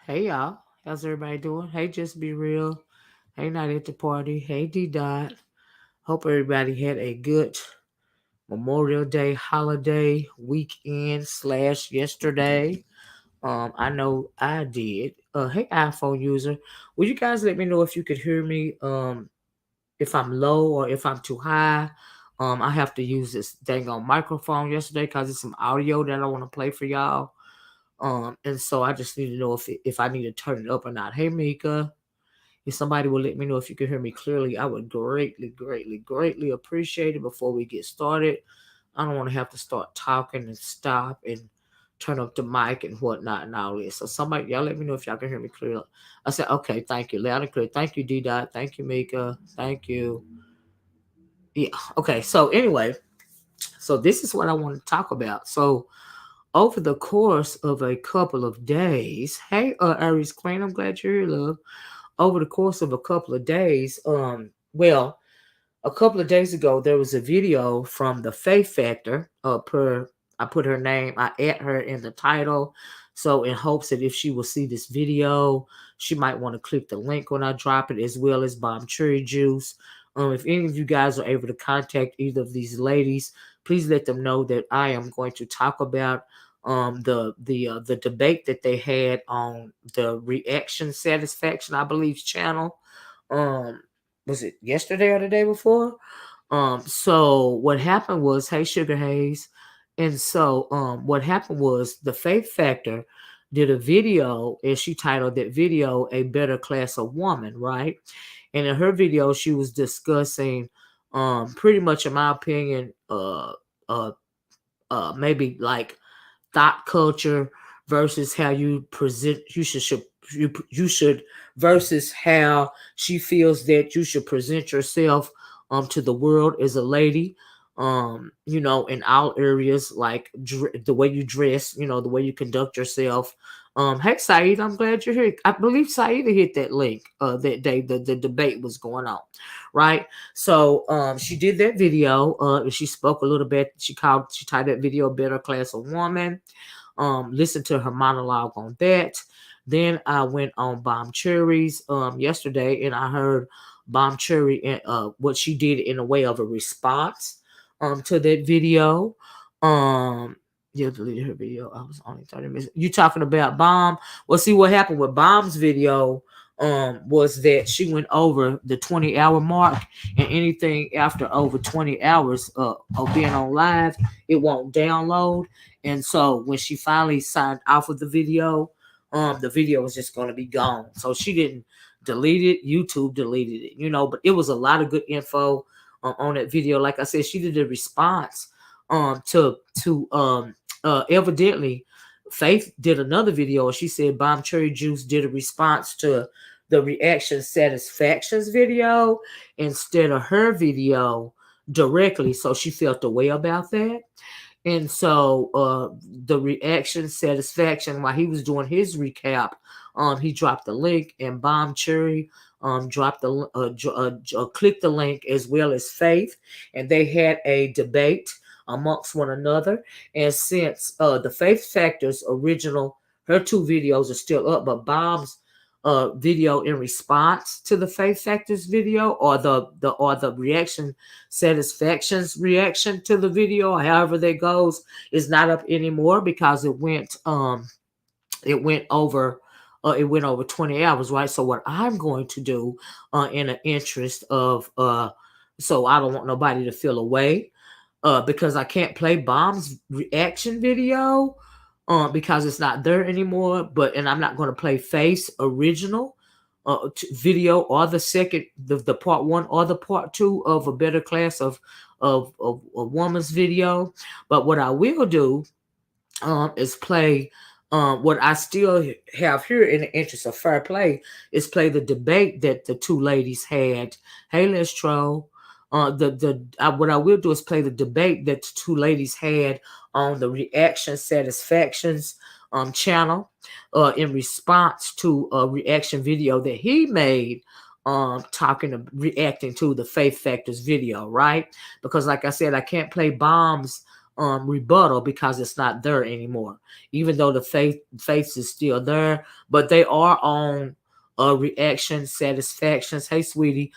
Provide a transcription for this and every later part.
Hey y'all, how's everybody doing? Hey, just be real. Hey, not at the party. Hey, D Dot. Hope everybody had a good Memorial Day holiday weekend slash yesterday. I know I did. Hey, iPhone user, will you guys let me know if you could hear me? If I'm low or if I'm too high. I have to use this dang on microphone yesterday because it's some audio that I want to play for y'all. And so I just need to know if I need to turn it up or not. Hey, Mika, if somebody will let me know if you can hear me clearly, I would greatly, greatly, greatly appreciate it before we get started. I don't want to have to start talking and stop and turn up the mic and whatnot and all this. So somebody, y'all let me know if y'all can hear me clearly. I said, okay, thank you. Loud and clear. Thank you, D Dot. Thank you, Mika. Thank you. Yeah. Okay. So anyway, so this is what I want to talk about. So over the course of a couple of days, hey, Aries Queen, I'm glad you're here, love. Over the course of a couple of days, well, a couple of days ago, there was a video from the Faith Factor. I put her name, I add her in the title. So in hopes that if she will see this video, she might want to click the link when I drop it, as well as Bomb Cherry Juice. If any of you guys are able to contact either of these ladies, please let them know that I am going to talk about the debate that they had on the Reaction Satisfaction, I believe, channel. Um, was it yesterday or the day before? So what happened was, hey, Sugar Haze, and so what happened was the Faith Factor did a video, and she titled that video "A Better Class of Woman," right? And in her video, she was discussing, pretty much, in my opinion, uh, maybe like thought culture versus how you present you should versus how she feels that you should present yourself to the world as a lady, in all areas, like the way you dress, the way you conduct yourself. Hey, Saeed, I'm glad you're here. I believe Saeed hit that link that day the debate was going on, right? So she did that video. She spoke a little bit. She titled that video "Better Class of Woman." Listened to her monologue on that. Then I went on Bomb Cherry's yesterday, and I heard Bomb Cherry and what she did in a way of a response to that video. Yeah, deleted her video. I was only 30 minutes. You talking about Bomb? Well, see what happened with Bomb's video was that she went over the 20-hour mark, and anything after over 20 hours of being on live, it won't download. And so when she finally signed off of the video was just going to be gone. So she didn't delete it. YouTube deleted it, but it was a lot of good info on that video. Like I said, she did a response to evidently Faith did another video. She said Bomb Cherry Juice did a response to the Reaction Satisfactions video instead of her video directly. So she felt the way about that. And so the Reaction Satisfaction, while he was doing his recap, he dropped the link, and Bomb Cherry click the link, as well as Faith, and they had a debate amongst one another. And since the Faith Factor's original, her two videos are still up, but Bob's video in response to the Faith Factor's video, or the reaction satisfaction's reaction to the video, or however that goes, is not up anymore because it went over it went over 20 hours, right? So what I'm going to do, in the interest of so I don't want nobody to feel away, because I can't play Bomb's reaction video, because it's not there anymore. But and I'm not going to play Face original video, or the second, the part one or the part two of a better class of a woman's video. But what I will do is play what I still have here, in the interest of fair play, is play the debate that the two ladies had. Hey, let's troll. What I will do is play the debate that the two ladies had on the Reaction Satisfactions channel, in response to a reaction video that he made, reacting to the Faith Factors video, right? Because like I said, I can't play Bombs rebuttal because it's not there anymore, even though the faith is still there, but they are on Reaction Satisfactions, hey sweetie,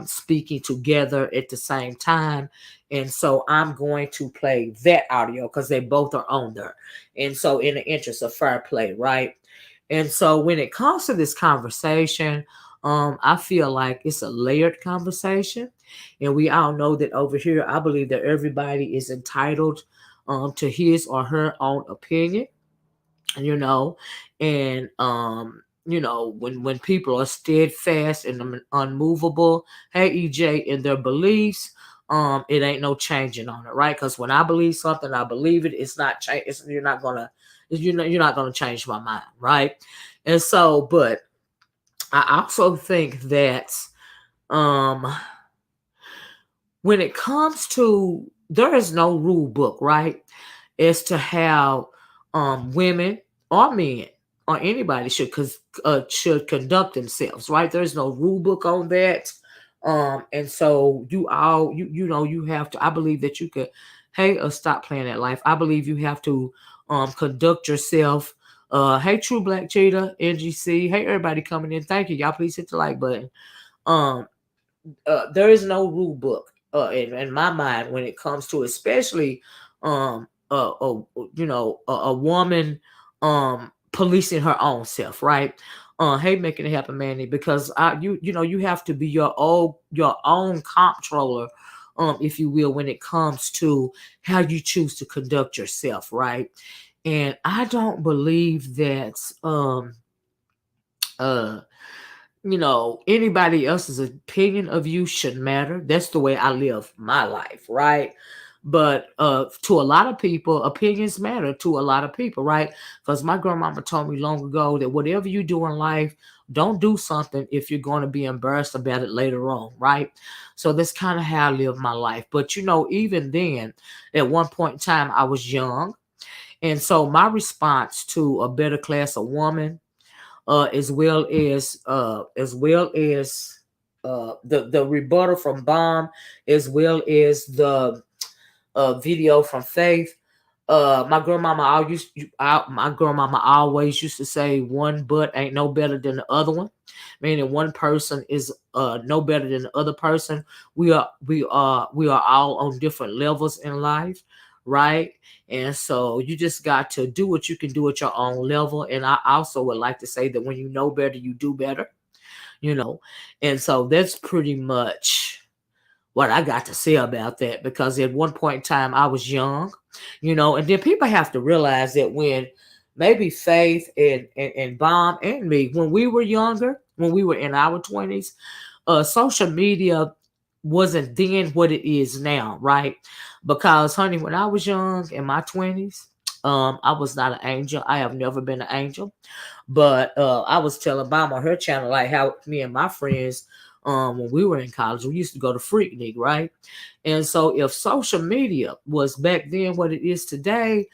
speaking together at the same time. And so I'm going to play that audio because they both are on there, and so in the interest of fair play, right? And so when it comes to this conversation, I feel like it's a layered conversation. And we all know that over here, I believe that everybody is entitled to his or her own opinion, you know. And when people are steadfast and unmovable, hey EJ, in their beliefs, it ain't no changing on it, right? Because when I believe something, I believe it. It's not change. You're not gonna change my mind, right? And so, but I also think that um when it comes to, there is no rule book, right? As to how women or men or anybody should conduct themselves, right? There's no rule book on that. And so you have to, I believe that you could, hey, stop playing that life. I believe you have to conduct yourself. Hey, True Black Cheetah, NGC, hey, everybody coming in. Thank you. Y'all please hit the like button. Um, there is no rule book in my mind when it comes to, especially a woman policing her own self, right? Hey, making it happen, Manny, because you have to be your own comptroller, if you will, when it comes to how you choose to conduct yourself, right? And I don't believe that uh anybody else's opinion of you should matter. That's the way I live my life, right? But to a lot of people, opinions matter to a lot of people, right? Because my grandmama told me long ago that whatever you do in life, don't do something if you're going to be embarrassed about it later on, right? So that's kind of how I live my life. But even then, at one point in time, I was young. And so my response to a better class of woman, as well as the rebuttal from Bomb, as well as the video from Faith. My grandmama always used to say, one butt ain't no better than the other one, meaning one person is no better than the other person. We are all on different levels in life, right? And so you just got to do what you can do at your own level. And I also would like to say that when you know better, you do better, you know. And so that's pretty much what I got to say about that, because at one point in time I was young, and then people have to realize that when maybe Faith and Bomb and me, when we were younger, when we were in our 20s, social media wasn't then what it is now, right? Because honey, when I was young in my 20s, I was not an angel. I have never been an angel. But I was telling Bomb on her channel, like, how me and my friends, when we were in college, we used to go to Freaknik, right? And so if social media was back then what it is today,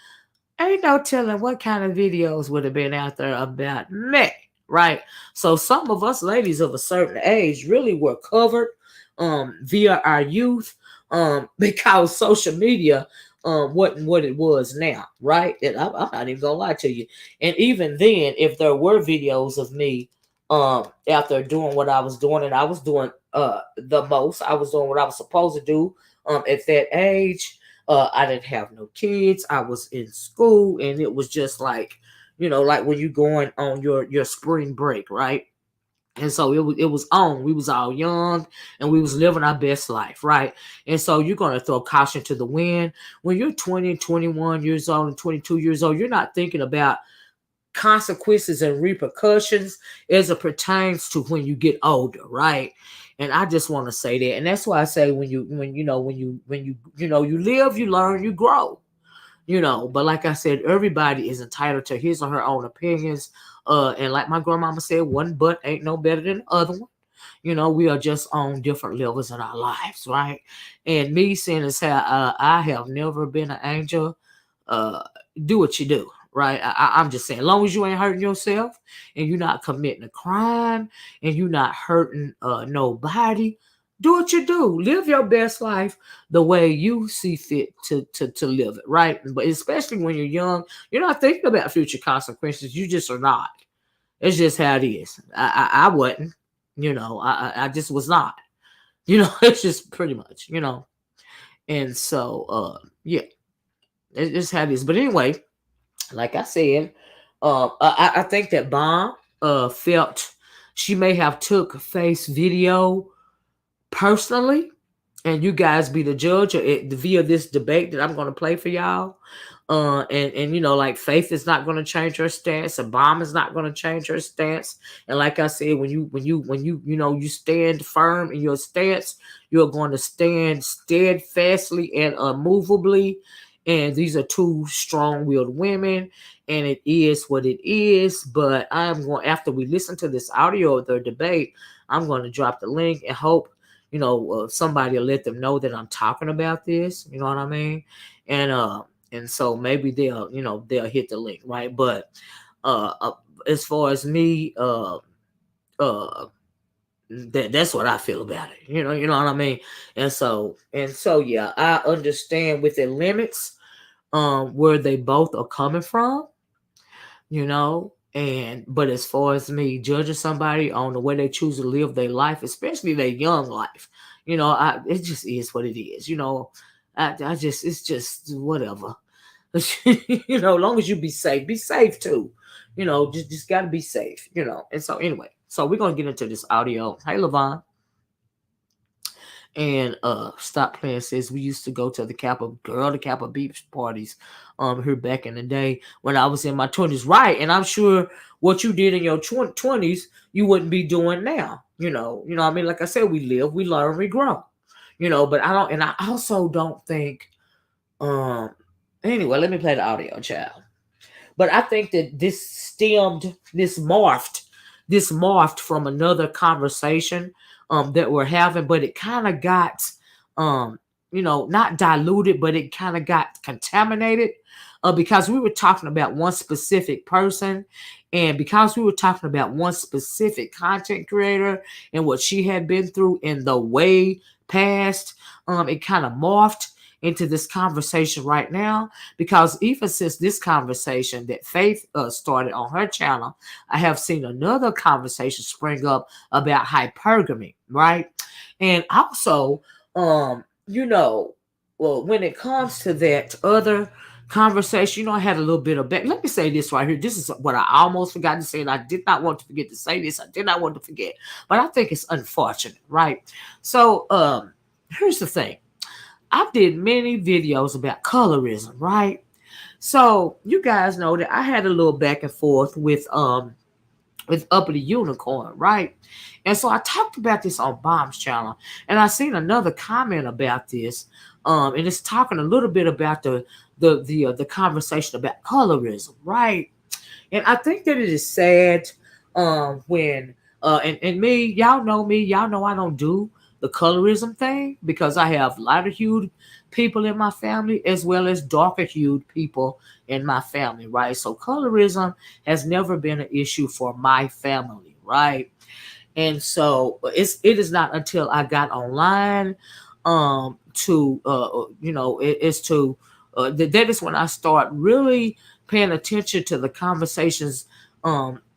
ain't no telling what kind of videos would have been out there about me, right? So some of us ladies of a certain age really were covered via our youth because social media wasn't what it was now, right? And I'm not even gonna lie to you. And even then, if there were videos of me after doing what I was doing, and I was doing the most, I was doing what I was supposed to do at that age. I didn't have no kids. I was in school, and it was just like, like when you going on your spring break, right? And so it was on. We was all young and we was living our best life, right? And so you're gonna throw caution to the wind. When you're 20, 21 years old and 22 years old, you're not thinking about consequences and repercussions as it pertains to when you get older, right? And I just want to say that. And that's why I say when you live, you learn, you grow. But like I said, everybody is entitled to his or her own opinions. And like my grandmama said, one butt ain't no better than the other one. We are just on different levels in our lives, right? And me saying as how I have never been an angel. uh do what you do, right? I'm just saying, as long as you ain't hurting yourself and you're not committing a crime and you're not hurting nobody, do what you do. Live your best life the way you see fit to live it, right? But especially when you're young, you're not thinking about future consequences. You just are not. It's just how it is. I wasn't. I just was not. It's just pretty much. And so yeah, it's how it is. But anyway, like I said, I think that Bomb felt she may have took face video personally, and you guys be the judge via this debate that I'm going to play for y'all. And like Faith is not going to change her stance, and Bomb is not going to change her stance. And like I said, when you stand firm in your stance, you're going to stand steadfastly and unmovably. And these are two strong-willed women, and it is what it is. But I'm going, after we listen to this audio of their debate, I'm going to drop the link and hope somebody will let them know that I'm talking about this. You know what I mean? And so maybe they'll hit the link, right? But uh, uh as far as me, uh that's what I feel about it. You know what I mean? And so yeah, I understand with the limits where they both are coming from, and but as far as me judging somebody on the way they choose to live their life, especially their young life, it just is what it is. I just, it's just whatever. As long as you be safe too. Just gotta be safe. And so anyway, so we're gonna get into this audio. Hey, Levon. And Stop Playing says we used to go to the Kappa Beach parties here back in the day when I was in my 20s, right? And I'm sure what you did in your 20s you wouldn't be doing now. What I mean, like I said, we live, we learn, we grow. But I also don't think um anyway, let me play the audio, child. But I think that this morphed from another conversation that we're having, but it kind of got not diluted, but it kind of got contaminated because we were talking about one specific person, and because we were talking about one specific content creator and what she had been through in the way past, it kind of morphed into this conversation right now, because even since this conversation that Faith started on her channel, I have seen another conversation spring up about hypergamy, right? And also, well, when it comes to that other conversation, I had a little bit of back. Let me say this right here. This is what I almost forgot to say, and I did not want to forget to say this. I did not want to forget, but I think it's unfortunate, right? So, here's the thing. I did many videos about colorism, right? So you guys know that I had a little back and forth with Uppity Unicorn, right? And so I talked about this on Bomb's channel, and I seen another comment about this, and it's talking a little bit about the conversation about colorism, right? And I think that it is sad when and me, y'all know me, y'all know I don't do the colorism thing because I have lighter hued people in my family as well as darker hued people in my family, right? So colorism has never been an issue for my family, right? And so it is not until I got online to it's to that is when I start really paying attention to the conversations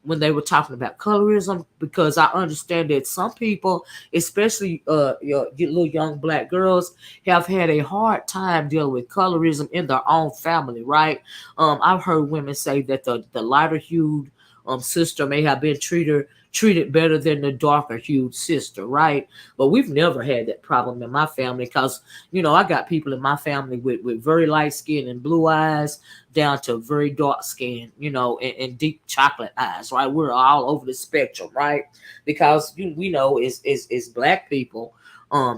when they were talking about colorism, because I understand that some people, especially your little young black girls, have had a hard time dealing with colorism in their own family, right? I've heard women say that the lighter hued sister may have been treated better than the darker hued sister, right? But we've never had that problem in my family because, I got people in my family with very light skin and blue eyes down to very dark skin, and deep chocolate eyes, right? We're all over the spectrum, right? Because we know is black people,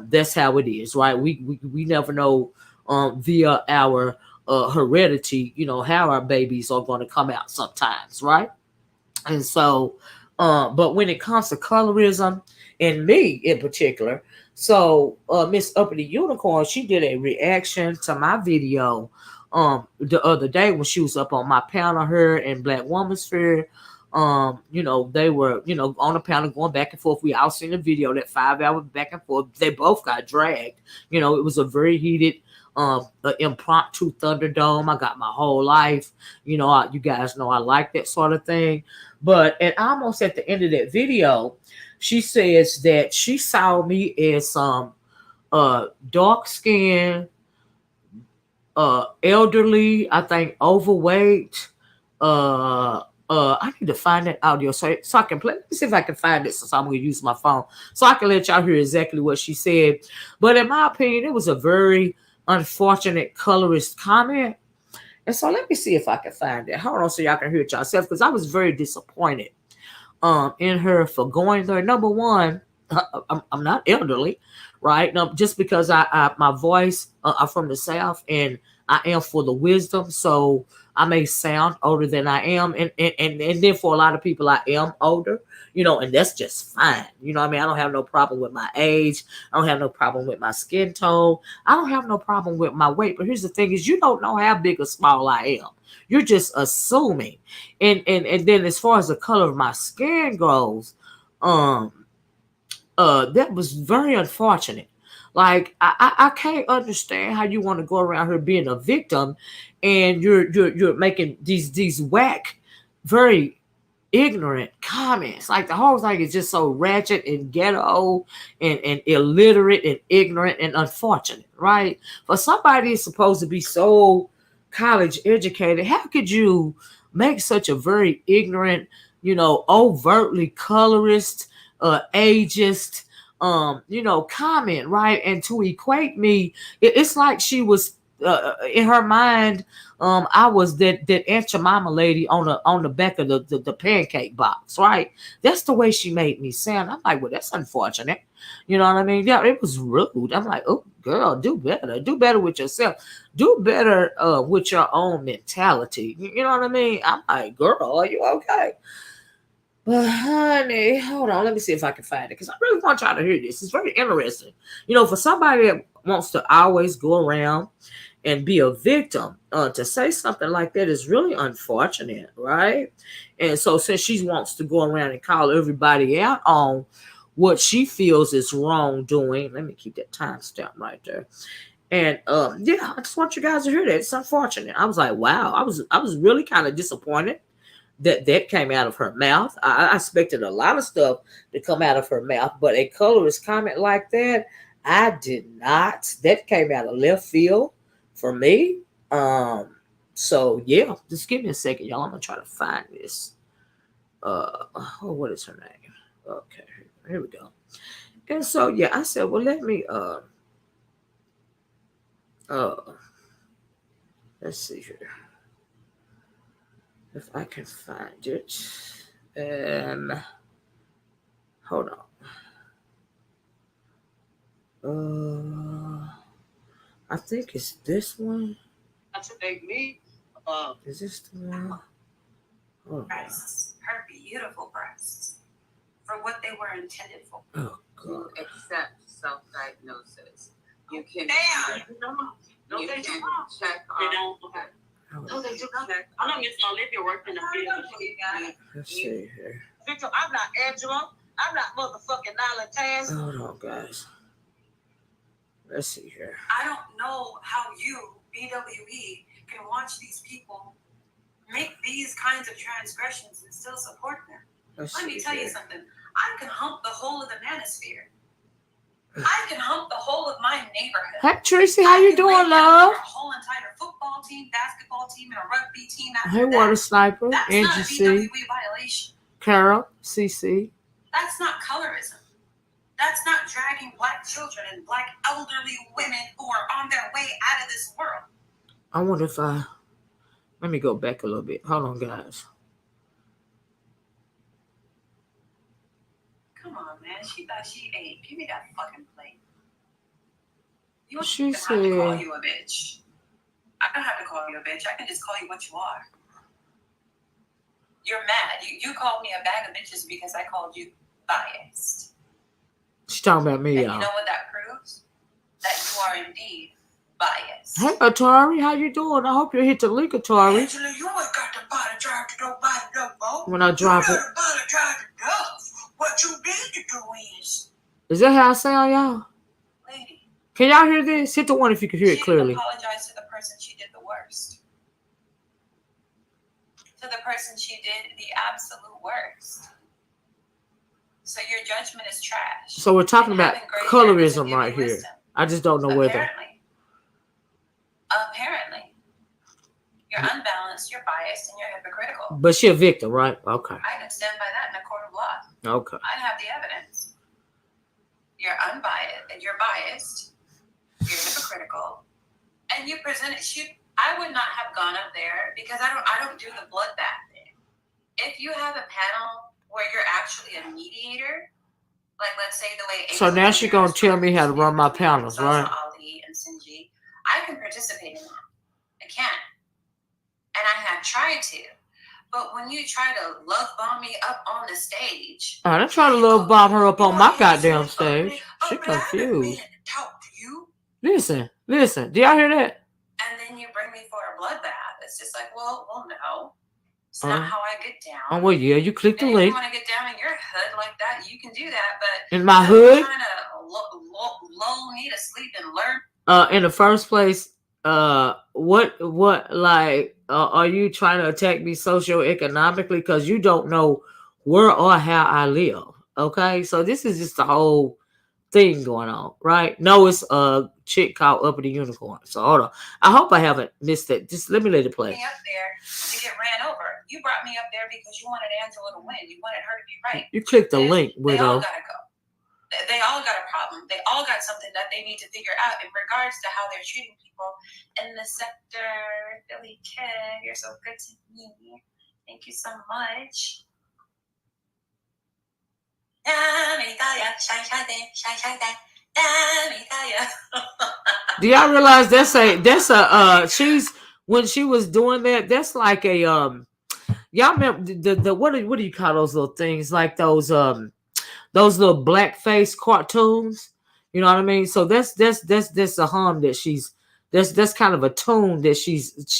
that's how it is, right? We never know via our heredity, how our babies are going to come out sometimes, right? And so, but when it comes to colorism, and me in particular, so Miss Uppity Unicorn, she did a reaction to my video the other day when she was up on my panel, her and Black Woman Sphere. They were, on the panel going back and forth. We all seen the video, that 5 hour back and forth. They both got dragged. It was a very heated impromptu Thunderdome. I got my whole life. You guys know I like that sort of thing. But and almost at the end of that video, she says that she saw me as some dark skinned, elderly, I think overweight. I need to find that audio so I can play. Let me see if I can find it, since I'm gonna use my phone so I can let y'all hear exactly what she said. But in my opinion, it was a very unfortunate colorist comment. And so let me see if I can find it. Hold on so y'all can hear it yourself, because I was very disappointed in her for going there. Number one, I'm not elderly, right? No, just because I my voice, I'm from the South, and I am for the wisdom, so I may sound older than I am, and then for a lot of people, I am older, and that's just fine. What I mean, I don't have no problem with my age. I don't have no problem with my skin tone. I don't have no problem with my weight. But here's the thing: is you don't know how big or small I am. You're just assuming. And then as far as the color of my skin goes, um that was very unfortunate. Like I can't understand how you want to go around here being a victim, and you're making these whack, very ignorant comments. Like the whole thing is just so ratchet and ghetto and illiterate and ignorant and unfortunate, right? For somebody who's supposed to be so college educated, how could you make such a very ignorant, overtly colorist, ageist, comment, right? And to equate me, it's like she was in her mind, I was that Aunt Jemima lady on the back of the pancake box, right? That's the way she made me sound. I'm like, well, that's unfortunate. You know what I mean? Yeah, it was rude. I'm like, oh, girl, do better. Do better with yourself. Do better with your own mentality. You know what I mean? I'm like, girl, are you okay? But honey, hold on. Let me see if I can find it, because I really want y'all to hear this. It's very interesting. For somebody that wants to always go around and be a victim, to say something like that is really unfortunate, right? And so since she wants to go around and call everybody out on what she feels is wrongdoing, let me keep that timestamp right there. And yeah, I just want you guys to hear that. It's unfortunate. I was like, wow, I was really kind of disappointed that came out of her mouth. I expected a lot of stuff to come out of her mouth, but a colorist comment like that, I did not. That came out of left field for me. Um, so yeah, just give me a second, y'all. I'm gonna try to find this. What is her name? Okay, here we go. And so yeah, I said, well, let me uh, let's see here if I can find it. And hold on. I think it's this one. To make me. Is this the one? Breasts, her beautiful breasts, for what they were intended for. Oh God. Accept self You can. No, You they can do not. check They on. don't. Okay. No, they do not. I know Miss Olivia worked in the field. Let's see here. Victor, I'm not Angela. I'm not motherfucking Nyla Taz. Hold on, guys. Let's see here. I don't know how you, BWE, can watch these people make these kinds of transgressions and still support them. Let me tell you something. I can hump the whole of the manosphere. I can hump the whole of my neighborhood. Hey, Tracy, how you doing, love? A whole entire football team, basketball team, and a rugby team. Hey, Water Sniper, That's NGC, not a BWE violation. Carol, CC. That's not colorism. That's not dragging black children and black elderly women who are on their way out of this world. I wonder if let me go back a little bit. Hold on, guys. Come on, man. She thought she ate. Give me that fucking plate. You She don't have to call said- you a bitch. I don't have to call you a bitch. I can just call you what you are. You're mad. You called me a bag of bitches because I called you biased. She's talking about me, And y'all. you know what that proves? That you are indeed biased. Hey, Atari, how you doing? I hope you hit the link, Atari. Angela, you ain't got to apologize to nobody no more. When I drop you it. don't apologize enough. What you need to do Is that how I sound, y'all? lady, Can y'all hear this? Hit the one if you can hear it she clearly. didn't apologize to the person she did the worst. To the person she did the absolute worst. So your judgment is trash. So we're talking And about having gray hair colorism doesn't give right you here. wisdom. I just don't know whether. Apparently. You're unbalanced, you're biased, and you're hypocritical. But she a victim, right? Okay. I can stand by that in a court of law. Okay. I have the evidence. You're unbiased, and you're biased. You're hypocritical, and you present it. I would not have gone up there because I don't do the bloodbath thing. If you have a panel where you're actually a mediator, like let's say the way. So now she gonna tell me how to run my panels, right? Ali and Sinji, I can participate in that. I can, and I have tried to. But when you try to love bomb me up on the stage, I didn't try to love bomb her up on my goddamn stage. She confused. Talk to you, Listen. Do y'all hear that? and then you bring me for a bloodbath. It's just like, well, no. It's not how I get down. Oh, well, yeah, you click the And if you link. want to get down in your hood like that, you can do that. But In my hood, trying to lull me to sleep and learn. in the first place, what, like, are you trying to attack me socioeconomically? Because you don't know where or how I live. Okay, so this is just the whole thing going on, right? No, it's a chick called Uppity Unicorn. So hold on. I hope I haven't missed it. Just let me let it play. Me up there to get ran over. You brought me up there because you wanted Angela to win. You wanted her to be right. You click the link, They all widow. gotta go. They all got a problem. They all got something that they need to figure out in regards to how they're treating people in the sector. Billy Kid, you're so good to me. Thank you so much. Do y'all realize that's a she's when she was doing that, that's like a y'all remember the what do you call those little things, like those little blackface cartoons, you know what I mean? So that's a hum that she's that's kind of a tune that she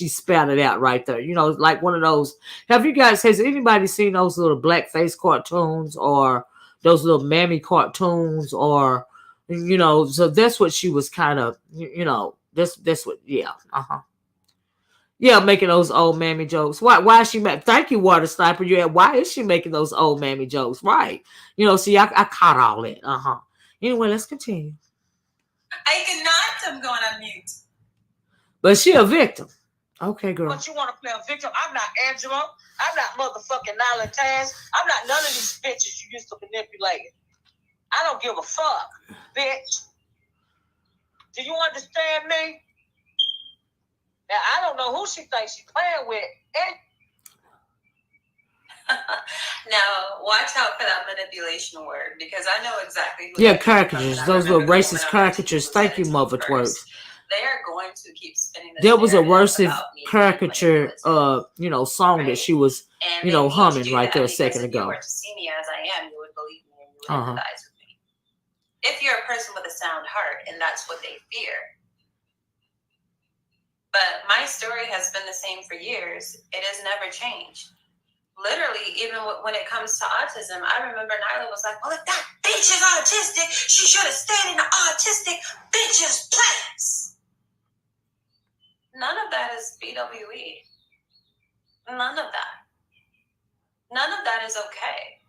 spouted out right there, you know, like one of those. Has anybody seen those little blackface cartoons or those little mammy cartoons, or you know? So that's what she was kind of, you know, that's what, yeah, yeah, making those old mammy jokes. Why is she thank you, Water Sniper. Why is she making those old mammy jokes? Right. You know, see, I caught all that. Anyway, let's continue. I cannot. I'm going on mute. But she a victim. Okay, girl. But you want to play a victim? I'm not Angela. I'm not motherfucking Nyla Taz. I'm not none of these bitches you used to manipulate. I don't give a fuck, bitch. Do you understand me? Now, I don't know who she thinks she's playing with. Now, watch out for that manipulation word, because I know exactly who. Yeah, caricatures. Those little racist caricatures. Thank you, mother twerks. They are going to keep spinning. There was a racist caricature, you know, song that she was, you know, humming right there a second ago. If you were to see me as I am, you would believe me and you would empathize with me. If you're a a person with a sound heart, and that's what they fear. But my story has been the same for years. It has never changed. Literally, even when it comes to autism, I remember Nyla was like, well, if that bitch is autistic, she should have stayed in the autistic bitch's place. None of that is BWE. None of that. None of that is okay.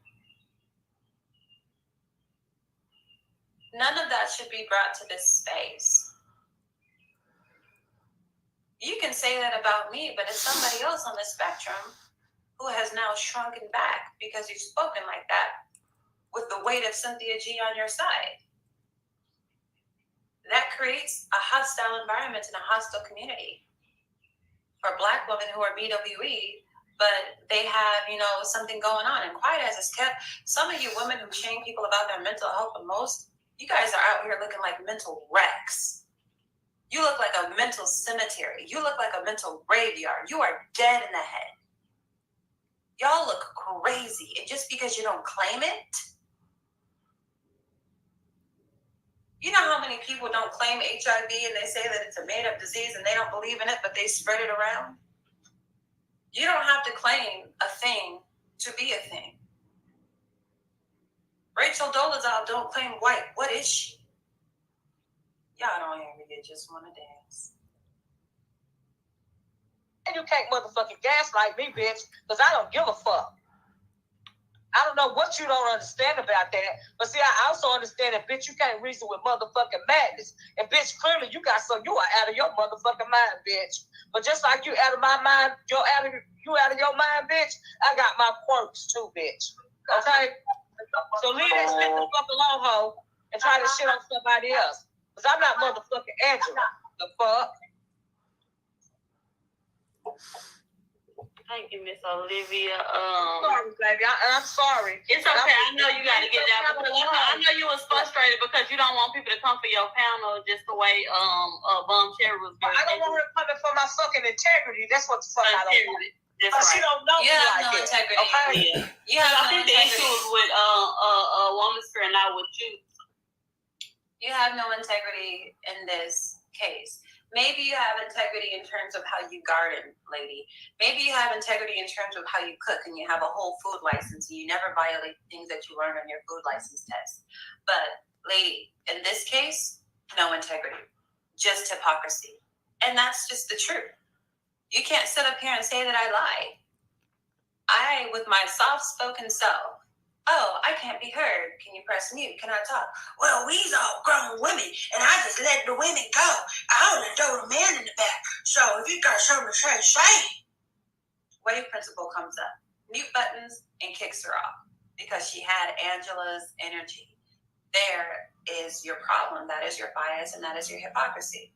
None of that should be brought to this space. You can say that about me, but it's somebody else on the spectrum who has now shrunken back because you've spoken like that with the weight of Cynthia G on your side. That creates a hostile environment and a hostile community for Black women who are BWE, but they have, something going on. And quiet as it's kept, some of you women who shame people about their mental health the most, you guys are out here looking like mental wrecks. You look like a mental cemetery. You look like a mental graveyard. You are dead in the head. Y'all look crazy. And just because you don't claim it, you know how many people don't claim HIV and they say that it's a made-up disease and they don't believe in it, but they spread it around? You don't have to claim a thing to be a thing. Rachel Dolezal don't claim white. What is she? Y'all don't hear me. They just want to dance. And you can't motherfucking gaslight me, bitch, because I don't give a fuck. I don't know what you don't understand about that. But see, I also understand that, bitch, you can't reason with motherfucking madness. And, bitch, clearly you are out of your motherfucking mind, bitch. But just like you out of my mind, you out of your mind, bitch, I got my quirks too, bitch. Okay? So leave that shit the fuck alone, hoe, and try to shit on somebody else. Because I'm not motherfucking Angela. The fuck? Thank you, Miss Olivia. Sorry, baby. I'm sorry. It's okay. I know you got to get that because I know you was frustrated because you don't want people to come for your panel just the way Bum Cherry was. I don't want her coming for my fucking integrity. That's what the fuck I don't want. That's right. She don't know you me have like no it. integrity. Okay? Yeah. I think the issue is with Woman's Career, not with you. You have no integrity in this case. Maybe you have integrity in terms of how you garden, lady. Maybe you have integrity in terms of how you cook and you have a whole food license and you never violate things that you learned on your food license test. But, lady, in this case, no integrity. Just hypocrisy. And that's just the truth. You can't sit up here and say that I lied. I, with my soft-spoken self, oh, I can't be heard. Can you press mute? Can I talk? Well, we's all grown women, and I just let the women go. I only throw the man in the back. So if you got something to say, say it. Wave principle comes up, mute buttons, and kicks her off because she had Angela's energy. There is your problem. That is your bias, and that is your hypocrisy.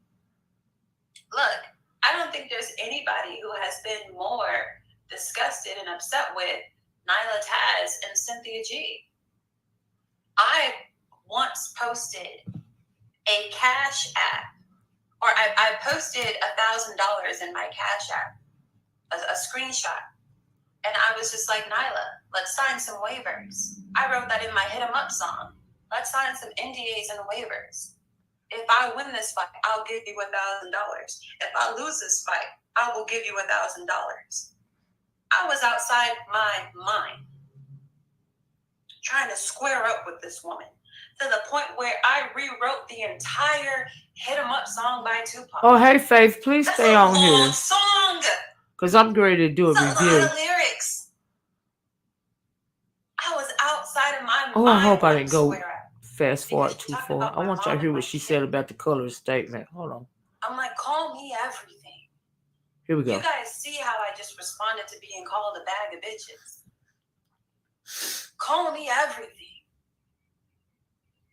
Look, I don't think there's anybody who has been more disgusted and upset with Nyla Taz and Cynthia G. I once posted a Cash App, or I posted $1,000 in my Cash App, a screenshot, and I was just like, Nyla, let's sign some waivers. I wrote that in my Hit 'em Up song. Let's sign some NDAs and waivers. If I win this fight, I'll give you $1,000. If I lose this fight, I will give you $1,000. I was outside my mind trying to square up with this woman to the point where I rewrote the entire Hit 'em Up song by Tupac. Oh, hey, Faith, please stay on here. That's a long song. Because I'm ready to do a It's review. a lot of lyrics. I was outside of my mind. Oh, I hope I didn't go fast forward too far. I want y'all to hear what she kid. said about the color statement. Hold on. I'm like, call me everything. Here we go. You guys see how I just responded to being called a bag of bitches. Call me everything.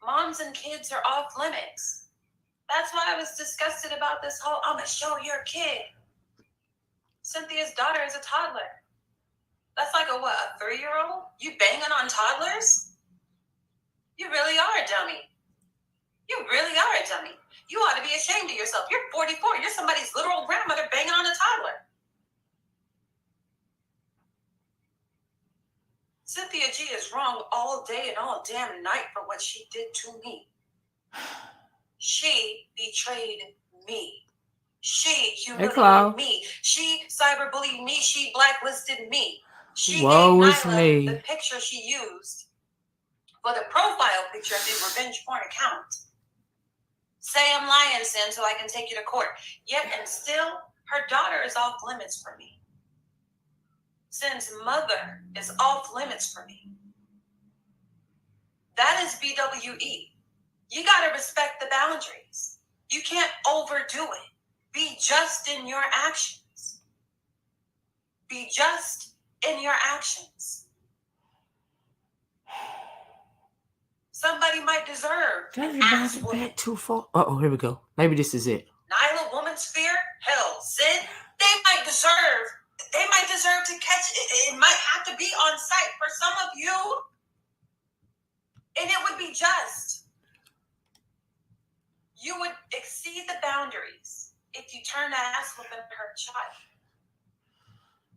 Moms and kids are off limits. That's why I was disgusted about this whole, I'm going to show your kid. Cynthia's daughter is a toddler. That's like a 3-year-old? You banging on toddlers? You really are a dummy. You really are a dummy. You ought to be ashamed of yourself. You're 44. You're somebody's literal grandmother banging on a toddler. Cynthia G is wrong all day and all damn night for what she did to me. She betrayed me. She humiliated me. She cyberbullied me. She blacklisted me. She gave Nyla the picture she used for the profile picture of the revenge porn account. Say I'm lying, Sin, so I can take you to court. Yet and still, her daughter is off limits for me. Sin's mother is off limits for me. That is BWE. You got to respect the boundaries. You can't overdo it. Be just in your actions. Be just in your actions. Somebody might deserve an ass whooping. Too far. Oh, here we go. Maybe this is it. Nyla, woman's fear, hell, Sin, they might deserve to catch it. It might have to be on site for some of you. And it would be just. You would exceed the boundaries if you turn that ass whooping her child.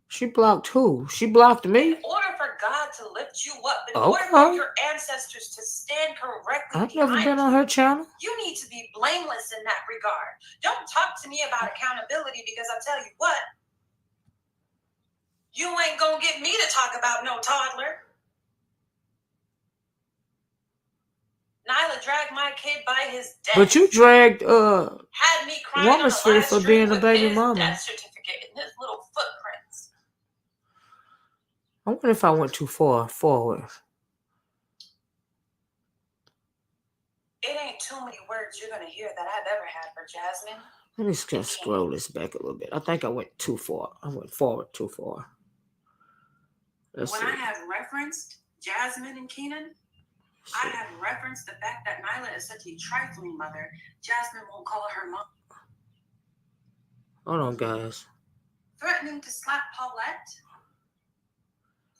She blocked who? She blocked me? In order for God to lift you up, in order for your ancestors to stand correctly I've never been on her channel. You need to be blameless in that regard. Don't talk to me about accountability, because I'll tell you what, you ain't gonna get me to talk about no toddler. Nyla dragged my kid by his death. But you dragged had me crying Womansphere for being a baby mama. Death certificate and his little footprints. I wonder if I went too far forward. It ain't too many words you're gonna hear that I've ever had for Jasmine. Let me just scroll this back a little bit. I think I went too far. I went forward too far. I have referenced Jasmine and Keenan, I have referenced the fact that Nyla is such a trifling mother. Jasmine won't call her mom. Hold on, guys. Threatening to slap Paulette.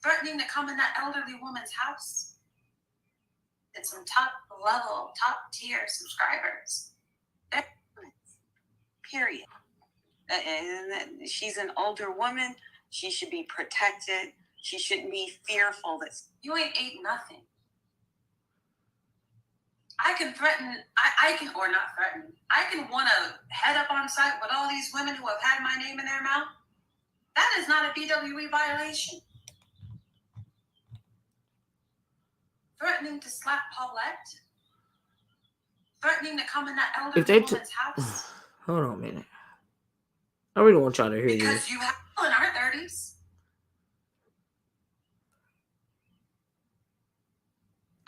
Threatening to come in that elderly woman's house. And some top level, top tier subscribers. Period. And she's an older woman. She should be protected. She shouldn't be fearful that you ain't ate nothing. I can threaten, I can, or not threaten, I can want to head up on site with all these women who have had my name in their mouth. That is not a BWE violation. Threatening to slap Paulette. Threatening to come in that elderly woman's house. Hold on a minute. I really want y'all to hear you. Because you have in our 30s.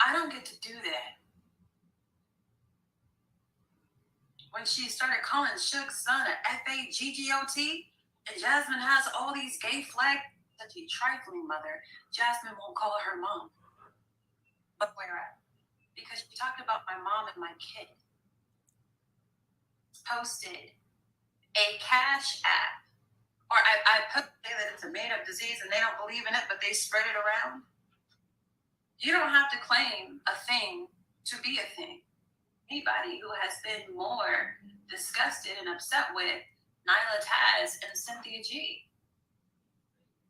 I don't get to do that. When she started calling Suge's son a F-A-G-G-O-T, and Jasmine has all these gay flags, such a trifling mother, Jasmine won't call her mom. But where at? Because she talked about my mom and my kid. Posted a CashApp, or I put that it's a made-up disease and they don't believe in it, but they spread it around. You don't have to claim a thing to be a thing. Anybody who has been more disgusted and upset with Nyla Taz and Cynthia G.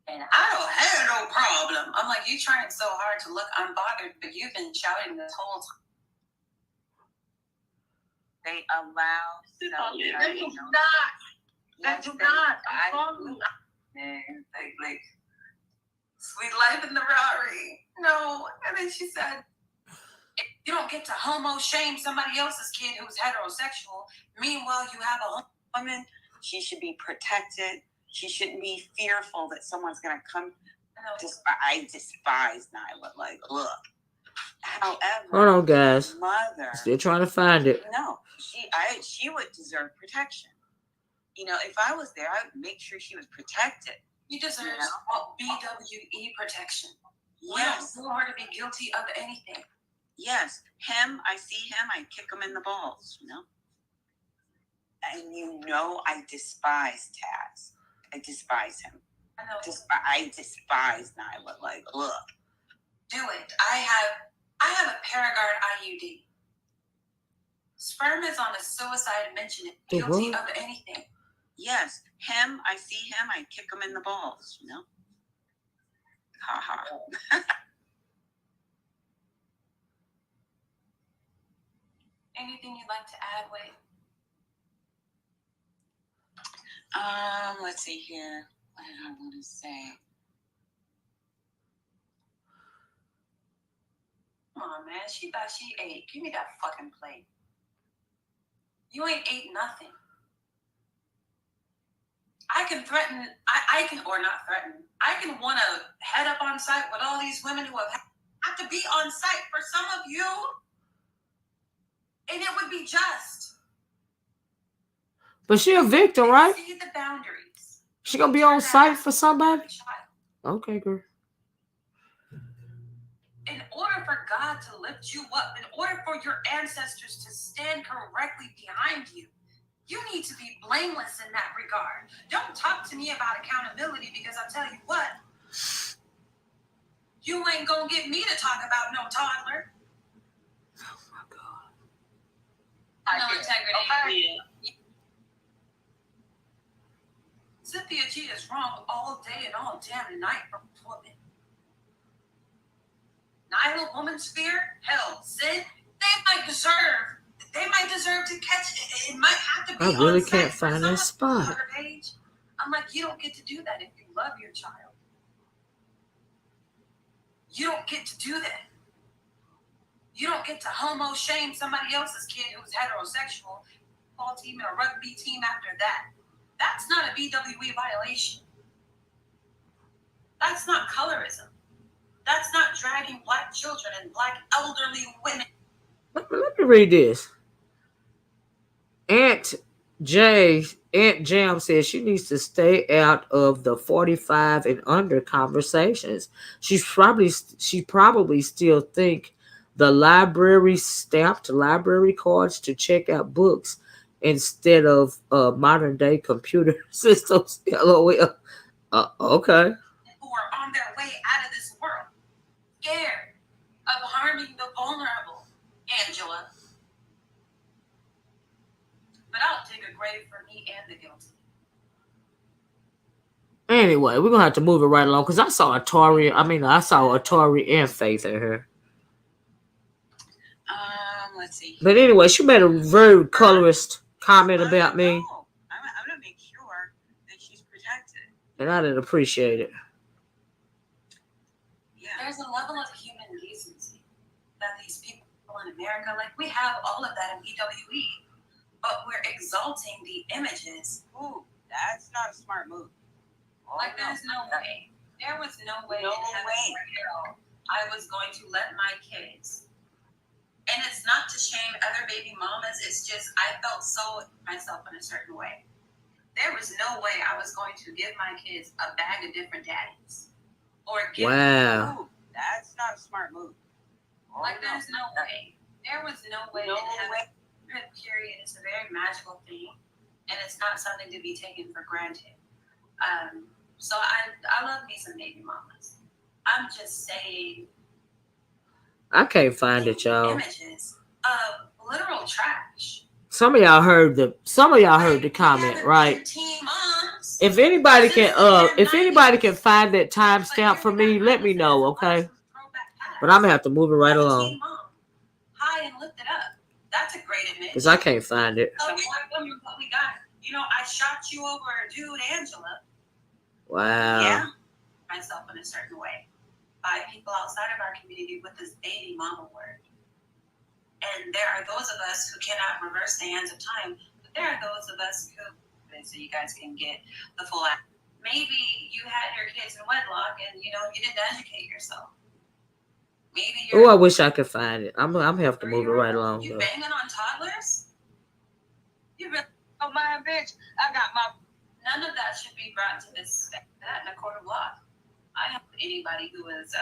And I don't have no problem. I'm like, you trying so hard to look unbothered, but you've been shouting this whole time. They allow They do not. They do not. Like, sweet life in the Rari. No. And then she said, you don't get to homo shame somebody else's kid who's heterosexual. Meanwhile, you have a woman. She should be protected. She shouldn't be fearful that someone's going to come. I despise Nyla. Like, look. However, hold on, guys. Mother, still trying to find it. No, she would deserve protection. You know, if I was there, I would make sure she was protected. He deserves BWE protection. Yes. We don't want her to be guilty of anything. Yes, him. I see him. I kick him in the balls. You know. And you know, I despise Taz. I despise him. I know. I despise Nyla. Like, look. Do it. I have a Paragard IUD. Sperm is on a suicide mention. Guilty of anything. Yes, him. I see him. I kick him in the balls. You know. Ha ha. Anything you'd like to add, Wade? Let's see here. What did I want to say? Come on, man. She thought she ate. Give me that fucking plate. You ain't ate nothing. I can threaten, I can, or not threaten, I can want to head up on site with all these women who have to be on site for some of you. And it would be just. But she a victim, right? See the boundaries. She gonna be on site for somebody? Okay, girl. In order for God to lift you up, in order for your ancestors to stand correctly behind you, you need to be blameless in that regard. Don't talk to me about accountability, because I'll tell you what, you ain't gonna get me to talk about no toddler. Oh my God. No integrity. Okay. Yeah. Cynthia G is wrong all day and all damn night from women. Nihil woman's fear, hell, sin, they might deserve to catch it. It might have to be. I really can't find that spot. Page. I'm like, you don't get to do that if you love your child. You don't get to do that. You don't get to homo shame somebody else's kid who's heterosexual, ball team and a rugby team after that. That's not a BWE violation. That's not colorism. That's not dragging black children and black elderly women. Let me read this. Aunt Jam says she needs to stay out of the 45 and under conversations. She probably still think the library stamped library cards to check out books instead of modern day computer systems. LOL. Okay. Who are on their way out of this world, scared of harming the vulnerable, Angela. But I'll dig a grave for me and the guilty. Anyway, we're gonna have to move it right along because I saw Atari and Faith in her. Let's see. But anyway, she made a very colorist comment about me. I'm gonna make sure that she's protected. And I didn't appreciate it. Yeah. There's a level of human decency that these people in America, like, we have all of that in BWE, but we're exalting the images. Ooh, that's not a smart move. Like, there's no way. There was no way in heaven or hell I was going to let my kids. And it's not to shame other baby mamas. It's just I felt so myself in a certain way. There was no way I was going to give my kids a bag of different daddies. Or give Wow. Ooh, that's not a smart move. Like, there's no way. There was no way in heaven. Period. It's a very magical thing. And it's not something to be taken for granted. So I love me some baby mamas. I'm just saying. I can't find it, y'all. Images of literal trash. Some of y'all heard the comment, right? If anybody can find that timestamp for me, let me know, okay? But I'm gonna have to move it right along. High and lift it up. That's a great image. Because I can't find it. So what we got. You know, I shot you over a dude, Angela. Wow. Yeah. Myself in a certain way. By people outside of our community with this baby mama word. And there are those of us who cannot reverse the hands of time, but there are those of us who, so you guys can get the full act. Maybe you had your kids in wedlock and, you didn't educate yourself. Maybe Oh, I wish I could find it. I'm gonna have to move it right along. You banging on toddlers? You really, Oh, my bitch, I got my. none of that should be brought to this that in a court of law. I have anybody who is,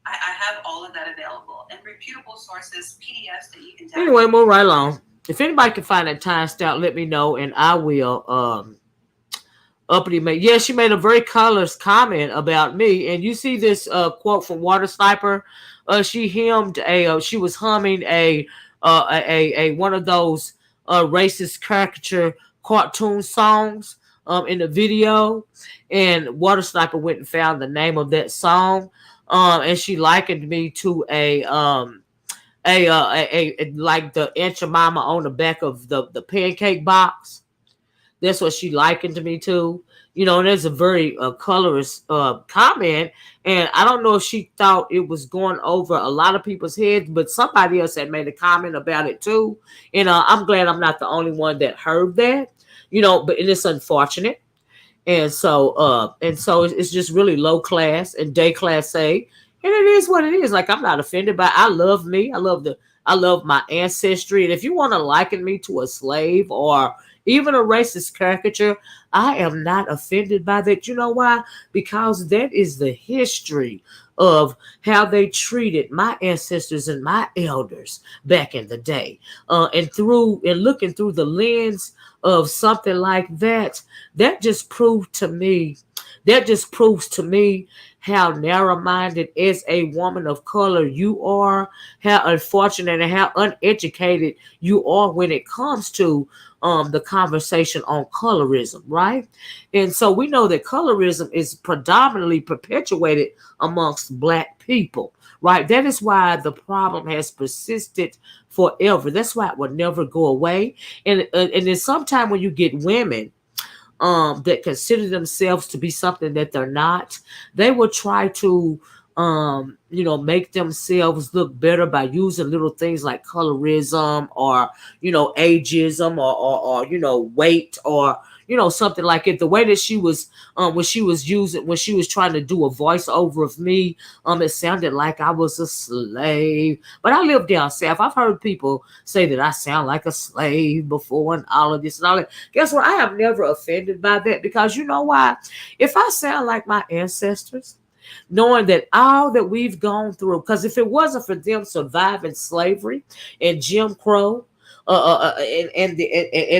I have all of that available and reputable sources, PDFs that you can download. Anyway, move right along. If anybody can find that timestamp, let me know and I will uppity make. Yeah, she made a very colorless comment about me. And you see this quote from Water Sniper. She was humming a one of those racist caricature cartoon songs in the video, and Water Sniper went and found the name of that song, and she likened me to like the Aunt Jemima on the back of the pancake box. That's what she likened me to. And there's a very colorist comment, and I don't know if she thought it was going over a lot of people's heads, but somebody else had made a comment about it too. And I'm glad I'm not the only one that heard that. But it's unfortunate. And so it's just really low class and day class A, and it is what it is. Like, I'm not offended by. I love me. I love my ancestry, and if you want to liken me to a slave or even a racist caricature, I am not offended by that. You know why? Because that is the history of how they treated my ancestors and my elders back in the day. And looking through the lens of something like that, that just proved to me that just proves to me how narrow-minded as a woman of color you are, how unfortunate and how uneducated you are when it comes to the conversation on colorism, right? And so we know that colorism is predominantly perpetuated amongst Black people, right? That is why the problem has persisted forever. That's why it will never go away. And then sometime when you get women that consider themselves to be something that they're not, they will try to make themselves look better by using little things like colorism or ageism or weight or something like it. The way that she was when she was trying to do a voiceover of me, it sounded like I was a slave. But I live down south. I've heard people say that I sound like a slave before and all of this and all that. Guess what? I am never offended by that, because you know why? If I sound like my ancestors, knowing that all that we've gone through, because if it wasn't for them surviving slavery and Jim Crow, and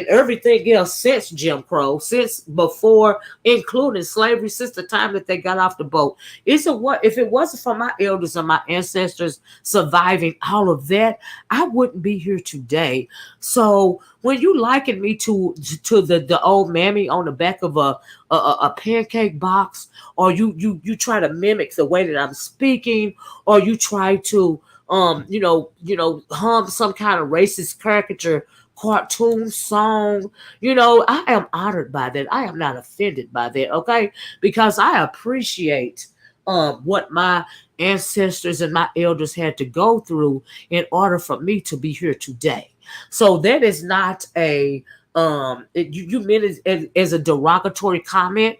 everything else since Jim Crow, since before, including slavery, since the time that they got off the boat, if it wasn't for my elders and my ancestors surviving all of that, I wouldn't be here today. So when you liken me to the old mammy on the back of a pancake box, or you try to mimic the way that I'm speaking, or you try to hum some kind of racist caricature cartoon song, I am honored by that. I am not offended by that, okay? Because I appreciate what my ancestors and my elders had to go through in order for me to be here today. So that is not you meant it as a derogatory comment,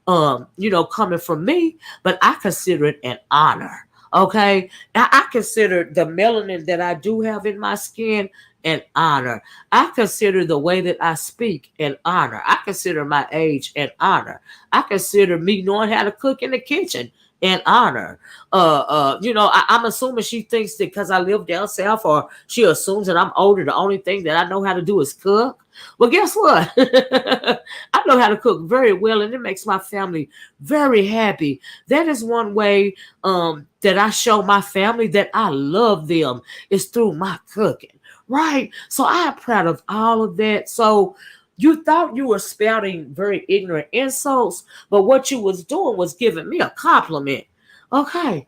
coming from me, but I consider it an honor. Okay, I consider the melanin that I do have in my skin an honor. I consider the way that I speak an honor. I consider my age an honor. I consider me knowing how to cook in the kitchen an honor. I'm assuming she thinks that because I live down south, or she assumes that I'm older, the only thing that I know how to do is cook. Well, guess what? I know how to cook very well, and it makes my family very happy. That is one way that I show my family that I love them, is through my cooking, right? So I am proud of all of that. So you thought you were spouting very ignorant insults, but what you was doing was giving me a compliment. Okay.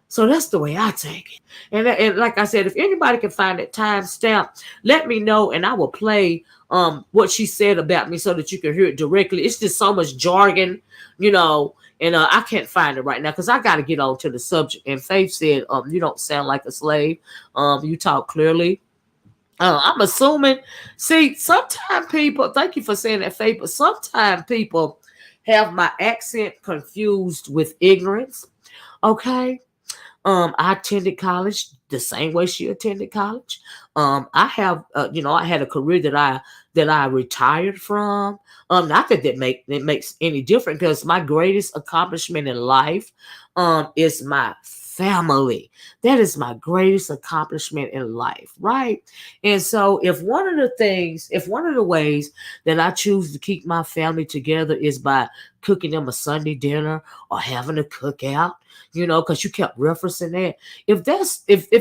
So that's the way I take it. And like I said, if anybody can find that timestamp, let me know, and I will play what she said about me so that you can hear it directly. It's just so much jargon, and I can't find it right now because I got to get on to the subject. And Faith said, you don't sound like a slave. You talk clearly. I'm assuming, see, sometimes people, thank you for saying that, Faith, but sometimes people have my accent confused with ignorance. Okay. I attended college the same way she attended college. I have, I had a career that I retired from. Not that it makes any difference, because my greatest accomplishment in life, is my family. That is my greatest accomplishment in life, right? And so, if one of the ways that I choose to keep my family together is by cooking them a Sunday dinner or having a cookout, because you kept referencing that. If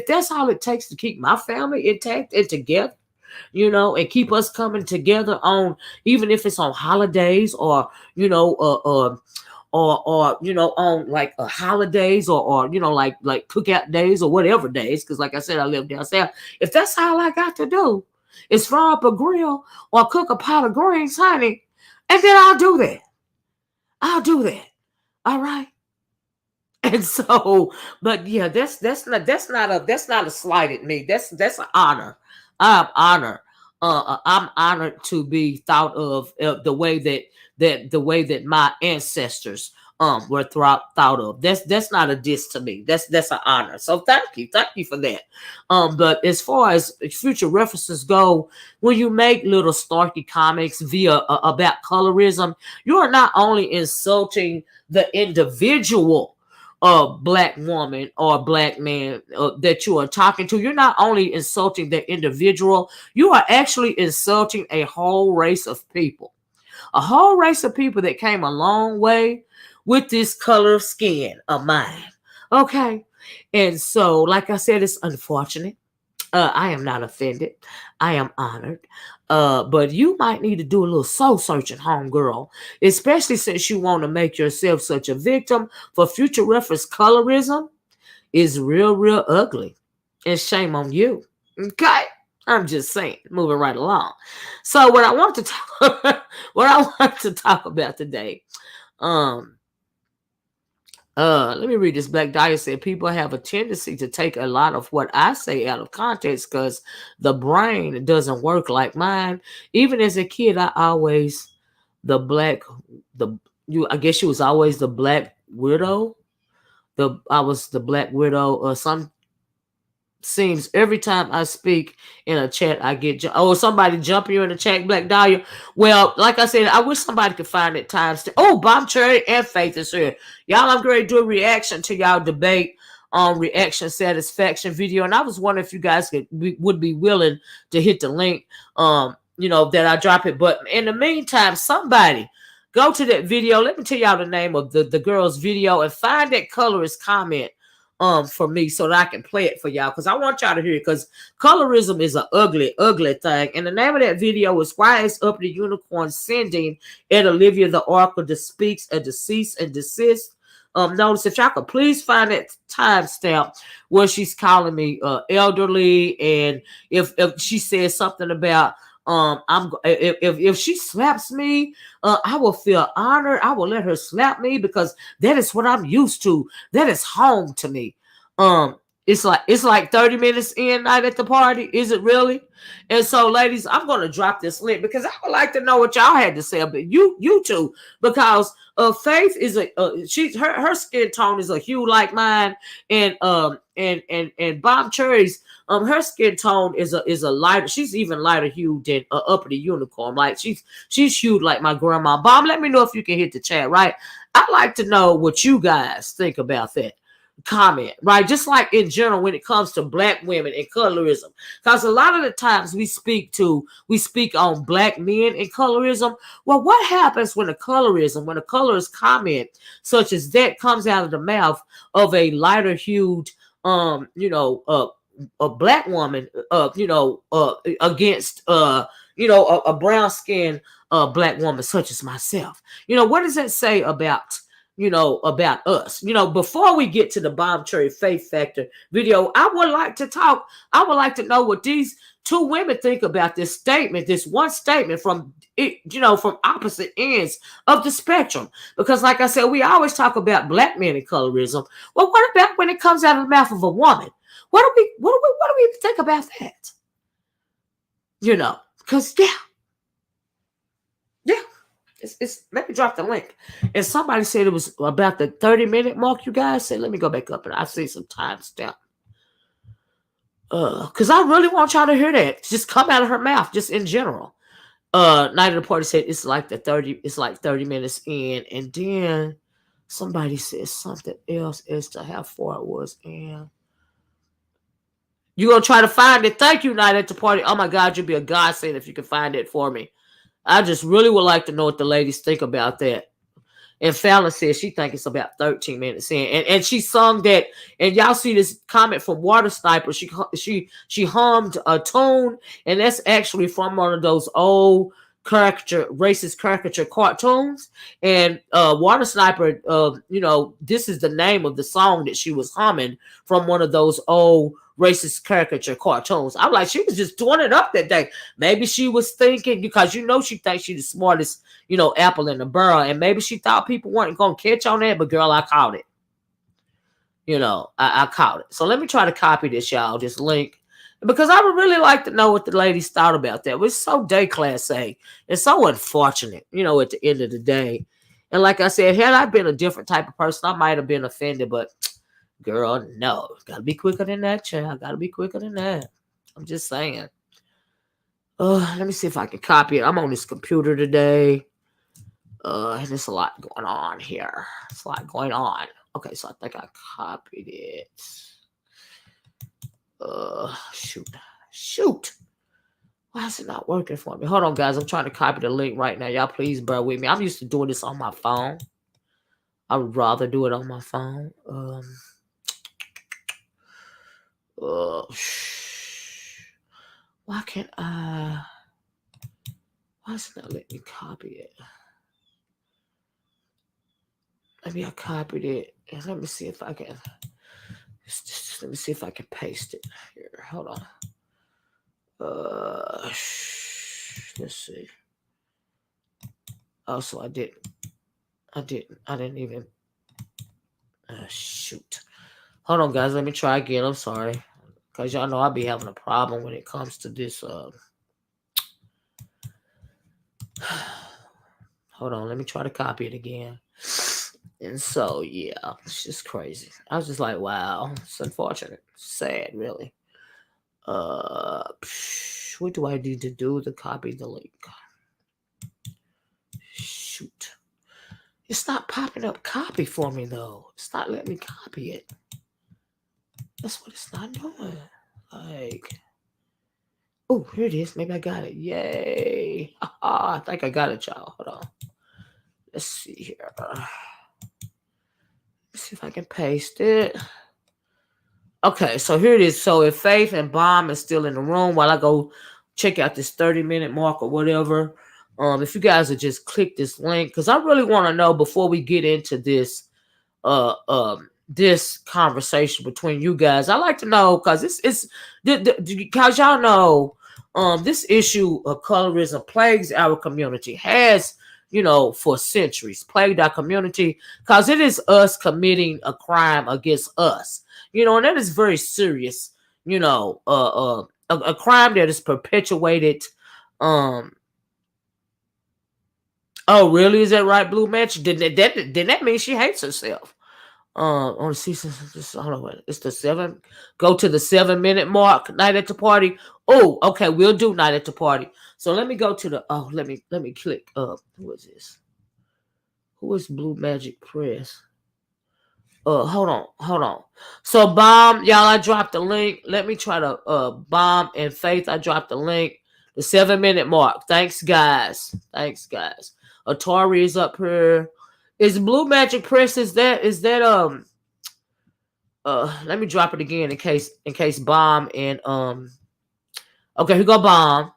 that's all it takes to keep my family intact and together, and keep us coming together on, even if it's on holidays or or you know, on like holidays or you know, like cookout days or whatever days, because like I said, I live down south. If that's all I got to do is fry up a grill or cook a pot of greens, honey, and then I'll do that. I'll do that. All right. And so, but yeah, that's not a slight at me. That's an honor. I'm honored. I'm honored to be thought of the way that my ancestors were thought of. That's not a diss to me. That's an honor. So thank you for that. But as far as future references go, when you make little snarky comics about colorism, you are not only insulting the individual black woman or black man that you are talking to. You're not only insulting the individual, you are actually insulting a whole race of people. A whole race of people that came a long way with this color of skin of mine. Okay. And so, like I said, it's unfortunate. I am not offended. I am honored. But you might need to do a little soul searching, homegirl, especially since you want to make yourself such a victim. For future reference, colorism is real, real ugly. And shame on you. Okay? I'm just saying, moving right along. So what I want to talk about today, let me read this. Black Dahlia said people have a tendency to take a lot of what I say out of context because the brain doesn't work like mine. Even as a kid, I guess she was always the black widow. I was the black widow. Some seems every time I speak in a chat, I get somebody jumping you in the chat, Black Dahlia. Well, like I said, I wish somebody could find it times. Bomb Cherry and Faith is here. Y'all, I'm going to do a reaction to y'all debate on reaction satisfaction video, and I was wondering if you guys would be willing to hit the link, that I drop it. But in the meantime, somebody go to that video. Let me tell y'all the name of the girl's video and find that colorist comment for me so that I can play it for y'all, because I want y'all to hear it, because colorism is an ugly, ugly thing. And the name of that video is Why Is Up the Unicorn Sending at Olivia the OracleSpeaks a Cease and Desist. Notice if y'all could please find that timestamp where she's calling me elderly, and if she says something about if she slaps me, I will feel honored. I will let her slap me because that is what I'm used to. That is home to me. It's like 30 minutes in night at the party. Is it really? And so, ladies, I'm going to drop this link because I would like to know what y'all had to say about you two, because Faith is her skin tone is a hue like mine, and Bomb Cherry's her skin tone is a lighter. She's even lighter hue than Uppity Unicorn. Like she's hued like my grandma. Bomb, let me know if you can hit the chat. Right, I'd like to know what you guys think about that comment, right? Just like in general when it comes to black women and colorism, because a lot of the times we speak on black men and colorism. Well, what happens when a colorist comment such as that comes out of the mouth of a lighter hued a black woman against a brown skinned black woman such as myself? What does that say about us? Before we get to the Bomb Cherry Faith Factor video, I would like to know what these two women think about this statement, this one statement from opposite ends of the spectrum. Because like I said, we always talk about black men and colorism. Well, what about when it comes out of the mouth of a woman? What do we think about that? Because let me drop the link. And somebody said it was about the 30-minute mark. You guys said, let me go back up and I see some timestamp. Because I really want y'all to hear that. Just come out of her mouth, just in general. Night of the Party said it's like 30 minutes in, and then somebody said something else as to how far it was in. You're gonna try to find it. Thank you, Night at the Party. Oh my God, you'd be a godsend if you can find it for me. I just really would like to know what the ladies think about that. And Fallon says she thinks it's about 13 minutes in. And she sung that. And y'all see this comment from Water Sniper. She hummed a tune. And that's actually from one of those old racist caricature cartoons. And Water Sniper, this is the name of the song that she was humming from one of those old racist caricature cartoons. I'm like, she was just doing it up that day. Maybe she was thinking, because she thinks she's the smartest, apple in the barrel, and maybe she thought people weren't gonna catch on that, but girl, I caught it. I caught it. So let me try to copy this, y'all, this link, because I would really like to know what the ladies thought about that. It's so déclassé. It's so unfortunate, at the end of the day. And like I said, had I been a different type of person, I might have been offended, but girl, no. Gotta be quicker than that, child. Gotta be quicker than that. I'm just saying. Let me see if I can copy it. I'm on this computer today. And there's a lot going on here. It's a lot going on. Okay, so I think I copied it. Shoot. Why is it not working for me? Hold on, guys. I'm trying to copy the link right now. Y'all please bear with me. I'm used to doing this on my phone. I would rather do it on my phone. Why can't I? Why is it not letting me copy it? Maybe I copied it. And let me see if I can. Let me see if I can paste it here. Hold on. Let's see. Oh, so I didn't even. Shoot. Hold on, guys. Let me try again. I'm sorry, because y'all know I'll be having a problem when it comes to this. Hold on. Let me try to copy it again. And so, yeah, it's just crazy. I was just like, wow, it's unfortunate. Sad, really. What do I need to do to copy the link? Shoot. It's not popping up copy for me, though. It's not letting me copy it. That's what it's not doing. Like, oh, here it is. Maybe I got it. Yay. I think I got it, y'all. Hold on. Let's see here. Let's see if I can paste it. Okay, so here it is. So if Faith and Bomb is still in the room while I go check out this 30-minute mark or whatever, if you guys would just click this link, because I really want to know before we get into this this conversation between you guys. I like to know, because because y'all know this issue of colorism plagues our community, has for centuries plagued our community, because it is us committing a crime against us, and that is very serious, a crime that is perpetuated. Oh, really? Is that right, Blue Match? Did that mean she hates herself? On the season, hold on, it's the 7. Go to the 7-minute mark. Night at the party. Oh, okay, we'll do night at the party. So let me go to the. Oh, let me click. Who is this? Who is Blue Magic Press? Hold on. So Bomb, y'all, I dropped the link. Let me try to Bomb and Faith. I dropped the link. The 7-minute mark. Thanks, guys. Atari is up here. Is Blue Magic Press? Is that let me drop it again in case Bomb and okay, here go Bomb.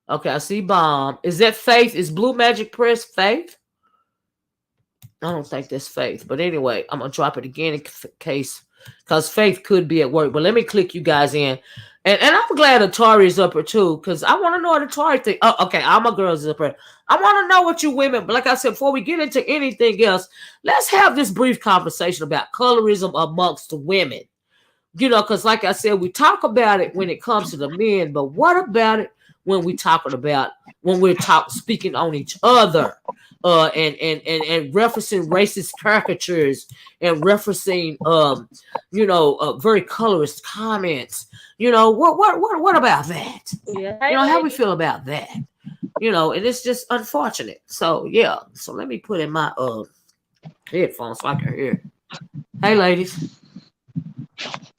Okay, I see Bomb. Is that Faith? Is Blue Magic Press Faith? I don't think that's Faith, but anyway, I'm gonna drop it again in case, because Faith could be at work. But let me click you guys in, and I'm glad Atari is up here too, because I want to know what Atari think. Oh, okay, all my girls is up here. I want to know what you women. But like I said, before we get into anything else, let's have this brief conversation about colorism amongst the women. Because like I said, we talk about it when it comes to the men, but what about it when we're speaking on each other? And referencing racist caricatures and referencing very colorist comments. What about that? Yeah. How we feel about that? And it's just unfortunate. So yeah. So let me put in my headphones so I can hear. Hey ladies.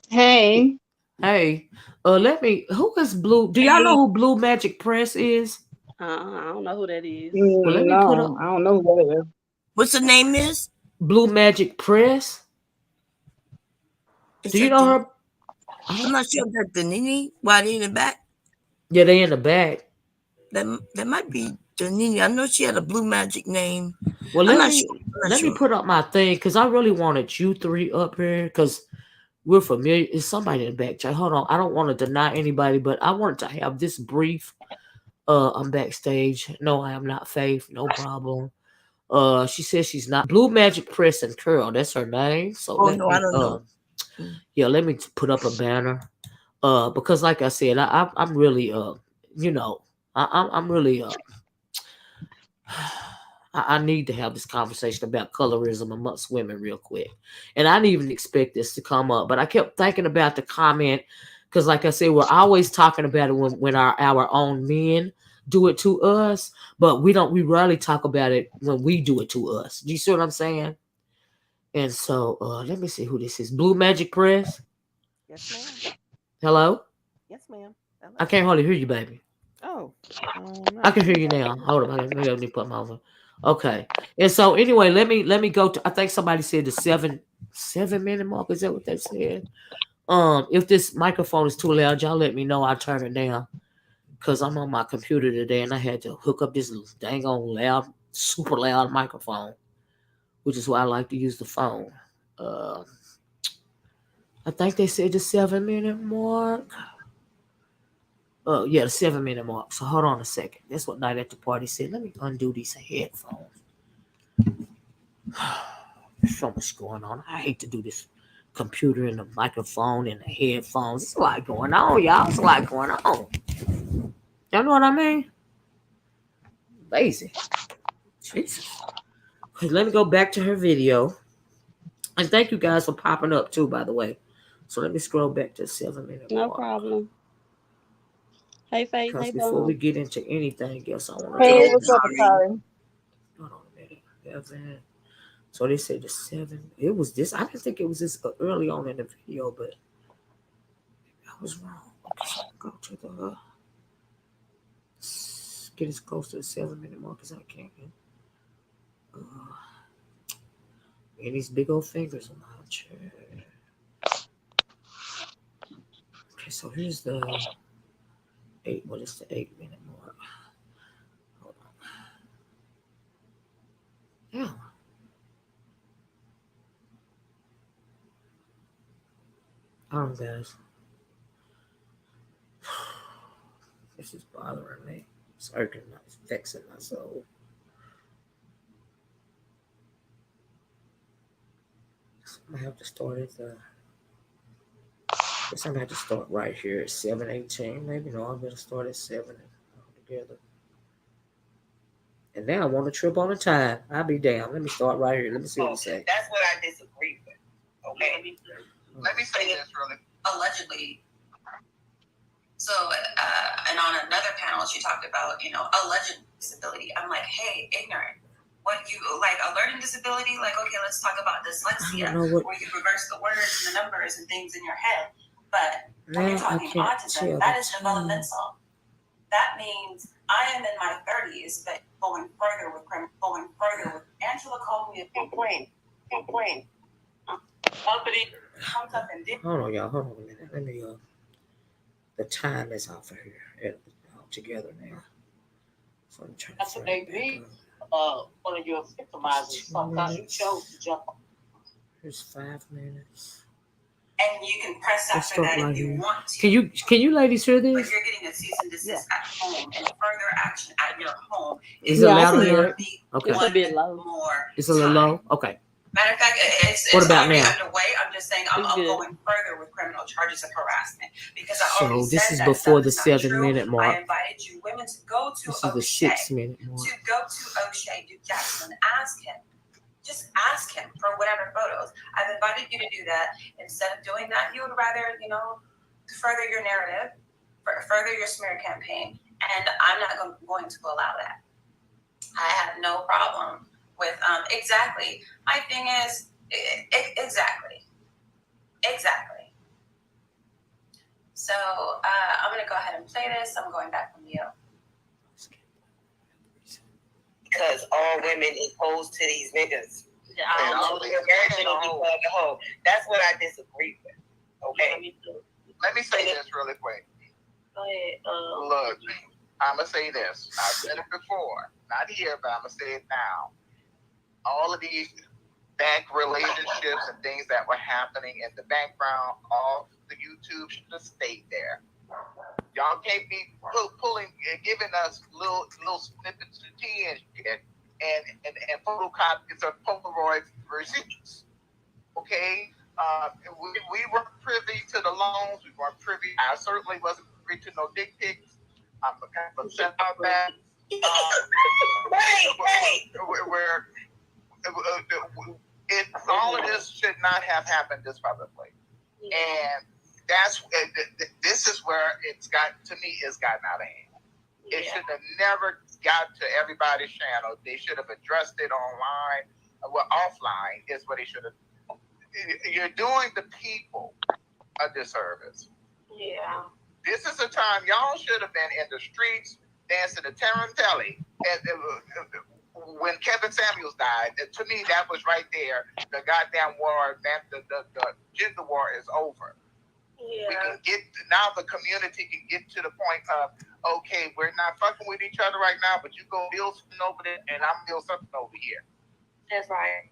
Hey. Who is Blue? Do y'all know who Blue Magic Press is? I don't know who that is. Well, let me put up. I don't know who that is. What's the name is? Blue Magic Press. Do you know her? I'm not sure if that's the Nini. Why they in the back? Yeah, they in the back. That might be Janini. I know she had a blue magic name. Well, I'm let not me sure. I'm not let me sure. put up my thing because I really wanted you three up here because we're familiar. It's somebody in the back chat. Hold on, I don't want to deny anybody, but I wanted to have this brief. I'm backstage. No, I am not Faith. No problem. She says she's not Blue Magic Press and Curl. That's her name. So Oh let no, I me don't know. yeah, let me put up a banner. Because like I said, I'm really you know, I'm really I need to have this conversation about colorism amongst women real quick. And I didn't even expect this to come up, but I kept thinking about the comment because, like I said, we're always talking about it when our own men do it to us, but we rarely talk about it when we do it to us. Do you see what I'm saying? And so let me see who this is. Blue Magic Press. Yes, ma'am. Hello? Yes, ma'am. Hello. I can't hardly hear you, baby. Oh, I can hear you now. Hold on, maybe I need to put my over. Okay. And so anyway, let me go to. I think somebody said the 7 minute mark. Is that what they said? If this microphone is too loud, y'all let me know. I'll turn it down because I'm on my computer today and I had to hook up this dang on loud, super loud microphone, which is why I like to use the phone. Uh, I think they said the 7 minute mark. Yeah, the 7 minute mark. So hold on a second. That's what Night at the Party said. Let me undo these headphones. There's so much going on. I hate to do this computer and the microphone and the headphones. It's a lot going on, y'all. It's a lot going on. Y'all know what I mean? Lazy. Jesus. Okay, let me go back to her video. And thank you guys for popping up too, by the way. So let me scroll back to 7 minute No mark. problem. Hey, Faith. Because Hey, before we Bum. get into anything else, I want to Hey, talk what's about. up, Atari? Hold on a minute. 7. So they said the 7. It was this. I didn't think it was this early on in the video, but I was wrong. Okay, go to the get as close to the 7 minute mark as I can. And these big old fingers on my chair. Okay, so here's the 8. What is the 8 minute mark? Hold on. Yeah. Guys. This is bothering me. It's irking my vexing my soul. So I'm gonna have to start at the. Guess I'm gonna have to start right here at 7:18. Maybe no, I'm gonna start at 7 together. And now I want to trip on the time. I'll be damn. Let me start right here. Let me see what you say. That's what I disagree with. Okay. Let me say this really. Allegedly. So, and on another panel, she talked about, alleged disability. I'm like, hey, ignorant. What you like a learning disability? Like, okay, let's talk about dyslexia, where you reverse the words and the numbers and things in your head. But when you're talking autism, that is developmental. That means I am in my 30s, but going further with Angela called me a brain. Uppity comes up and did. Hold on, y'all. Hold on a minute. Let me the time is off of here all together now. So I'm trying to That's what they read. One of your victimizers. Sometimes you chose to jump. Here's 5 minutes. And you can press after that if you want to. Can you ladies hear this? But you're getting a cease and desist at home and further action at your home. Is it loud in here? Okay. It's a bit low. It's a little low? Okay. Matter of fact, it's what about already now? underway. I'm just saying I'm going further with criminal charges of harassment because I already so this said is that before the 7 minute mark. I invited you women to go to this is the 6 minute mark. To go to O'Shea Duke Jackson and ask him. Just ask him for whatever photos. I've invited you to do that. Instead of doing that, you would rather, further your narrative, further your smear campaign. And I'm not going to allow that. I have no problem with, exactly. My thing is, exactly. So I'm going to go ahead and play this. I'm going back from you. Because all women opposed to these niggas. Yeah, that's what I disagree with. Okay. Let me say this really quick. Go ahead. Look, I'm gonna say this. I've said it before, not here, but I'm gonna say it now. All of these bank relationships and things that were happening in the background, all the YouTube should have stayed there. Y'all can't be pulling, giving us little snippets of tea and shit, and photocopies of Polaroid receipts. Okay, we weren't privy to the loans. We weren't privy. I certainly wasn't privy to no dick pics. I'm kind of upset about that. Where all of this should not have happened this publicly, and this is where it's got to me. It's gotten out of hand. It should have never got to everybody's channel. They should have addressed it online. Well, offline is what they should have. You're doing the people a disservice. Yeah. This is a time y'all should have been in the streets dancing to Tarantella. And when Kevin Samuels died, to me that was right there. The goddamn war, the gender war is over. Yeah. We can get now. The community can get to the point of, okay, we're not fucking with each other right now, but you go build something over there, and I'm build something over here. That's right.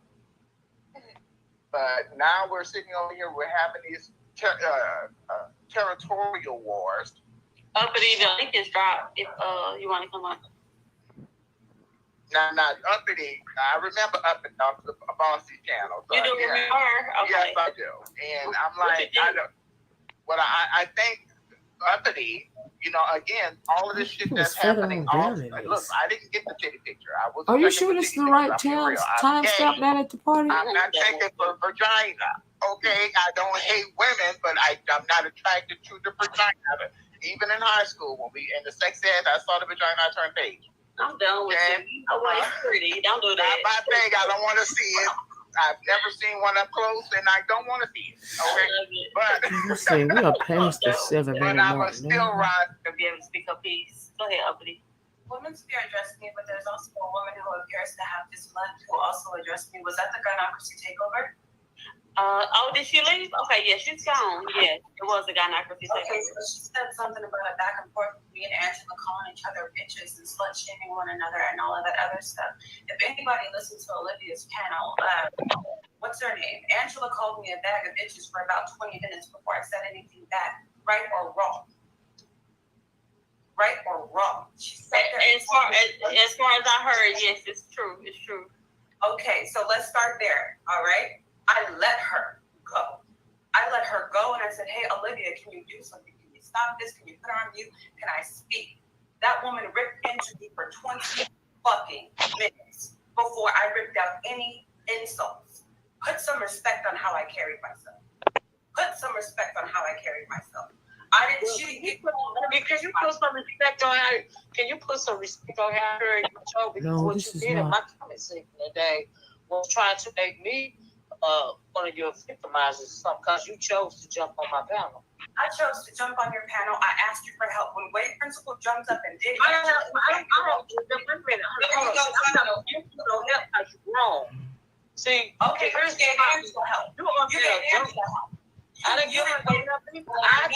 But now we're sitting over here. We're having these territorial wars. Uppity, the link is dropped. If you want to come up. Now, Uppity, I remember Uppity off the Bossy channel. You do remember? Yes, Okay. I do. And I'm like, I think Uppity, again, all of this shit that's happening. Look, I didn't get the titty picture. Are you sure this is the right time stop that at the party? I'm not checking for vagina. Okay, I don't hate women, but I'm not attracted to the vagina. Even in high school, when we in the sex ed, I saw the vagina, I turned page. I'm done with you. Oh, it's pretty. Don't do that. Not my thing. I don't want to see it. I've never seen one up close, and I don't want to see it. Okay, but let's see, we are past the 7-minute mark. But I'm still run to be able to speak a piece. Go ahead, Uppity. Women spear addressed me, but there's also a woman who appears to have this left who also addressed me. Was that the gynocracy takeover? Did she leave? Okay, yeah, she's gone. Yeah, it was a gynocracy takeover. Okay, so she said something about a back and forth with me and Angela calling each other bitches and slut shaming one another and all of that other stuff. If anybody listens to Olivia's channel, what's her name? Angela called me a bag of bitches for about 20 minutes before I said anything back, right or wrong. Right or wrong. She said as far as I heard, yes, it's true. It's true. Okay, so let's start there. All right. I let her go. And I said, hey, Olivia, can you do something? Can you stop this? Can you put her on mute? Can I speak? That woman ripped into me for 20 fucking minutes before I ripped out any insults. Put some respect on how I carried myself. She didn't get. Can you put some respect on how? Can you put some respect on how I heard you, Joe? Because what you did in my comment section today was trying to make me one of your victimizers, because you chose to jump on my panel. I chose to jump on your panel. I asked you for help. When Wade Principal jumped up and did it, I don't help because you're wrong. See, okay, here's the Angela help. You want to help. I didn't give her nothing. I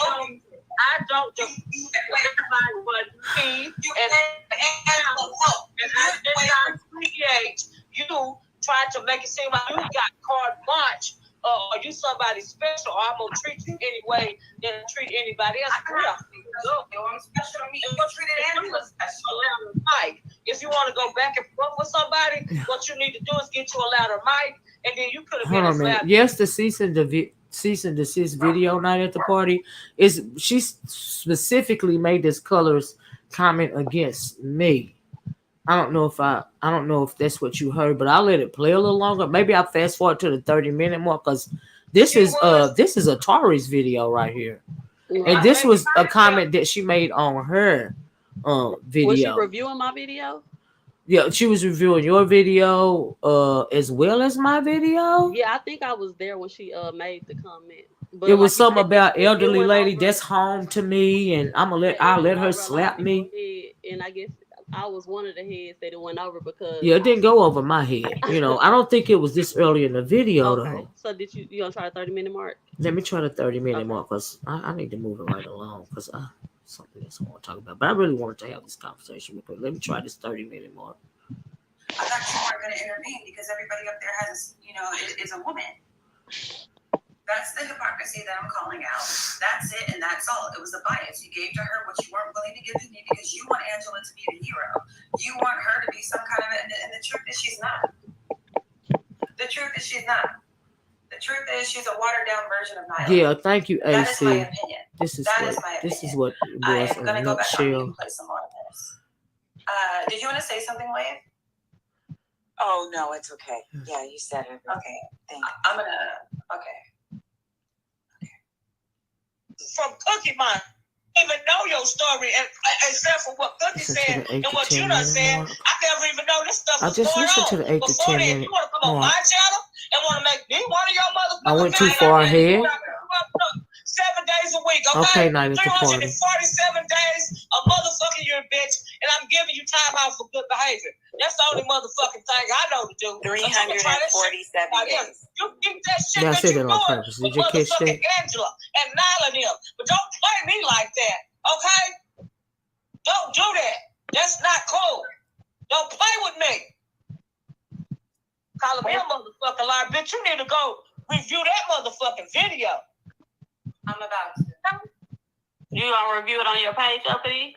don't just everybody but me and I did not appreciate you trying to make it seem like you got carte blanche or you somebody special or I'm gonna treat you anyway than treat anybody else. I'm special to me. You're gonna treat it Angela special. Mic. If you want to go back and forth with somebody, what you need to do is get you a louder mic, and then you could have been as loud. Yes, the cease and desist video night at the party is she specifically made this colors comment against me. I don't know if that's what you heard, but I'll let it play a little longer. Maybe I'll fast forward to the 30-minute mark because this is Atari's video right here. And this was a comment that she made on her video. Was she reviewing my video? Yeah, she was reviewing your video as well as my video. Yeah, I think I was there when she made the comment. But it was something about elderly lady that's home to me, and I'll let her slap me. And I guess I was one of the heads that it went over because it didn't go over my head. I don't think it was this early in the video though. So did you gonna try the 30-minute mark? Let me try the 30-minute mark because I need to move it right along because something else I want to talk about. But I really wanted to have this conversation because let me try this 30-minute mark. I thought you weren't going to intervene because everybody up there has, is a woman. That's the hypocrisy that I'm calling out. That's it, and that's all. It was a bias. You gave to her what you weren't willing to give to me because you want Angela to be the hero. You want her to be some kind of, and the truth is she's not. The truth is she's not. The truth is she's a watered down version of Nyla. Yeah, thank you, AC. That is my opinion. This is what it I was am going to in a go back on nutshell. and play some more of this. Did you want to say something, Wade? Oh, no, it's okay. Yeah, you said it. Okay. Thank you. I'm going to, okay. From Cookie Monster. Even know your story, and except for what Cookie said and what you done said, I never even know this stuff was going on. To the 8 to 10 minute you want to come on my channel and want to make me one of your motherfuckers? I went too far ahead. 7 days a week, okay? Night at the party. 347 days a motherfucking year, bitch, and I'm giving you time out for good behavior. That's the only motherfucking thing I know to do. 347 days. You keep that shit I that said you it on doing purpose. with Did you catch motherfucking that? Angela and Nyla and them. But don't play me like that, okay? Don't do that. That's not cool. Don't play with me. Calling me a motherfucking liar. Bitch, you need to go review that motherfucking video. I'm about to. You gonna review it on your page, LP?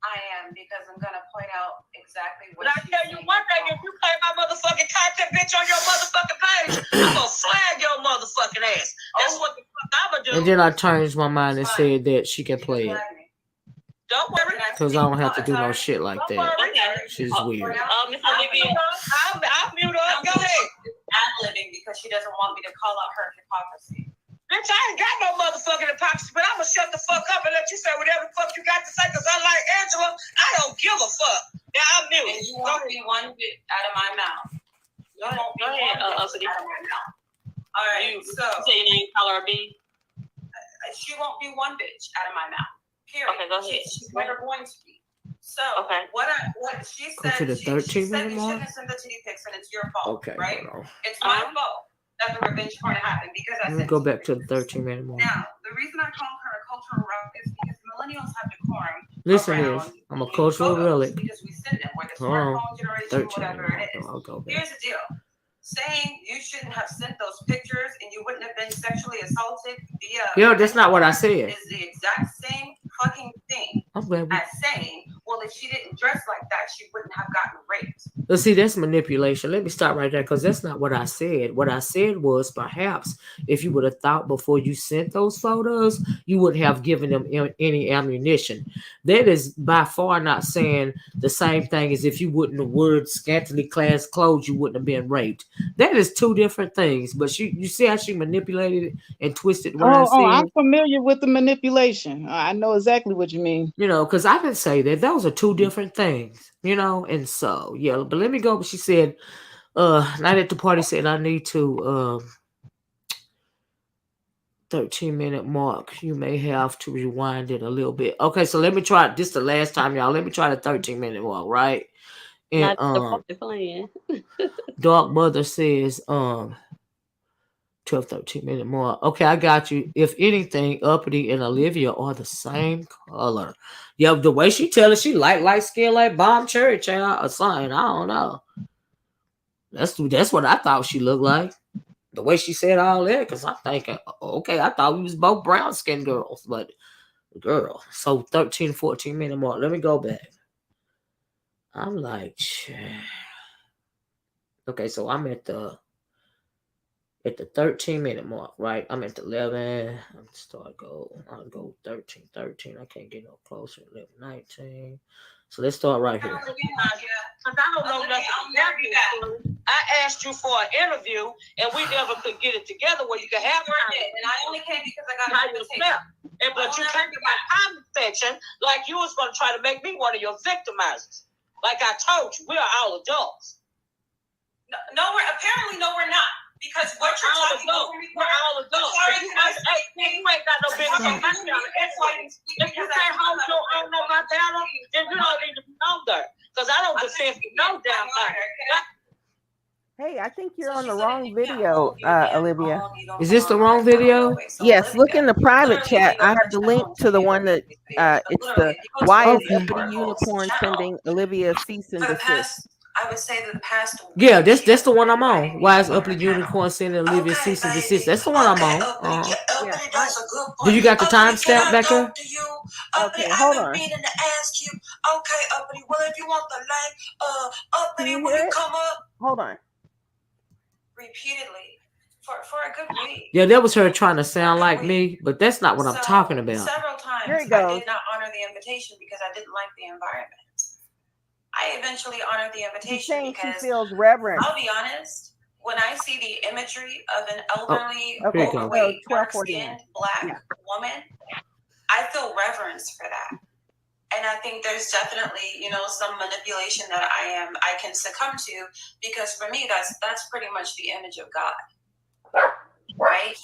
I am, because I'm going to point out exactly what But I tell you one thing, if you play my motherfucking content, bitch, on your motherfucking page, I'm gonna flag your motherfucking ass. That's what the fuck I'm gonna do. And then I changed my mind and said that she can play it. Don't worry. Because I don't have to do no shit like that. Okay. She's weird. Miss Olivia. I'll mute up. Go ahead. Ad-libbing because she doesn't want me to call out her hypocrisy. Bitch, I ain't got no motherfucking hypocrisy, but I'm gonna shut the fuck up and let you say whatever the fuck you got to say, because unlike Angela, I don't give a fuck. Now I'm And muted. you won't be one bit out of my mouth. You won't be Go ahead, one bit Olivia. out of my mouth. All right, so You say your name, color, B. she won't be one bitch out of my mouth. Period. Okay, go ahead. She's never going to be. So Okay. what she Go said, to the she 13 said minute you mark? shouldn't have sent the titty pics and it's your fault. Okay, right? hold on. It's my fault that the revenge porn happened because I Let me sent go you back to the pictures. 13-minute mark. Now, the reason I call her a cultural relic is because millennials have decorum. Listen to around this. I'm a cultural photos relic. because we send them, whether Hold on. smartphone generation, 13 whatever minute it is. mark. I'll go back. Here's the deal. Saying you shouldn't have sent those pictures and you wouldn't have been sexually assaulted via Yo, that's not what I said. is the exact same fucking thing I'm glad we. as saying, well, if she didn't dress like that, she wouldn't have gotten raped. But see, that's manipulation. Let me stop right there because that's not what I said. What I said was perhaps if you would have thought before you sent those photos, you would have given them any ammunition. That is by far not saying the same thing as if you wouldn't have worn scantily clad clothes, you wouldn't have been raped. That is two different things. But you see how she manipulated it and twisted what I said? I'm familiar with the manipulation. I know exactly what you mean. You know, because I didn't say that. Those are two different things, you know? And so, yeah, but let me go. She said, Night at the Party said, I need to, 13-minute mark. You may have to rewind it a little bit. Okay, so let me try it. This is the last time, y'all. Let me try the 13-minute mark, right? And, Not the party playing. Dark Mother says, 13-minute mark. Okay, I got you. If anything, Uppity and Olivia are the same color. Yeah, the way she tell it, she light skin like Bomb Cherry Child or something. I don't know. That's what I thought she looked like. The way she said all that, because I'm thinking, okay, I thought we was both brown skin girls, but girl. So 13, 14-minute mark. Let me go back. I'm like, okay, so I'm at the 13-minute mark, right? I'm at the 11. I'll go 13. I can't get no closer. 11, 19. So let's start right here. Because I don't know nothing about you. I asked you for an interview, and we never could get it together where you could have it. And I only came because I got a invitation. But you came to my comment section like you was going to try to make me one of your victimizers. Like I told you, we are all adults. No, apparently we're not. Because what you're talking about, we're all adults. You ain't got no business on my channel. If you can't hold your own on my channel, then you don't need to be on there. Because I don't defend no damn thing. Hey, I think you're So on she the said, if wrong you can't video, hold your damn Olivia. own, you don't Is this the belong on wrong that couch video? anyway. So Yes, look in Olivia, the private literally, chat. when you I go have touch the my link phone, to tell the me one everything that in these videos. But it's literally, the if you go to why is Olivia's Okay. Uppity Oracle's Unicorn channel, sending Olivia cease and for the desist? past, I would say that the past Yeah, week, she that's has the one been I'm inviting on. me Why up is on her Uppity panel. Unicorn sending Olivia Okay, cease and desist? baby. That's the one I'm Okay, on. Uppity. Yeah, Uppity, I that's a good Do boy. you got the Uppity, can timestamp I back there? talk to you? Uppity, okay. I've Hold been on. meaning to ask you. Okay, Uppity, well, if you want the link, Can Uppity, you will hear you it? come up? Hold on. Repeatedly for a good week. Yeah, that was her trying to sound like me, but that's not what I'm talking So about. several Here times it I goes. did not honor the invitation because I didn't like the environment. I eventually honored the She's invitation saying she because feels reverent. I'll be honest, when I see the imagery of an elderly, Here Okay, you go. overweight, 12:49. dark-skinned black Yeah. woman, I feel reverence for that. And I think there's definitely, some manipulation that I can succumb to, because for me that's pretty much the image of God. Right?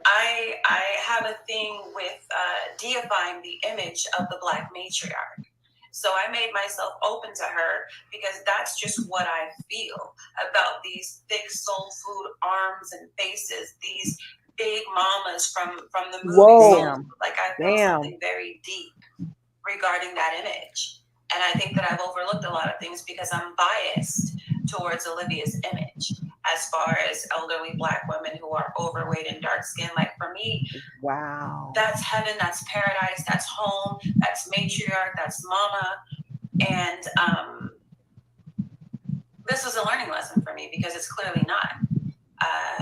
I have a thing with deifying the image of the black matriarch. So I made myself open to her because that's just what I feel about these thick soul food arms and faces, these big mamas from the movie Whoa. Soul Food. Like I feel Damn. something very deep regarding that image. And I think that I've overlooked a lot of things because I'm biased towards Olivia's image as far as elderly black women who are overweight and dark skinned. Like for me, Wow. that's heaven, that's paradise, that's home, that's matriarch, that's mama. And this was a learning lesson for me because it's clearly not.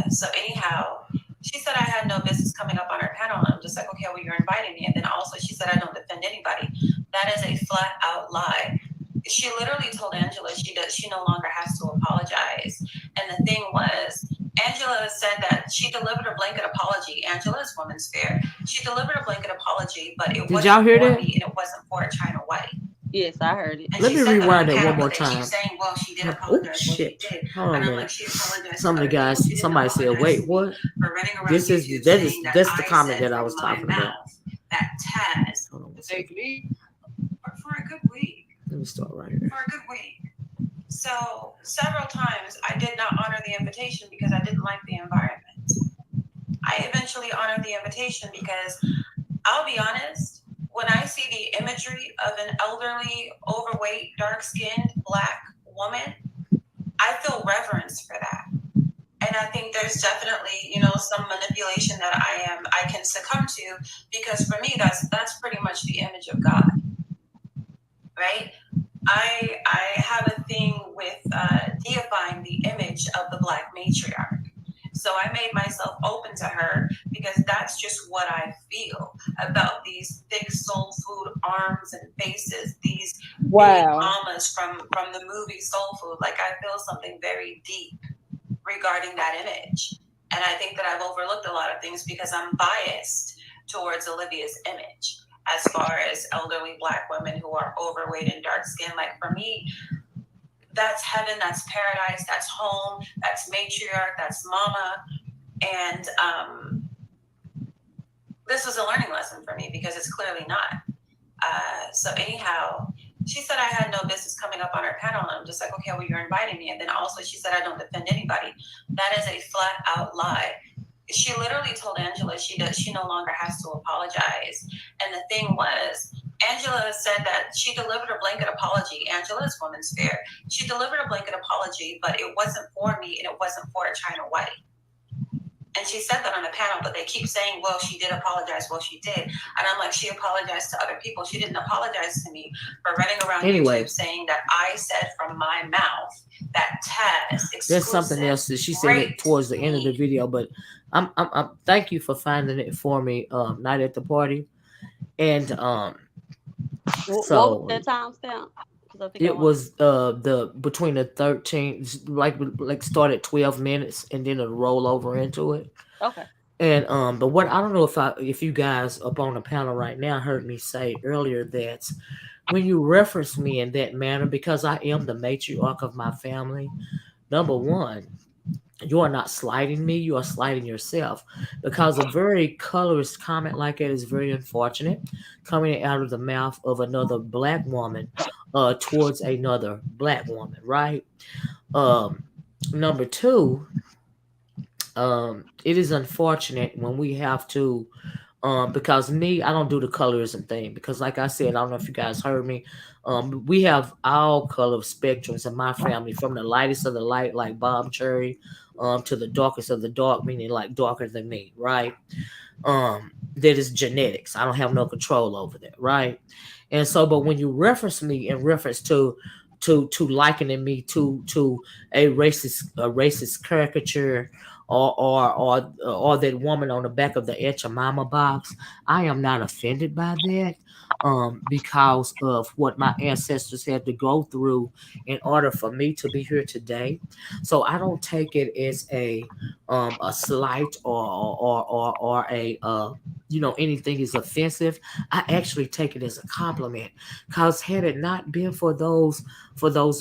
So anyhow, she said I had no business coming up on her panel, and I'm just like, okay, well, you're inviting me. And then also she said I don't defend anybody. That is a flat out lie. She literally told Angela she no longer has to apologize. And the thing was, Angela said that she delivered a blanket apology. Angela's Women's Fair. She delivered a blanket apology, but it wasn't y'all hear for that? me and it wasn't for China White. Yes, I heard it. And Let she me said rewind that it on one panel, more but they keep time. saying, well, she did Oh apologize. Well, shit! she did. Hold on And a I'm like, minute. she apologized Some of to the other people. guys, She didn't somebody said, apologize "Wait, to me what?" for running around This is YouTube that is saying that that's the I comment said that I from was my talking about. mouth that Taz Hold on one second. for a good week. Let me start right here. For a good week. So several times I did not honor the invitation because I didn't like the environment. I eventually honored the invitation because I'll be honest, when I see the imagery of an elderly, overweight, dark-skinned black woman, I feel reverence for that. And I think there's definitely, some manipulation that I can succumb to because for me that's pretty much the image of God. Right? I have a thing with deifying the image of the black matriarch. So I made myself open to her because that's just what I feel about these thick soul food arms and faces, these big mamas from the movie Soul Food. Like I feel something very deep regarding that image. And I think that I've overlooked a lot of things because I'm biased towards Olivia's image as far as elderly black women who are overweight and dark skinned. Like for me, that's heaven, that's paradise, that's home, that's matriarch, that's mama. And this was a learning lesson for me because it's clearly not. So anyhow, she said I had no business coming up on her panel, and I'm just like, okay, well, you're inviting me. And then also she said I don't defend anybody. That is a flat out lie. She literally told Angela she no longer has to apologize. And the thing was, Angela said that she delivered a blanket apology. Angela's Women's Fair. She delivered a blanket apology, but it wasn't for me and it wasn't for China White. And she said that on the panel, but they keep saying, well, she did apologize. Well, she did. And I'm like, she apologized to other people. She didn't apologize to me for running around YouTube saying that I said from my mouth that Taz exclusive. There's something else that she said it towards the end of the video, but I'm thank you for finding it for me. Night at the party, and What so was that timestamp? it was the between the 13 like start at 12 minutes and then it'll roll over into it. Okay. And but what I don't know if you guys up on the panel right now heard me say earlier that when you reference me in that manner, because I am the matriarch of my family, number one, you are not slighting me, you are slighting yourself, because a very colorist comment like that is very unfortunate coming out of the mouth of another black woman towards another black woman, right? um Number two, it is unfortunate when we have to, because me, I don't do the colorism thing because, like I said, I don't know if you guys heard me. We have all color spectrums in my family, from the lightest of the light, like Bob Cherry, to the darkest of the dark, meaning like darker than me, right? That is genetics. I don't have no control over that, right? And so, but when you reference me in reference to likening me to a racist caricature, or that woman on the back of the Etch a Mama box, I am not offended by that. Because of what my ancestors had to go through in order for me to be here today. So I don't take it as a slight, or a anything is offensive. I actually take it as a compliment, because had it not been for those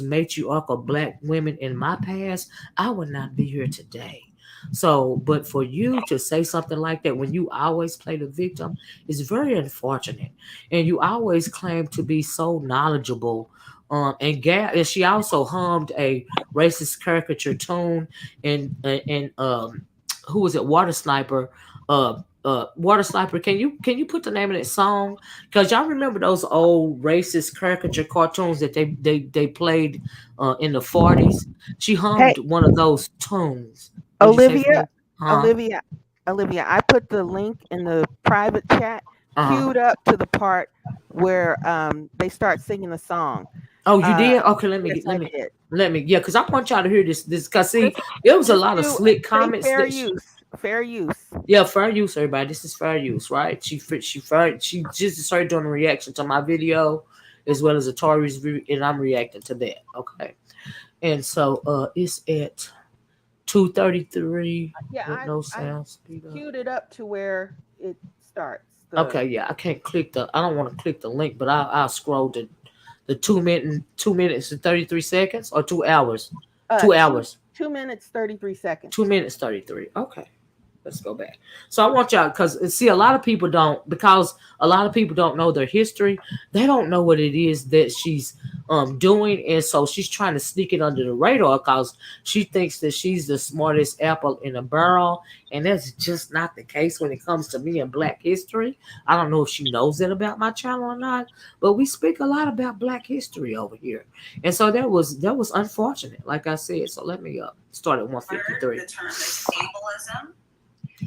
matriarchal black women in my past, I would not be here today. So, but for you to say something like that when you always play the victim is very unfortunate, and you always claim to be so knowledgeable. And she also hummed a racist caricature tune, and who was it? Water Sniper. Water Sniper. Can you put the name of that song? Because y'all remember those old racist caricature cartoons that they played in the 40s. She Hey, hummed one of those tunes. What'd you say, Olivia, Fred? Huh? Olivia, Olivia, I put the link in the private chat, Uh huh. queued up to the part where they start singing the song. Oh, you Uh did? Okay, let me yes, get I did. yeah, because I want y'all to hear this, cause see, Just it was a just lot of do slick say comments fair that use. Fair use. yeah, fair use, everybody. This is fair use, right? She just started doing a reaction to my video, as well as Atari's video, and I'm reacting to that. Okay, and so it's at 2:33 Yeah, with no I sound speed up. queued it up to where it starts. The Okay, yeah, I can't click the. I don't want to click the link, but I'll scroll the 2 minutes and 33 seconds, or 2 hours, uh two two hours, 2 minutes 33 two seconds. minutes 33. Okay. Let's go back. So I want y'all, because see, a lot of people don't, because a lot of people don't know their history. They don't know what it is that she's doing, and so she's trying to sneak it under the radar because she thinks that she's the smartest apple in a barrel, and that's just not the case when it comes to me and Black history. I don't know if she knows that about my channel or not, but we speak a lot about Black history over here, and so that was unfortunate, like I said. So let me start at Heard 153. the term is ableism,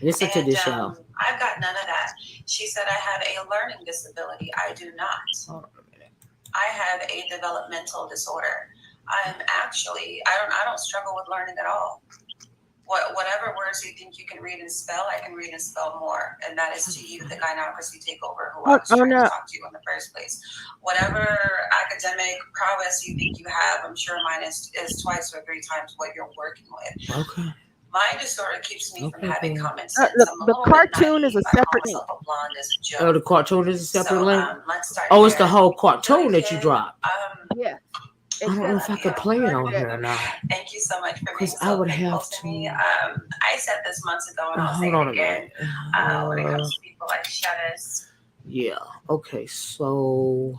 Listen to and this, y'all. I've got none of that. She said I have a learning disability. I do not. Hold on a minute. I have a developmental disorder. I'm actually I don't struggle with learning at all. Whatever words you think you can read and spell, I can read and spell more, and that is to you, the gynocracy takeover, who I was Oh trying to no. talk to you in the first place. Whatever academic prowess you think you have, I'm sure mine is twice or three times what you're working with. Okay. My disorder keeps me from having Cool. common sense. The, I'm a the little bit cartoon is naive. a I call separate link. myself a blonde as a Oh, joke. the cartoon is a separate So link. let's start Oh, it's the there. whole Joey cartoon that you Kid, dropped. Yes, I don't know if I exactly. could play it on Yeah. here or not, thank you so much for being because I so would thankful have to me. to. I said this months ago, and I'll say Hold it on a again. minute. When it comes to people like Chevis, Yeah. Okay. So,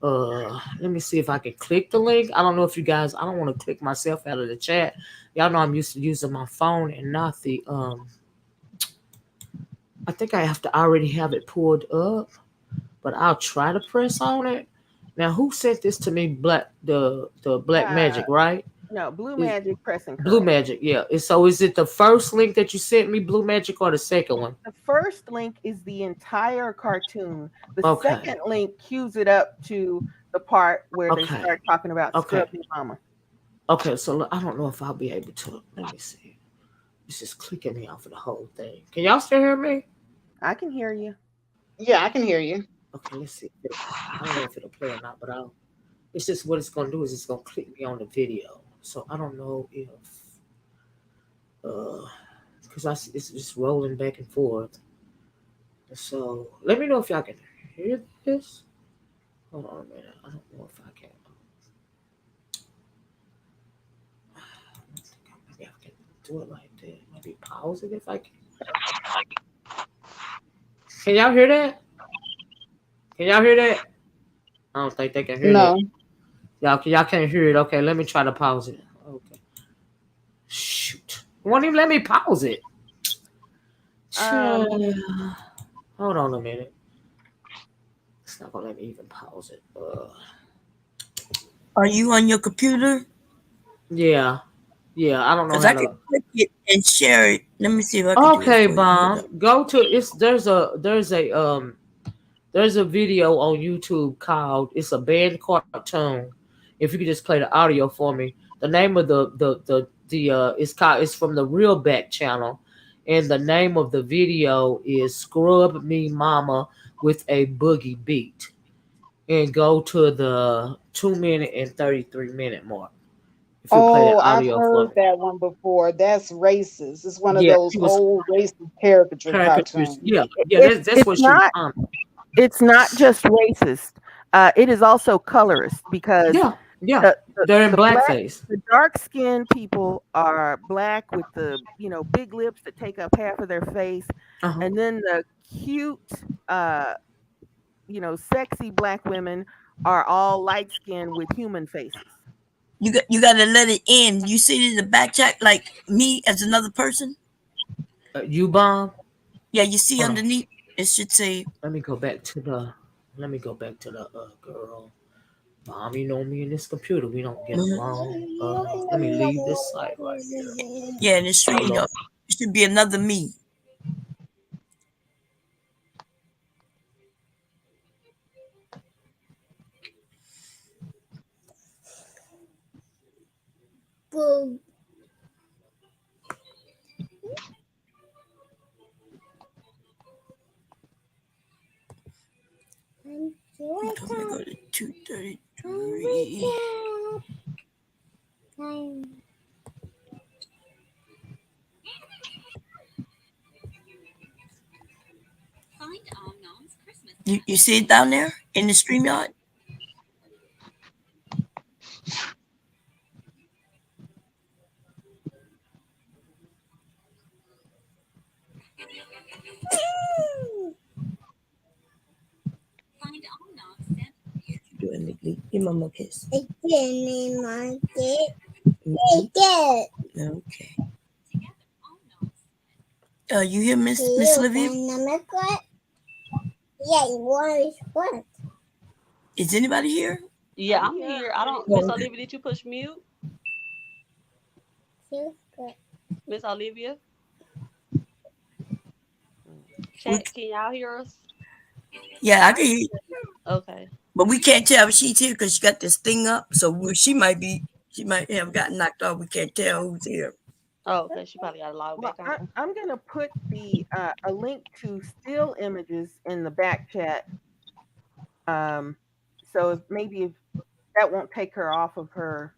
let me see if I can click the link. I don't know if you guys. I don't want to click myself out of the chat. Y'all know I'm used to using my phone and not the. I think I have to already have it pulled up, but I'll try to press on it. Now, who sent this to me? The Black Uh, Magic, right? no, Blue Is Magic Press and Blue Curl. Magic, yeah. So is it the first link that you sent me, Blue Magic, or the second one? The first link is the entire cartoon. The Okay, second link cues it up to the part where they okay, start talking about okay, Scrub Your Mama. okay. So I don't know if I'll be able to. Let me see. It's just clicking me off of the whole thing. Can y'all still hear me? I can hear you. Yeah, I can hear you. Okay, let's see. I don't know if it'll play or not, but I'll. It's just what it's gonna do is it's gonna click me on the video. So I don't know if uh because it's just rolling back and forth. So let me know if y'all can hear this. Hold on a minute. I don't know if I can. Maybe I can do it like that. Maybe pause it if I can. Can y'all hear that? Can y'all hear that? I don't think they can hear that. No. Y'all can't hear it. Okay, let me try to pause it. Okay. Shoot. It won't even let me pause it. Um, Hold on a minute. It's not gonna let me even pause it. Are you on your computer? Yeah. Yeah, I don't know Because how I could to. click it and share it. Let me see if I can do it Okay, for you. Hold Bomb. up. Go to it's there's a video on YouTube called "It's a Bad Cartoon." If you could just play the audio for me, the name of the it's from the Real Back channel, and the name of the video is "Scrub Me Mama with a Boogie Beat." And go to the 2 minute and 33 minute mark. If you play Oh, the I've audio for heard me, that one before. That's racist. It's one of yeah, those she was old racist caricature caricatures. cartoons. Yeah, yeah, it's that's it's what she was not on. it's not just racist. It is also colorist because Yeah, yeah, the the, they're in the black blackface. the dark skinned people are black with the big lips that take up half of their face, Uh-huh. and then the cute uh sexy black women are all light skinned with human faces. You got to let it in. You see it in the back chat, like me as another person. You bomb. Yeah, you see Hold on. underneath it should say. Let me go back to the. Let me go back to the girl. Bomb, you know me and this computer. We don't get Mhm. along. Let me leave this site right here. Yeah, and it's Hold stream on. y'all. It should be another me. I'm gonna go to 2:33. You see it down there in the stream yard? Do it, Nick. Give Mama a kiss. Mhm. Okay. You hear Miss Olivia? Is anybody here? Yeah, I'm I'm here. here. I don't, Oh, Miss okay. Olivia, did you push mute? Miss Olivia? We, Chat, can y'all hear us? yeah, I can hear you. Okay. But we can't tell if she's here because she got this thing up. So she might have gotten knocked off. We can't tell who's here. Oh, okay. She probably got to log Well, back on. I'm gonna put the a link to still images in the back chat. Um, so if that won't take her off of her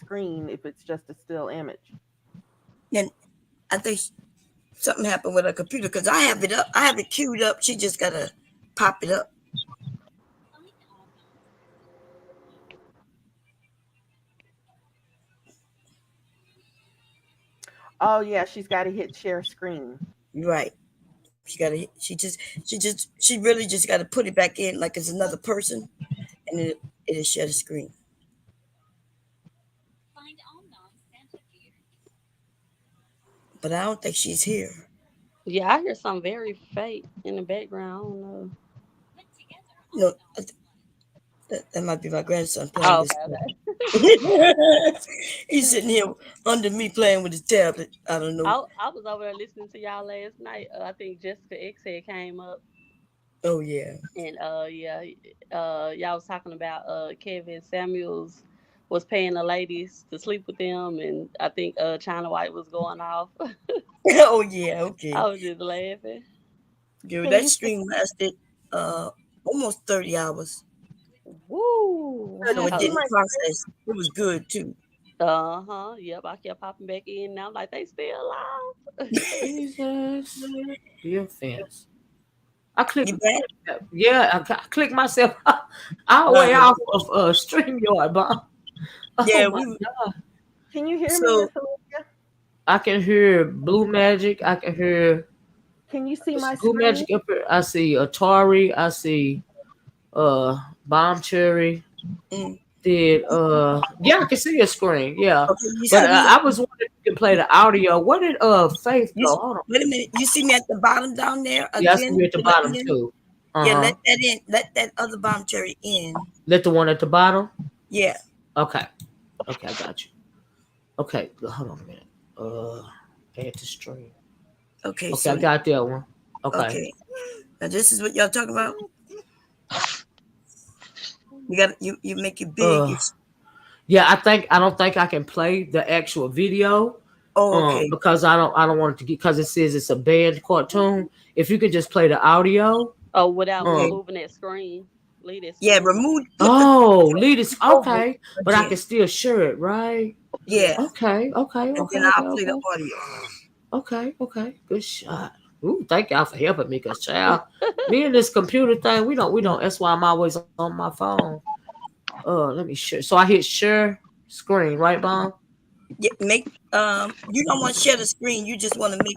screen if it's just a still image. And I think something happened with her computer because I have it up. I have it queued up. She just gotta pop it up. Oh yeah, she's got to hit share screen. Right. She gotta. She really just gotta put it back in like it's another person, and it'll share the screen. But I don't think she's here. Yeah, I hear something very fake in the background. I don't know. No, that might be my grandson playing Oh, with okay, his okay. tablet. He's sitting here under me playing with his tablet. I don't know. I was over there listening to y'all last night. I think Jessica X had came up, Oh yeah. and yeah, y'all was talking about Kevin Samuels was paying the ladies to sleep with them, and I think China White was going off. Oh yeah. Okay. I was just laughing. Girl, that stream lasted almost 30 hours. Woo! So So you it see Wow. didn't my process. It was good too. Uh-huh. Yep, I kept popping back in. Now I'm like, they still alive. Jesus, the offense. I click. You back? Yeah, I click myself all the way Uh-huh. off of StreamYard, Bomb. Oh Yeah, my we God. Can you hear me, so Miss Olivia? I can hear Blue Magic. I can hear Can you see my Blue screen? Magic up here. I see Atari. I see uh Bomb Cherry. mm, Did yeah, I can see your screen. Yeah, okay, you but see me? I was wondering if you play the audio. Where did Faith You go? Hold on. wait a minute. You see me at the bottom down there Yeah, I see again? you at the To let bottom me in? too. Yeah, Uh-huh. let that in. Let that other bomb cherry in. Let the one at the bottom. Yeah. Okay. Okay, I got you. Okay, hold on a minute. Add to stream. Okay, Okay, I so got that one. Okay. okay. Now this is what y'all talking about. You got you make it big. Uh, yeah, I don't think I can play the actual video. Oh, okay. Because I don't want it to get because it says it's a banned cartoon. If you could just play the audio. Oh, without Okay. Um. removing that screen. Leave that Yeah, screen. remove. Put the Oh, lead is over okay, but I can again. still share it, right? Yeah, Yes. Okay, okay, and okay, then okay, I'll play the okay, audio. okay, okay. Good shot. Ooh, thank y'all for helping me, cause child, me and this computer thing, we don't. That's why I'm always on my phone. Let me share. So I hit share screen, right, Bomb? Yeah, make You don't want to share the screen. You just want to make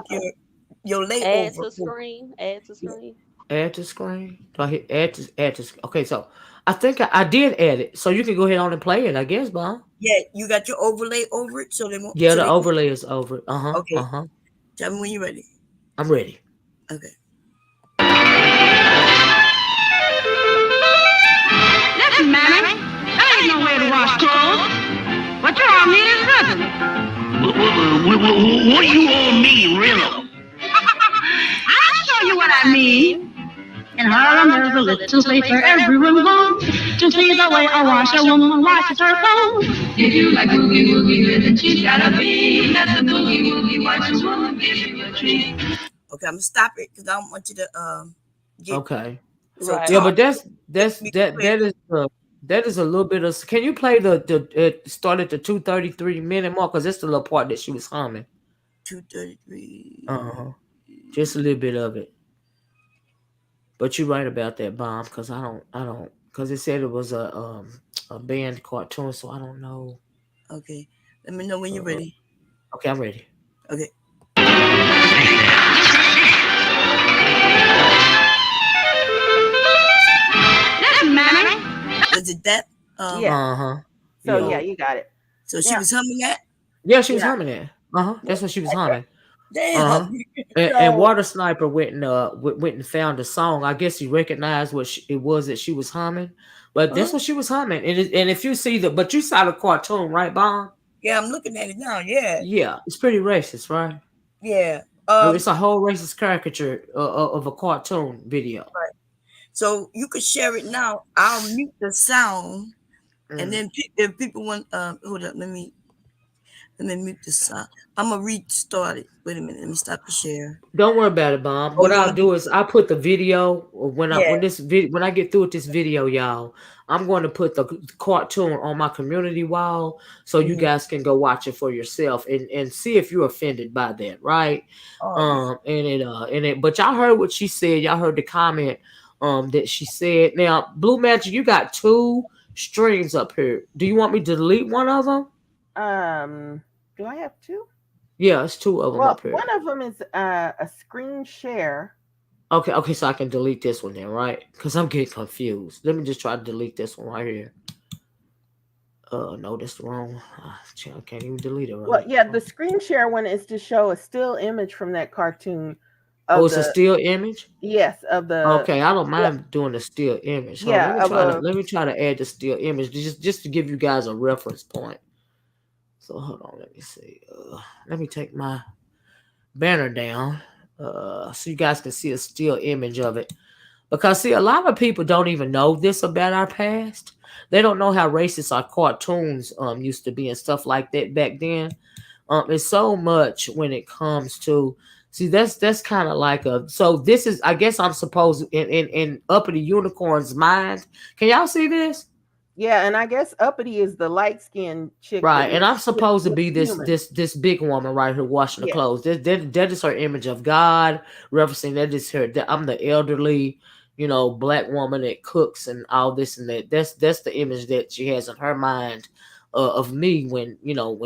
your Add layover. to screen. Add to Yeah, screen. Add to screen. Do I hit add to? Okay, so I think I did add it, so you can go ahead on and play it, I guess, Bomb. yeah. You got your overlay over it, so they won't. Yeah, So the they can. overlay is over. Uh huh. Uh Okay, huh. tell me when you're ready. I'm ready. Okay. Listen, Mammy, that ain't no way to wash clothes. What you all need is rhythm. What do you all mean, rhythm? I'll show you what I mean. In Harlem, there's a little place where everyone goes to see the way a washerwoman washes her clothes. If you like boogie woogie, then she's gotta be. Let the boogie woogie washerwoman give you a treat. Okay, I'm gonna stop it because I don't want you to get Okay. so Right. Yeah, talk. but that's Make that's me that clear. that is a little bit of. Can you play the it started the 2:33 minute mark because that's the little part that she was humming. 2:33. Uh-huh. Just a little bit of it. But you're right about that, Bomb, because I don't because it said it was a banned cartoon, so I don't know. Okay, let me know when you're ready. Okay, I'm ready. Okay. Listen, Mammy. Was it that? Yeah. Uh-huh. So Yeah. yeah, you got it. So she Yeah. was humming that. Yeah, she was Yeah. humming it. Uh-huh. That's what she was humming. Uh-huh. Damn. And So Water Sniper went and found the song. I guess he recognized what it was that she was humming, but that's what she was humming. And if you see but you saw the cartoon, right, Bomb? Yeah, I'm looking at it now. Yeah, Yeah, it's pretty racist, right? yeah. It's a whole racist caricature of a cartoon video. Right. So you could share it now. I'll mute the sound, and Mm. then if people want, hold up, let me mute the sound. I'm gonna restart it. Wait a minute. Let me stop the share. Don't worry about it, Bomb. Oh, What you I'll want to? do is I'll put the video Yeah. when I get through with this video, y'all. I'm going to put the cartoon on my community wall so you Mhm. guys can go watch it for yourself and see if you're offended by that, right? Oh yeah. But y'all heard what she said. Y'all heard the comment that she said. Now, Blue Magic, you got two streams up here. Do you want me to delete one of them? do I have two? Yeah, it's two of them Well, up here. one of them is a screen share. Okay, okay, so I can delete this one then, right? Because I'm getting confused. Let me just try to delete this one right here. No, that's the wrong. I can't even delete it Well, right. yeah, the screen share one is to show a still image from that cartoon Oh, of it's a the still image. yes of the Okay, I don't mind doing the still image. Hold on, yeah of a let me try to add the still image just to give you guys a reference point. So hold on, let me see. Let me take my banner down. So you guys can see a still image of it. Because see, a lot of people don't even know this about our past. They don't know how racist our cartoons used to be and stuff like that back then. It's so much when it comes to see that's kind of like a so this is I guess I'm supposed in uppity unicorn's mind. Can y'all see this? yeah, and I guess uppity is the light skinned chick Right, that and I'm supposed to looks be this human. this this big woman right here washing the Yes, clothes. That is her image of God, referencing that is her. That I'm the elderly, black woman that cooks and all this and that. That's the image that she has in her mind of me when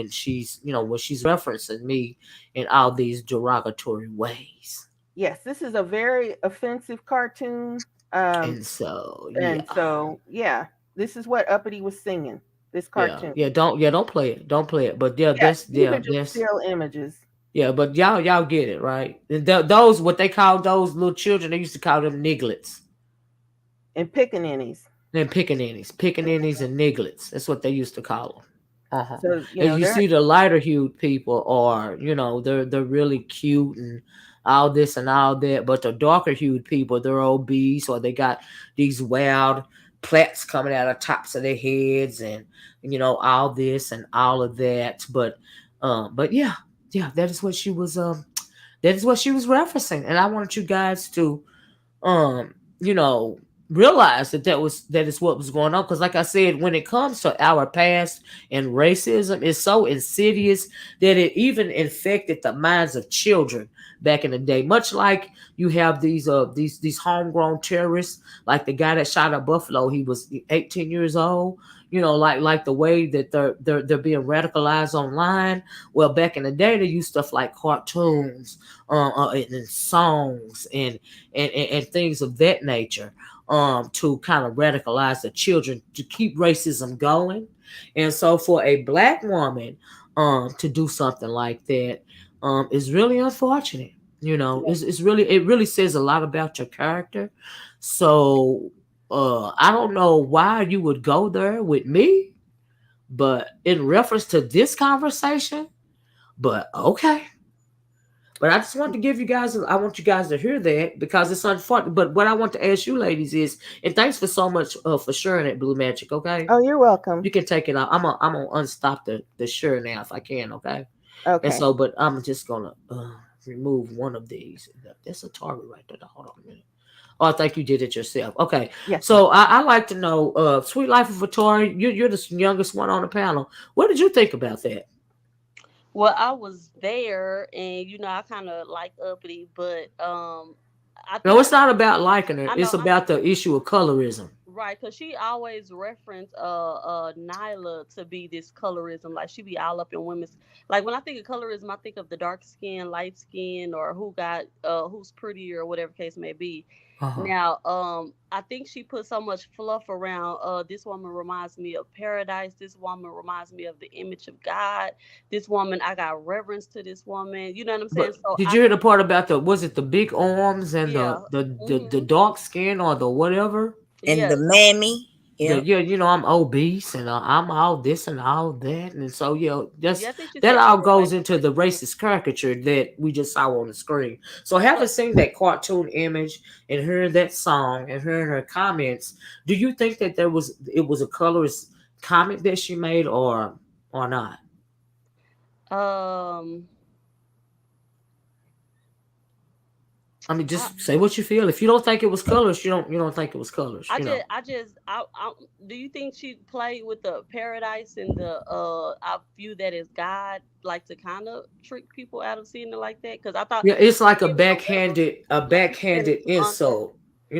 she's referencing me in all these derogatory ways. yes, this is a very offensive cartoon. Um, And so and yeah, so yeah, this is what uppity was singing. This Yeah, cartoon. don't play it. Don't play it. But yeah, Yeah, these are just that's still images. yeah, but y'all get it, right? And those what they call those little children, they used to call them nigglets. And pickaninnies. And pickaninnies and nigglets. That's what they used to call them. Uh-huh. So And you they're see the lighter hued people are, they're really cute and all this and all that. But the darker hued people, they're obese or they got these wild plaits coming out of tops of their heads and all this and all of that. But yeah, that is what she was referencing. And I wanted you guys to um you know realize that is what was going on, because like I said, when it comes to our past and racism is so insidious that it even infected the minds of children back in the day, much like you have these homegrown terrorists, like the guy that shot at Buffalo. He was 18 years old. Like the way that they're being radicalized online. Well, back in the day they used stuff like cartoons, and songs and things of that nature, to kind of radicalize the children to keep racism going. And so for a black woman to do something like that is really unfortunate. It really says a lot about your character. So I don't know why you would go there with me, but in reference to this conversation, but okay. But I just want to give you guys, I want you guys to hear that because it's unfortunate. But what I want to ask you ladies is, and thanks for so much for sharing it, Blue Magic, okay? Oh, you're welcome. You can take it out. I'm gonna unstop the share now if I can, okay? Okay. And so, but I'm just gonna remove one of these. That's a target right there. Hold on a minute. Oh, I think you did it yourself. Okay. Yes. So I like to know, Sweet Life of Vittori, you're the youngest one on the panel. What did you think about that? Well, I was there, and I kind of like uppity, but I No, it's think not about liking her. I know, It's about the issue of colorism. right, because she always referenced Nyla to be this colorism, like she be all up in women's. Like when I think of colorism, I think of the dark skin, light skin, or who's prettier, or whatever case may be. Uh-huh. Now, I think she put so much fluff around. This woman reminds me of paradise. This woman reminds me of the image of God. This woman, I got reverence to this woman. You know what I'm saying? But So did I you hear the think, part about was it the big arms and yeah, the dark skin or the whatever? And the yes. mammy. Yeah. Yeah, I'm obese and I'm all this and all that, and so Yeah, I think she that said all goes everybody into like the that. racist caricature that we just saw on the screen. So having But seen that cartoon image and hearing that song and hearing her comments, do you think that it was a colorist comment that she made or not? um, I mean, I just say what you feel. If you don't think it was colors, you don't think it was colors. do you think she played with the paradise and the I view that as God, like to kind of trick people out of seeing it like that? Because I thought Yeah, it's she was like giving her reverence, a like she was saying it backhanded to honor, insult.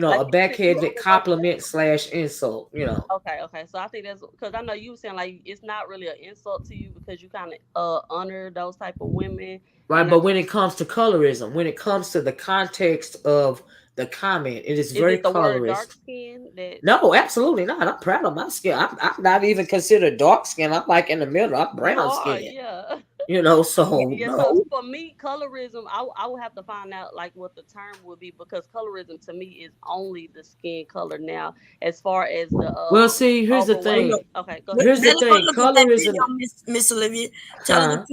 like A she was saying to backhanded honor those compliment women. slash insult. Okay. So I think that's because I know you were saying like it's not really an insult to you because you kind of honor those type of women, Right. and I But when think it comes to colorism, when it comes to the context of the comment, it is is very it the word dark colorist. skin that No, absolutely not. I'm proud of my skin. I'm not even considered dark skin. I'm like in the middle. I'm you brown are? skin. Yeah. So Yeah, so no. for me, colorism, I would have to find out like what the term would be because colorism to me is only the skin color. Now, as far as the Well, see, here's the You know, thing. overweight, okay, go let ahead. Here's the her go thing. look at that video, Colorism, Miss Olivia. huh?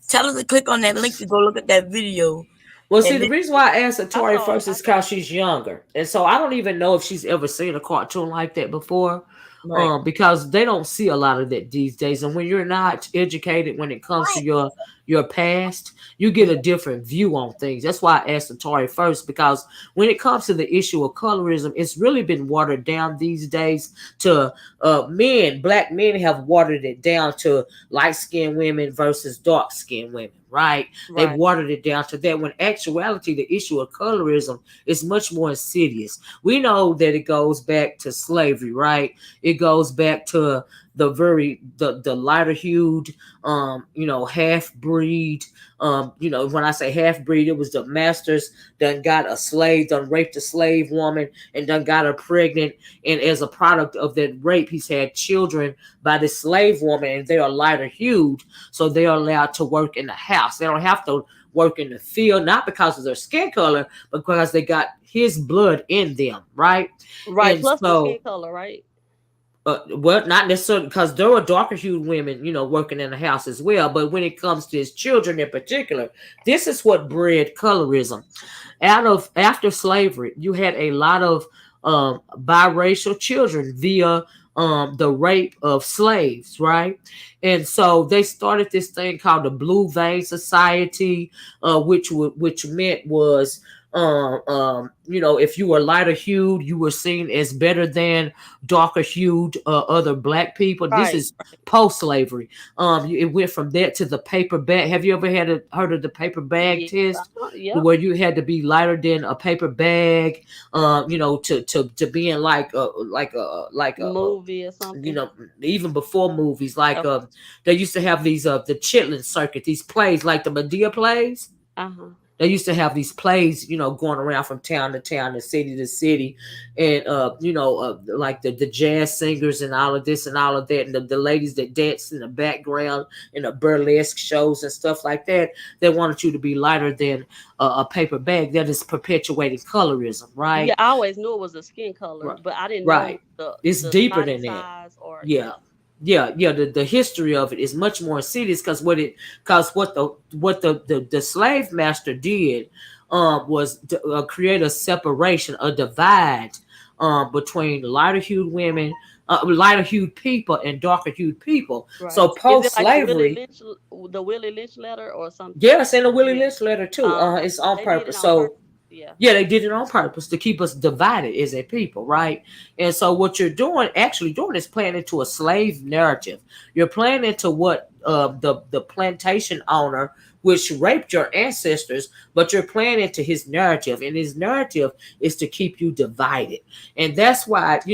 Tell her to click on that link to go look at that video. Well, see, And the then, reason why I asked I Atori saw it. first is because she's younger, and so I don't even know if she's ever seen a cartoon like that before. right. Because they don't see a lot of that these days, and when you're not educated when it comes to your past, you get a different view on things. That's why I asked Atori first, because when it comes to the issue of colorism, it's really been watered down these days to black men have watered it down to light skinned women versus dark skinned women, right? They've Right, watered it down to that, when actuality the issue of colorism is much more insidious. We know that it goes back to slavery, right? It goes back to the lighter hued, half breed. When I say half breed, it was the masters done got a slave, done raped a slave woman, and done got her pregnant. And as a product of that rape, he's had children by the slave woman, and they are lighter hued, so they are allowed to work in the house. They don't have to work in the field, not because of their skin color, but because they got his blood in them, right? Right. And Plus the so, skin color, right? well, not necessarily, because there were darker hued women, working in the house as well. But when it comes to his children in particular, this is what bred colorism. After slavery, you had a lot of biracial children via the rape of slaves, right? And so they started this thing called the Blue Vein Society, which meant was, if you were lighter hued, you were seen as better than darker hued other black people. This Right. is post slavery. It went from that to the paper bag. Have you ever heard of the paper bag Yes. test? Yep. Where you had to be lighter than a paper bag, to being like a Movie or you something. know, even before movies, like Okay. they used to have these the chitlin circuit, these plays like the Medea plays. Uh-huh. They used to have these plays, going around from town to town and city to city, and like the jazz singers and all of this and all of that, and the ladies that danced in the background in the burlesque shows and stuff like that. They wanted you to be lighter than a paper bag. That is perpetuating colorism, Yeah, right? I always knew it was the skin color, Right. but I didn't know Right. It's the deeper body than that. size or Yeah. Yeah. The history of it is much more serious, because what the slave master did was to, create a separation, a divide between lighter hued women, lighter hued people, and darker hued people. right. So Is it post like slavery, The Willie Lynch letter or something? yes, and the Willie Yeah. Lynch letter too. It's on They did it purpose. on purpose. So Yeah. yeah, they did it on purpose to keep us divided as a people, right? And so what you're actually doing, is playing into a slave narrative. You're playing into what the plantation owner, which raped your ancestors, but you're playing into his narrative, and his narrative is to keep you divided. And that's why, back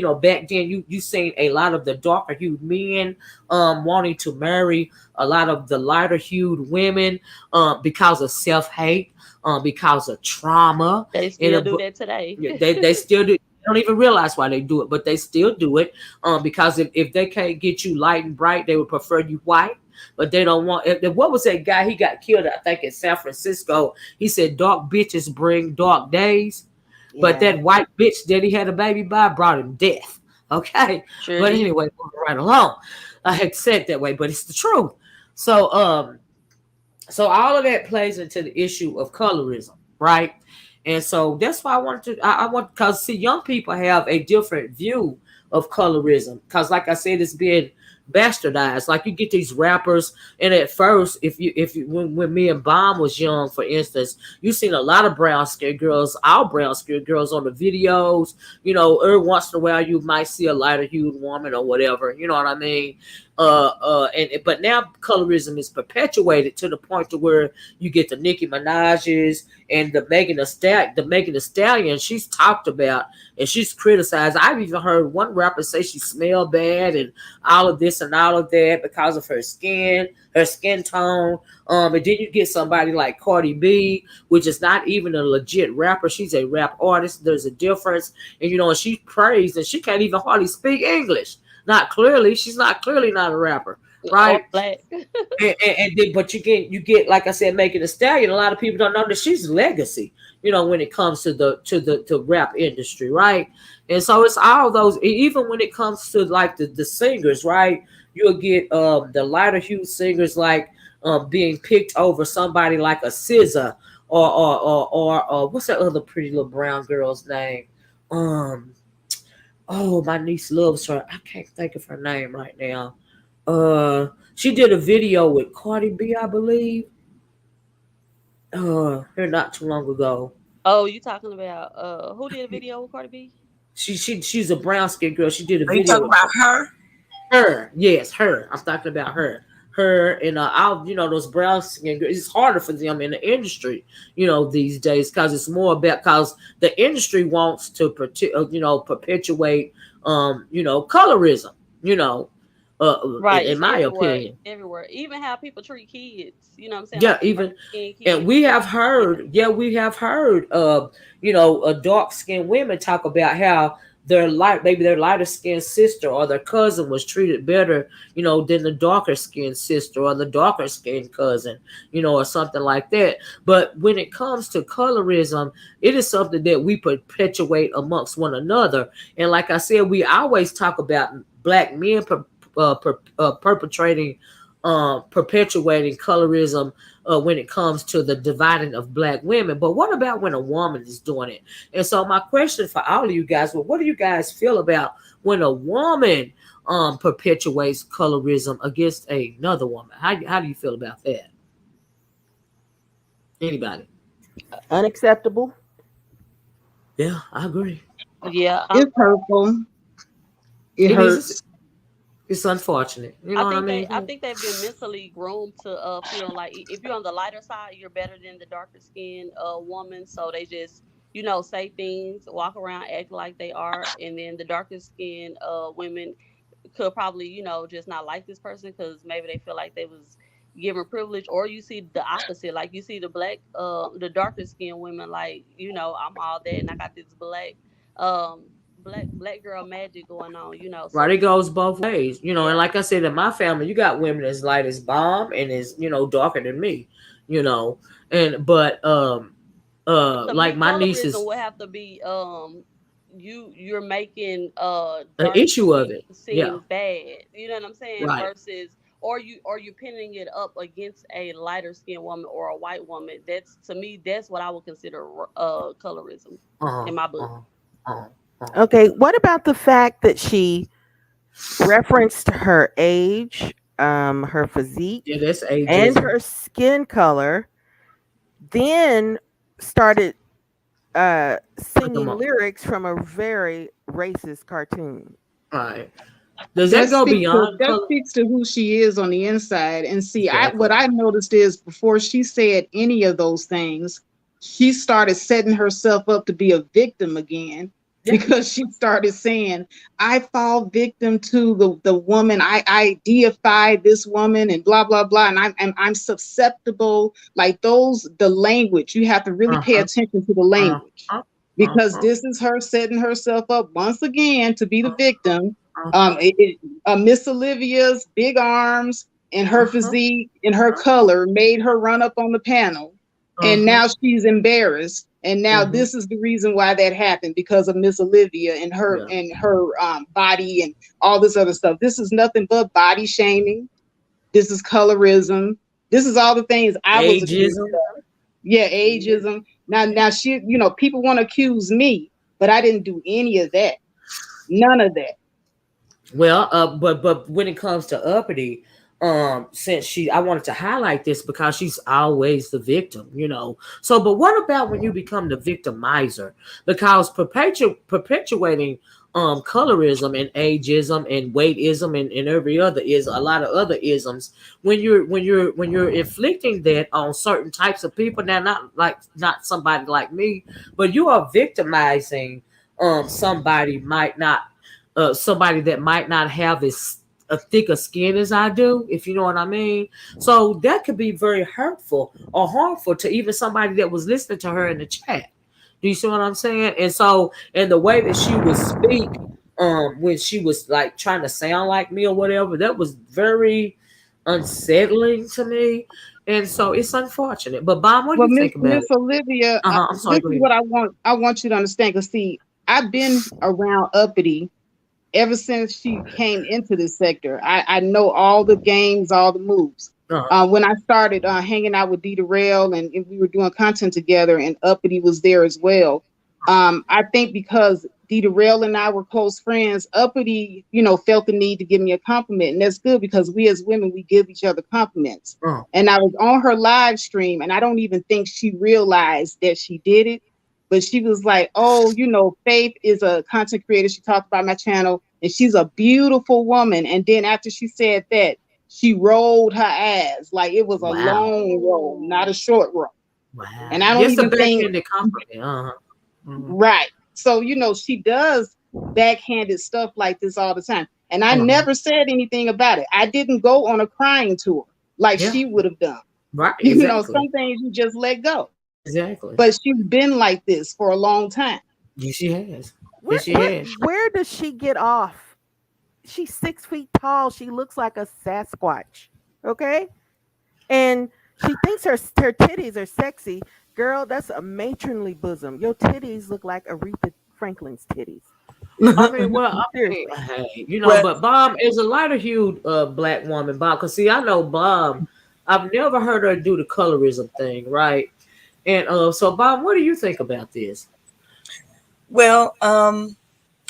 then you seen a lot of the darker hued men wanting to marry a lot of the lighter hued women because of self hate, because of trauma. They And still do that today. they still do. They don't even realize why they do it, but they still do it. Because if they can't get you light and bright, they would prefer you white. But they don't want. What was that guy? He got killed, I think, in San Francisco. He said, "Dark bitches bring dark days." But Yeah. that white bitch that he had a baby by brought him death. Okay. Sure But did. anyway, moving right along. I had said that way, but it's the truth. So all of that plays into the issue of colorism, right? And so that's why I want, because see, young people have a different view of colorism, because like I said, it's being bastardized. Like you get these rappers, and at first, when me and Bomb was young, for instance, you seen a lot of brown skinned girls, all brown skinned girls on the videos. Every once in a while you might see a lighter hued woman or whatever. You know what I mean? But now colorism is perpetuated to the point to where you get the Nicki Minaj's and the Megan Thee Stallion. She's talked about and she's criticized. I've even heard one rapper say she smelled bad and all of this and all of that because of her skin tone. And then you get somebody like Cardi B, which is not even a legit rapper. She's a rap artist. There's a difference. And and she's praised, and she can't even hardly speak English. Not clearly. She's not clearly not a rapper, Or right? black. But you get like I said, Megan Thee Stallion. A lot of people don't know that she's legacy. When it comes to the rap industry, right? And so it's all those. Even when it comes to like the singers, right? You'll get the lighter hue singers like being picked over somebody like a SZA or what's that other pretty little brown girl's name? Oh, my niece loves her. I can't think of her name right now. She did a video with Cardi B, I believe. Here not too long ago. Oh, you talking about who did a video with Cardi B? She's a brown skinned girl. She did a Are you video talking with about her? her. Yes, her. I'm talking about her. Her and those brown skin girls. It's harder for them in the industry, these days, because it's more about, because the industry wants to perpetuate colorism, Right, in it's my everywhere, opinion. everywhere. Even how people treat kids. You know what I'm saying? Yeah, Like the dark even, skinned and kids, we the have light skinned. heard, yeah, we have heard dark skinned women talk about how maybe their lighter skinned sister or their cousin was treated better, than the darker skinned sister or the darker skinned cousin, or something like that. But when it comes to colorism, it is something that we perpetuate amongst one another. And like I said, we always talk about black men perpetrating, perpetuating colorism when it comes to the dividing of black women. But what about when a woman is doing it? And so my question for all of you guys, well, what do you guys feel about when a woman perpetuates colorism against another woman? How do you feel about that? Anybody? Unacceptable. Yeah, I agree. Yeah, It's hurtful. It It is. It's, hurts. it's unfortunate. You know what I mean? I think they've been mentally groomed to feel like if you're on the lighter side, you're better than the darker skinned woman. So they just say things, walk around, act like they are, and then the darker skinned women could probably just not like this person because maybe they feel like they was given privilege, or you see the opposite, like you see the darker skinned women, like I'm all that and I got this um black girl magic going on, Right, so it goes both ways, and yeah. like I said, in my family, you got women as light as bomb and is darker than me, you know, and but To like me, my colorism nieces, would have to be you're making an dark issue skin of it. Yeah, seem bad. You know what I'm saying? right. Versus or you pinning it up against a lighter skinned woman or a white woman. That's to me, that's what I would consider colorism Uh-huh, in my book. uh-huh, uh-huh, uh-huh. Okay, what about the fact that she referenced her age, her Yeah, physique, that's and ageism. her skin color, then started Put them singing up. lyrics from a very racist cartoon? Right. Does that go beyond That color? speaks to who she is on the inside. And see, what Exactly. I noticed is before she said any of those things, she started setting herself up to be a victim again, Yeah. because she started saying, I fall victim to the woman, I deify this woman and blah blah blah, and I'm susceptible. Like the language, you have to really pay Uh-huh. attention to the Uh-huh. language, because Uh-huh. this is her setting herself up once again to be the victim. Uh-huh. Miss Olivia's big arms and her Uh-huh. physique and her color made her run up on the panel. And Uh-huh. now she's embarrassed. And now Mm-hmm. this is the reason why that happened, because of Miss Olivia and her Yeah. body and all this other stuff. This is nothing but body shaming. This is colorism. This is all the things I was accused Ageism. of. Yeah, ageism. Now she, people want to accuse me, but I didn't do any of that. None of that. Well, but when it comes to uppity, since I wanted to highlight this because she's always the victim, So, but what about when you become the victimizer? Because perpetuating colorism and ageism and weightism and every other is a lot of other isms. When you're inflicting that on certain types of people, now not somebody like me, but you are victimizing somebody that might not have as a thicker skin as I do, if you know what I mean. So that could be very hurtful or harmful to even somebody that was listening to her in the chat. Do you see what I'm saying? And so, and the way that she would speak, when she was like trying to sound like me or whatever, that was very unsettling to me. And so it's unfortunate. But Bob, what do Well, you think about Miss it? Olivia, I'm sorry, this go is ahead. what I want you to understand. Because see, I've been around uppity ever since she came into this sector. I know all the games, all the moves. Uh-huh. When I started hanging out with Dita Rail, and we were doing content together, and Uppity was there as well. I think because Dita Rail and I were close friends, Uppity, felt the need to give me a compliment. And that's good, because we as women, we give each other compliments. Uh-huh. And I was on her live stream, and I don't even think she realized that she did it. But she was like, oh, Faith is a content creator. She talked about my channel, and she's a beautiful woman. And then after she said that, she rolled her ass like it was a Wow. long roll, not a short roll. And Wow. I don't Just a even think, backhanded compliment. Uh-huh. Mhm. right. So, she does backhanded stuff like this all the time. And I never said anything about it. I didn't go on a crying tour like Yeah. she would have done. Right. You know, Exactly. some things you just let go. Exactly. But she's been like this for a long time. Yeah, she has. Where Yes, she where has. where does she get off? She's 6 feet tall. She looks like a Sasquatch. Okay, and she thinks her titties are sexy. Girl, that's a matronly bosom. Your titties look like Aretha Franklin's titties. I mean, well, I mean, Seriously. hey, Well, but Bob is a lighter hued black woman, Bob. Cause see, I know Bob. I've never heard her do the colorism thing, right? And so Bob, what do you think about this? well,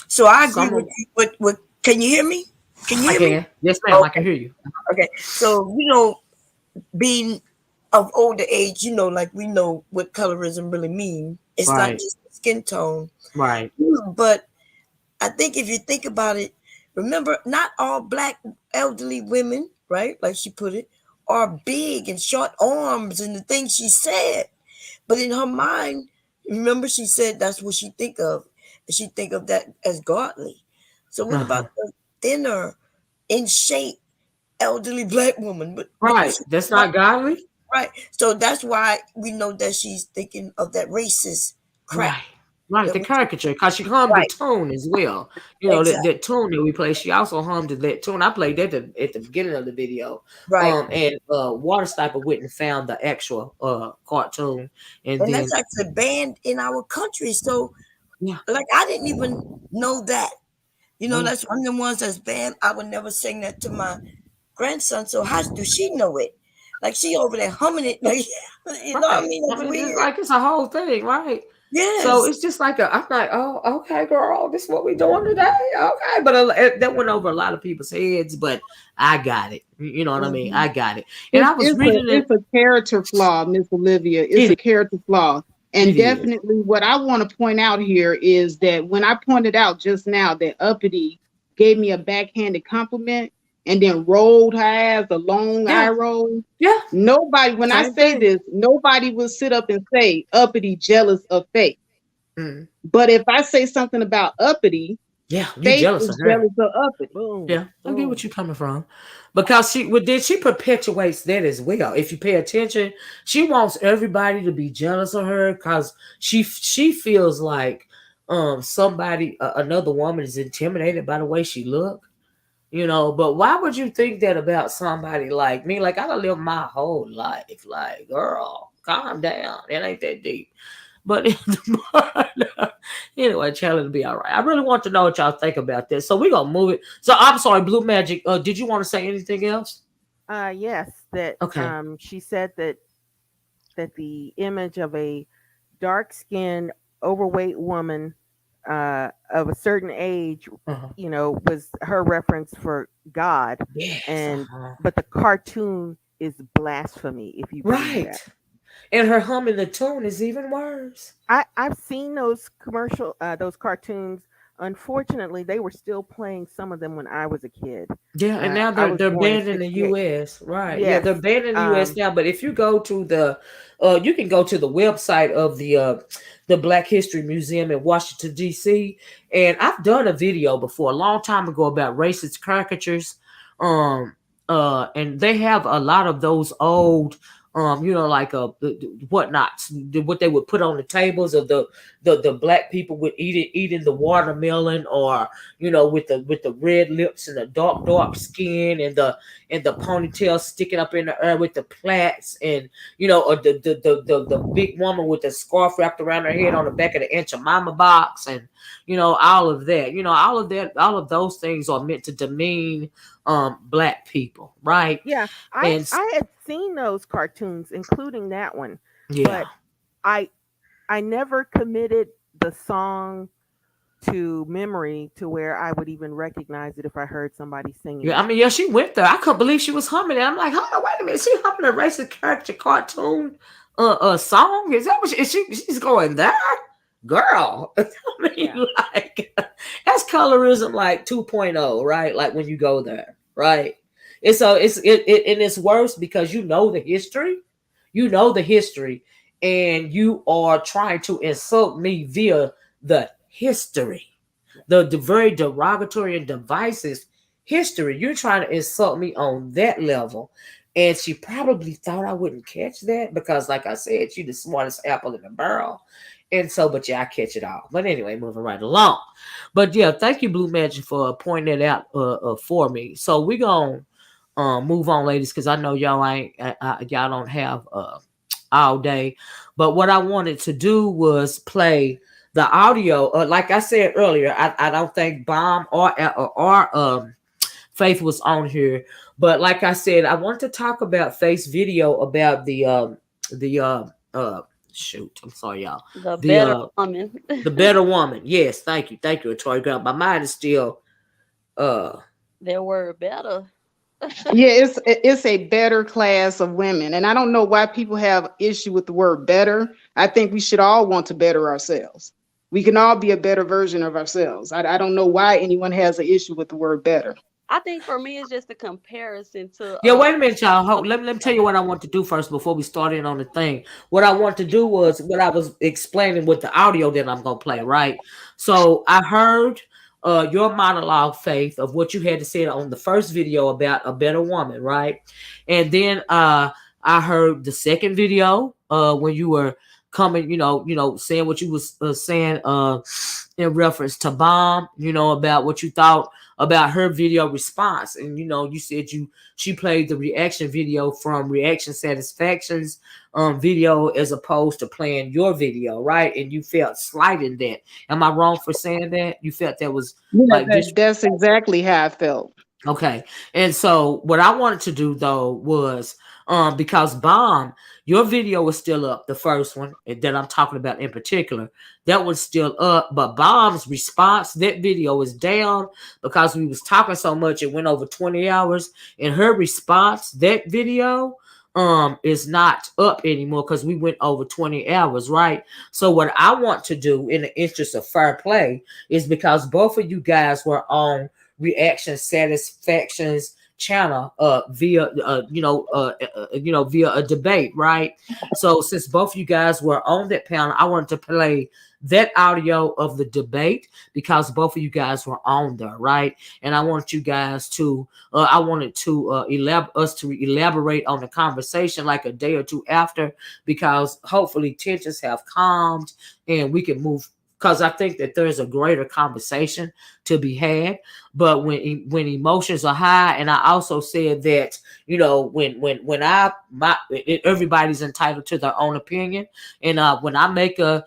so I agree Some with of you. With can you hear me? Can you I hear me? can, yes, ma'am, I Okay, can hear you. okay. So being of older age, like we know what colorism really mean. It's not Right, just skin tone, right. but I think if you think about it, remember, not all black elderly women, right? Like she put it, are big and short arms and the things she said. But in her mind, remember she said that's what she think of. She think of that as godly. So what Uh huh. about the thinner, in shape, elderly black woman? But Right. That's not godly. right. So that's why we know that she's thinking of that racist crap Right. Right, that the we caricature, because she hummed the right. tune as well. You know, Exactly. that tune that we play, she also hummed that tune. I played that at the beginning of the video. Right. And Water Sniper went and found the actual cartoon, and And that's then actually banned in our country. So yeah, like I didn't even know that. yeah, That's one of the ones that's banned. I would never sing that to my grandson. So how do she know it? Like she over there humming it. Like you know what I right. mean? I That's mean, it's weird. like it's a whole thing, right? So Yes. it's just like I'm like, oh, okay, girl, this is what we doing today, okay. But that went over a lot of people's heads, but I got it. You know what I mean? Hmm. I got it. And I was reading it. It's a character flaw, Miss Olivia. It's It a is. character flaw. And It is. definitely what I want to point out here is that when I pointed out just now that Uppity gave me a backhanded compliment and then rolled her ass a long eye Yeah. roll, Yeah. nobody, when I Same say thing. this, nobody will sit up and say Uppity jealous of Faith. Mm. But if I say something about Uppity, Yeah, you Faith jealous of is her. jealous of Uppity. Boom. Yeah, I get what Boom. you're coming from, because she perpetuates that as well. If you pay attention, she wants everybody to be jealous of her because she feels like somebody another woman is intimidated by the way she look. But why would you think that about somebody like me? Like I done lived my whole life. Like, girl, calm down. It ain't that deep. But anyway, challenge will be all right. I really want to know what y'all think about this. So we're gonna move it. So I'm sorry, Blue Magic. Did you want to say anything else? Yes, that Okay. she said that the image of a dark-skinned, overweight woman of a certain age, Uh-huh. was her reference for God, Yes. and Uh-huh. but the cartoon is blasphemy if you believe Right. that. And her humming the tune is even worse. I've seen those cartoons. Unfortunately, they were still playing some of them when I was a kid. Yeah, and now I they're was they're born in banned in the '68. U.S. Right? Yeah, Yes. they're banned in the U.S. Um, now. But if you go to you can go to the website of the Black History Museum in Washington D.C. And I've done a video before a long time ago about racist caricatures. Um, and they have a lot of those old. Like whatnots, what they would put on the tables of the black people would eating the watermelon, or with the red lips and the dark skin, and the ponytail sticking up in the air with the plaits, and or the big woman with the scarf wrapped around her head on the back of the Aunt Jemima box, and all of that. All of those things are meant to demean black people, right? yeah, And I had seen those cartoons, including that one, yeah. but I I never committed the song to memory to where I would even recognize it if I heard somebody singing Yeah, I it. mean, yeah, she went there. I couldn't believe she was humming it. I'm like, hold on, wait a minute. She humming a racist character cartoon song? Is that what she's going there? Girl. I mean, Yeah. like that's colorism like 2.0, right? Like when you go there, right? And so and it's worse because the history. You know the history, and you are trying to insult me via the history. The very derogatory and divisive history. You're trying to insult me on that level. And she probably thought I wouldn't catch that because, like I said, she's the smartest apple in the barrel. And so, but yeah, I catch it all. But anyway, moving right along. But yeah, thank you, Blue Magic, for pointing that out for me. So we're going to move on, ladies, because I know y'all y'all don't have all day. But what I wanted to do was play the audio. Like I said earlier, I don't think Bomb or Faith was on here, but like I said, I want to talk about Faith's video about the shoot. I'm sorry, y'all. The The better woman. the better woman. Yes, thank you, Tori. Girl, my mind is still uh Their word better. Yeah, it's a better class of women, and I don't know why people have issue with the word better. I think we should all want to better ourselves. We can all be a better version of ourselves. I don't know why anyone has an issue with the word better. I think for me it's just a comparison to Yeah, wait a minute, y'all. Let me tell you what I want to do first before we start in on the thing. What I want to do was what I was explaining with the audio that I'm gonna play, right? So I heard your monologue, Faith, of what you had to say on the first video about a better woman, right? And then I heard the second video when you were coming, saying what you was saying in reference to Bomb, about what you thought about her video response. And you said she played the reaction video from Reaction Satisfaction's video as opposed to playing your video, right? And you felt slighted in that. Am I wrong for saying that? You felt that was Yeah, like this? that's exactly how I felt. Okay. And so what I wanted to do though was because Bomb, your video was still up, the first one that I'm talking about in particular, that was still up, but Bomb's response, that video is down because we was talking so much it went over 20 hours, and her response, that video is not up anymore because we went over 20 hours, right? So what I want to do in the interest of fair play is because both of you guys were on Reaction Satisfaction's channel via via a debate, right? So since both you guys were on that panel, I wanted to play that audio of the debate because both of you guys were on there, right? And I want you guys to I wanted to elaborate on the conversation like a day or two after, because hopefully tensions have calmed and we can move, because I think that there's a greater conversation to be had. But when emotions are high, and I also said that everybody's entitled to their own opinion, and when I make a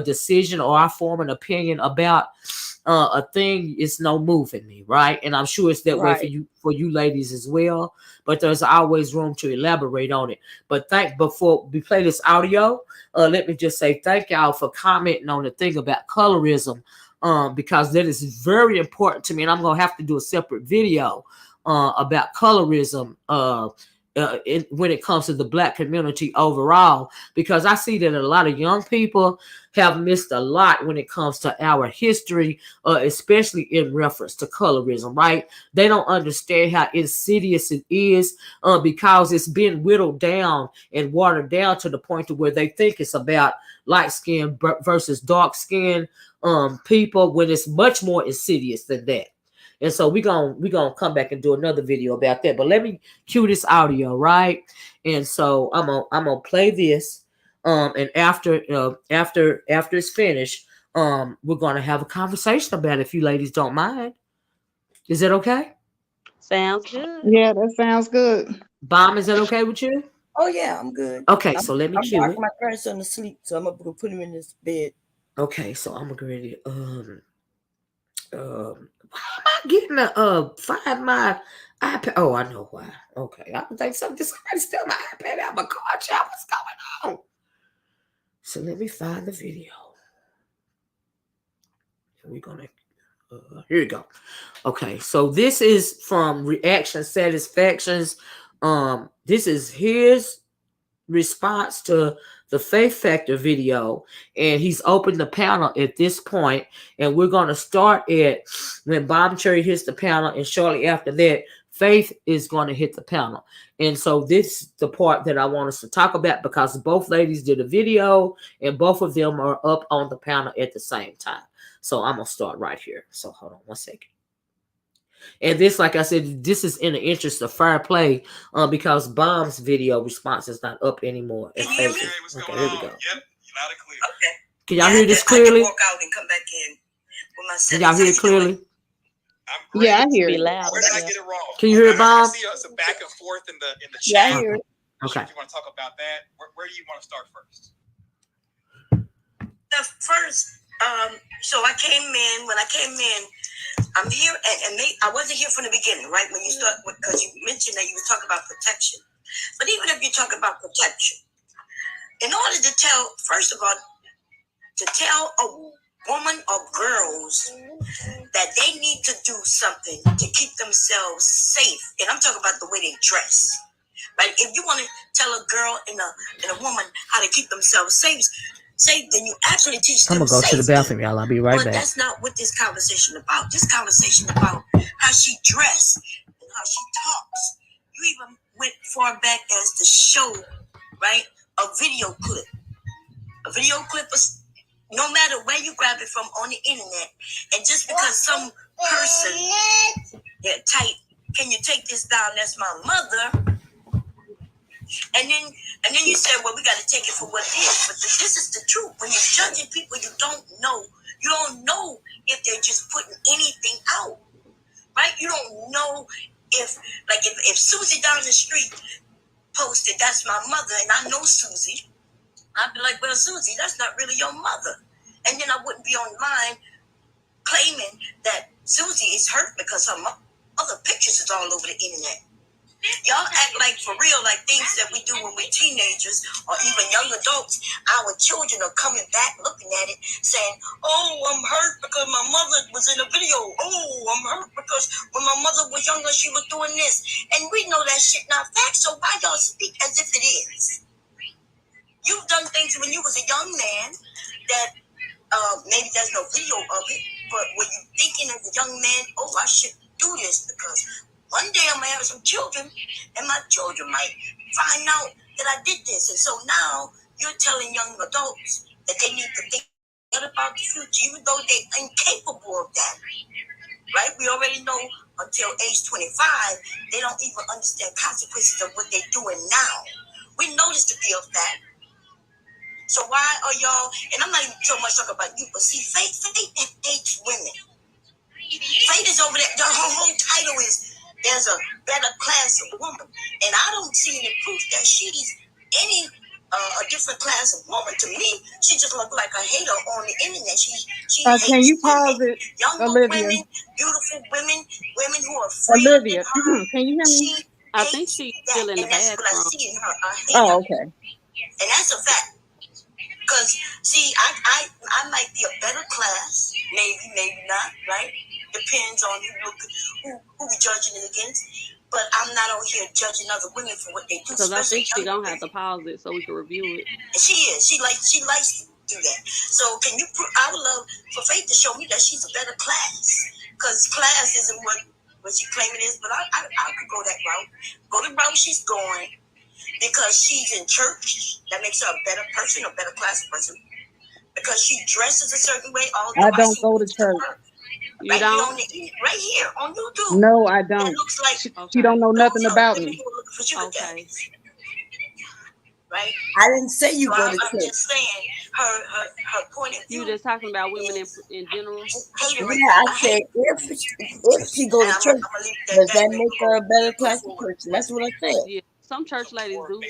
decision or I form an opinion about a thing, it's no moving me, right? And I'm sure it's that way for you ladies as well. But there's always room to elaborate on it. But before we play this audio, let me just say thank y'all for commenting on the thing about colorism, because that is very important to me, and I'm gonna have to do a separate video about colorism when it comes to the Black community overall, because I see that a lot of young people have missed a lot when it comes to our history, especially in reference to colorism, right? They don't understand how insidious it is because it's been whittled down and watered down to the point to where they think it's about light skin versus dark skin people, when it's much more insidious than that. And so we're gonna come back and do another video about that. But let me cue this audio, right? And so I'm gonna play this. And after it's finished, we're gonna have a conversation about it, if you ladies don't mind. Is that okay? Sounds good. Yeah, that sounds good. Bomb, is that okay with you? Oh yeah, I'm good. Okay, so let me cue it. I'm rocking my grandson to sleep, so I'm gonna go put him in his bed. Okay, so I'm gonna ready. Why am I getting find my iPad? Oh, I know why. Okay, I don't think somebody stole my iPad out of my car. Child, what's going on? So let me find the video. We're gonna. Here we go. Okay, so this is from Reaction Satisfactions. This is his response to the Faith Factor video, and he's opened the panel at this point, and we're going to start at when Bomb Cherry hits the panel, and shortly after that Faith is going to hit the panel. And so this is the part that I want us to talk about, because both ladies did a video and both of them are up on the panel at the same time. So I'm going to start right here. So hold on one second. And this, like I said, this is in the interest of fair play, because Bomb's video response is not up anymore. Can you hear me? Okay, here we go. Yep, loud and clear. Okay. Can y'all hear this clearly? I can walk out and come back in with my Can y'all hear it clearly? I'm great. Yeah, I hear Be it. loud. Where did I get it wrong? Can you hear it, Bob? I see us a back and forth in the chat. Yeah, I hear it. Okay. If you want to talk about that, where do you want to start first? The first, so I came in. When I came in, I'm here, and I wasn't here from the beginning, right? When you start, because you mentioned that you were talking about protection. But even if you talk about protection, in order to tell, first of all, to tell a woman or girls that they need to do something to keep themselves safe, and I'm talking about the way they dress, right? If you want to tell a girl and a woman how to keep themselves safe, then you actually teach them. I'm gonna go to the bathroom, y'all. I'll be right back. But that's not what this conversation about. This conversation about how she dressed and how she talks. You even went far back as to show, right, a video clip. A video clip is, no matter where you grab it from on the internet, and just because some person, they're tight, can you take this down? That's my mother. And then you said, well, we got to take it for what it is. But this is the truth. When you're judging people, you don't know if they're just putting anything out, right? You don't know if Susie down the street posted, that's my mother, and I know Susie, I'd be like, well, Susie, that's not really your mother. And then I wouldn't be online claiming that Susie is hurt because her other pictures is all over the internet. Y'all act like for real, like things that we do when we're teenagers or even young adults. Our children are coming back looking at it saying, oh, I'm hurt because my mother was in a video. Oh, I'm hurt because when my mother was younger, she was doing this. And we know that shit not fact, so why y'all speak as if it is? You've done things when you was a young man that maybe there's no video of it, but when you're thinking as a young man, oh, I should do this because one day I'm going to have some children, and my children might find out that I did this. And so now you're telling young adults that they need to think about the future, even though they're incapable of that. Right? We already know until age 25, they don't even understand consequences of what they're doing now. We know this to be a fact. So why are y'all, and I'm not even so much talking about you, but see, Faith hates women. Faith is over there, her whole title is, there's a better class of woman. And I don't see any proof that she's any a different class of woman. To me, she just looked like a hater on the internet. She hates Can you pause women, it, younger Olivia? women, beautiful women who are freer Olivia, than her. can you hear me? She I think hates she's that, still in the and that's what I bathroom. see in her, a hater. Oh, okay. And that's a fact. Because, see, I might be a better class, maybe not, right? Depends on who we judging it against. But I'm not out here judging other women for what they do. Because I think she's young going to have to pause it so we can review it. And she is. She likes to do that. So can you I would love for Faith to show me that she's a better class. Because class isn't what she claiming it is. But I could go that route. Go the route she's going. Because she's in church, that makes her a better person, a better class person. Because she dresses a certain way, I don't go to church. You right don't? right here on YouTube. No, I don't. It looks like She don't know nothing about me. Okay. Right? I didn't say you go to church. I'm just saying her point of view. You just talking about women in general? Yeah, I said if she goes to church, does that make her a better class person? That's what I said. Yeah. Some church ladies do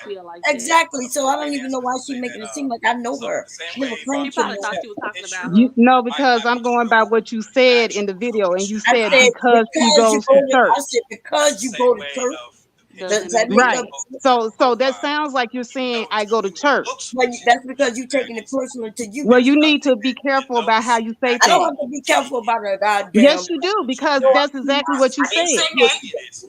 feel like exactly. So I don't even know why she's making it seem like I know her. She probably thought you were talking about her. No, because I'm going by what you said in the video, and you said because she goes to church. I said because you go to church. Right. So that sounds like you're saying I go to church. But that's because you're taking it personal to you. Well, you need to be careful about how you say things. I don't have to be careful about her goddamn. Yes, you do, because that's exactly what you said.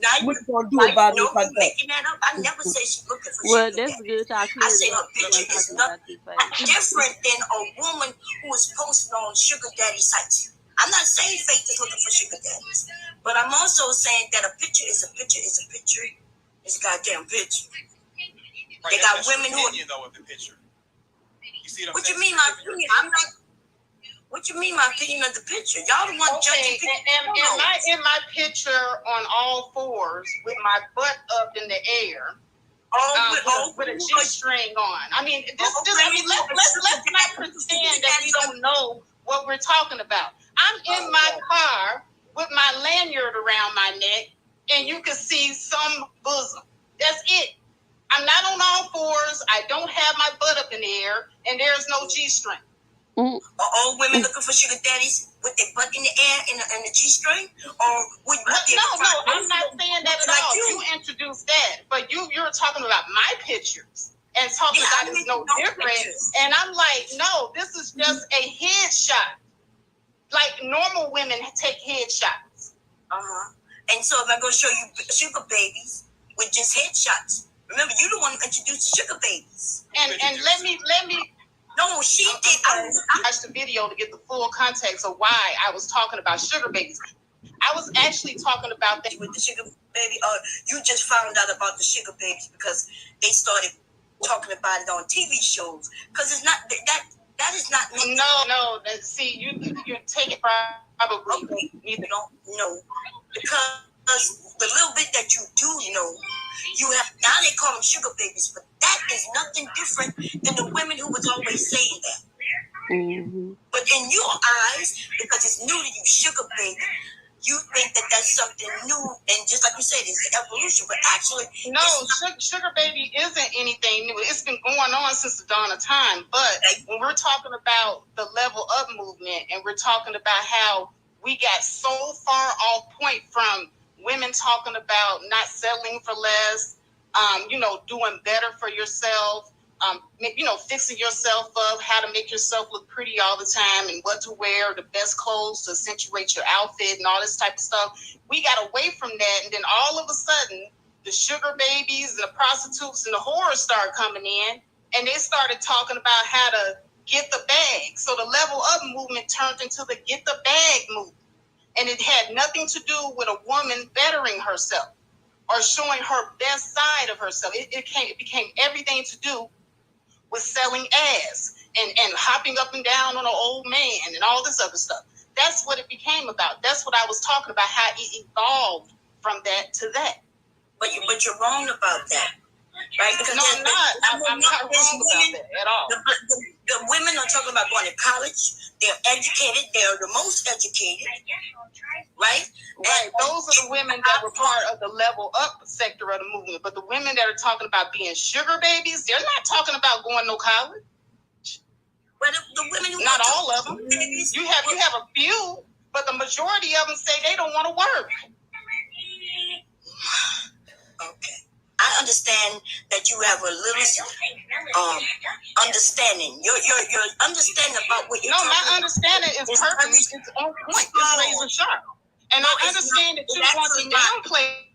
Now what you gonna do about it? Making that up. I never say she's looking for. Well, that's good. I say her picture is nothing different than a woman who is posting on sugar daddy sites. I'm not saying Faith is looking for sugar daddies, but I'm also saying that a picture is a picture is a picture. It's a goddamn picture. Right, they got women who. You see what you mean, my opinion? I'm not. What you mean, my opinion of the picture? Y'all the one judging people. In my picture on all fours with my butt up in the air. With a G-string on. I mean, let's not pretend that we don't know what we're talking about. I'm in my car with my lanyard around my neck, and you can see some bosom. That's it. I'm not on all fours. I don't have my butt up in the air, and there's no G-string. Are all women looking for sugar daddies with their butt in the air and the G-string? Or would No, I'm not saying that at all. You introduced that, but you're talking about my pictures and talking about it's no different. And I'm like, no, this is just a headshot. Like normal women take headshots. And so if I'm gonna show you sugar babies with just headshots, remember you the one who introduced the sugar babies. And let me. No, she did. I watched the video to get the full context of why I was talking about sugar babies. I was actually talking about that with the sugar baby. You just found out about the sugar babies because they started talking about it on TV shows. Because it's not that is not. No. See, you take it probably. You don't know because the little bit that you do know, you have now they call them sugar babies, but that is nothing different than the women who was always saying that. But in your eyes, because it's new to you, sugar baby, you think that that's something new, and just like you said, it's evolution. But actually, no, sugar baby isn't anything new. It's been going on since the dawn of time. But when we're talking about the level up movement, and we're talking about how we got so far off point from women talking about not settling for less, doing better for yourself, fixing yourself up, how to make yourself look pretty all the time, and what to wear, the best clothes to accentuate your outfit, and all this type of stuff. We got away from that, and then all of a sudden, the sugar babies and the prostitutes and the whores started coming in, and they started talking about how to get the bag. So the level up movement turned into the get the bag movement. And it had nothing to do with a woman bettering herself or showing her best side of herself. It became everything to do with selling ass and hopping up and down on an old man and all this other stuff. That's what it became about. That's what I was talking about, how it evolved from that to that. But you're wrong about that. Right? Because no, I'm not. I'm not wrong about that at all. The women are talking about going to college. They're educated. They're the most educated. Right? Right. Those are the women that were part of the level up sector of the movement. But the women that are talking about being sugar babies, they're not talking about going to college. Well, the women who not all of them. You have a few, but the majority of them say they don't want to work. Okay. I understand that you have a little understanding. Your understanding about what you're talking about. No, my understanding is perfect. It's on point. It's laser sharp. And I understand that you want to downplay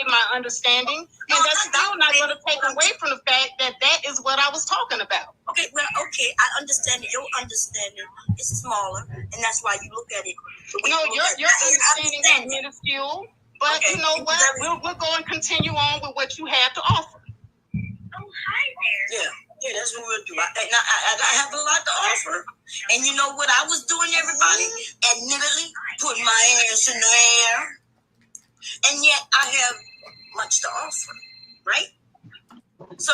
my understanding, and that's still not going to take away from the fact that is what I was talking about. Okay, I understand that your understanding is smaller, and that's why you look at it. No, your understanding is minuscule. But okay. You know what? We'll go and continue on with what you have to offer. Oh, hi there. Yeah, that's what we'll do. I have a lot to offer. And you know what I was doing, everybody? Admittedly, putting my hands in the air. And yet I have much to offer, right? So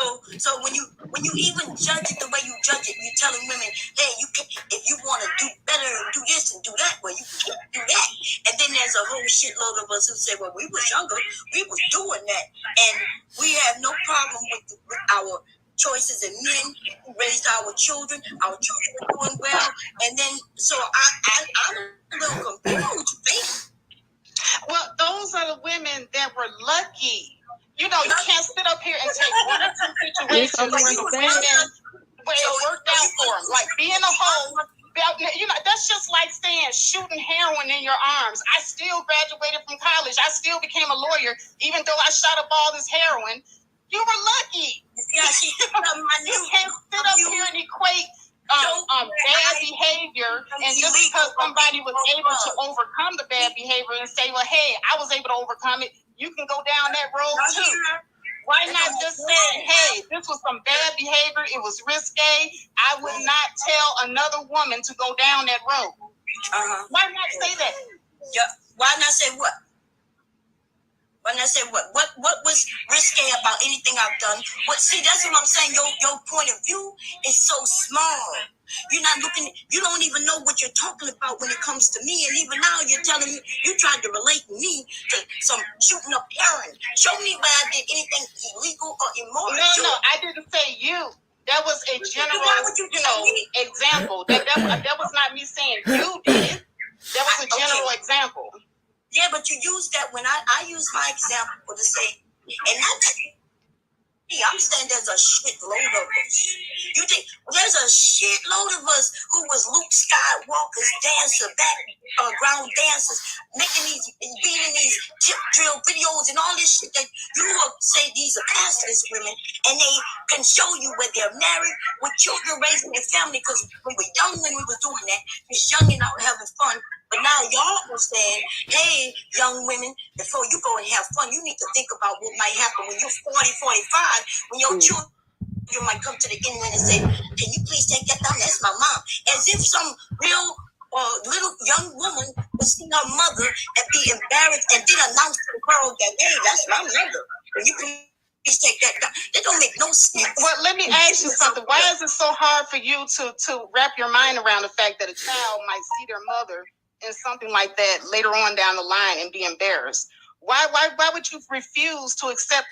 when you even judge it the way you judge it, you're telling women, hey, you can, if you want to do better and do this and do that, well, you can do that. And then there's a whole shitload of us who say, well, we was younger, we was doing that, and we have no problem with our choices and men who raised our children. Our children are doing well, and then so I'm a little confused, baby. Well, those are the women that were lucky. You know, you can't sit up here and take one or two situations where the women, where it worked out for them. Like being a hoe, that's just like saying shooting heroin in your arms. I still graduated from college. I still became a lawyer, even though I shot up all this heroin. You were lucky. Yeah, you can't sit up here and equate bad behavior, and just because somebody was able to overcome the bad behavior and say, well, hey, I was able to overcome it, you can go down that road too. Why not just say, hey, this was some bad behavior, it was risque, I would not tell another woman to go down that road. Why not say that? Yeah. Why not say what? Why not say what? What was risque about anything I've done? See, that's what I'm saying. Your point of view is so small. You're not looking, you don't even know what you're talking about when it comes to me. And even now you're telling me, you tried to relate me to some shooting up Aaron. Show me where I did anything illegal or immoral. No, I didn't say you. That was a general, example. That was not me saying you did it. That was a general example. Yeah, but you use that when I use my example to say, and that's, I'm saying there's a shitload of us. You think there's a shitload of us who was Luke Skywalker's dancer, background dancers, being in these tip drill videos and all this shit that you will say these are pastorless women, and they can show you where they're married with children raising their family, because we were young when we were doing that, just young and out having fun. But now y'all are saying, hey, young women, before you go and have fun, you need to think about what might happen when you're 40, 45, when your children might come to the internet and say, can you please take that down? That's my mom. As if some real little young woman would see her mother and be embarrassed and then announce to the world that, hey, that's my mother. Can you please take that down? That don't make no sense. Well, let me ask you something. Why is it so hard for you to wrap your mind around the fact that a child might see their mother in something like that later on down the line and be embarrassed? Why would you refuse to accept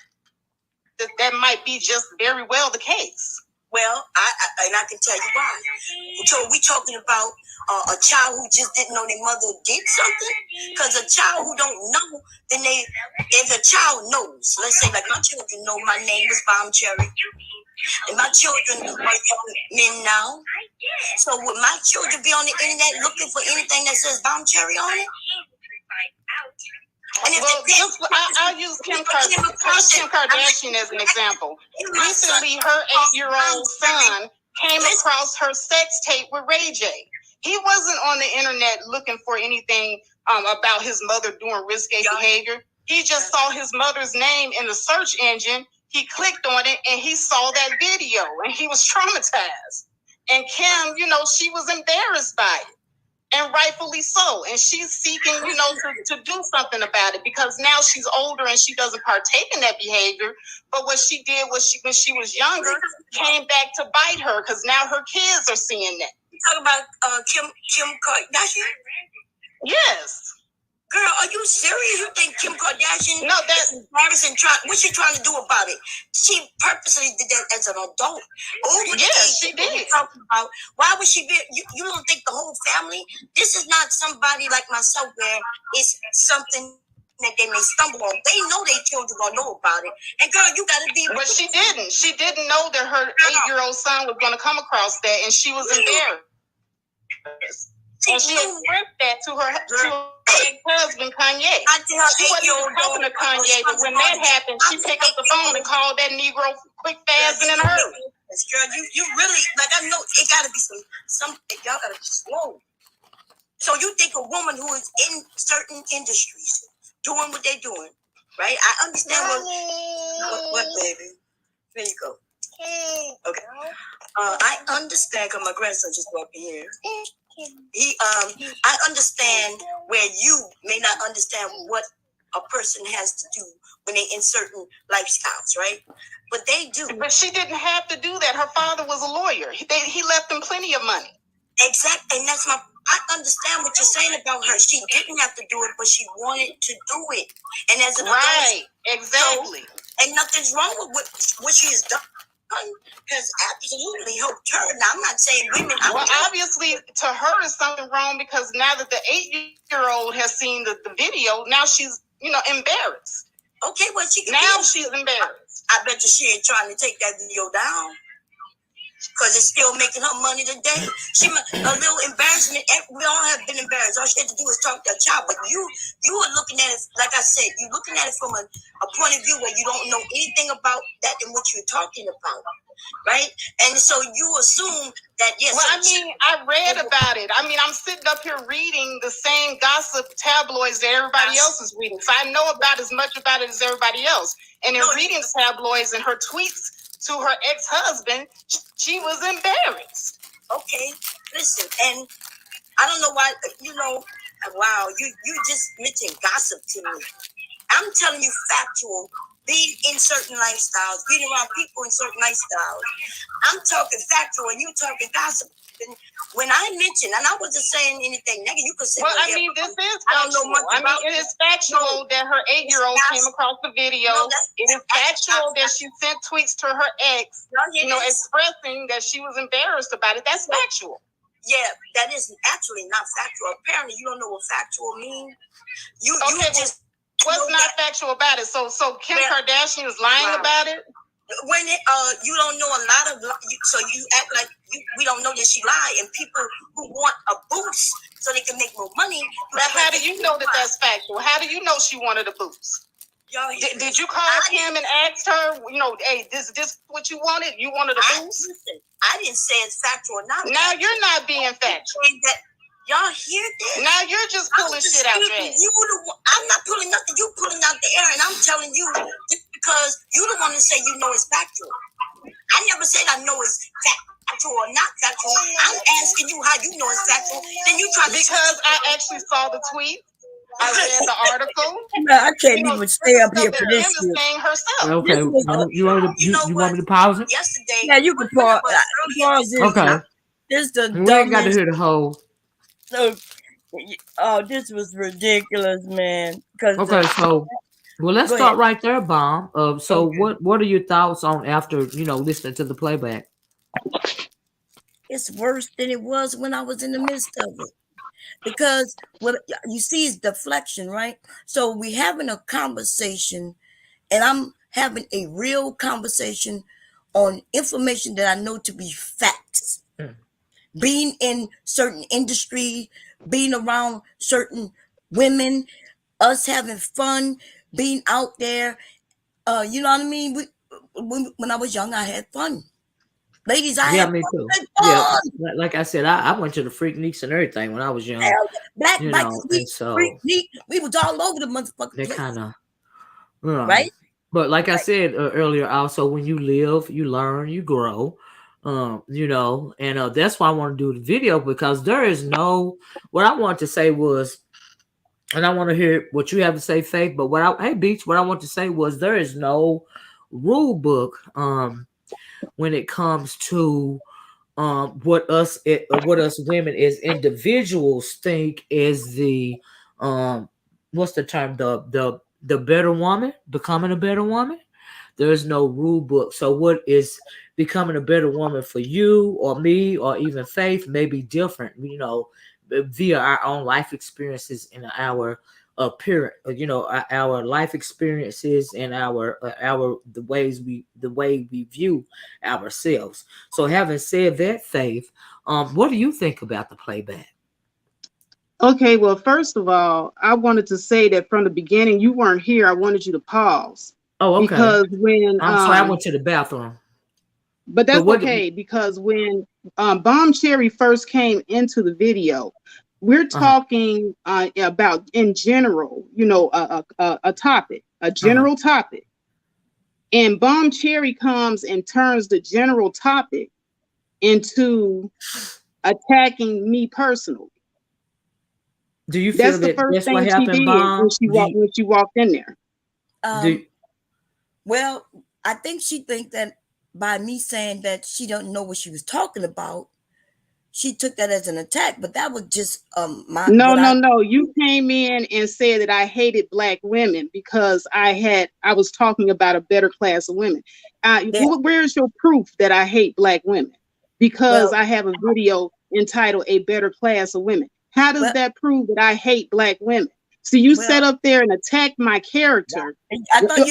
that might be just very well the case? Well, I can tell you why. So we talking about a child who just didn't know their mother did something? Because a child who don't know, if a child knows, let's say like my children know my name is Bomb Cherry, and my children are young men now. So would my children be on the internet looking for anything that says Bomb Cherry on it? I'll use Kim Kardashian as an example. Recently, her 8-year-old son came across her sex tape with Ray J. He wasn't on the internet looking for anything about his mother doing risque behavior. He just saw his mother's name in the search engine. He clicked on it and he saw that video and he was traumatized. And Kim, she was embarrassed by it. And rightfully so. And she's seeking, to do something about it, because now she's older and she doesn't partake in that behavior. But what she did was when she was younger, came back to bite her, because now her kids are seeing that. You talking about Kim Kardashian? Yes. Girl, are you serious? You think Kim Kardashian? No, that's embarrassing. What's she trying to do about it? She purposely did that as an adult. She did. Talking about, why would she be? You don't think the whole family? This is not somebody like myself where it's something that they may stumble on. They know their children gonna know about it. And girl, you gotta be. But she didn't. She didn't know that her 8-year-old son was gonna come across that, and she was embarrassed. And she expressed that to her husband, Kanye. She wasn't talking to Kanye, but when that happened, she picked up the phone and called that Negro quick, fast, and in a hurry. Girl, you really, like, I know it gotta be some y'all gotta be slow. So you think a woman who is in certain industries doing what they're doing, right? I understand what baby? There you go. Okay. I understand, because my grandson just walked in here. I understand where you may not understand what a person has to do when they in certain lifestyles, right? But they do. But she didn't have to do that. Her father was a lawyer. He left them plenty of money. Exactly, and I understand what you're saying about her. She didn't have to do it, but she wanted to do it. And as an adult, exactly. And nothing's wrong with what she has done. Has absolutely helped her. Now, I'm not saying women. Well, obviously, to her is something wrong, because now that the 8-year-old has seen the video, now she's embarrassed. Okay, well, she's embarrassed. I bet you she ain't trying to take that video down. because it's still making her money today. She a little embarrassment. We all have been embarrassed. All she had to do was talk to a child. But you are looking at it, like I said, you're looking at it from a point of view where you don't know anything about that and what you're talking about, right? And so you assume that, yes. Well, I mean, I read about it. I mean, I'm sitting up here reading the same gossip tabloids that everybody else is reading. So I know about as much about it as everybody else. And in reading the tabloids and her tweets to her ex-husband, she was embarrassed. Okay, listen, and I don't know why, wow, you just mentioned gossip to me. I'm telling you factual, being in certain lifestyles, being around people in certain lifestyles. I'm talking factual and you talking gossip. And when I mentioned, and I wasn't saying anything negative, you could say, well, I mean, this is factual. I don't know much about it. It is factual that her 8-year-old came across the video. It is factual that she sent tweets to her ex, expressing that she was embarrassed about it. That's factual. Yeah, that is actually not factual. Apparently, you don't know what factual means. You just what's not factual about it? So Kim Kardashian is lying about it. When you don't know a lot of, so you act like we don't know that she lied, and people who want a boost so they can make more money. But how do you know that that's factual? How do you know she wanted a boost? Did you call Kim and ask her, hey, this what you wanted? You wanted a boost? Listen, I didn't say it's factual or not. Now you're not being factual. Y'all hear this? Now you're just pulling shit out your ass. I'm not pulling nothing. You pulling out the air, and I'm telling you just because you the one to say you know it's factual. I never said I know it's factual or not factual. I'm asking you how you know it's factual. Then you try to because I actually saw the tweet. I read the article. No, I can't even stay up here for this. Okay, you want me to pause it? Yesterday, yeah, you can pause. Pause it. Okay. This the we ain't got to hear the whole. So, this was ridiculous, man. Okay, so let's start right there, Bomb. So what are your thoughts on after listening to the playback? It's worse than it was when I was in the midst of it, because what you see is deflection, right? So we having a conversation, and I'm having a real conversation on information that I know to be facts. Being in certain industry, being around certain women, us having fun, being out there. You know what I mean? When I was young, I had fun. Ladies, I had me too. fun. Yeah, like I said, I went to the Freakniks and everything when I was young. Black and so Freaknik, we was all over the motherfucker. They kind of, right? But like I said earlier, also when you live, you learn, you grow. And that's why I want to do the video, because there is what I wanted to say was, and I want to hear what you have to say, Faith, but what I want to say was there is no rule book when it comes to what us women as individuals think is the what's the term, the better woman, becoming a better woman. There's no rule book. So what is becoming a better woman for you or me or even Faith may be different, via our own life experiences and our appearance, our life experiences and the way we view ourselves. So having said that, Faith, what do you think about the playback? Okay, well, first of all, I wanted to say that from the beginning, you weren't here. I wanted you to pause. Oh, okay. Because when I'm sorry, I went to the bathroom. But that's okay, because when Bomb Cherry first came into the video, we're talking about in general, a topic, a general topic. And Bomb Cherry comes and turns the general topic into attacking me personally. Do you feel that's the first thing she did when she walked in there? Well, I think she think that by me saying that she don't know what she was talking about, she took that as an attack. But that was just No. You came in and said that I hated Black women because I was talking about a better class of women. Where's your proof that I hate Black women? Because I have a video entitled "A Better Class of Women." How does that prove that I hate Black women? So you sat up there and attacked my character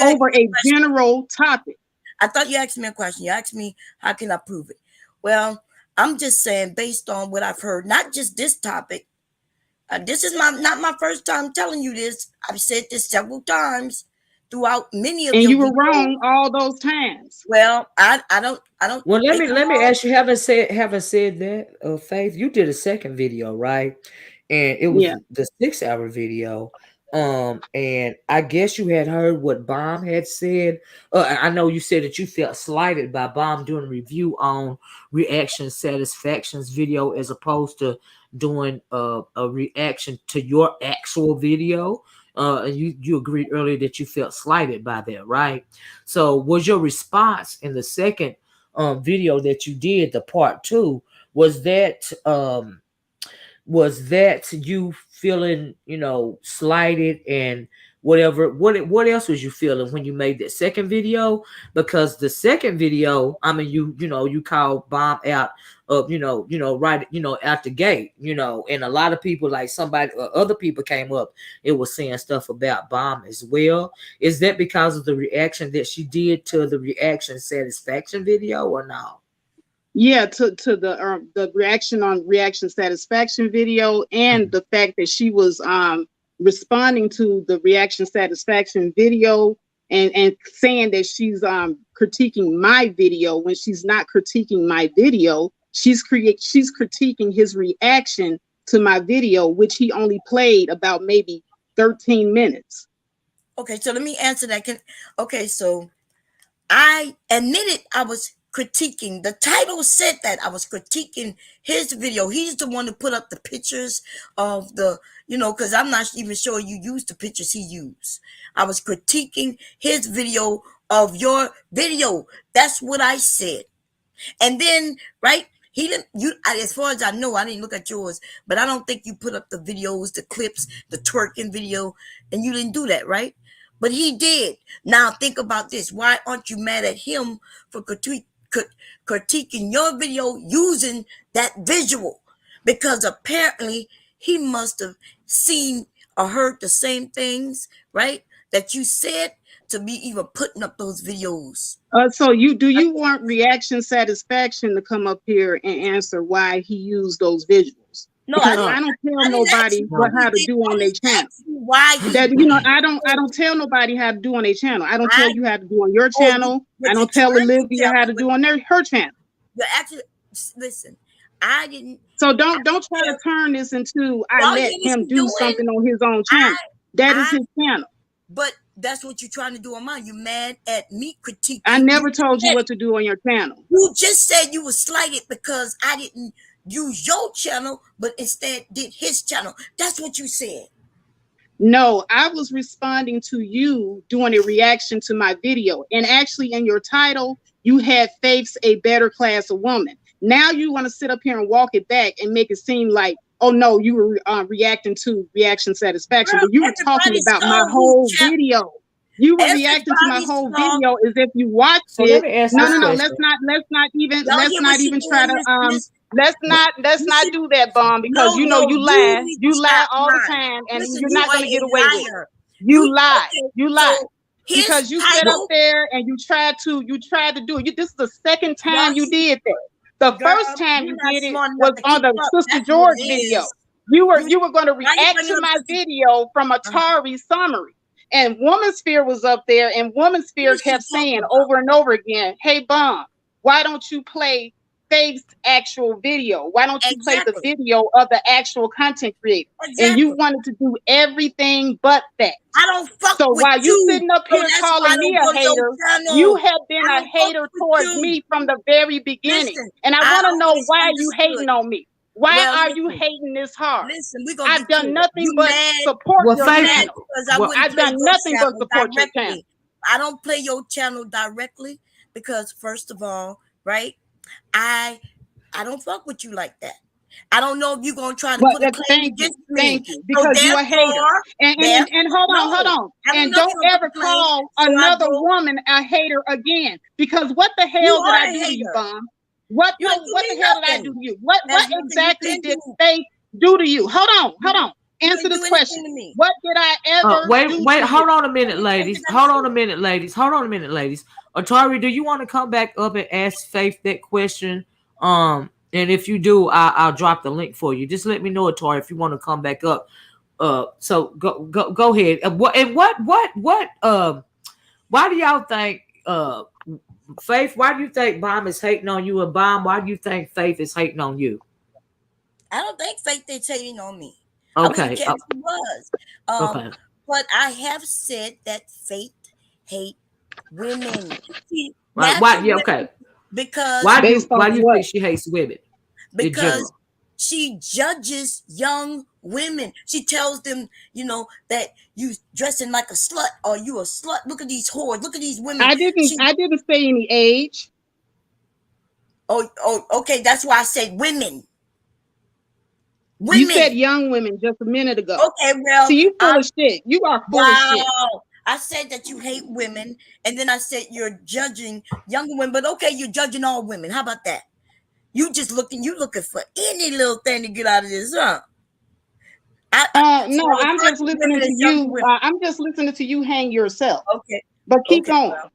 over a general topic. I thought you asked me a question. You asked me, how can I prove it? Well, I'm just saying, based on what I've heard, not just this topic. This is not my first time telling you this. I've said this several times throughout many of And your you were videos. wrong all those times. Well, I don't Well, let take me them let me all. ask you. Haven't said that, Faith. You did a second video, right? And it was Yeah. the 6 hour video. And I guess you had heard what Bomb had said. I know you said that you felt slighted by Bomb doing a review on reaction satisfactions video as opposed to doing a reaction to your actual video. And you agreed earlier that you felt slighted by that, right? So was your response in the second video that you did, the part two, was that you feeling, slighted and whatever? What else was you feeling when you made that second video? Because the second video, I mean, you called Bomb out of, right, out the gate, and a lot of people, like somebody, other people came up, it was saying stuff about Bomb as well. Is that because of the reaction that she did to the reaction satisfaction video or no? Yeah, to the reaction on reaction satisfaction video, and the fact that she was responding to the reaction satisfaction video, and saying that she's critiquing my video when she's not critiquing my video. She's critiquing his reaction to my video, which he only played about maybe 13 minutes. Okay, so let me answer that. Okay, so I admitted I was critiquing. The title said that I was critiquing his video. He's the one who put up the pictures of the, because I'm not even sure you used the pictures he used. I was critiquing his video of your video. That's what I said. And then, right, he didn't, as far as I know, I didn't look at yours, but I don't think you put up the videos, the clips, the twerking video, and you didn't do that, right? But he did. Now think about this. Why aren't you mad at him for critiquing your video using that visual? Because apparently he must have seen or heard the same things, right, that you said, to be even putting up those videos. So you want reaction satisfaction to come up here and answer why he used those visuals? No, Because I I don't tell didn't ask nobody you what how to do on their channel. why he That I don't tell nobody how to do on their channel. I don't tell you how to do on your Oh, channel. but I you're don't tell trying to Olivia tell how me, to but do on her channel. you're actually, listen, I didn't. So don't try to turn this into I Y'all let hear what him you're do doing? something on his own channel. That is his channel. But that's what you're trying to do on mine. You're mad at me critiquing. I never told you what to do on your channel. You just said you were slighted because I didn't use your channel, but instead did his channel. That's what you said. No, I was responding to you doing a reaction to my video. And actually in your title, you had Faith's a better class of woman. Now you want to sit up here and walk it back and make it seem like, oh no, you were reacting to reaction satisfaction. Girl, but you were talking about my whole video. You were reacting to my whole video as if you watched it. No, let's not even try to let's not do that, Bomb, because you lie all the time, and you're not going to get away with it. You lie. Because you sat up there and you tried to do it. This is the second time you did that. The first time you did it was on the Sister George video. You were going to react to my video from Atari summary. And Woman Sphere was up there, and Woman Sphere kept saying over and over again, hey, Bomb, why don't you play Faith's actual video? Why don't you play the video of the actual content creator? And you wanted to do everything but that. I don't fuck so with while you sitting up here so calling me a hater, you have been a hater towards me from the very beginning. And I want to know why you hating on me. Why are you hating this hard? Listen, I've done nothing but support your channel. I've done nothing but support your channel. I don't play your channel directly because, first of all, right, I don't fuck with you like that. I don't know if you're gonna try to put a claim against me. Thank you, because you're a hater. And hold on. And don't ever call another woman a hater again. Because what the hell did I do to you, Bomb? What the hell did I do to you? What exactly did Faith do to you? Hold on. Answer this question. What did I ever do? Wait, hold on a minute, ladies. Hold on a minute, ladies. Atari, do you want to come back up and ask Faith that question And if you do, I'll drop the link for you. Just let me know, Tori, if you want to come back up. So go ahead. Why do y'all think Faith? Why do you think Bomb is hating on you, and Bomb? Why do you think Faith is hating on you? I don't think Faith is hating on me. I wouldn't Okay, care if she was. Um, okay, but I have said that Faith hate women. See, right. Why? natural Yeah, women okay. because Based off Why do you what? think she hates women in because general? she judges young women. She tells them, that you dressing like a slut or you a slut. Look at these whores. Look at these women. I didn't say any age. Okay. That's why I said women. You said Women. young women just a minute ago. Okay, well, See, you full of shit. You are full of shit. wow. I said that you hate women, and then I said you're judging younger women. But okay, you're judging all women. How about that? You looking for any little thing to get out of this, huh? No, So as I'm far just as women listening to as younger you. women. I'm just listening to you hang yourself. Okay. But keep Okay. going. Well,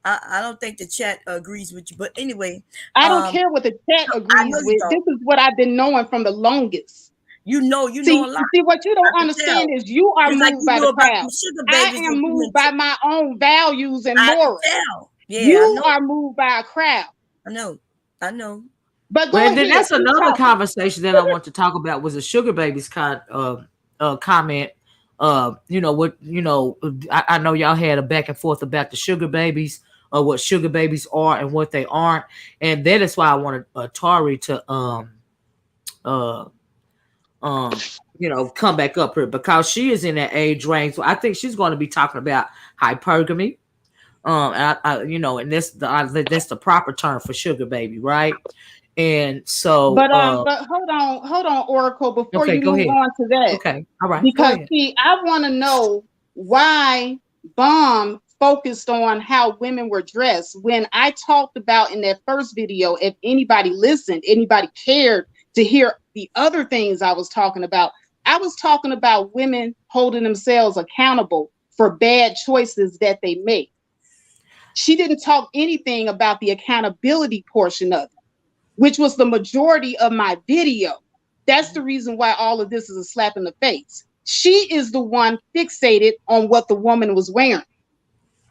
I don't think the chat agrees with you, but anyway, I don't um, care what the chat I know agrees you with. This don't. is what I've been knowing from the longest. You know a See, lot. what you I don't can understand tell. is you are It's like moved you by knew the about crowd. them sugar I babies am when you moved went to. by my own values and I can morals. tell. Yeah, I You know. are moved by a crowd. I know. I know. But Well, go and then ahead, that's keep another talking. conversation that I want to talk about was a sugar babies comment. I know y'all had a back and forth about the sugar babies, what sugar babies are and what they aren't, and that is why I wanted Tari to uh um come back up here because she is in that age range. So I think she's going to be talking about hypergamy. And that's the proper term for sugar baby, right? And so But hold on, Oracle, before okay, you go move ahead. on to that, Okay, all right, go because ahead. see, I want to know why Bomb focused on how women were dressed when I talked about in that first video. If anybody listened, anybody cared to hear the other things I was talking about, I was talking about women holding themselves accountable for bad choices that they make. She didn't talk anything about the accountability portion of it, which was the majority of my video. That's the reason why all of this is a slap in the face. She is the one fixated on what the woman was wearing.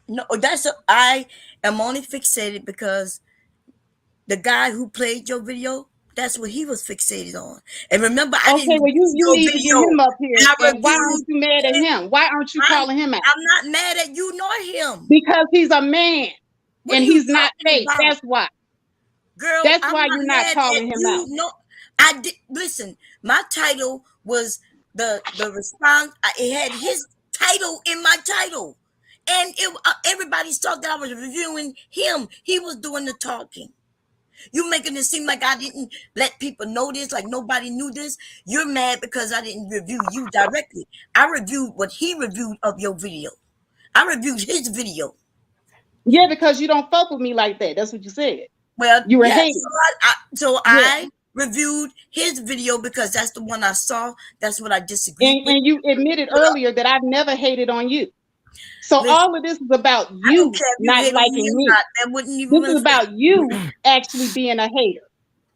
No, I am only fixated because the guy who played your video, that's what he was fixated on. And remember, I Okay, didn't well, review you your need to get video. him up here. I And why aren't reviewed you mad at his. him? Why aren't you I'm calling him out? I'm not mad at you nor him. Because he's a man What and are you he's not talking fake. about? That's why. Girl, That's I'm why not you're not mad at calling him you. out. No, I did listen. My title was the response. It had his title in my title, and everybody's talking. I was reviewing him. He was doing the talking. You making it seem like I didn't let people know this, like nobody knew this. You're mad because I didn't review you directly. I reviewed what he reviewed of your video. I reviewed his video. Yeah, because you don't fuck with me like that. That's what you said. Well, You were yeah. hating. So Yeah. I reviewed his video because that's the one I saw. That's what I disagreed with. And you admitted earlier that I've never hated on you. So Listen, all of this is about I don't you care if you not hate on me liking or me. not. That wouldn't even This is affect about you actually being a hater.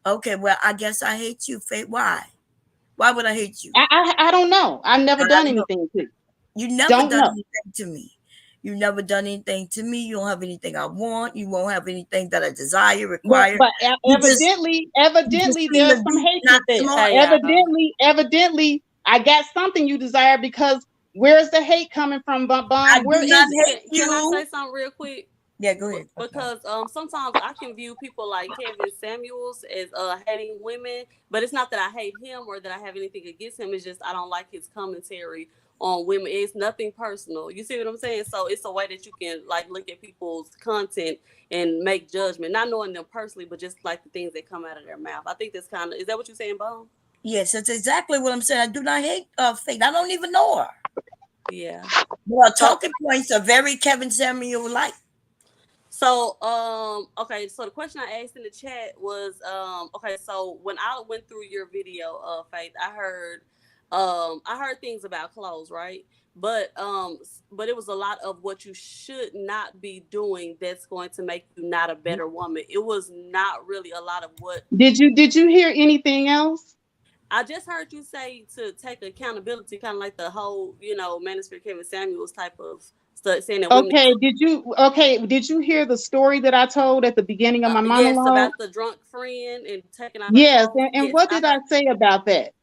Okay, well, I guess I hate you, Faith. Why? Why would I hate you? I don't know. I've never I done don't know. anything to you. You never Don't done know. anything to me. You never done anything to me. You don't have anything I want. You won't have anything that I desire, require. But You just evidently seem there's to some be not hatred there. smart. Hey y'all. Evidently, I got something you desire because where's the hate coming from, I Bomb? do Where is not it? hate Can I you. say something real quick? Yeah, go ahead. Because sometimes I can view people like Kevin Samuels as hating women, but it's not that I hate him or that I have anything against him. It's just I don't like his commentary on women. It's nothing personal. You see what I'm saying? So it's a way that you can like look at people's content and make judgment, not knowing them personally, but just like the things that come out of their mouth. I think that's kind of, is that what you're saying, Bone? Yes, that's exactly what I'm saying. I do not hate Faith. I don't even know her. Yeah. Well, So talking points are very Kevin Samuel like. Okay, so the question I asked in the chat was, okay, so when I went through your video, Faith, I heard things about clothes, right? but it was a lot of what you should not be doing that's going to make you not a better woman. It was not really a lot of what Did you hear anything else? I just heard you say, to take accountability, kind of like the whole, Manosphere Kevin Samuels type of stuff, saying that women. Did you hear the story that I told at the beginning of my Yes, monologue? about the drunk friend and taking out her Yes, clothes. and Yes, what I did I heard. say about that?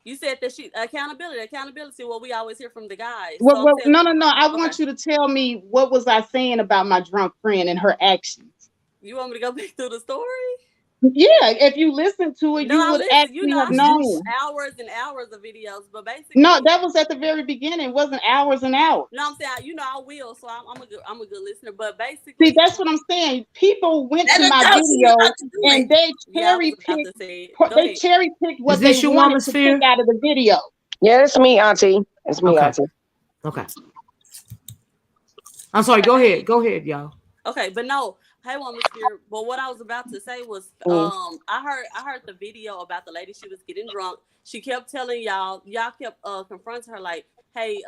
You said that accountability. What we always hear from the guys. So I'm Well, saying, no. I okay, want you to tell me what was I saying about my drunk friend and her actions. you want me to go back through the story? Yeah, if you listen to it, No, you I would listen. actually have I sit through known. hours and hours of videos, but No, basically, that was at the very beginning. It wasn't hours and hours. no, I'm saying, I will. So I'm a good listener. But See, basically, that's what I'm saying. People went Let to her my go. She's video about to do it. and they yeah, I was cherry about to picked. say it. Go They ahead. cherry picked Is what they this your wanted woman to pick sphere? out of the video. Yeah, it's me, Auntie. It's me, Okay. Auntie. Okay. I'm sorry. Go ahead. Hey, Go ahead, y'all. okay, but no, hey, woman sphere. But what I was about to say was, Mm. I heard the video about the lady. She was getting drunk. She kept telling y'all kept confronting her like, hey,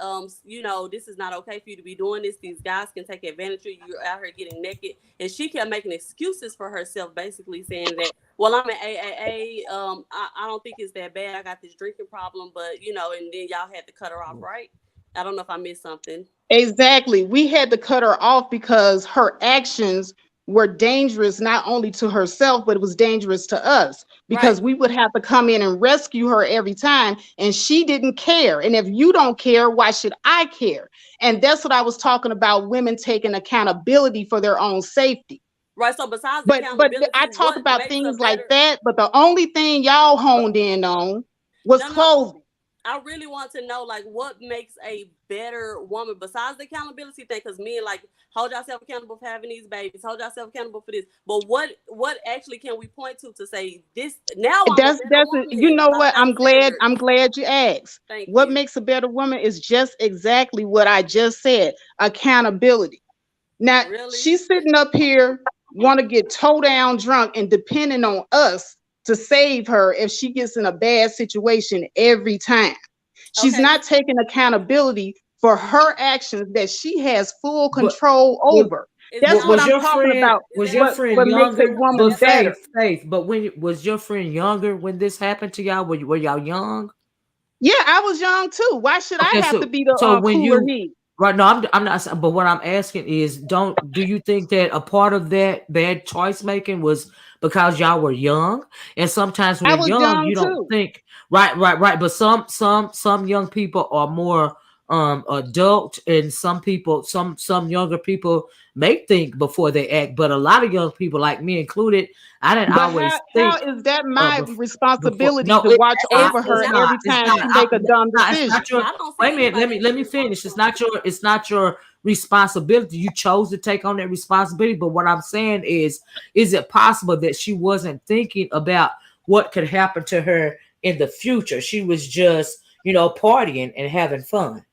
this is not okay for you to be doing this. These guys can take advantage of you. You're out here getting naked, and she kept making excuses for herself, basically saying that, well, I'm in AAA. I don't think it's that bad. I got this drinking problem, but and then y'all had to cut her off, right? I don't know if I missed something. Exactly. We had to cut her off because her actions were dangerous not only to herself, but it was dangerous to us Right. because we would have to come in and rescue her every time. And she didn't care. And if you don't care, why should I care? And that's what I was talking about, women taking accountability for their own safety. Right. So besides But I accountability, talk what about makes a things like better? that. But the only thing y'all honed in on was No, no. clothing. I really want to know, like, what makes a better woman besides the accountability thing? Because men, like, hold yourself accountable for having these babies, hold yourself accountable for this. But what actually can we point to say this? Now I'm a better You woman know by what? faith I'm standards. glad you asked. Thank What you. makes a better woman is just exactly what I just said. Accountability. Now Really? she's sitting up here, want to get toe down drunk and depending on us to save her if she gets in a bad situation every time. She's Okay. not taking accountability for her actions that she has full But control was, over. Is that That's what all was it I'm your takes? talking friend about. Is was that your all What it friend what takes? makes a younger? woman But That's all. better? Faith. But was your friend younger when this happened to y'all? Were y'all young? Yeah, I was young too. Why should I Okay, have to so be the when cooler you head? right, no, I'm not. But what I'm asking is, do you think that a part of that bad choice making was because y'all were young? And sometimes when I you're was young, young you don't too. think right. But some young people are more adult, and some people, some younger people may think before they act. But a lot of young people, like me included, I didn't But always how think is that my before. responsibility No, to watch over it's her not. every Not. It's time not. she make a dumb It's decision? not your. I don't Wait see a minute. anybody Let me as finish. It's responsible. not your. It's not your responsibility. You chose to take on that responsibility. But what I'm saying is it possible that she wasn't thinking about what could happen to her in the future? She was just, partying and having fun.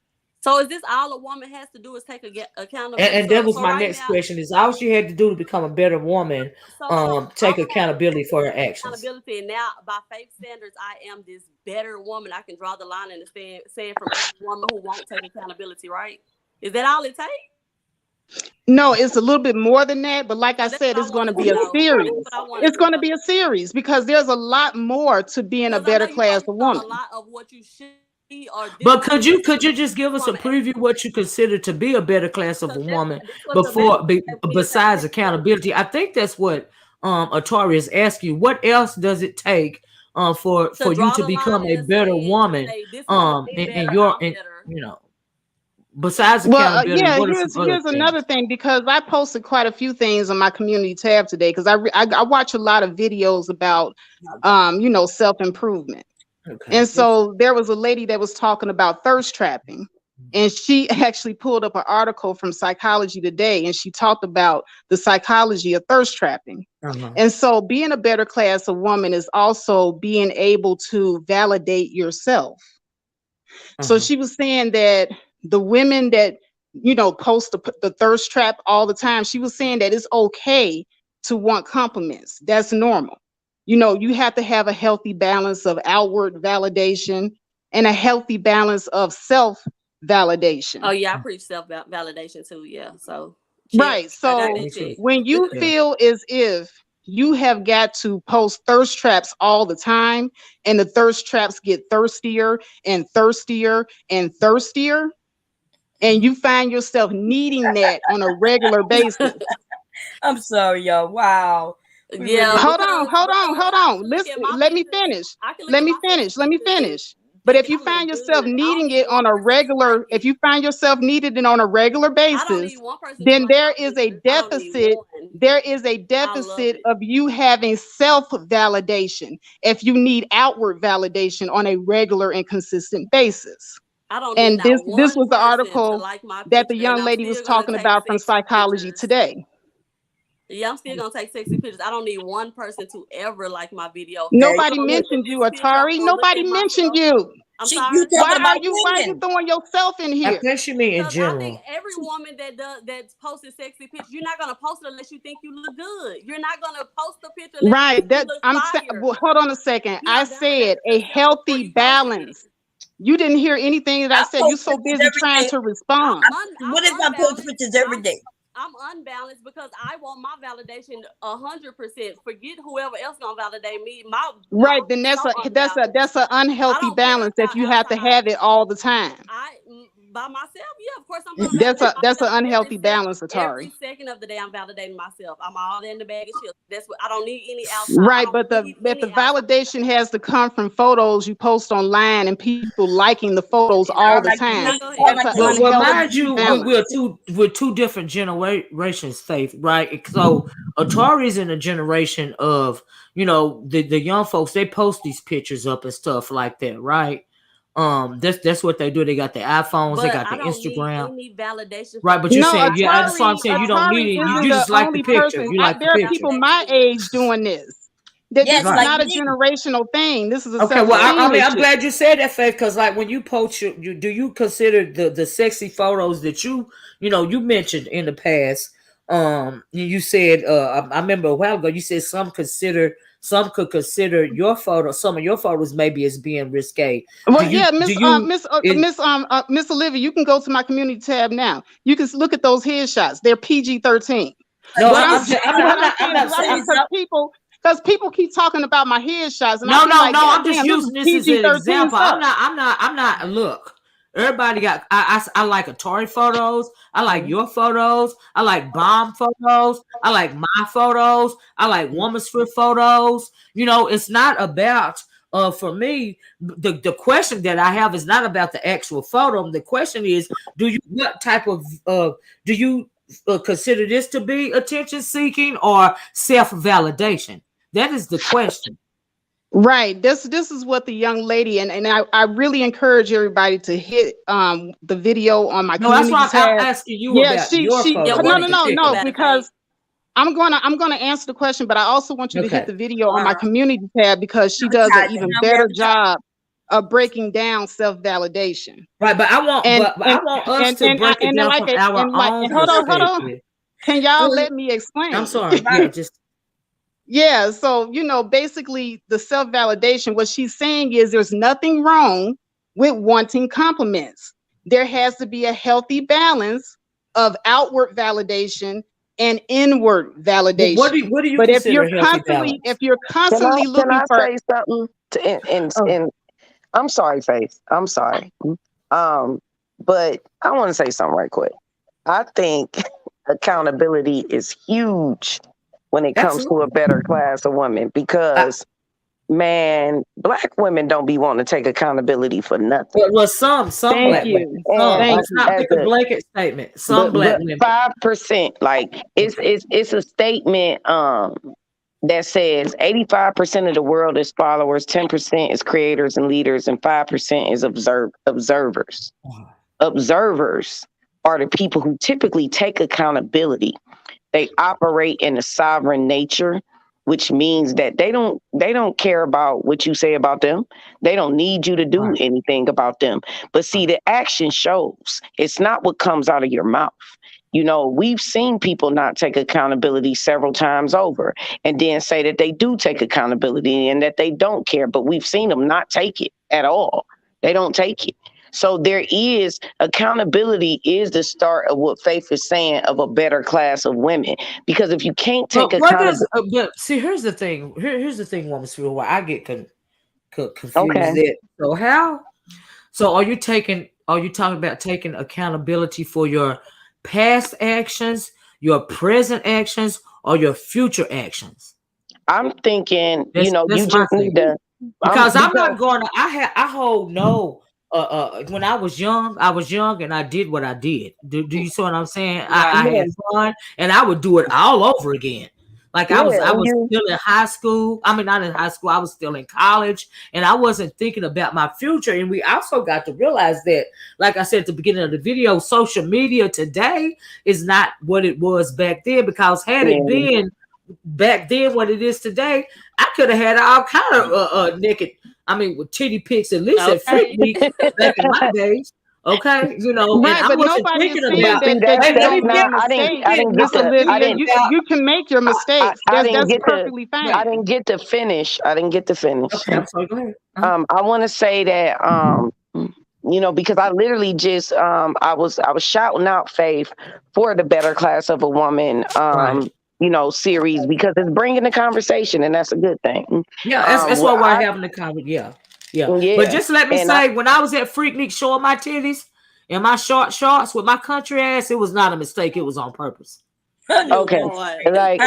So is this all a woman has to do is take accountability? And that was So my right next now, question: is all she had to do to become a better woman, so take I'm a woman who accountability for her takes actions. accountability, and now by faith standards, I am this better woman. I can draw the line and stand from every woman who won't take accountability. Right? Is that all it takes? No, it's a little bit more than that. But like I So that's said, what I it's going to wanted be to a know. That's series. what I wanted It's to going to know. be a series because there's a lot more to being a Because I know better you class focus of on a woman. lot of what you should be, or this But is could this you just give us a woman. preview what you consider to be a better class of a Because woman this what the before message is. besides accountability? I think that's what Atari is asking you. What else does it take To for you draw to the line become a and better to woman say this woman ain't in better, your I'm better. besides Well, accountability, yeah. what are some other Here's another things? thing because I posted quite a few things on my community tab today because I watch a lot of videos about self improvement. Okay. And so there was a lady that was talking about thirst trapping. And she actually pulled up an article from Psychology Today and she talked about the psychology of thirst trapping. Uh-huh. And so being a better class of woman is also being able to validate yourself. So Uh-huh. she was saying that the women that, post the thirst trap all the time, she was saying that it's okay to want compliments. That's normal. You have to have a healthy balance of outward validation and a healthy balance of self validation. Oh yeah, I preach self-validation too. Yeah, so right. check. I got So that check. when you feel as if you have got to post thirst traps all the time, and the thirst traps get thirstier and thirstier and thirstier, and you find yourself needing that on a regular basis. I'm sorry, y'all. Wow. Yeah. Hold on. Listen, let me finish. Let me finish. But if you find yourself needing it on a regular, if you find yourself needing it on a regular basis, then there is a deficit. There is a deficit of you having self-validation if you need outward validation on a regular and consistent basis. I don't and need this was the to article like my that the picture, and young I'm lady still was gonna talking take about from sexy Psychology pictures. Today. Yeah, I'm still gonna take sexy pictures. I don't need one person to ever like my video. Nobody mentioned you, Atari. Nobody mentioned you. I'm sorry. Why are you throwing yourself in here? I think she mean in I general. think every woman that's posting sexy pictures, you're not gonna post it unless you think you look good. You're not gonna post a picture unless Right. you think you look fire. Well, hold on a second. I said a healthy balance. You didn't hear anything that I said. You're so busy trying to respond. What if I post pictures every day? I'm unbalanced because I want my validation 100%. Forget whoever else gonna validate me. Right, then that's an unhealthy balance if you have to have it all the time. By myself, yeah, of course I'm gonna that's an unhealthy balance, Atari. Every second of the day, I'm validating myself. I'm all in the bag of chips. That's what I don't need any outside. Right, but the validation has to come from photos you post online and people liking the photos all the time. Well, mind you, we're two different generations, Faith, right? So Atari's in a generation of, the young folks, they post these pictures up and stuff like that, right? That's what they do. They got the iPhones, they got the Instagram. Need validation, right? But you're saying, that's what I'm saying. You don't need it. You just like the picture. You like the picture. There are people my age doing this. This is not a generational thing. This is a okay. Well, I'm glad you said that, Faith, because like when you post do you consider the sexy photos that you mentioned in the past? You said I remember a while ago you said some could consider your some of your photos maybe as being risque. Well, Miss Olivia, you can go to my community tab now. You can look at those headshots. They're PG-13. No, I'm not saying because people keep talking about my headshots. And no. I'm just using this as an example. I'm not. Look, everybody got. I like Atari photos. I like your photos. I like bomb photos. I like my photos. I like Woman's Foot photos. It's not about. For me, the question that I have is not about the actual photo. The question is, what type of do you consider this to be attention seeking or self-validation? That is the question. Right. This is what the young lady and I really encourage everybody to hit the video on my community that's tab. why I'm asking you about your photo. No, because I'm gonna answer the question, but I also want you to hit the video on my community tab because she does an even better job of breaking down self-validation. Right, but I want us to break it down from our own perspective. Hold on. Can y'all let me explain? I'm sorry. Yeah, so basically the self-validation, what she's saying is there's nothing wrong with wanting compliments. There has to be a healthy balance of outward validation and inward validation. What do you but consider if you're constantly looking for say something and I'm sorry, Faith. I'm sorry. But I want to say something right quick. I think accountability is huge when it comes to a better class of women because man, black women don't be wanting to take accountability for nothing. Well, some black women. Let's not make a blanket statement. Some black women. 5%. Like it's a statement that says 85% of the world is followers, 10% is creators and leaders, and 5% is observers. Observers are the people who typically take accountability. They operate in a sovereign nature, which means that they don't care about what you say about them. They don't need you to do anything about them. But see, the action shows. It's not what comes out of your mouth. We've seen people not take accountability several times over and then say that they do take accountability and that they don't care. But we've seen them not take it at all. They don't take it. So there is accountability is the start of what Faith is saying of a better class of women. Because if you can't take But what does? accountability, But see, here's the thing. Here's the thing, woman, feel why I get confused. okay, That so how? So are you taking? Are you talking about taking accountability for your past actions, your present actions, or your future actions? I'm thinking, you That's my just need thing. to, Because I'm because not going to. I hold no. When I was young, and I did what I did. Do you see what I'm saying? I Right. yeah, had fun, and I would do it all over again. Like yeah, I and was you, still in high school. I mean, not in high school. I was still in college, and I wasn't thinking about my future. And we also got to realize that, like I said at the beginning of the video, social media today is not what it was back then. Because had it yeah, been back then what it is today, I could have had all kind of naked. I mean, with titty pics, at least at Okay. Freaknik back in my days. Okay, and Right, I but wasn't nobody is thinking but saying about. see, that that's Hey, you let that's me don't make not. mistakes, I didn't get Miss to, thinking I Olivia. didn't, about. You can make your I, mistakes. I That's didn't that's get to, perfectly I fine. didn't get to finish. I didn't get to finish. Okay, I'm sorry. Go ahead. I want to say that, because I literally just, I was shouting out Faith for the better class of a woman, Right. series, because it's bringing the conversation, and that's a good thing. Yeah, that's What what we're I, having the comment. Yeah, yeah. But yeah, just let me and I, say, when I was at Freaknik showing my titties and my short shorts with my country ass, it was not a mistake. It was on purpose. okay. Lord. Like,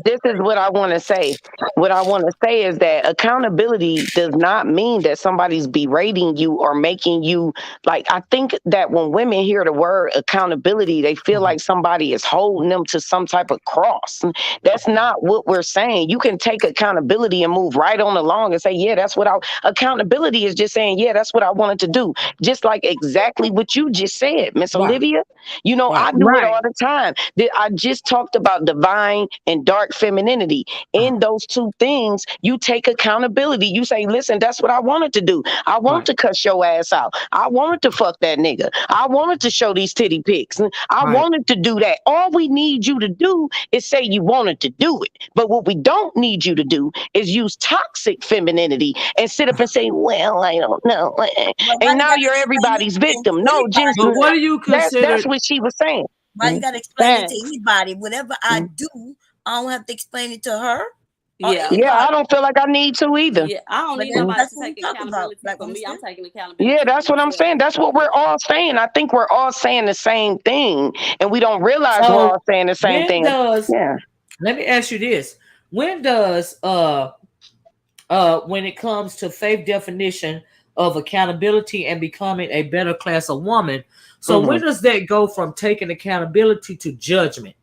this is what I want to say. What I want to say is that accountability does not mean that somebody's berating you or making you, like, I think that when women hear the word accountability, they feel like somebody is holding them to some type of cross. That's not what we're saying. You can take accountability and move right on along and say, yeah, that's what accountability is just saying, yeah, that's what I wanted to do. Just like exactly what you just said, Miss Right. Olivia. Right. I do it Right. all the time. I just talked about divine and dark femininity. In those two things, you take accountability. You say, listen, that's what I wanted to do. I wanted Right. to cuss your ass out. I wanted to fuck that nigga. I wanted to show these titty pics. I Right. wanted to do that. All we need you to do is say you wanted to do it. But what we don't need you to do is use toxic femininity and sit up and say, well, I don't know. Well, why And you now gotta you're explain everybody's anything victim. to No, just But anybody? what do you that's consider? what she was saying. Why you gotta explain it to Facts. anybody? Whatever I do, I don't have to explain it to her or Yeah. Yeah, I anybody. don't feel like I need to either. Yeah. I don't But need that, nobody that's to what we take talk about, accountability Black for Woman me. I'm Stand. taking Yeah, accountability for that's what I'm myself. saying. That's what we're all saying. I think we're all saying the same thing, and we don't realize we're So all saying the same when thing. does? Yeah. Let me ask you this: when does when it comes to faith definition of accountability and becoming a better class of woman, so Hmm. when does that go from taking accountability to judgment?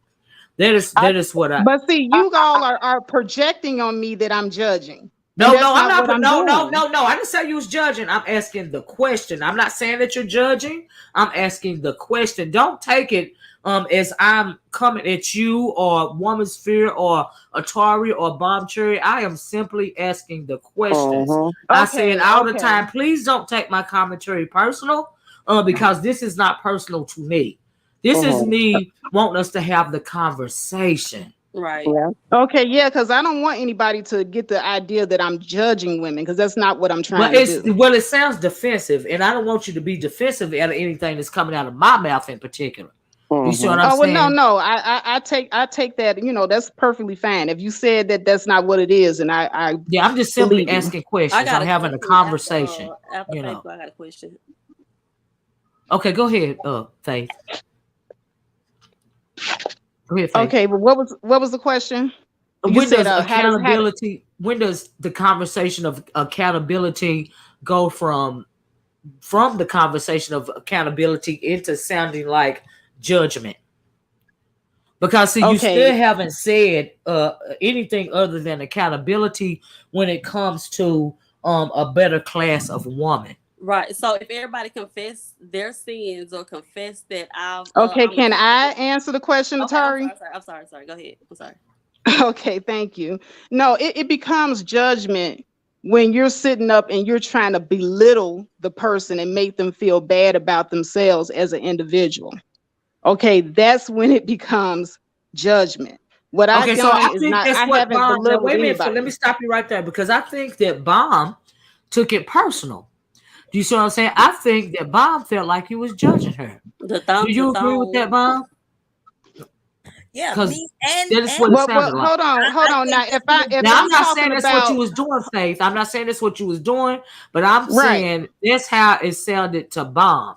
I, That is what I. But see, I, you I, all are projecting on me that I'm judging. And No, that's no, I'm not not. what I'm No, no, doing. no, no. I didn't say you was judging. I'm asking the question. I'm not saying that you're judging. I'm asking the question. Don't take it as I'm coming at you or Woman Sphere or Atari or Bomb Cherry. I am simply asking the questions. mhm. I say it Okay, all the okay. time. Please don't take my commentary personal, because this is not personal to me. This is Mhm. me wanting us to have the conversation. Right. Yeah. Okay, yeah, because I don't want anybody to get the idea that I'm judging women, because that's not what I'm Well, trying to do. it sounds defensive, and I don't want you to be defensive out of anything that's coming out of my mouth in particular. Do you see what Mhm. I'm Oh well, no, saying? no. I take that. That's perfectly fine. If you said that that's not what it is, and I Yeah, I'm just simply believe you. asking I questions. got I'm a having a question conversation. after You know. Facebook. I got a question. Okay, go ahead, Faith. Go ahead, Faith. Okay, but what was the question? You When said does how to accountability? When does the conversation of accountability go from the conversation of accountability into sounding like judgment? Because see, you still okay. haven't said anything other than accountability when it comes to a better class of woman. Right. So if everybody confess their sins or confess that Okay, I'm can I accountable. answer the question, Okay, I'm Atari? sorry, sorry. I'm sorry, sorry. Go ahead. I'm sorry. Okay, thank you. No, it becomes judgment when you're sitting up and you're trying to belittle the person and make them feel bad about themselves as an individual. Okay, that's when it becomes judgment. What I've Okay, so I done is think not, that's I what haven't Bomb. Now, belittled wait a minute. Let anybody. me stop you right there because I think that Bomb took it personal. Do you see what I'm saying? I think that Bob felt like he was judging her. The Do thumbs you are agree with that, thong. Bob? Yeah, Because me that is and what it Well, sounded like. hold I on. think Now, that he was if Now, I'm I'm not talking saying that's what you about was doing, Faith. I'm not saying that's what you was doing, but I'm right, saying that's how it sounded to Bomb.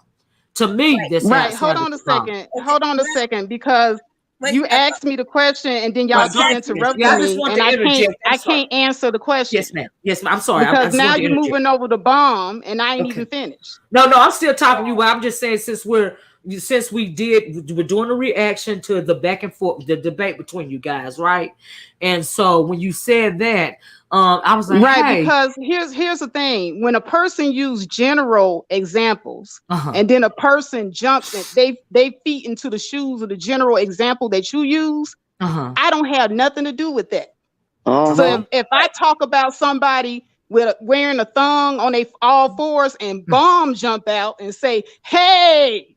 To me, that's how it right. Hold sounded on a to Bomb. second. okay. Hold on a second, because Wait, you asked me the question and then y'all Right, keep go exactly. ahead. Yeah, interrupting I just me, want and to interject. I'm I sorry. can't answer the question Yes, ma'am. Yes, ma'am. I'm sorry. I because just now want to you're interject. moving over the bomb and I ain't Okay. even finished. No, I'm still talking to you. But I'm just saying since we're doing a reaction to the back and forth, the debate between you guys, right? And so when you said that, I was like, Right, hey, because here's the thing. When a person use general examples uh-huh, and then a person jumps and they feet into the shoes of the general example that you use, uh-huh, I don't have nothing to do with that. So Uh-huh. if I talk about somebody with wearing a thong on they all fours and bomb jump out and say, "Hey,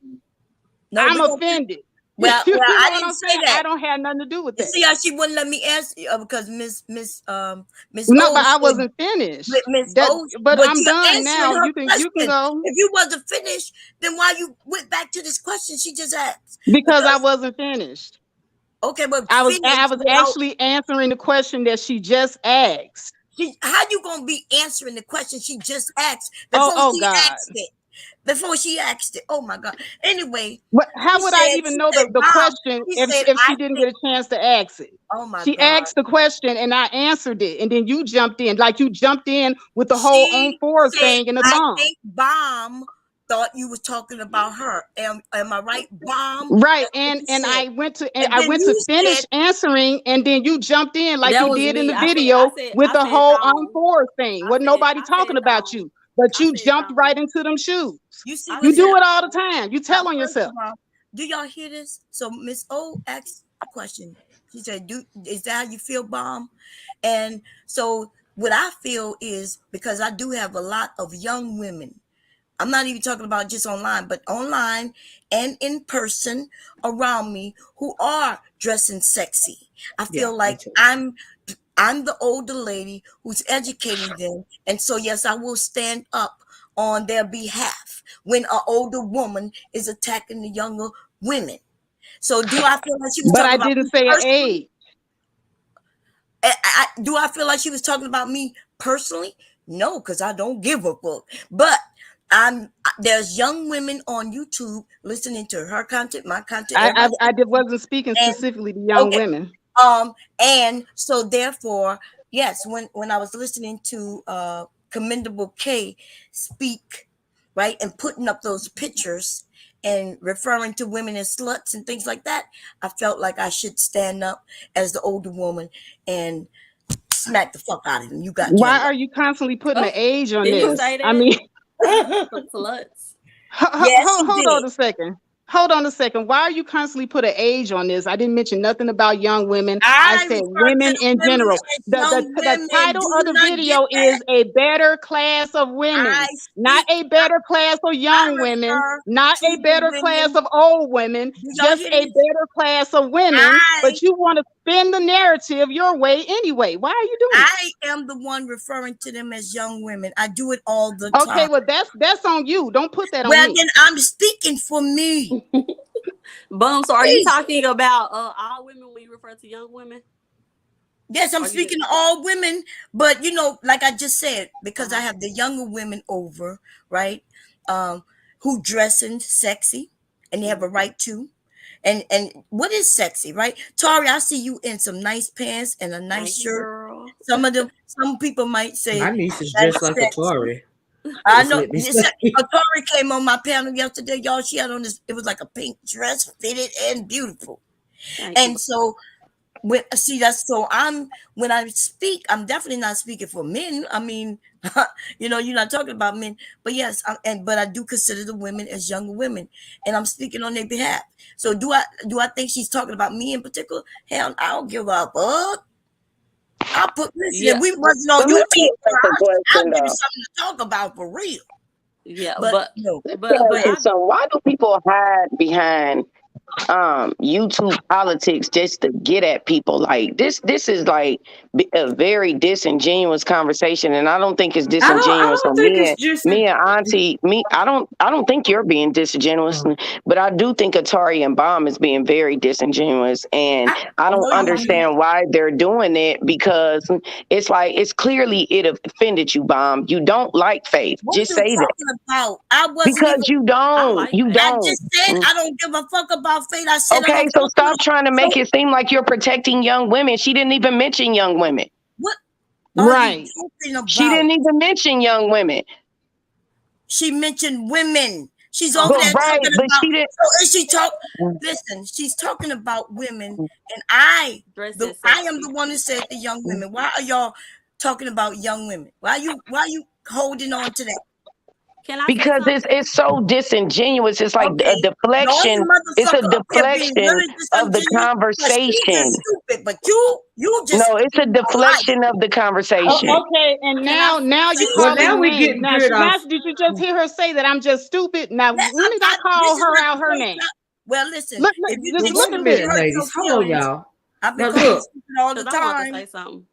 No, I'm we don't. offended," you Well, know I what didn't I'm say saying? that. I don't have nothing to do with You that. see how she wouldn't let me answer because Miss No, O but I said wasn't finished. Miss That, O, but but I'm you're done answering now. her You can question. go If you wasn't finished, then why you went back to this question she just asked? because I Because wasn't finished. okay, but I finish was without actually answering the question that she just asked. how you gonna be answering the question she just asked before Oh she God. asked it? Before she asked it. Oh my God. Anyway, What, how would I even she know said, the Mom, question she said, if I she didn't think, get a chance to ask it? oh my She God. asked the question and I answered it, and then you jumped in, like you jumped in with the whole on She fours said, thing and the I thumb. think Bomb thought you was talking about her. Am I right, Bomb? Right, That's what you and said. And I then went to you finish said, answering, and then you jumped in like That you was did in me. the video with I the said whole on thong. fours thing. Wasn't nobody I talking said about thong. you, but I you said jumped right thong. into them shoes. you see I what You she, said do it all the thong. time. You tell on first yourself. of all, do y'all hear this? So Miss O asked a question. She said, is that how you feel, Bomb? And so what I feel is because I do have a lot of young women. I'm not even talking about just online, but online and in person around me who are dressing sexy. I yeah, feel me like too. I'm the older lady who's educating them. And so yes, I will stand up on their behalf when an older woman is attacking the younger women. So do I feel like she was But talking I about didn't me say an personally? age. Do I feel like she was talking about me personally? No, because I don't give a fuck. But there's young women on YouTube listening to her content, my content, everybody. Wasn't speaking And specifically to young okay, women. and so therefore, yes, when I was listening to Commendable K speak, right, and putting up those pictures and referring to women as sluts and things like that, I felt like I should stand up as the older woman and smack the fuck out of him. You goddamn Why right. are you constantly putting Oh, an age on did he this? say I that? mean, Some sluts. Yes, he hold did. on a second. Hold on a second. Why are you constantly put an age on this? I didn't mention nothing about young women. I I said refer to women the in women general. as young The women. title Do of you the not get video that? is a better class of I women, not speak. a better class of I young women, refer not to a the better class women. of old women, Do y'all just hear a this? better class of women. I But you want to spin the narrative your way anyway. Why are you doing I this? am the one referring to them as young women. I do it all the Okay, time. well that's on you. Don't put that on Well, me. then I'm speaking for me. Bum. So are you Jesus. talking about all women when you refer to young women? Yes, I'm Are you speaking to all women, but like I just said, because I uh-huh. have the younger women over, right? Who dressing sexy, and they have a right to. And what is sexy, right? Tori, I see you in some nice pants and a nice Thank you, shirt. girl. Some people might say My niece is that dressed is like a sexy. Tory. I Just know. let me say. Tori came on my panel yesterday, y'all. She had on this. It was like a pink dress, fitted and beautiful. Thank you. And so when I speak, I'm definitely not speaking for men. I mean, you're not talking about men, but yes, but I do consider the women as younger women, and I'm speaking on their behalf. So do I think she's talking about me in particular? Hell, I don't give a fuck. Listen, if Yeah, we wasn't on So let me YouTube, ask a I'll question give you though. something to talk about for real. yeah, But no, Let me ask but you I something. Why do people hide behind YouTube politics just to get at people. Like this is like a very disingenuous conversation, and I don't think it's I disingenuous don't on think it's just me and Auntie. I don't think you're being disingenuous, but I do think Atari and Bomb is being very disingenuous, and I don't understand why they're doing it, because it's like it's clearly it offended you, Bomb. You don't like Faith. What Just you say that, talking about? I wasn't even. because you I don't. like You Faith. I don't. just said I don't give a fuck about fate. I said I Okay, don't so fuck stop about. trying to make So it seem like you're protecting young women. She didn't even mention young women. what are you Right. talking She about? didn't even mention young women. She mentioned women. She's over But there right, talking but about. she didn't. So is she talk? Listen, she's talking about women, and I Dressing am sexy. the one who said the young women. Why are y'all talking about young women? Why you holding on to that? Can I say Because something? it's so disingenuous. It's like a Okay, y'all the deflection. It's a motherfucker up here being deflection really of the disingenuous because she just conversation. stupid, but you just No, it's a don't like. deflection of the conversation. Okay, and Can I now you say well. calling Now something? we're names. getting Now, good off. did you just hear her say that I'm just stupid? Now Yeah, let me not this call is her not out the her first name. time. Well, listen, Look, if you just Well, think look wait she a at really minute, this. hurt ladies. your Hold on, feelings, y'all. I've been Now calling you look. stupid all the Because I want to time. say something.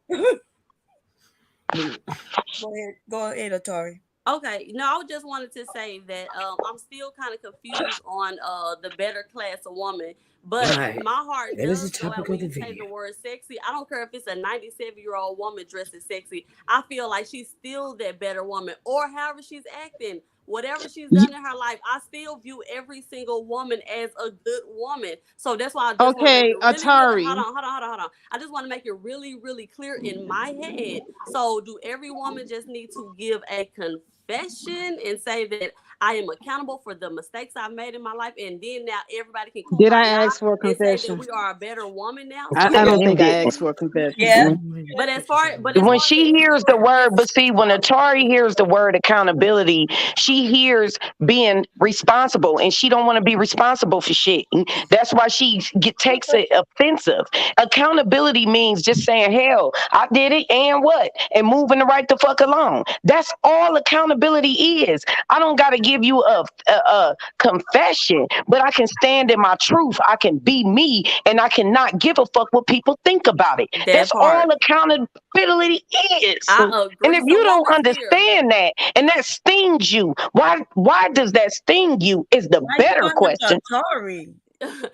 Go ahead, Atari. Okay, no, I just wanted to say that I'm still kind of confused on the better class of woman, but Right. my heart That is the does go topic out of when the you say the video. word sexy. I don't care if it's a 97-year-old woman dressed as sexy. I feel like she's still that better woman, or however she's acting. Whatever she's done in her life, I still view every single woman as a good woman. So that's why I just want to make Okay, it really, really. Atari. Hold on. I just want to make it really, really clear in my head. So, do every woman just need to give a confession and say that I am accountable for the mistakes I've made in my life, and then now everybody can Did I kumbaya ask for a and say that confession? we are a better woman now? So I don't You think I didn't. asked for a confession. Yeah. but as far When as the she hears the word, but see, when part, Atari hears the word accountability, she hears being responsible, and she don't want to be responsible for shit. That's why she takes it offensive. Accountability means just saying, hell, I did it, and what? And moving the right the fuck along. That's all accountability is. I don't got to give you a confession, but I can stand in my truth. I can be me, and I cannot give a fuck what people think about it. that That's all part, accountability is. I And agree. if So, you don't woman's fear. understand that, and that stings you, why does that sting you is the Why you better going question. to Atari?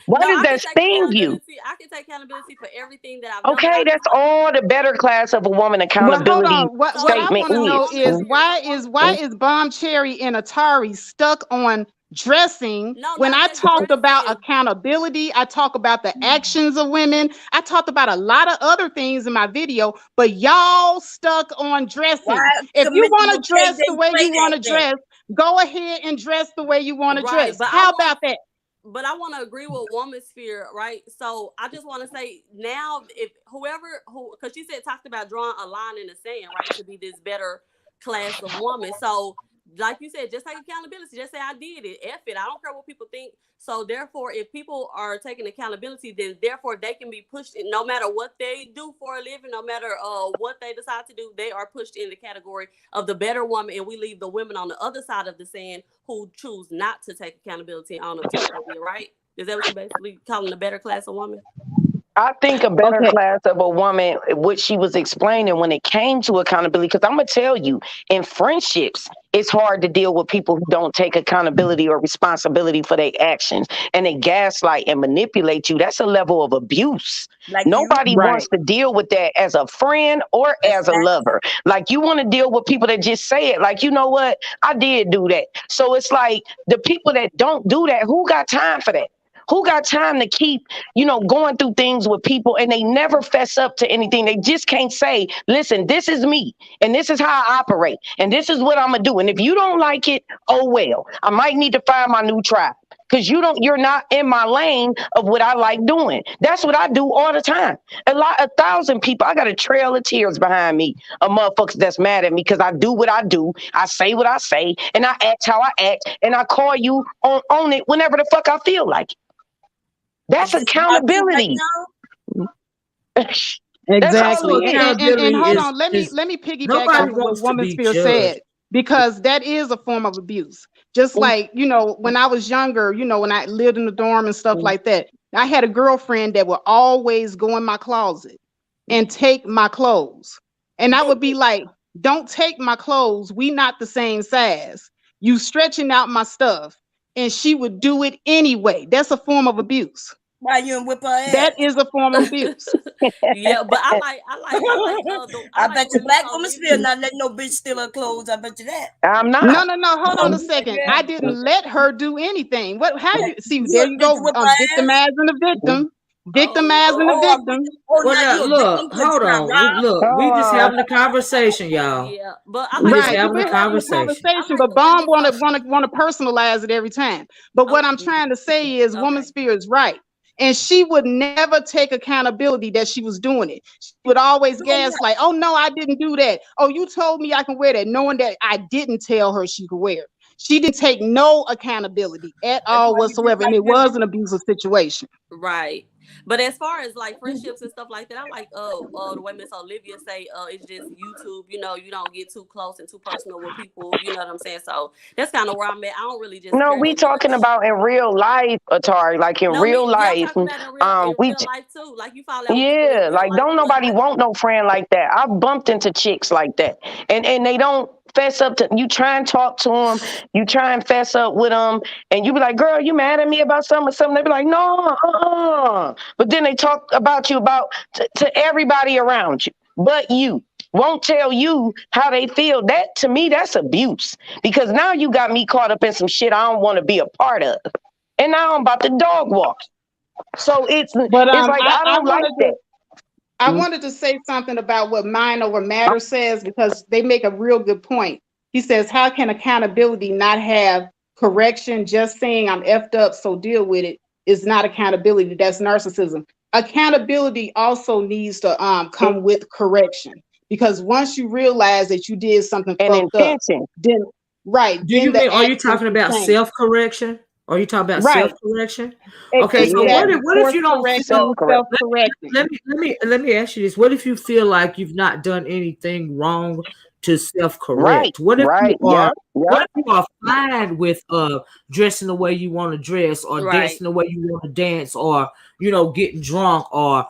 Why No, does I that can take sting you? accountability. I can take accountability for everything that I've done, but Okay, I that's know. all the better class of a woman But hold accountability on. What So I statement want to so know is. woman's is fear. why is Bomb Cherry and Atari stuck on dressing No, when not I just talked about dressing. accountability, I talk about the actions of women, I talked about a lot of other things in my video, but y'all stuck on Why dressing. If you committing want the to case dress the didn't way play you want that to then? dress, go ahead and dress the way you want to Right, dress. How about that? but I want to agree with woman's fear, right? So I just want to say now, if because she said talked about drawing a line in the sand, right, to be this better class of woman. So, like you said, just take accountability. Just say I did it. F it. I don't care what people think. So therefore, if people are taking accountability, then therefore they can be pushed in, no matter what they do for a living, no matter what they decide to do, they are pushed in the category of the better woman, and we leave the women on the other side of the sand who choose not to take accountability and own up to what they did, right? Is that what you basically calling the better class of woman? I think a better Okay. class of a woman, what she was explaining when it came to accountability, because I'm going to tell you, in friendships, it's hard to deal with people who don't take accountability or responsibility for their actions, and they gaslight and manipulate you. That's a level of abuse. Like you? Nobody Right. wants to deal with that as a friend or as a Exactly. lover. Like, you want to deal with people that just say it, like, you know what? I did do that. So it's like the people that don't do that, who got time for that? Who got time to keep, going through things with people, and they never fess up to anything? They just can't say, listen, this is me, and this is how I operate, and this is what I'm gonna do. And if you don't like it, oh well. I might need to find my new tribe. Because you're not in my lane of what I like doing. That's what I do all the time. 1,000 people, I got a trail of tears behind me of motherfuckers that's mad at me because I do what I do, I say what I say, and I act how I act, and I call you on it whenever the fuck I feel like it. Is That's this about you right accountability. now? That's all Also, Exactly. it is. And accountability hold is on, let me is piggyback nobody off of what wants to Woman be Sphere judged. said. because that is a form of abuse. Just like, you know, when I was younger, you know, when I lived in the dorm and stuff like that, I had a girlfriend that would always go in my closet and take my clothes. And I would be like, don't take my clothes. We not the same size. You stretching out my stuff. And she would do it anyway. That's a form of abuse. Why you and whip her ass? That is a form of abuse. Yeah, but I like I like bet when you black Miss woman Olivia- still not letting no bitch steal her clothes. I bet you that. I'm not. No. Hold on a second. I didn't let her do anything. What? How you see? You There a you bitch go. whip her ass? Victimizing the victim. Victimizing the Oh, victim. oh, Well, now now, you a look, victim 'cause hold you got on. robbed? Look, we just Oh. having a conversation, y'all. Yeah, but I We like just Right. having We're a having a conversation. conversation, like but the way Bomb Miss want to personalize it every time. But what I'm trying to say is, Woman Sphere is right. And she would never take accountability that she was doing it. She would always gaslight, oh, no, I didn't do that. Oh, you told me I can wear that, knowing that I didn't tell her she could wear it. She didn't take no accountability at all whatsoever. And it was an abusive situation. Right. But as far as like friendships and stuff like that, I like the way Miss Olivia say it's just YouTube, you know, you don't get too close and too personal with people, you know what I'm saying? So that's kind of where I'm at. I don't really just No, care we that talking much. about in real life, Atari. Like in real I'm life, talking about in we real life too. Like you follow out with people in yeah, real like life. don't nobody want no friend like that. I've bumped into chicks like that, and they don't fess up to you. Try and talk to them, you try and fess up with them, and you be like, "Girl, you mad at me about something or something?" They be like, "No, but then they talk about you to everybody around you, but you won't tell you how they feel. That to me, that's abuse because now you got me caught up in some shit I don't want to be a part of, and now I'm about to dog walk. So it's But like I don't like that. I wanted to say something about what Mind Over Matter says, because they make a real good point. He says, how can accountability not have correction? Just saying I'm effed up, so deal with it, is not accountability. That's narcissism. Accountability also needs to come with correction, because once you realize that you did something And fucked up, intention. then Do you then the mean, are you actions talking about change. self-correction? Are you talking about Right. self-correction? Okay, so Exactly. what if you don't Course feel correction, self-correcting. let me ask you this. What if you feel like you've not done anything wrong to Right, self-correct? What if right, you are yeah. fine with dressing the way you want to dress, or dancing the way you want to dance, or getting drunk, or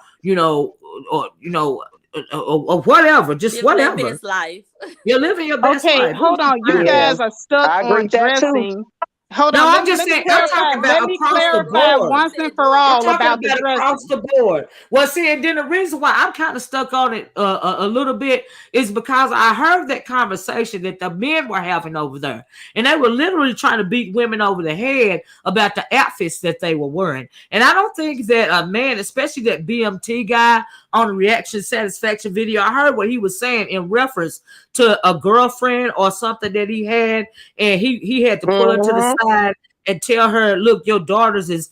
or whatever, just Living their whatever. best life. You're living your best Okay, life. hold on. You guys are stuck I agree on with that too. dressing. Hold No, on. I'm just saying, I'm talking about Let me across the clarify board. once and for all I'm talking about the about across dressing. the board. Well, see, and then the reason why I'm kind of stuck on it a little bit is because I heard that conversation that the men were having over there, and they were literally trying to beat women over the head about the outfits that they were wearing. And I don't think that a man, especially that BMT guy on the reaction satisfaction video, I heard what he was saying in reference to a girlfriend or something that he had, and he had to pull her to the side and tell her, look, your daughters is,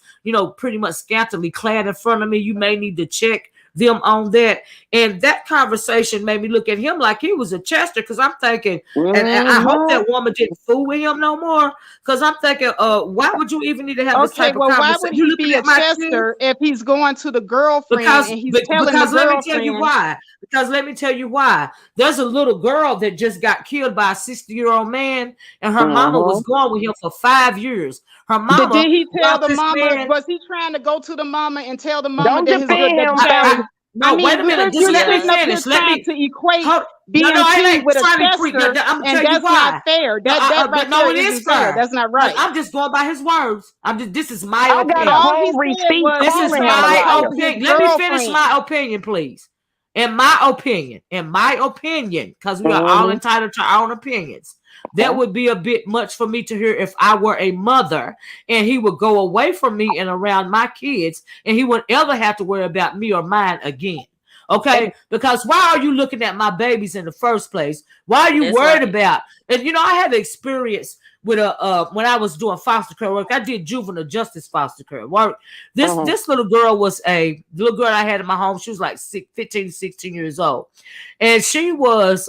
pretty much scantily clad in front of me. You may need to check them on that. And that conversation made me look at him like he was a Chester, because I'm thinking, and I hope that woman didn't fool with him no more, because I'm thinking, why would you even need to have this Okay, type of well, why conversation? would You he looking be a at my Chester if he's going to the girlfriend and he's telling the because let me tell you girlfriend? why. Because let me tell you why. There's a little girl that just got killed by a 60-year-old man, and her mama was going with him for 5 years. Her mama Did he tell brought the this mama? man. Was he trying to go to the mama and tell the mama Don't that his good defend that him, the child? babe. No, wait a minute. Just You're let me sitting up here finish. Let trying me. to equate No, BMT I ain't with a trying to equate. Chester, I'm gonna and tell you that's not why. fair. That right But no, there it is isn't fair. fair. That's not right. I'm just going by his words. This is my I got opinion. a All he whole said receipt was This he is calling him a trying to my go liar. to his opinion. Let me finish girlfriend. my opinion, please. In my opinion, because we are all entitled to our own opinions, that would be a bit much for me to hear if I were a mother and he would go away from me and around my kids, and he wouldn't ever have to worry about me or mine again. Okay, because why are you looking at my babies in the first place? Why are you worried about? And I had an experience with when I was doing foster care work. I did juvenile justice foster care work. This little girl was the little girl I had in my home. She was like 15 to 16 years old, and she was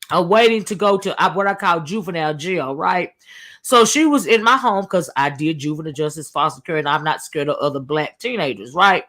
waiting to go to what I call juvenile jail, right? So she was in my home because I did juvenile justice foster care, and I'm not scared of other black teenagers, right?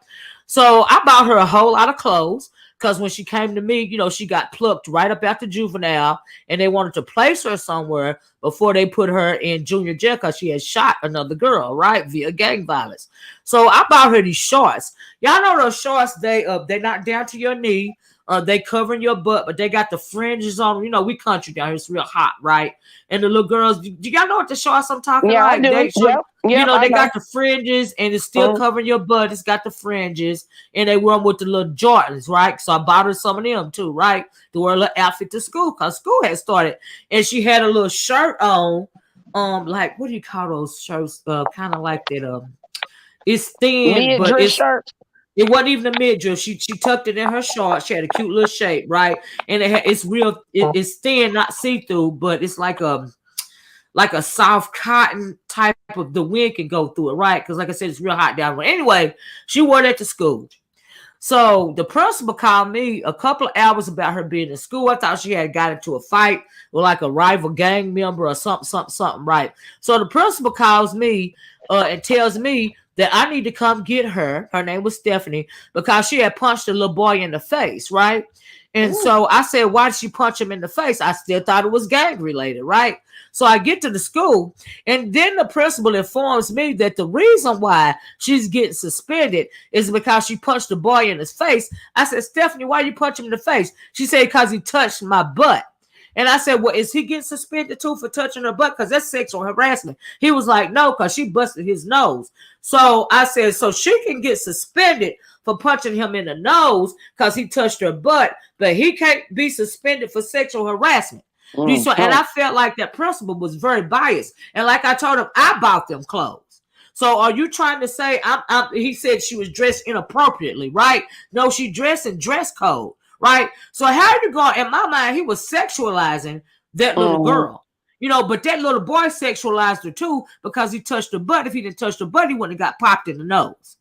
So I bought her a whole lot of clothes because when she came to me, you know, she got plucked right up after juvenile, and they wanted to place her somewhere before they put her in junior jail because she had shot another girl, right, via gang violence. So I bought her these shorts. Y'all know those shorts, they not down to your knee. They covering your butt, but they got the fringes on. You know, we country down here, it's real hot, right? And the little girls, do y'all know what the shorts I'm talking Yeah, I like? do. They show, Yep. you Yep. know, I they know. got the fringes and it's still covering your butt. It's got the fringes, and they wear them with the little Jordans, right? So I bought her some of them too, right? To wear a little outfit to school because school had started, and she had a little shirt on, like what do you call those shirts? Kind of like that. It's thin, but Mid-dress shirt. it wasn't even a midriff. She tucked it in her shorts. She had a cute little shape, right? And it's real. It's thin, not see through, but it's like a soft cotton type of. The wind can go through it, right? Because like I said, it's real hot down there. Anyway, she wore that to school. So the principal called me a couple of hours about her being in school. I thought she had got into a fight with like a rival gang member or something, right? So the principal calls me and tells me that I need to come get her. Her name was Stephanie because she had punched a little boy in the face, right? And so I said, why did she punch him in the face? I still thought it was gang related, right? So I get to the school, and then the principal informs me that the reason why she's getting suspended is because she punched the boy in his face. I said, Stephanie, why you punch him in the face? She said, because he touched my butt. And I said, well, is he getting suspended too for touching her butt? Because that's sexual harassment. He was like, no, because she busted his nose. So I said, so she can get suspended for punching him in the nose because he touched her butt, but he can't be suspended for sexual harassment. So, and I felt like that principal was very biased. And like I told him, I bought them clothes. So are you trying to say he said she was dressed inappropriately, right? No, she dressed in dress code, right? So how are you going? In my mind, he was sexualizing that little girl. You know, but that little boy sexualized her too because he touched her butt. If he didn't touch her butt, he wouldn't have got popped in the nose.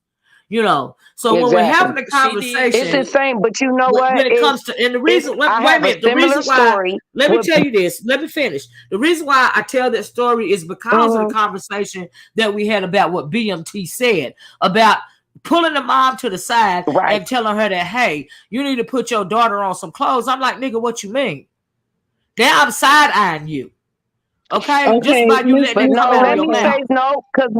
You know, so when we're having a conversation, it's the same. But you know when it comes to, and the reason, wait a minute, the reason why, let me tell you this, let me finish. The reason why I tell that story is because of the conversation that we had about what BMT said about pulling the mom to the side and telling her that, hey, you need to put your daughter on some clothes. I'm like, nigga, what you mean? Now I'm side eyeing you. Okay, just by you letting it come out of your mouth. No, because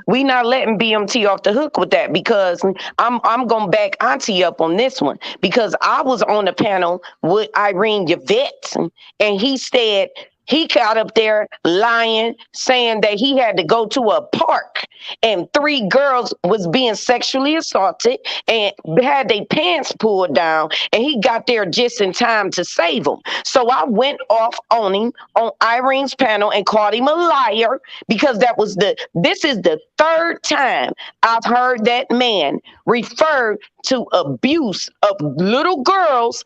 we not letting BMT off the hook with that, because I'm gonna back Auntie up on this one, because I was on the panel with Irene Yvette, and he said he got up there lying, saying that he had to go to a park and 3 girls was being sexually assaulted and had their pants pulled down, and he got there just in time to save them. So I went off on him on Irene's panel and called him a liar, because this is the 3rd time I've heard that man refer to abuse of little girls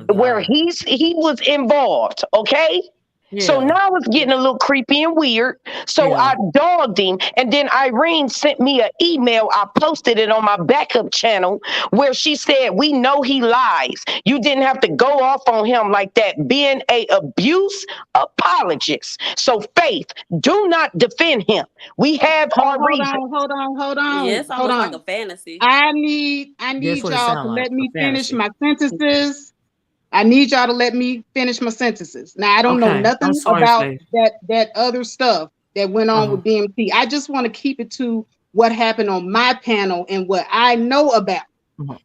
where he was involved, okay? Yeah. So now it's getting a little creepy and weird. So I dogged him, and then Irene sent me an email. I posted it on my backup channel where she said, we know he lies. You didn't have to go off on him like that, being a abuse apologist. So Faith, do not defend him. We have our reasons. Hold on. Yeah, it's almost like a fantasy. I need y'all to let me finish my sentences. I need y'all to let me finish my sentences. Now, I don't know nothing about that other stuff that went on with BMT. I just want to keep it to what happened on my panel and what I know about.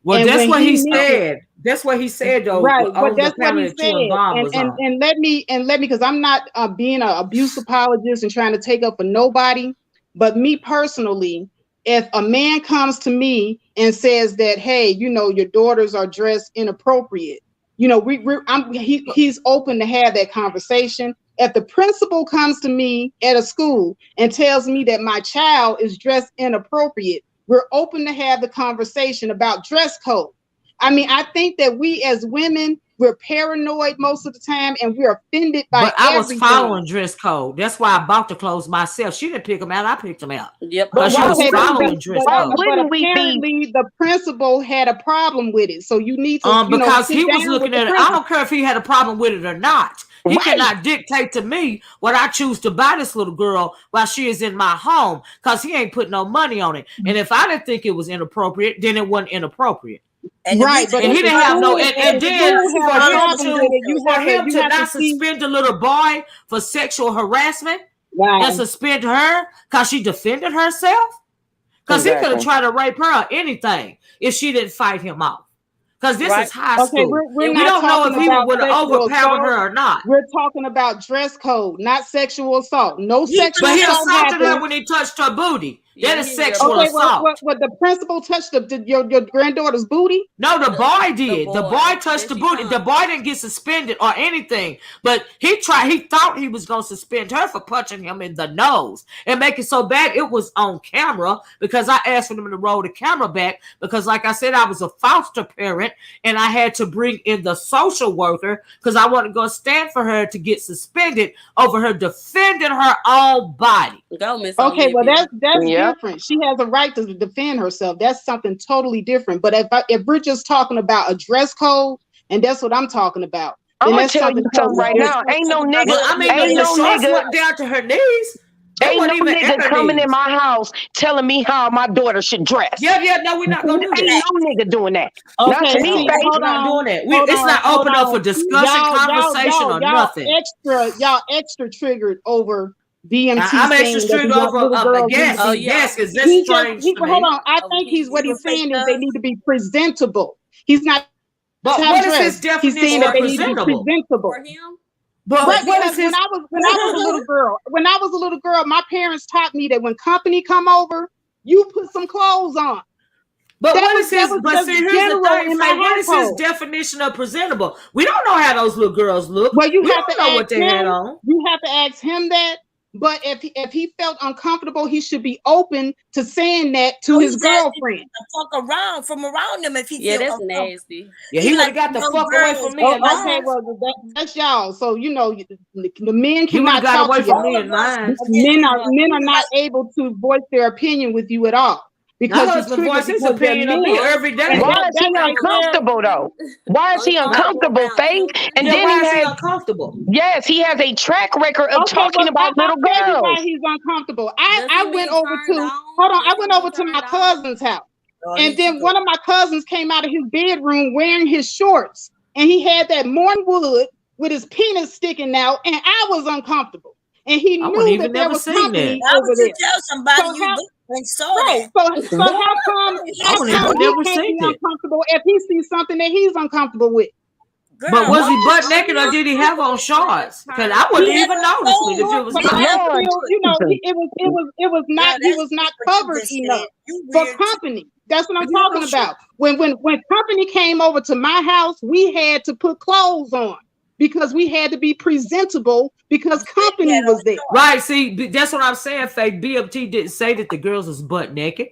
Well, and that's what he said. That's what he said, though. Right, but that's what he said. And let me, because I'm not being an abuse apologist and trying to take up for nobody. But me personally, if a man comes to me and says that, hey, you know, your daughters are dressed inappropriate, you know, he's open to have that conversation. If the principal comes to me at a school and tells me that my child is dressed inappropriate, we're open to have the conversation about dress code. I mean, I think that we as women, we're paranoid most of the time, and we're offended by everything. But I was following dress code. That's why I bought the clothes myself. She didn't pick them out. I picked them out. Yep. But she was following dress code. But apparently the principal had a problem with it. So you need to, because he was looking at it. I don't care if he had a problem with it or not. He cannot dictate to me what I choose to buy this little girl while she is in my home, because he ain't put no money on it. And if I didn't think it was inappropriate, then it wasn't inappropriate. And the Right, reason but And if he the didn't have no, school, and, if and the then school for has a him problem with it, to you have to not see. suspend the little boy for sexual harassment Wow. and suspend her because she defended herself, because he could have Exactly. tried to rape her or anything if she didn't fight him off. Because this Right. is high Okay, school. we're We not don't know talking if he about would have sexual overpowered assault. her or not. We're talking about dress code, not sexual assault. No He sexual But he assault assaulted her happened. when he touched her booty. Yeah, That is he sexual Okay, assault. what the principal touched your granddaughter's booty? No, the boy did. The boy touched Then the she booty. The hung. boy didn't get suspended or anything. But he tried. He thought he was gonna suspend her for punching him in the nose and make it so bad it was on camera, because I asked for them to roll the camera back, because, like I said, I was a foster parent and I had to bring in the social worker because I wasn't gonna stand for her to get suspended over her defending her own body. Go, Miss Okay, well Olivia. that's Yep. different. She has a right to defend herself. That's something totally different. But if we're just talking about a dress code, and that's what I'm talking about, I'm then gonna that's tell you something something totally right different. now. Ain't no nigga, Well, I mean, ain't the no shorts nigga, went down to her knees. They ain't weren't no even at nigga her coming knees. in my house telling me how my daughter should dress. Yeah, no, we're not gonna do Ain't that. no nigga doing that. Not Okay, to me, see, babe. hold We're not on, doing that. hold It's on, not hold open up on. for discussion, conversation, or nothing. Y'all extra triggered BMT I'm extra saying that strict the young over little girls need to yes, Oh, be. yeah. yes, because that's strange to Hold me. on. I think what he's saying is they need to be presentable. He's not But have what is his dress. He's saying definition that of they need to be presentable? presentable. For him? But Right, what because is his? when I was a little girl, my parents taught me that when company come over, you put some clothes on. But That what was is his? just But see, here's the general thing, in Faye. my What is his household. definition of presentable? We don't know how those little girls look. Well, you We have don't to know ask what they had him. on. You have to ask him that. But if he felt uncomfortable, he should be open to saying that to his girlfriend. Fuck around from around him if he Yeah, feel that's uncomfortable. nasty. Yeah, he would have got the young fuck away girls. from me and mine. Okay, well that's y'all. So you know the men He would have cannot got talk away to from y'all. me and mine. Men are not able to voice their opinion with you at all My because you're husband triggered voices his because they're opinion of me men. every day. And Why is he that's right there. uncomfortable though? Why is he Uncomfortable uncomfortable, around Faith? you. And Yeah, then why he is he has, uncomfortable? yes, he has a track record of Okay, talking well, about little I'll tell you why girls. he's uncomfortable. Does I he went mean over turned to on? hold on. Does I he went mean over to my turned on? cousin's house, Oh, and then one of my cousins came out of his bedroom wearing his shorts, and he had that Mornwood with his penis sticking out, and I was uncomfortable. And he I wouldn't knew even that there never was seen company Why over would you there. tell somebody So you how- looked and saw Right. that? So how come I wouldn't even he never can't seen be it. uncomfortable if he sees something that he's uncomfortable with? But was he butt Oh, naked or did he have on shorts? Because I He wouldn't had even on notice it if shorts, it was but him. I Lord still, you know, Jesus. it was not he was not covered enough for company. That's what I'm You had talking no about. When company came over to my house, we had to put clothes on because we had to be presentable because company was there. Right, see, that's what I'm saying, Faye. BMT didn't say that the girls was butt naked.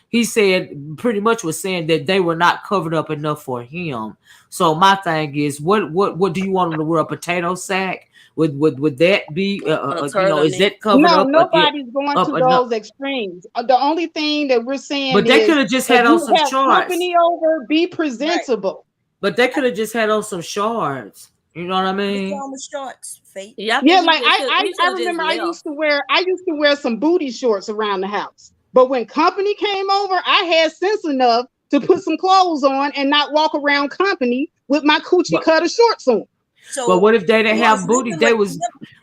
He said pretty much was saying that they were not covered up enough for him. So my thing is, what do you want them to wear? A potato sack? Would that be you know, is that covered No, up? nobody's going up to enough? those extremes. The only thing that we're saying But they is could have just if had on you some have shorts. company over, be presentable. But they could have just had on some shorts. You know what I mean? Shorts, Faith. Yeah, Like I remember I used to wear some booty shorts around the house. But when company came over, I had sense enough to put some clothes on and not walk around company with my coochie cutter shorts on. So, but what if they didn't have booty?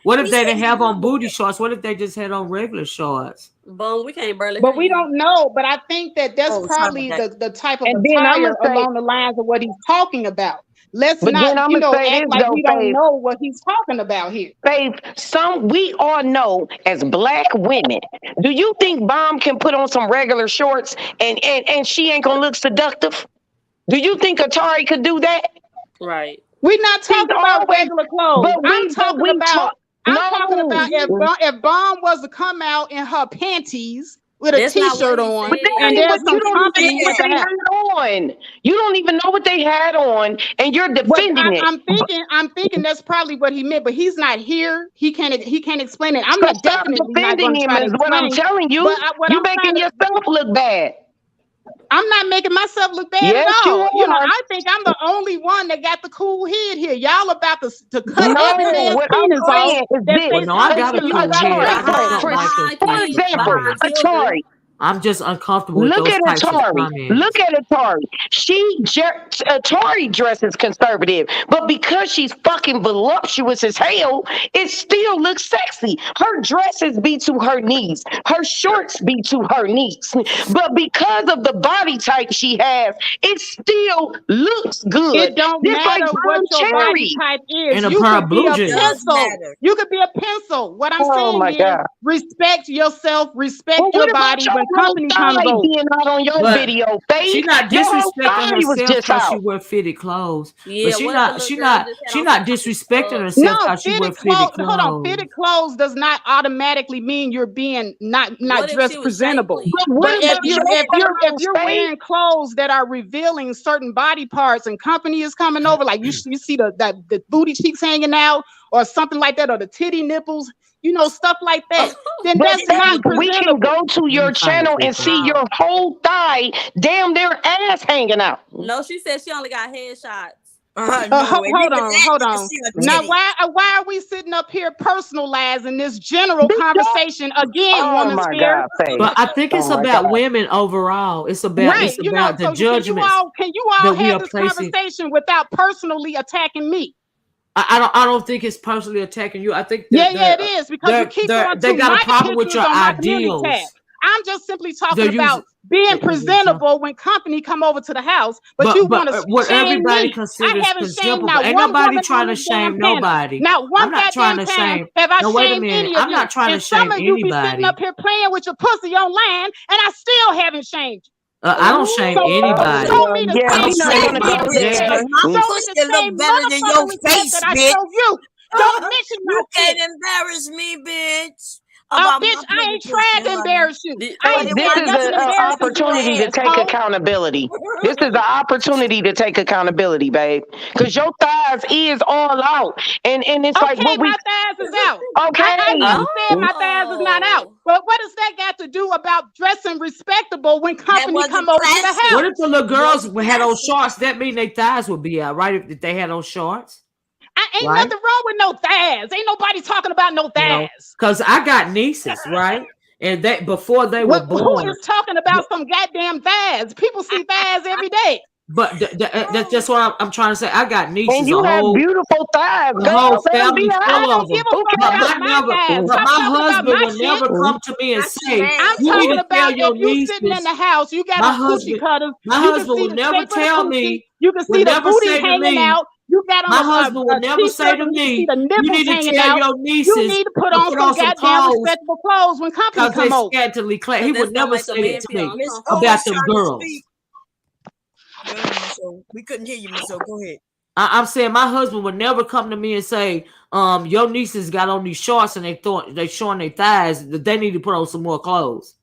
What if he they said didn't he have on lived booty shorts? What if they just had on regular shorts? Boom, we can't barely But hear we you. don't know. But I think that that's sorry probably about that. the type of And then I'ma attire say- along the lines of what he's talking about. Let's But then not, I'ma say act this, like though, we don't Faith. know what he's talking about here. Faith, we all know as black women, do you think Bomb can put on some regular shorts and she ain't gonna look seductive? Do you think Atari could do that? Right. We're not talking about always- regular clothes. but I'm we talking about No. if Bomb was to come out in her panties with a That's not what t-shirt he on, But said. that and ain't there's what some you don't company even know at what the they house. had on. You don't even know what they had on, and you're But defending it. I'm thinking that's probably what he meant, but he's not here. He can't explain it. I'm So not stop definitely not defending going to him try to is what I'm explain. telling you. But You making yourself look bad. I'm not making myself look bad Yes, at all. you are. I think I'm the only one that got the cool head here. Y'all about to cut No, every man's what I'm penis off saying is that this. Well, say no, I something got a to me cool about head. dress I just code. don't like those Behind For plastic example, behind clothes. children. Atari, I'm just uncomfortable with Look those at types of Atari. comments. Look at Atari. Atari dresses conservative, but because she's fucking voluptuous as hell, it still looks sexy. Her dresses be to her knees. Her shorts be to her knees. But because of the body type she has, it still looks good. It don't Just like matter what Brown your body Cherry. type is. And a You pair could of be blue a It does jeans. pencil. matter. You could be a pencil. What I'm Oh saying my is God. respect yourself, respect Well, your what about body your when whole company comes thigh over. being out on your But video, she Faith? not Your whole disrespecting thigh was herself just because she out. wear fitted clothes. But Yeah, what if the little girl just had she on some not tight disrespecting herself No, because she wear fitted fitted clothes. Hold on, clothes. fitted clothes does not automatically mean you're being not What if she dressed was presentable. shapely? But But what if about you're your if you're thighs, Faith? wearing clothes that are revealing certain body parts and company is coming over, like you see the booty cheeks hanging out or something like that, or the titty nipples, stuff like that, then But that's not Faith, we can presentable. go to Let your me find it channel for you. and see your whole thigh, damn near ass hanging out. No, she said she only got headshots. No, and Hold even that, on, you hold can on. see a Now, titty. why are we sitting up here personalizing this general Bitch, y'all- conversation again, Oh woman my sphere? God, Faith. But I think it's Oh my about God. women overall. It's about Right, the so judgments can you all that we have are this placing. conversation without personally attacking me? I don't think it's personally attacking you. I think Yeah, that it is, because you keep going they to got a my problem with pictures your on my community tab. ideals. I'm just simply They're talking using about being they're using some, presentable when company come over to the house, but you want to what shame everybody me. I considers haven't shamed presentable. not Ain't one nobody woman trying on to this damn shame panel. nobody. Not one I'm not trying goddamn to time shame. have I No, wait a shamed minute. any of I'm you. not trying to And some shame of you be sitting anybody. up here playing with your pussy online, and I still haven't shamed you. I don't shame So anybody. show me the Yeah, I same don't we're not shame gonna my go motherfucking respect. there. Because my Show me the pussy look same better than your motherfucking respect face, that I bitch. show you. Don't mention my You shit. can't embarrass me, bitch. Oh, About bitch, my I ain't penetration, tried to honey. embarrass you. Did, I Well, ain't then This why said is you nothing an keep embarrassing asking to for your opportunity to it? take asshole. accountability. This is the opportunity to take accountability, babe. Because your thighs is all out. And it's like Okay, what we my thighs is out. I okay. never said my thighs is not out. oh, But what does that got to do about dressing respectable when That company come wasn't over to the classy. What if house? the little girls Wasn't had on classy. shorts? That mean their thighs would be out, right? If they had on shorts, Ain't right? nothing wrong with no thighs. Ain't nobody talking about no thighs. Because I got nieces, right? And they before they were Who born, is talking about some goddamn thighs? People see thighs every day. but that's what I'm trying to say. I got And nieces, you have beautiful thighs, a girl. whole Let them be family I out. full of don't them. give a Who fuck But about cares? my thighs. but Stop my talking about husband my will shit. never come to me and Not you say, mad, I'm "You need talking to tell about if your you sitting in nieces." the house, you got My on coochie husband, cutters, my you can husband see will the never shape of the tell coochie, me, you can will see the never booty say to hanging me. out, you got on My husband will a never say t-shirt to and you can see me, the "You nipples need to hanging tell out. your You nieces need to put to on put some on some goddamn clothes respectable clothes when company because they come over. scantily clad." He because would that's gonna never make a say that man to feel me Miss uncomfortable. O about was them trying to girls. speak. Go ahead, Miss O. We couldn't hear you, Miss O. Go ahead. I'm saying my husband would never come to me and say, your nieces got on these shorts and they showing their thighs, that they need to put on some more clothes."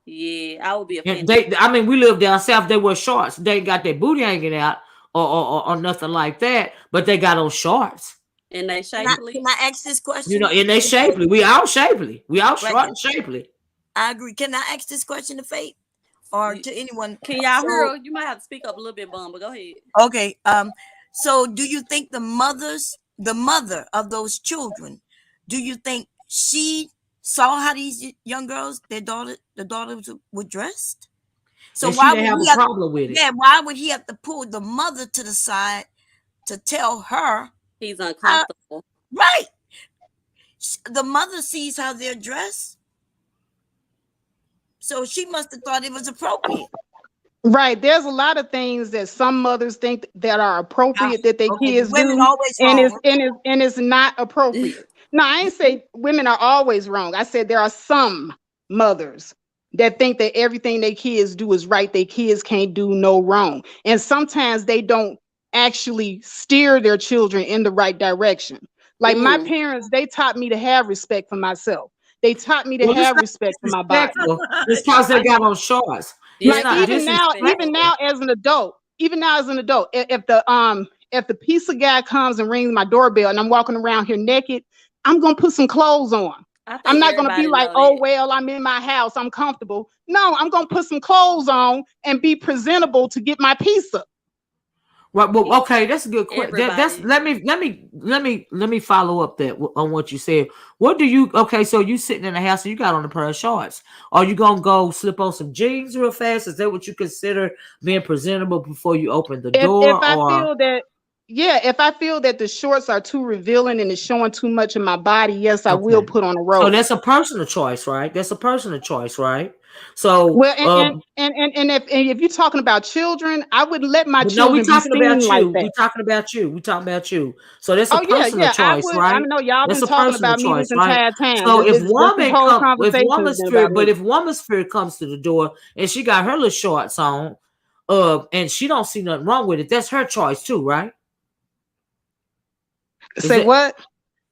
Yeah, I would be And offended. I mean, we live down south. They wear shorts. They ain't got their booty hanging out or nothing like that, but they got on shorts. And they Can shapely. I ask this question? And they shapely. We all shapely. We all Right. short and shapely. I agree. Can I ask this question to Faith or to anyone? Can y'all hear So, her? You might have to speak up a little bit, Bum, but go ahead. okay. So do you think the mother of those children, do you think she saw how these young girls, the daughters were dressed? So And she why didn't would have he a have? problem with it. Yeah, why would he have to pull the mother to the side to tell her? He's uncomfortable. Right. The mother sees how they're dressed, so she must have thought it was appropriate. Right. There's a lot of things that some mothers think that are appropriate that their Okay, kids women do, always and wrong. it's not appropriate. No, I ain't say women are always wrong. I said there are some mothers that think that everything their kids do is right. Their kids can't do no wrong. And sometimes they don't actually steer their children in the right direction. Like my parents, they taught me to have respect for myself. They taught me to Well, it's have not respect for my body. disrespectful. It's because they got on shorts. Yeah, It's Like it's not not even disrespectful. now as an adult, if the pizza guy comes and rings my doorbell and I'm walking around here naked, I'm gonna put some clothes on. I think I'm not gonna be everybody like, know oh that. well, I'm in my house, I'm comfortable. No, I'm gonna put some clothes on and be presentable to get my pizza. Right, well, okay, that's a good question. That's Everybody. let me follow up that on what you said. What do you okay? So you sitting in the house and you got on a pair of shorts. Are you gonna go slip on some jeans real fast? Is that what you consider being presentable before you open the If door? I Or feel that, yeah, if I feel that the shorts are too revealing and it's showing too much of my body, yes, I will okay, put on a so robe. that's a personal choice, right? That's a personal choice, right? So, Well, and if you're talking about children, I wouldn't let my but no, we children be talking seen about like you. that. We talking about you. We talking about you. So that's a Oh yeah, personal yeah, I choice, would. I right? know y'all That's been a talking personal about me choice, this right? entire time. So This whole if conversation has woman been about spirit, but me. if woman spirit comes to the door and she got her little shorts on, and she don't see nothing wrong with it, that's her choice too, right? Is Say it? what?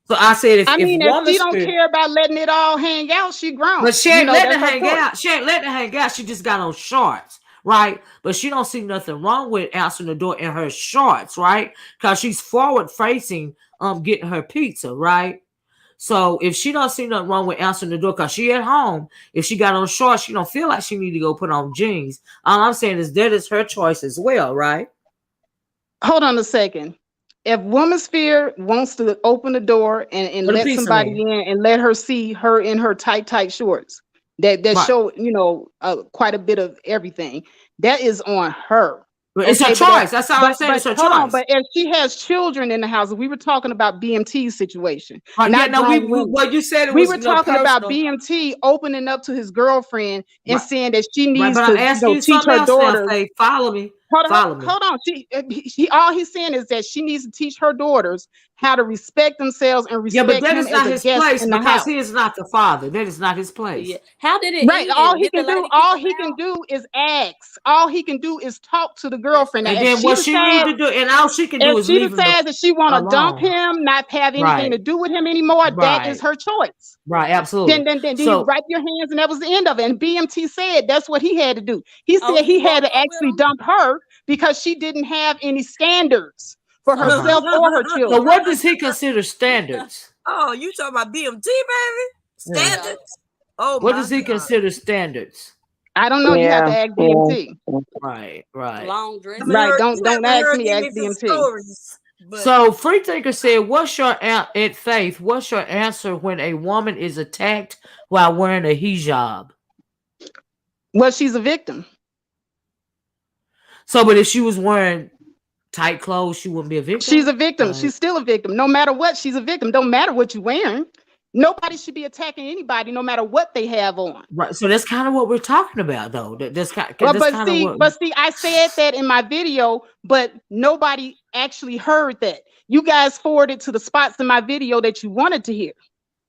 So I said I if mean, if woman she don't spirit, care about letting it all hang out, she but grown. she ain't letting That's it her hang choice. out. She ain't letting it hang out. She just got on shorts, right? But she don't see nothing wrong with answering the door in her shorts, right? Because she's forward facing, getting her pizza, right? So if she don't see nothing wrong with answering the door, because she at home, if she got on shorts, she don't feel like she need to go put on jeans. All I'm saying is that is her choice as well, right? Hold on a second. If woman sphere wants to open the door and Or the let pizza somebody man, in and let her see her in her tight shorts that right? show quite a bit of everything, that is on her. But it's her Okay, but choice. That's all I'm saying. but It's her hold on. choice. But if she has children in the house, we were talking about BMT situation, Right? Yeah. not No, grown women. well, you said it We was were talking about personal, BMT opening up to his girlfriend and right? saying that she Right. needs But I'm to asking you teach something her else now, daughters. Faith. Follow me. Hold on, Follow me. hold on. All he's saying is that she needs to teach her daughters how to respect themselves and Yeah, but respect that him is as not a his guest place in the because house. he is not the father. That is not his Yeah. place. How did it Right. end? Did the lady kick All him he can out? do is ask. All he can do is talk to the That's girlfriend. Now, And if then she what she need decides to do, and all she can do if is she leave him decides that she want to dump alone. him, not have anything Right. to do with him anymore, that is Right. her choice. Right. Absolutely. Then you So wipe your hands, and that was the end of it. And BMT said that's what he had to do. He Oh, said he he had broke to up with actually him. dump her because she didn't have any standards for So uh-huh. herself or her So children. what does he consider standards? Oh, you talking about BMT, baby? Yeah. yeah. Standards? Oh What my does he God. consider standards? I don't know. You have Yeah, to ask yeah. BMT. Right. Right. Long You haven't dresses. Right? heard, Don't ask me. Ask any of his BMT. stories, but So Freethinker said, "What's your at Faith? What's your answer when a woman is attacked while wearing a hijab?" Well, she's a victim. So, but if she was wearing tight clothes, she wouldn't be a She's victim. a victim. She's still a victim. No matter what, she's a victim. Don't matter what you're wearing. Nobody should be attacking anybody, no matter what they have on. Right. So that's kind of what we're talking about, though. Well, That's kind of what. but see, I said that in my video, but nobody actually heard that. You guys forwarded to the spots in my video that you wanted to hear.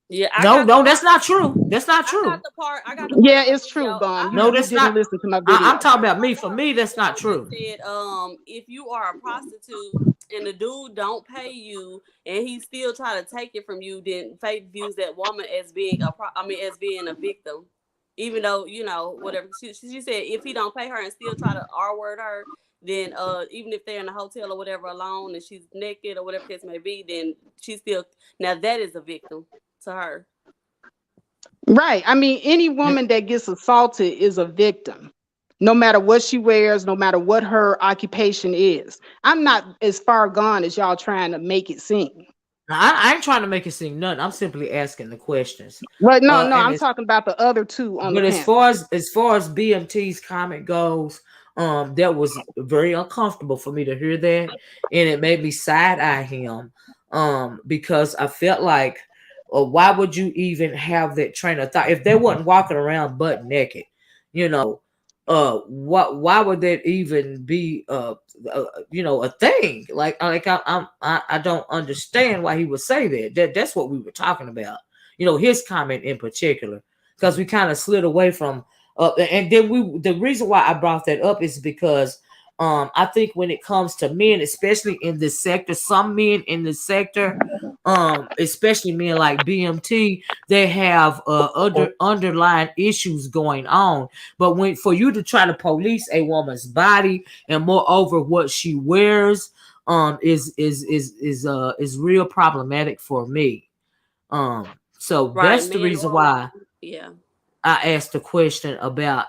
Yeah, I No, got the no, part. that's not true. That's not I got true. the part. I got the part Yeah, of the it's true, video. Gone. I No, heard You that's didn't not. listen to my I'm video. talking about me. For me, that's not they true. said, if you are a prostitute and the dude don't pay you and he still try to take it from you, then Faith views that woman as being as being a victim. Even though, whatever. She said if he don't pay her and still try to R-word her, then even if they're in a hotel or whatever alone and she's naked or whatever case may be, then she's still now that is a victim to her. Right. I mean, any woman that gets assaulted is a victim, no matter what she wears, no matter what her occupation is. I'm not as far gone as y'all trying to make it seem. Now, I ain't trying to make it seem nothing. I'm simply asking the questions. But no, And I'm it's talking about the other two on the But panel. as far as BMT's comment goes, that was very uncomfortable for me to hear that, and it made me side eye him, because I felt like, why would you even have that train of thought if they wasn't walking around butt naked? You know, what? Why would that even be, a thing? I don't understand why he would say that. That's what we were talking about. His comment in particular, because we kind of slid away from and then the reason why I brought that up is because I think when it comes to men, especially in this sector, some men in this sector, especially men like BMT, they have underlying issues going on. But when for you to try to police a woman's body and moreover what she wears, is real problematic for me. So Right, that's the men reason or women. why Yeah. I asked the question about,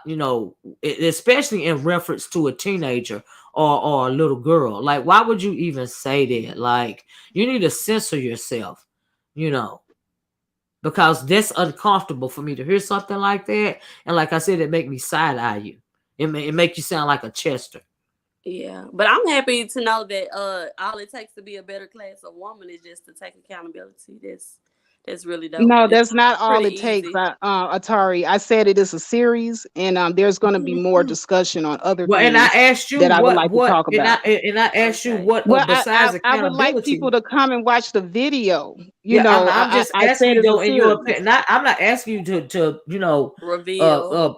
especially in reference to a teenager or a little girl. Like, why would you even say that? Like, you need to censor yourself, you know, because that's uncomfortable for me to hear something like that. And like I said, it make me side eye you. It make you sound like a Chester. Yeah, but I'm happy to know that all it takes to be a better class of woman is just to take accountability. That's really dope. No, It's that's not all pretty it takes, easy. Atari. I said it is a series, and there's going to be more discussion on other Well, and I things asked you that I would like to what talk about. and I asked you Okay. what Well, besides I would like accountability. people to come and watch the video. You Yeah, know, I'm just I asking said you it's a though, in your series. opinion. I'm not asking you to Reveal.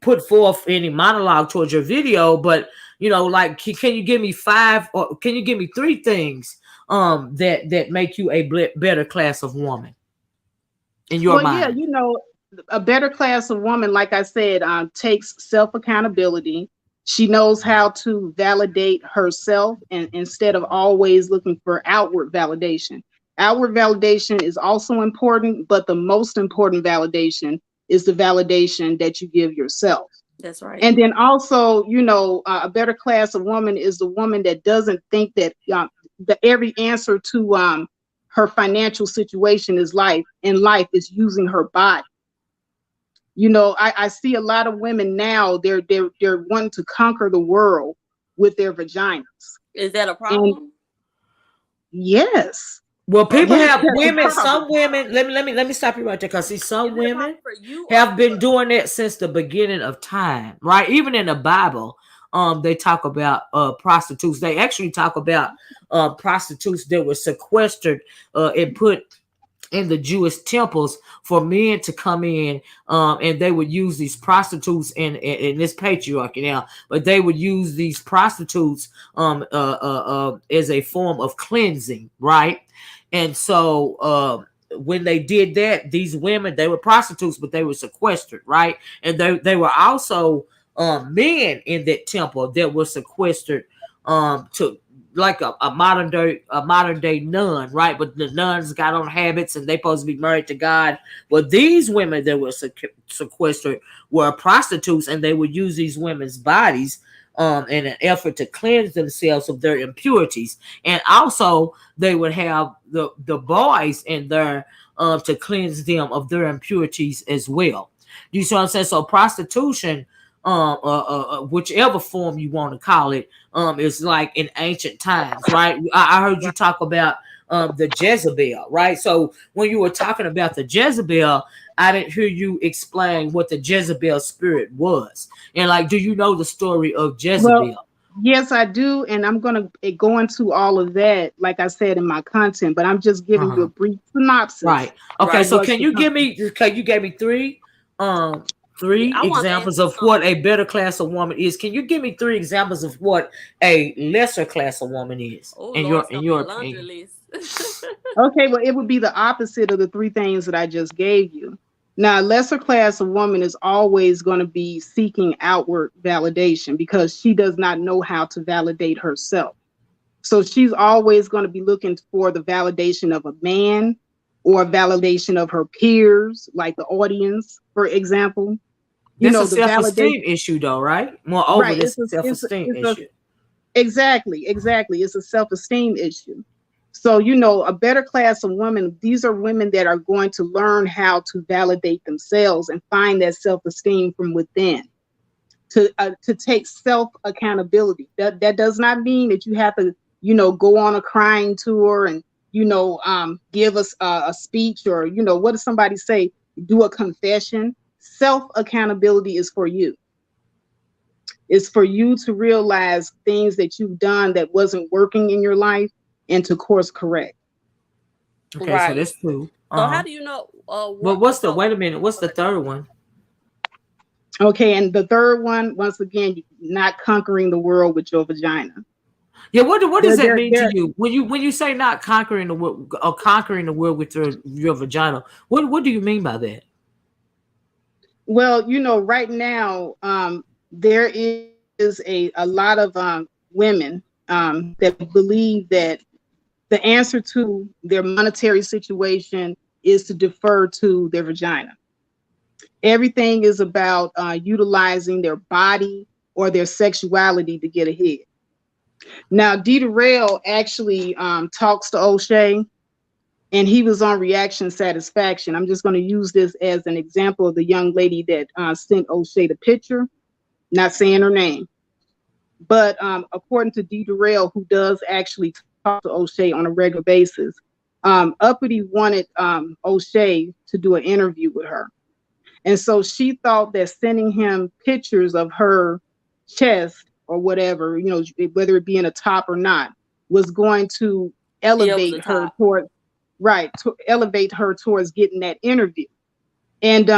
put forth any monologue towards your video, but like, can you give me five, or can you give me three things that make you a better class of woman in your Well, yeah, mind? a better class of woman, like I said, takes self accountability. She knows how to validate herself, and instead of always looking for outward validation. Outward validation is also important, but the most important validation is the validation that you give yourself. That's right. And then also, a better class of woman is the woman that doesn't think that every answer to her financial situation is life is using her body. I see a lot of women now, they're wanting to conquer the world with their vaginas. Is that a And problem? yes, Well, people yes, have that's a women. problem. Some women. Let me stop you right there. Cause see, some Is it a problem women for you or have been doing that since the beginning of time, right? Even in the Bible, they talk about prostitutes. They actually talk about prostitutes that were sequestered and put in the Jewish temples for men to come in, and they would use these prostitutes in this patriarchy now, but they would use these prostitutes as a form of cleansing, right? And so when they did that, these women, they were prostitutes, but they were sequestered, right? And they were also men in that temple that were sequestered to like a modern day nun, right? But the nuns got on habits and they supposed to be married to God. But these women that were sequestered were prostitutes, and they would use these women's bodies in an effort to cleanse themselves of their impurities. And also they would have the boys in there to cleanse them of their impurities as well. You see what I'm saying? So prostitution, whichever form you want to call it, is like in ancient times, right? I heard you talk about the Jezebel, right? So when you were talking about the Jezebel, I didn't hear you explain what the Jezebel spirit was. And like, do you know the story of Well, Jezebel? yes, I do, and I'm going to go into all of that, like I said in my content, but I'm just giving you Uh-huh. a brief synopsis Right. Okay. of So what's can to you come. give me? Okay, you gave me um, Yeah, three I want to ask examples you of what something. a better class of woman is. Can you give me three examples of what a lesser class of woman is Oh in Lord, your it's gonna be a laundry opinion? list. Okay, well, it would be the opposite of the three things that I just gave you. Now, a lesser class of woman is always going to be seeking outward validation because she does not know how to validate herself. So she's always going to be looking for the validation of a man or validation of her peers, like the audience, for example. That's a The validation, self-esteem issue, though, right? Moreover, right? this a self-esteem It's a issue. exactly. It's a self-esteem issue. So, a better class of women, these are women that are going to learn how to validate themselves and find that self-esteem from within, to take self-accountability. That does not mean that you have to, go on a crying tour and, give us a speech, or, what does somebody say? Do a confession. Self-accountability is for you. It's for you to realize things that you've done that wasn't working in your life and to course correct. Okay, so Right. that's two. So how do you know But what what's the? so Wait a minute. What's the third one? Okay, and the third one, once again, not conquering the world with your vagina. Yeah, what does They're, that they're, mean to they're, you when you say not conquering the world or conquering the world with your vagina? What do you mean by that? well, right now, there is a lot of women that believe that the answer to their monetary situation is to defer to their vagina. Everything is about utilizing their body or their sexuality to get ahead. Now, D. Durrell actually talks to O'Shea, and he was on Reaction Satisfaction. I'm just going to use this as an example of the young lady that sent O'Shea the picture, not saying her name. But according to D. Durrell, who does actually talk to O'Shea on a regular basis, Uppity wanted O'Shea to do an interview with her. And so she thought that sending him pictures of her chest or whatever, you know, whether it be in a top or not, was going to elevate her towards, right, to elevate her towards getting that interview. And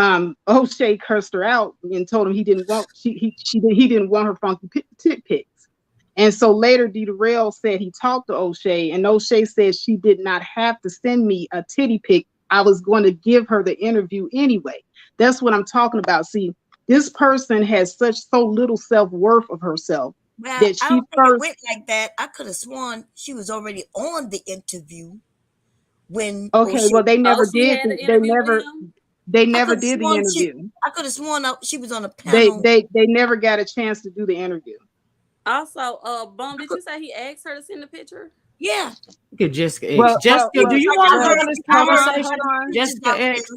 O'Shea cursed her out and told him he didn't want he didn't want her funky tit pics. And so later, D. Durrell said he talked to O'Shea, and O'Shea said she did not have to send me a titty pic. I was going to give her the interview anyway. That's what I'm talking about. See, this person has so little self-worth of herself that she I don't think it went like that. I could have sworn she was already on the interview when. Okay, well, they never did. They never did the interview. I could have sworn she was on a panel. They never got a chance to do the interview. Also, Bum, did you say he asked her to send the picture? Yeah. Look at Jessica X. Jessica, do you want to join this conversation? Jessica X.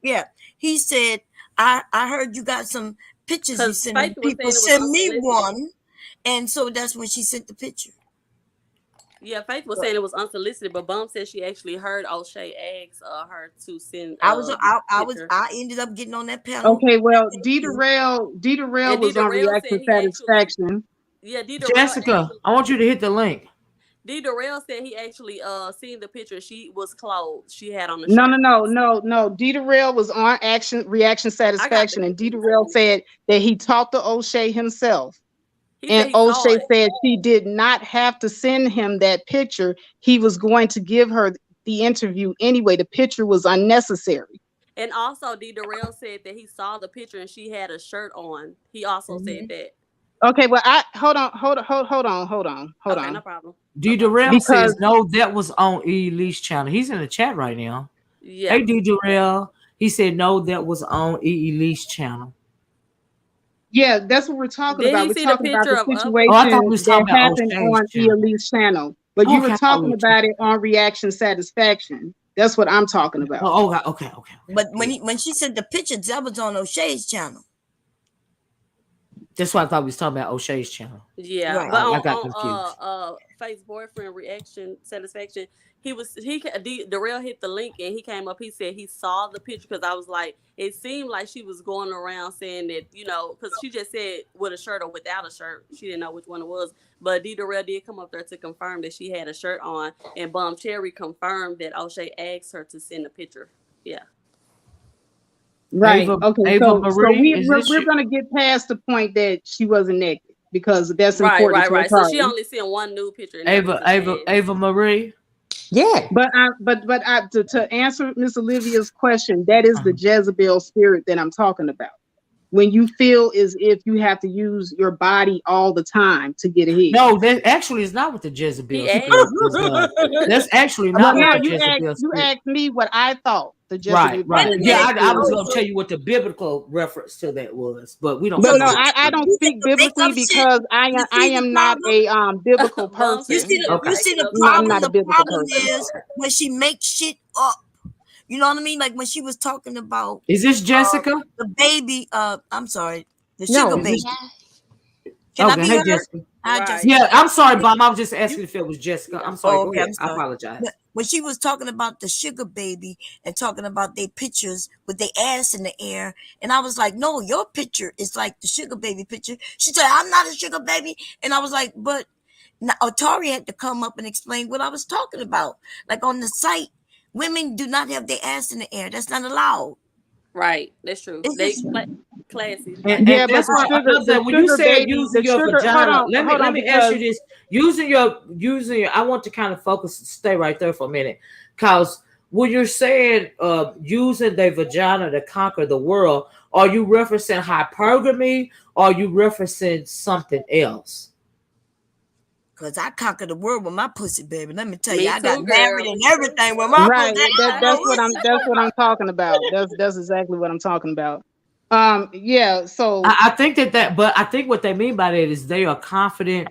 Yeah. He said, I heard you got some pictures you sent people. Send me one. And so that's when she sent the picture. Yeah, Faith was saying it was unsolicited, but Bum said she actually heard O'Shea ask her to send. I ended up getting on that panel. Okay, well, D. Durrell was on Reaction Satisfaction. Yeah, D. Durrell. Jessica, I want you to hit the link. D. Durrell said he actually seen the picture. She was clothed. She had on the shirt. No. D. Durrell was on Reaction Satisfaction, and D. Durrell said that he talked to O'Shea himself. And O'Shea said she did not have to send him that picture. He was going to give her the interview anyway. The picture was unnecessary. And also, D. Durrell said that he saw the picture and she had a shirt on. He also said that. Okay, well, hold on. Okay, no problem. D. Durrell says no, that was on E. Lee's channel. He's in the chat right now. Yeah. Hey, D. Durrell. He said no, that was on E. Lee's channel. Yeah, that's what we're talking about. We're talking about the situation that happened on E. Lee's channel. But you were talking about it on Reaction Satisfaction. That's what I'm talking about. Oh, okay. But when she sent the picture, that was on O'Shea's channel. That's why I thought we was talking about O'Shea's channel. Yeah, right. But I got confused. Faith's boyfriend Reaction Satisfaction. Durrell hit the link and he came up. He said he saw the picture because I was like, it seemed like she was going around saying that, you know, because she just said with a shirt or without a shirt. She didn't know which one it was. But D. Durrell did come up there to confirm that she had a shirt on, and Bum Cherry confirmed that O'Shea asked her to send a picture. Yeah. Right. Ava, okay. Ava So Marie, we're going to get past the point that she wasn't naked because that's important. Right. So she only sent one nude picture. Ava Marie. Yeah. But to answer Miss Olivia's question, that is the Jezebel spirit that I'm talking about. When you feel as if you have to use your body all the time to get ahead. No, that actually is not what the Jezebel spirit is. That's actually not what the Jezebel spirit. You asked me what I thought. The Jezebel right. Yeah, I was going to tell you what the biblical reference to that was, but we don't. But no, I don't speak biblically because I am not a biblical person. You see the problem. I'm not a biblical problem person. is when she makes shit up. You know what I mean? Like when she was talking about. Is this Jessica? The baby. I'm sorry. The sugar baby. Can I be her? Jessica. Yeah, I'm sorry, Bob. I was just asking if it was Jessica. I'm sorry. Okay, I'm sorry. I apologize. But when she was talking about the sugar baby and talking about their pictures with their ass in the air, and I was like, no, your picture is like the sugar baby picture. She said, I'm not a sugar baby. And I was like, but Atari had to come up and explain what I was talking about. Like on the site, women do not have their ass in the air. That's not allowed. Right, that's true. They classy. And yeah, that's but when you said using your vagina, let me ask you this: using your, I want to kind of focus, stay right there for a minute, because when you're saying using the vagina to conquer the world, are you referencing hypergamy or are you referencing something else? Cause I conquered the world with my pussy, baby. Let me tell you, I got married and everything with my pussy. That's what I'm talking about. That's exactly what I'm talking about. Yeah. So, I think but I think what they mean by that is they are confident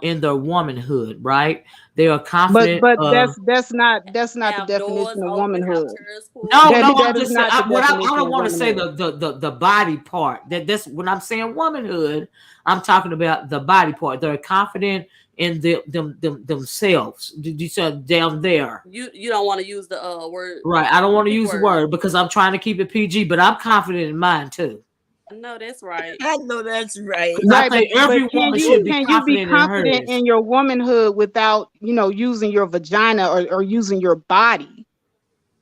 in their womanhood, right? They are confident. but that's not the Have doors definition of open, have womanhood. chairs pulled No, That no, up. I'm that is just saying. not the I definition don't of want to say womanhood. the body part. That's when I'm saying womanhood. I'm talking about the body part. They're confident in themselves. Did you say down there? You don't want to use the word Right. I don't want to C use the word. word because I'm trying to keep it PG, but I'm confident in mine too. No, that's right. I know that's right. Because I Right, think but every can woman you should be be confident in confident hers. in your womanhood without, using your vagina or using your body?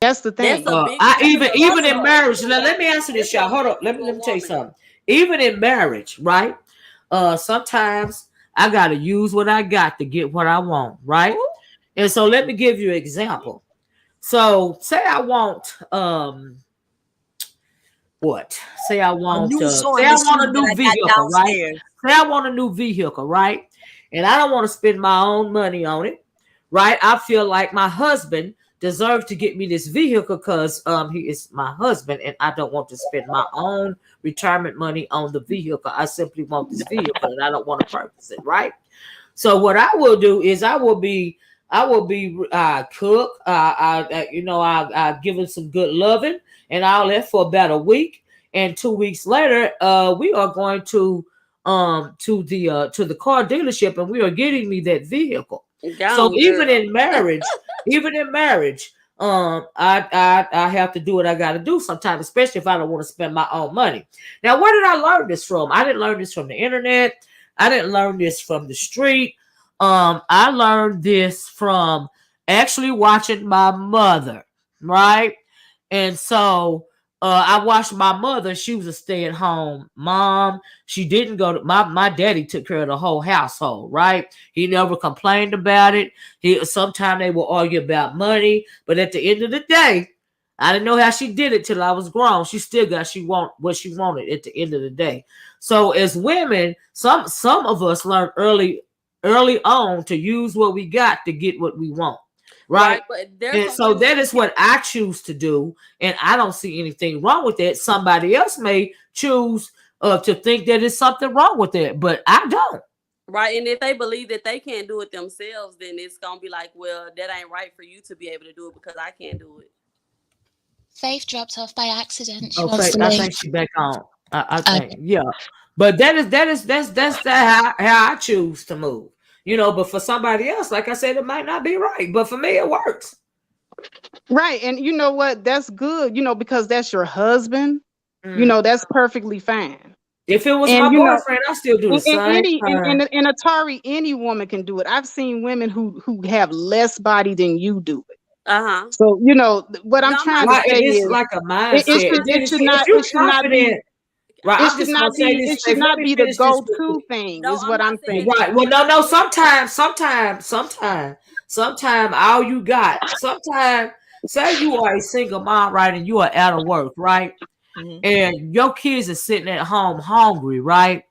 That's the That's thing. a big I that's a even that's in a marriage. for a Let me woman. answer this, That's a y'all. Hold big up. one Let for a me tell you woman. something. Even in marriage, right? Sometimes I gotta use what I got to get what I want, right? Ooh. And so let me give you an example. So say I want what? Say I A want new say sewing I want a machine that new I got vehicle, right? downstairs. Say I want a new vehicle, right? And I don't want to spend my own money on it, right? I feel like my husband deserves to get me this vehicle because he is my husband and I don't want to spend my own retirement money on the vehicle. I simply want this vehicle and I don't want to purchase it, right? So what I will do is I will be cook. I give him some good loving and all that for about a week. And 2 weeks later, we are going to the car dealership and we are getting me that vehicle. So Gone, girl. even in marriage, I have to do what I got to do sometimes, especially if I don't want to spend my own money. Now, where did I learn this from? I didn't learn this from the internet. I didn't learn this from the street. I learned this from actually watching my mother, right? And so I watched my mother. She was a stay-at-home mom. She didn't go to my daddy took care of the whole household, right? He never complained about it. Sometimes they will argue about money, but at the end of the day, I didn't know how she did it till I was grown. She still got what she wanted at the end of the day. So as women, some of us learn early on to use what we got to get what we want, right? Right, but there's And some so women that who is what can't. I choose to do, and I don't see anything wrong with that. Somebody else may choose to think that there's something wrong with it, but I don't. Right, and if they believe that they can't do it themselves, then it's gonna be like, well, that ain't right for you to be able to do it because I can't do it. Faith dropped off by accident. She wants Okay, to I leave. think she back on. I think Okay. yeah, but that's how I choose to move. But for somebody else, like I said, it might not be right, but for me, it works. Right. And you know what? That's good, because that's your husband. Mm. That's perfectly fine. If it was my And boyfriend, I still do the in same any thing. in Atari, any woman can do it. I've seen women who have less body than you do it. Uh-huh. So, what I'm No, I'm trying not to Right, say and it's is like a it mindset. I'm And not then should if saying not you're it should not be confident, right? it I'm should just gonna not say be this. it should Faith. Let not me be the finish this with go-to you. thing no, is I'm what not I'm saying saying. that Right. you Well, should no. do it. Sometimes all you got. Sometimes, say you are a single mom, right, and you are out of work, right, Mhm. and your kids are sitting at home hungry, right.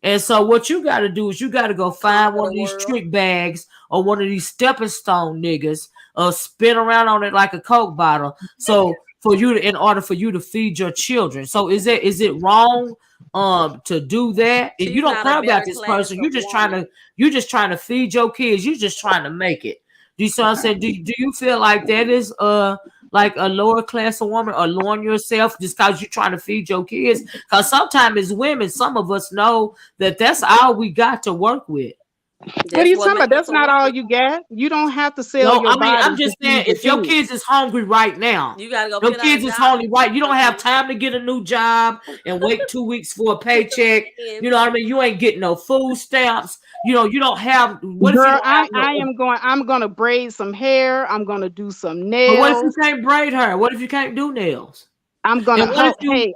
And so what you got to do is you got to go find Conquer one the of these world. trick bags or one of these stepping stone niggas, spin around on it like a Coke bottle. So in order for you to feed your children. So is it wrong to do that? And you She's don't not a care about better this class person. of woman. You're just trying to feed your kids. You're just trying to make it. Do you see what I'm saying? Do you feel like that is like a lower class of woman or lowering yourself just because you're trying to feed your kids? Because sometimes as women, some of us know that that's all we got to work with. What are That's you what talking about? makes us That's a not all woman. you got. You don't have to sell No, your I mean, body I'm to just saying, feed your if your kids. kids is hungry right now, You gotta go your put on a kids is job hungry and right, feed you don't your have kids. time to get a new job and wait 2 weeks for a Put them paycheck. in. You know what I mean? You ain't getting no food stamps. You don't have. What if you Girl, don't have no? I'm gonna braid some hair. I'm gonna do some But what if you nails. can't braid her? What if you can't do nails? I'm gonna And what if you? hey,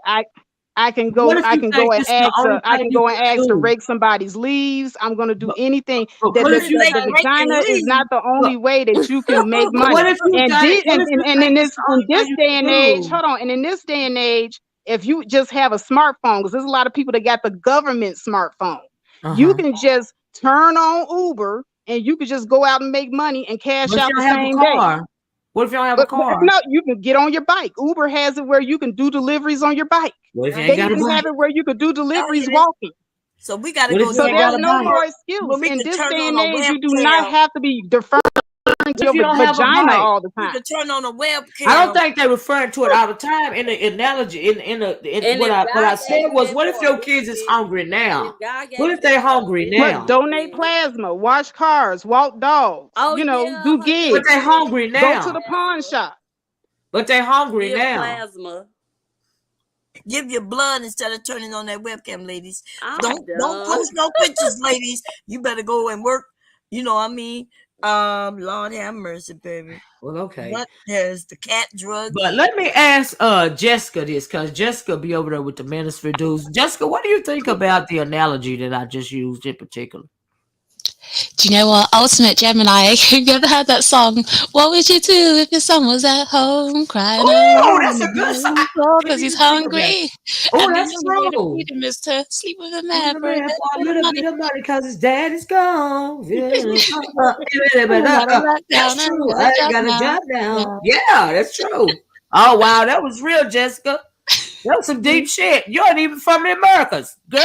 I can What go if you think this is the only I thing can you go and can ask to do? rake somebody's leaves. I'm gonna do But, anything. but That what You if you say the think? vagina breaking is not leaves. the But, only way that you can make but money. what if you And think? this What if you and think this is the in only this thing you day can and age, do? hold on, and in this day and age, if you just have a smartphone, because there's a lot of people that got the government smartphone, Uh you huh. can just turn on Uber and you can just go out and make money and cash What if out you the don't have a same day. car? What if you don't have a But car? no, you can get on your bike. Uber has it where you can do deliveries on your bike. What if you They ain't got a even bike? have it where you could do deliveries yeah. walking. So we got to What if go you So ain't to got there's a no bike? more when excuse. we In could this turn day on and a age, you do not webcam. have to be deferring to What your if you don't have a vagina bike? all the We time. could turn on a I webcam. don't think they're referring to it all the time. In the analogy, And what if I God said gave you was, that what if your for a kids is benefit, hungry now? if God What gave you if they're that for a hungry But now? benefit, donate then plasma, wash cars, walk dogs, oh yeah, do But gigs, they're 100%. hungry go to now. the pawn Plasma. shop. But they're hungry Give now. plasma. Give your blood instead of turning on that webcam, ladies. I'm Don't done. post no pictures, ladies. You better go and work. You know what I mean? Lord have mercy, baby. Well, okay. What has the cat drug But you? let me ask Jessica this, because Jessica be over there with the ministry dudes. Jessica, what do you think about the analogy that I just used in particular? Do you know what? Ultimate Gemini. Have you ever heard that song? What would you do if your son was at home crying Oh, alone that's a good song. because Didn't he's even think of that. hungry? Oh, And the that's only way to true. feed him is to sleep with a Give man the for a man little for a bit of little money. bit of money because his dad is gone. And I got a That's lockdown. I true. got a I ain't job got a now. job now. Yeah. Yeah, that's true. Oh, wow. That was real, Jessica. That was some deep shit. You ain't even from the Americas. Girl,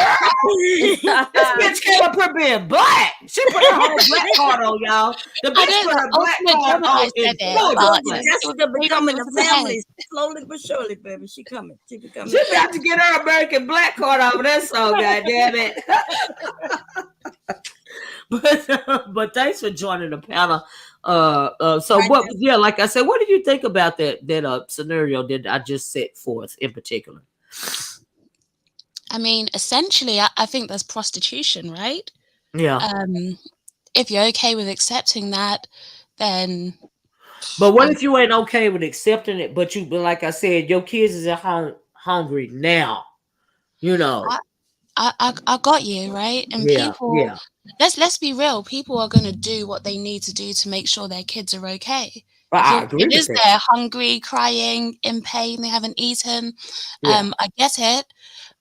this bitch came up here being black. She put her whole black card on, y'all. The I bitch don't put know. her black Ultimate card Gemini on in said it, full but Told you, display. it Jessica was made becoming over a the head. family slowly but surely, baby. She coming. She becoming She a about family. to get her American black card off of that song, goddamn it. but thanks for joining the panel. So Right, what? Jessica? Yeah, like I said, what do you think about that scenario that I just set forth in particular? I mean, essentially, I think there's prostitution, right? Yeah, If you're okay with accepting that, then but what I, if you ain't okay with accepting it? But like I said, your kids is at home hungry now. You know. I, I got you, right? And Yeah, people, yeah. let's be real. People are going to do what they need to do to make sure their kids are okay. If I your agree kid with is that. there, hungry, crying, in pain, they haven't eaten, Yeah, I get it.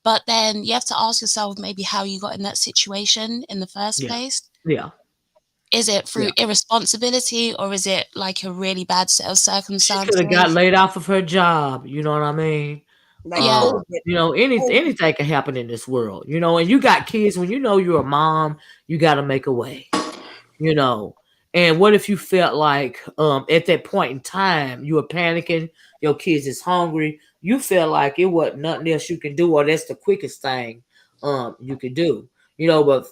But then you have to ask yourself maybe how you got in that situation in the first yeah, place. yeah, Is it yeah. through irresponsibility or is it like a really bad set of She could have got circumstances? laid off of her job. You know what I mean? Like Yeah. COVID. Anything can happen in this world. And you got kids. When you know you're a mom, you got to make a way. you know. And what if you felt like at that point in time you were panicking, your kids is hungry, you felt like it wasn't nothing else you can do, or that's the quickest thing you could do. But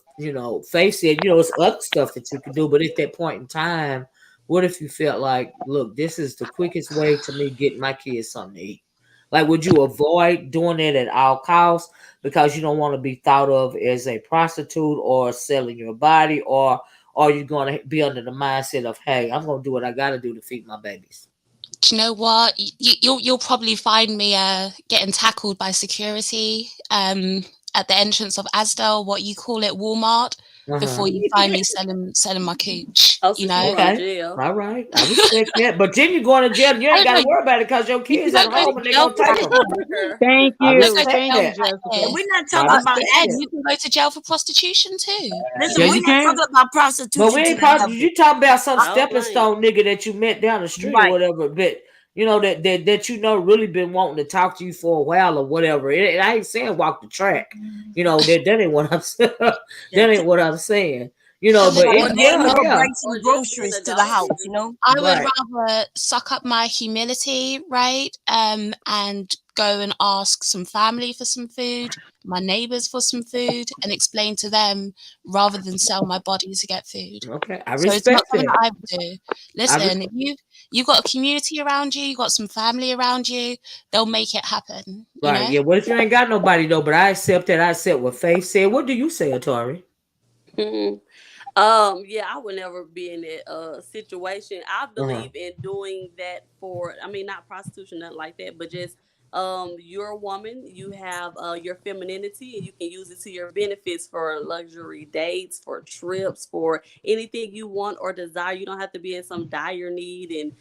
Faith said, it's other stuff that you could do, but at that point in time, what if you felt like, look, this is the quickest way to me getting my kids something to eat? Like, would you avoid doing it at all costs because you don't want to be thought of as a prostitute or selling your body, or are you going to be under the mindset of, hey, I'm going to do what I got to do to feed my babies? Do you know what? You'll probably find me getting tackled by security at the entrance of Asda, or what you call it, Walmart, Uh-huh. before you find me selling my cooch. Oh, You since you know, going to Okay. jail. All right. I respect that. But then you're going to jail and you I ain't don't got to know. worry about it because your You kids at don't go home to and they're jail going to for take that them. Murder. Thank I You don't go you. to respect Thank jail you, that. for that And Jessica. here. we're not I talking But about then respect again, that. you can go to jail for prostitution too. listen, Yeah, we're you not can. talking about But we prostitution to ain't that probably, level. you talking about some I don't stepping blame you. stone nigga that you met down the street or Right. whatever, but that really been wanting to talk to you for a while or whatever. I ain't saying walk the track. That ain't what I'm saying. That Yeah, ain't what I'm saying. But But or listen, yeah, to go yeah. bring Or some just being groceries a to the gold house, digger. I would Right. rather suck up my humility, right? And go and ask some family for some food, my neighbors for some food, and explain to them rather than sell my body to get food. Okay. I So it's not respect something that. that I would do. I Listen, if you got a community around you, you got some family around you, they'll make it happen, you Right. know? Yeah. What if you ain't got nobody though? But I accept that. I accept what Faith said. What do you say, Atari? Yeah, I would never be in that situation. I Uh-huh. believe in doing that for, I mean, not prostitution, nothing like that, but just you're a woman, you have your femininity, and you can use it to your benefits for luxury dates, for trips, for anything you want or desire. You don't have to be in some dire need and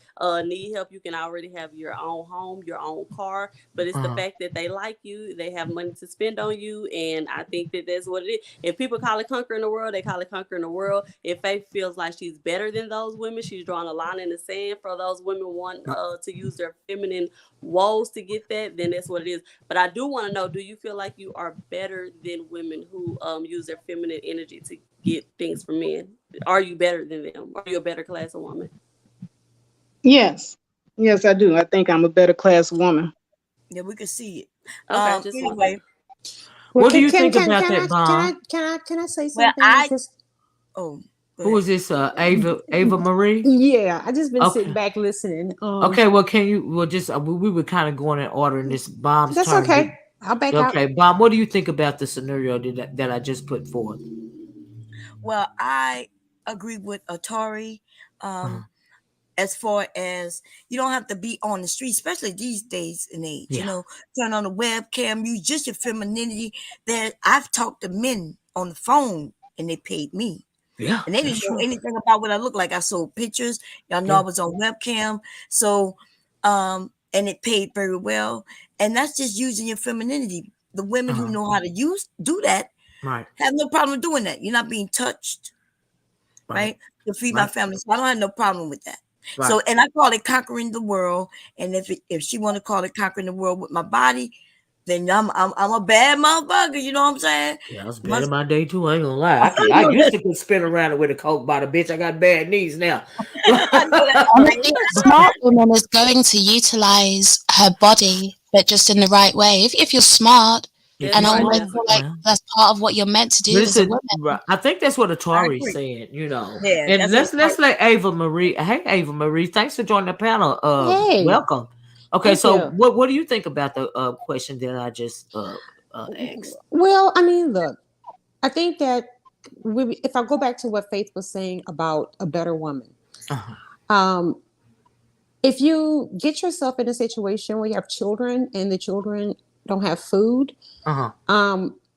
need help. You can already have your own home, your own car, but it's the Uh-huh. fact that they like you, they have money to spend on you, and I think that that's what it is. If people call it conquering the world, they call it conquering the world. If Faith feels like she's better than those women, she's drawing a line in the sand for those women want to use their feminine woes to get that. that, then that's what it is. But I do want to know, do you feel like you are better than women who use their feminine energy to get things from men? Are you better than them? Are you a better class of woman? Yes. Yes, I do. I think I'm a better class woman. Yeah, we can see it. Okay, just Anyway, What do you think about that, Bomb? Can I say well, something? go Who ahead. is this? Ava Marie? Yeah, I just been Okay. sitting back listening. Okay, well, can you? Well, just we were kind of going in order, and this Bomb's That's turn. okay. I'll back out. Okay, Bomb, what do you think about the scenario that I just put forth? Well, I agree with Atari. As far as you don't have to be on the street, especially these days and age. Yeah. You know, turn on the webcam, use just your femininity. That I've talked to men on the phone and they paid me. Yeah, and they didn't that's know true. anything about what I looked like. I sold pictures. Y'all know I was on webcam. So, and it paid very well. And that's just using your femininity. The women who know how to do that Right. have no problem doing that. You're not being touched, right? To feed my family. So I don't have no problem with that. Right. So, and I call it conquering the world. And if she want to call it conquering the world with my body, then I'm a bad motherfucker. You know what I'm saying? Yeah, I was bad in my day too. I ain't gonna lie. I used to spin around with a coke bottle, bitch. I got bad knees now. I think a smart woman is going to utilize her body, but just in the right way. If you're smart, and I almost feel like that's part of what you're meant to do as a woman. I think that's what Atari said, you know. Yeah, and let's let Ava Marie. Hey, Ava Marie, thanks for joining the panel. Hey. Welcome. Okay, Thank so you. what do you think about the question that I just asked? Well, I mean, look, I think that if I go back to what Faith was saying about a better woman, if you get yourself in a situation where you have children and the children don't have food,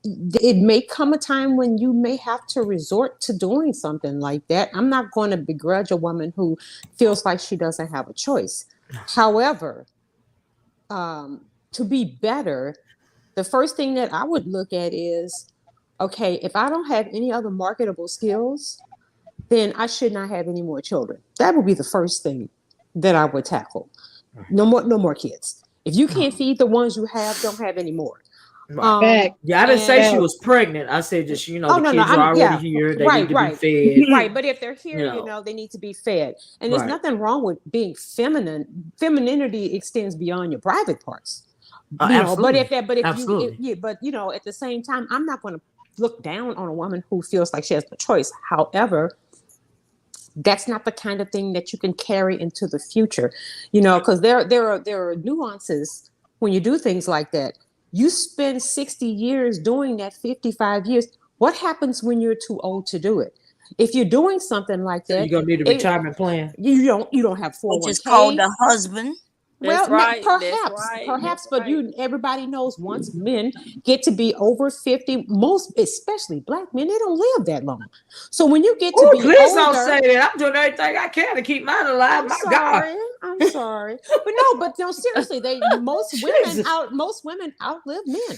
it may come a time when you may have to resort to doing something like that. I'm not going to begrudge a woman who feels like she doesn't have a choice. However, to be better, the first thing that I would look at is, okay, if I don't have any other marketable skills, then I should not have any more children. That would be the first thing that I would tackle. No more kids. If you can't feed the ones you have, don't have any more. I didn't say she was pregnant. I said just, the kids are already here. They need to be fed. Right, but if they're here, they need to be fed. And there's nothing wrong with being feminine. Femininity extends beyond your private parts. Absolutely. At the same time, I'm not going to look down on a woman who feels like she has no choice. However, that's not the kind of thing that you can carry into the future, because there are nuances when you do things like that. You spend 60 years doing that, 55 years. What happens when you're too old to do it? If you're doing something like that, you're gonna need a retirement plan. You don't have 401k. Which is called the husband. Well, perhaps, but everybody knows once men get to be over 50, especially black men, they don't live that long. So when you get to be please older, don't say that. I'm doing everything I can to keep mine alive. I'm sorry, but seriously, most women outlive men,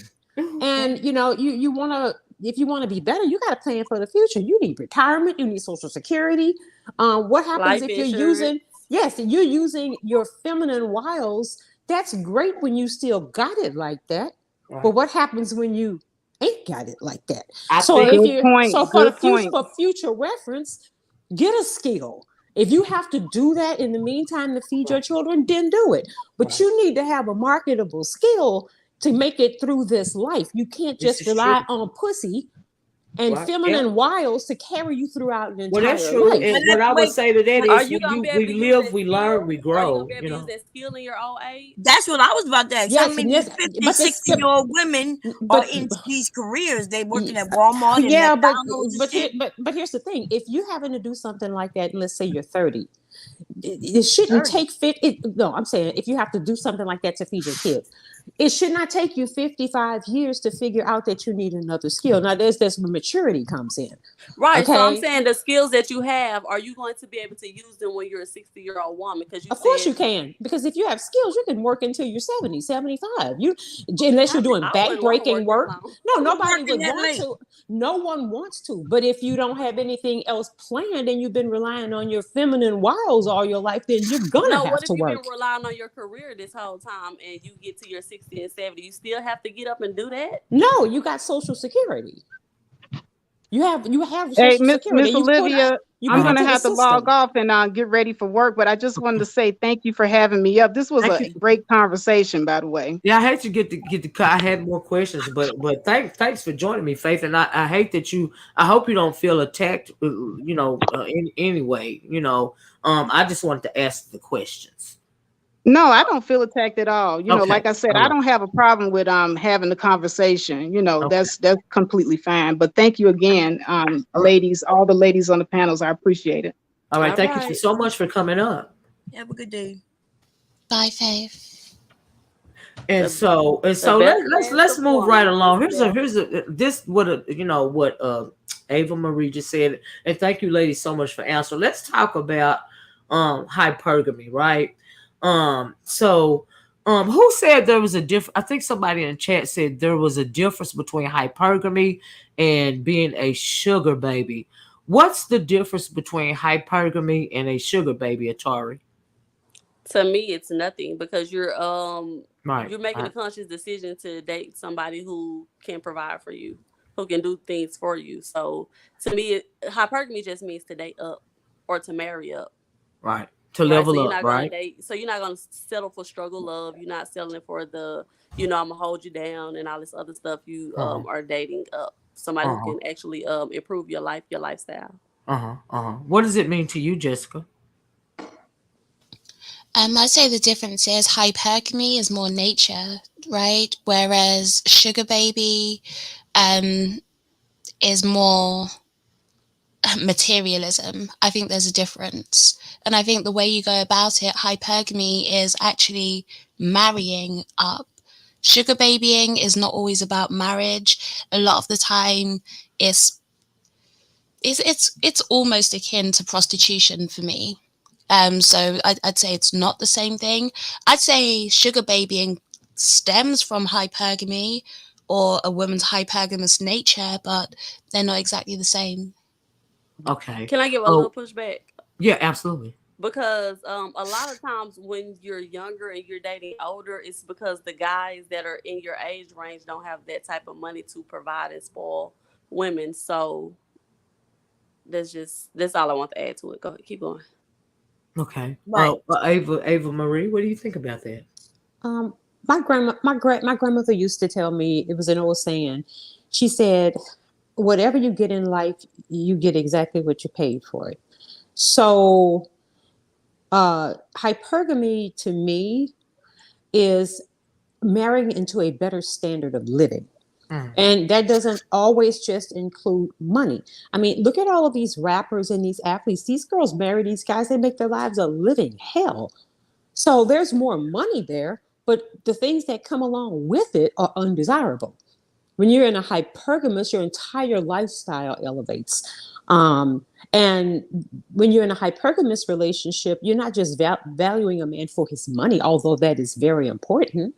and you want to. If you want to be better, you got to plan for the future. You need retirement. You need Social Security. What happens if you're using your feminine wiles? That's great when you still got it like that. Right. But what happens when you ain't got it like that? For future reference, get a skill. If you have to do that in the meantime to feed your children, then do it. But you need to have a marketable skill to make it through this life. You can't just rely on pussy and feminine wiles to carry you throughout an entire that's true. life. And what I would say to that is, we live, we learn, we grow. Are you gonna be able to use that skill in your old age? That's what I was about to ask. Yes, I mean, 50, 60-year-old women are in these careers. They working at Walmart. And but here's the thing: if you're having to do something like that, and let's say you're 30. It shouldn't take I'm saying if you have to do something like that to feed your kids, it should not take you 55 years to figure out that you need another skill. Now, there's where maturity comes in. Right. Okay? So I'm saying the skills that you have, are you going to be able to use them when you're a 60-year-old woman? Because of course you can. Because if you have skills, you can work until you're 70, 75. Unless you're doing back-breaking work. No, nobody would want to. No one wants to. But if you don't have anything else planned and you've been relying on your feminine wiles girls all your life, then you're gonna No, have what if to you've been work. relying on your career this whole time and you get to your 60 and 70? You still have to get up and do that? No, you got Social Security. You have Hey, Social Security. Miss You put Olivia, you I'm put gonna into the have to log system. off and get ready for work. But I just wanted to say thank you for having me up. This was Thank a you. great conversation, by the way. Yeah, I hate to get the. I had more questions, but thanks for joining me, Faith. And I hate that you. I hope you don't feel attacked. In any way. I just wanted to ask the questions. No, I don't feel attacked at all. Okay. Like I said, All I right. don't have a problem with having the conversation. Okay. That's completely fine. But thank you again, All right. ladies, all the ladies on the panels. I appreciate it. All right. All Thank you right. so much for coming up. Have a good day. Bye, Faith. And The so the best last let's move right performance is along. left. Here's a this what what Ava Marie just said, and thank you, ladies, so much for answering. Let's talk about hypergamy, right? Who said there was a difference? I think somebody in the chat said there was a difference between hypergamy and being a sugar baby. What's the difference between hypergamy and a sugar baby, Atari? To me, it's nothing because Right. you're making a conscious decision to date somebody who can provide for you, who can do things for you. So to me, hypergamy just means to date up or to marry up. Right. To Right. So level you're up, not gonna right? date. So you're not gonna settle for struggle love. You're not settling for I'm gonna hold you down and all this other stuff. You Uh-huh. are dating up somebody who Uh-huh. can actually improve your life, your lifestyle. Uh-huh. Uh-huh. What does it mean to you, Jessica? I'd say the difference is hypergamy is more nature, right? Whereas sugar baby is more materialism. I think there's a difference. And I think the way you go about it, hypergamy is actually marrying up. Sugar babying is not always about marriage. A lot of the time it's it's almost akin to prostitution for me. So I'd say it's not the same thing. I'd say sugar babying stems from hypergamy or a woman's hypergamous nature, but they're not exactly the same. Okay. Can I give a little Oh, pushback? yeah, absolutely. Because a lot of times when you're younger and you're dating older, it's because the guys that are in your age range don't have that type of money to provide and spoil women. So that's all I want to add to it. Go ahead, keep going. Okay. Right. Ava Marie, what do you think about that? My grandmother used to tell me, it was an old saying. She said, "Whatever you get in life, you get exactly what you paid for it." So, hypergamy to me is marrying into a better standard of living. Mm. And that doesn't always just include money. I mean, look at all of these rappers and these athletes. These girls marry these guys, they make their lives a living hell. So there's more money there, but the things that come along with it are undesirable. When you're in a hypergamous, your entire lifestyle elevates. And when you're in a hypergamous relationship, you're not just valuing a man for his money, although that is very important,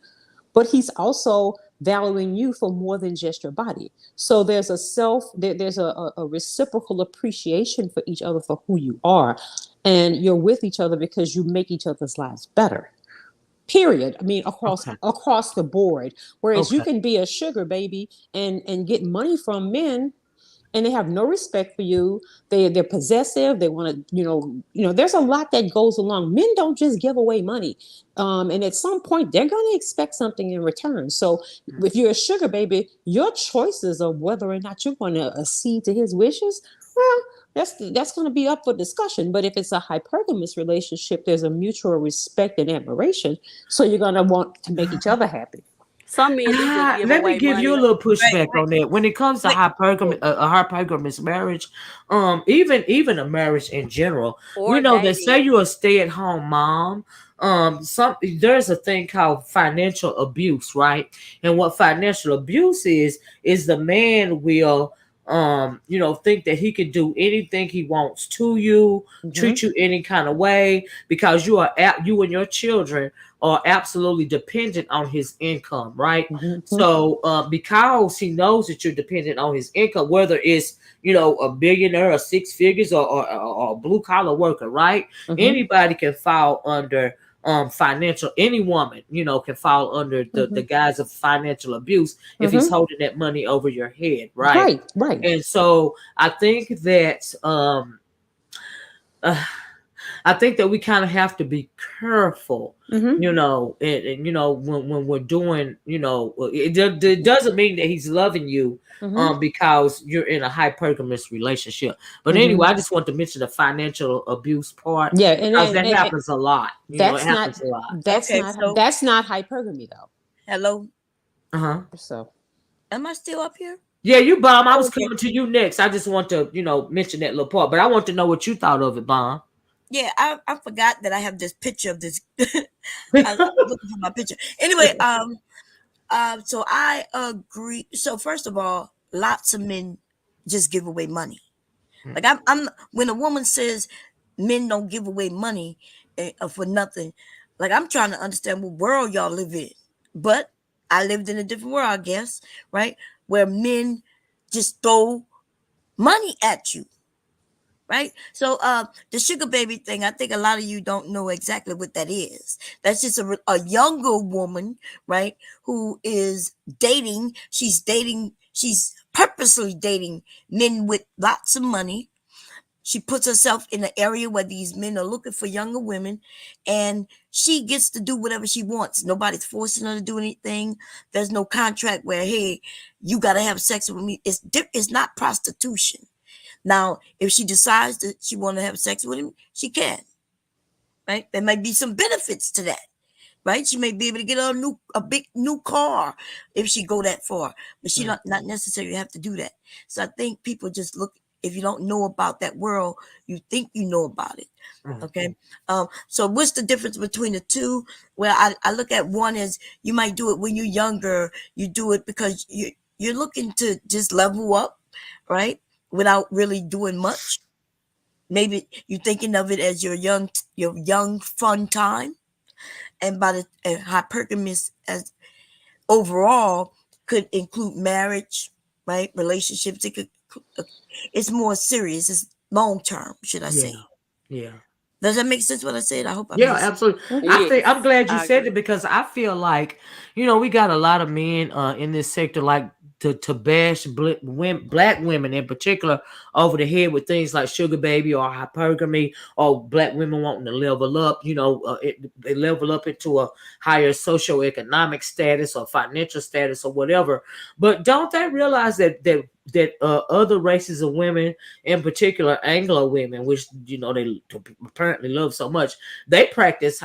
but he's also valuing you for more than just your body. So there's there's a reciprocal appreciation for each other for who you are. And you're with each other because you make each other's lives better. Period. I mean, Okay. across the board. Whereas you Okay. can be a sugar baby and get money from men and they have no respect for you. They're possessive. They want to, there's a lot that goes along. Men don't just give away money, and at some point they're going to expect something in return. So if you're a sugar baby, your choices of whether or not you want to accede to his wishes, well, that's going to be up for discussion. But if it's a hypergamous relationship, there's a mutual respect and admiration. So you're going to want to make each other happy. Some men do just give Let me away give you a money little pushback on that. When it comes to Wait. a hypergamous marriage, even a marriage in general, we or know that say dating. you're a stay-at-home mom, there's a thing called financial abuse, right? And what financial abuse is the man will think that he can do anything he wants to you, treat you any kind of way, because you and your children are absolutely dependent on his income, right? So because he knows that you're dependent on his income, whether it's a billionaire or six figures or a blue collar worker, right? Anybody can fall under financial, any woman can fall under the guise of financial abuse if he's holding that money over your head, right? Right. And so I think that we kind of have to be careful, when we're doing, it doesn't mean that he's loving you, because you're in a hypergamous relationship. But anyway, I just want to mention the financial abuse part, Yeah, because that happens a lot. It that's happens a lot. that's not hypergamy though. Hello. So Am I still up here? Yeah, you Bomb. I was Okay. coming to you next. I just want to, mention that little part, but I want to know what you thought of it, Bomb. Yeah, I forgot that I have this picture of this. I was looking for my picture. Anyway, so I agree. So first of all, lots of men just give away money. Like I'm when a woman says men don't give away money for nothing, like I'm trying to understand what world y'all live in. But I lived in a different world, I guess, right? Where men just throw money at you. Right. So the sugar baby thing, I think a lot of you don't know exactly what that is. That's just a younger woman, right, who is dating. She's purposely dating men with lots of money. She puts herself in an area where these men are looking for younger women, and she gets to do whatever she wants. Nobody's forcing her to do anything. There's no contract where, hey, you got to have sex with me. It's not prostitution. Now, if she decides that she want to have sex with him, she can. Right? There might be some benefits to that. Right? She may be able to get a big new car if she go that far, but she not necessarily have to do that. So I think people just look. If you don't know about that world, you think you know about it. Okay. So what's the difference between the two? Well, I look at one as you might do it when you're younger. You do it because you're looking to just level up, right? Without really doing much. Maybe you're thinking of it as your young fun time, and by the hypergamous as overall could include marriage, right? Relationships. It's more serious. It's long term, should I say? Yeah. Does that make sense? What I said? I hope I Yeah, made sense. absolutely. I'm glad you said it, because I feel like, we got a lot of men in this sector, like to bash black women in particular over the head with things like sugar baby or hypergamy, or black women wanting to level up, they level up into a higher socioeconomic status or financial status or whatever. But don't they realize that other races of women, in particular Anglo women, which they apparently love so much, they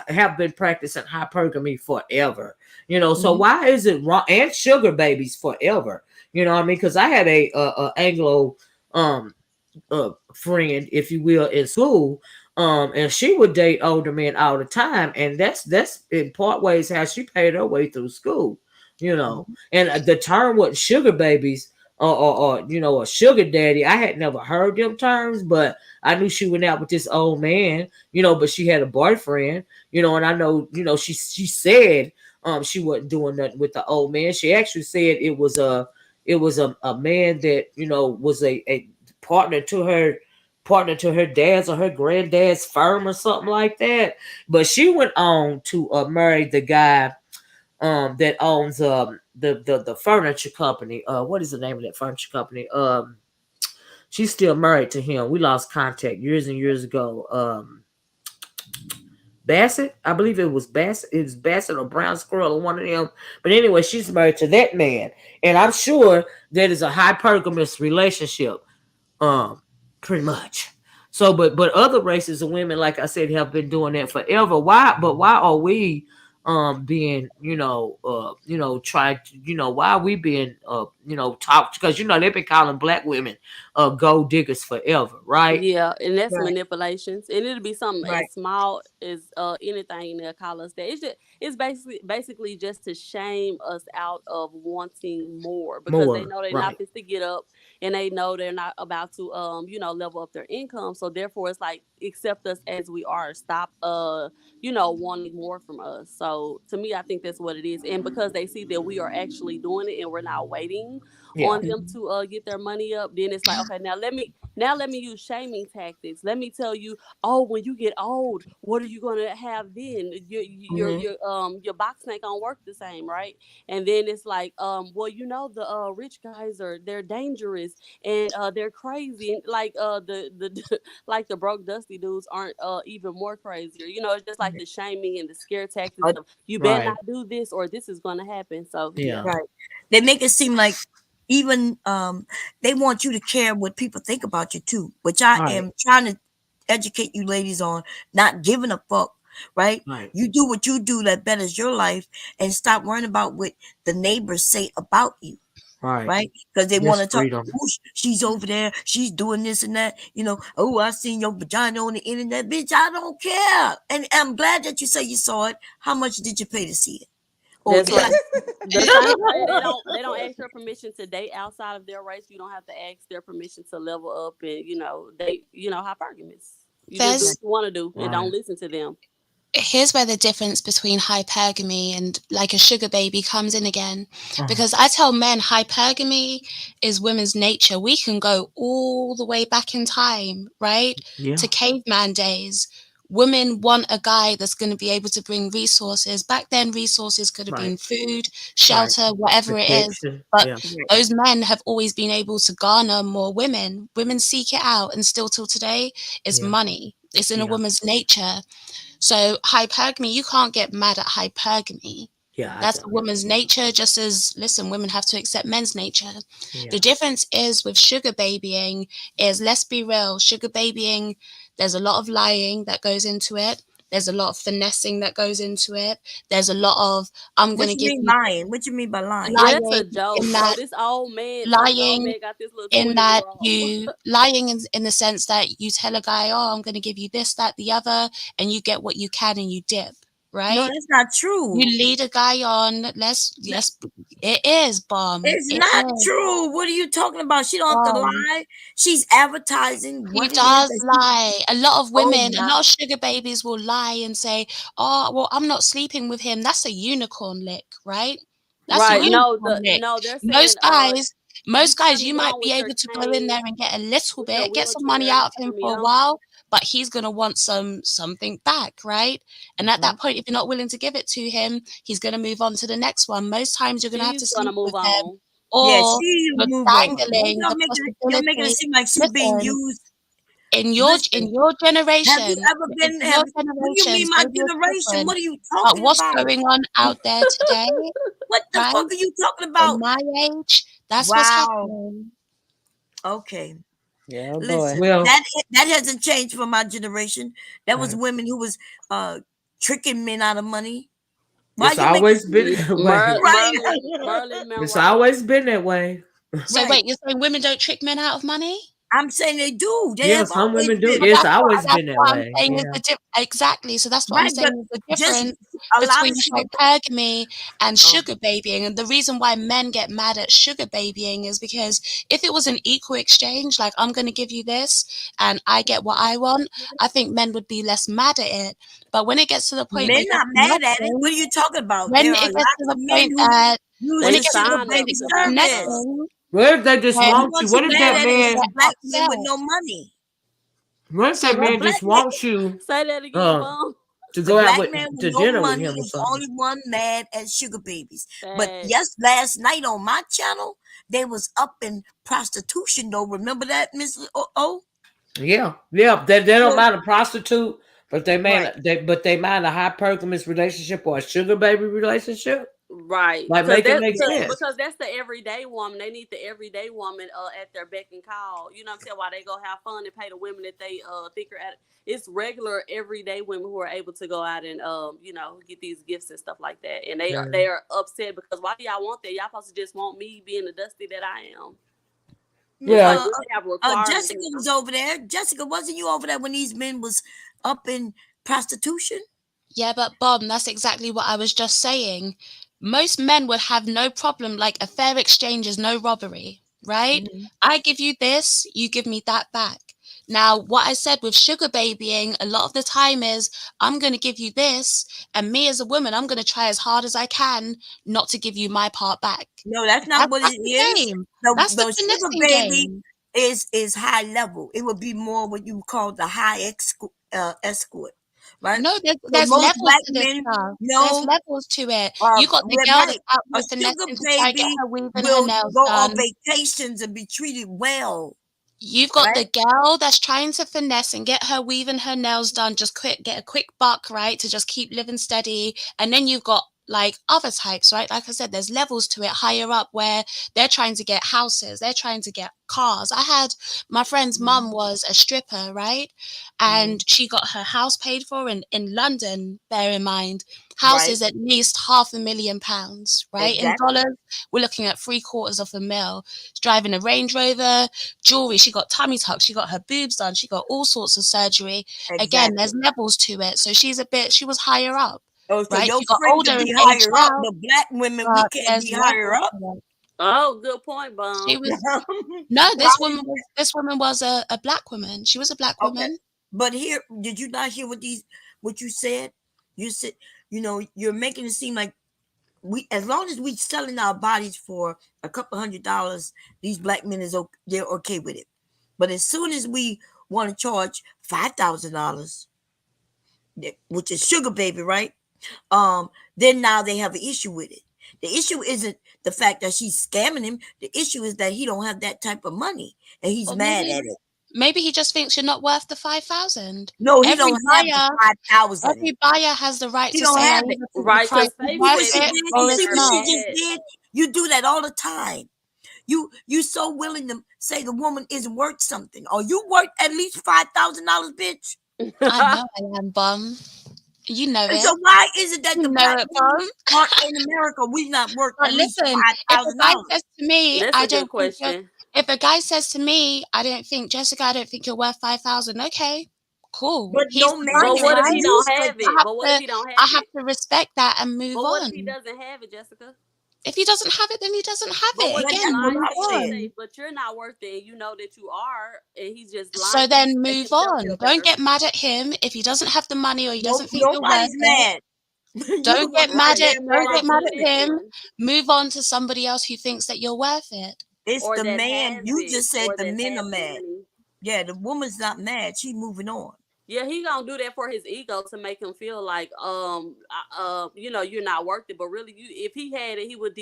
have been practicing hypergamy forever. So why is it wrong? And sugar babies forever. You know what I mean? Because I had a Anglo friend, if you will, in school. And she would date older men all the time, and that's in part ways how she paid her way through school. And the term what sugar babies or a sugar daddy, I had never heard them terms, but I knew she went out with this old man, but she had a boyfriend, and I know, she said she wasn't doing nothing with the old man. She actually said it was a man that was a partner to her dad's or her granddad's firm or something like that. But she went on to marry the guy that owns the furniture company. What is the name of that furniture company? She's still married to him. We lost contact years and years ago. Bassett, I believe it was Bassett. It was Bassett or Brown Squirrel or one of them. But anyway, she's married to that man, and I'm sure that is a hypergamous relationship. Pretty much. So, but other races of women, like I said, have been doing that forever. Why? But why are we being tried to, why are we being talked? Because they've been calling black women gold diggers forever, right? Yeah, and that's Right. manipulations, and it'll be something Right. as small as anything they'll call us that. It's basically just to shame us out of wanting more, because they More, know they're not right. fit to get up and they know they're not about to level up their income. So therefore it's like, accept us as we are. Stop wanting more from us. So to me, I think that's what it is. And because they see that we are actually doing it and we're not waiting Yeah. on them to get their money up, then it's like, okay, now let me use shaming tactics. Let me tell you, oh, when you get old, what are you gonna have then? Your box ain't gonna work the same, right? And then it's like, well, the rich guys they're dangerous and they're crazy, and like the like the broke dusty dudes aren't even more crazier. It's just like the shaming and the scare tactics of, you better Right. not do this or this is gonna happen. So yeah. Yeah. Right. They make it seem like even they want you to care what people think about you too, which I Right. am trying to educate you ladies on, not giving a fuck, right? Right. You do what you do that betters your life and stop worrying about what the neighbors say about you. Right. Right? Because they want Just to talk, freedom. oh, she's over there, she's doing this and that, oh, I seen your vagina on the internet, bitch. I don't care. And I'm glad that you say you saw it. How much did you pay to see it? Or That's did I right. The same way they don't ask your permission to date outside of their race. You don't have to ask their permission to level up and date hypergamous. You just do what There's you want to do and Right. don't listen to them. Here's where the difference between hypergamy and like a sugar baby comes in again. Uh-huh. Because I tell men hypergamy is women's nature. We can go all the way back in time, right? Yeah. To caveman days. Women want a guy that's going to be able to bring resources. Back then, resources could have Right. been food, Right. shelter, whatever it is. Protection. But Yeah. those men have always been able to garner more women. Women seek it out, and still till today, it's Yeah. money. It's in a Yeah. woman's nature. So hypergamy, you can't get mad at hypergamy. Yeah. I That's a don't. woman's nature, just as, listen, women have to accept men's nature. Yeah. The difference is with sugar babying is, let's be real, sugar babying, there's a lot of lying that goes into it. There's a lot of finessing that goes into it. There's a lot of, I'm going what to you give mean you lying? What you mean by lying? Well, that's lying a joke. in So that, this old man got this little in 20 that bra. you lying in the sense that you tell a guy, oh, I'm going to give you this, that, the other, and you get what you can and you dip, No, right? that's not You true. lead a guy on. Let's. It is bomb. It's It not is true. What are you talking about? She don't have to bomb. lie. She's advertising He what it is does that she. lie. A lot of Oh women, a my. lot of sugar babies will lie and say, "Oh, well, I'm not sleeping with him." That's a unicorn lick, right? That's a Right. No, unicorn lick. they're saying Most guys, you most guys, turn you me might on be with your able to go in cane, there and get a little with your bit, get some money wheelchair, out of him turn me for a on. while, but he's gonna want something back, right? And at that point, if you're not willing to give it to him, he's gonna move on to the next one. Most times, you're gonna have She's to gonna sleep move with him, on. Yeah, or she you're move on. dangling the You're making it possibility. seem like she's being Listen, used. in your Listen, have you generation, ever in been? your What do you mean, generations, my maybe it's generation? different. What are you But talking what's about? going on out there today, What the right? fuck are you talking In about? my age, that's what's Wow. happening. Okay. Yeah, boy. Listen, Well, that hasn't changed for my generation. That was right. women who was tricking men out of money. Why It's you make it always been seem that way. right? Merlin It's Monroe. always been that way. So Right. wait, you're saying women don't trick men out of money? I'm saying they do. They Yeah, have some always women do. been. But It's always that's been that what I'm way. saying is Yeah. the exactly. So that's what I'm Right, but saying is the just difference a lot between of sugar. hypergamy and Oh, sugar babying. And the reason why men get mad at sugar babying is because if it was an equal exchange, like I'm going to give you this and I get what I want, I think men would be less mad at it. But when it gets to the point where men you're not mad at it. finessing, What are you talking about? when There it are gets to lots the of men point who that use when They the it gets to the sugar sign point up baby that to you're be service. finessing, What if they just then Only want you? ones What who if mad that at it men is man? get the black men with upset. no money. What if Say that what? The man black just man, wants you say that again, uh Mom. to the go out black with man with to no dinner with money him or is the something? only one mad at sugar babies. But Facts. yes, last night on my channel, they was up in prostitution though. Remember that, Miss O? Yeah, yeah. They don't So mind a prostitute, but right. they mind a hypergamous relationship or a sugar baby relationship. Right, Like, make it make Yeah. sense. because that's the everyday woman. They need the everyday woman at their beck and call. You know what I'm saying? Why they go have fun and pay the women that they think are at. It's regular everyday women who are able to go out and get these gifts and stuff like that. And they are Yeah. they are upset because why do y'all want that? Y'all supposed to just want me being the dusty that I am. It's like Yeah. Uh, we have requirements Jessica now. was over there. Jessica, wasn't you over there when these men was up in prostitution? Yeah, but Bob, that's exactly what I was just saying. Most men would have no problem, like a fair exchange is no robbery. right? I give you this, you give me that back. Now, what I said with sugar babying a lot of the time is I'm going to give you this, and me as a woman, I'm going to try as hard as I can not to give you my part back. No, that's not what it The is. game. The That's the the sugar finessing baby game. is high level. It would be more what you call the high escort, right? No, So there's most levels black to this men stuff. There's know, levels to it. You got the we're girl that's right. out A here sugar finessing to try and get baby her weave and her will nails go on done. vacations and be treated well, You've got right? the girl that's trying to finesse and get her weave and her nails done, just get a quick buck, right, to just keep living steady. And then you've got like other types, right? Like I said, there's levels to it higher up where they're trying to get houses, they're trying to get cars. I had my friend's mum was a stripper, right? And she got her house paid for in London, bear in mind. House Right. is at least £500,000, right? In Exactly. dollars, we're looking at $750,000. She's driving a Range Rover, jewelry. She got tummy tucks. She got her boobs done. She got all sorts of surgery. Again, Exactly. there's levels to it. So she was higher up, Oh, so right? your She got friend older could and be aged higher up, out, but black women we but can't there's be higher levels up. to it. Oh, good point, She Bomb. was no. This woman was a black woman. She was a black Okay. woman. But here, did you not hear what you said? You said, you're making it seem like as long as we selling our bodies for a couple $100, these black men they're okay with it. But as soon as we want to charge $5,000, which is sugar baby, right? Then now they have an issue with it. The issue isn't the fact that she's scamming him. The issue is that he don't have that type of money, and he's Or mad at it. maybe he just thinks you're not worth the 5,000. No, he don't have the 5,000. Every buyer has the right He to don't say I have it. either think the Right, price because is Faith You worth see said what it she she did? or You was see it's what already she not. just had. did? You do that all the time. You so willing to say the woman isn't worth something. Are you worth at least $5,000, bitch? I know I am, bum. You know And it. so why is it that You the know black it, women bum. aren't in America? We not worth But at least listen, if a guy $5,000. says to me, That's I a good don't think you're, question. if a guy says to me, Jessica, I don't think you're worth 5,000. Okay, cool. But He's no the man But can what if he price. don't produce like have that. it? But what if he don't I have have it? to respect that and move But what if he on. doesn't have it, Jessica? If he doesn't have it, then he doesn't have But it. what if he That's Again, what lies move I to you and said. say, on. but you're not worth it, and you know that you are, and he's just So lying to you then to make move himself on. feel Don't better? get mad at him if he doesn't have the money or he No, doesn't think you're worth nobody's it. mad. You the Don't one get that Or mad said at that, they're or don't mad get that at mad you. at needed him. it, Move on to somebody else who thinks that you're worth it. It's or the that man. has You it, just said or the that men are has the mad. money. Yeah, the woman's not mad. She moving on. Yeah, he gonna do that for his ego to make him feel like, you're not worth it. But really, if he had it, he would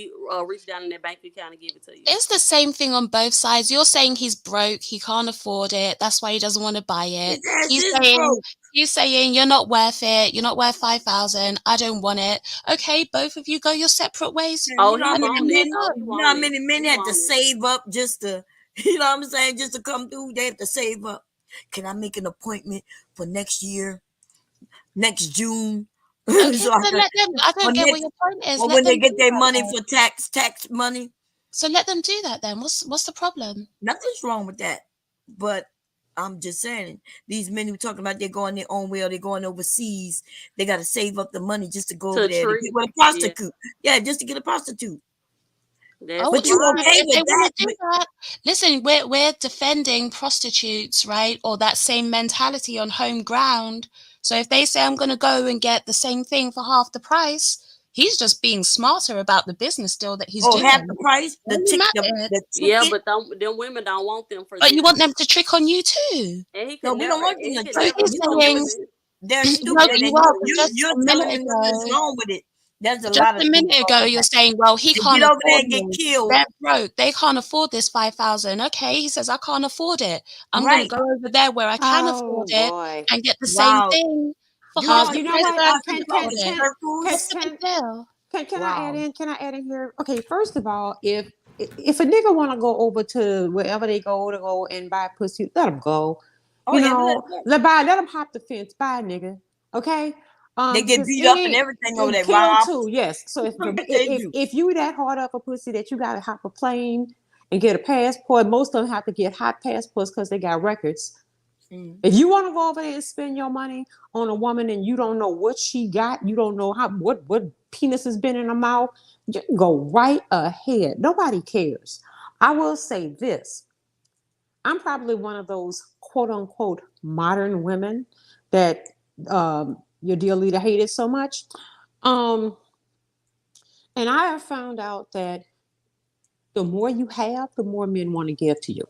reach down in that bank account and give it to you. It's the same thing on both sides. You're saying he's broke, he can't afford it, that's why he doesn't want to buy His it. ass He's is saying broke. he's saying you're not worth it, you're not worth 5,000, I don't want it. Okay, both of you go your separate ways And Oh, you know he how and many want move it. men? Oh, he You know how want it. many men He had to want it. save up just to, you know what I'm saying, just to come through. They have to save up. Can I make an appointment for next year, next June? Okay, So I so can, let them, I or don't get what next, your point is. or Let when they them get do their that money then. for tax money. So let them do that then. What's the problem? Nothing's wrong with that. But I'm just saying, these men who talking about they're going their own way or they're going overseas, they got to save up the money just to go over To there to get treat. with a Yeah, prostitute. Yeah, just to get a prostitute. that's Oh, But the you problem. okay if with they that? want to do that, listen, we're defending prostitutes, right? Or that same mentality on home ground. So if they say I'm going to go and get the same thing for half the price, he's just being smarter about the business deal that he's Oh, half the doing. price, Why are you mad at it? the Yeah, ticket. but them women don't want them for But you them, want them to trick on you too. and he No, could we never, don't want and them he to could So trick. never he's You get them know, saying, women. they're He could stupid, no, never and you get then them are, but women. just you're a minute telling them nothing's ago, wrong with it. There's a just lot a of things minute wrong ago, with you're that. saying, well, he They can't get over there afford and get me. killed, They're broke. They can't afford this 5,000. Okay, he says, I can't afford it. I'm going to right? go over there where I can afford Oh it boy. and get the same Wow. thing for You know half how the You know you price just what? where I talking can about afford in it. Can What's circles? the big can deal? can I add Wow. in? Can I add in here? Okay, first of all, if a nigga want to go over to wherever they go to go and buy pussy, let them go. Oh You yeah, know, let them hop the fence. Bye, nigga. Okay. they get Because beat it up and ain't everything over there, kill robbed. too. Yes. So They do. if you that hard up a pussy that you gotta hop a plane and get a passport, most of them have to get hot passports because they got records. Mm. If you want to go over there and spend your money on a woman and you don't know what she got, you don't know what penis has been in her mouth, you can go right ahead. Nobody cares. I will say this. I'm probably one of those quote unquote modern women that your dear leader hated so much. Um, and I have found out that the more you have, the more men want to give to you.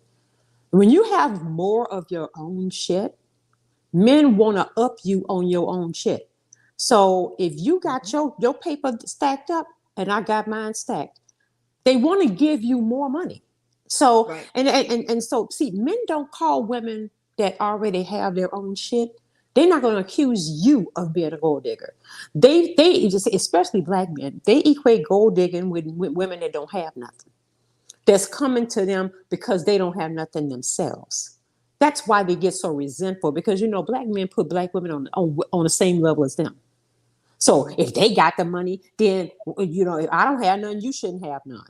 When you have more of your own shit, men want to up you on your own shit. So if you got your paper stacked up and I got mine stacked, they want to give you more money. So Right. and so see, men don't call women that already have their own shit. They're not going to accuse you of being a gold digger. They just, especially black men, they equate gold digging with women that don't have nothing. That's coming to them because they don't have nothing themselves. That's why they get so resentful, because black men put black women on the same level as them. So if they got the money, then if I don't have none, you shouldn't have none.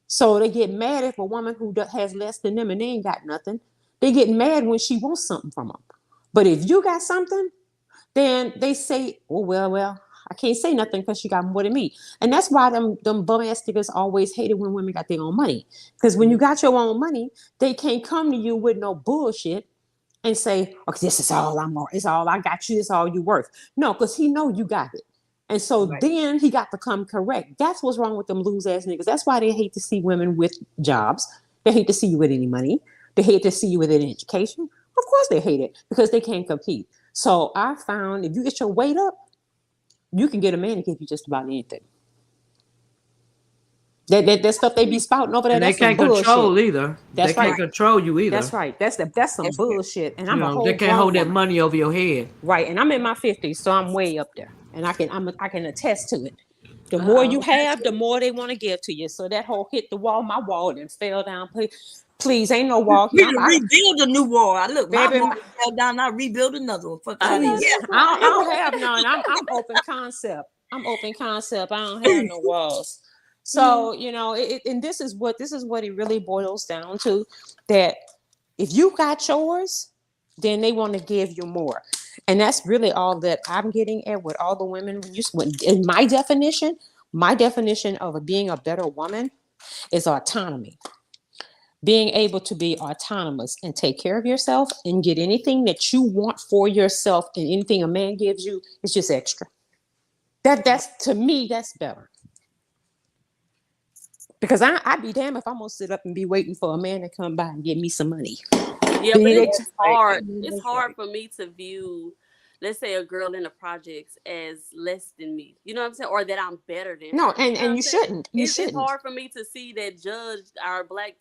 So they get mad if a woman who has less than them and they ain't got nothing. They get mad when she wants something from them. But if you got something, then they say, oh, well, I can't say nothing because she got more than me. And that's why them bum ass niggas always hated when women got their own money. Because when you got your own money, they can't come to you with no bullshit and say, okay, this is all it's all I got you, this is all you worth. No, because he know you got it. And so then he got to come correct. That's what's wrong with them lose ass niggas. That's why they hate to see women with jobs. They hate to see you with any money. They hate to see you with any education. Of course they hate it because they can't compete. So I found if you get your weight up, you can get a man to give you just about anything. That stuff they be spouting over there, and they that's some can't bullshit. control either. That's they right. can't control you either. That's right. That's some bullshit. And I'm a whole they can't grown hold that woman. money over your head. Right. And I'm in my 50s, so I'm way up there. And I can attest to it. The more you have, the more they want to give to you. So that whole hit the wall, my wall and fell down. Please, ain't no wall We here. can rebuild a new wall. I look, Baby, my wall fell down. I rebuild another one. Fuck out of please, here. I don't have none. I'm open concept. I don't have no walls. So and this is what it really boils down to. That if you got yours, then they want to give you more, and that's really all that I'm getting at with all the women. In my definition of being a better woman is autonomy. Being able to be autonomous and take care of yourself and get anything that you want for yourself, and anything a man gives you is just extra. That's to me, that's better. Because I'd be damned if I'm gonna sit up and be waiting for a man to come by and give me some money. Yeah, but it's hard. It's hard for me to view, let's say, a girl in the projects as less than me. You know what I'm saying? Or that I'm better than No, her. You know and you shouldn't. It's hard for me to see that our black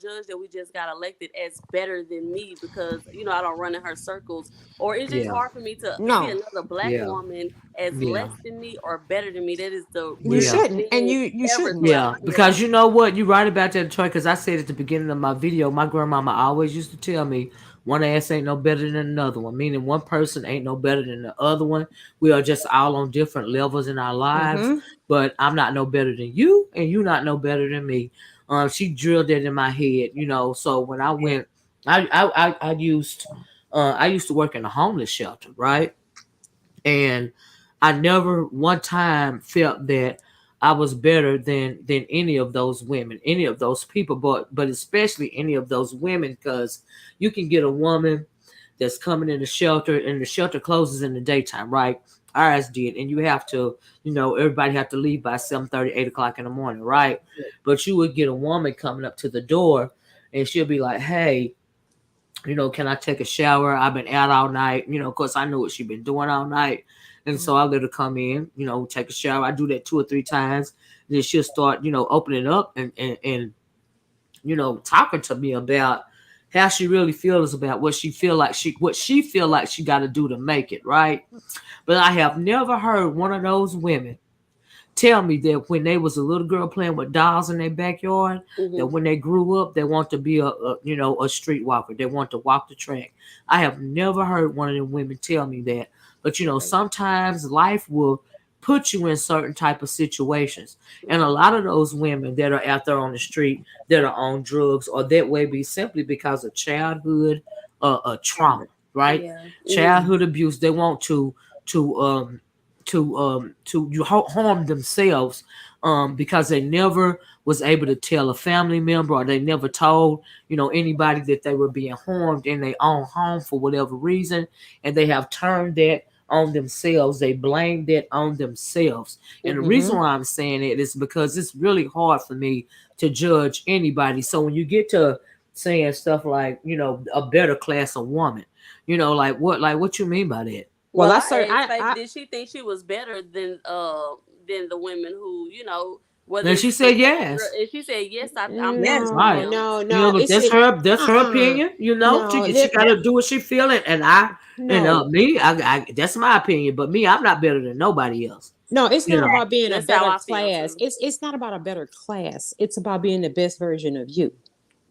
judge that we just got elected as better than me because I don't run in her circles. Or it's just hard for me to see another black woman as less than me or better than me. That is the you realest shouldn't, and thing you ever shouldn't. throughout my Because life. you know what, you're right about that, Troy. Because I said at the beginning of my video, my grandmama always used to tell me, one ass ain't no better than another one. Meaning one person ain't no better than the other one. We are just all on different levels in our lives. But I'm not no better than you, and you not no better than me. She drilled that in my head, So when I went, I used to work in a homeless shelter, right? And I never one time felt that I was better than any of those women, any of those people, but especially any of those women, because you can get a woman that's coming in the shelter, and the shelter closes in the daytime, right? Ours did, and you have to, everybody have to leave by 7:30, 8 o'clock in the morning, right? But you would get a woman coming up to the door, and she'll be like, "Hey, can I take a shower? I've been out all night, of course I knew what she'd been doing all night." And so I let her come in, take a shower. I do that 2 or 3 times. Then she'll start, opening up and talking to me about how she really feels about what she feel like she got to do to make it, right? But I have never heard one of those women tell me that when they was a little girl playing with dolls in their backyard, that when they grew up, they want to be a streetwalker. They want to walk the track. I have never heard one of them women tell me that. But sometimes life will put you in certain type of situations, and a lot of those women that are out there on the street that are on drugs or that way be simply because of childhood trauma, right? Childhood abuse. They want to harm themselves because they never was able to tell a family member, or they never told anybody that they were being harmed in their own home for whatever reason, and they have turned that on themselves. They blame that on themselves. And the reason why I'm saying it is because it's really hard for me to judge anybody. So when you get to saying stuff like a better class of woman, like what you mean by that? Well, Well, I I said, asked Faith, did she think she was better than the women who, whether And she it's said girl, yes. and she said yes, I'm better Yes. than no, them. no, You know, no. but It's that's it. her Uh-uh. opinion. No, She got to do what she feeling, and I and no, me, I that's my opinion. But me, I'm not better than nobody else. no. It's You not know, about being a That's how better I feel class. too. It's not about a better class. It's about being the best version of you.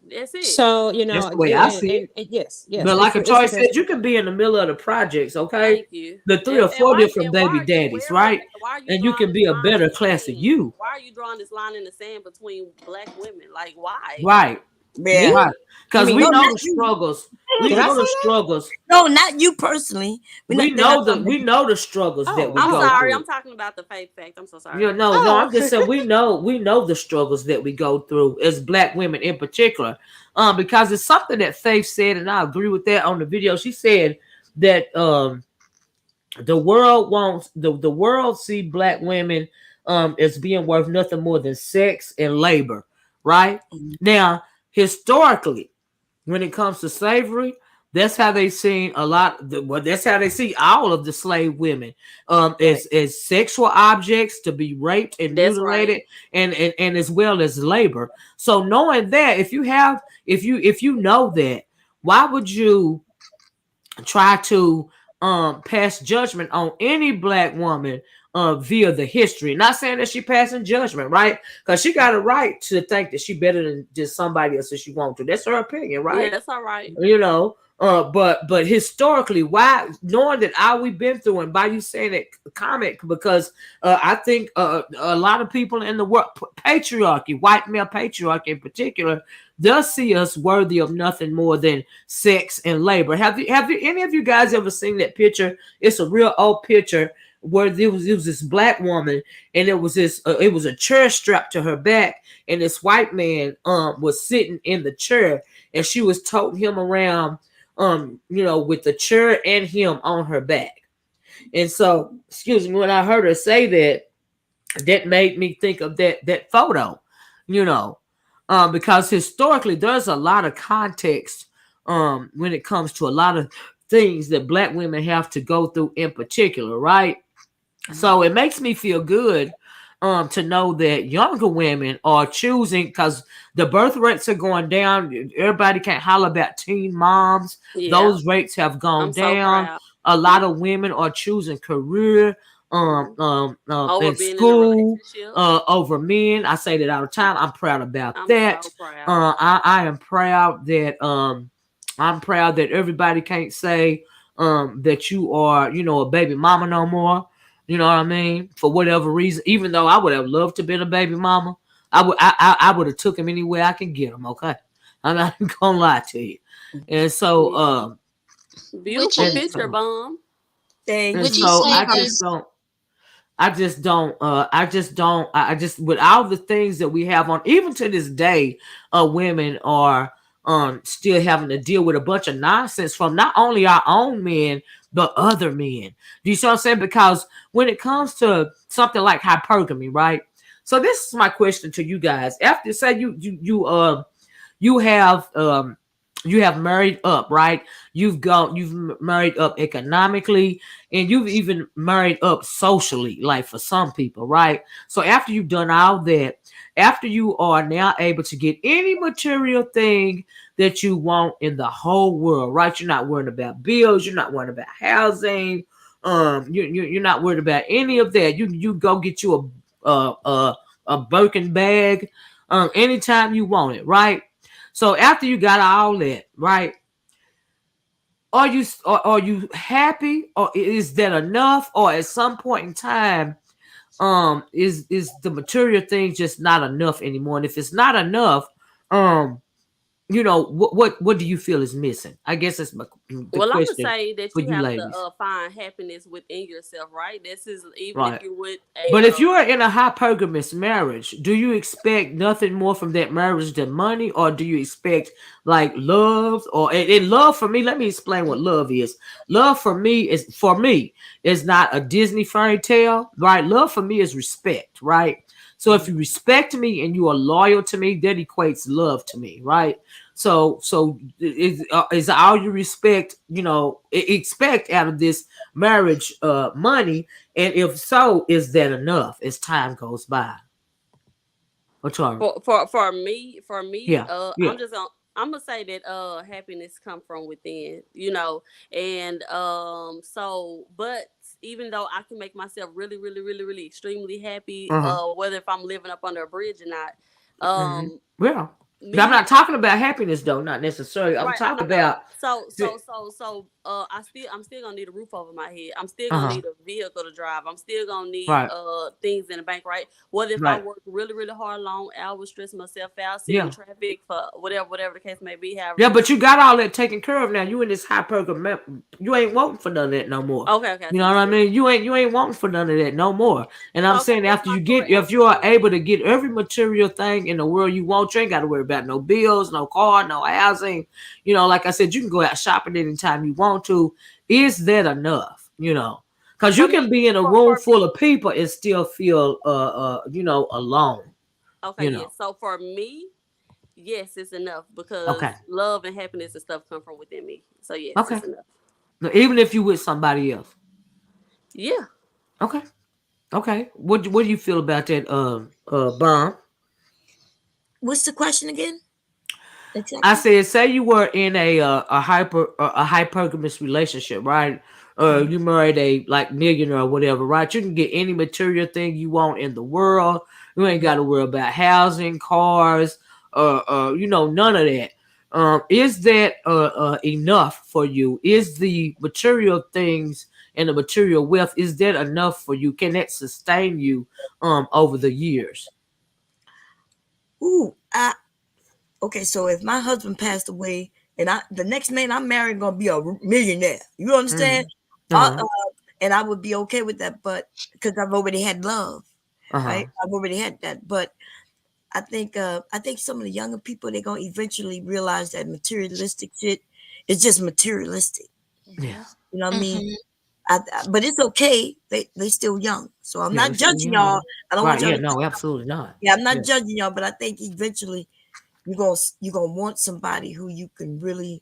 That's it. So that's the way I see it. yes, yes. But like a It's Troy the said, best. you can be in the middle of the projects, okay? Thank you. The three or And four why different and baby daddies, right? why are you And you drawing can this be a line in better the class of sand? you, Why are you drawing this line in the sand between black women? Like why? right? Yeah. Me? Right. You Because mean we No, me? know not the you. struggles. We Did I know say the that? struggles. No, not you personally. We They're not know talking that about we know the struggles that Oh, we I'm go oh, sorry. through. I'm talking about the fake fact. I'm so sorry. No, oh. I'm just saying we know the struggles that we go through as black women in particular. Because it's something that Faith said, and I agree with that on the video. She said that the world wants the world see black women as being worth nothing more than sex and labor, right? Mhm. Now, historically, when it comes to slavery, that's how they seen a lot. Well, that's how they see all of the slave women, Right. as sexual objects to be raped and That's right. mutilated, and as well as labor. So knowing that, if you know that, why would you try to pass judgment on any black woman via the history? Not saying that she passing judgment, right? Because she got a right to think that she better than just somebody else if she wants to. That's her opinion, Yeah, right? that's all right. But historically, why, knowing that all we've been through, and by you saying that comment, because I think a lot of people in the world, patriarchy, white male patriarchy in particular, does see us worthy of nothing more than sex and labor. Have you any of you guys ever seen that picture? It's a real old picture where it was this black woman, and it was a chair strapped to her back, and this white man was sitting in the chair, and she was toting him around, with the chair and him on her back. And so, excuse me, when I heard her say that, that made me think of that photo, you know, because historically there's a lot of context when it comes to a lot of things that black women have to go through in particular, right? So it makes me feel good to know that younger women are choosing, because the birth rates are going down. Everybody can't holler about teen moms. Yeah. Those rates have I'm gone so down. proud. A lot of women are choosing career Over in being in a school relationship. over men. I say that all the time. I'm proud about I'm that. so proud. I am proud that everybody can't say that you are, a baby mama no more. You know what I mean? For whatever reason, even though I would have loved to been a baby mama, I would have took him anywhere I can get him. Okay, I'm not gonna lie to you. And so Would Beautiful and you picture, so bomb. Thank and would you so you. say I just there's don't. I just with all the things that we have on, even to this day, women are still having to deal with a bunch of nonsense from not only our own men but other men. Do you see what I'm saying? Because when it comes to something like hypergamy, right? So this is my question to you guys. After, say you have married up, right? You've married up economically, and you've even married up socially, like for some people, right? So after you've done all that, after you are now able to get any material thing that you want in the whole world, right? You're not worried about bills, you're not worried about housing, you're not worried about any of that. You go get you a Birkin bag anytime you want it, right? So after you got all that, right? Are you happy, or is that enough, or at some point in time, is the material thing just not enough anymore? And if it's not enough, um what do you feel is missing? I guess that's the Well, I'm gonna question say that for you you have to ladies. find happiness within yourself, right? This is even if Right. you're with a But if you are in a hypergamous marriage, do you expect nothing more from that marriage than money, or do you expect like love? Or and love for me, let me explain what love is. Love for me is not a Disney fairy tale, right? Love for me is respect, right? So if you respect me and you are loyal to me, that equates love to me, right? So is all you expect out of this marriage money, and if so, is that enough as time goes by? What's wrong? For me, Yeah, yeah. I'm gonna say that happiness come from within, and so but even though I can make myself really, really, really, really extremely happy, Uh-huh. whether if I'm living up under a bridge or not, Hmm. um Yeah. I'm me not talking about happiness though, not necessarily. I'm Right, I talking know. about. I'm still gonna need a roof over my head. I'm still gonna Uh-huh. need a vehicle to drive. I'm still gonna need Right. things in the bank, right? Whether if I Right. work really, really hard, long hours, stress myself out, sit in Yeah. traffic for whatever the case may be, however Yeah, many. but you got all that taken care of now. You in this high program. You ain't wanting for none of that no more. Okay, You so know you what I said mean? You ain't wanting for none of that no more. And I'm so. Okay, saying what's after my you get, correct if answer you are then? able to get every material thing in the world you want, you ain't got to worry about no bills, no car, no housing. Like I said, you can go out shopping anytime you want to. Is that enough? Because you For can me, be in a room for full me, of people and still feel alone. okay, You know. yes. So for me, yes, it's enough because Okay. love and happiness and stuff come from within me. So yes, Okay. it's enough. Now, even if you with somebody else. Yeah. Okay. Okay. What do you feel about that bomb? What's the question again? I Exactly. said, say you were in a hypergamous relationship, right? Mhm. You married a like millionaire or whatever, right? You can get any material thing you want in the world. You ain't got to worry about housing, cars, none of that. Is that enough for you? Is the material things and the material wealth, is that enough for you? Can that sustain you over the years? Ooh, okay. So if my husband passed away, and the next man I'm marrying gonna be a millionaire, you understand? Mm. Uh, Uh-huh. and I would be okay with that, but because I've already had love, Uh-huh. right? I've already had that, but I think some of the younger people they're gonna eventually realize that materialistic shit is just materialistic. Yeah. You know what I mean? Mhm. But it's okay. They still young, so I'm Yeah, not it's still judging young. y'all. I don't want Right. y'all Yeah, to think. no, absolutely not. Yeah, I'm Yeah. not judging y'all, but I think eventually you're gonna want somebody who you can really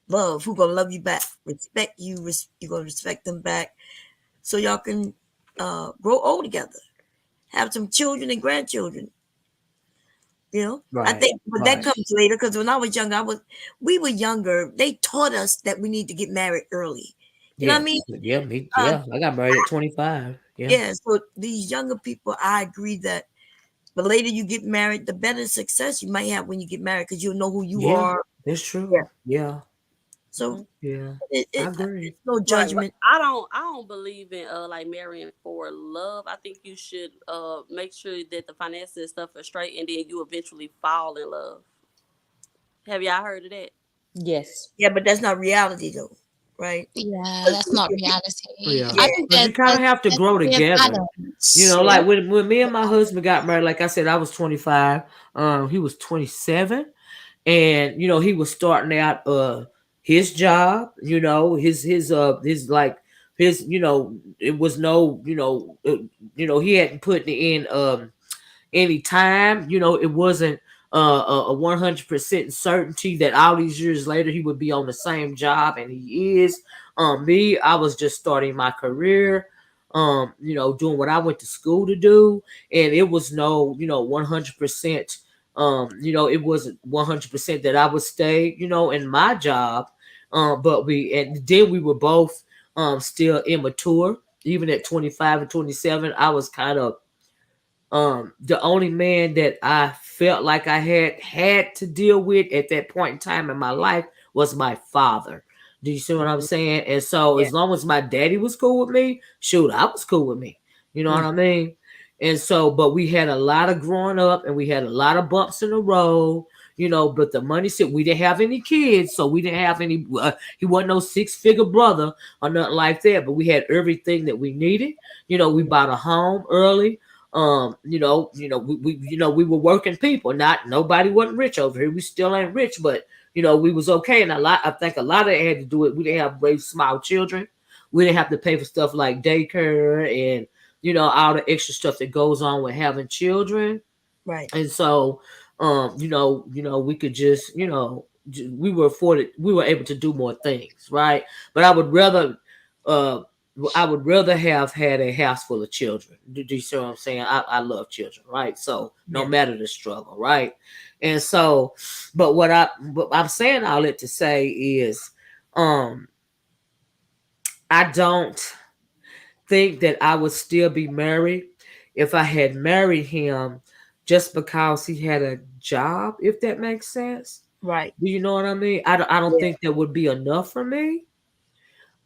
love, who gonna love you back, respect you. You're gonna respect them back, so y'all can grow old together, have some children and grandchildren. I Right. think, but that Right. comes later. Because when I was younger, we were younger. They taught us that we need to get married early. You know what I Yeah. mean? Yeah, me. Uh, Yeah. I got married at 25. Yeah. yeah. So these younger people, I agree that the later you get married, the better success you might have when you get married because you'll know who you Yeah. are. That's Yeah. true. Yeah. So Yeah. I it's agree. no Right, but judgment. I don't believe in like marrying for love. I think you should make sure that the finances and stuff are straight, and then you eventually fall in love. Have y'all heard of that? Yes. Yeah, but that's not reality though, right? Yeah, 'Cause that's not Oh, reality. yeah. I yeah, think Because you kind of have to there grow should be a together. balance. yeah, Like when me and my husband got married, like I said, I was 25. He was 27. And he was starting out his job, his like it was no he hadn't put in any time. It wasn't a 100% certainty that all these years later he would be on the same job, and he is. Me, I was just starting my career, doing what I went to school to do, and it was no, 100%. It wasn't 100% that I would stay, in my job. But and then we were both still immature. Even at 25 and 27, I was kind of the only man that I felt like I had to deal with at that point in time in my life was my father. Do you see what I'm saying? And so yeah. as long as my daddy was cool with me, shoot, I was cool with me. You know what Mm. I mean? And so, but we had a lot of growing up, and we had a lot of bumps in the road. but the money said we didn't have any kids, so we didn't have any. He wasn't no 6-figure brother or nothing like that, but we had everything that we needed. We bought a home early. We were working people. Not nobody wasn't rich over here. We still ain't rich, but we was okay. And I think a lot of it had to do with we didn't have raise small children. We didn't have to pay for stuff like daycare and all the extra stuff that goes on with having children. Right. And so, we could just, we were able to do more things, right? But uh, I would rather have had a house full of children. Do you see what I'm saying? I love children, right? So no matter the struggle, right? And so, but what I'm saying all that to say is, I don't think that I would still be married if I had married him just because he had a job, if that makes sense. Right. Do you know what I mean? I don't think that would be enough for me.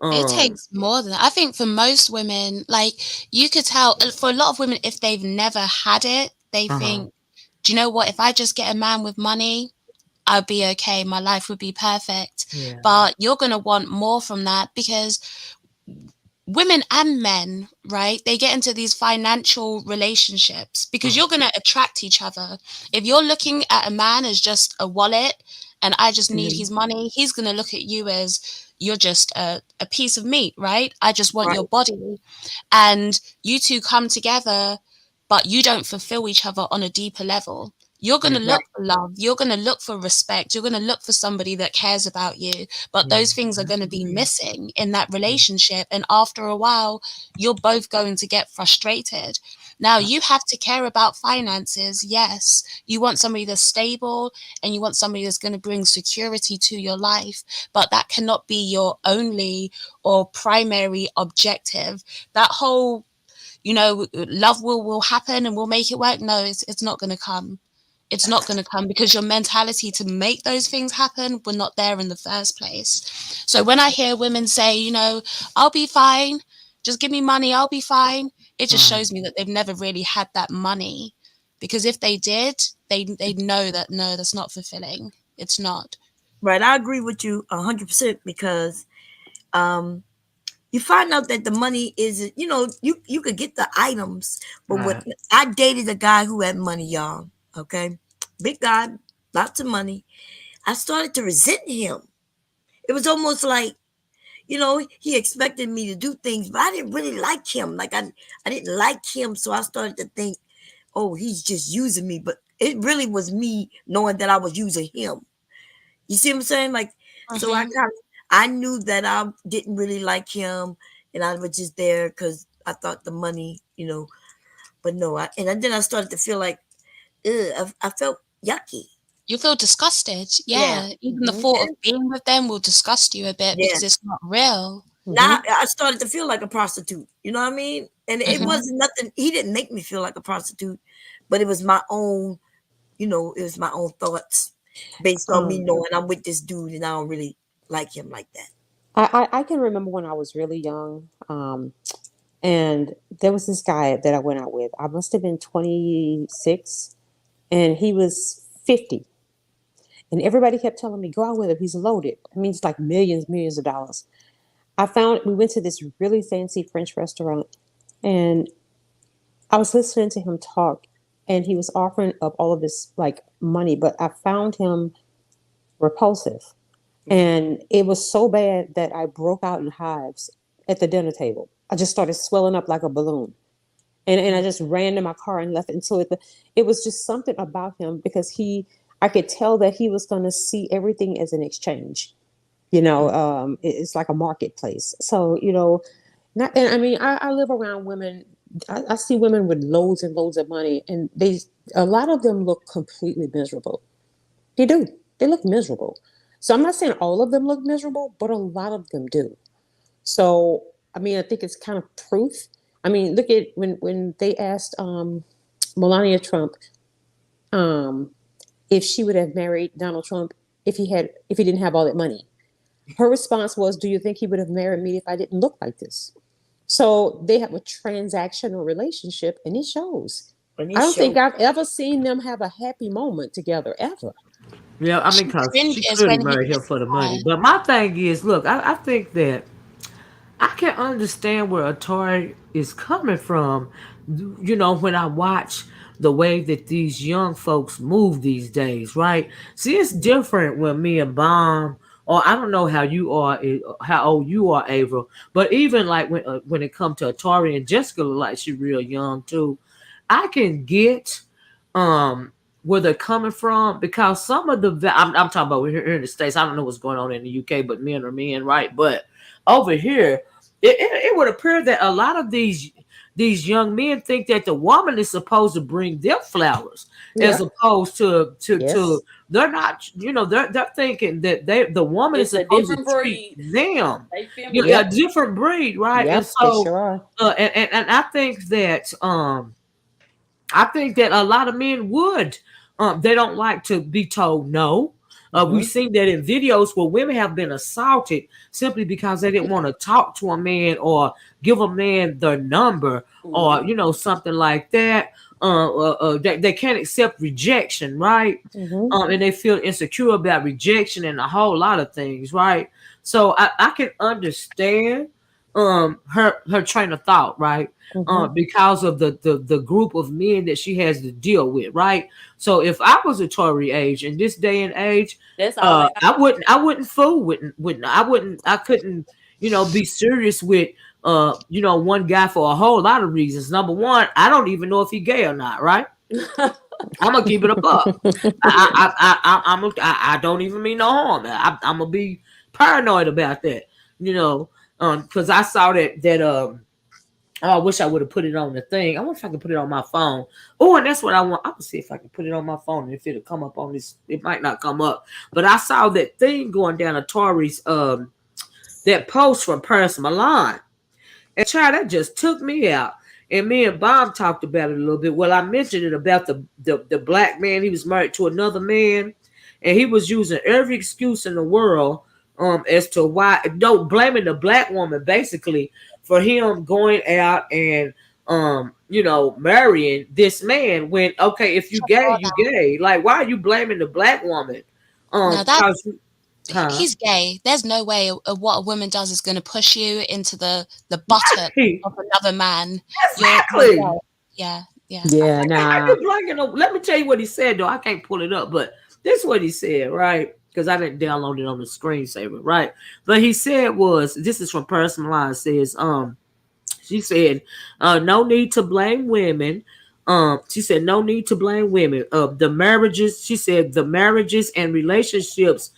It takes more than that. I think for most women, like you could tell for a lot of women, if they've never had it, they think, do you know what? If I just get a man with money, I'll be okay. My life would be perfect. Yeah. But you're going to want more from that because women and men, right? They get into these financial relationships because you're going to attract each other. If you're looking at a man as just a wallet and I just need his money, he's going to look at you as you're just a piece of meat, right? I just want your body. And you two come together, but you don't fulfill each other on a deeper level. You're going to look for love. You're going to look for respect. You're going to look for somebody that cares about you. But those things are going to be missing in that relationship. And after a while, you're both going to get frustrated. Now, you have to care about finances. Yes, you want somebody that's stable and you want somebody that's going to bring security to your life. But that cannot be your only or primary objective. That whole, love will happen and we'll make it work. No, it's not going to come. It's not going to come because your mentality to make those things happen were not there in the first place. So when I hear women say, I'll be fine, just give me money, I'll be fine, it just shows me that they've never really had that money. Because if they did, they'd know that, no, that's not fulfilling. It's not. Right. I agree with you 100% because you find out that the money is, you could get the items, but what I dated a guy who had money, y'all. Okay, big guy, lots of money. I started to resent him. It was almost like, he expected me to do things, but I didn't really like him. Like I didn't like him, so I started to think, oh, he's just using me. But it really was me knowing that I was using him. You see what I'm saying? Like, so I knew that I didn't really like him, and I was just there because I thought the money, But no, and then I started to feel like, I felt yucky. You feel disgusted. Yeah. Even the thought of being with them will disgust you a bit because it's not real. Now I started to feel like a prostitute. You know what I mean? And it wasn't nothing. He didn't make me feel like a prostitute, but it was my own, it was my own thoughts based on me knowing I'm with this dude and I don't really like him like that. I can remember when I was really young, and there was this guy that I went out with. I must have been 26, and he was 50. And everybody kept telling me, go out with him. He's loaded. I mean, it's like millions of dollars. We went to this really fancy French restaurant, and I was listening to him talk, and he was offering up all of this like money, but I found him repulsive. And it was so bad that I broke out in hives at the dinner table. I just started swelling up like a balloon. And I just ran to my car and left. And so it was just something about him because I could tell that he was going to see everything as an exchange. It's like a marketplace. So, and I mean, I live around women. I see women with loads and loads of money, and a lot of them look completely miserable. They do. They look miserable. So I'm not saying all of them look miserable, but a lot of them do. So, I mean, I think it's kind of proof. I mean, look at when they asked Melania Trump if she would have married Donald Trump if he didn't have all that money. Her response was, do you think he would have married me if I didn't look like this? So they have a transactional relationship, and it shows. I don't think I've ever seen them have a happy moment together, ever. Yeah, I mean, She cause she cringes clearly when he married him kisses for the her. money. But my thing is, look, I think that I can understand where Atari is coming from. You know, when I watch the way that these young folks move these days, right? See, it's different when me and Bomb, or I don't know how you are, how old you are, April, but even like when it comes to Atari and Jessica, look like she real young too. I can get um where they're coming from because some of I'm talking about we're here in the States. I don't know what's going on in the UK, but men are men, right? But over here, it would appear that a lot of these young men think that the woman is supposed to bring them flowers Yeah. as opposed to Yes. they're not, you know, they're thinking that the woman is It's a supposed to different treat breed. them, They you know, a feminine. Yep. different breed, right? And Yep. They so sure are. and I think that I think that a lot of men would. They don't like to be told no. We've Mm-hmm. seen that in videos where women have been assaulted simply because they didn't want to talk to a man or give a man their number or you know something like that. They can't accept rejection, right? Mm-hmm. And they feel insecure about rejection and a whole lot of things, right? So I can understand her train of thought, right? Mm-hmm. Because of the group of men that she has to deal with, right? So if I was a Tory age in this day and age, That's all they I wouldn't fool with I couldn't, you know, be serious with you know, one guy for a whole lot of reasons. Number one, I don't even know if he gay or not, right? I'm gonna keep it a buck. I don't even mean no harm. I'm gonna be paranoid about that, you know, because I saw that. Oh, I wish I would have put it on the thing. I wonder if I can put it on my phone. Oh, and that's what I want. I'm gonna see if I can put it on my phone. And if it'll come up on this, it might not come up. But I saw that thing going down Atari's that post from Paris Milan. And child, that just took me out. And me and Bob talked about it a little bit. Well, I mentioned it about the black man. He was married to another man, and he was using every excuse in the world as to why, no, blaming the black woman basically for him going out and you know, marrying this man when okay, if you gay, you gay. Like, why are you blaming the black woman? Now that Cause huh? he's gay. There's no way what a woman does is going to push you into the buttock Hey, of another man. You're exactly. gay. Yeah, yeah. Yeah. I Nah. just blanking on. Let me tell you what he said though. I can't pull it up, but this is what he said, right? Because I didn't download it on the screensaver, right? But he said was this is from Personal Line says, she said, no need to blame women. She said, no need to blame women. The marriages, she said, the marriages and relationships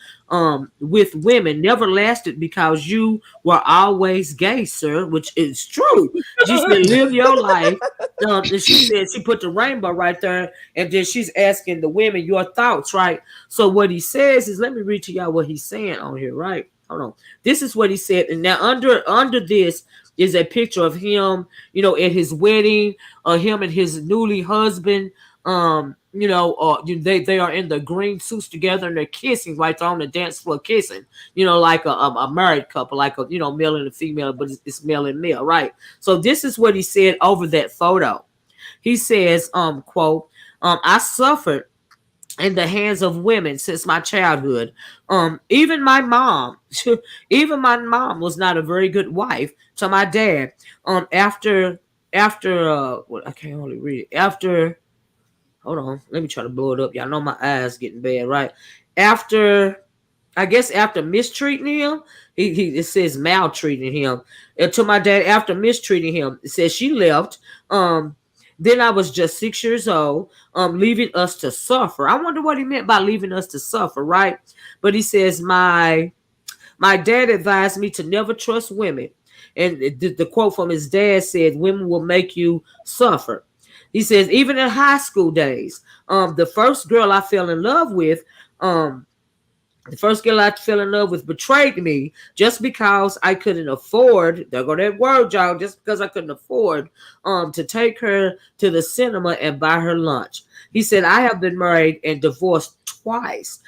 with women never lasted because you were always gay, sir, which is true. She said, live your life. And she said, she put the rainbow right there, and then she's asking the women your thoughts, right? So what he says is, let me read to y'all what he's saying on here, right? Hold on. This is what he said. And now under this is a picture of him, you know, at his wedding, him and his newly husband. You know, they are in the green suits together and they're kissing right there on the dance floor, kissing. You know, like a married couple, like a, you know, male and a female, but it's male and male, right? So this is what he said over that photo. He says, quote, I suffered in the hands of women since my childhood. Even my mom, even my mom was not a very good wife to my dad. After what I can't only read it. After hold on, let me try to blow it up. Y'all know my eyes getting bad, right? After I guess after mistreating him, he it says maltreating him. And to my dad, after mistreating him, it says she left. Then I was just 6 years old, leaving us to suffer. I wonder what he meant by leaving us to suffer, right? But he says my dad advised me to never trust women. And the quote from his dad said, women will make you suffer. He says, even in high school days, the first girl I fell in love with, the first girl I fell in love with betrayed me just because I couldn't afford, there go that word, y'all, just because I couldn't afford to take her to the cinema and buy her lunch. He said, I have been married and divorced twice.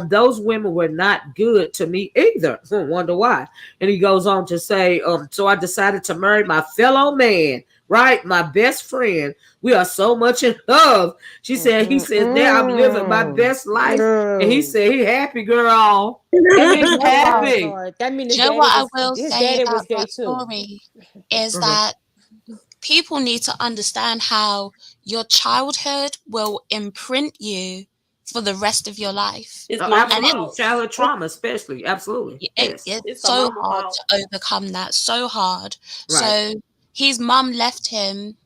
Those women were not good to me either. Wonder why. And he goes on to say, so I decided to marry my fellow man, right? My best friend. We are so much in love. She said, he says, now I'm living my best life. And he said, he happy, girl. He's Oh happy. Lord, that means Do his you know daddy what I was will his say daddy was about gay that too. story is Mhm. that people need to understand how your childhood will imprint you for the rest of your life. It's Oh, mama And absolutely. fault. Childhood trauma, especially. Absolutely. Yes. it's It's a so mama hard fault. to overcome that, so hard. Right. So his mum left him.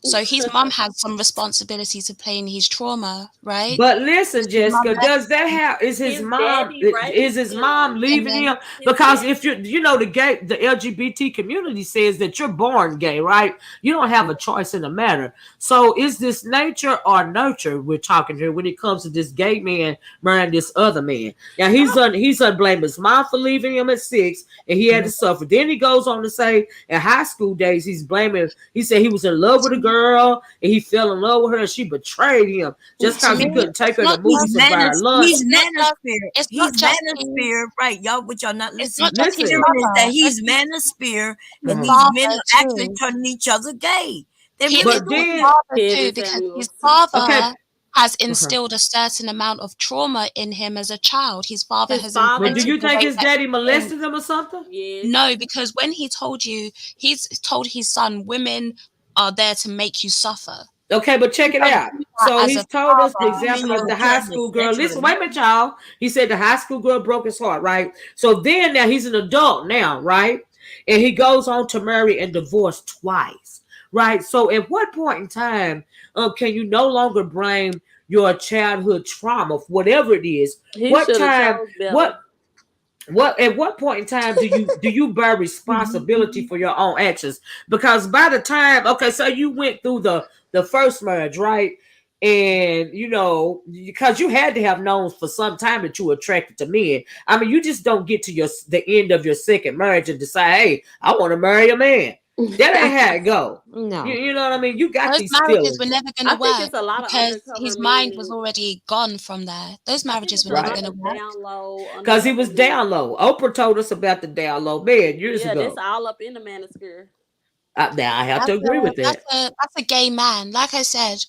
So his mum had some responsibility to play in his trauma, right? But listen, His mum Jessica, left does that him, have His daddy is raised his mom him. and leaving then him? His Because if daddy. the LGBT community says that you're born gay, right? You don't have a choice in the matter. So is this nature or nurture we're talking here when it comes to this gay man marrying this other man? Now he's unblaming his mom for leaving him at 6 and he had to suffer. Then he goes on to say in high school days he's blaming, he said he was in love with a girl and he fell in love with her and she betrayed him just to because he me, couldn't take her to movies and buy her lunch. He's it's not just manosphere. it's He's not just his manosphere, right? Y'all, what y'all not it's listening? not just his Listen. Hearing is that mother, he's manosphere, and his these men father are actually too. turning each other gay. They're He really it's But his doing then, it. father too, Kevin because his Samuels. okay, father has uh-huh. instilled a certain amount of trauma in him as a child. His father His has But father. do imprinted you the think way his that daddy he thinks. molested him or something? Yes. No, because when he told you, he's told his son, women are there to make you suffer. Okay, but You check it don't out. do that So as a he's told us the What do father. you mean example you of So the were high telling school us? girl. That's what Listen, it wait a meant. minute, y'all. He said the high school girl broke his heart, right? So then now he's an adult now, right? And he goes on to marry and divorce twice, right? So at what point in time can you no longer blame your childhood trauma, whatever it is? He What should have time? chose better. What at what point in time do you bear responsibility for your own actions? Because by the time, okay, so you went through the first marriage, right? And because you had to have known for some time that you were attracted to men. I mean, you just don't get to the end of your second marriage and decide, hey, I want to marry a man. That ain't how it go. You, No. you know what I mean? You got those these marriages were feelings, never going I to think work it's a lot of because undercover his men, mind was and already gone from there. Those I think marriages it's were a never right? lot going to of work. down low Because he undercover was down men. low. Oprah told us about the down low man years Yeah, that's ago. all up in the manosphere. Now I have to That's agree a with that. that's a gay man. Like I said,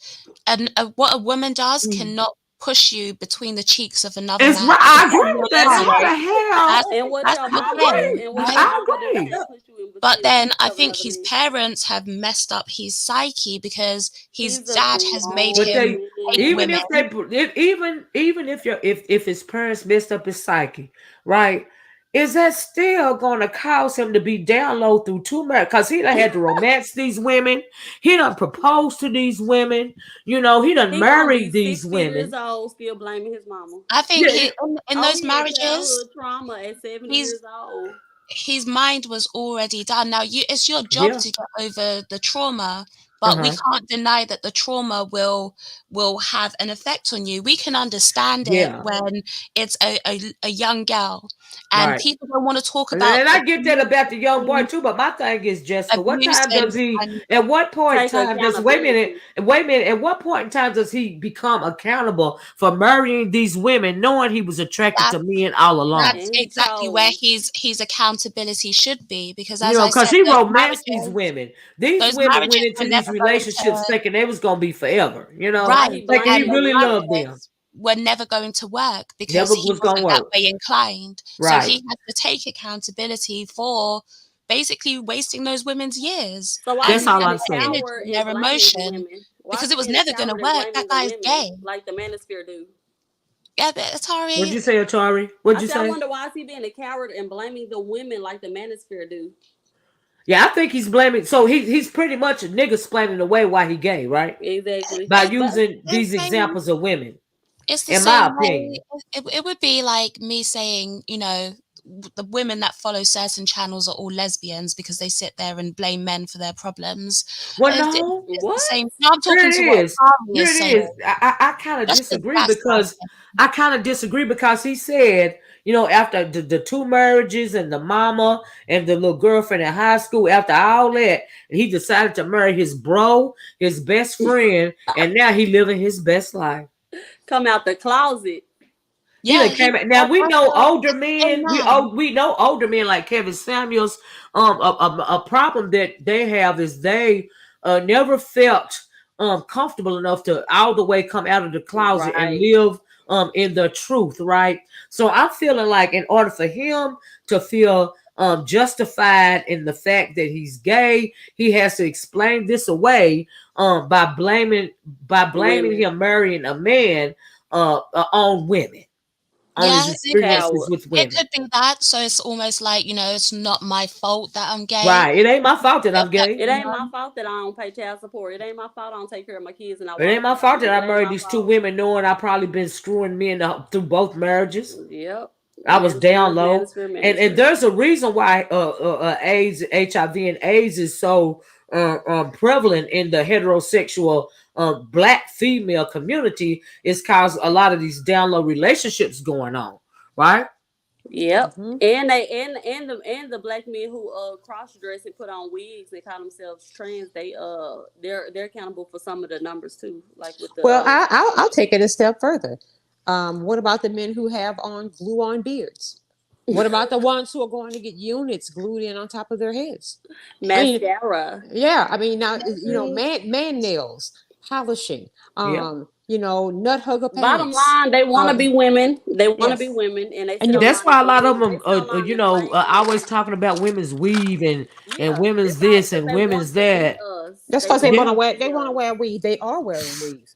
and what a woman does Mm. cannot push you between the cheeks of another It's man. right. I That's agree not with that. gay. How the hell? That's And what that's your not I mama gay, agree. and what your right? I mama do agree. can't push you in But between the then cheeks I of think another his man. parents have messed up his psyche because his He's a dad has made But him grown hate man. even women. if if his parents messed up his psyche, right? Is that still gonna cause him to be down low through two marriages? Because he done had to romance these women, he done proposed to these women, he done He gonna be married these 60 years women. old still blaming his mama. I think Yeah, in Oh, those he had marriages, childhood trauma at 70 he's years old. his mind was already done. Now it's your job yeah, to get over the trauma, but we uh-huh, can't deny that the trauma will have an effect on you. We can understand it yeah, when it's a young girl and right. people don't want to talk And about I get that about the young boy too, but my thing is, Jessica, what abuse time does he? and At what point in Take time does? Wait a minute, accountability. wait a minute. At what point in time does he become accountable for marrying these women, knowing he was attracted that to men all along? And that's he exactly where chose. his accountability should be, because as I Because said, he romanced these women. These those women went marriages into were these never going relationships to. thinking they was gonna be forever. Why he Right. Thinking he And blaming the those really loved women? them. marriages were never going to work because Never he was gonna wasn't that work. way inclined. So Right. he had to take accountability for basically wasting those women's years So why That's she and all being I'm a saying. energy coward and and their blaming the emotion women? Why because she it was being a never going to coward and work. That blaming the guy's women gay. like the manosphere do? Yeah, but What'd Atari, you say, Atari? What'd I you said, I say? wonder why is he being a coward and blaming the women like the manosphere do? Yeah, I think he's blaming. So he's pretty much a nigga explaining away why he gay, right? Exactly. By it's But using the these same. examples of women, It's the in my same way. opinion. It would be like me saying, the women that follow certain channels are all lesbians because they sit there and blame men for their problems. Well, It's no, the what? same. No, I'm here talking it to what is. Atari Here is it saying. is. I kind of Just because disagree that's my because he said, after the two marriages and the mama and the little girlfriend in high school, after all that, he decided to marry his bro, his best friend, and now he living his best life. come out the closet. He Yeah, done he came out. Now we I know felt older men. amen. We know older men like Kevin Samuels. A problem that they have is they never felt comfortable enough to all the way come out of the closet and Right. live in the truth, right? So I'm feeling like in order for him to feel justified in the fact that he's gay, he has to explain this away by blaming Women. him marrying a man on women, on his Yeah, experiences Coward. with it women. could be that. So it's almost like, it's not my fault that I'm gay. Right. It ain't my fault that I'm That, gay. It ain't my fault that I don't pay child support. It ain't my fault I don't take care of my kids and I It ain't work my hard. fault that It I ain't married my these two fault. women knowing I probably been screwing men through both marriages. Yep. I was down Manosphere, low. manosphere, And manosphere. there's a reason why AIDS, HIV, and AIDS is so prevalent in the heterosexual black female community is cause a lot of these down low relationships going on, right? Yep. hmm And they and the black men who cross dress and put on wigs and call themselves trans, they're accountable for some of the numbers too, like with the Well, I'll take it a step further. What about the men who have on glue on beards? What about the ones who are going to get units glued in on top of their heads? I mean, mascara. yeah, I mean now Mhm. man nails, polishing, Yeah. nut hugger Bottom pants. line, they want to be women. They want to be Yes, women, and they and sit you That's online why a for lot of they them, sit online and flame always women. talking about women's weave and Yeah, women's it's all this because and they want women's to be that. us. that's They because they want want Yeah, to to wear be us. weave. They are wearing weave.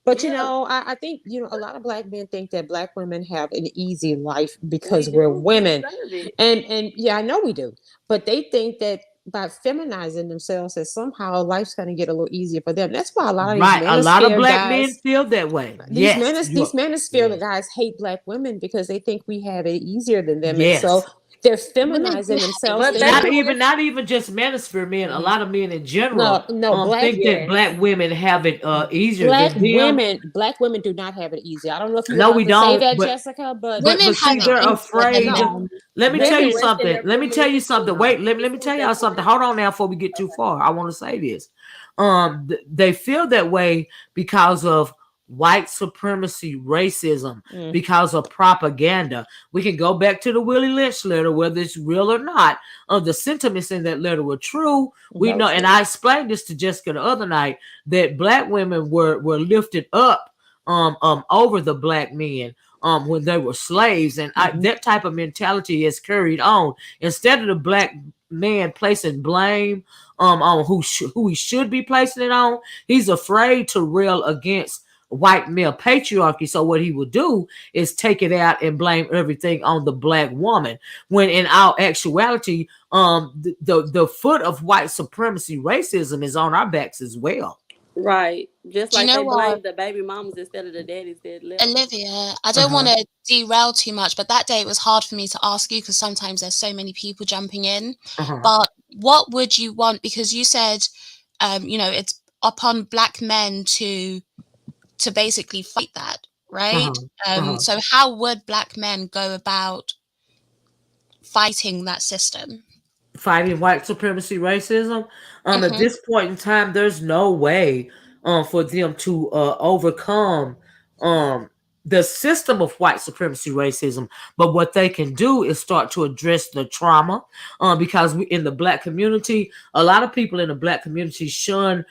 But Yeah, I think a lot of black men think that black women have an easy life we because we're do. We women, deserve it. and yeah, I know we do. But they think that by feminizing themselves, that somehow life's going to get a little easier for them. That's why a lot of these right. A lot of manosphere black men guys, feel that way. Yes, these you. manosphere Yes, guys hate black women because they think we have it easier than them, and so yes. they're Women do feminizing have it themselves, But they easier. Not thinking. do even, it. not even just manosphere men. A Mhm. lot of men in No, general no, think that Yes. black women have it easier than them. Black women do not have it easy. I don't know if you're No, allowed we to say don't. that, But Jessica, but but Women but have see, it they're easier than afraid. no, men. Let me They tell can you women. rest in something. their Let me tell you femininity something. too. Wait, let As me soon as tell they y'all put something. that. Hold on now before we get too far. I want to say this. They feel that way because of white supremacy, racism, Mm, because of propaganda. We can go back to the Willie Lynch letter, whether it's real or not. The sentiments in that letter were true. We that know, was and true. I explained this to Jessica the other night that black women were lifted up over the black men when they were slaves, and hmm that type of mentality is carried on. Instead of the black man placing blame on who he should be placing it on, he's afraid to rail against white male patriarchy. So what he will do is take it out and blame everything on the black woman, when in our actuality the foot of white supremacy racism is on our backs as well. Right. Just Do you like know they what, blame the baby mamas instead of the daddies that left. Olivia? I don't want Uh-huh. to derail too much, but that day it was hard for me to ask you because sometimes there's so many people jumping in. Uh-huh. But what would you want? Because you said, it's upon black men to basically fight that, right? Uh-huh. Uh-huh. So how would black men go about fighting that system? Fighting white supremacy racism. At Hmm. this point in time, there's no way for them to overcome um the system of white supremacy racism. But what they can do is start to address the trauma. Because we in the black community, a lot of people in the black community shun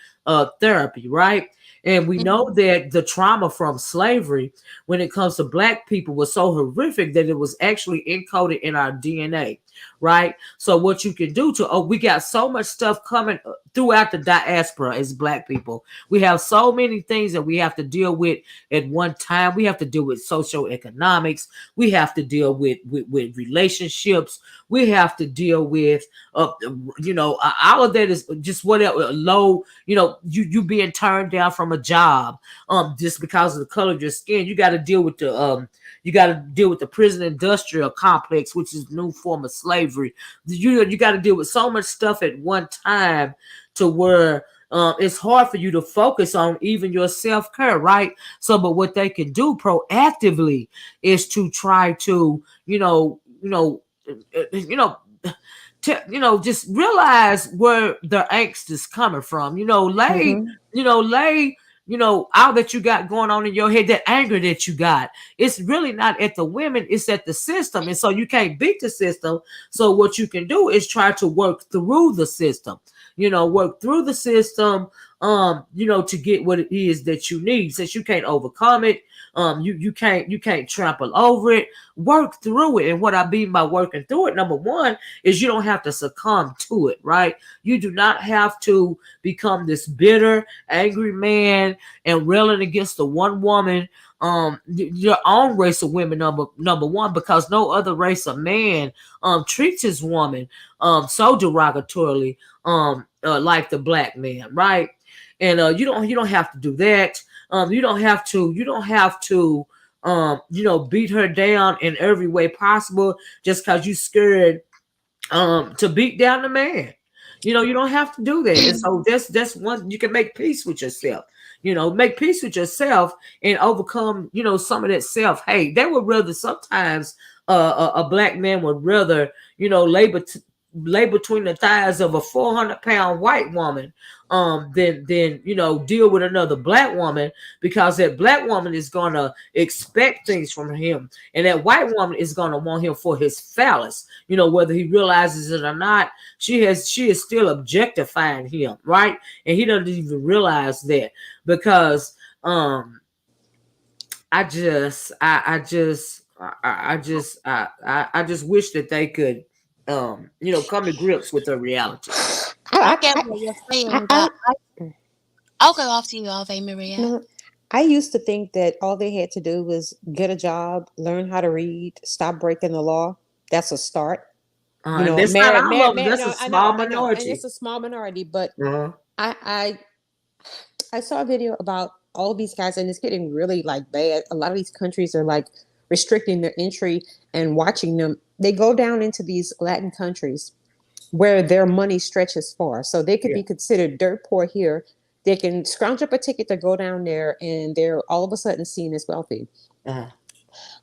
therapy, right? And we know Hmm. that the trauma from slavery when it comes to black people was so horrific that it was actually encoded in our DNA, right? So what you can do to we got so much stuff coming throughout the diaspora as black people. We have so many things that we have to deal with at one time. We have to deal with social economics. We have to deal with relationships. We have to deal with all of that is just whatever low, you being turned down from a job just because of the color of your skin. You got to deal with the prison industrial complex, which is a new form of slavery. You got to deal with so much stuff at one time to where it's hard for you to focus on even your self-care, right? So but what they can do proactively is to try to you know just realize where their angst is coming from. hmm Lay all that you got going on in your head, that anger that you got, it's really not at the women, it's at the system. And so you can't beat the system. So what you can do is try to work through the system, work through the system, to get what it is that you need. Since you can't overcome it, you can't trample over it, work through it. And what I mean by working through it, number one, is you don't have to succumb to it, right? You do not have to become this bitter, angry man and railing against the one woman, your own race of women, number one, because no other race of man treats his woman so derogatorily like the black man, right? And you don't have to do that. You don't have to beat her down in every way possible just because you scared to beat down the man. You don't have to do that. And so that's one, you can make peace with yourself. Make peace with yourself and overcome, some of that self-hate. They would rather sometimes a black man would rather, lay between the thighs of a 400-pound white woman than deal with another black woman, because that black woman is gonna expect things from him, and that white woman is gonna want him for his phallus, whether he realizes it or not. She is still objectifying him, right? And he doesn't even realize that, because I just wish that they could come to grips with their reality. I get what you're saying, but I'll go after you, Ave Maria. No, I used to think that all they had to do was get a job, learn how to read, stop breaking the law. That's a start. And that's not all of them. That's a small I know, and minority. it's a small minority. But Uh-huh. I saw a video about all of these guys, and it's getting really like bad. A lot of these countries are like restricting their entry and watching them. They go down into these Latin countries where their money stretches far, so they could be considered dirt poor here. They can scrounge up a ticket to go down there, and they're all of a sudden seen as wealthy. Uh-huh.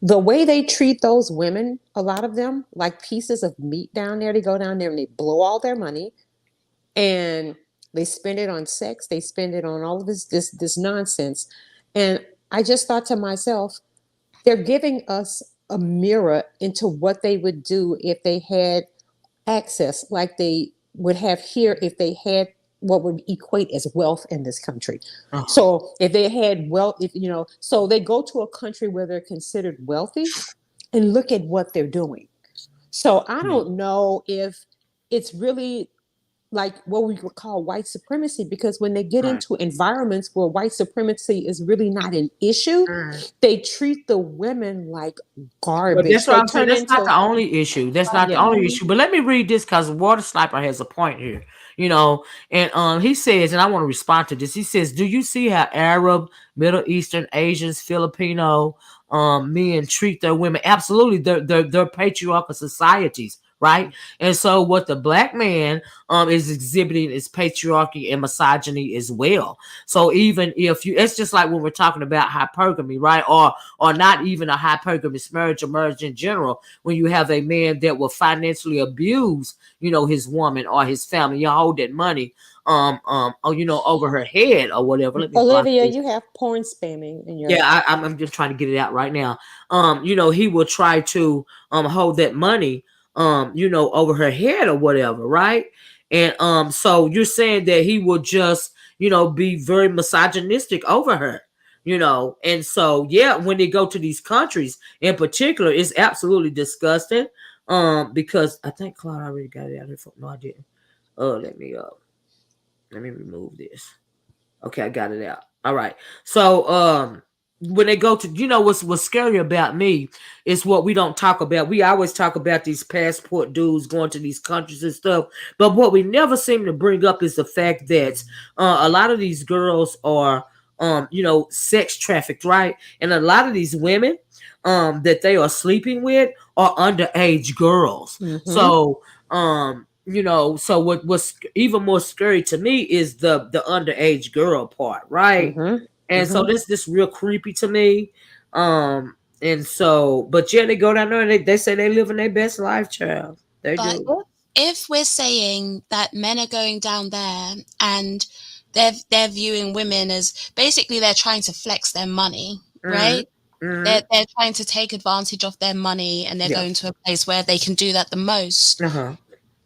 The way they treat those women, a lot of them, like pieces of meat down there. They go down there and they blow all their money, and they spend it on sex. They spend it on all of this nonsense. And I just thought to myself, they're giving us a mirror into what they would do if they had access like they would have here if they had what would equate as wealth in this country. Uh-huh. So if they had wealth, so they go to a country where they're considered wealthy and look at what they're doing. So I don't know if it's really like what we would call white supremacy, because when they get into environments where white supremacy is really not an issue, they treat the women like garbage. But that's what I'm saying. That's not the only issue. That's not the only issue. But let me read this, because Water Sniper has a point here. And he says, and I want to respond to this. He says, "Do you see how Arab, Middle Eastern, Asians, Filipino men treat their women? Absolutely, they're patriarchal societies." Right. And so what the black man is exhibiting is patriarchy and misogyny as well. So even if it's just like when we're talking about hypergamy, right? Or not even a hypergamous marriage or marriage in general, when you have a man that will financially abuse, his woman or his family, hold that money over her head or whatever. Olivia, you have porn spamming in your I'm just trying to get it out right now. He will try to hold that money over her head or whatever, right? And so you're saying that he will just, be very misogynistic over her, and so when they go to these countries in particular, it's absolutely disgusting. Because I think Claude already got it out here. No, I didn't. Let me remove this. Okay, I got it out. All right. So when they go to, what's scary about me is what we don't talk about. We always talk about these passport dudes going to these countries and stuff, but what we never seem to bring up is the fact that a lot of these girls are sex trafficked, right? And a lot of these women that they are sleeping with are underage girls. So so what's even more scary to me is the underage girl part, right? And so this real creepy to me. And so, but they go down there and they say they living their best life, child. They But do. if we're saying that men are going down there and they're viewing women as basically they're trying to flex their money, right? They're trying to take advantage of their money, and they're Yeah. going to a place where they can do that the most. Uh-huh.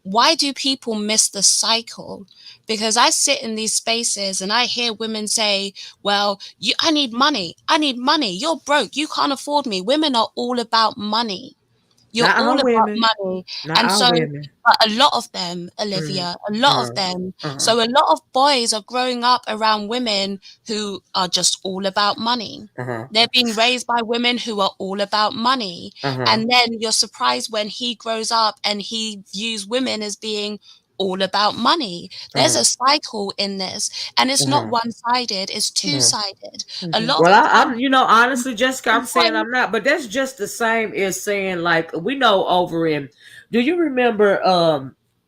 Why do people miss the cycle? Because I sit in these spaces and I hear women say, well, I need money. I need money. You're broke. You can't afford me. Women are all about money. You're Not all all about women. money. Not And all so women. a lot of them, Olivia, a lot of them. Uh-huh. So a lot of boys are growing up around women who are just all about money. Uh-huh. They're being raised by women who are all about money. Uh-huh. And then you're surprised when he grows up and he views women as being all about money. There's Uh-huh. a cycle in this, and it's not Uh-huh. one-sided, it's Uh-huh. two-sided. A lot Well, of times, I'm, honestly, Jessica, I'm saying boys, I'm not, but that's just the same as saying, like, we know over in, do you remember,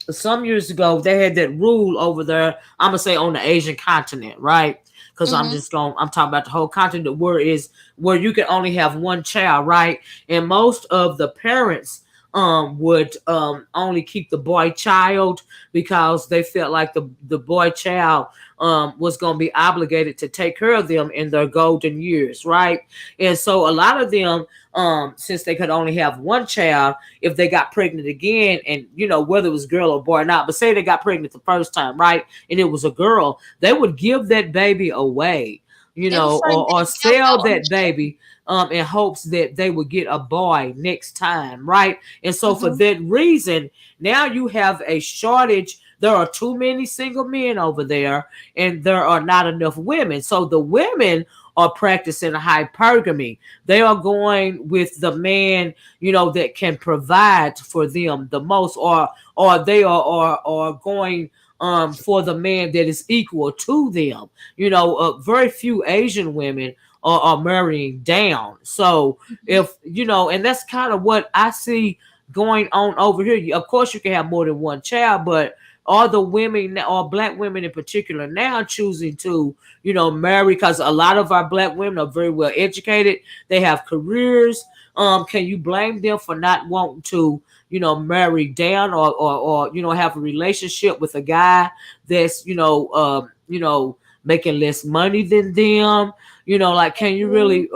some years ago, they had that rule over there, I'm gonna say on the Asian continent, right? Because mhm, I'm talking about the whole continent where you can only have one child, right? And most of the parents, would, only keep the boy child because they felt like the boy child, was going to be obligated to take care of them in their golden years, right? And so a lot of them, since they could only have one child, if they got pregnant again, and whether it was girl or boy or not, but say they got pregnant the first time, right, and it was a girl, they would give that baby away, they were throwing or baby girls sell out on the that street. baby, in hopes that they would get a boy next time, right? And so for Mhm. that reason, now you have a shortage. There are too many single men over there, and there are not enough women. So the women are practicing hypergamy. They are going with the man, that can provide for them the most, or they are going, for the man that is equal to them. Very few Asian women are marrying down. So if and that's kind of what I see going on over here. Of course, you can have more than one child, but are the women, or black women in particular, now choosing to marry? Because a lot of our black women are very well educated, they have careers. Can you blame them for not wanting to marry down, or have a relationship with a guy that's making less money than them? Like, can you really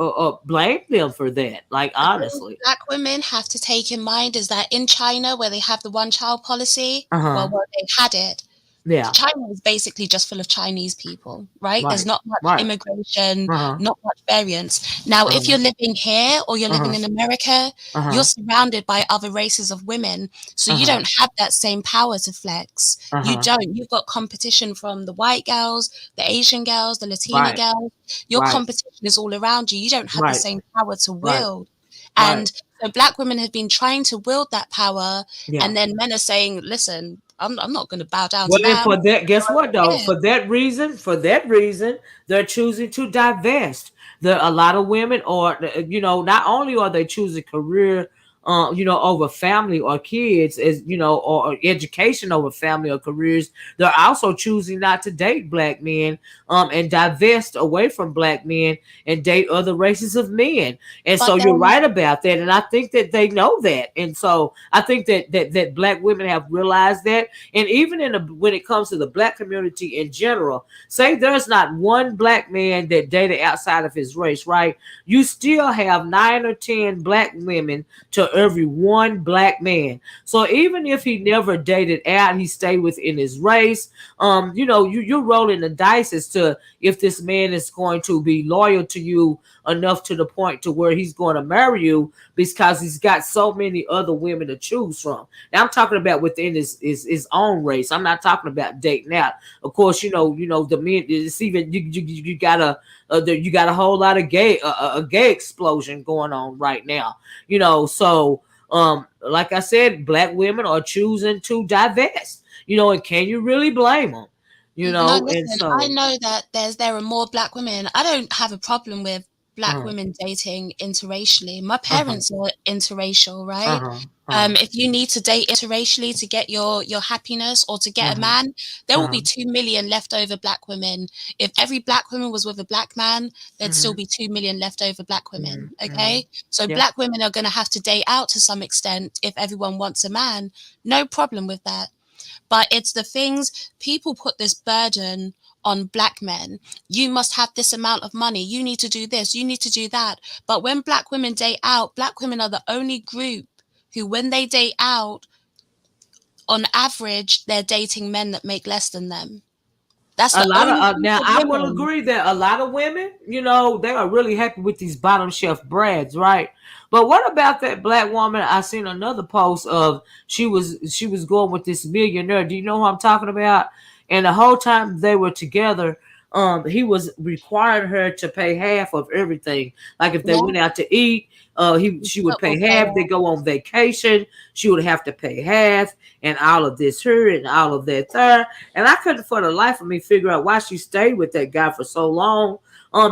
blame them for that, like, The thing honestly? black women have to take in mind is that in China, where they have the one-child policy, well, Uh-huh. where they had it, Yeah. China is basically just full of Chinese people, right? There's Right. not much Right. immigration, Uh-huh. not much variance. Now, if Uh-huh. you're living here or you're living Uh-huh. in America, you're Uh-huh. surrounded by other races of women. So you Uh-huh. don't have that same power to flex. You Uh-huh. don't. You've got competition from the white girls, the Asian girls, the Latina Right. girls. Your Right. competition is all around you. You don't have the Right. same power to Right. wield. Right. And so black women have been trying to wield that power, Yeah. and then men are saying, listen, I'm not going to bow down to Well, and that. for that, guess Over what though? here. For that reason, they're choosing to divest. A lot of women are, not only are they choosing career, over family or kids, as or education over family or careers, they're also choosing not to date black men, and divest away from black men and date other races of men. And But so you're then, right about that, and I think that they know that, and so I think that black women have realized that. And even when it comes to the black community in general, say there's not one black man that dated outside of his race, right? You still have 9 or 10 black women to every one black man. So even if he never dated out, he stayed within his race. You're rolling the dice as to if this man is going to be loyal to you enough to the point to where he's going to marry you, because he's got so many other women to choose from. Now I'm talking about within his own race. I'm not talking about dating out. Of course, the men. It's even you got you got a whole lot of a gay explosion going on right now. So like I said, black women are choosing to divest. And can you really blame them? no, And listen, I so. know that there are more black women. I don't have a problem with black Uh women dating interracially. My huh. parents are interracial, Uh right? huh. Uh If you need to date interracially to get your happiness or to get a huh. man, there will Uh be 2 million leftover black women. If every black woman was with a black man, there'd still huh. be 2 million leftover black women. Hmm. Okay, so Yeah. black women are going to have to date out to some extent if everyone wants a man. No problem with that. but it's the things people put this burden on black men. You must have this amount of money. You need to do this. You need to do that. But when black women date out, black women are the only group who, when they date out, on average, they're dating men that make less than them. That's A the lot of only group now, of I will women. agree that a lot of women, they are really happy with these bottom shelf brads, right? But what about that black woman? I seen another post of she was going with this millionaire. Do you know who I'm talking about? And the whole time they were together, he was requiring her to pay half of everything. Like if they Yeah, went out to eat, she would pay will pay half. They off. go on vacation, she would have to pay half, and all of this her and all of that there. And I couldn't for the life of me figure out why she stayed with that guy for so long.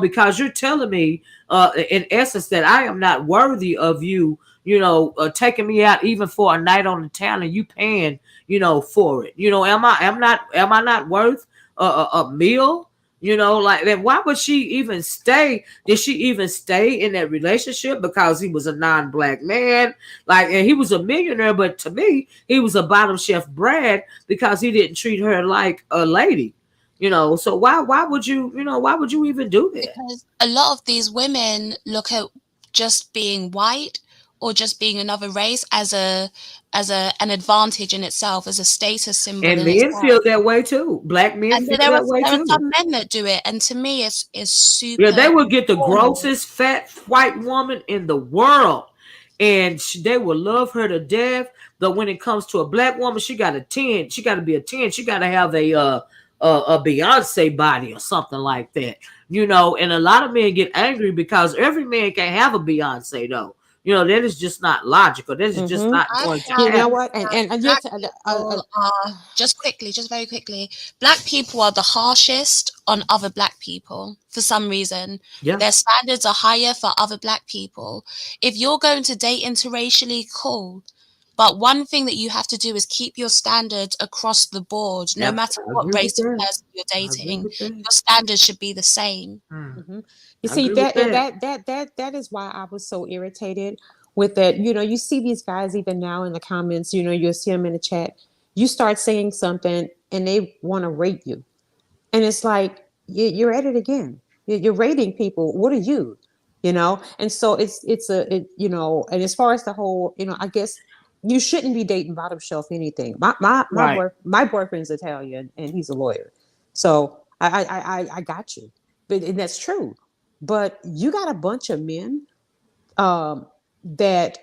Because you're telling me, in essence, that I am not worthy of you, taking me out even for a night on the town and you paying, for it. Am I not worth a meal? Like then why would she even stay? Did she even stay in that relationship because he was a non-black man? Like, and he was a millionaire, but to me, he was a bottom shelf Brad because he didn't treat her like a lady. So why would you even do that? Because a lot of these women look at just being white or just being another race as an advantage in itself, as a status symbol And in men itself. feel that way too. Black men And feel there are that way there are too. some men that do it, and to me, it's Yeah, they super will get the normal. grossest fat white woman in the world, and they will love her to death. But when it comes to a black woman, she got a 10. She got to be a 10. She got to have a Beyonce body or something like that. And a lot of men get angry because every man can't have a Beyonce though. That is just not logical. That is just Mm-hmm. not I going to You know find happen. what? And black yes, people are just very quickly. Black people are the harshest on other black people for some reason. Yeah. Their standards are higher for other black people. If you're going to date interracially, cool. But one thing that you have to do is keep your standards across the board, no Yep. matter I what agree with race of that. person you're I agree dating. with that. Your standards should be the same. Hmm. hmm You I see agree with that that. that is why I was so irritated with that. You see these guys even now in the comments. You'll see them in the chat. You start saying something, and they want to rate you, and it's like you're at it again. You're rating people. What are you? And so and as far as the whole, I guess you shouldn't be dating bottom shelf anything. Right. My boyfriend's Italian and he's a lawyer, so I got you, but and that's true. But you got a bunch of men that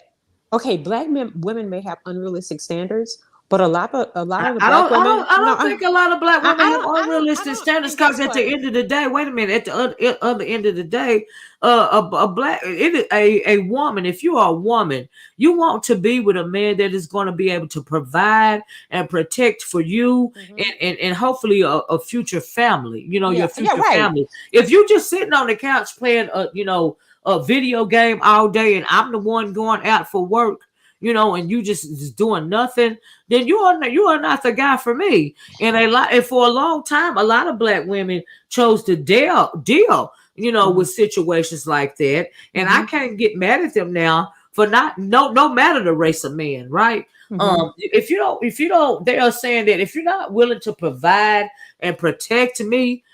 okay, black men women may have unrealistic standards, but a lot of the I black don't, I women, don't, I no, don't think a lot of black women have I unrealistic don't. standards. And Because guess at the what? end of the day, wait a minute. At the other end of the day, a black it is a woman. If you are a woman, you want to be with a man that is going to be able to provide and protect for you, and Mhm. and hopefully a future family. Your Yeah, yeah, future right. family. If you just sitting on the couch playing a video game all day, and I'm the one going out for work, and you just doing nothing, then you are not the guy for me. And for a long time, a lot of black women chose to deal, Mhm. with situations like that. And I Mhm. can't get mad at them now for not no matter the race of man, right? Mhm. If you don't, they are saying that if you're not willing to provide and protect me,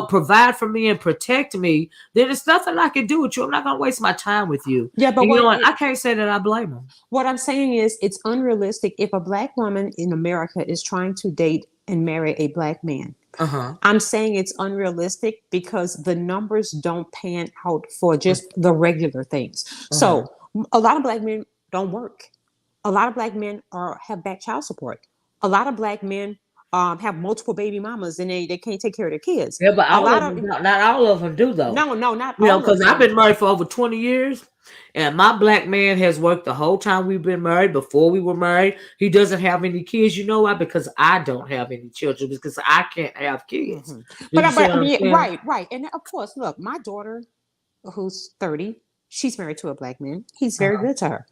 provide for me and protect me, then it's nothing I can do with you. I'm not gonna waste my time with you. Yeah, but And you know what? I can't say that I blame them. what I'm saying is it's unrealistic if a black woman in America is trying to date and marry a black man. Uh-huh. I'm saying it's unrealistic because the numbers don't pan out for just the regular things. Uh-huh. So a lot of black men don't work. A lot of black men have back child support. A lot of black men have multiple baby mamas and they can't take care of their kids. Yeah, but A all lot of them, of not all of them do though. no, not all of Because I've them. been married for over 20 years, and my black man has worked the whole time we've been married. Before we were married, he doesn't have any kids. You know why? Because I don't have any children. Because I can't have kids. Mhm. Did you see But what I I'm mean, saying? right, right, and of course, look, my daughter, who's 30, she's married to a black man. He's very Uh-huh. good to her,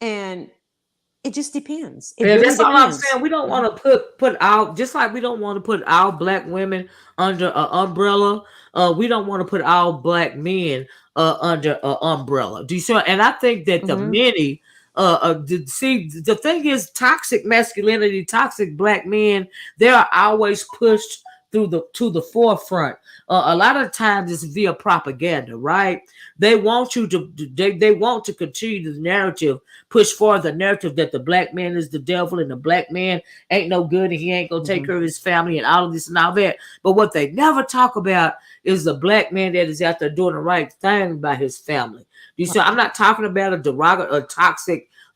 and it just depends. It Yeah, really that's all I'm depends. saying. We don't Mhm. want to put our, just like we don't want to put our black women under an umbrella. We don't want to put our black men under an umbrella. Do you see? And I think that the Mhm. many See, the thing is, toxic masculinity, toxic black men, they are always pushed to the forefront. A lot of times it's via propaganda, right? They want you to they want to continue the narrative, push forward the narrative that the black man is the devil and the black man ain't no good and he ain't gonna take care of his family and all of this and all that. But what they never talk about is the black man that is out there doing the right thing by his family. You see, I'm not talking about a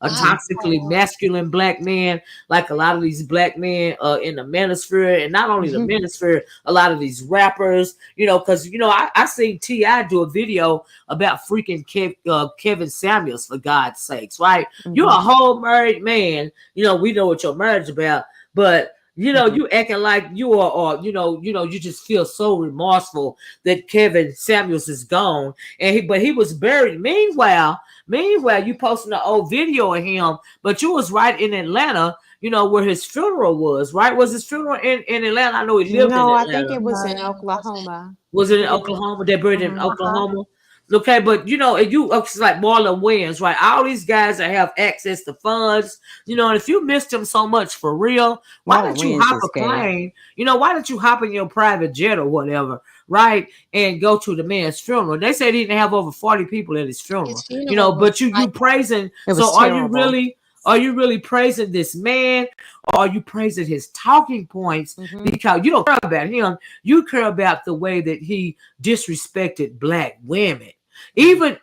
toxically masculine black man like a lot of these black men in the manosphere, and not only the manosphere, a lot of these rappers, because I seen T.I. do a video about freaking Kevin Samuels, for God's sakes, right? You're a whole married man, we know what your marriage about, but you acting like you are, or you just feel so remorseful that Kevin Samuels is gone, but he was buried. Meanwhile, you posting an old video of him, but you was right in Atlanta, where his funeral was, right? Was his funeral in Atlanta? I know he lived in No, I think Atlanta. it was in Oklahoma. Was it in Oklahoma? They buried in Oklahoma. Okay, but it's like Marlon Wayans, right? All these guys that have access to funds, and if you missed them so much for real, why don't you hop a plane? Why don't you hop in your private jet or whatever, right? And go to the man's funeral. They said he didn't have over 40 people at his funeral. But you praising. So are you really praising this man, or are you praising his talking points? Because you don't care about him. You care about the way that he disrespected black women. Even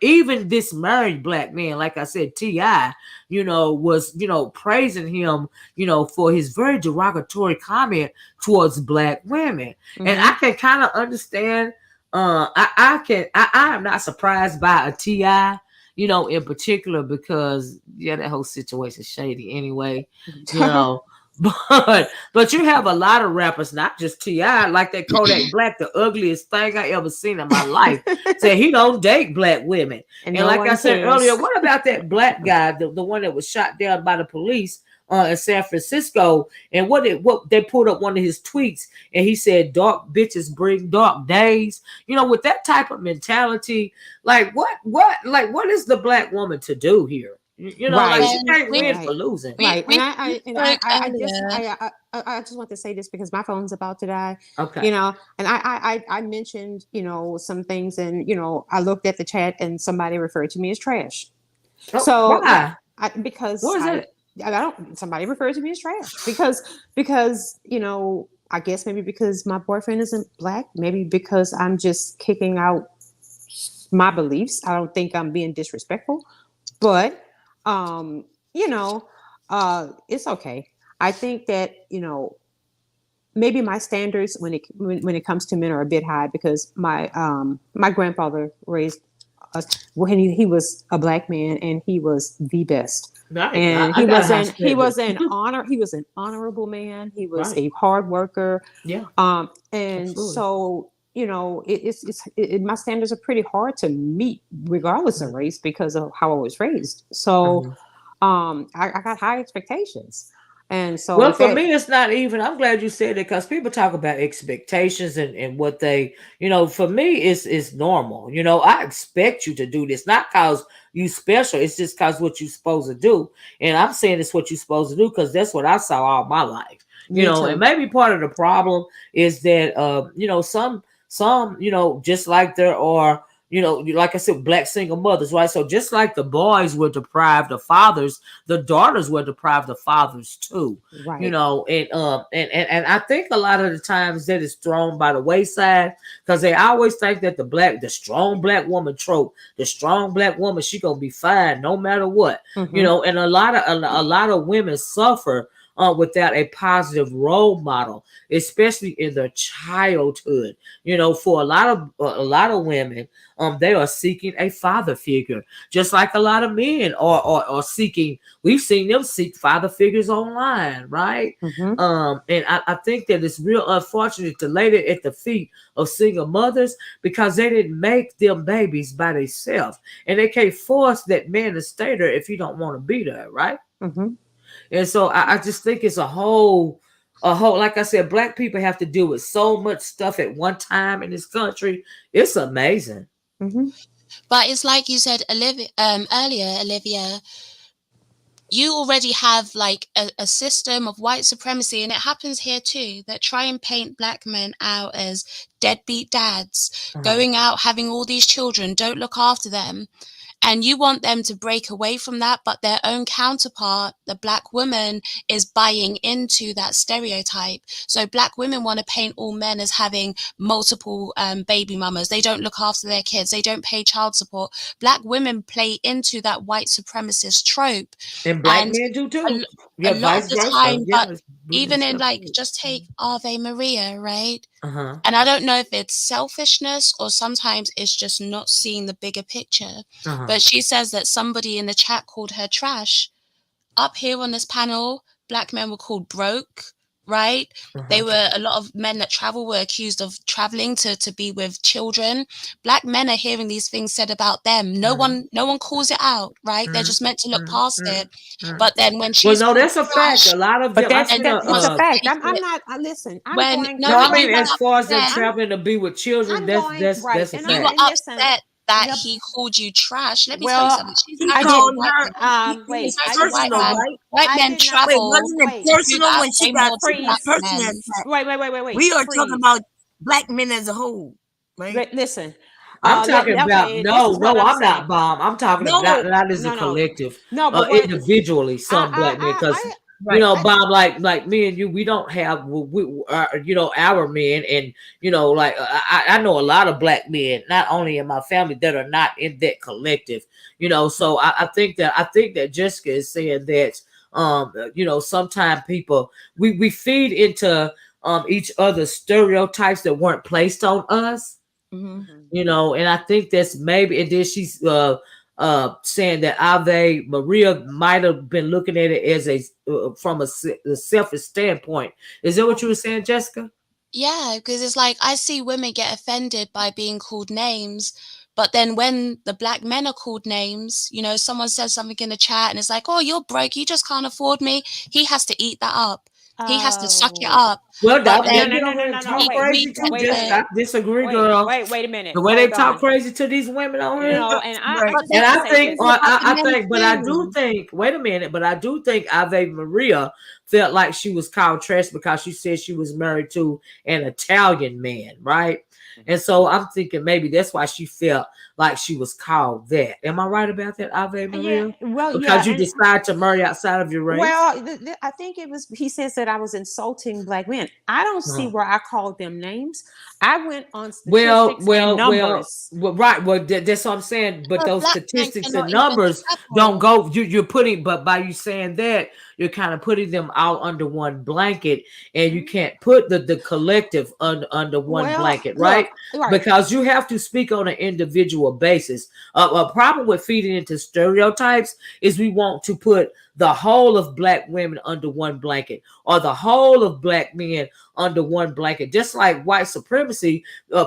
this married black man, like I said, T.I., was, praising him, for his very derogatory comment towards black women. And I can kind of understand. I am not surprised by a T.I., in particular, because that whole situation shady anyway, but you have a lot of rappers, not just T.I., like that Kodak Black, the ugliest thing I ever seen in my life, say he don't date black women. And like I said earlier, what about that black guy, the one that was shot down by the police in San Francisco? And what they pulled up one of his tweets, and he said, "Dark bitches bring dark days." With that type of mentality, like what is the black woman to do here? Like she can't win for losing. Right. And I just want to say this because my phone's about to die. Okay. And I mentioned, some things, and I looked at the chat and somebody referred to me as trash. So why? Because what is it? Somebody referred to me as trash because I guess maybe because my boyfriend isn't black, maybe because I'm just kicking out my beliefs. I don't think I'm being disrespectful, but it's okay. I think that, maybe my standards when it comes to men are a bit high because my grandfather raised us when he was a black man, and he was the best. Right. And he was an honorable man. He was a hard worker. Yeah. And Absolutely. so, my standards are pretty hard to meet regardless of race because of how I was raised. So I got high expectations. And so, well, for me, it's not even. I'm glad you said it, because people talk about expectations and what they, for me, it's normal. I expect you to do this, not because you special. It's just because what you're supposed to do. And I'm saying it's what you're supposed to do because that's what I saw all my life. And maybe part of the problem is that, some, just like there are, like I said, black single mothers, right? So just like the boys were deprived of fathers, the daughters were deprived of fathers too. Right. And I think a lot of the times that is thrown by the wayside because they always think that the strong black woman trope, the strong black woman, she gonna be fine no matter what. And a lot of women suffer without a positive role model, especially in their childhood. For a lot of women, they are seeking a father figure, just like a lot of men are seeking. We've seen them seek father figures online, right? And I think that it's real unfortunate to lay it at the feet of single mothers because they didn't make them babies by themselves, and they can't force that man to stay there if you don't want to be there, right? And so I just think it's a whole, like I said, black people have to deal with so much stuff at one time in this country. It's amazing. But it's like you said, Olivia, earlier, Olivia, you already have like a system of white supremacy, and it happens here too, that try and paint black men out as deadbeat dads, going out, having all these children, don't look after them. And you want them to break away from that, but their own counterpart, the black woman, is buying into that stereotype. So black women want to paint all men as having multiple baby mamas. They don't look after their kids. They don't pay child support. Black women play into that white supremacist trope. And black And men do too. a Yeah, lot of vice the versa. time, Yeah, but it's even in stuff like, too. just take Ave Maria, right? Uh-huh. And I don't know if it's selfishness or sometimes it's just not seeing the bigger picture. Uh-huh. But she says that somebody in the chat called her trash. Up here on this panel, black men were called broke, right? They were, a lot of men that travel were accused of traveling to be with children. Black men are hearing these things said about them. No one calls it out, right? They're just meant to look past it. But then when Well, she's no, called that's a fact. trash, A lot of But them. I that's seen everyone a. that it's a wants to fact. take I'm it. not. Listen, I'm When going no, No, to. I but I'm mean you were as going. far as them upset. I'm. traveling to be with children, I'm going right, that's a and You were fact. listen. upset that Yeah, he called you trash. Let me tell you well, something. She's He I married to a called didn't. white her. man. She's It's Wait. married I to a did white personal, not. man. right? White I men did not. Wait, travel wasn't it Wait. to do personal that when she same got role to black Freeze. personal men. attack? Wait. We are talking Freeze. about black men as a whole, right? Listen. I'm talking about Okay. This is what no, I'm I'm saying. not bomb. I'm talking about No, not as a No. collective, No. But what? individually, some black men, because right. bomb, like me and you, we don't have our men, and like I know a lot of black men, not only in my family, that are not in that collective, So I think that Jessica is saying that sometimes people we feed into each other's stereotypes that weren't placed on us, Mhm. and I think that's maybe, and then she's saying that Ave Maria might have been looking at it as from a selfish standpoint. Is that what you were saying, Jessica? Yeah, because it's like I see women get offended by being called names, but then when the black men are called names, someone says something in the chat and it's like, "Oh, you're broke, you just can't afford me." He has to eat that up. He has to suck it Oh. up. Well, But they then get over here and No. talk Wait. crazy too. we Wait. get Just it. I disagree, Wait. girl. Wait a minute. The way they Hold talk on. crazy to these women on here. No. And I Right. just And want to I say think, this. I think, but I do think. Wait a minute, but I do think Ave Maria felt like she was called trash because she said she was married to an Italian man, right? And so I'm thinking maybe that's why she felt like she was called that. Am I right about that, Ave Yeah. Maria? Well. Yeah. Because you And decide to marry outside of your race. well, I think it was. He says that I was insulting black men. I don't see Uh-huh. where I called them names. I went on Well, statistics and well, well, numbers. well, right. Well, that's what I'm saying. But A those black man statistics and cannot even numbers don't travel. go. You're putting, but by you saying that, you're kind of putting them all under one blanket, and you Mhm. can't put the collective under one Well, blanket, right? look, right. Because you have to speak on an individual basis. A problem with feeding into stereotypes is we want to put the whole of black women under one blanket, or the whole of black men under one blanket, just like white supremacy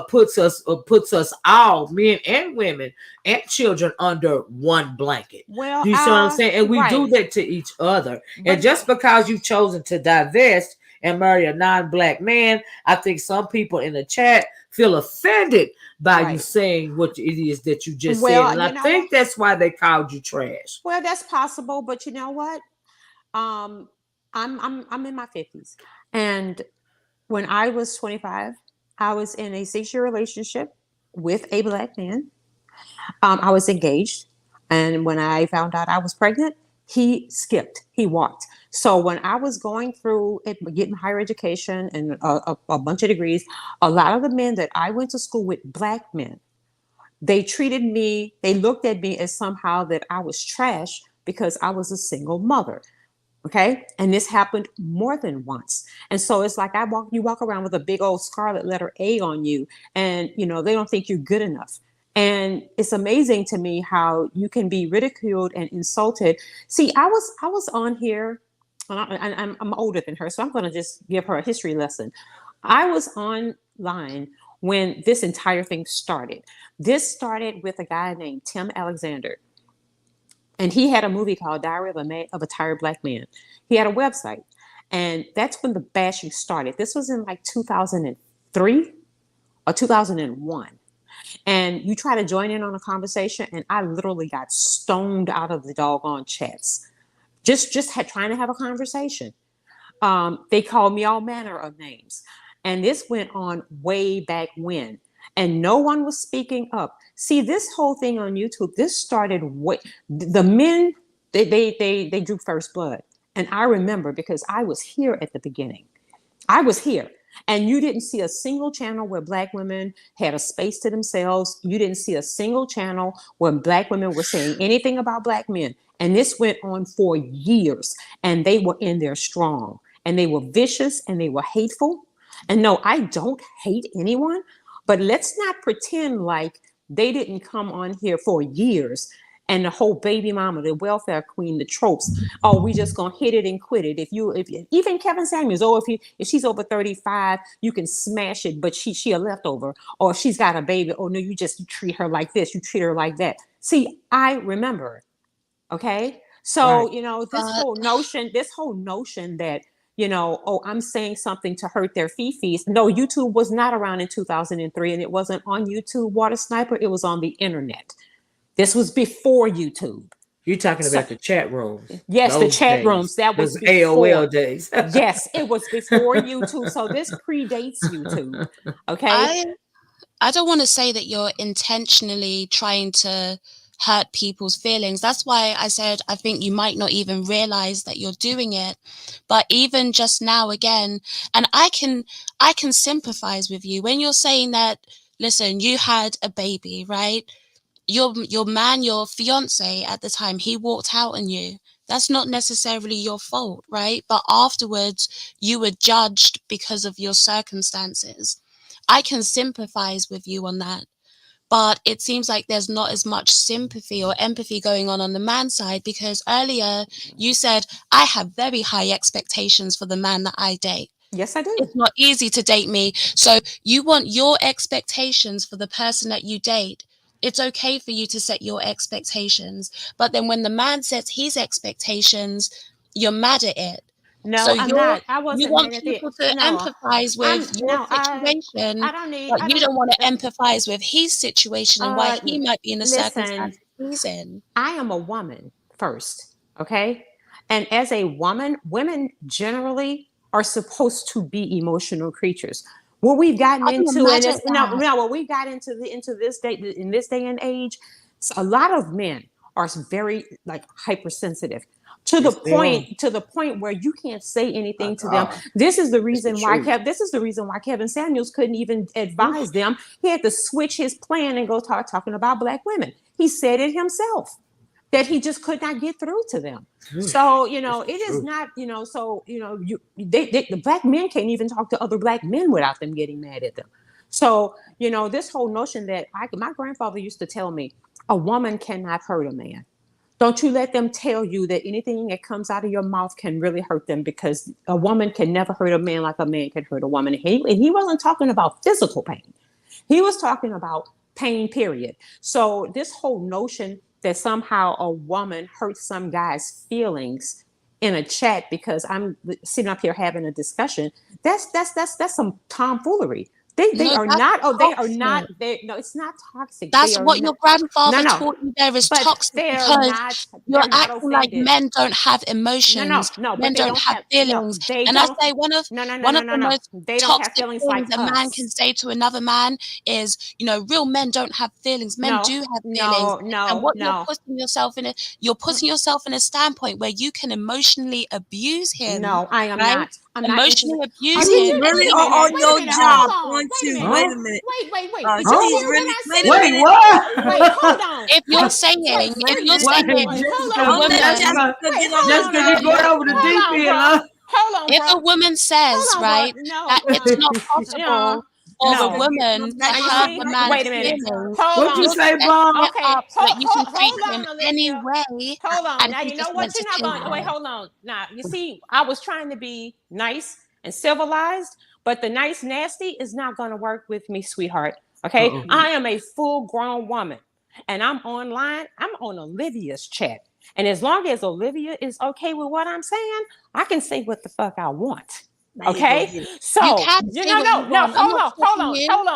puts us all, men and women and children, under one blanket. Well, Do you see what I'm saying? And we do right. that to each other. And But just because you've chosen to divest and marry a non-black man, I think some people in the chat feel offended by you right. saying what it is that you just said. Well, And I think that's why they called you trash. well, that's possible. But you know what? Um, I'm in my 50s, and when I was 25, I was in a 6-year relationship with a black man. I was engaged. And when I found out I was pregnant, he skipped, he walked. So when I was going through it, getting higher education and a bunch of degrees, a lot of the men that I went to school with, black men, they looked at me as somehow that I was trash because I was a single mother. Okay. And this happened more than once. And so it's like you walk around with a big old scarlet letter A on you, and they don't think you're good enough. And it's amazing to me how you can be ridiculed and insulted. See, I was on here, and I'm older than her, so I'm going to just give her a history lesson. I was online when this entire thing started. This started with a guy named Tim Alexander, and he had a movie called Diary of a Tired Black Man. He had a website, and that's when the bashing started. This was in like 2003 or 2001. And you try to join in on a conversation, and I literally got stoned out of the doggone chats. trying to have a conversation. They called me all manner of names. And this went on way back when. And no one was speaking up. See, this whole thing on YouTube, this started the men, they drew first blood. And I remember because I was here at the beginning. I was here. And you didn't see a single channel where Black women had a space to themselves. You didn't see a single channel where Black women were saying anything about Black men. And this went on for years. And they were in there strong. And they were vicious and they were hateful. And no, I don't hate anyone. But let's not pretend like they didn't come on here for years. And the whole baby mama, the welfare queen, the tropes. Oh, we just gonna hit it and quit it. If even Kevin Samuels, if she's over 35, you can smash it, but she a leftover. Or if she's got a baby, oh no, you treat her like this, you treat her like that. See, I remember. Okay. So, Right. this whole notion that, oh, I'm saying something to hurt their fifis. No, YouTube was not around in 2003, and it wasn't on YouTube Water Sniper. It was on the internet. This was before YouTube. You're talking about the chat rooms. Yes, the chat rooms. That was before. AOL days. Yes, it was before YouTube. So this predates YouTube. Okay. I don't want to say that you're intentionally trying to hurt people's feelings. That's why I said I think you might not even realize that you're doing it. But even just now again, and I can sympathize with you when you're saying that, listen, you had a baby, right? Your man, your fiance at the time, he walked out on you. That's not necessarily your fault, right? But afterwards, you were judged because of your circumstances. I can sympathize with you on that. But it seems like there's not as much sympathy or empathy going on the man's side, because earlier you said, I have very high expectations for the man that I date. Yes, I do. It's not easy to date me. So you want your expectations for the person that you date. It's okay for you to set your expectations. But then when the man sets his expectations, you're mad at it. No, so I'm not. I wasn't you want mad at people it. to No, empathize with your situation, I don't need. but I you don't want to empathize with his situation and why he might be in the listen, circumstances he's in. I am a woman first, okay? And as a woman, women generally are supposed to be emotional creatures. What we've gotten into, and what we got into this day, in this day and age, a lot of men are very hypersensitive. To the point where you can't say anything to them. This is the reason why Kevin Samuels couldn't even advise them. He had to switch his plan and go talking about Black women. He said it himself that he just could not get through to them. So it is not. The Black men can't even talk to other Black men without them getting mad at them. So this whole notion that my grandfather used to tell me, a woman cannot hurt a man. Don't you let them tell you that anything that comes out of your mouth can really hurt them, because a woman can never hurt a man like a man can hurt a woman. And he wasn't talking about physical pain. He was talking about pain, period. So this whole notion that somehow a woman hurts some guy's feelings in a chat because I'm sitting up here having a discussion, that's some tomfoolery. They are not. Oh, they are not. No, it's not toxic. That's what your grandfather taught you there is toxic, because you're acting like men don't have emotions. Men don't have feelings. And I say one of the most toxic things a man can say to another man is, real men don't have feelings. Men do have feelings. And what you're putting yourself in a standpoint where you can emotionally abuse him. No, I am not. I'm emotionally not abuse you him. Really are on your job. Wait a minute. Wait. Wait, what? what? Wait, hold on. If you're saying, just because you're going over the deep end, hold on, if a woman says, that it's not possible for a woman to hurt a man's feelings, what you say, Bob? Okay, that you can treat him any way. Hold on. Now you know what you're not going. Wait, hold on. Now you see, I was trying to be nice and civilized, but the nice nasty is not going to work with me, sweetheart. Okay, I am a full-grown woman, and I'm online. I'm on Olivia's chat, and as long as Olivia is okay with what I'm saying, I can say what the fuck I want. Okay, so hold on. Wait, hold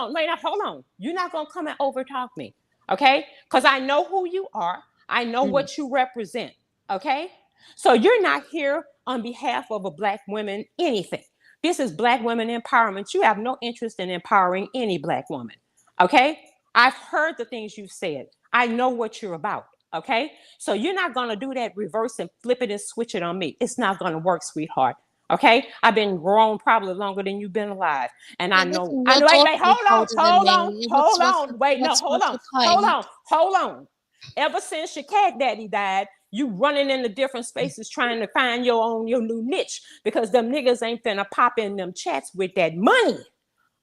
on. You're not gonna come and overtalk me, okay? Because I know who you are. I know what you represent. Okay, So you're not here on behalf of a black woman anything. This is black women empowerment. You have no interest in empowering any black woman. Okay? I've heard the things you've said. I know what you're about. Okay? So you're not going to do that reverse and flip it and switch it on me. It's not going to work, sweetheart. Okay, I've been grown probably longer than you've been alive, and I know. Listen, I your know. Wait, daughter wait, is hold on, older than hold on, me. hold on. Wait, no, hold What's on, the hold point? on, hold on. Ever since your cat daddy died, you running into different spaces trying to find your new niche because them niggas ain't finna pop in them chats with that money.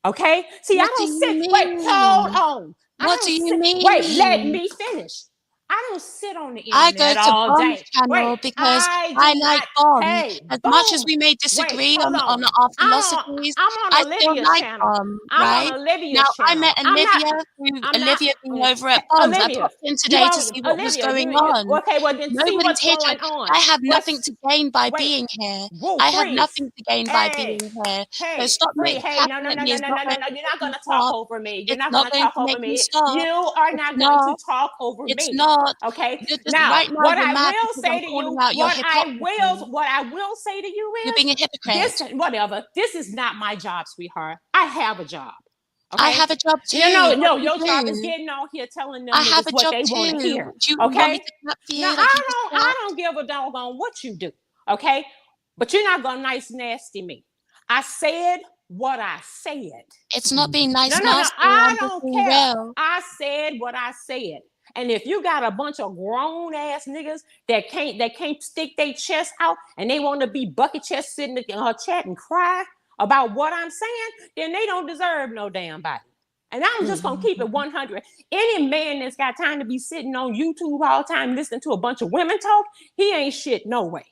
Okay? See, I What do don't you sit. Wait, hold mean? on. I What don't do you sit. Wait, let mean? me finish. I don't sit on the I go internet to all Bomb's day. Wait, channel because I I do like not. Bomb. Hey, As much as boom. we may Wait, disagree hold on on. our I'm on. philosophies, I'm on I still Olivia's like channel. Bomb, I'm on right? Now, Olivia's I met channel. I'm not. Olivia through I'm not. Olivia being over at Bomb's. I Olivia, popped in you today to on see what was Olivia? going on. Okay? Well, then see Nobody's what's here to. going on. I have nothing What's to gain by wait? being here. Woo, I have freeze. nothing to gain by Hey, being here. So hey, stop free. Hey, no, tapping no, at no, me. no, It's no, not no, no, going no. to You're make not me gonna talk stop. over me. You're It's not not gonna going talk to over make me me. stop. You are It's not going to not. talk over It's me. not. Okay. You're just Now, right now. You're mad because I'm calling out your hypocrisy. what I will say to you You're is being a this. hypocrite. Whatever. This is not my job, sweetheart. I have a job. I Okay. have a job No, too. no, What no. do you Your job is do? getting on here telling I them have niggas a what job they want to too. hear. Do you want me Okay. to clap for No, you like you just I clapped? don't give a doggone what you do. Okay. But you're not gonna nice nasty me. I said what I said. It's not being No, nice, no, no. nasty. I I'm just don't being care. real. I said what I said. And if you got a bunch of grown ass niggas that can't stick their chest out and they want to be bucket chest sitting in her chat and cry about what I'm saying, then they don't deserve no damn body. And I'm just gonna keep it 100. Any man that's got time to be sitting on YouTube all the time listening to a bunch of women talk, he ain't shit no way.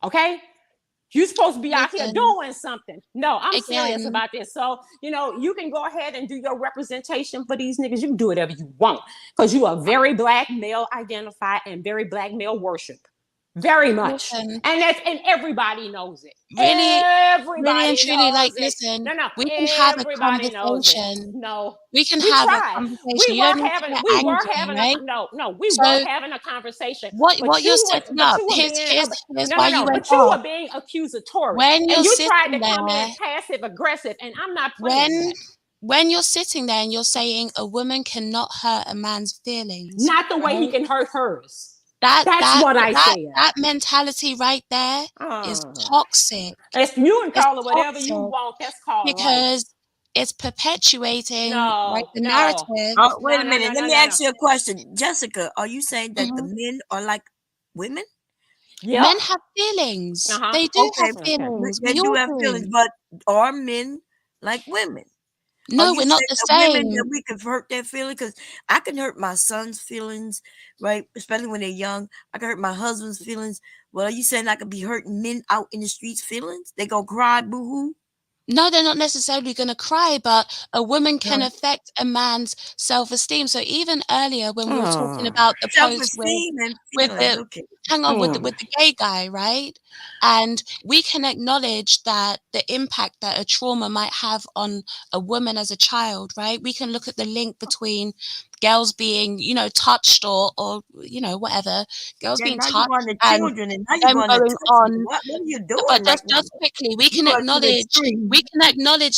Okay? You're supposed to be out here Listen, doing something. No, I'm serious again, about this. So, you can go ahead and do your representation for these niggas. You can do whatever you want because you are very black male identified and very black male worship. Very much. listen. And everybody knows it. Really, really and Everybody truly, like, knows it. listen, No, no, we can have a everybody knows it. conversation. No, We can we have a tried. conversation. You don't need to get We were angry, having a right? no, no, we were So having a conversation. what you're setting But up, you were being here's no, why no, you no. went But you off. were being accusatory, When and you're you tried sitting to come there, in passive aggressive, and I'm not playing when that. when you're sitting there and you're saying a woman cannot hurt a man's feelings, Not the way he right? can hurt hers. That That's that what I that said. that mentality right there is Uh, toxic. it's you can It's call it whatever you toxic want. That's called life. because it's perpetuating, right, No, the no, narrative. Oh, wait no, a no, minute. no, Let no, me no, no. ask you a question. Jessica, are you saying that the Mhm. men are like women? Yep. Men have feelings. Uh-huh. They do have Okay, Okay. feelings. they We do all have feelings, do. but are men like women? Are No, you we're not saying the that women same. that we can hurt their feelings? Because I can hurt my son's feelings, right? Especially when they're young. I can hurt my husband's feelings. Well, are you saying I could be hurting men out in the streets' feelings? They gonna cry, boo hoo? No, they're not necessarily going to cry, but a woman can Right. affect a man's self-esteem. So even earlier when we were talking Oh. about the post Self-esteem and with feelings. the Okay. hang on with the gay guy, right? And we can acknowledge that the impact that a trauma might have on a woman as a child, right? We can look at the link between girls being, touched or whatever, girls Yeah, being now you're going touched to and children and now you're them going to going touching. on. What are you But doing right now? just quickly, we You're can going to the acknowledge extreme.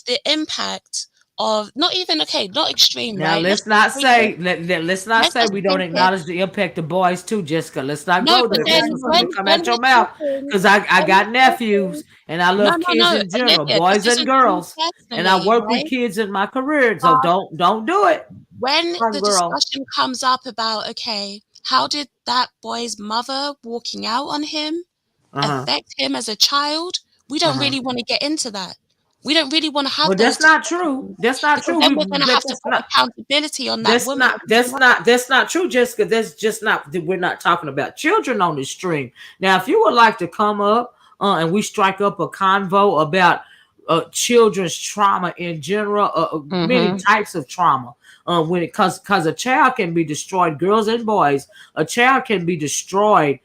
the impact of not even not extreme, Now right? Let's let's not take it. say let's not Let's say just we don't take it. acknowledge the impact of boys too, Jessica. Let's not No, go but there. then Just for something to come when out your we're mouth, talking, because I when got we're talking, nephews and I no, love no, kids no, in general, Olivia, this boys and isn't you girls, and I personally, work with right? kids in my career. So But don't do it, when the girl. discussion comes up about, okay, how did that boy's mother walking out on him Uh huh. affect him as a child? We Uh don't huh. really want to get into that. We don't really want to have Well, those that's not true. discussions That's not because true. then we're going to But have to put accountability on that that's woman not as that's well. not that's not true, Jessica. That's just not. We're not talking about children on this stream. Now, if you would like to come up and we strike up a convo about children's trauma in general, many Mm-hmm. types of trauma. When it because a child can be destroyed, girls and boys, a child can be destroyed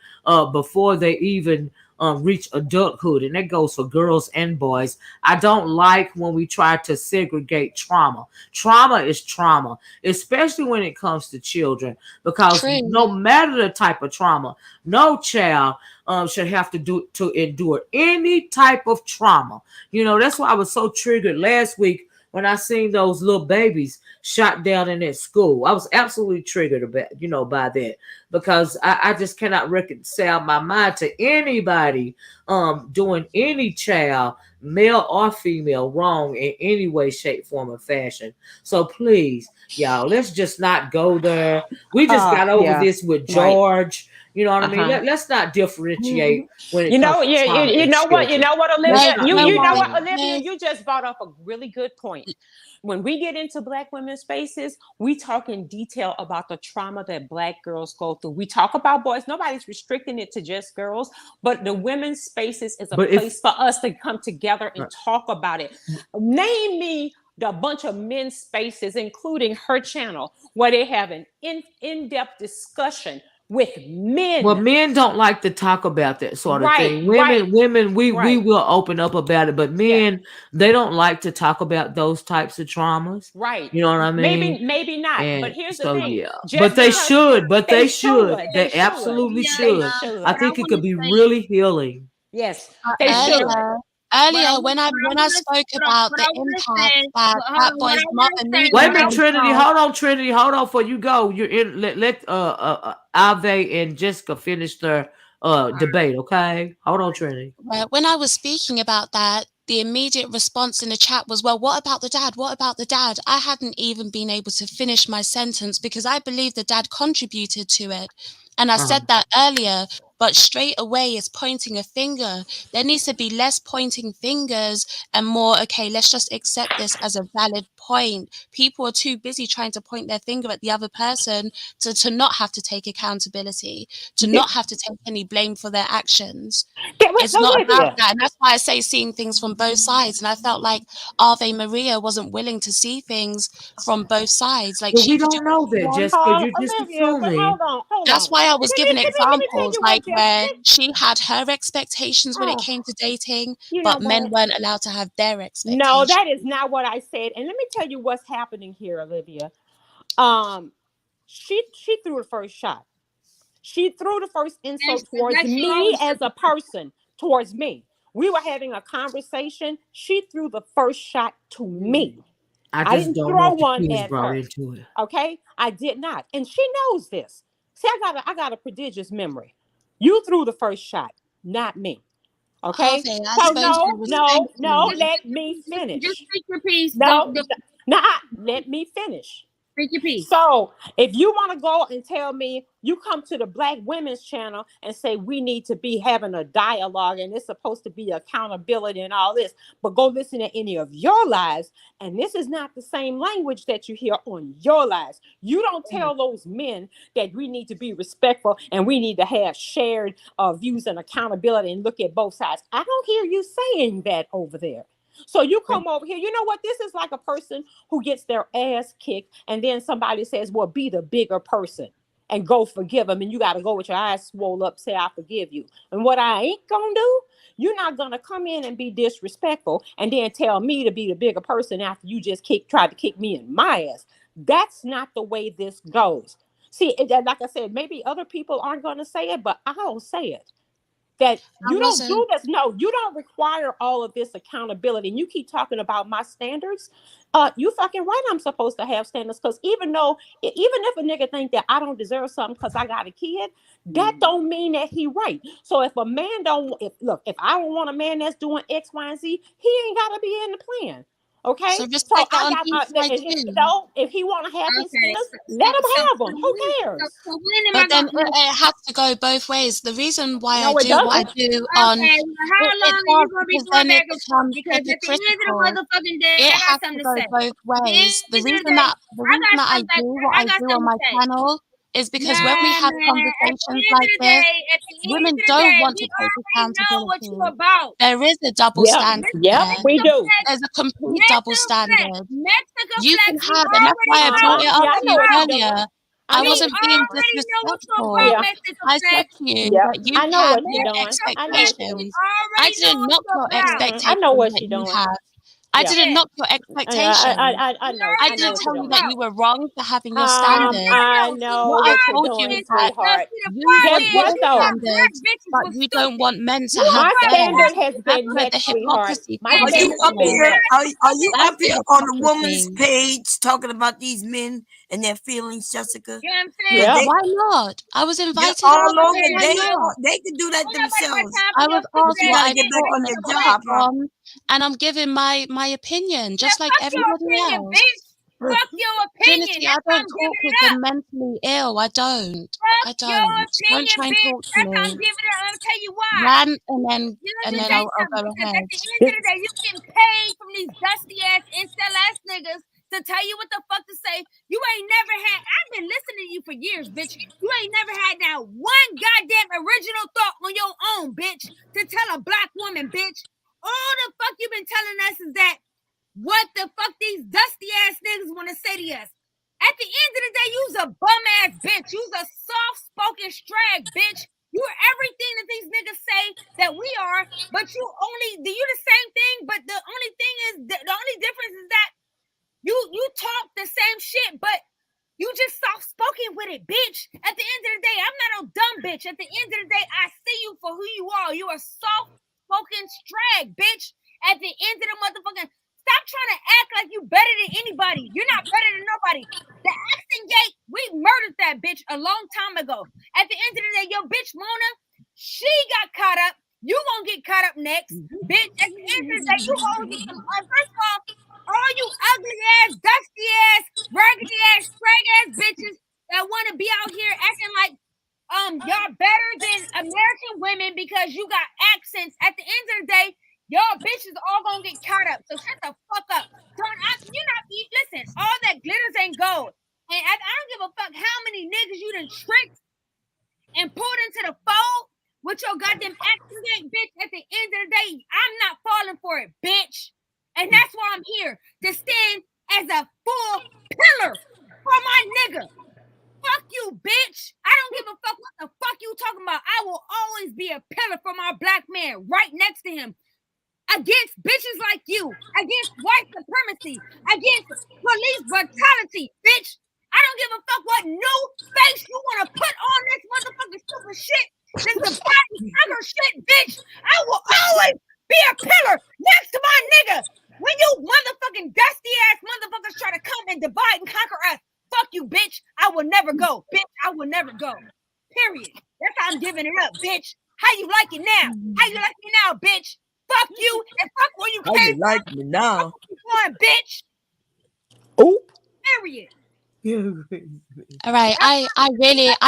before they even reach adulthood, and that goes for girls and boys. I don't like when we try to segregate trauma. Trauma is trauma, especially when it comes to children, because True. no matter the type of trauma, no child should have to endure any type of trauma. That's why I was so triggered last week when I seen those little babies shot down in that school. I was absolutely triggered by that, because I just cannot reconcile my mind to anybody doing any child, male or female, wrong in any way, shape, form, or fashion. So please, y'all, let's just not go there. We just got over Yeah, this with right. George. You know what I mean? Uh-huh. Let's not differentiate when it You comes know, to trauma you and know what, children. Olivia, Let's not you do know that. what, Olivia, you just brought up a really good point. When we get into Black women's spaces, we talk in detail about the trauma that Black girls go through. We talk about boys. Nobody's restricting it to just girls, but the women's spaces is a But place for us to come together and talk about it. Name me the bunch of men's spaces, including her channel, where they have an in-depth discussion with men. Well, men don't like to talk about that sort of thing. Right. Women, we will open up about it, but men, they don't like to talk about those types of traumas. Right. You know what I mean? Maybe not. But And here's the so thing. yeah, Just but they because should. But they should. they They should. absolutely They should. should. I What I think it want to could be say, really healing. Yes, they should. Earlier, when I spoke about the impact that boy's mother needed Wait a minute, on Trinity. child, Hold on, Trinity. Hold on before you go. You're in. Let Ave and Jessica finish their debate. Okay. Hold on, Trinity. when I was speaking about that, the immediate response in the chat was, well, what about the dad? What about the dad? I hadn't even been able to finish my sentence because I believe the dad contributed to it. And I said that earlier, but straight away is pointing a finger. There needs to be less pointing fingers and more, okay, let's just accept this as a valid point. People are too busy trying to point their finger at the other person to not have to take accountability, to not have to take any blame for their actions. It's not about that. And that's why I say seeing things from both sides. And I felt like Ave Maria wasn't willing to see things from both sides. Like But she we could don't know that, Jessica. You're just Olivia, but assuming. hold on. That's why I was giving Let me tell examples, you like what, where she had her expectations when it came to dating, but men weren't allowed to have their expectations. No, that is not what I said. And let me tell you what's happening here, Olivia. She threw the first shot. She threw the first insult towards me as a person, towards me. We were having a conversation. She threw the first shot to me. I just didn't don't throw want the one kids at brought her. into it. Okay, I did not, and she knows this. See, I got a prodigious memory. You threw the first shot, not me. Okay, Harvey, I so spoke to you no, respectfully. let me finish. Just speak your piece. No, let me finish. Speak your piece. So if you want to go and tell me, you come to the Black Women's channel and say we need to be having a dialogue and it's supposed to be accountability and all this, but go listen to any of your lives, and this is not the same language that you hear on your lives. You don't tell those men that we need to be respectful and we need to have shared views and accountability and look at both sides. I don't hear you saying that over there. So you come over here, you know what? This is like a person who gets their ass kicked and then somebody says, well, be the bigger person and go forgive them. And you got to go with your eyes swole up, say, I forgive you. And what I ain't going to do, you're not going to come in and be disrespectful and then tell me to be the bigger person after you just tried to kick me in my ass. That's not the way this goes. See, like I said, maybe other people aren't going to say it, but I'll say it. That you don't do this. No, you don't require all of this accountability. And you keep talking about my standards. You fucking right. I'm supposed to have standards because even if a nigga think that I don't deserve something because I got a kid, that don't mean that he right. So if a man if I don't want a man that's doing X, Y, and Z, he ain't got to be in the plan. Okay, so respect that on both sides too. If he want to have his standards, let him have them. Who cares? But then it has to go both ways. The reason why I do what I do on how long are you gonna be going back and forth? Because at the end of the motherfucking day, it I has got something to to go say. both ways. The reason that I do what I do on my channel is because when we have conversations like this, women don't want to take accountability. There is a double standard there. We do. There's a complete double standard. You can have, and that's why I brought it up to you earlier. I wasn't being already know what your disrespectful. broke message I will said say. to you Yep. that you I know have what you're your doing. I know what you're doing. expectations. I Already know didn't what knock you're your about. expectations I know what that you're you doing. have. I Yeah. didn't knock your I expectations. know. I I know didn't what tell you're you doing. that you were wrong for having your standards. I know What I what you're told you doing, is that sweetheart. you Guess want is what your though? black standards, bitches but was you stupid. don't want men to You have My rather theirs. standard have has That's been where met, the sweetheart. hypocrisy My Are comes you into up standard has been here? play. met. Are you That's up the here on the woman's hypocrisy. page talking about these men and their feelings, Jessica? You know what I'm Yeah, saying? Yep. Why not? I was they're invited all up. on it. Why not? They can do that Ain't nobody got themselves. time for I your was But asked you stupid what ass got to I get shit, back thought bitch. on on the your Shut the job, fuck up. huh? platform, and I'm giving my opinion, Yeah, just like fuck your everybody opinion, else. bitch. Fuck your opinion. Trinity, I That's why don't I'm talk giving with it the up. mentally ill. I don't. Fuck I your don't. Don't opinion, try and bitch. talk to That's why I'm me. giving it up. I'm gonna tell you why. Rant You know, let and me then tell you I'll something. go Because at ahead. the end of the day, you getting paid from these dusty ass, incel ass niggas to tell you what the fuck to say. You ain't never had. I've been listening to you for years, bitch. You ain't never had now one goddamn original thought on your own, bitch, to tell a black woman, bitch. All the fuck you been telling us is that what the fuck these dusty ass niggas want to say to us. At the end of the day, you's a bum ass bitch. You's a soft spoken strag bitch. You are everything that these niggas say that we are, but you the same thing. But the only thing is the only difference is that you talk the same shit, but you just soft spoken with it, bitch. At the end of the day, I'm not a dumb bitch. At the end of the day, I see you for who you are. You are soft spoken strag, bitch. At the end of the motherfucking, stop trying to act like you better than anybody. You're not better than nobody. The accent gate, we murdered that bitch a long time ago. At the end of the day, your bitch Mona, she got caught up. You gonna get caught up next, bitch. At the end of the day, you hold some. First of all you ugly ass, dusty ass, raggedy ass, straight ass bitches that want to be out here acting like y'all better than American women because you got accents. At the end of the day, y'all bitches all gonna get caught up. So shut the fuck up. Listen, all that glitters ain't gold. And I don't give a fuck how many niggas you done tricked and pulled into the fold with your goddamn accent game, bitch. At the end of the day, I'm not falling for it, bitch. And that's why I'm here to stand as a full pillar for my nigga. Fuck you, bitch. I don't give a fuck what the fuck you talking about. I will always be a pillar for my black man right next to him. Against bitches like you, against white supremacy, against police brutality, bitch. I don't give a fuck what new face you want to put on this motherfucking stupid shit. This divide and conquer shit, bitch. I will always be a pillar next to my nigga. When you motherfucking dusty ass motherfuckers try to come and divide and conquer us, fuck you, bitch. I will never go, bitch. I will never go. Period. That's how I'm giving it up, bitch. How you like it now? How you like me now, bitch? Fuck you and fuck where you How came you like me now? from, bitch. Oh. Period. All right, I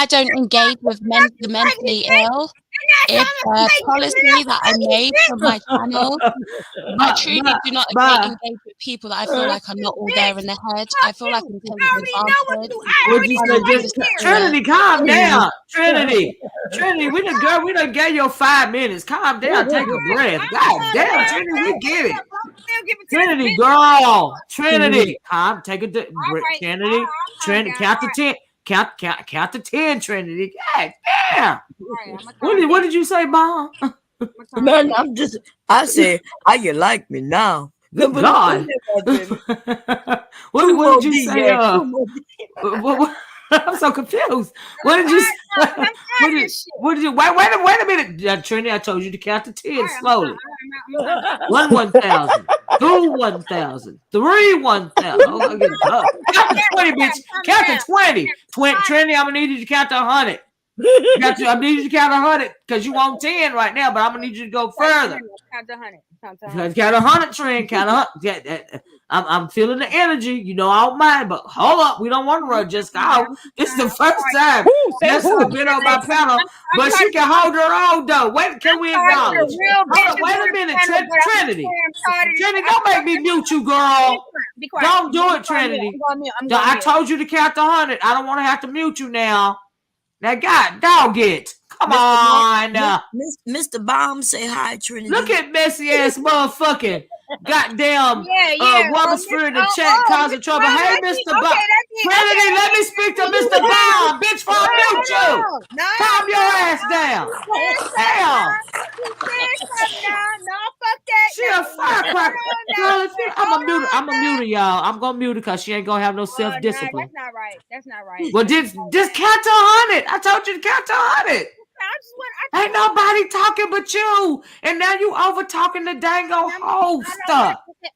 don't engage with the mentally ill. It's a policy that I made for my channel. I truly do not engage with people that I feel like are not all there in the head. I feel like I'm taken advantage. What'd you say? Just Trinity, calm down. Trinity, we done gave you 5 minutes. Calm down. Take a breath. God damn, Trinity, we get it. Trinity, girl. Trinity, calm. Take a breath. Trinity, count to 10. Count to 10, Trinity. God damn. What did you say, Bob? Man, I said, how you like me now? Good God. What did you say? I'm so confused. What did you say? What did you wait a minute, Trinity? I told you to count to 10 slowly. 1,000. 1,000. 1,000. Oh, I get tough. Count to 20, bitch. Count to 20. Trinity, I'm gonna need you to count to 100. I need you to count 100 because you want 10 right now, but I'm gonna need you to go further. Count to 100. Count 100, Trent. Count 100. I'm feeling the energy. You know, I don't mind, but hold up. We don't want to run Jessica. This is the first time Jessica been on my panel, but she can hold her own, though. Can we acknowledge? Hold up, wait a minute, Trinity. Trinity, don't make me mute you, girl. Don't do it, Trinity. I told you to count to 100. I don't want to have to mute you now. Now, God, dog it. Come on. Mr. Baum, say hi, Trinity. Look at messy ass motherfucking goddamn Yeah. woman Miss, spirit in the chat causing Miss trouble. Brown, Hey, that's it. Mr. Bob. Okay, that's it. Trinity, Okay, let me okay. speak to So you Mr. have, Bomb. Bitch, for no, I mute hold you. on. No, Calm your ass down. he said something Damn. now. He said something now. No, fuck that. She No, a hold firecracker. on now. Girl, if you, I'm Hold gonna mute her. on I'm gonna now. mute her, y'all. I'm gonna mute her because she ain't gonna have no Oh, nah, self-discipline. that's not right. That's not right. Well, just count to 100. I told you to count to 100. Ain't nobody talking but you. And now you over talking the dango host.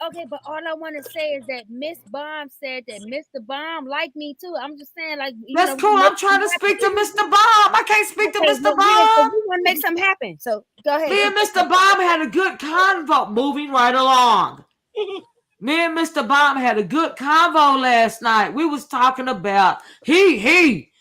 Okay, but all I want to say is that Miss Bomb said that Mr. Bomb liked me too. I'm just saying, like, That's cool. I'm trying to speak to Mr. Bomb. I can't speak to Mr. But Bomb. we want to make something happen. So go ahead. Me and Mr. Bomb had a good convo. Moving right along. Me and Mr. Bomb had a good convo last night. We was talking about he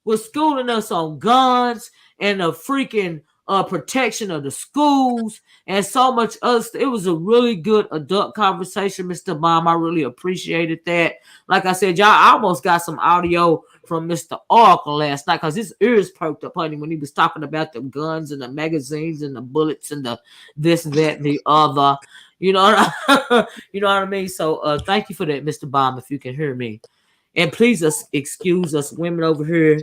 was schooling us on guns and the freaking protection of the schools and so much else. It was a really good adult conversation, Mr. Bomb. I really appreciated that. Like I said, y'all, I almost got some audio from Mr. Oracle last night because his ears perked up, honey, when he was talking about the guns and the magazines and the bullets and the this, that, and the other. You know you know what I mean? So thank you for that, Mr. Bomb, if you can hear me. And please excuse us women over here.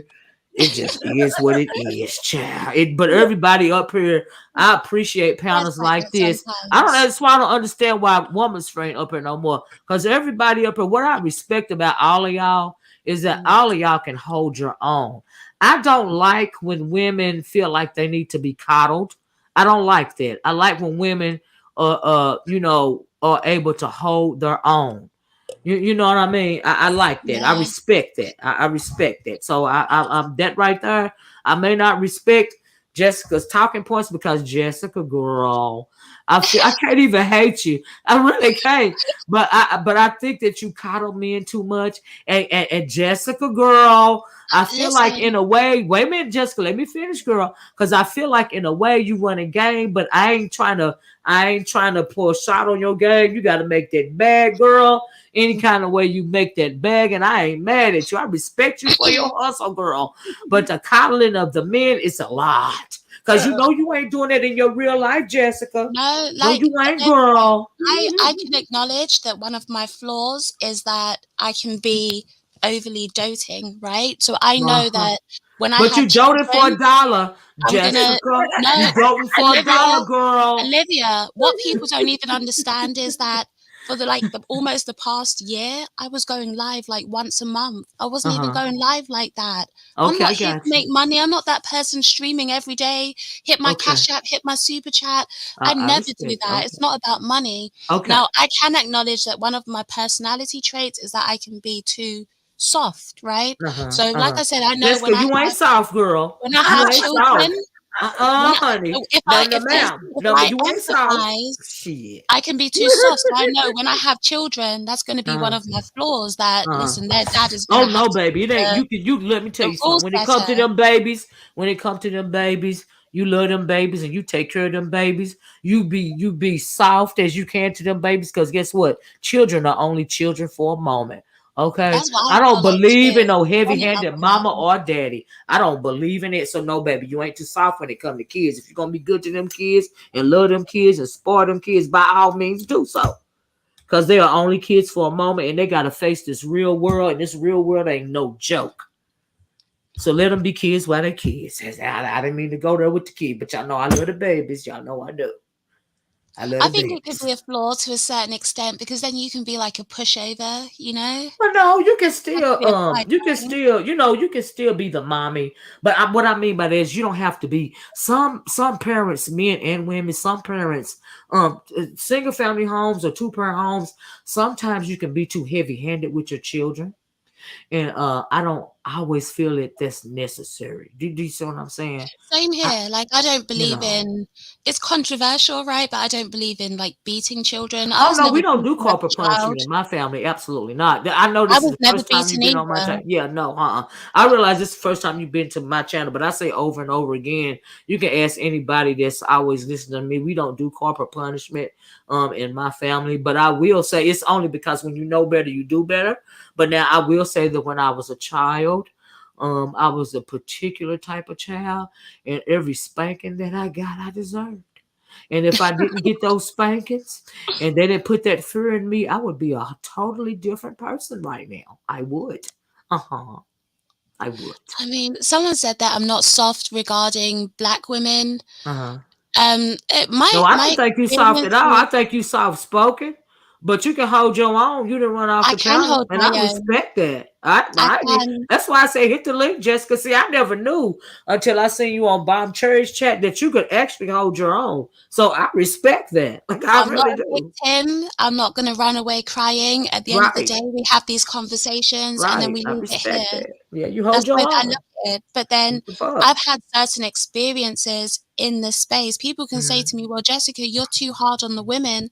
It just is what it is, child. But everybody up here, I appreciate panels like this. I don't know. That's why I don't understand why woman strain up here no more. Because everybody up here, what I respect about all of y'all is that all of y'all can hold your own. I don't like when women feel like they need to be coddled. I don't like that. I like when women are able to hold their own. You know what I mean? I like that. I respect that. I respect that. So I'm that right there. I may not respect Jessica's talking points because Jessica, girl, I can't even hate you. I really can't. But I think that you coddle men too much. And Jessica, girl, I feel like in a way, wait a minute, Jessica, let me finish, girl. Because I feel like in a way you run a game, but I ain't trying to pour a shot on your game. You got to make that bag, girl. Any kind of way you make that bag, and I ain't mad at you. I respect you for your hustle, girl. But the coddling of the men is a lot. Because you ain't doing it in your real life, Jessica. No, No, you ain't, girl. I can acknowledge that one of my flaws is that I can be overly doting, right? So I know that when I But have you doting for children, $1, I'm Jessica. no, You doting for $1, girl. Olivia, what people don't even understand is that for almost the past year, I was going live like once a month. I wasn't even going live like that. I'm Okay, not I here to got you. make money. I'm not that person streaming every day. Hit my Cash App, hit my super chat. I I never do respect. that. Okay. It's not about money. Okay. Now, I can acknowledge that one of my personality traits is that I can be too soft, right? So, like I said, I know Jessica, you ain't soft, girl. when I You have ain't soft. children, Honey. No, ma'am. No, but you ain't soft. Shit. I can be too soft. So I know when I have children, that's going to be one of my flaws. That listen, their dad is going Oh to have no, to baby. It ain't you let me tell the you something. rules When it comes to better. them babies, you love them babies and you take care of them babies. You be soft as you can to them babies, because guess what? Children are only children for a moment. Okay, That's what I I don't feel like believe in too. no Want it heavy-handed mama otherwise. or daddy. I don't believe in it. So no, baby, you ain't too soft when it come to kids. If you're gonna be good to them kids and love them kids and spoil them kids, by all means do so. Because they are only kids for a moment and they got to face this real world. And this real world ain't no joke. So let them be kids while they're kids. I didn't mean to go there with the kid, but y'all know I love the babies. Y'all know I do. I love I the think it could babies. be a flaw to a certain extent because then you can be like a pushover, you know? But no, you can That could still, be a side thing. you can still be the mommy. But what I mean by that is you don't have to be. Some parents, men and women, some parents, single family homes or two-parent homes, sometimes you can be too heavy-handed with your children. And I don't always feel it that's necessary. Do you see what I'm saying? Same I, here. Like, I don't you believe know. in it's controversial, right? But I don't believe in like beating children. I Oh was no, never we don't do beaten as corporal a child. punishment in my family. Absolutely not. I know I this is was the never first time beaten you've been on my either. channel. Yeah, no, I realize this is the first time you've been to my channel, but I say over and over again, you can ask anybody that's always listening to me. We don't do corporal punishment in my family, but I will say it's only because when you know better, you do better. But now I will say that when I was a child, I was a particular type of child, and every spanking that I got, I deserved. And if I didn't get those spankings and they didn't put that fear in me, I would be a totally different person right now. I would. Uh-huh. I would. I mean, someone said that I'm not soft regarding black women. Uh-huh. My No, I my don't think you soft at experience all. I is think you soft spoken, but you can hold your own. You didn't run off I the can panel, hold and my I own. respect that. I can. That's why I say hit the link, Jessica. See, I never knew until I seen you on Bomb Cherry's chat that you could actually hold your own. So I respect that. Like I I'm not really a do. victim. I'm not going to run away crying. At the end of the Right, day, we have these conversations and then right. we I leave it respect here. that. Yeah, you hold That's the your way that I own. look at it. But then What the fuck? I've had certain experiences in this space. People can say Mhm. to me, well, Jessica, you're too hard on the women.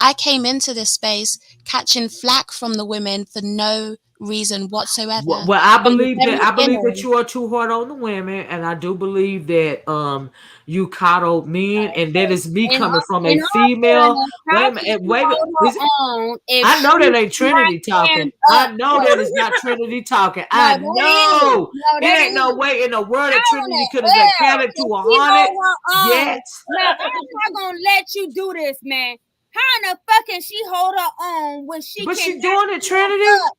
I came into this space catching flack from the women for no reason whatsoever. Well, I At the believe very that beginning, you are too hard on the women, and I do believe that you coddle men, and that is me coming from a In all female. fairness, Wait how a can minute, she wait a minute. hold her own if I know she that ain't Trinity right talking. hands I up? know that is not Trinity talking. No, I that is. know No, it that ain't no is. way in the world that How in Trinity could the have hell counted to can she 100 hold her own? yet. Now, I'm not gonna let you do this, man. How in the fuck can she hold her own when she But she cannot doing it, stand Trinity. up?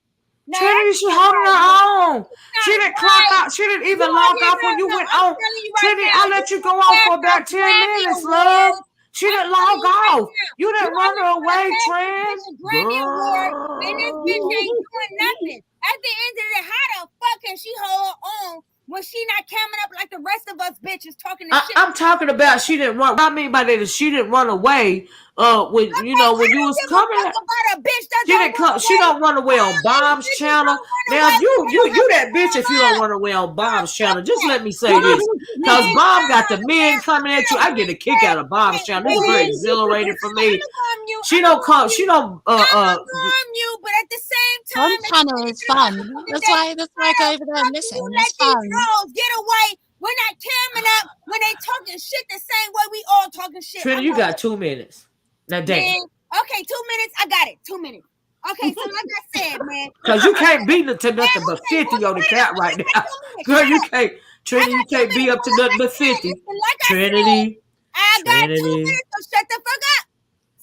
No, Trinity, that's she not holding right, her man. own. She Not didn't clock right. out. She didn't You even out log here, off when you no, went I'm on. telling you right Trinity, now, I you let you go gonna on pass for out about 10 Grammy minutes, love. awards. She I'm didn't telling log you right off. now, You you didn't out run here her trying to away, pass this Trin. bitch a Grammy award, and this bitch ain't Girl. doing nothing. At the end of the day, how the fuck can she hold her own when she not coming up like the rest of us bitches talking the shit? I'm talking about she didn't run. What I mean by that is she didn't run away. When you Okay, know I when you don't was give a coming. fuck about a bitch that She don't didn't run come. She away. don't run away All on these Bomb's bitches channel. don't run Now, away if because they don't have you to that bitch, grow if you don't up. run away on Oh, Bomb's channel, fuck just that. let me say this, cause Man, Bomb got the no, men man. coming I'm at you. gonna I get a kick out of Bomb's channel. This is very man. exhilarating for me. I'm She gonna don't go on come. She mute. don't. I'm gonna go on mute, but at the same Bomb time, at the channel end is of the fun. motherfucking That's day, why I how go the over there and fuck do you listen. let It's these fun. girls get away when I camming up, when they talking shit the same way we all talking shit? Trinity, I'm you not got 2 minutes. Now, damn. man. Okay, 2 minutes. I got it. 2 minutes. Okay, so like I said, man. Cause you can't beat it to Man, nothing but okay, 50 well, on the shut up. count I right got now. 2 minutes. Girl, Shut you up. can't. I Trinity, got you 2 can't be minutes. up So to like nothing I but said, 50. listen, like I said, Trinity. I got 2 Trinity. minutes, so shut the fuck up.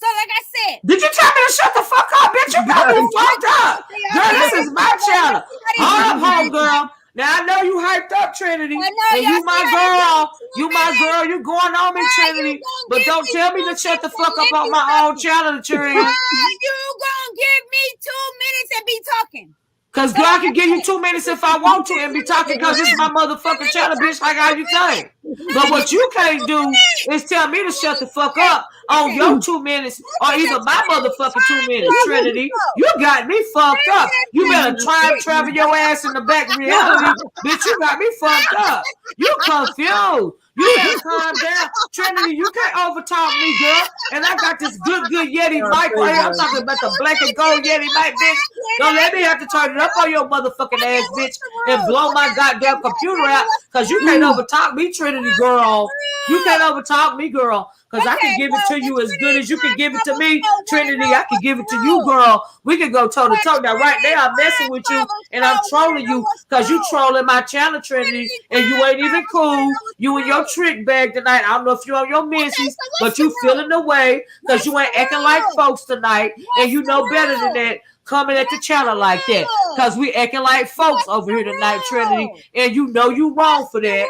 So like I said, Did you tell me to shut the fuck up, bitch? You got me fucked up. Girl, this is my channel. Hold up, home girl. Now I know you hyped up, Trinity, I know and y'all you see my how they give me girl. 2 You my minutes. girl. You going on me, How you Trinity. gonna But give don't me tell 2 me to shut the minutes and fuck up let on me my own talking? channel, Trin. How you gonna give me 2 minutes and be talking? Cause So girl, I like I can give you said, 2 minutes if I want to and be talking cause it's my so motherfucking let me channel, talk bitch, for like how 2 you minutes. think. So But let me what you talk for can't 2 do minutes. is tell me to shut the fuck Hey, up on listen. your 2 minutes or Listen to either my Trinity's motherfucking 2 time minutes, travel Trinity. show. You got me fucked up. You Listen better to time shit. travel your ass in the back reality. Bitch, you got me fucked up. You confused. You better calm down. Trinity, you can't overtalk me, girl. And I got this good Yeti mic right here. I'm talking about the black and gold Yeti mic, bitch. Don't let me have to turn it up on your motherfucking Okay, ass, bitch, what's the and rules? blow my Okay, goddamn computer out, what's the cause you can't rules? overtalk me, Trinity What's the girl. You can't rules? overtalk me, girl, cause I Okay, can give so it to the you as good Trinity as you can time give it to travel me, show wanna Trinity. know I can what's give the it to you, rules? girl. We can go toe to The toe. Now, right Trinity now, I'm messing time with you, travel and show I'm wanna trolling know you, what's the cause you rules. trolling my channel, Trinity, Trinity and you time ain't even travel wanna cool. know what's the You in your rules. trick bag tonight. I don't know if you on your Okay, menses, so what's but the you feeling rules? the way, cause What's you the ain't acting like rules? folks tonight, and What's you the know better than rules? that. Coming at the What's the channel like that, cause rules? we acting like folks What's over the here tonight, Trinity, rules? and you know you wrong What's for the that.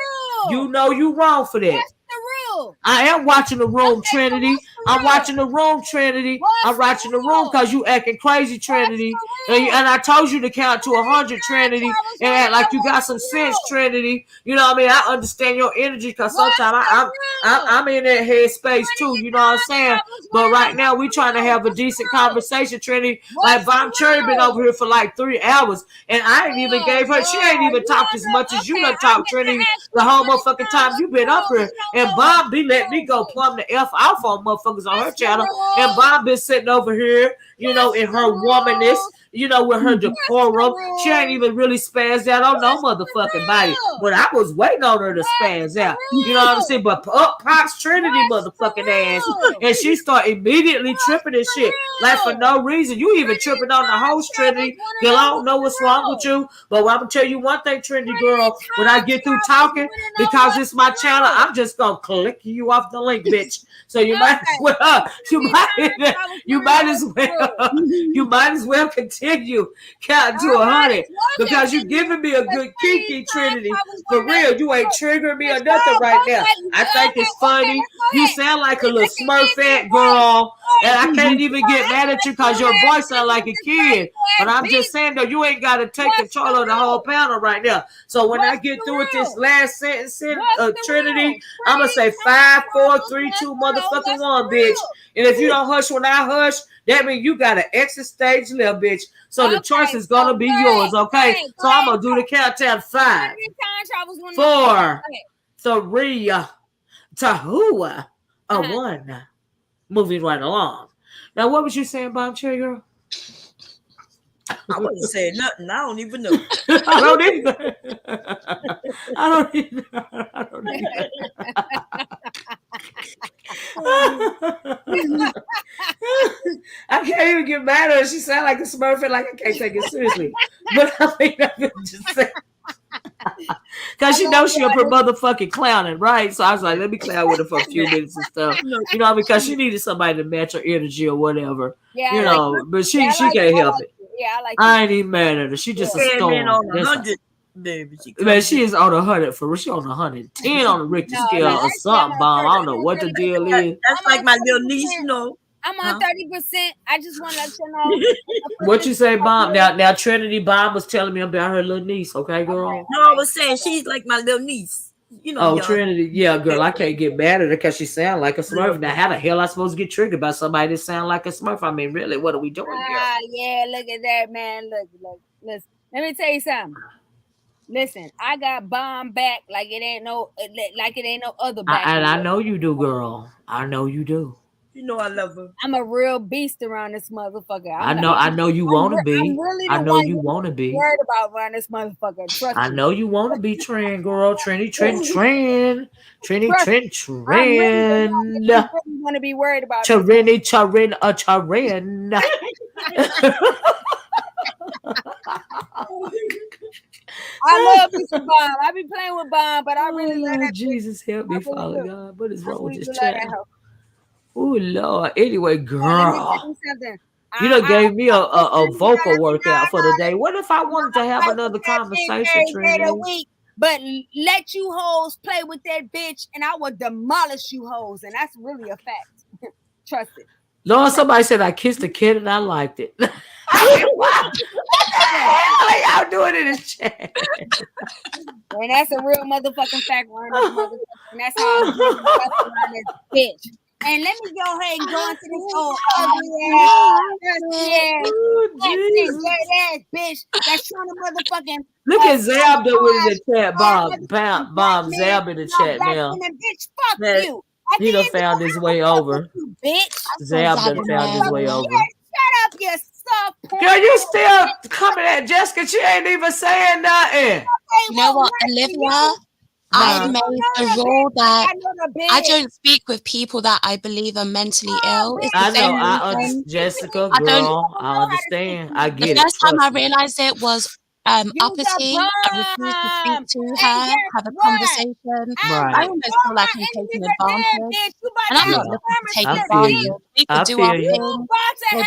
You rules? know you wrong for that. What's the rules? I am watching the room, Okay, so Trinity. what's the I'm rules? watching the room, Trinity. I'm What's the watching the room rules? because you acting crazy, What's Trinity. the And rules? I told you to count to Trinity 100, time Trinity, travels and wanna act know like you got what's some the sense, rules. Trinity. You know what I mean? I understand your energy because What's sometimes the rules? I'm in that headspace too. Trinity You know what I'm time saying? travels But wanna know right now what's we the trying to rules. have a What's the decent rules? conversation, Trinity. Like What's the Bomb Cherry been over rules? here for like 3 hours, and I ain't even Oh gave her. She ain't Lord, even you talked as wanna much as you okay, done I talked, get to Trinity. ask The you whole 20 motherfucking times time what's you the been up rules. here, You don't and know what Bob be the letting me rules go is. plumb the f off on motherfuckers focus on her channel. And Bob been sitting over here, in her womanness, with her decorum. She ain't even really spazzed out on no motherfucking body. But I was waiting on her to spaz out. You know what I'm saying? But Pops Trinity motherfucking ass. And she start immediately tripping and shit. Like for no reason. You even tripping on the host, Trinity. Girl, I don't know what's wrong with you. But I'm going to tell you one thing, Trinity girl. When I get through talking, because it's my channel, I'm just going to click you off the link, bitch. So you might as well, you might as well continue counting to 100 because you giving me a good kiki, Trinity. For real, you ain't triggering me or nothing right now. I think it's funny. You sound like a little smurfette girl, and I can't even get mad at you because your voice sound like a kid. But I'm just saying though, you ain't got to take control of the whole panel right now. So when I get through with this last sentence, Trinity, I'm gonna say 5, 4, 3, 2, motherfucking 1, bitch. And if you don't hush when I hush, that means you got an exit stage left, bitch. So the choice is gonna be yours, okay? So I'm gonna do the countdown. 5, 4, 3, 2, 1. Moving right along. Now, what was you saying, Bomb Cherry Girl? I wasn't saying nothing. I don't even know. I don't either. I don't either. I can't even get mad at her. She sounds like a smurf and like I can't take it seriously. But I mean, I'm just saying. Because she knows she up her motherfucking clowning, right? So I was like, let me clown with her for a few minutes and stuff. Because she needed somebody to match her energy or whatever. Yeah, but she can't help it. Yeah, I ain't even mad at her. She just a storm. Baby, man, she is on 100 for real. She on 110 on the Richter scale or something, Bomb. I don't know what the deal is. That's like my little niece, I'm on 30%. I just want to let you know. What you say, Bomb? Now Trinity Bomb was telling me about her little niece. Okay, girl. No, I was saying she's like my little niece. Trinity, yeah, girl. I can't get mad at her because she sound like a Smurf. Now, how the hell I supposed to get triggered by somebody that sound like a Smurf? I mean, really, what are we doing here? Yeah, look at that, man. Look. Listen, let me tell you something. Listen, I got Bomb back like it ain't no other back. And I know you do, girl. I know you do. You know I love her. I'm a real beast around this motherfucker. I know you want to be. I know you want to be. Worried about around this motherfucker. Trust me. I know you want to be trend, girl. Trendy, trend. I really want to be worried about. Trend. I love me some Bomb. I be playing with Bomb, but I really love that. Jesus help me, Father God. What is wrong with this channel? Oh Lord. Anyway, girl, you done gave me a vocal workout for the day. What if I wanted to have another conversation, Trinity? But let you hoes play with that bitch, and I will demolish you hoes, and that's really a fact. Trust it. Lord, somebody said I kissed a kid and I liked it. What the hell are y'all doing in this chat? And that's a real motherfucking fact, and that's how I'm doing this bitch. And let me go ahead and go into this old ugly ass bitch that's trying to motherfucking. Look at Zab doing in the chat, Bomb Zab in the chat now. Bitch, fuck you. He done found his way over. Zab done found his way over. Shut up, you soft. Girl, you still coming at Jessica? She ain't even saying nothing. You know what, Olivia? I made a rule that I don't speak with people that I believe are mentally ill. I know, Jessica, girl, I understand. I get it. The first time I realized it was uppity. I refused to speak to her, have a conversation. Right. I almost feel like I'm taking advantage. And I'm not looking to take advantage. We could do our thing, go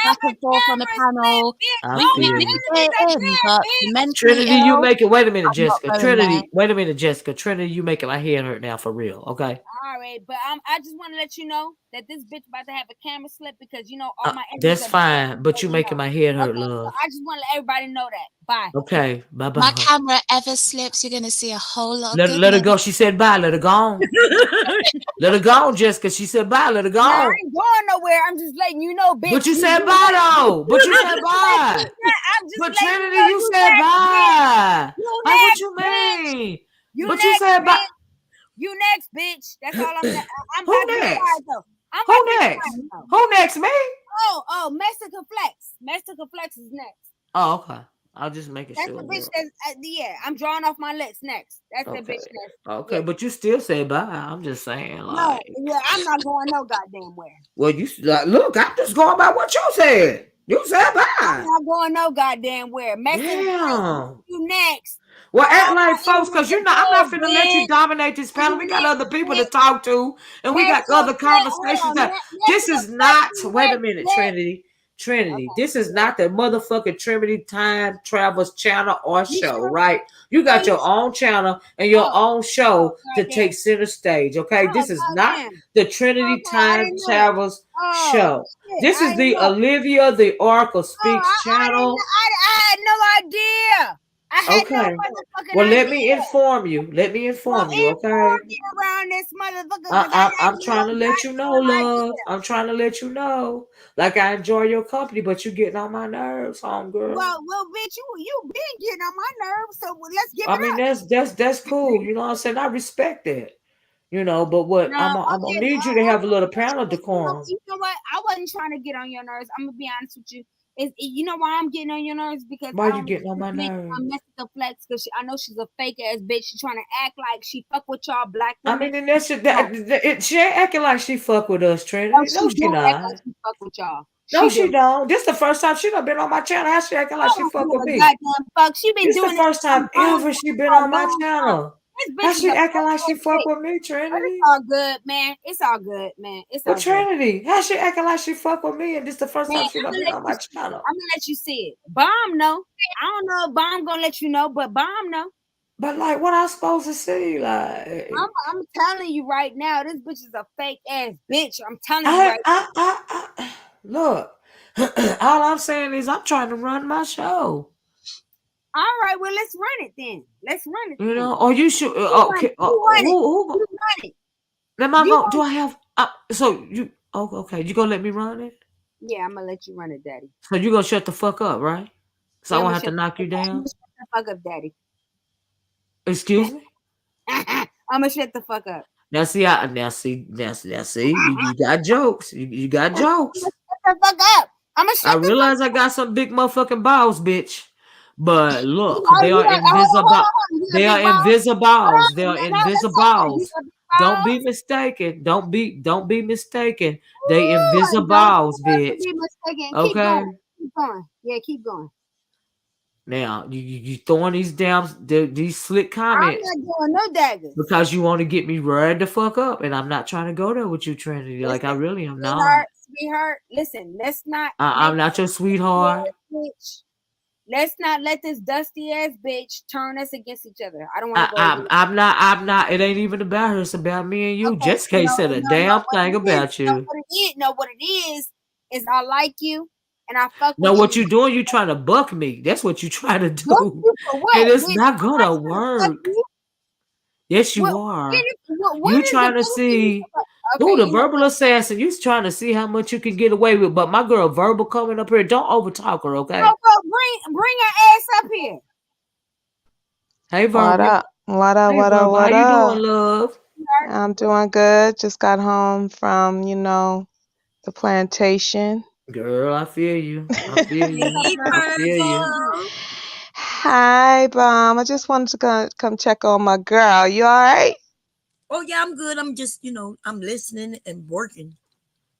back and forth on the panel. We could get in, but mentally Trinity, ill, you make it. Wait a minute, I'm Jessica. not going Trinity, there. wait a minute, Jessica. Trinity, you making my head hurt now for real, okay? All right, but I just want to let you know that this bitch about to have a camera slip because all my. That's fine, but you making my head hurt, love. So I just want to let everybody know that. Bye. Okay, bye-bye. My camera ever slips, you're gonna see a whole lot. Let her go. She said bye. Let her go. Let her go, Jessica. She said bye. Let her go. I ain't going nowhere. I'm just letting you know, bitch. But you said bye though. But you said bye. But Trinity, you said bye. What you mean? But you said bye. You next, bitch. That's all I'm saying. I'm Who about to next? decide though. Who next? Who next, me? Oh, Mexican Flex. Mexican Flex is next. Oh, okay. I'll just make it That's sure. the bitch that's yeah. I'm drawing off my list next. That's the Okay. bitch next. Okay, Yeah. but you still say bye. I'm just saying, No, like. yeah, I'm not going no goddamn where. Well, you like, look. I'm just going by what you said. You said bye. I'm not going no goddamn where. Mexican Flex, you next. Well, act All like my folks, because enemies I'm not are finna let you dead, dominate this panel. We got other people to talk to, and we got other conversations. This is not. Wait a minute, Trinity. Trinity, this is not the motherfucking Trinity Time Travels channel or show, right? You got your own channel and your own show to take center stage, okay? This is not the Trinity Time Travels show. This is the Olivia, the OracleSpeaks channel. I had no idea. I had no motherfucking Well, idea. let me inform you. Let me inform you, okay? Around this motherfucker. I'm trying to let you know, love. I'm trying to let you know. Like, I enjoy your company, but you getting on my nerves, homegirl. Well, bitch, you been getting on my nerves, so let's give it I mean, up. that's cool. You know what I'm saying? I respect that. You know, but what I'm gonna need you to have a little panel decorum. You know what? I wasn't trying to get on your nerves. I'm gonna be honest with you. You know why I'm getting on your nerves? Because why you getting on my nerves? I'm messing the Flex because I know she's a fake ass bitch. She's trying to act like she fuck with y'all black women. I mean, and she ain't acting like she fuck with us, Trinity. No, she not. Act like she fuck with y'all. No, she don't. This the first time she done been on my channel. How she acting like she fuck with me? Fuck. She been This doing the first time ever she been on my channel. How she acting like she fuck with me, Trinity? It's all good, man. It's all good, man. It's all good. Trinity, how she acting like she fuck with me and this the first time she done been on my channel? I'm gonna let you see it. Bomb no. I don't know if Bomb gonna let you know, but Bomb no. But like, what I supposed to see? Like, I'm telling you right now, this bitch is a fake ass bitch. I'm telling you right look, all I'm saying is I'm trying to run my show. All right, well, let's run it then. Let's run it. You know, or you should. Okay, who run it? Do I have? So you? Oh, okay. You gonna let me run it? Yeah, I'm gonna let you run it, Daddy. So you gonna shut the fuck up, right? So I won't have to knock you down. Shut the fuck up, Daddy. Excuse me. I'm gonna shut the fuck up. Now see, you got jokes. You got jokes. Shut the fuck up. I realize I got some big motherfucking balls, bitch. But look, they are invisible. They are invisibles. They are invisibles. Don't be mistaken. Don't be mistaken. They invisibles, bitch. Okay. Keep going. Yeah, keep going. Now you throwing these slick comments. I'm not doing no daggers because you want to get me right the fuck up, and I'm not trying to go there with you, Trinity. Like I really am not. Sweetheart, listen. Let's not. I'm not your sweetheart. Let's not let this dusty ass bitch turn us against each other. I don't want to go. I'm not. It ain't even about her. It's about me and you. Okay, Jessica said a damn thing about you. What it is I like you. And I fuck with no, what you doing? You trying to buck me. That's what you trying to do. And it's not gonna work. Yes, you are. You trying to see who the verbal assassin. You trying to see how much you can get away with. But my girl verbal coming up here. Don't overtalk her, okay? Bring her ass up here. Hey, verbal. What up? How you doing, love? I'm doing good. Just got home from, the plantation. Girl, I feel you. I feel you. Hi, Bomb. I just wanted to come check on my girl. You all right? Oh yeah, I'm good. I'm just, I'm listening and working.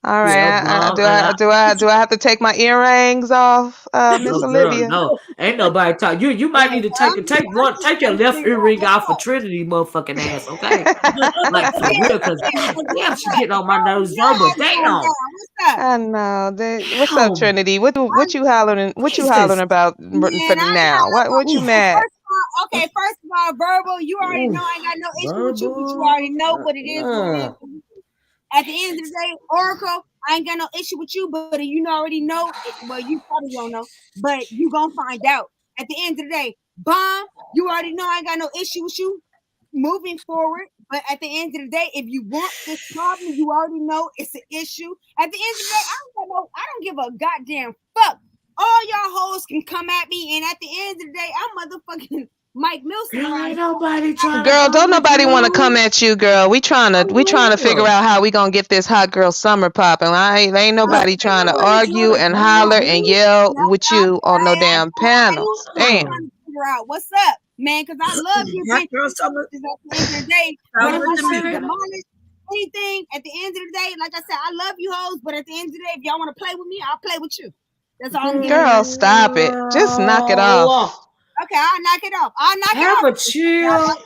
All right. Do I have to take my earrings off, Miss Olivia? No, ain't nobody talk. You might need to take your left earring off for Trinity, motherfucking ass. Okay, like for real, because damn, she getting on my nerves. Verbal, damn. I know. What's up, Trinity? What you hollering? What you hollering about for now? What you mad? Okay, first of all, verbal. You already know I ain't got no issue with you, but you already know what it is. At the end of the day, Oracle, I ain't got no issue with you, but you already know. Well, you probably don't know, but you gonna find out. At the end of the day, Bomb, you already know I ain't got no issue with you moving forward. But at the end of the day, if you want this problem, you already know it's an issue. At the end of the day, I don't give a goddamn fuck. All y'all hoes can come at me, and at the end of the day, I'm motherfucking Mike Milson Girl, around ain't here. nobody trying to Girl, come don't at nobody want to come you. at you, girl. We trying to figure out how we gonna get this hot girl summer popping. Ain't nobody trying to argue and holler and yell with you on no damn panels. I'm Damn. trying to figure out what's up, man, because I love you Hot bitches girl summer. at the end of the day. Sounds But if good I to try me. to demolish anything at the end of the day, like I said, I love you hoes, but at the end of the day, if y'all want to play with me, I'll play with you. That's all I'm getting. Girl, stop it. Just knock it off. Okay, I'll knock it off. I'll knock Have it a off. chill.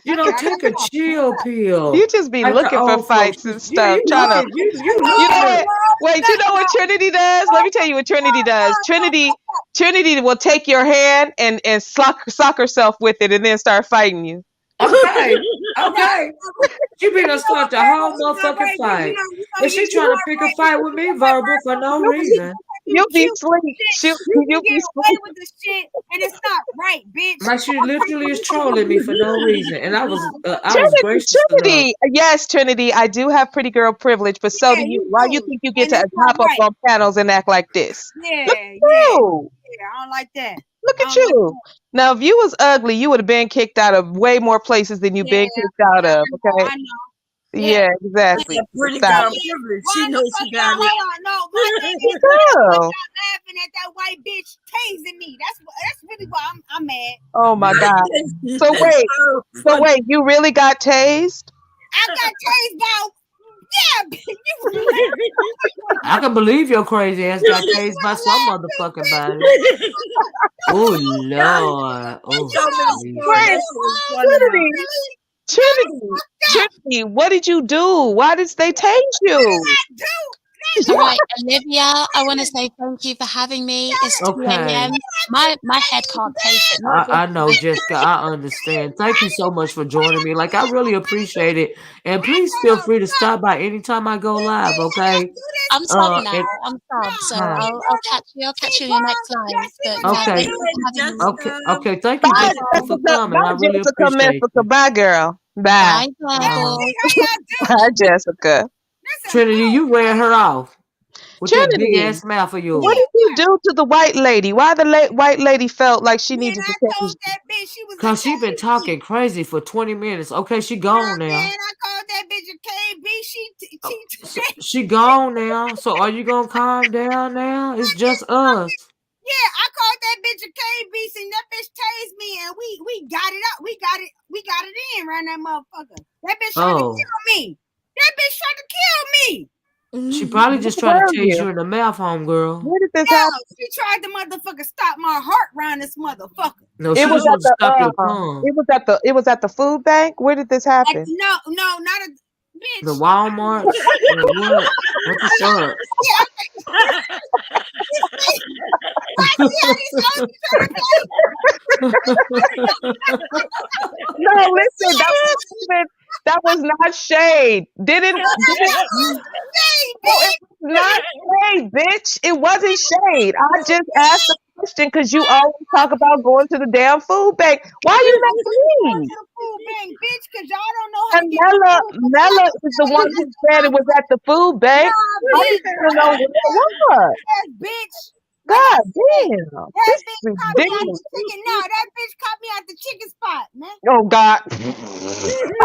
You know, Okay, take a chill pill. You just be Like the looking for old folks. fights and Yeah, stuff. you Trying to. looking. You You know looking. what? Wait, you know what Trinity does? Let me tell you what Trinity does. Trinity will take your hand and sock herself with it and then start fighting you. Okay. Okay. She be done start the whole motherfucking fight. And she trying to pick a fight with me verbal for no reason. You'll be sleep. You'll be Away sleep. with this shit, and it's not right, bitch. Like she literally is trolling me for no reason. And I was Trinity, gracious enough. yes, Trinity, I do have pretty girl privilege, but so do you. Why you think you get to hop up on panels and act like this? Look at you. I don't like that. Look at you. Now, if you was ugly, you would have been kicked out of way more places than you've been kicked out of. Okay. I know. Yeah, exactly. Pretty Stop girl it. privilege. She knows she got it. Hold on, no, my thing is, Girl. stop laughing at that white bitch tasing me. That's really why I'm mad. Oh my God. So wait, you really got tased? I got tased by. Yeah, you I can believe your crazy ass got tased by some motherfucking body. Oh Lord. Oh, Wait, Trinity, what did you do? Why did they tase you? All right, Olivia, I want to say thank you for having me. It's 2 a.m. My head can't take it. I know, Jessica. I understand. Thank you so much for joining me. Like, I really appreciate it. And please feel free to stop by anytime I go live. Okay. I'm sub now. I'm sub, so I'll catch you. I'll catch you in your next live. But Okay. thank you for having me. Okay. Thank you, Jessica, for coming. I really appreciate it. Bye, girl. Bye. Bye, Bye, Jessica. Trinity, you wearing her off with that big Trinity, ass mouth of yours. what did you do to the white lady? Why the white lady felt like she needed to change? Cause she been talking crazy for 20 minutes. Okay, she gone now. Man, I called that bitch a KB. She gone now. So are you gonna calm down now? It's just us. Yeah, I called that bitch a KB, and that bitch tased me, and we got it up. We got it in around that motherfucker. That bitch tried to kill me. That bitch tried to kill me. She probably just tried to tase you in the mouth, homegirl. Where did this happen? She tried to motherfucker stop my heart around this motherfucker. No, she just wanted to stop your tongue. It was at the food bank. Where did this happen? No, not a bitch. The Walmart. What the fuck? No, listen, that was not shade. It was not shade, bitch. It wasn't shade. I just asked the question because you always talk about going to the damn food bank. Why are you not me? Food bank, bitch, because y'all don't know how to get Mella is the one who said it was at the food bank. Nah, I didn't know where it was. Bitch. God damn. That bitch caught me out the chicken. No, that bitch caught me out the chicken spot, man. Oh God.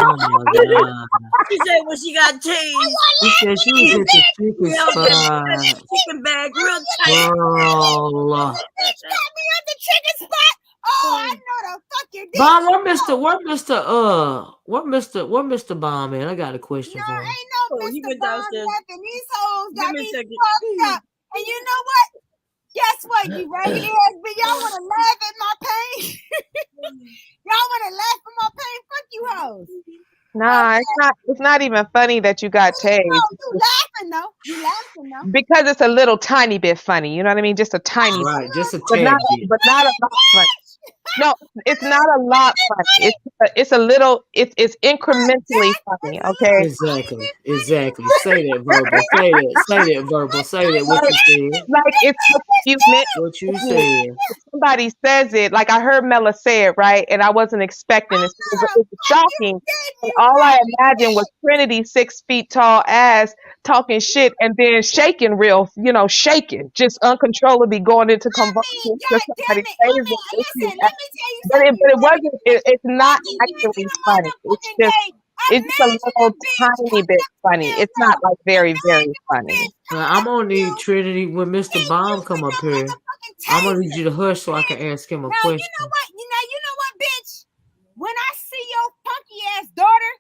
Oh my God. She said when she got tased. She said she was at the chicken spot. Chicken bag real tight. Girl. That bitch caught me at the chicken spot. Oh, I know the fuck you did. Bomb, where Mr. Bomb at? I got a question for him. Ain't no Mr. Bomb nothing. These hoes got me fucked up. And you know what? Guess what, you raggedy ass bitch? Y'all want to laugh at my pain? Y'all want to laugh at my pain? Fuck you hoes. Nah, it's not even funny that you got tased. No, you laughing though. Because it's a little tiny bit funny. You know what I mean? Just a tiny right, just a but tad bit. But not a lot funny. No, it's not a lot funny. It's a little. It's incrementally funny. Okay. Exactly. Say that verbal. Say that verbal. Say that what you said. Like it's what you said. If somebody says it, like I heard Mella say it, right, and I wasn't expecting it. It was shocking. And all I imagined was Trinity 6 feet tall ass talking shit and then shaking shaking, just uncontrollably going into convulsions. Somebody says it. me tell you But it, something. but it wasn't. It's not You actually know what? funny. The fucking day. It's just a Imagine a little bitch tiny coming bit up to funny. me, It's not bro. like very, very Imagine a funny. bitch Well, coming I'm up gonna to you need Trinity when Mr. and you Baum come with up no here. motherfucking I'm gonna need taser. you to hush so I can ask him a Now you know question. what? You know what, bitch? When I see your punky ass daughter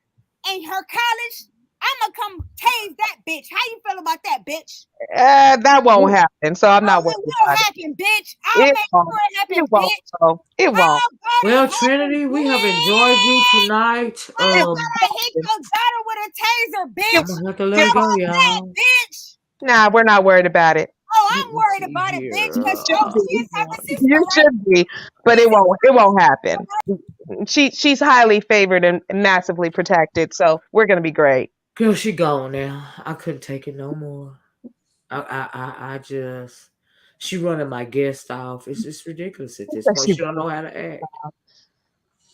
in her college, I'ma come tase that bitch. How you feel about that, bitch? That won't happen. So I'm Oh, not worried it will about it. happen, bitch. I'll It make won't. sure it It happen, won't. bitch. Though. It won't. Oh, God, Well, it happen, Trinity, we have enjoyed you bitch. tonight. It I'm gonna hit won't. your daughter with a taser, It I'm bitch. gonna have to let it it How go, won't. about that, y'all. bitch? Nah, we're not worried about it. Oh, Let I'm me worried see about it, bitch, here. You because should be. ever since You should be, but it won't happen. She's highly favored and massively protected, so we're gonna be great. Girl, she gone now. I couldn't take it no more. I just she running my guest off. It's just ridiculous at this point. She- She don't know how to act.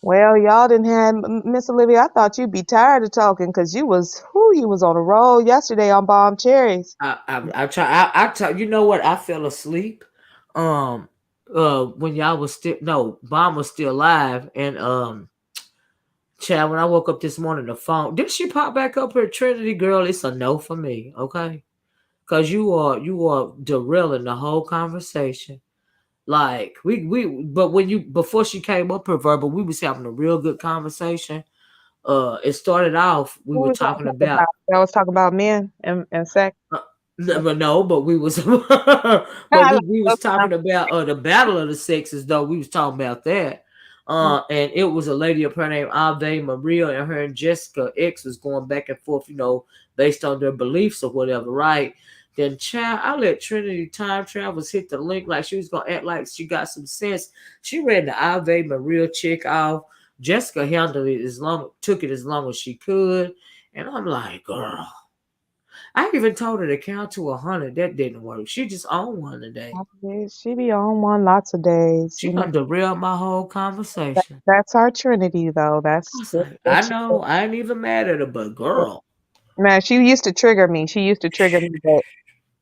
Well, y'all didn't have Miss Olivia. I thought you'd be tired of talking because you was on a roll yesterday on Bomb Cherries. I try. I tell you know what? I fell asleep. Um. When y'all was still no Bomb was still alive, and Chad. When I woke up this morning, the phone did she pop back up here? Trinity girl, it's a no for me. Okay, because you are derailing the whole conversation. Like but when you before she came up here, verbal, we was having a real good conversation. It started off we Who were was that talking talking about about? That was talking about men and sex. no, but we was but we was talking about the battle of the sexes though. We was talking about that. And it was a lady up her name Ave Maria, and her and Jessica X was going back and forth, based on their beliefs or whatever, right? Then child, I let Trinity Time Travels hit the link like she was gonna act like she got some sense. She ran the Ave Maria chick off. Jessica handled it took it as long as she could. And I'm like, girl. I even told her to count to 100. That didn't work. She just on one today. She be on one lots of days. She done derailed my whole conversation. That's our Trinity, though. I was like, I know. I ain't even mad at her, but girl. Man, she used to trigger me. She used to trigger me, but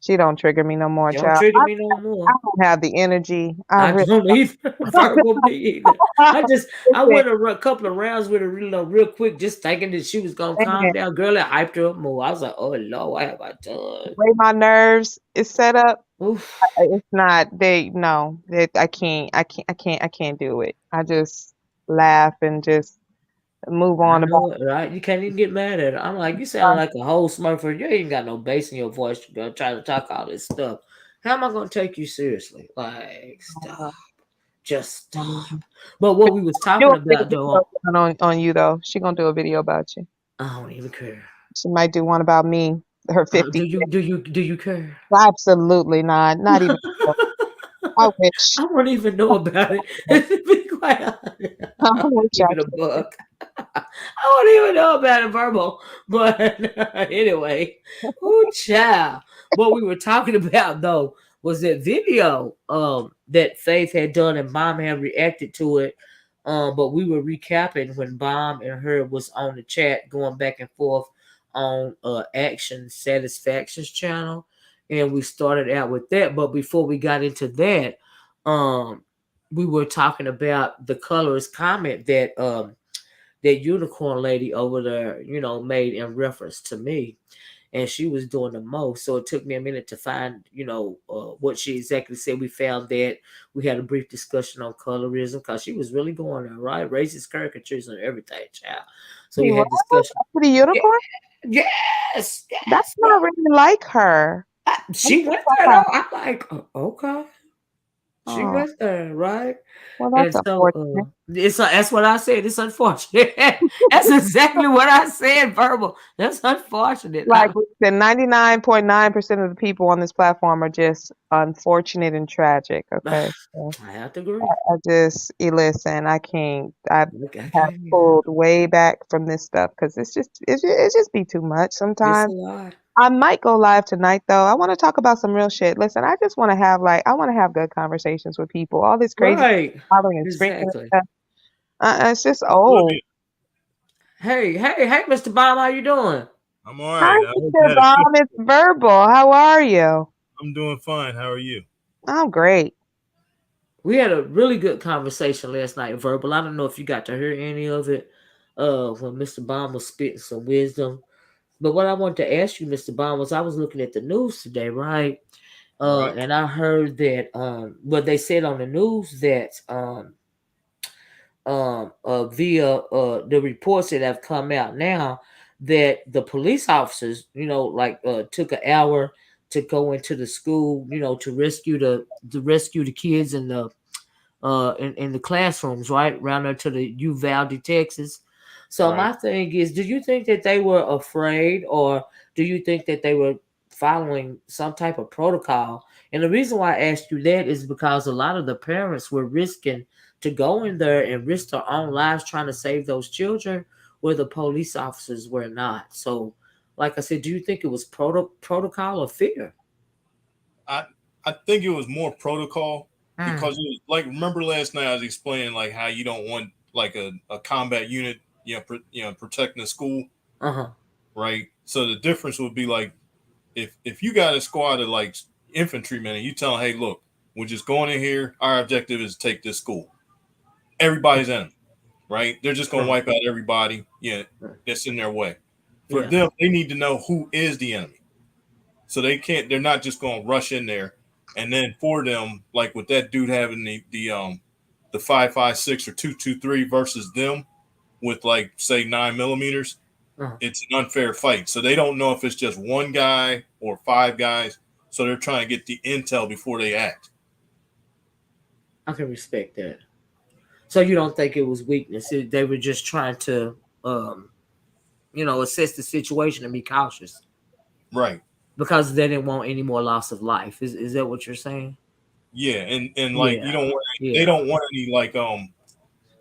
she don't trigger me no more, She don't child. trigger me no I more. don't have the energy. I I really don't either. Verbal me either. I Listen, went a couple of rounds with her real quick, just thinking that she was gonna calm man, down. Girl, I hyped her up more. I was like, oh Lord, what have I done? the way my nerves is set up, Oof. it's not. I can't do it. I just laugh and just move I on about. know it, right? You can't even get mad at her. I'm like, you sound like a whole smurfer. You ain't got no bass in your voice. You're trying to talk all this stuff. How am I going to take you seriously? Like, stop. Just stop. But what we was Do talking a about, video though, on you though. She gonna do a video about you. I don't even care. She might do one about me. Her Do 50. you care? Absolutely not. Not even. I wish. I won't even know about it. Be quite honest. I I'll wish keep I it a could. buck. I won't even know about it verbal. But anyway, oh child. What we were talking about though was that video that Faith had done and Bomb had reacted to it. But we were recapping when Bomb and her was on the chat going back and forth on Action Satisfactions channel. And we started out with that. But before we got into that, um we were talking about the colors comment that unicorn lady over there, made in reference to me. And she was doing the most. So it took me a minute to find, what she exactly said. We found that we had a brief discussion on colorism because she was really going there, right? Racist caricatures and everything, child. So The we what? had discussion. The unicorn? Yes, That's yes, not really like her. she went there though. I'm like, okay. She Oh, went there, right? well, And that's so unfortunate. that's what I said. It's unfortunate. That's exactly what I said, verbal. That's unfortunate. Like the 99.9% of the people on this platform are just unfortunate and tragic. Okay, so I have to agree. listen. I can't. I Look, I have can't either. pulled way back from this stuff because it's just be too much It's a sometimes. lot. I might go live tonight though. I want to talk about some real shit. Listen, I just want to have I want to have good conversations with people. All this crazy Right. hollering and screaming and Exactly. stuff. It's just old. Hey, Mr. Bomb, how you doing? I'm all Hi, right. I just Mr. had a Bomb. question. It's Verbal. How are you? I'm doing fine. How are you? I'm great. We had a really good conversation last night, verbal. I don't know if you got to hear any of it, when Mr. Bond was spitting some wisdom. But what I wanted to ask you, Mr. Bond, was I was looking at the news today, right? Right. And I heard that what they said on the news that via the reports that have come out now, that the police officers, like took an hour to go into the school, to rescue the kids in the classrooms, right around there to the Uvalde, Texas. So Right. my thing is, do you think that they were afraid, or do you think that they were following some type of protocol? And the reason why I asked you that is because a lot of the parents were risking to go in there and risk their own lives trying to save those children, where the police officers were not. So, like I said, do you think it was protocol or fear? I think it was more protocol Mm. because it was, like, remember last night I was explaining like how you don't want like a combat unit, protecting the school, Uh-huh. right? So the difference would be like if you got a squad of like infantrymen and you tell them, hey, look, we're just going in here. Our objective is to take this school. Everybody's enemy, right? They're just gonna wipe out everybody, that's in their way. For Yeah. them, they need to know who is the enemy. So they're not just gonna rush in there. And then for them, like with that dude having the 5.56 or 2.23 versus them with like say 9mm, Uh-huh. it's an unfair fight. So they don't know if it's just one guy or five guys. So they're trying to get the intel before they act. I can respect that. So you don't think it was weakness? They were just trying to, assess the situation and be cautious Right. because they didn't want any more loss of life. Is that what you're saying? Yeah, and like Yeah. they Yeah. don't want any like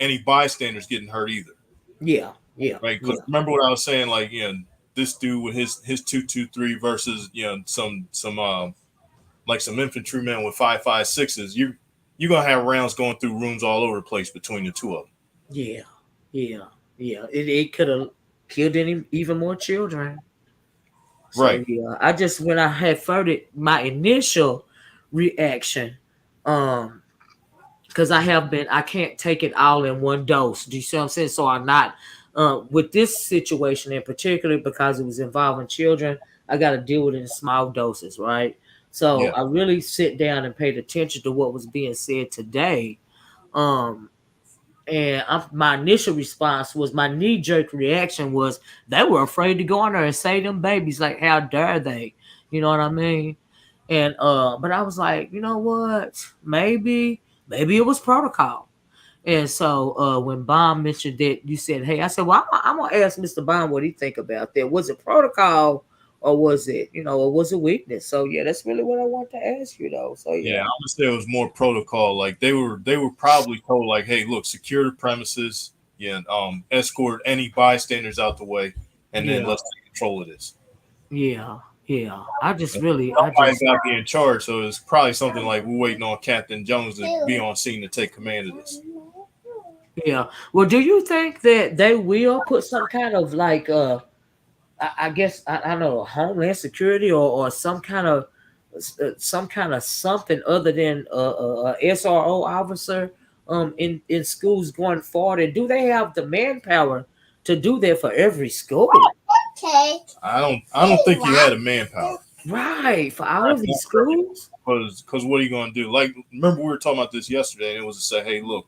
any bystanders getting hurt either. Yeah. Yeah. Right. Yeah. Because remember what I was saying, like, this dude with his 2.23 versus some like some infantrymen with 5.56s, you're gonna have rounds going through rooms all over the place between the two of them. Yeah. Yeah. Yeah. It could have killed any even more children. So Right. yeah, I just when I had heard it, my initial reaction, um, because I can't take it all in one dose. Do you see what I'm saying? So I'm not, with this situation in particular, because it was involving children, I got to deal with it in small doses, right? So Yeah. I really sit down and paid attention to what was being said today. Um, my initial response was, my knee jerk reaction was, they were afraid to go in there and save them babies. Like, how dare they? You know what I mean? And but I was like, you know what? Maybe it was protocol. And so when Bond mentioned that, you said, hey, I said, well, I'm gonna ask Mr. Bond what he think about that. Was it protocol, or was it, or was it weakness? So yeah, that's really what I want to ask you though. So Yeah, yeah. I would say it was more protocol. Like they were probably told like, hey, look, secure the premises, escort any bystanders out the way, and then Yeah. let's take control of this. Yeah. Yeah. I just And really somebody's got to be in charge, so it's probably something like we're waiting on Captain Jones to be on scene to take command of this. yeah. Well, do you think that they will put some kind of like I guess I don't know, homeland security, or some kind of something other than a SRO officer in schools going forward? And do they have the manpower to do that for every school? I don't think you had a manpower. Right, for all of these schools. Because what are you going to do? Like, remember we were talking about this yesterday, and it was to say, hey, look,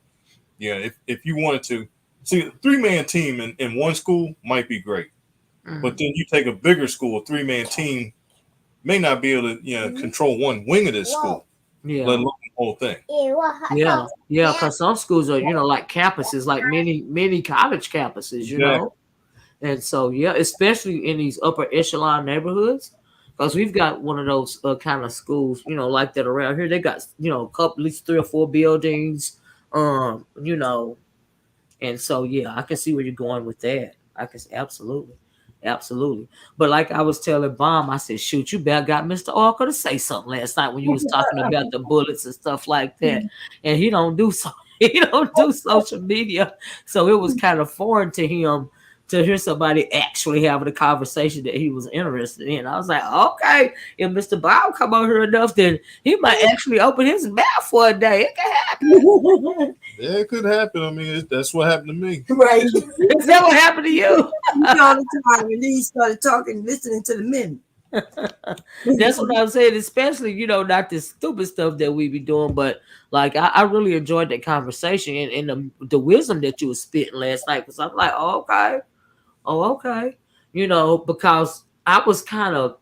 if you wanted to see a 3-man team in one school might be great, but then you take a bigger school, a 3-man team may not be able to control one wing of this school, Yeah. let alone the whole thing. Yeah, yeah, because some schools are, like campuses, like many college campuses, Exactly. And so yeah, especially in these upper echelon neighborhoods, because we've got one of those kind of schools, like that around here. They got a couple, at least 3 or 4 buildings, you know, and so yeah, I can see where you're going with that. I can absolutely, absolutely. But like I was telling Bomb, I said, shoot, you better got Mr. Oracle to say something last night when you was talking about the bullets and stuff like that. And he don't do so he don't do social media. So it was kind of foreign to him to hear somebody actually having a conversation that he was interested in. I was like, okay, if Mr. Bob come over here enough, then he might actually open his mouth for a day. It can happen. Yeah, it could happen. I mean, that's what happened to me. Right. Is that what happened to you? All the time, and then he started talking, listening to the men. That's what I'm saying, especially, not this stupid stuff that we be doing, but like I really enjoyed that conversation and the wisdom that you was spitting last night. Because I'm like, oh, okay. Because I was kind of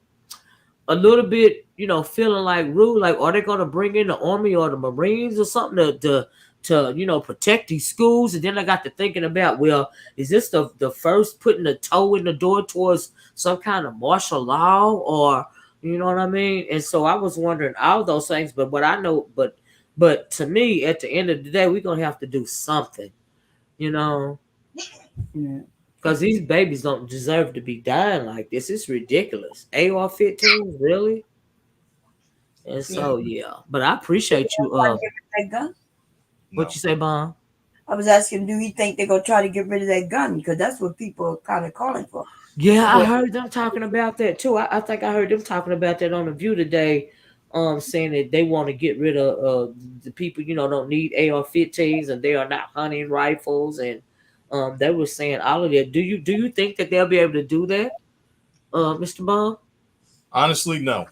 a little bit, feeling like rude, like are they gonna bring in the army or the Marines or something to protect these schools? And then I got to thinking about, well, is this the first putting a toe in the door towards some kind of martial law, or you know what I mean? And so I was wondering all those things, but what I know, but to me, at the end of the day, we're gonna have to do something, you know. Yeah. Because these babies don't deserve to be dying like this. It's ridiculous. AR-15, really? And so, yeah. But I appreciate you. That gun? What you say, Bon? I was asking, do you think they're gonna try to get rid of that gun? Because that's what people are kind of calling for. Yeah, I heard them talking about that too. I think I heard them talking about that on the View today, saying that they want to get rid of the people, don't need AR-15s and they are not hunting rifles, and they were saying all of that. Do you think that they'll be able to do that, Mr. Bon? Honestly, no.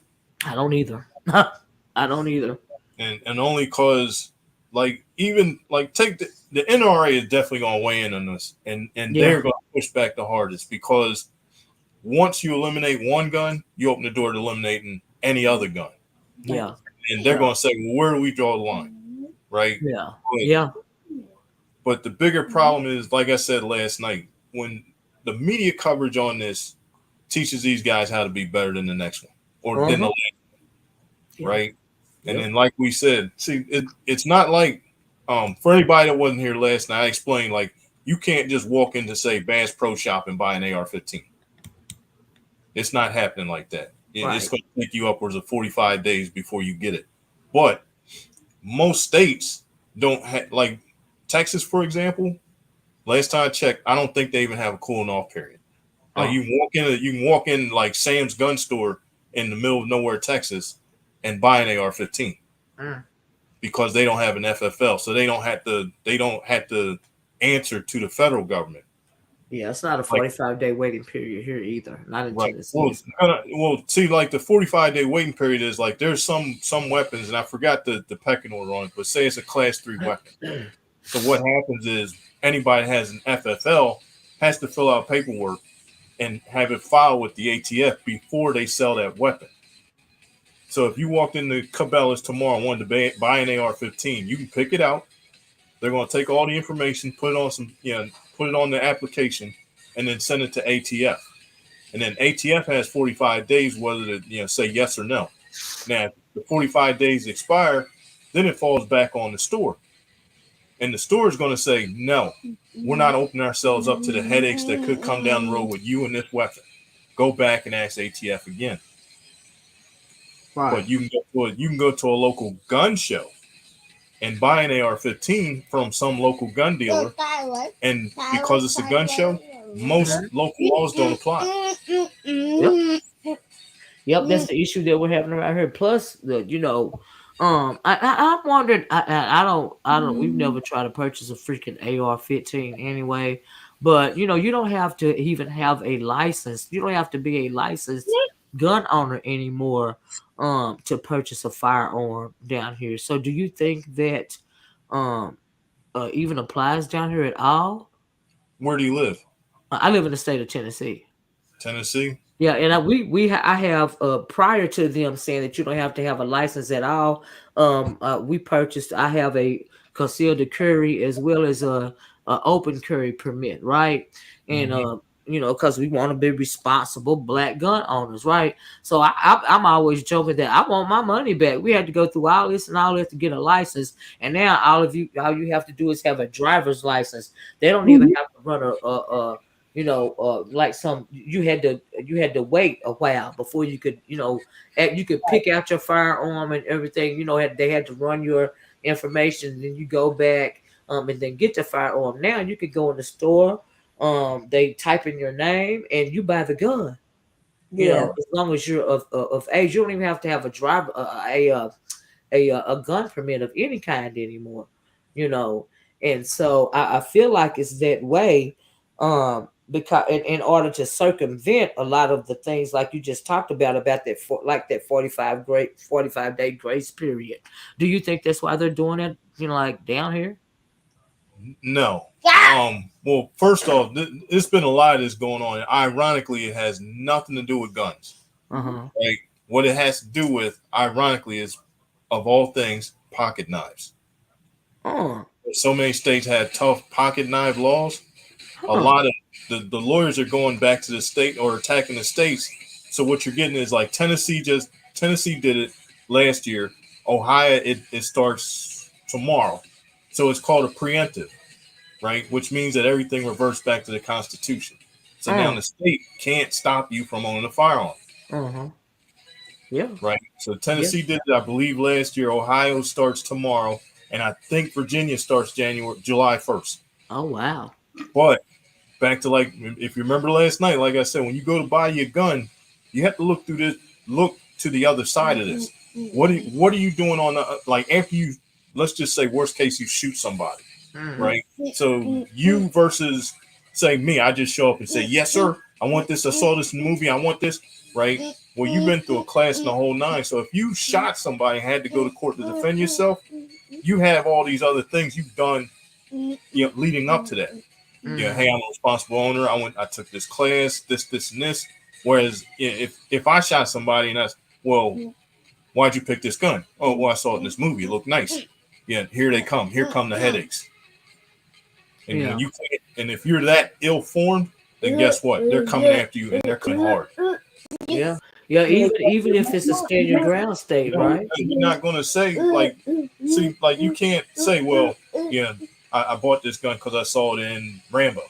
I don't either. I don't either. And only cause like even like take the NRA is definitely gonna weigh in on this, and they're gonna push back the hardest, because once you eliminate one gun, you open the door to eliminating any other gun. Yeah. And they're gonna say, well, where do we draw the line? Right? Yeah. But, yeah. But the bigger problem is, like I said last night, when the media coverage on this teaches these guys how to be better than the next one or than the last one, right? And then, like we said, see, it's not like for anybody that wasn't here last night, I explained, like, you can't just walk into, say, Bass Pro Shop and buy an AR-15. It's not happening like that. It's going to take you upwards of 45 days before you get it. But most states don't have, like Texas, for example. Last time I checked, I don't think they even have a cooling off period. Like you can walk in like Sam's gun store in the middle of nowhere, Texas, and buy an AR-15 because they don't have an FFL, so they don't have to answer to the federal government. Yeah, it's not a 45-day waiting period here either. Not in Tennessee. Well, see, like the 45-day waiting period is like there's some weapons, and I forgot the pecking order on it, but say it's a Class 3 weapon. So what happens is anybody that has an FFL has to fill out paperwork and have it filed with the ATF before they sell that weapon. So if you walked into Cabela's tomorrow and wanted to buy an AR-15, you can pick it out. They're going to take all the information, put it on put it on the application, and then send it to ATF. And then ATF has 45 days whether to say yes or no. Now, if the 45 days expire, then it falls back on the store. And the store is going to say, no, we're not opening ourselves up to the headaches that could come down the road with you and this weapon. Go back and ask ATF again. Right. But you can go to a local gun show and buy an AR-15 from some local gun dealer. And because it's a gun show, most local laws don't apply. Yep, that's the issue that we're having around here. Plus, I'm wondering. I don't. We've never tried to purchase a freaking AR-15 anyway. But you don't have to even have a license. You don't have to be a licensed gun owner anymore to purchase a firearm down here. So, do you think that even applies down here at all? Where do you live? I live in the state of Tennessee. Tennessee. Yeah, and I have prior to them saying that you don't have to have a license at all. We purchased. I have a concealed carry as well as a open carry permit, right? And because we want to be responsible Black gun owners, right? So I'm always joking that I want my money back. We had to go through all this and all that to get a license, and now all you have to do is have a driver's license. They don't even have to run like you had to wait a while before you could, you could pick out your firearm and everything. They had to run your information, then you go back and then get the firearm. Now you could go in the store they type in your name and you buy the gun. You Yeah. know, as long as you're of age, you don't even have to have a driver a gun permit of any kind anymore. You know, and so I feel like it's that way, because in order to circumvent a lot of the things like you just talked about that like that 45-day grace period. Do you think that's why they're doing it? You know, like down here. No. Well, first off, it's been a lot that's going on. Ironically, it has nothing to do with guns. Right? What it has to do with, ironically, is of all things, pocket knives. So many states had tough pocket knife laws. A lot of the lawyers are going back to the state or attacking the states. So what you're getting is like Tennessee did it last year. Ohio it starts tomorrow. So it's called a preemptive, right? Which means that everything reverts back to the Constitution. So now the state can't stop you from owning a firearm. Yeah. Right. So Tennessee did it, I believe, last year. Ohio starts tomorrow, and I think Virginia starts July 1st. Oh wow. But back to like, if you remember last night, like I said, when you go to buy your gun, you have to look to the other side of this. What are you doing on the, like, after you, let's just say worst case, you shoot somebody, right? So you versus say me, I just show up and say, yes, sir, I want this. I saw this in the movie. I want this, right? Well, you've been through a class in the whole nine. So if you shot somebody and had to go to court to defend yourself, you have all these other things you've done, leading up to that. Yeah, hey, I'm a responsible owner. I took this class, this, and this. Whereas if I shot somebody and that's, well, why'd you pick this gun? Oh, well, I saw it in this movie. It looked nice. Yeah, here they come. Here come the headaches. And when you and if you're that ill-formed, then guess what? They're coming after you and they're coming hard. Yeah. Yeah, even if it's a stand your ground state, right? You're not gonna say like you can't say, well, yeah, I bought this gun because I saw it in Rambo.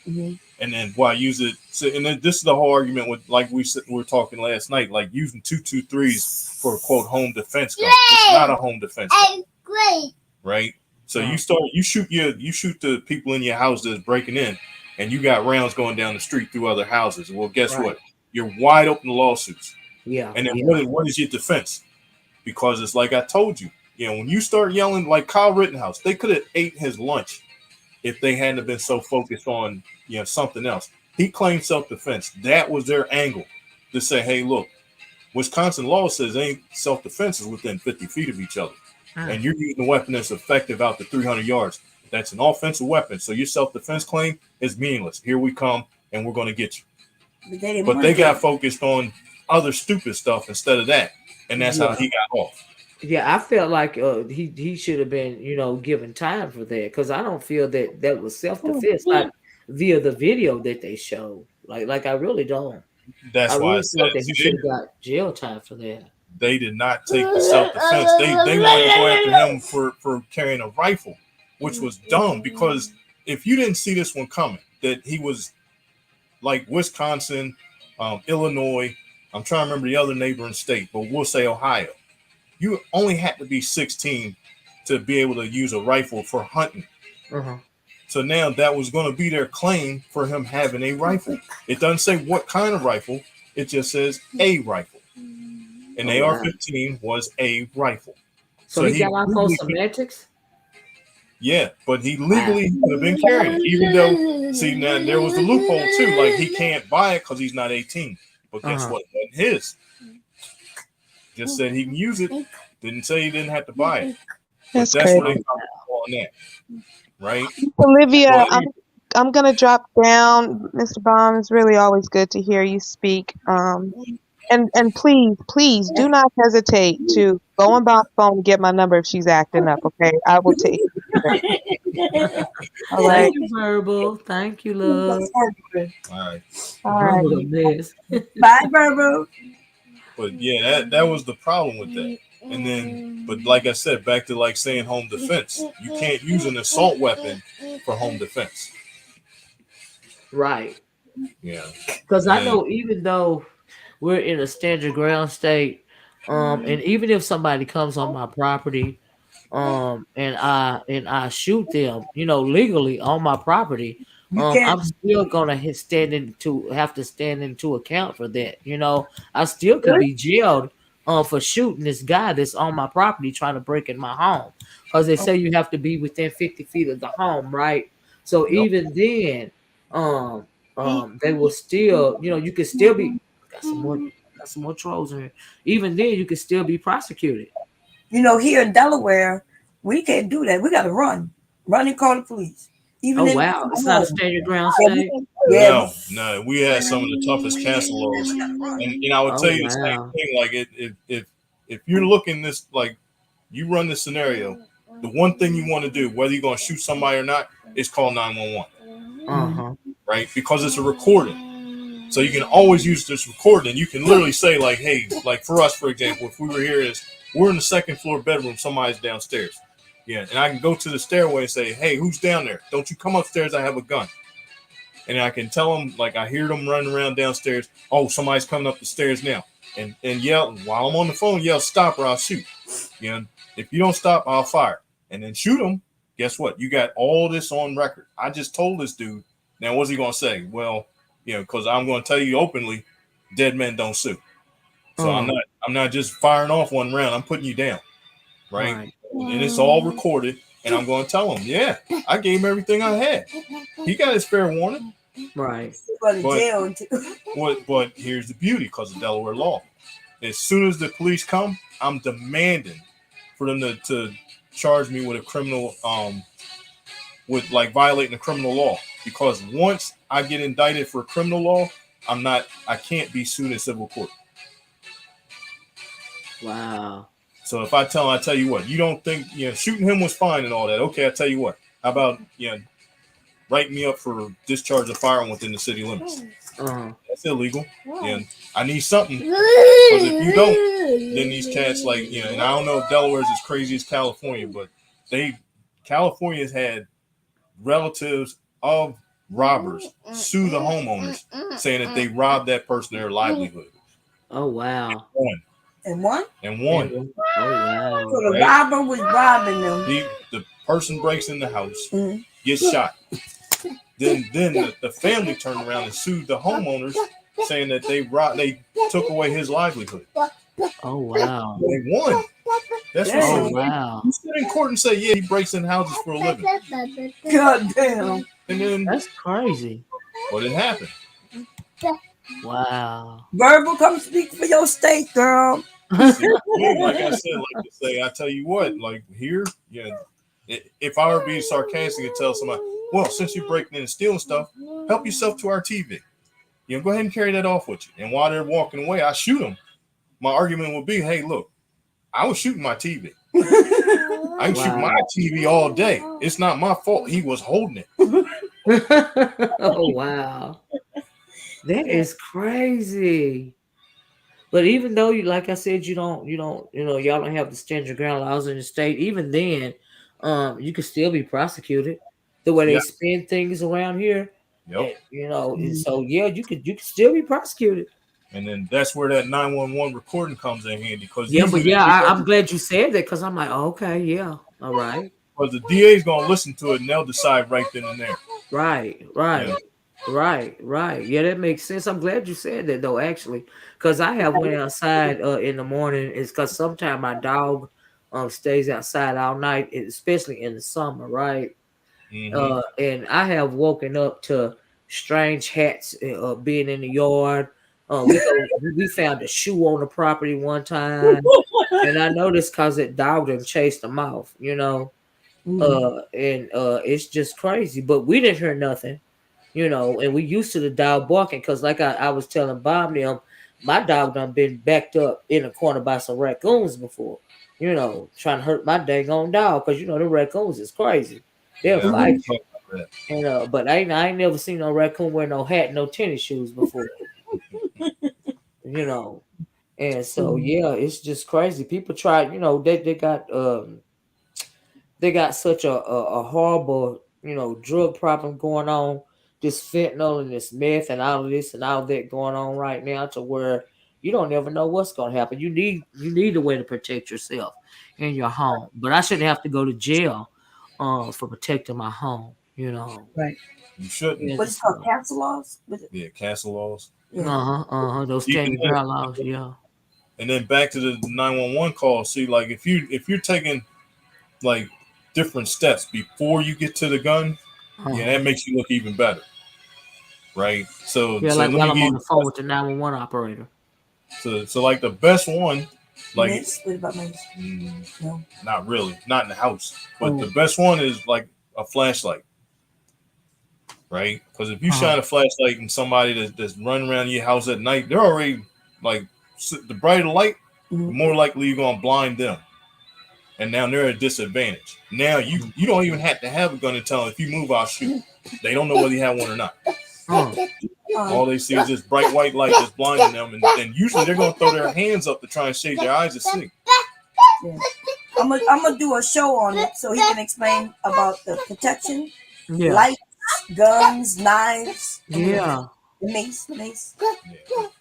And then why use it? So, and then this is the whole argument with, like we were talking last night, like using 223s for quote home defense gun. It's not a home defense gun, right? So you shoot the people in your house that's breaking in, and you got rounds going down the street through other houses. Well, guess what? You're wide open to lawsuits. Yeah. And then what is your defense? Because it's like I told you, when you start yelling like Kyle Rittenhouse, they could have ate his lunch if they hadn't been so focused on something else. He claimed self-defense. That was their angle to say, hey, look, Wisconsin law says ain't self-defense is within 50 feet of each other. And you're using a weapon that's effective out to 300 yards. That's an offensive weapon. So your self-defense claim is meaningless. Here we come, and we're going to get you. But they got focused on other stupid stuff instead of that. And that's how he got off. Yeah, I felt like he should have been, given time for that, because I don't feel that was self-defense, like via the video that they showed. Like I really don't. That's I why really I said felt that he should have got jail time for that. They did not take the self-defense. They wanted to go after him for carrying a rifle, which was dumb, because if you didn't see this one coming, that he was like Wisconsin, Illinois, I'm trying to remember the other neighboring state, but we'll say Ohio. You only had to be 16 to be able to use a rifle for hunting. So now that was going to be their claim for him having a rifle. It doesn't say what kind of rifle. It just says a rifle. And AR-15 was a rifle. So he got off on semantics? Yeah, but he legally could have been carrying it, even though, see, now there was the loophole too. Like, he can't buy it because he's not 18. But guess what? It wasn't his. Just said he can use it. Didn't say he didn't have to buy it. That's crazy. what they got on that, right? Olivia, I'm gonna drop down, Mr. Baum. It's really always good to hear you speak. And please do not hesitate to go on Baum's phone and get my number if she's acting up. Okay, I will take it. All right. Thank you, Verbal. Thank you, love. All right. Bye, Verbal. But yeah, that was the problem with that. And then, but like I said, back to like saying home defense, you can't use an assault weapon for home defense. Right. Yeah. Because I know, even though we're in a stand your ground state, and even if somebody comes on my property, and I shoot them, legally on my property, You can't. I'm still gonna have to stand into account for that. I still could be jailed for shooting this guy that's on my property trying to break in my home. Because they say you have to be within 50 feet of the home, right? So Yep. even then, um, they will still, you can still be got some more trolls in here. Even then, you can still be prosecuted. Here in Delaware, we can't do that. We got to run and call the police, even Oh in wow, our it's not a home. stand your ground Yeah, we state. can, No, no, we had some of the toughest cancel laws, and I would Oh tell you the same wow. thing. Like if you're looking this like you run this scenario, the one thing you want to do, whether you're going to shoot somebody or not, is call 911, Uh huh. right? Because it's a recording, so you can always use this recording. You can literally say like, hey, like for us, for example, if we were here, we're in the second floor bedroom, somebody's downstairs, yeah, and I can go to the stairway and say, hey, who's down there? Don't you come upstairs? I have a gun. And I can tell them, like I hear them running around downstairs. Oh, somebody's coming up the stairs now, and yell while I'm on the phone. Yell, stop or I'll shoot. If you don't stop, I'll fire, and then shoot them. Guess what? You got all this on record. I just told this dude. Now, what's he gonna say? Well, because I'm gonna tell you openly, dead men don't sue. So I'm not just firing off one round. I'm putting you down, right? Right. And it's all recorded. And I'm going to tell him, yeah, I gave him everything I had. He got his fair warning. Right. But here's the beauty because of Delaware law. As soon as the police come, I'm demanding for them to charge me with a criminal, with like violating the criminal law. Because once I get indicted for criminal law, I can't be sued in civil court. Wow. So if I tell you what, you don't think, shooting him was fine and all that. Okay, I tell you what, how about, write me up for discharge of firearm within the city limits. That's illegal. And I need something. Because if you don't, then these cats and I don't know if Delaware's as crazy as California, but California's had relatives of robbers sue the homeowners saying that they robbed that person their livelihood. Oh wow. And one? And one. Oh wow. So the robber was robbing them. The person breaks in the house, gets shot. Then the family turned around and sued the homeowners, saying that they took away his livelihood. Oh wow. They won. That's what. Oh wow. You sit in court and say, yeah, he breaks in houses for a living. God damn. And then that's crazy. But it happened. Wow. Verbal, come speak for your state, girl. See, like I said, I tell you what, like here, if I were being sarcastic and tell somebody, well, since you're breaking in and stealing stuff, help yourself to our TV. Go ahead and carry that off with you. And while they're walking away, I shoot them. My argument would be, hey, look, I was shooting my TV. I can shoot my TV all day. It's not my fault. He was holding it. Oh wow. That is crazy. But even though like I said, y'all don't have the stand your ground laws in the state. Even then, you can still be prosecuted the way they spin things around here. Yep. And so yeah, you could still be prosecuted. And then that's where that 911 recording comes in handy. I'm glad you said that because I'm like, oh, okay, yeah, all right. Because the DA is gonna listen to it and they'll decide right then and there. Right. Yeah, that makes sense. I'm glad you said that though, actually, because I have went outside in the morning. It's because sometimes my dog stays outside all night, especially in the summer, right? Mm-hmm. And I have woken up to strange hats being in the yard. We found a shoe on the property one time, and I noticed because that dog done chased them off, and it's just crazy. But we didn't hear nothing. And we used to the dog barking because, like I was telling Bob them, my dog done been backed up in a corner by some raccoons before, trying to hurt my dang on dog because the raccoons is crazy. They'll fight you. And but I ain't never seen no raccoon wear no hat, no tennis shoes before. And so yeah, it's just crazy. People try, they got such a horrible, drug problem going on, this fentanyl and this meth and all of this and all that going on right now to where you don't ever know what's going to happen. You need a way to protect yourself in your home. But I shouldn't have to go to jail for protecting my home. You know. Right. You shouldn't. What's called castle laws? Yeah, castle laws. Yeah. Those standing ground laws. Yeah. And then back to the 911 call. See, like if you're taking like different steps before you get to the gun, yeah, that makes you look even better, right? So Yeah, so like let me while I'm on give the phone with the 911 operator. so like the best one, like Mace? What about mace? No, not really, not in the house. But the best one is like a flashlight, right? Because if you shine a flashlight in somebody that's running around your house at night, they're already like the brighter the light, the more likely you're gonna blind them, and now they're at a disadvantage. Now you don't even have to have a gun to tell them if you move, I'll shoot. They don't know whether you have one or not. All they see is this bright white light that's blinding them, and usually they're gonna throw their hands up to try and shade their eyes to see. Yeah. I'm gonna do a show on it so he can explain about the protection, lights, guns, knives. Yeah. The mace.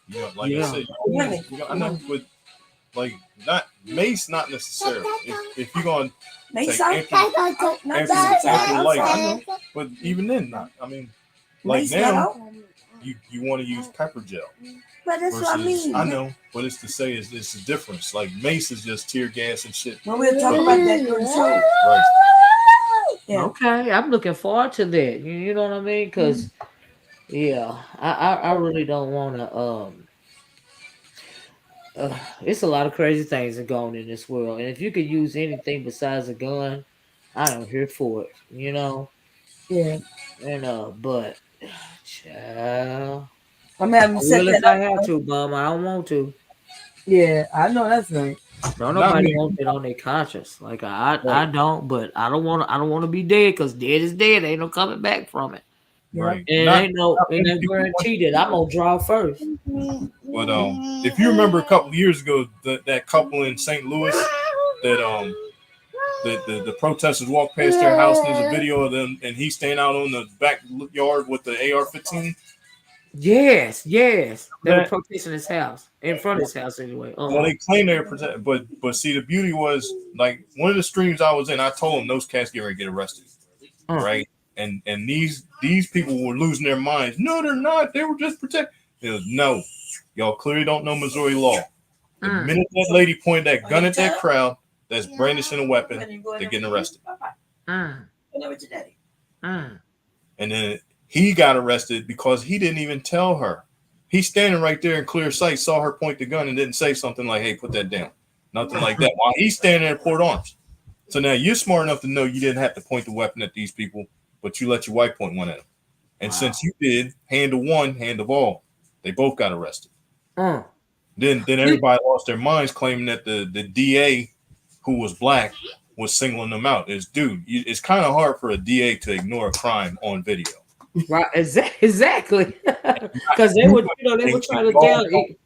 Yeah, like I said, I know, but like not mace, not necessarily. If you're gonna mace, take after light, but even then, not. I mean, like mace now, you want to use pepper gel. But that's what I mean. I know, but it's to say it's the difference. Like mace is just tear gas and shit. Well, we'll talk about that during the show. Right. Yeah. Okay, I'm looking forward to that. You know what I mean? Because yeah, I really don't want to. It's a lot of crazy things that go on in this world, and if you could use anything besides a gun, I am here for it. You know. Yeah. And but, child, I'm having set if that I up. have to, Mom, I don't want to. Yeah, I know that's right. Don't nobody want it on their conscience. Like I don't, but I don't want to be dead because dead is dead. Ain't no coming back from it. Right. And ain't no guarantee that I'm gonna draw first. But if you remember a couple of years ago, that couple in St. Louis that the protesters walked past their house. There's a video of them, and he's standing out on the backyard with the AR-15. Yes. They were protesting his house, in front of his house anyway. Well, they claim they're protected, but see, the beauty was like one of the streams I was in. I told them those cats get ready to get arrested, right? And these people were losing their minds. No, they're not. They were just protected. No, y'all clearly don't know Missouri law. The minute that lady pointed that gun at that crowd that's brandishing a weapon, they're getting arrested. And then he got arrested because he didn't even tell her. He's standing right there in clear sight, saw her point the gun and didn't say something like, hey, put that down. Nothing like that. While he's standing there in port arms. So now you're smart enough to know you didn't have to point the weapon at these people, but you let your wife point one at them. And since you did, hand of one, hand of all, they both got arrested. Then everybody lost their minds claiming that the DA who was black was singling them out. It's kind of hard for a DA to ignore a crime on video. Right, exactly. Because they would try to down it.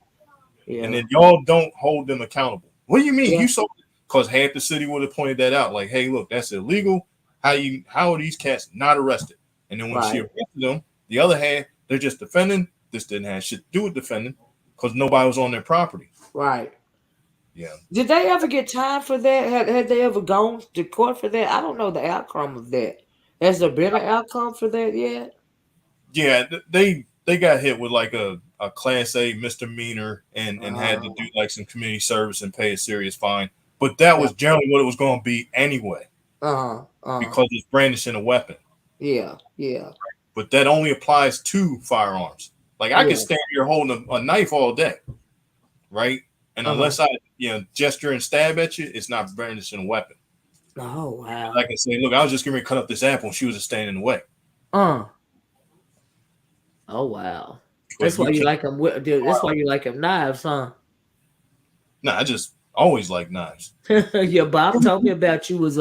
Yeah. And then y'all don't hold them accountable. What do you mean? You saw because half the city would have pointed that out. Like, hey, look, that's illegal. How are these cats not arrested? And then when she arrested them, the other half, they're just defending. This didn't have shit to do with defending because nobody was on their property. Right. Yeah. Did they ever get time for that? Had they ever gone to court for that? I don't know the outcome of that. Has there been an outcome for that yet? Yeah, they got hit with like a class A misdemeanor and had to do like some community service and pay a serious fine. But that was generally what it was going to be anyway. Because it's brandishing a weapon. Yeah. But that only applies to firearms. Like I could stand here holding a knife all day, right? And unless I gesture and stab at you, it's not brandishing a weapon. Oh wow! Like I say, look, I was just going to cut up this apple, and she was just standing in the way. Oh wow! That's why you like them. That's why you like them knives, huh? Nah, I just always like knives. Yeah, Bob told me about you was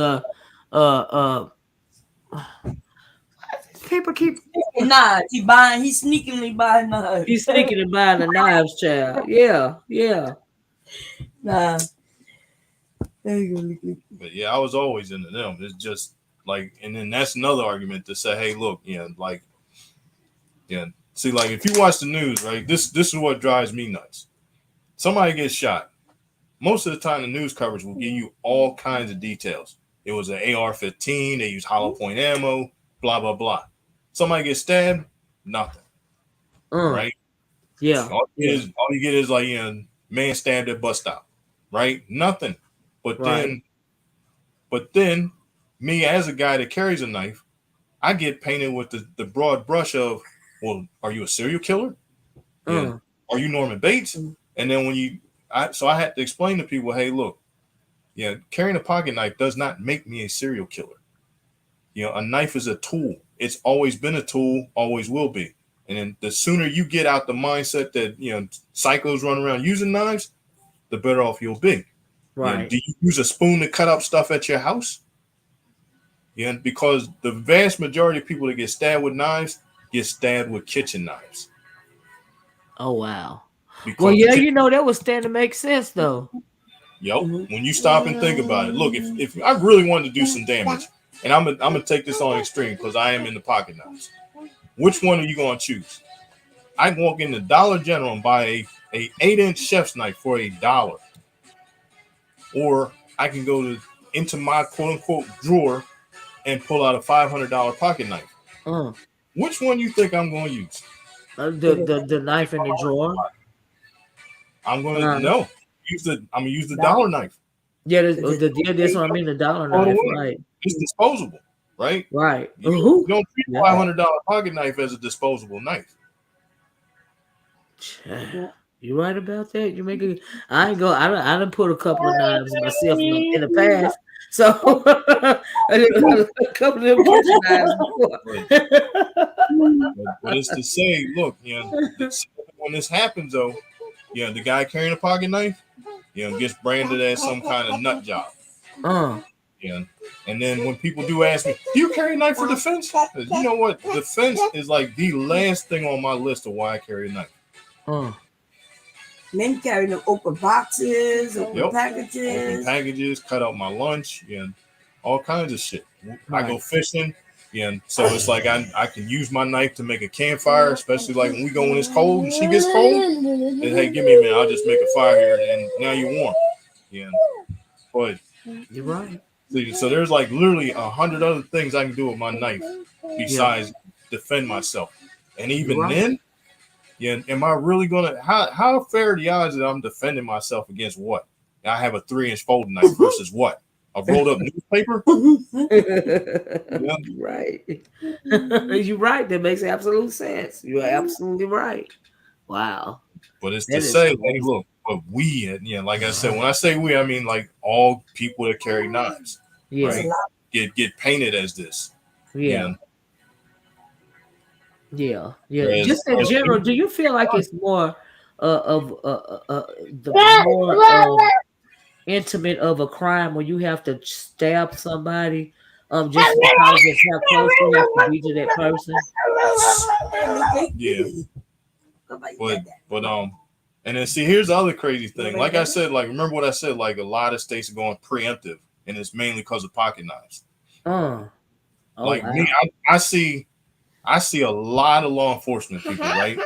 people keep knives. He's sneakingly buying knives. He's sneaking and buying the knives, child. Yeah. Nah. But yeah, I was always into them. It's just like, and then that's another argument to say, hey, look, see, like if you watch the news, right, this is what drives me nuts. Somebody gets shot. Most of the time, the news coverage will give you all kinds of details. It was an AR-15. They used hollow point ammo. blah blah blah. Somebody gets stabbed, nothing. Right? Yeah. All you get is like, man stabbed at bus stop. Right? Nothing. But then me as a guy that carries a knife, I get painted with the broad brush of, well, are you a serial killer? Yeah. Are you Norman Bates? And then so I had to explain to people, hey, look, carrying a pocket knife does not make me a serial killer. A knife is a tool. It's always been a tool, always will be. And then the sooner you get out the mindset that, psychos run around using knives, the better off you'll be. Right. Do you use a spoon to cut up stuff at your house? Yeah, because the vast majority of people that get stabbed with knives get stabbed with kitchen knives. Oh, wow. Because that was starting to make sense, though. Yep. When you stop and think about it, look, if I really wanted to do some damage, and I'm gonna take this on extreme because I am in the pocket knives, which one are you gonna choose? I can walk into Dollar General and buy a 8-inch chef's knife for $1, or I can go into my quote unquote drawer and pull out a $500 pocket knife. Which one you think I'm going to use? The knife in the drawer. I'm going to I'm gonna use the dollar knife. Yeah, that's what I mean. The dollar knife, right? It's disposable, right? Right. You don't treat a $500 pocket knife as a disposable knife. You right about that? You make it. I ain't go. I done put a couple of knives myself in the past. So I did a couple of them kitchen knives before. But it's to say, look, when this happens though, the guy carrying a pocket knife, gets branded as some kind of nut job. And then when people do ask me, do you carry a knife for defense? You know what? Defense is like the last thing on my list of why I carry a knife. Men carry them open boxes, open packages, cut out my lunch, all kinds of shit. Right. I go fishing, so it's like I can use my knife to make a campfire, especially like when we go when it's cold and she gets cold. And hey, give me a minute, I'll just make a fire here, and now you're warm. But you're right. So there's like literally 100 other things I can do with my knife besides defend myself, and even then. Am I really gonna? How fair are the odds that I'm defending myself against what? I have a 3-inch folding knife versus what? A rolled up newspaper? Right. You're right. That makes absolute sense. You are absolutely right. Wow. But it's to say, hey, look, but we, like I said, when I say we, I mean like all people that carry knives, right? Get painted as this. Yeah. Just in general, do you feel like it's more the more intimate of a crime when you have to stab somebody just because it's how close you have to be to that person? Yeah. But and then see, here's the other crazy thing. Like I said, like remember what I said, like a lot of states are going preemptive, and it's mainly because of pocket knives. Me, I see a lot of law enforcement people, right?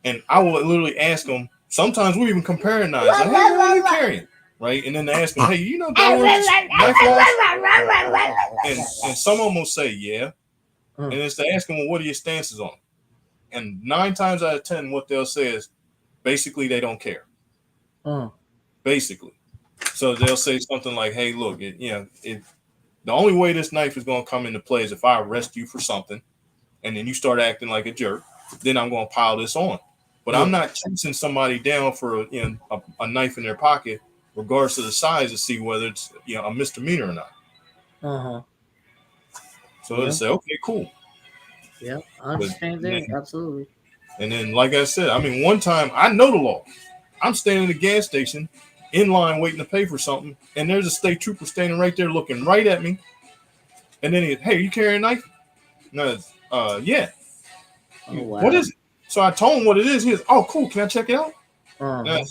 And I will literally ask them, sometimes we're even comparing knives. Like, hey, what are you carrying? Right? And then they ask them, hey, you know Delaware's knife laws? And some of them will say, yeah. And it's to ask them, well, what are your stances on? And 9 times out of 10, what they'll say is, basically, they don't care. Basically. So they'll say something like, hey, look, the only way this knife is going to come into play is if I arrest you for something, and then you start acting like a jerk, then I'm going to pile this on. But I'm not chasing somebody down for a knife in their pocket, regardless of the size, to see whether it's a misdemeanor or not. So they say, okay, cool. Yeah, I understand that. Absolutely. And then, like I said, I mean, one time I know the law. I'm standing at a gas station in line waiting to pay for something, and there's a state trooper standing right there looking right at me. And then hey, are you carrying a knife? No, yeah. Oh, wow. What is it? So I told him what it is. He was, oh, cool. Can I check it out?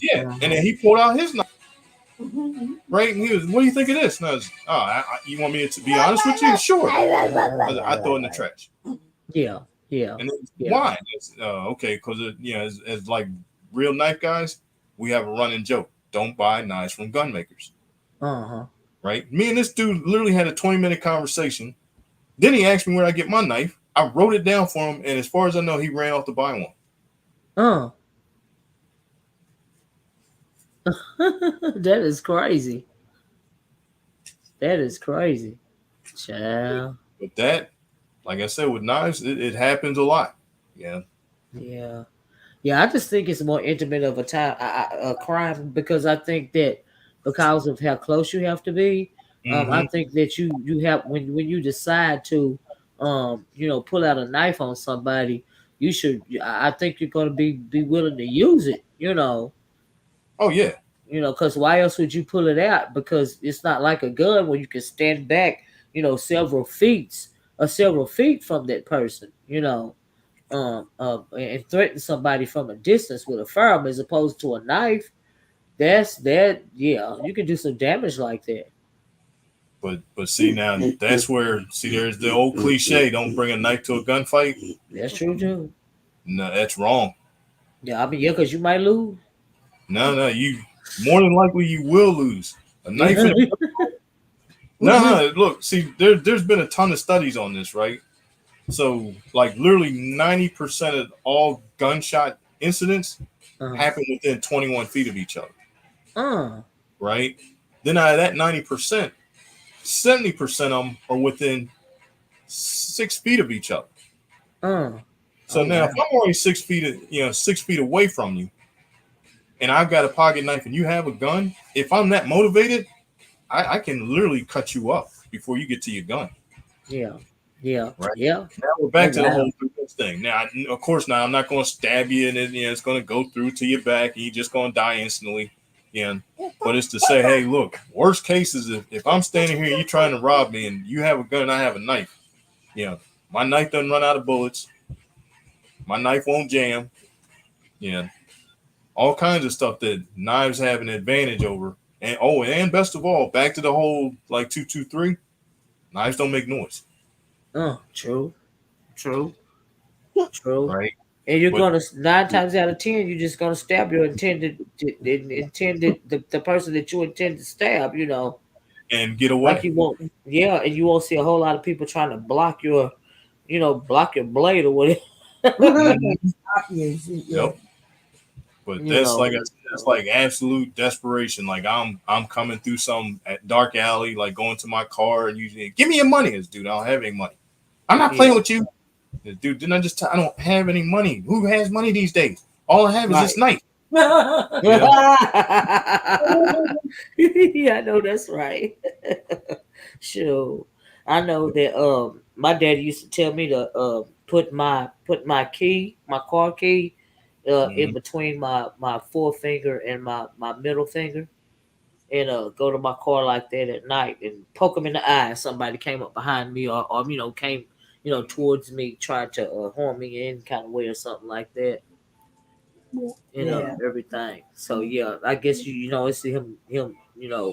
Yeah. And then he pulled out his knife. Right? And he was, what do you think of this? And I was, you want me to be honest with you? Sure. I throw it in the trash. Yeah. And why? Okay, because as like real knife guys, we have a running joke. Don't buy knives from gun makers. Right? Me and this dude literally had a 20-minute conversation. Then he asked me where I get my knife. I wrote it down for him, and as far as I know, he ran off to buy one. That is crazy. That is crazy. Child. But that, like I said, with knives, it happens a lot. Yeah. Yeah. Yeah, I just think it's more intimate of a crime because I think that because of how close you have to be, I Mm-hmm. think that you have when you decide to, pull out a knife on somebody, you should. I think you're going to be willing to use it. Oh yeah. Because why else would you pull it out? Because it's not like a gun where you can stand back, several feet from that person. And threaten somebody from a distance with a firearm as opposed to a knife. Yeah, you can do some damage like that. But see now that's where there's the old cliche, don't bring a knife to a gunfight. That's true too. No, that's wrong. Yeah, I mean, yeah, because you might lose. No, you more than likely you will lose. A knife in a no. Look, see, there's been a ton of studies on this, right? So, like, literally 90% of all gunshot incidents happen within 21 feet of each other. Right? Then out of that 90%, 70% of them are within 6 feet of each other. So now, if I'm already 6 feet, 6 feet away from you, and I've got a pocket knife and you have a gun, if I'm that motivated, I can literally cut you up before you get to your gun. Yeah. Right. Yeah. Now we're back to the whole thing. Now, of course, now I'm not going to stab you, and it's going to go through to your back, and you're just going to die instantly. But it's to say, hey, look, worst case is if I'm standing here, and you're trying to rob me, and you have a gun, and I have a knife. My knife doesn't run out of bullets. My knife won't jam. All kinds of stuff that knives have an advantage over. And best of all, back to the whole like 223, knives don't make noise. True. Right. And you're gonna 9 times out of 10, you're just gonna stab your intended the person that you intend to stab. And get away. Like you won't, yeah, and you won't see a whole lot of people trying to block your blade or whatever. Yep. But that's like I said, it's like absolute desperation. Like I'm coming through some dark alley, like going to my car and you give me your money. This dude, I don't have any money. I'm not playing with you. This dude, didn't I just I don't have any money. Who has money these days? All I have is this knife. Yeah, I know that's right. Sure. I know that my dad used to tell me to put my car key in between my forefinger and my middle finger, and go to my car like that at night and poke them in the eye. Somebody came up behind me or came towards me, tried to harm me in any kind of way or something like that. Everything. So yeah, I guess it's him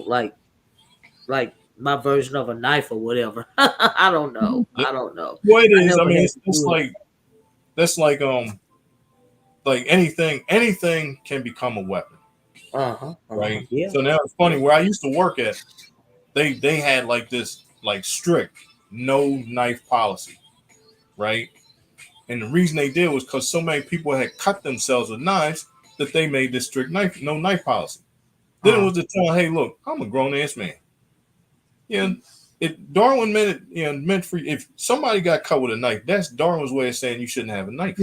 like my version of a knife or whatever. I don't know. Well, it is. I mean, it's like that's like anything can become a weapon. Right. Yeah. So now it's funny where I used to work at, they had like this like strict no knife policy, right? And the reason they did was because so many people had cut themselves with knives that they made this strict no knife policy. Then it was to tell, hey, look, I'm a grown ass man. Darwin meant it, meant for if somebody got cut with a knife, that's Darwin's way of saying you shouldn't have a knife.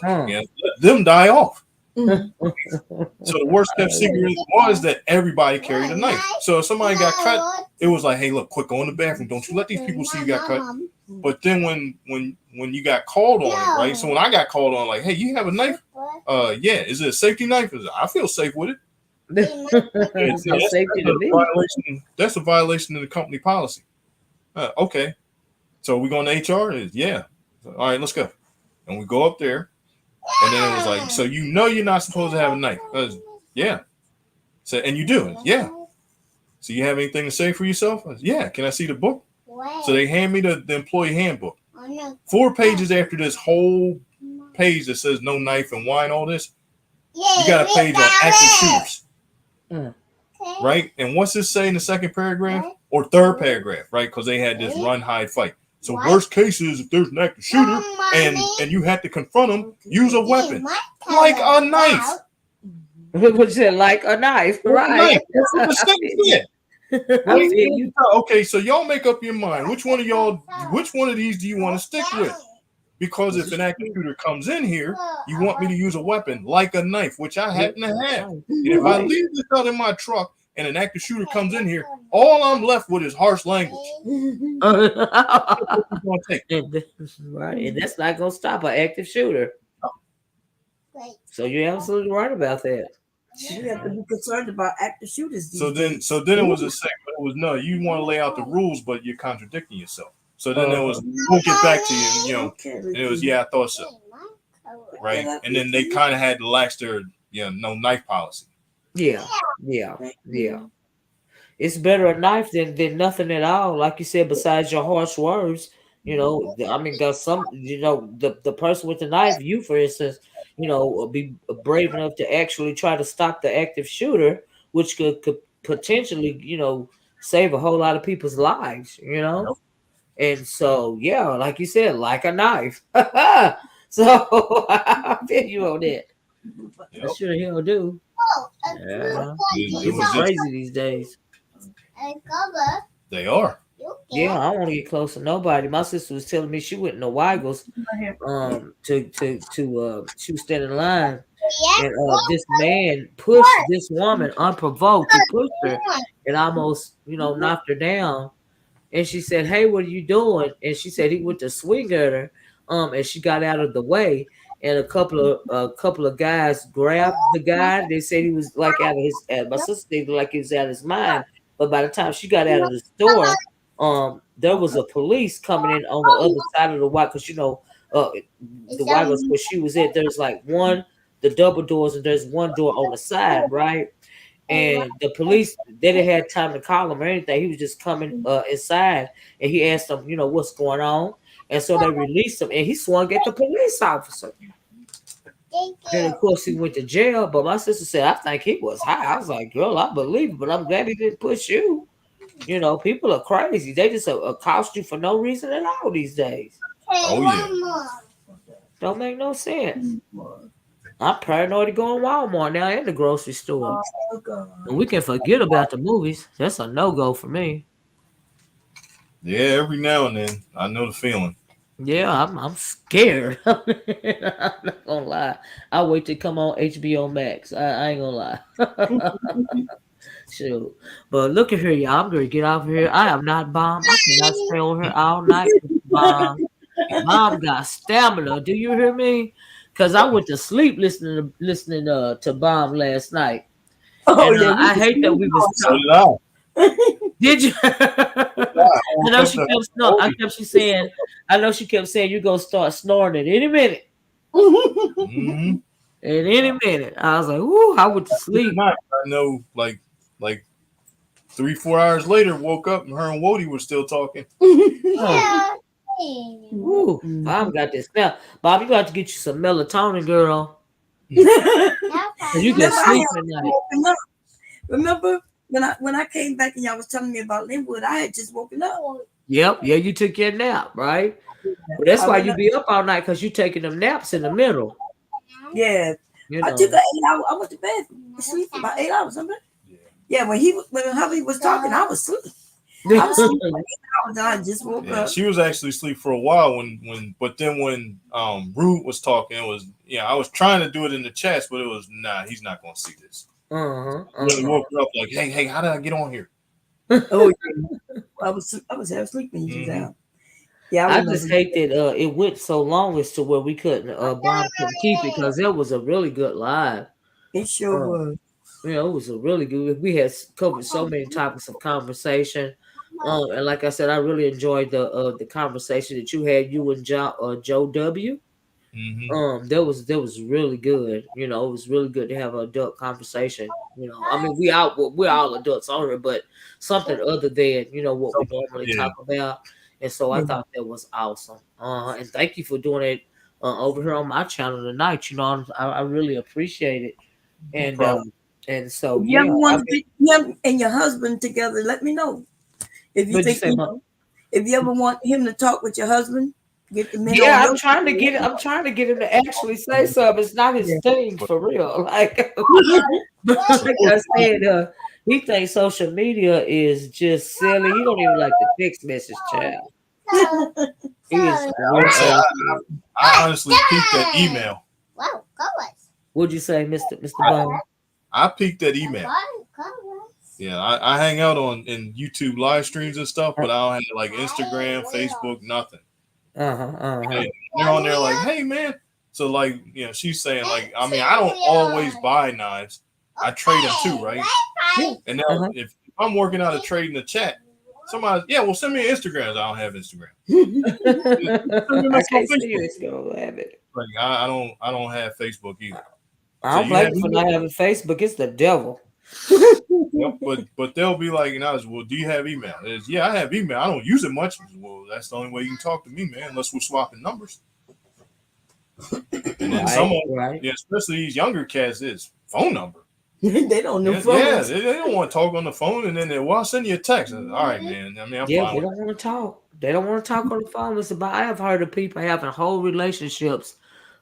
Let them die off. So the worst kept secret was that everybody carried a knife. So if somebody got cut, it was like, hey, look, quick, go in the bathroom. Don't you let these people see you got cut. But then when you got called on it, right? So when I got called on, like, hey, you have a knife? Yeah. Is it a safety knife? I feel safe with it. That's a violation of the company policy. Okay. So we going to HR? Yeah. All right, let's go. And we go up there. And then it was like, so you're not supposed to have a knife. Yeah. So, and you do. Yeah. So you have anything to say for yourself? Yeah. Can I see the book? So they hand me the employee handbook. 4 pages after this whole page that says no knife and why and all this, you got a page on active shooters. Right? And what's this say in the second paragraph or third paragraph, right? Because they had this run, hide, fight. So worst case is if there's an active shooter and you had to confront him, use a weapon like a knife. What you said, like a knife, right? That's what the state said. Right? Okay, so y'all make up your mind. Which one of these do you want to stick with? Because if an active shooter comes in here, you want me to use a weapon like a knife, which I happen to have. And if I leave this out in my truck and an active shooter comes in here, all I'm left with is harsh language. Right, and that's not gonna stop an active shooter. So you're absolutely right about that. We have to be concerned about active shooters. So then it was a segment. It was no, you want to lay out the rules, but you're contradicting yourself. So then there was, we'll get back to you, and it was, I thought so. Right. And then they kind of had to lax their, no knife policy. Yeah. It's better a knife than nothing at all. Like you said, besides your harsh words, I mean, got some, the person with the knife, you, for instance, be brave enough to actually try to stop the active shooter, which could potentially, save a whole lot of people's lives, And so, yeah, like you said, like a knife. So I feel you on that. Yep. I sure hell do. Yeah. It's crazy these days. They are. Yeah, I don't want to get close to nobody. My sister was telling me she went in the Weigels she was standing in line, and this man pushed this woman unprovoked. He pushed her and almost, knocked her down. And she said, "Hey, what are you doing?" And she said he went to swing at her, and she got out of the way. And a couple of guys grabbed the guy. They said he was like out of his. My sister said like he was out of his mind. But by the time she got out of the store, there was a police coming in on the other side of the white, because the white was where she was at. There's like the double doors, and there's one door on the side, right? And the police, they didn't have time to call him or anything. He was just coming inside, and he asked them, what's going on. And so they released him, and he swung at the police officer. And of course, he went to jail. But my sister said, I think he was high. I was like, girl, I believe it, but I'm glad he didn't push you. People are crazy. They just accost you for no reason at all these days. Oh, yeah. Don't make no sense. I'm paranoid to go in Walmart now and the grocery store. And we can forget about the movies. That's a no-go for me. Yeah, every now and then. I know the feeling. Yeah, I'm scared. I'm not gonna lie. I wait to come on HBO Max. I ain't gonna lie. Shoot. But look at here, y'all. I'm gonna get off here. I am not Bomb. I cannot stay on here all night with Bomb. Bomb got stamina. Do you hear me? Because I went to sleep listening to Bomb last night. Oh, and, I hate that we was talking. Did you? I know she kept snoring. I know she kept saying you're gonna start snoring at any minute. Mm-hmm. At any minute. I was like, "Ooh!" I went to sleep. I know, like 3-4 hours later, woke up and her and Wody were still talking. Oh. Ooh, Bob got this now. Bob, you got to get you some melatonin, girl. You can sleep at night. Remember when I came back and y'all was telling me about Linwood, I had just woken up. Yep, yeah, you took your nap, right? But that's why you be up all night, because you taking them naps in the middle. Yeah, I took an 8-hour. I went to bed, sleep for about 8 hours. Something. Yeah, when hubby was talking, I was asleep. I was sleeping for 8 hours. I just woke up. She was actually asleep for a while but then when Rude was talking, it was I was trying to do it in the chats, but it was he's not gonna see this. Really woke her up like, hey, how did I get on here? Oh, yeah. I was half sleeping. You down. Yeah, I just hate that it went so long as to where we couldn't Bomb couldn't keep it, because it was a really good live. It sure was. It was a really good. We had covered so many topics of conversation, and like I said, I really enjoyed the conversation that you had, you and Joe W. Mm-hmm. That was really good. It was really good to have an adult conversation. I mean, we're all adults on it, but something other than what we normally talk about. And so I thought that was awesome. And thank you for doing it over here on my channel tonight. I really appreciate it. And so you want to get him and your husband together, let me know. If you think If you ever want him to talk with your husband, get the men on Yeah, your I'm trying to get him to actually say something. It's not his Yeah. thing for real. Like, like I said, he thinks social media is just silly. He don't even like the text message, child. He is for real Hey, old. I honestly peeked that email. What'd you say, Mr. Bone? I peeked that email. Yeah, I hang out on in YouTube live streams and stuff, but I don't have like Instagram, Facebook, nothing. And they're on there like, hey man. So like, you know, she's saying like, I mean, I don't always buy knives. I trade them too, right? And now if I'm working out a trade in the chat, somebody, yeah, well send me an Instagram. I don't have Instagram. I can't see you. It's gonna have it. Like I don't have Facebook either. I don't blame you for not having Facebook. It's the devil. Yep, but they'll be like, you know, well, do you have email? It's, yeah, I have email. I don't use it much. Well, that's the only way you can talk to me, man, unless we're swapping numbers. And then some of yeah, especially these younger cats, is phone number. They don't know phone. Yeah, they don't want to talk on the phone, and then they well, I'll send you a text. All right, man. I mean, I'm yeah, fine. they don't want to talk. They don't want to talk on the phone. It's about I have heard of people having whole relationships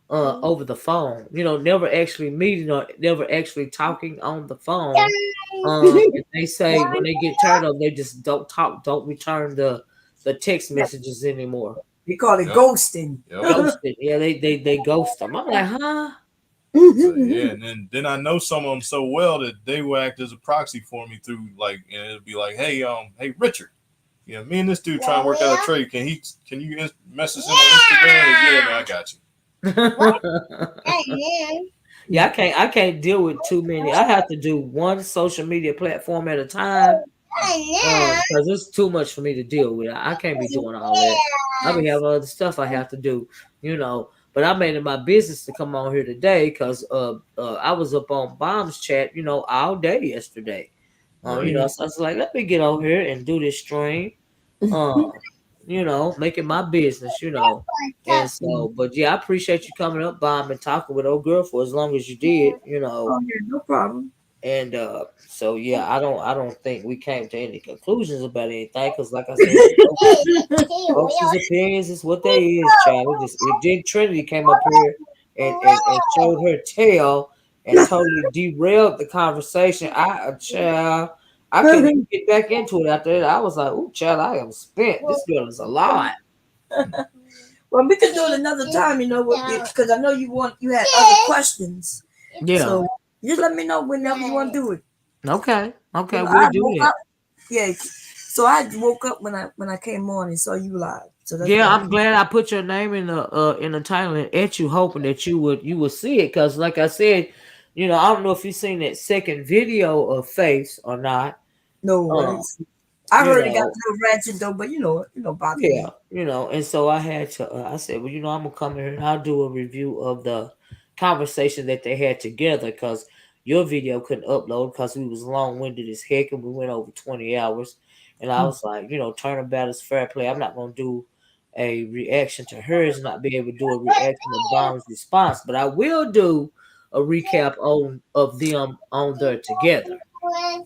over the phone. You know, never actually meeting or never actually talking on the phone. And they say when they get tired of, they just don't return the text messages anymore. We call it ghosting. Ghosting. Yeah, they ghost them. I'm like, huh? So, yeah, and then I know some of them so well that they will act as a proxy for me through like, and it'll be like, hey Richard, you know, me and this dude trying to work out a trade. Can you message him on Instagram? Yeah, man, I got you. Yeah, I can't deal with too many. I have to do one social media platform at a time because it's too much for me to deal with. I can't be doing all that. I be having other stuff I have to do, you know. But I made it my business to come on here today because I was up on Bomb's chat, you know, all day yesterday. You know, so I was like, let me get over here and do this stream. You know, make it my business, you know. And so, but yeah, I appreciate you coming up, Bomb, and talking with old girl for as long as you did, you know. Oh, yeah, no problem. And so yeah, I don't think we came to any conclusions about anything because, like I said, folks' opinions is what they is, child. If Jen Trinity came up here and showed her tail and totally derailed the conversation, I couldn't even get back into it after that. I was like, "Ooh, child, I am spent. This girl is a lot." Well, we could do it another time, you know, because I know you had other questions. Yeah. So just let me know whenever you want to do it. Okay. Okay, You know, we'll do it. Yeah. So I woke up when I came on and saw you live. So that's yeah, I'm glad I put your name in the title and at you, hoping that you would see it. Because like I said, you know, I don't know if you've seen that second video of Faith or not. No, I heard it got a little ratchet though, but you know, about yeah, you know, and so I had to. I said, well, you know, I'm gonna come here and I'll do a review of the conversation that they had together because your video couldn't upload because we was long winded as heck and we went over 20 hours. And I was like, you know, turnabout is fair play. I'm not gonna do a reaction to hers and not be able to do a reaction to Bomb's response, but I will do a recap of them on there together.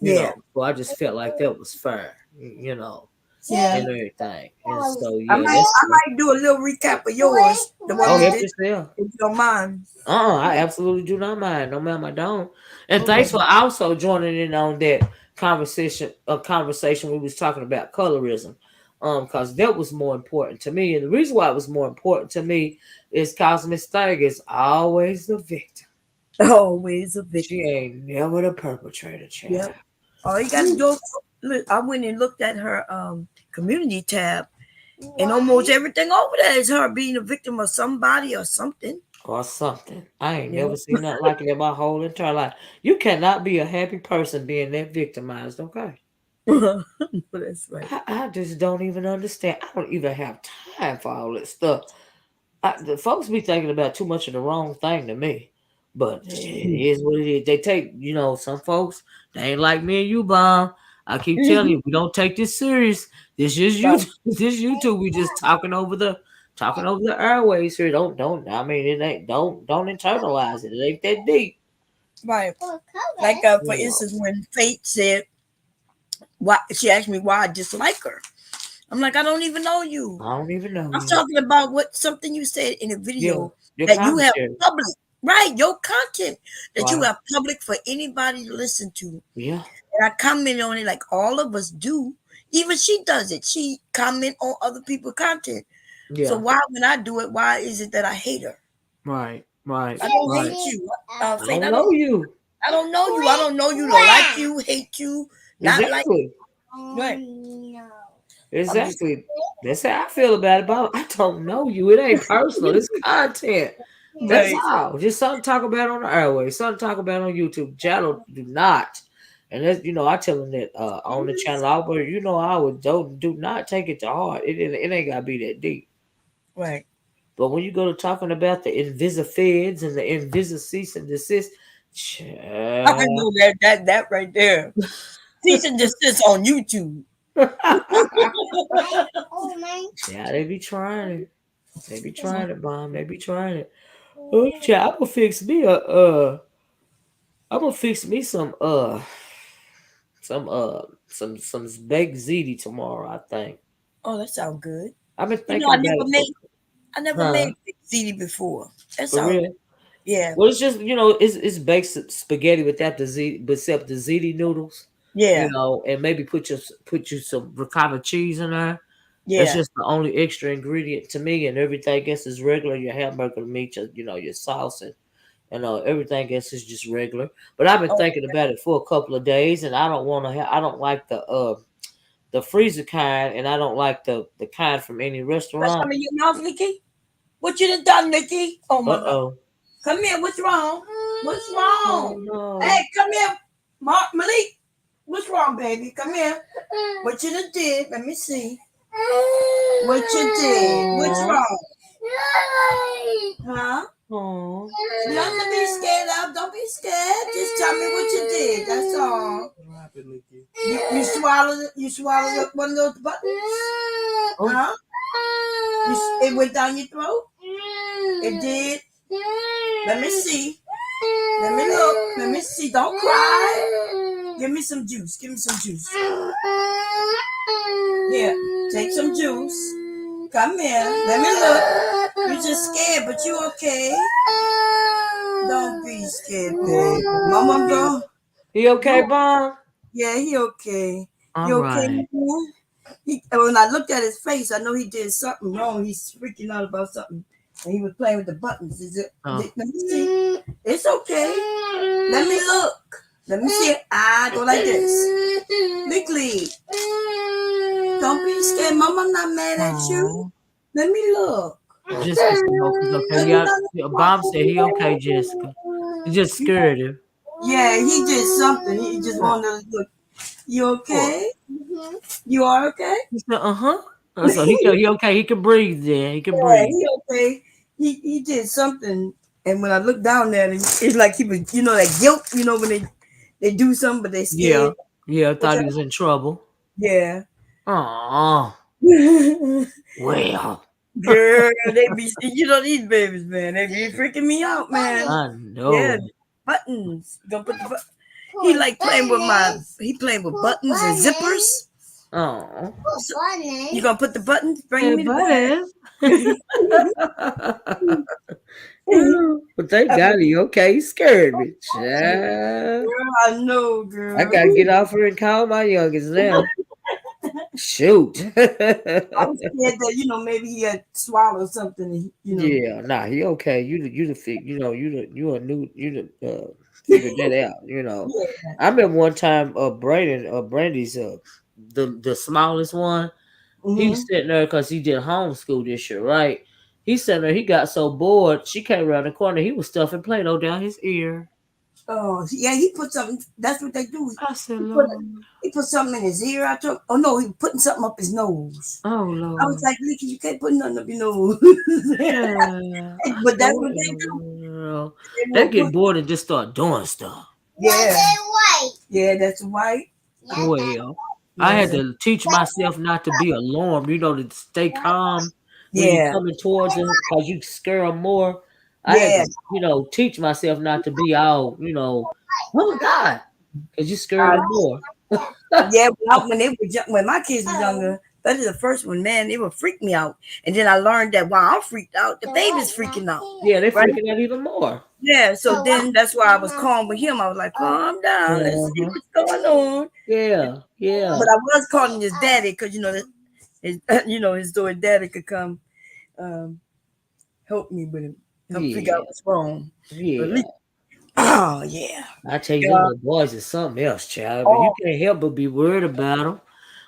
You know, so I just felt like that was fair, you know, and everything. And so yeah, I might do a little recap of yours. The one you did, if you don't mind. I absolutely do not mind. No, ma'am, I don't. And thanks for also joining in on that conversation we was talking about colorism. Because that was more important to me. And the reason why it was more important to me is because Miss Thug is always the victim. Always a victim. She ain't never the perpetrator, child. Yep. All you got to do, look, I went and looked at her community tab, and almost everything over there is her being a victim of somebody or something. Or something. I ain't never seen nothing like it in my whole entire life. You cannot be a happy person being that victimized, okay? That's right. I just don't even understand. I don't even have time for all that stuff. The folks be thinking about too much of the wrong thing to me. But it is what it is. They take, you know, some folks, they ain't like me and you, Bomb. I keep telling you, we don't take this serious. This is YouTube. This YouTube. We just talking over the airways here. Don't. I mean, it ain't. Don't internalize it. It ain't that deep. Right. Like for instance, when Fate said, "Why?" She asked me why I dislike her. I'm like, I don't even know you. I don't even know I'm you. talking about what something you said in a Yeah, video your that you have commentary. public, right? Your content that you Right. have public for anybody to listen to. Yeah. And I comment on it like all of us do. Even she does it. She comment on other people's content. So Yeah. why, when I do it, why is it that I hate her? Right. Right. I don't Right. hate you. I Saying don't know you. I don't know you. I don't know you. Don't like you. Hate you. Not like. Exactly. Right. I'm just. Exactly. That's how I feel about it. But I don't know you. It ain't personal. It's content. That's Right. all. Just something to talk about on the airways. Something to talk about on YouTube. Channel do not. And that's I tell them that on the channel. I would do not take it to heart. It ain't gotta be that deep. Right. But when you go to talking about the Invisifeds and the Invisi cease and desist, I know that right there. Cease and desist on YouTube. yeah, they be trying it. They be trying it, bomb. They be trying it. Oh, yeah, I'm gonna fix me I'm gonna fix me some baked ziti tomorrow. I think. Oh, that sounds good. I've been You know, thinking about it for. I never Huh? made ziti before. That For sounds. real? Yeah. Well, it's just it's baked spaghetti without the ziti, except the ziti noodles. Yeah. And maybe put you some ricotta cheese in there. That's Yeah. just the only extra ingredient to me, and everything else is regular. Your hamburger meat, your sauce, and everything else is just regular. But I've been Oh, thinking about it for a couple of days, and I don't want to have. I don't like the freezer kind, and I don't like the kind from any got restaurant. some in your mouth, Nikki? What you done done, Nikki? Oh my God. Oh. Come here. What's wrong? What's Oh wrong? no. Hey, come here. Malik. What's wrong, baby? Come here. What you done did? Let me see. What you did? What's wrong? Huh? Oh. Nothing to be scared of. Don't be scared. Just tell me what you did. That's all. You swallowed it. You swallowed one of those buttons. Huh? It went down your throat. It did. Let me see. Let me look. Let me see. Don't cry. Give me some juice. Give me some juice. Here, take some juice. Come here. Let me look. You're just scared, but you okay. Don't be scared, baby. Mama, go. He okay, Bob? Yeah, he okay. All You okay, right. man? When I looked at his face, I know he did something wrong. He's freaking out about something. And he was playing with the buttons. Let me see. It's okay. Let me look. Let me see. Go like this. Nickly. Don't be scared. Mama, I'm not mad at you. Let me look. Jessica said hope he's okay. Yeah, Bob said he okay, Jessica. He just scared him. Yeah, he did something. He just wanted to look. You okay? You are okay? He said, So he okay. He can breathe then. He can Yeah, breathe. he okay. He did something. And when I looked down at him, it's like he was, that guilt, when they do something, but they Yeah. scared. Yeah, I thought he was in trouble. Yeah. Oh. Well. Girl, they be, these babies, man, they be freaking me out, man. I know. Yeah, buttons. Gonna put the he like playing with buttons and zippers. Oh. You gonna put the buttons? Bring me the button. But thank God he okay. He scared me. Child. Girl, I know, girl. I gotta get off her and call my youngest now. Shoot. I was scared that maybe he had swallowed something. Yeah, nah, he okay. You the figured that out. Yeah. I remember one time Brandy's the smallest one. He was sitting there because he did homeschool this year, right? He sitting there. He got so bored. She came around the corner. He was stuffing Play-Doh down his ear. Oh yeah, he put something. That's what they do. I said, Lord. He put something in his ear. Oh no, he putting something up his nose. Oh Lord. I was like, Licky, you can't put nothing up your nose. Yeah. But that's what they do. They get bored and just start doing stuff. Yeah. Yeah, that's white. Well, I had to teach myself not to be alarmed, to stay calm when you're coming towards them because you scare them more. I had to, teach myself not to be all, oh my God, because you scare them more. Yeah, when my kids were younger, That is the first one, man. It would freak me out. And then I learned that while I'm freaked out, the baby's freaking out. Yeah, they Right? freaking out even more. Yeah. So then that's why I was calm with him. I was like, calm down. Let's see what's going on. Yeah, yeah. But I was calling his daddy because his his daughter daddy could come help me with him, help figure out what's wrong. But at Yeah. least, oh yeah. I tell you, them God. little boys is something else, child. But you Oh, can't help but be worried about them.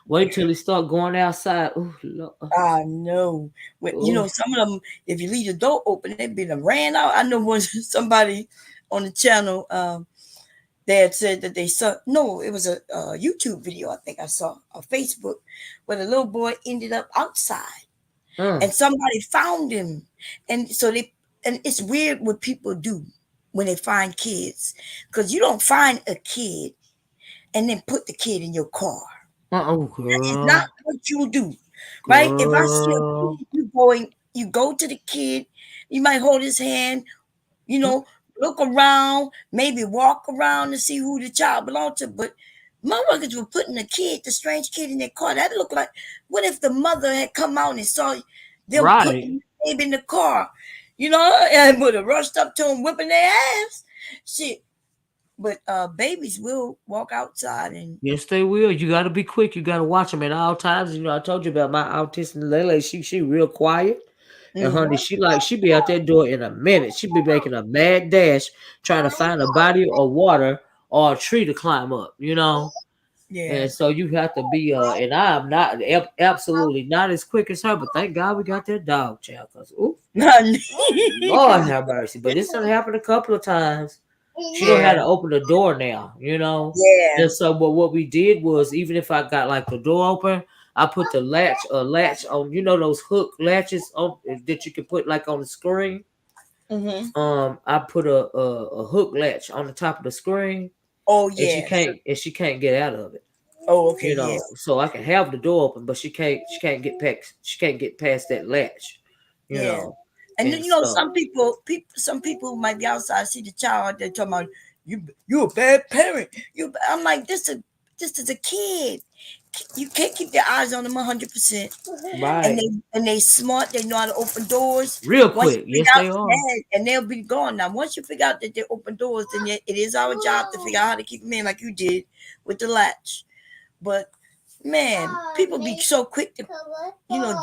Wait till they start going outside. Oh, Lord. I know. Oh, Some of them, if you leave the door open, they be them ran out. I know once somebody on the channel, they had said that they saw, no, it was a YouTube video, I think I saw, on Facebook, where the little boy ended up outside and somebody found him. And so and it's weird what people do when they find kids, because you don't find a kid and then put the kid in your car. oh, It's girl. not what you do, right? If I see a Girl. kid, you go to the kid, you might hold his hand, look around, maybe walk around to see who the child belonged to. But motherfuckers were putting the strange kid in their car. That looked like, what if the mother had come out and saw them Right. putting the baby in the car, and would have rushed up to him, whipping their ass. Shit. But babies will walk outside and Yes, they will. You got to be quick. You got to watch them at all times. I told you about my autistic Lele. She real quiet. And honey, she be out that door in a minute. She be making a mad dash trying to find a body of water or a tree to climb up, yeah. And so you have to be and I'm not absolutely not as quick as her, but thank God we got that dog, child. Cause Lord have mercy. But this done happened a couple of times. She don't have to open the door now, Yeah. And so, but what we did was, even if I got like the door open, I put the latch on, those hook latches on that you can put like on the screen. I put a hook latch on the top of the screen. Oh And yeah. she can't get out of it. Oh, okay, yeah. So I can have the door open, but she can't get past that latch. Yeah. And then, so, some people might be outside, see the child, they're talking about you a bad parent. I'm like, this is a kid. You can't keep your eyes on them 100%. right. And they smart, they know how to open doors. Real quick. Yes, they are. And they'll be gone. Now, once you figure out that they open doors, then it is our job to figure out how to keep them in like you did with the latch. But man, people be so quick to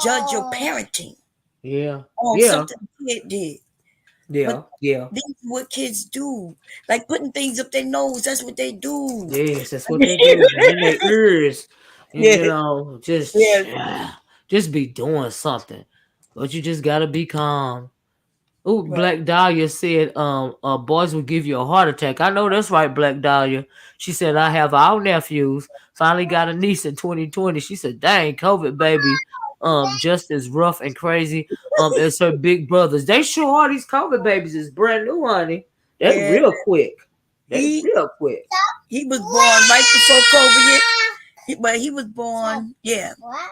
judge your parenting. Yeah. On something the kid did. Yeah. Yeah. This is what kids do. Like putting things up their nose. That's what they do. Yes, that's what they do. In their ears. Yeah. Just be doing something. But you just gotta be calm. Oh, Black Dahlia said, boys will give you a heart attack. I know that's right, Black Dahlia. She said, I have all nephews. Finally got a niece in 2020. She said, dang, COVID baby, just as rough and crazy as her big brothers. They sure are. These COVID babies is brand new, honey. They're real quick. Real quick. He was born right before COVID hit. But he was born,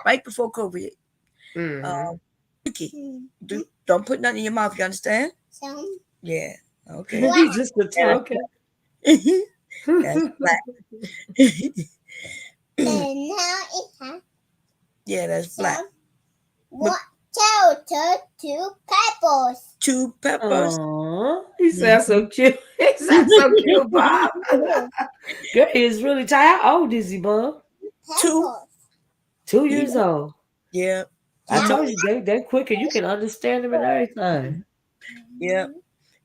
right before COVID hit. Don't put nothing in your mouth, you understand? Yeah. Okay. Just the two, okay. That's black. Yeah, that's black. Two peppers. Two peppers. Aww, he sounds so cute. He sounds so cute, Bob. Girl, he's really tired. How old is he, Bob? 2 years old. Yeah. I told you they quick and you can understand him and everything. Yeah.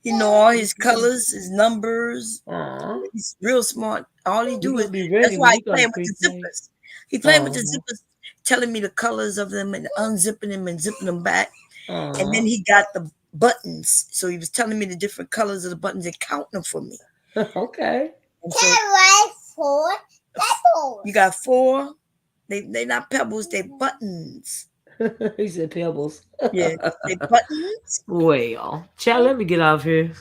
He know all his colors, his numbers. Aww. He's real smart. All he do is be ready. That's why he playing with the zippers. He playing with the zippers, telling me the colors of them and unzipping them and zipping them back. And then he got the buttons. So he was telling me the different colors of the buttons and counting them for me. Okay. Four pebbles. You got 4. They not pebbles, they buttons. He said pebbles. Yeah, they buttons. Well, child, let me get off here.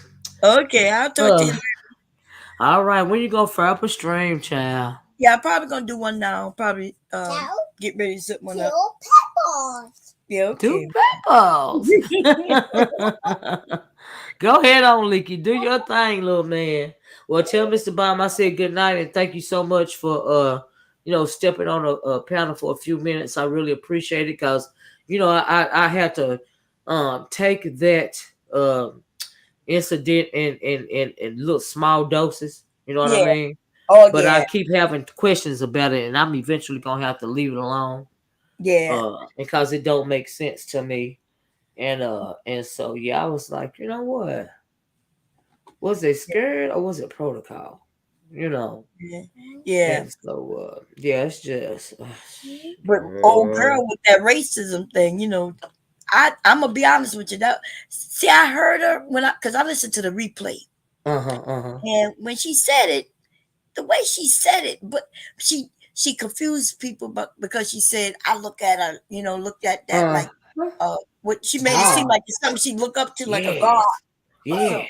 Okay, I'll talk to you later. All right, when you gonna fire up a stream, child? Yeah, I'm probably gonna do one now. Probably get ready to zip one up. 2 peppers. Yeah, okay. 2 peppers. Go ahead on, Leaky. Do your thing, little man. Well, tell Mr. Baum I said good night and thank you so much for stepping on a panel for a few minutes. I really appreciate it because, I had to take that incident in little small doses. You know what I Yeah. mean? Oh But yeah. I keep having questions about it, and I'm eventually gonna have to leave it alone. Yeah. Because it don't make sense to me. And so yeah, I was like, you know what? Was they scared or was it protocol? You know. Yeah. And so yeah, it's just But old girl with that racism thing, I'm gonna be honest with you. See, I heard her because I listened to the replay, and when she said it, the way she said it, but she confused people, but because she said, I look at her, look at that like, what she made it seem like it's something she look up to, like a god. Yeah.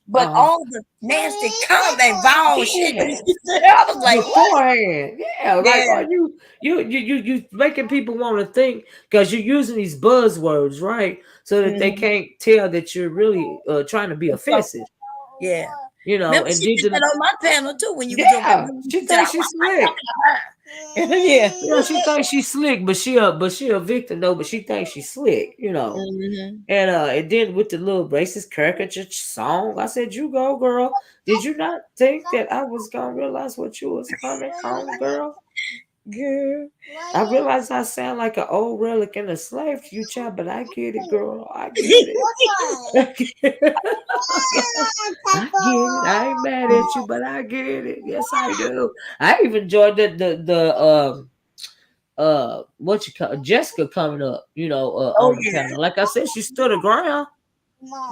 But all the nasty comment, vile shit that she said, I was like, beforehand, what? like, are you making people want to think because you're using these buzzwords, right? So that they can't tell that you're really trying to be offensive. Yeah. And Remember, she did that on my panel too when you was on. She thinks she's slick. Yeah. She thinks she's slick, but she a victim though. But she thinks she's slick, And then with the little racist caricature song, I said, "You go, girl. Did you not think that I was gonna realize what you was coming on, girl? Girl, I realize I sound like an old relic in a slave to you, child, but I get it, girl. I get it. I get it. I ain't mad at you, but I get it. Yes, I do. I even enjoyed the what you call Jessica coming up, on the panel. Like I said, she stood her ground.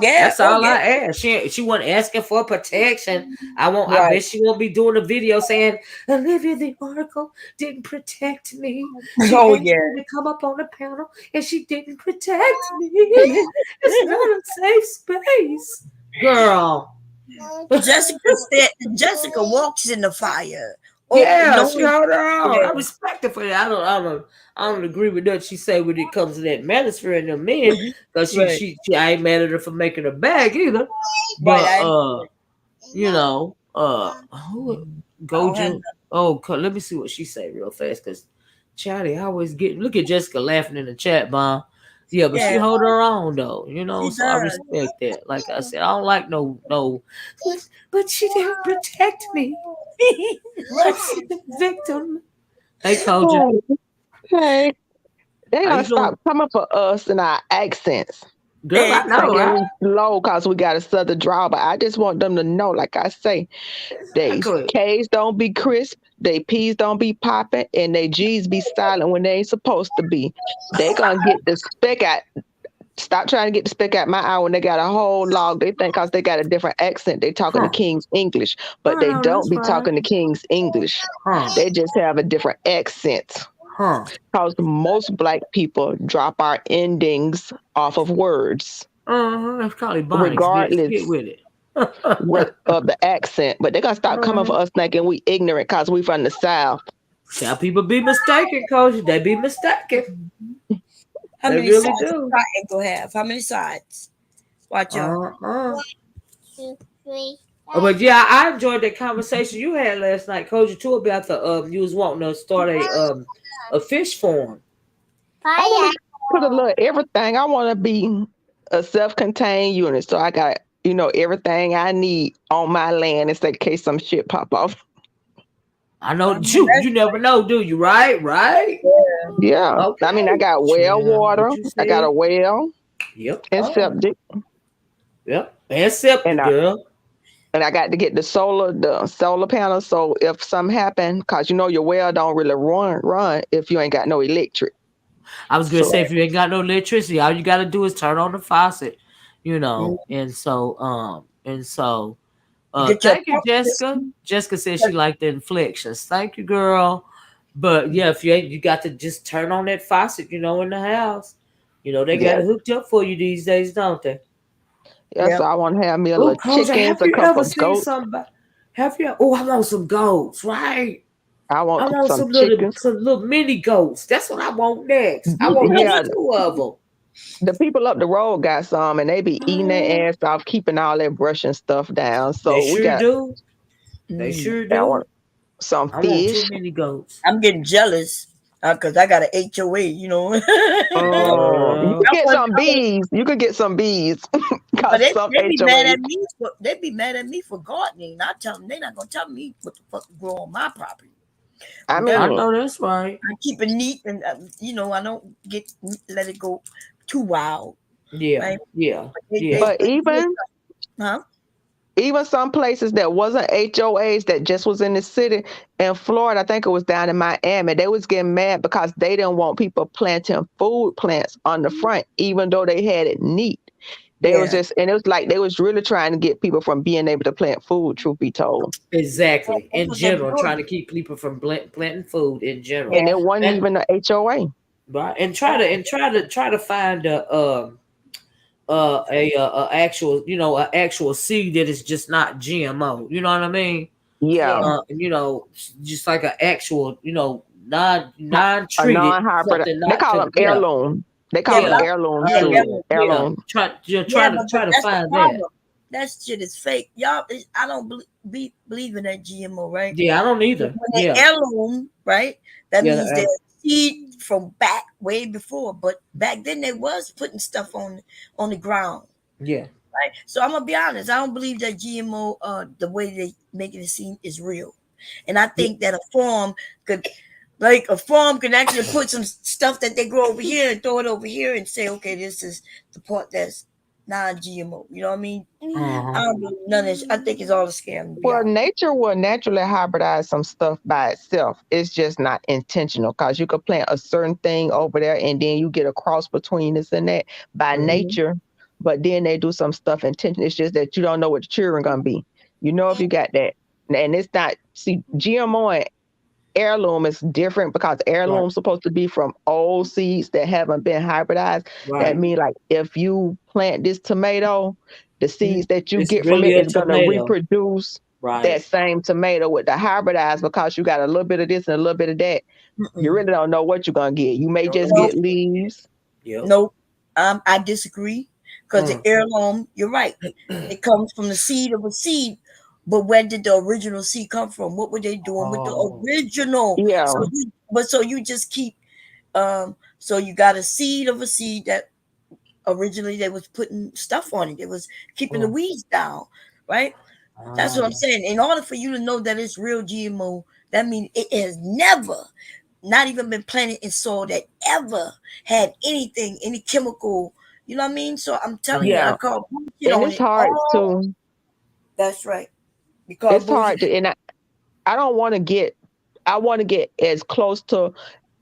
Yeah, that's all I asked. She wasn't asking for protection. I bet she won't be doing a video saying Olivia the Oracle didn't protect me. She asked me to come up on the panel and she didn't protect me. It's not a safe space, girl. Jessica walks in the fire. She held her own. I respect her for that. I don't agree with that she say when it comes to that manosphere and the men, because she I ain't mad at her for making her bag either. But Gojo. Let me see what she say real fast, because Charlie always look at Jessica laughing in the chat bomb. Yeah, but she hold her own though, so I respect that. Like I said, I don't like no, but she didn't protect me. She's the victim. Hey, Kojo. Hey, they gonna stop coming for us in our accents. Girl, I know, right? Low because we got a southern draw, but I just want them to know, like I say, they K's don't be crisp, they P's don't be popping, and they G's be silent when they ain't supposed to be. They gonna get the speck out. Stop trying to get the speck out my eye when they got a whole log. They think because they got a different accent, they talking the King's English, but they don't be talking the King's English. They just have a different accent. Because most Black people drop our endings off of words. That's probably regardless get with it. of the accent. But they're going to start coming for us thinking we ignorant because we from the South. Some people be mistaken, Coach. They be mistaken. How many really sides do. Does triangle have? How many sides? Watch out. 1, 2, 3. But yeah, I enjoyed that conversation you had last night, Coach, too, about the you was wanting to start a fish farm. I want to put a little everything. I want to be a self-contained unit, so I got everything I need on my land in case some shit pop off. I know you never know, do you? Right? Yeah. Okay. I mean, I got well water. I got a well. Yep. And septic. Yep. And septic, girl. And I got to get the solar panel. So if something happen, because your well don't really run if you ain't got no electric. I was gonna say if you ain't got no electricity, all you gotta do is turn on the faucet, And so thank you, Jessica. Jessica said she liked the inflections. Thank you, girl. But yeah, if you got to just turn on that faucet, in the house. They got it hooked up for you these days, don't they? Yeah, so I want to have me a little chicken. Have you ever seen somebody? I want some goats, right? I want some little mini goats. That's what I want next. I want 2 of them. The people up the road got some, and they be eating their ass off, keeping all that brush and stuff down. So they sure do. They sure do. some I want too fish. many goats. I'm getting jealous because I got an HOA, you know. You Girl. could get some I want, bees. You could get some bees. but Cause some they be mad HOAs. at me. They be mad at me for gardening. I tell them they not gonna tell me what the fuck to grow on my property. I But that's I mean, know that's right. I keep it neat, and I don't let it go too wild, Yeah, right? yeah, yeah. but Huh? even some places that wasn't HOAs that just was in the city in Florida, I think it was down in Miami, they was getting mad because they didn't want people planting food plants on the front, even though they had it neat. They was Yeah. just, and it was like they was really trying to get people from being able to plant food, truth be told. Exactly. That's In what they be general, trying doing. to keep people from planting food in general. And Yeah. it wasn't And even a HOA. right, and try to find a actual a actual seed that is just not GMO. You know what I mean? Yeah. Yeah. Just like an actual non A treated non-hybrid. something They not call to them heirloom. They call Yeah, them but yeah heirloom yeah heirloom. try yeah, to but try to that's the find that. problem. That shit is fake, y'all. I don't believe in that GMO, right? Yeah, I don't But either. when they Yeah, heirloom, right? That yeah, means they're seed from back way before. But back then they was putting stuff on the ground, yeah. right? So I'm gonna be honest. I don't believe that GMO, the way they make it seem is real, and I think that could, a farm can actually put some stuff that they grow over here and throw it over here and say, okay, this is the part that's non-GMO. You know what I mean? Uh-huh. I don't believe none of this. I think it's all a scam. To be Well, honest. nature will naturally hybridize some stuff by itself. It's just not intentional because you could plant a certain thing over there and then you get a cross between this and that by Mhm. nature. But then they do some stuff intentional. It's just that you don't know what the children gonna be. You know if you got that. And it's not see GMO and heirloom is different because Right, heirloom's supposed to be from old seeds that haven't been hybridized. That right. means like if you plant this tomato, the seeds that you It's get from really it a is gonna tomato. reproduce Right. that same tomato with the hybridized because you got a little bit of this and a little bit of that. You Mm-mm. really don't know what you're gonna get. You may You don't know just what Nope. get you leaves. Yep. Nope. I disagree because the Mm. heirloom, you're right. It comes from the seed of a seed. But where did the original seed come from? What were they doing with the Oh. original? Yeah, So you just keep so you got a seed of a seed that originally they was putting stuff on it. It was keeping the Mm. weeds down, right? That's what I'm Ah. saying. In order for you to know that it's real GMO, that means it has never, not even been planted in soil that ever had anything, any chemical. You know what I mean? So I'm telling you, I yeah. call bullshit And on it's it. hard Oh, to that's right. You call it's bullshit. hard to and I don't want to get I want to get as close to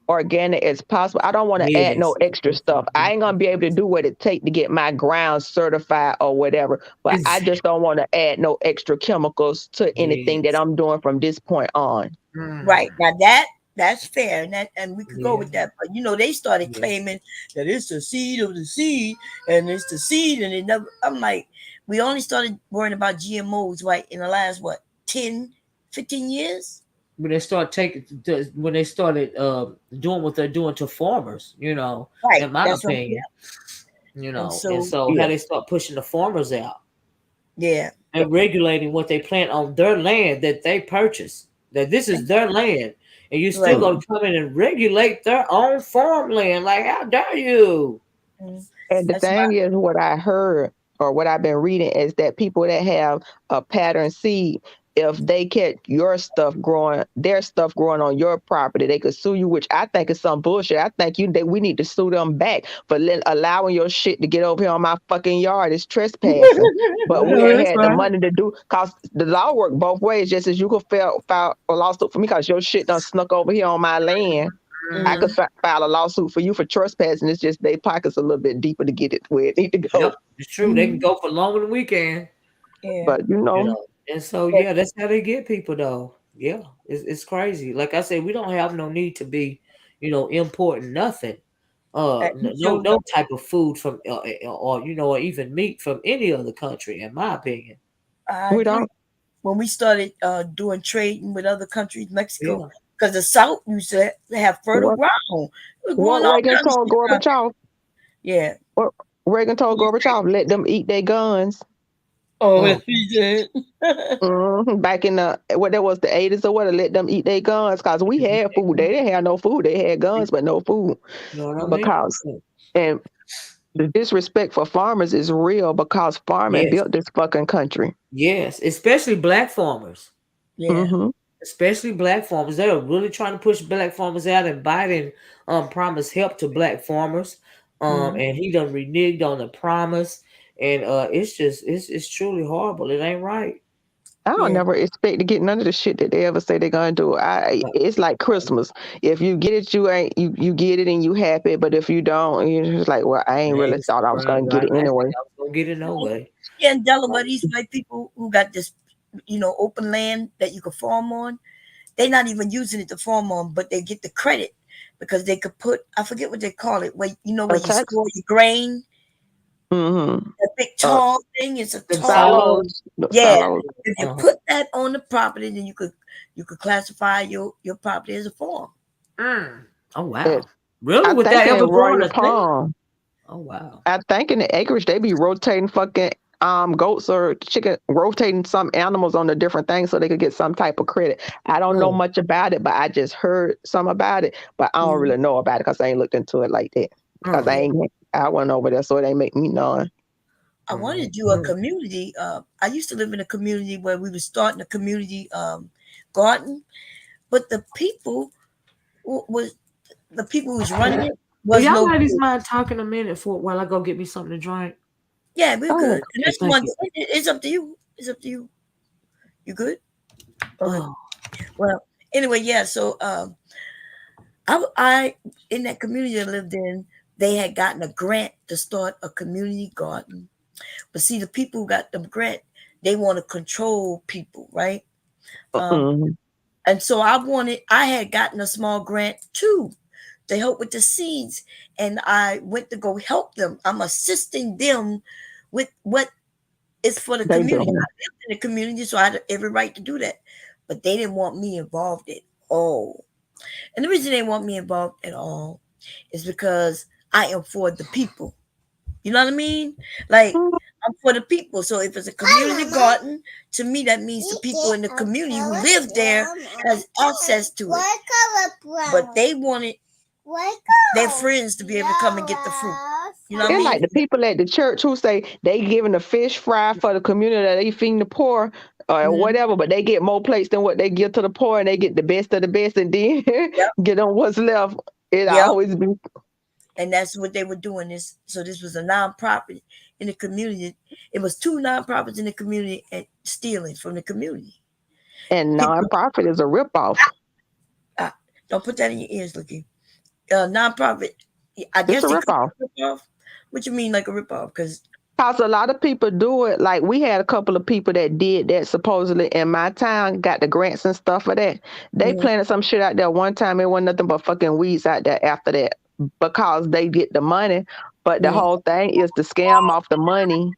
organic as possible. I don't want to add no Yes. extra stuff. I ain't gonna be able to do what it take to get my ground certified or whatever. But I Exactly. just don't want to add no extra chemicals to anything that Yes. I'm doing from this point on. Mm. Right. Now that's fair, and we could go Yeah. with that. But they started Yeah. claiming that it's the seed of the seed, and it's the seed, and it never. I'm like, we only started worrying about GMOs right in the last 10, 15 years. When they start when they started doing what they're doing to farmers, Right. in my That's what I'm saying. opinion, And and so so how Yeah. they start pushing the farmers out yeah, and regulating what they plant on their land that they purchase. That this is their land, and you still right. gonna come in and regulate their own farmland. Like, how dare you? Mm. And the That's why. thing is, what I heard or what I've been reading is that people that have a pattern seed, if they catch their stuff growing on your property, they could sue you, which I think is some bullshit. I think we need to sue them back for allowing your shit to get over here on my fucking yard. It's trespassing. But we No, ain't that's had the right. money to do, cause the law work both ways. Just as you could file a lawsuit for me, cause your shit done snuck over here on my land. I Mhm. could file a lawsuit for you for trespassing. It's just they pockets a little bit deeper to get it where it need to Yep, go. it's true. They can go for longer than we can. Yeah. But And so But yeah, that's how they get people though. Yeah, it's crazy. Like I said, we don't have no need to be, importing nothing. you No sure don't. type of food from or or even meat from any other country, in my opinion. I we agree. don't. When we started doing trading with other countries, Mexico, Yeah. because the South used to have fertile What ground. It was what growing all Reagan kind of told shit around Gorbachev? there. Yeah. What Reagan told Gorbachev? Let them eat their guns. Oh, if he did. Back in the what that was the 80s or what, to let them eat their guns because we had food. They didn't have no food. They had guns but no food. You know what I mean? Because and the disrespect for farmers is real because farming Yes. built this fucking country. Yes, especially black farmers. Yeah. Especially black farmers. They're really trying to push black farmers out, and Biden promised help to black farmers. And he done reneged on the promise. And it's just it's truly horrible. It ain't right. I don't never expect to get none of the shit that they ever say they're gonna do. It's like Christmas. If you get it, you get it and you happy. But if you don't, you're just like, well, I ain't really thought I was gonna get it anyway. I was gonna get it no way. Yeah, in Delaware, these white people who got this, open land that you could farm on, they're not even using it to farm on, but they get the credit because they could put, I forget what they call it, where you store your grain. The big tall thing is a tall silos. Silos. If you put that on the property, then you could classify your property as a farm. Oh wow! Really? With that ever Palm. Oh wow! I think in the acreage they be rotating fucking goats or chicken, rotating some animals on the different things so they could get some type of credit. I don't know much about it, but I just heard some about it. But I don't really know about it because I ain't looked into it like that. Because I went over there, so it ain't make me know. I wanted to do a community. I used to live in a community where we were starting a community garden, but the people who was running it was y'all ladies mind talking a minute while I go get me something to drink? Yeah, we're good. And that's one. It's up to you. It's up to you. You good? Oh. Well, anyway, yeah. So, I in that community I lived in, they had gotten a grant to start a community garden. But see, the people who got the grant, they want to control people, right? And so I had gotten a small grant too to help with the seeds, and I went to go help them. I'm assisting them with what is for the community. I lived in the community, so I had every right to do that. But they didn't want me involved at all. And the reason they want me involved at all is because I am for the people. You know what I mean? Like, I'm for the people. So if it's a community garden, to me that means the people in the community who live there has access to it. But they wanted their friends to be able to come and get the fruit. You know what I mean? Like the people at the church who say they giving a fish fry for the community that they feeding the poor or whatever, but they get more plates than what they give to the poor, and they get the best of the best, and then get on what's left. It always be. And that's what they were doing. So this was a nonprofit in the community. It was 2 nonprofits in the community and stealing from the community. And nonprofit is a ripoff. Don't put that in your ears, Looky. Nonprofit. I guess it's a ripoff. What you mean, like a ripoff? Because a lot of people do it. Like we had a couple of people that did that supposedly in my town, got the grants and stuff for that. They planted some shit out there one time. It wasn't nothing but fucking weeds out there after that because they get the money. But the whole thing is to scam off the money.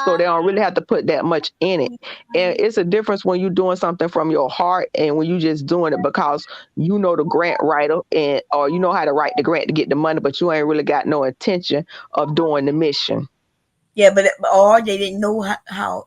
So they don't really have to put that much in it. And it's a difference when you're doing something from your heart and when you just doing it because you know the grant writer or you know how to write the grant to get the money, but you ain't really got no intention of doing the mission. Yeah, or they didn't know how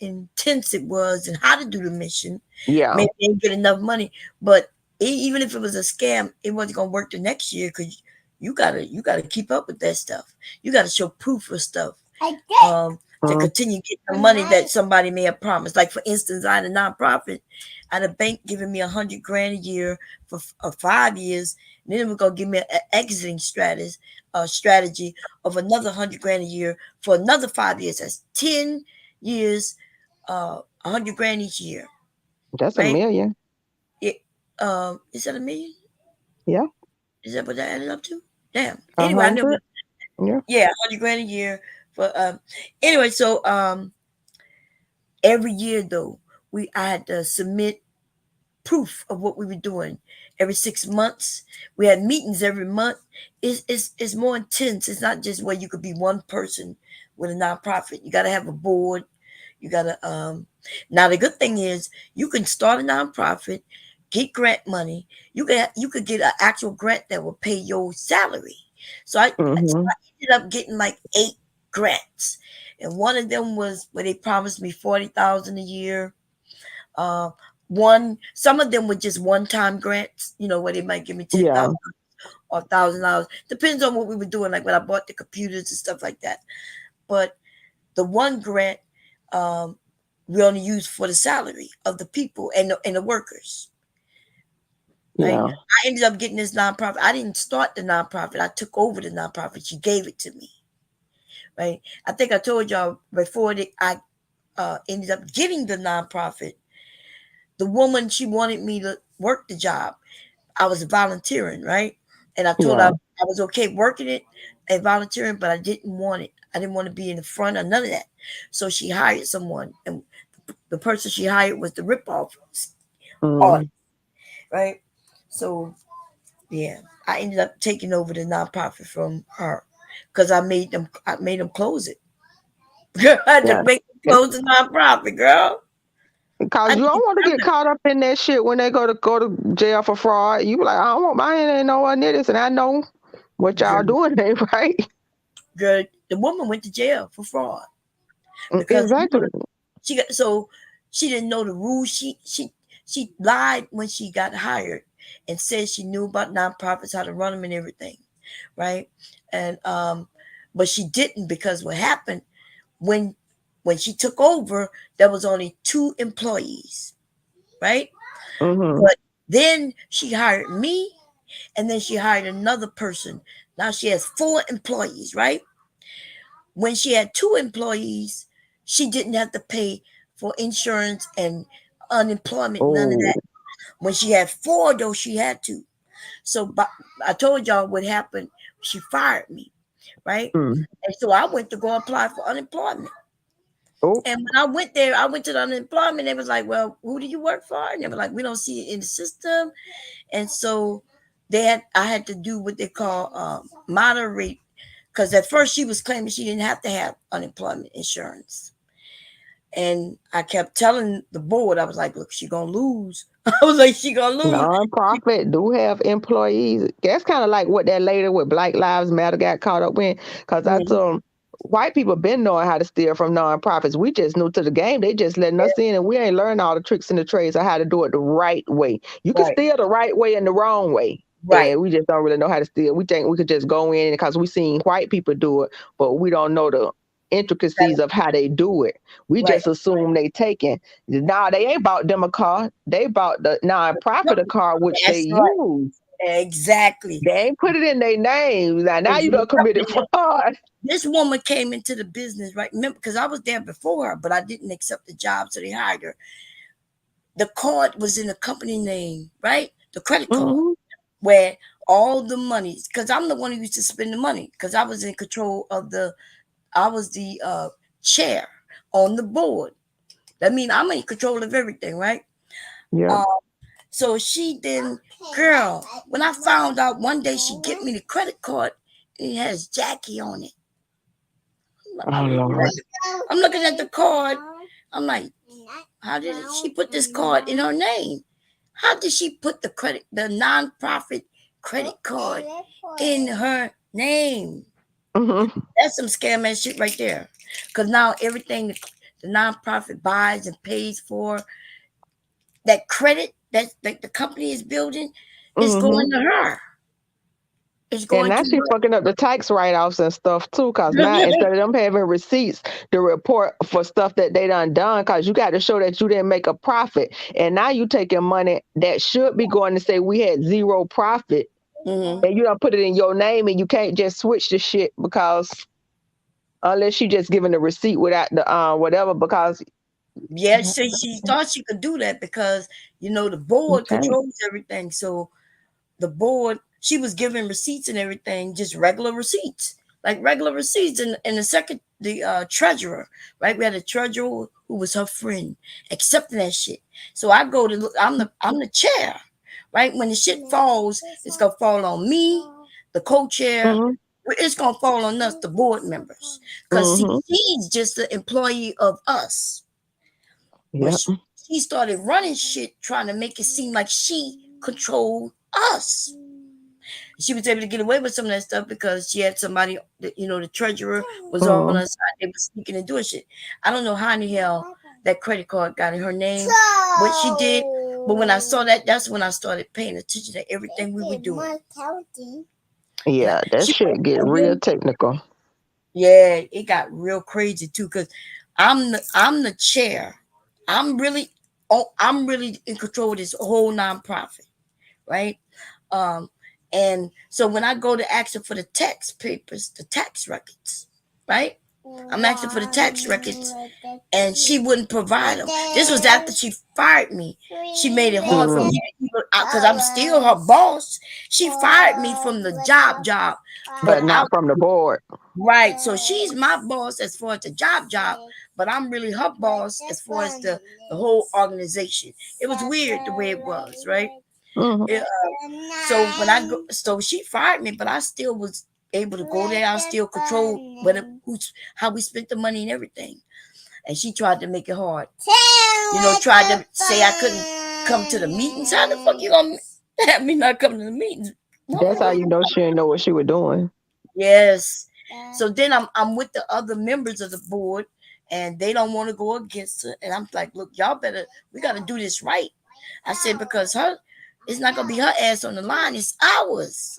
intense it was and how to do the mission. Yeah. Maybe they didn't get enough money. But even if it was a scam, it wasn't going to work the next year because you gotta keep up with that stuff. You got to show proof of stuff. To continue getting the money that somebody may have promised. Like for instance, I had a nonprofit, I had a bank giving me $100,000 a year for 5 years, and then they were gonna give me an exiting strategy of another $100,000 a year for another 5 years. That's 10 years, $100,000 each year. That's right? $1 million. Is that $1 million? Yeah. Is that what that added up to? Damn. Anyway, I never. Yeah, $100,000 a year. But anyway, so every year though, I had to submit proof of what we were doing. Every 6 months, we had meetings every month. It's more intense. It's not just where you could be one person with a nonprofit. You got to have a board. You got to. Now the good thing is you can start a nonprofit, get grant money. You could get an actual grant that will pay your salary. So I ended up getting like 8 grants, and one of them was where they promised me 40,000 a year. Some of them were just one-time grants, where they might give me 10,000 or $1,000. Depends on what we were doing, like when I bought the computers and stuff like that. But the one grant we only used for the salary of the people and the workers. Right? Yeah. I ended up getting this nonprofit. I didn't start the nonprofit. I took over the nonprofit. She gave it to me. Right? I think I told y'all before that I ended up getting the nonprofit. The woman, she wanted me to work the job. I was volunteering, right? And I told her I was okay working it and volunteering, but I didn't want it. I didn't want to be in the front or none of that. So she hired someone, and the person she hired was the ripoff artist, right? So yeah, I ended up taking over the nonprofit from her because I made them close it. I had to make them close the nonprofit, girl. Because you don't want to get caught up in that shit when they go to jail for fraud. You be like, I don't want my hand ain't nowhere near this, and I know what y'all doing ain't right. Girl, the woman went to jail for fraud because exactly. She didn't know the rules. She lied when she got hired and said she knew about nonprofits, how to run them and everything, right? And but she didn't, because what happened when she took over, there was only 2 employees, right? But then she hired me, and then she hired another person. Now she has 4 employees, right? When she had 2 employees, she didn't have to pay for insurance and unemployment, none of that. When she had 4, though, she had to. So I told y'all what happened. She fired me, right? And so I went to go apply for unemployment. And when I went there, I went to the unemployment. They was like, well, who do you work for? And they were like, we don't see it in the system. And so I had to do what they call moderate, because at first she was claiming she didn't have to have unemployment insurance. And I kept telling the board, I was like, look, she gonna lose. I was like, she gonna lose. Nonprofit do have employees. That's kind of like what that lady with Black Lives Matter got caught up in. Because I told them, white people been knowing how to steal from nonprofits. We just new to the game. They just letting us in, and we ain't learned all the tricks and the trades of how to do it the right way. You can steal the right way and the wrong way. Right. And we just don't really know how to steal. We think we could just go in because we seen white people do it, but we don't know the intricacies of how they do it. We just assume they taking. Nah, they ain't bought them a car. They bought the nonprofit a car, which they use. Exactly. They ain't put it in their names. Now you done committed fraud. This woman came into the business, right? Remember, because I was there before her, but I didn't accept the job, so they hired her. The card was in the company name, right? The credit card, where all the money, because I'm the one who used to spend the money, because I was in control of I was the chair on the board. That means I'm in control of everything, right? Yeah. So she then, girl, when I found out one day she get me the credit card, it has Jackie on it. I'm looking at the card. I'm like, how did she put this card in her name? How did she put the nonprofit credit card in her name? That's some scam ass shit right there. Because now everything the nonprofit buys and pays for, that credit that the company is building, is going to her. It's going and now she fucking up the tax write-offs and stuff too, because now instead of them having receipts to report for stuff that they done, because you got to show that you didn't make a profit, and now you taking money that should be going to say we had 0 profit, and you don't put it in your name, and you can't just switch the shit because unless you just giving the receipt without the whatever, because she thought she could do that because the board controls everything. So the board, she was giving receipts and everything, just regular receipts, and the treasurer, right? We had a treasurer who was her friend, accepting that shit. So I go to look. I'm the chair, right? When the shit falls, it's gonna fall on me, the co-chair. It's gonna fall on us, the board members, because she's just the employee of us. But she started running shit, trying to make it seem like she controlled us. She was able to get away with some of that stuff because she had somebody, the treasurer was on her side. They were sneaking and doing shit. I don't know how in the hell that credit card got in her name, what she did. But when I saw that, that's when I started paying attention to everything we were doing. Yeah, that shit get real technical. Yeah, it got real crazy too. Cause I'm the chair. I'm really in control of this whole nonprofit, right? Um, and so when I go to ask her for the tax papers, the tax records, right? I'm asking for the tax records, and she wouldn't provide them. This was after she fired me. She made it hard for me because I'm still her boss. She fired me from the job, but not from the board. Right. So she's my boss as far as the job, but I'm really her boss as far as the whole organization. It was weird the way it was, right? So when I go, so she fired me, but I still was able to go there. I still control how we spent the money and everything. And she tried to make it hard. Tried to say I couldn't come to the meetings. How the fuck you gonna have me not come to the meetings? That's how you know she didn't know what she was doing. Yes. So then I'm with the other members of the board, and they don't want to go against her. And I'm like, look, y'all we got to do this right. I said, because it's not going to be her ass on the line. It's ours.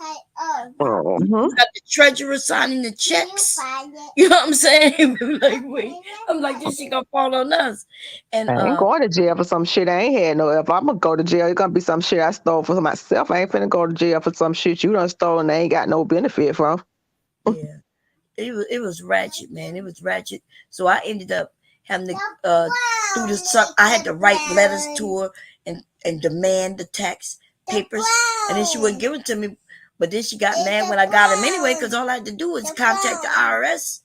We got the treasurer signing the checks. You know what I'm saying? Like, wait. I'm like, this shit going to fall on us. And I ain't going to jail for some shit I ain't had no. If I'm going to go to jail, it's going to be some shit I stole for myself. I ain't finna go to jail for some shit you done stole and I ain't got no benefit from. Yeah. It was ratchet, man. It was ratchet. So I ended up having to do this. I had to write letters to her and demand the tax papers, and then she wouldn't give it to me. But then she got mad when I got them anyway, because all I had to do was contact the IRS,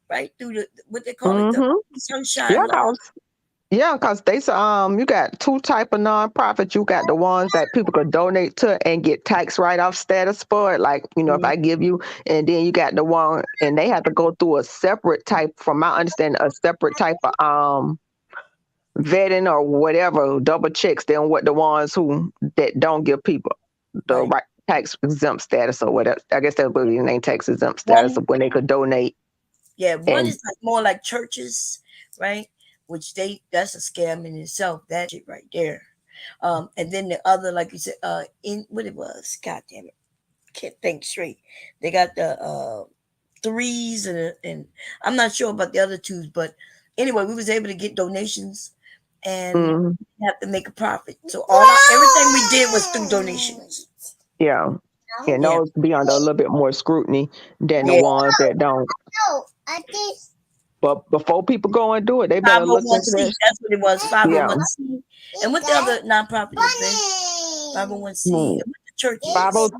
right through what they call it, the sunshine law. Yeah, because they you got two type of nonprofits. You got the ones that people could donate to and get tax write-off status for it. Like, if I give you, and then you got the one, and they have to go through a separate type, from my understanding, a separate type of vetting or whatever, double checks than what the ones that don't give people the right tax exempt status or whatever. I guess that would be the name, tax exempt status of when they could donate. Yeah, one is more like churches, right? Which that's a scam in itself. That shit right there. And then the other, like you said, in what it was, god damn it, can't think straight. They got the threes and I'm not sure about the other twos, but anyway, we was able to get donations and have to make a profit. So everything we did was through donations. Yeah. And those be under a little bit more scrutiny than the ones that don't. But before people go and do it, they better look into that. That's what it was, 501c. And what the other nonprofit is, 501c. The church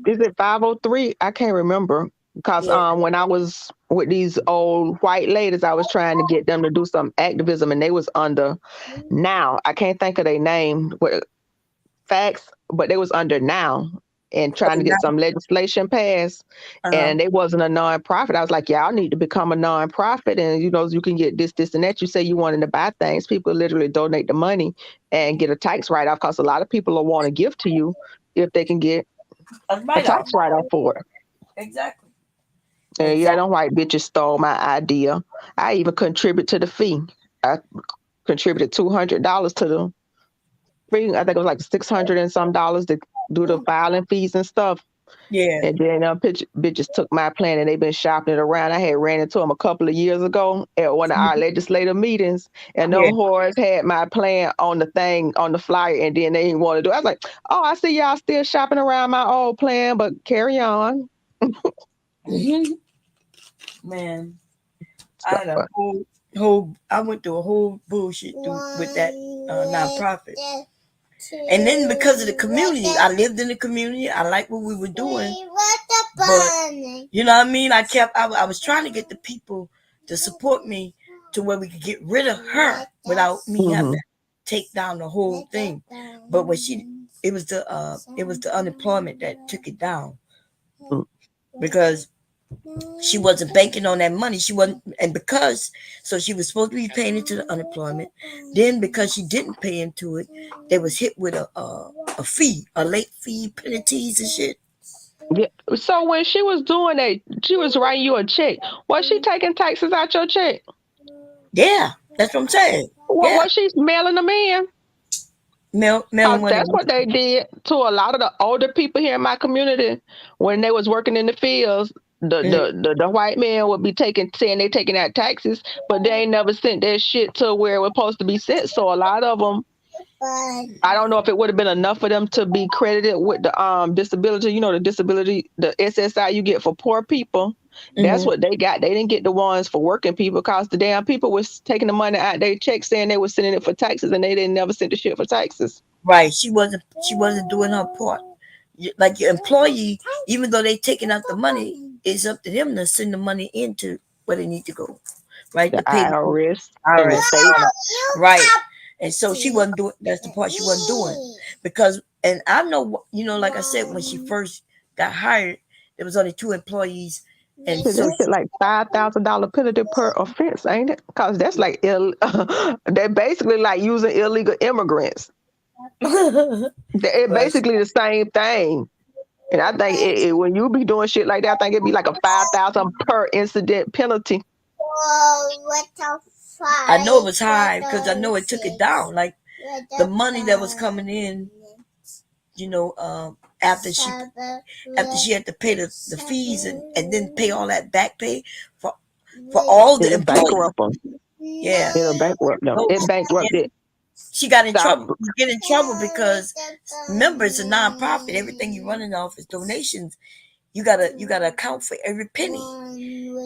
is it 503? I can't remember. Because when I was with these old white ladies, I was trying to get them to do some activism, and they was under now. I can't think of their name. Facts, but they was under now. And trying to get some legislation passed, and they wasn't a nonprofit. I was like, y'all need to become a nonprofit, and you can get this, and that. You say you wanted to buy things, people literally donate the money and get a tax write-off, because a lot of people will want to give to you if they can get a tax write-off for it. Exactly. And yeah, them white bitches stole my idea. I even contribute to the fee. I contributed $200 to the fee. I think it was like $600 and some dollars to do the filing fees and stuff. Yeah. And then bitches took my plan, and they've been shopping it around. I had ran into them a couple of years ago at one of our legislative meetings, and them whores had my plan on the thing, on the flyer, and then they didn't want to do it. I was like, oh, I see y'all still shopping around my old plan, but carry on. Man, I had a I went through a whole bullshit with that nonprofit. And then because of the community, I lived in the community. I liked what we were doing. But you know what I mean? I was trying to get the people to support me to where we could get rid of her without me having to take down the whole thing. But when it was the unemployment that took it down. Because she wasn't banking on that money. She wasn't, and so she was supposed to be paying into the unemployment. Then because she didn't pay into it, they was hit with a fee, a late fee, penalties and shit. Yeah. So when she was doing that, she was writing you a check. Was she taking taxes out your check? Yeah, that's what I'm saying. What Yeah, was she mailing them in? mailing 'Cause money. that's what they did to a lot of the older people here in my community when they was working in the fields. The white man would be saying they taking out taxes, but they ain't never sent that shit to where it was supposed to be sent. So a lot of them, I don't know if it would have been enough for them to be credited with the disability. You know, the disability, the SSI you get for poor people. That's what they got. They didn't get the ones for working people because the damn people was taking the money out their check saying they were sending it for taxes and they didn't never send the shit for taxes. Right. She wasn't doing her part. Like your employee, even though they taking out the money, it's up to them to send the money into where they need to go. Right? The To pay the IRS and the IRS. state. Right. And so she wasn't doing that's the part she wasn't doing. Because and I know like I said, when she first got hired, there was only 2 employees. And Shit, so that shit like $5,000 penalty per offense, ain't it? Cause that's like they're basically like using illegal immigrants. It's basically the same thing. And I think when you be doing shit like that, I think it'd be like a 5,000 per incident penalty. I know it was high because I know it took it down. Like the money that was coming in, after she had to pay the fees and then pay all that back pay for all the It'll employees. bankrupt them. Yeah. It'll bankrupt them. It bankrupted. She got in Stop. trouble. You get in trouble because remember it's a nonprofit. Everything you're running off is donations. You gotta account for every penny.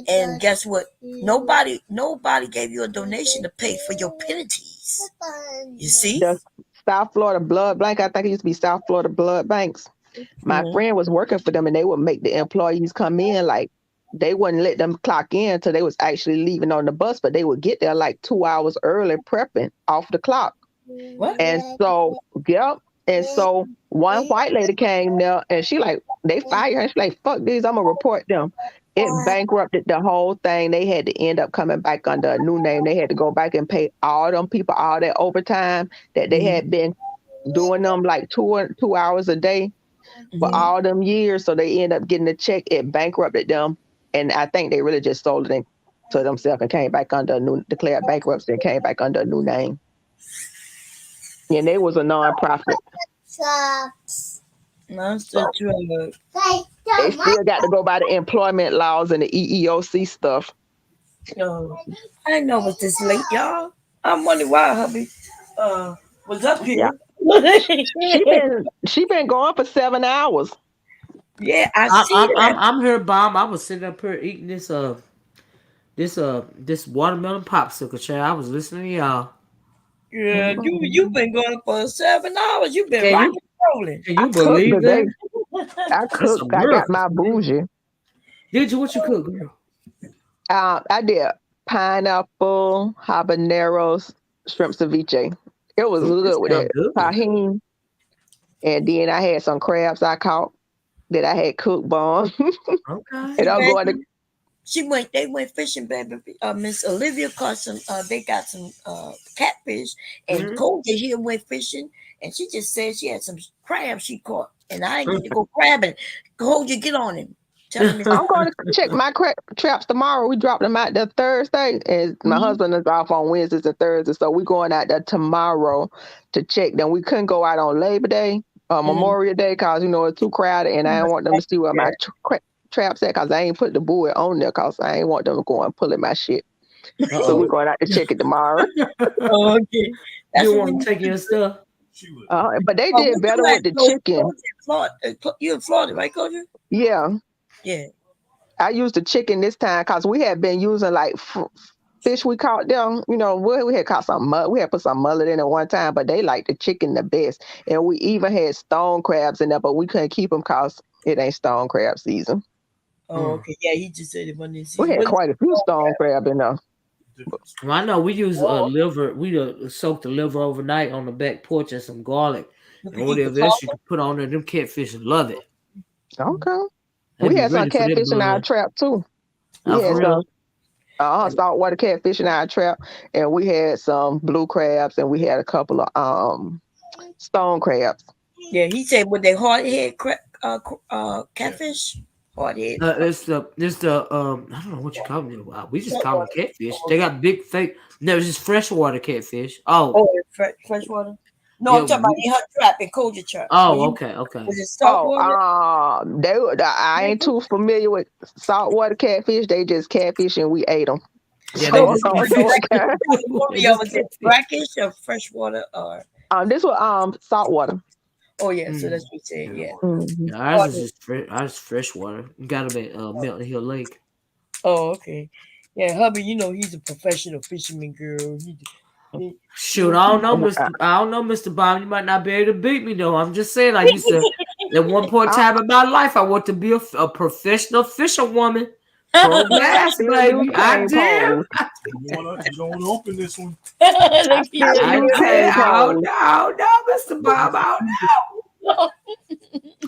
And guess what? Nobody gave you a donation to pay for your penalties. You see? The South Florida Blood Bank, I think it used to be South Florida Blood Banks. My friend was working for them and they would make the employees come in like they wouldn't let them clock in until they was actually leaving on the bus, but they would get there like 2 hours early prepping off the clock. What? And so, yep. And so one white lady came there and they fired her. She's like, fuck these, I'm gonna report them. It bankrupted the whole thing. They had to end up coming back under a new name. They had to go back and pay all them people all that overtime that they had been doing them like 2 hours a day for all them years. So they end up getting a check. It bankrupted them. And I think they really just sold it to themselves and came back under declared bankruptcy and came back under a new name. And they was a non-profit. Monster truck. They still got to go by the employment laws and the EEOC stuff. I know it was this late, y'all. I'm wondering why hubby was up here. Yeah. she been going for 7 hours. Yeah, I'm here, Bob. I was sitting up here eating this watermelon popsicle, child. I was listening to y'all. Yeah, you've been going for 7 hours. You've been rocking and rolling. Can you believe that? I cooked. I got my bougie. Did you? What you cook, girl? I did pineapple, habaneros, shrimp ceviche. It was good with that tahini. And then I had some crabs I caught that I had cooked bomb. Okay. And I'm going to. They went fishing, baby. Miss Olivia caught some. They got some catfish, and Colga here went fishing, and she just said she had some crabs she caught, and I need to go grabbing. Colga, get on him. I'm going to check my traps tomorrow. We dropped them out there Thursday, and my husband is off on Wednesdays and Thursdays, so we're going out there tomorrow to check them. We couldn't go out on Labor Day, Memorial Day, because it's too crowded, and I didn't want them to see where my traps at, because I ain't put the buoy on there, because I ain't want them going pulling my shit. So we're going out to check it tomorrow. Okay. You want to take your stuff? But they did better with the chicken. You in Florida, right, Coach? Yeah. Yeah. I used the chicken this time because we had been using like fish we caught them. We had caught some mud. We had put some mullet in it one time, but they like the chicken the best. And we even had stone crabs in there, but we couldn't keep them because it ain't stone crab season. Oh, okay. Yeah, he just said it wasn't this season. We had quite a few stone crab in there. Well, I know we use liver. We soak the liver overnight on the back porch and some garlic and whatever else you can put on there. Them catfish love it. Okay. We had some catfish in our trap too. We had some saltwater catfish in our trap, and we had some blue crabs, and we had a couple of stone crabs. Yeah, he said with their hard head catfish? Or they It's the I don't know what you call them. We just call them catfish. They got big fake. No, it's just freshwater catfish. Oh, freshwater? No, yeah. I'm talking about in her trap, in Koja trap. Oh, okay. Was it saltwater? I ain't too familiar with saltwater catfish. They just catfish and we ate them. Yeah, So they I just don't know what kind. Was it brackish or freshwater or? This was saltwater. Oh yeah, so that's what you said. Yeah. Mhm. Yeah, ours is just ours is freshwater. Got them at Milton Hill Lake. Oh, okay. Yeah, hubby, he's a professional fisherman girl. Shoot, I don't know, Mr. Bob. You might not be able to beat me though. I'm just saying, I used to at one point in time in my life, I want to be a professional fisherwoman. Pro bass, baby. I did. You don't want to open this one. I did. Oh no, Mr. Bob. I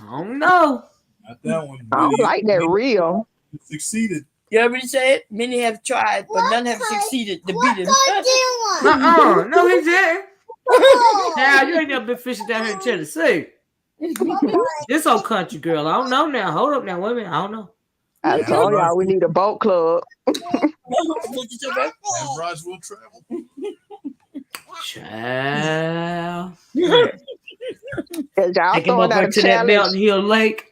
don't know. Not that one. I don't like that real. It succeeded. You heard me say it? Many have tried, but none have succeeded to beat him. No, he didn't. Now you ain't never been fishing down here in Tennessee. This old country girl. I don't know now. Hold up now, wait a minute. I don't know. I told y'all we need a boat club. Roswell travel. Child. Y'all Take him over to that Milton Hill Lake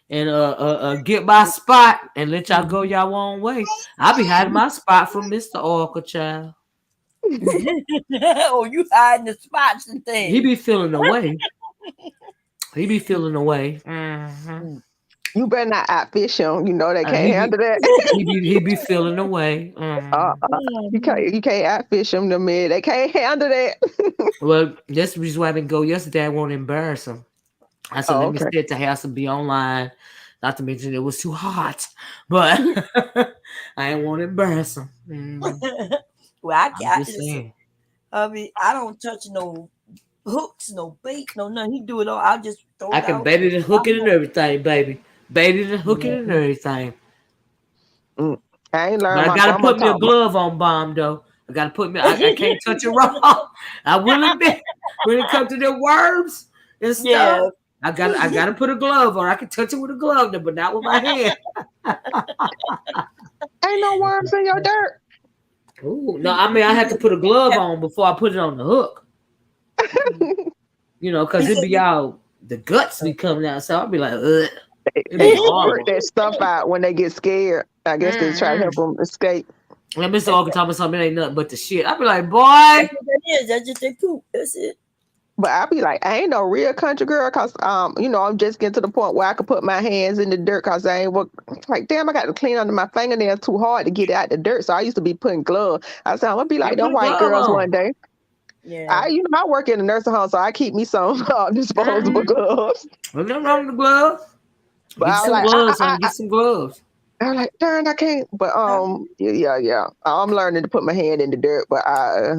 and get my spot and let y'all go y'all own way. I'll be hiding my spot from Mr. Oracle, child. Oh, you hiding the spots and things. He be feeling away. Mm-hmm. You better not outfish him. You know they can't handle that. he be feeling away. Mm-hmm. You can't outfish them. They can't handle that. Well, that's the reason why I didn't go yesterday. I won't embarrass him. I said, let me sit to have some be online. Not to mention it was too hot, but I didn't want to embarrass him. Mm. Well, I listen, I mean, I don't touch no hooks, no bait, no nothing. He do it all. I'll just throw it out. I can bait it and hook it and everything, baby. Bait it and hook it and everything. I ain't learned. But I gotta put me a glove on, Bomb though. I gotta put me. I can't touch it raw. I will admit, when it comes to the worms and stuff, yeah. I gotta put a glove on. I can touch it with a glove, but not with my hand. Ain't no worms in your dirt. Ooh, no, I mean I have to put a glove on before I put it on the hook. Because it be all the guts be coming out, so I'll be like, ugh. They work that stuff out when they get scared. I guess they try to help them escape. And Mr. Organ talking something ain't nothing but the shit. I'll be like, boy. That's just their poop. That's it. But I'll be like, I ain't no real country girl because, I'm just getting to the point where I can put my hands in the dirt because I ain't like, damn, I got to clean under my fingernails too hard to get out the dirt. So I used to be putting gloves. I said, I'm going to be like them white girls one day. Yeah. I work in a nursing home, so I keep me some disposable gloves. There's nothing wrong with the gloves. Get some gloves. I'm like, darn, I can't. But yeah. I'm learning to put my hand in the dirt, but I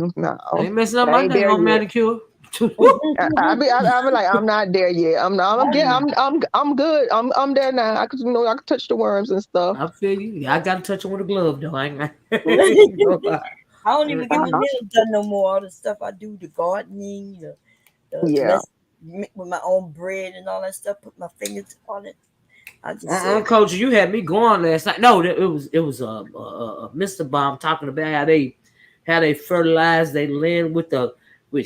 ain't messing up my day on manicure. I be like, I'm not there yet. I'm good. I'm there now. I can touch the worms and stuff. I feel you. I gotta touch them with a glove though. I don't even get my nails done no more. All the stuff I do, the gardening, with my own bread and all that stuff. Put my fingers on it. I just Coach, you had me going last night. No, it was Mr. Bomb talking about how they fertilize their land with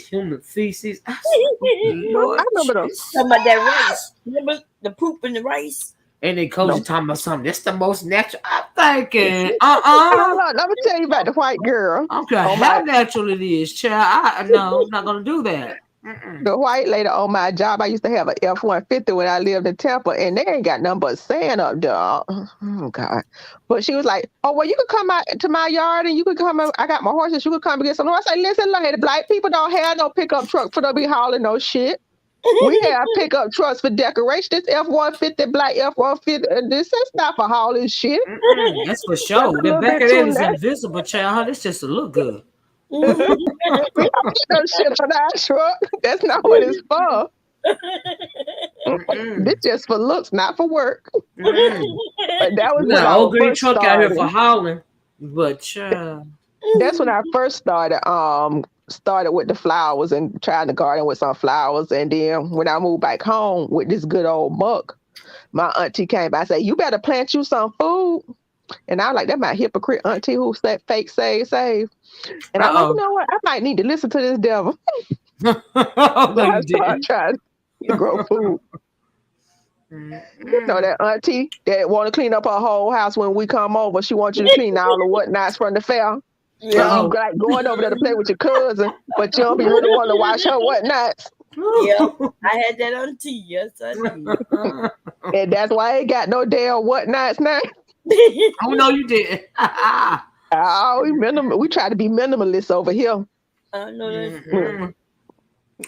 human feces. I remember those. Talking about that rice. Remember the poop in the rice? And then Coach talking about something. That's the most natural. I'm thinking, Let me tell you about the white girl. Okay, how natural it is, child. No, I'm not gonna do that. The white lady on my job, I used to have an F-150 when I lived in Tampa, and they ain't got nothing but sand up there. Oh, God. But she was like, oh, well, you could come out to my yard, and you could come, I got my horses, you could come and get some. I said, listen, lady, black people don't have no pickup truck for to be hauling no shit. We have pickup trucks for decoration. This F-150, black F-150, this is not for hauling shit. That's for sure. The back of it is invisible, child. It's just to look good. We don't get no shit on our truck. That's not what it's for. This just for looks, not for work. But that was when old green truck out here for hauling. But that's when I first started with the flowers and trying to garden with some flowers. And then when I moved back home with this good old muck, My auntie came by and said, "You better plant you some food." And I was like, "That my hypocrite auntie who said fake save. And I'm like, you know what? I might need to listen to this devil. No, I you started didn't. trying to grow food. You know that auntie that want to clean up her whole house when we come over. She wants you to clean all the whatnots from the fair. Yeah. And you like going over there to play with your cousin, but you don't be really wanting to wash her whatnots. Yeah, I had that on tea. Yes, I did. And that's why I ain't got no damn whatnots now. Oh no, you didn't. We try to be minimalist over here. I know that's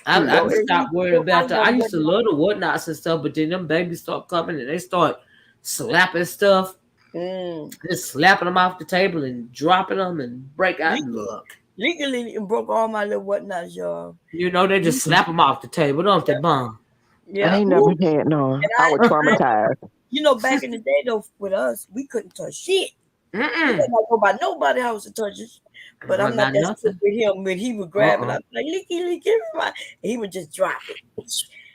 I stopped worrying about that. I used to love the whatnots and stuff, but then them babies start coming and they start slapping stuff. Just slapping them off the table and dropping them and break out. Look. Legally broke all my little whatnots, y'all. You know, they just slap them off the table, don't they, Mom? Yeah. I ain't never had no. I was traumatized. You know, back in the day, though, with us, we couldn't touch shit. We couldn't go by nobody's house to touch it. But I'm not that stupid with him. When he would grab it, I'm like, licky, everybody. And he would just drop it.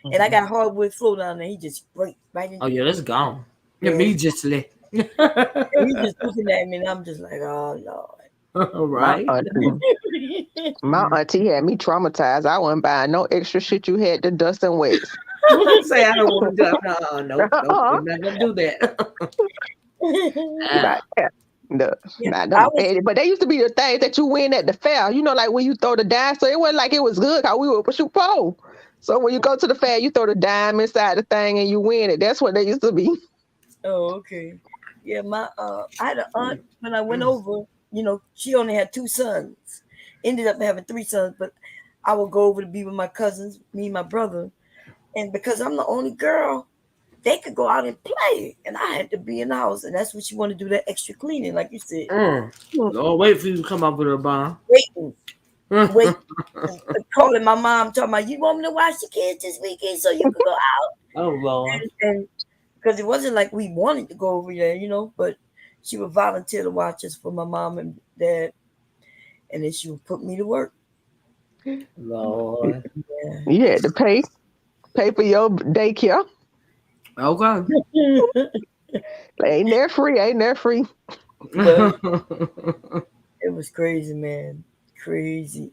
And I got hardwood floor down there. He just break right in. Oh, yeah, that's gone. Immediately. He's just looking at me, and I'm just like, oh, Lord. Right. My auntie had me traumatized. I wasn't buying no extra shit you had to dust and wet. Say I don't want to do it. No, I'm not gonna do that. But they used to be the things that you win at the fair. You know, like when you throw the dime. So it wasn't like it was good because we were shoot pole. So when you go to the fair, you throw the dime inside the thing and you win it. That's what they used to be. Oh, okay. Yeah, I had an aunt when I went over. You know, she only had 2 sons. Ended up having 3 sons, but I would go over to be with my cousins, me and my brother. And because I'm the only girl, they could go out and play. And I had to be in the house. And that's what she wanted to do, that extra cleaning, like you said. Oh, wait for you to come up with a bomb. Wait. Calling my mom, talking about, you want me to watch the kids this weekend so you could go out? Oh, Lord. And because it wasn't like we wanted to go over there, you know, but she would volunteer to watch us for my mom and dad. And then she would put me to work. Lord. Yeah. You had to pay for your daycare. Okay. Ain't that free? But it was crazy, man. Crazy.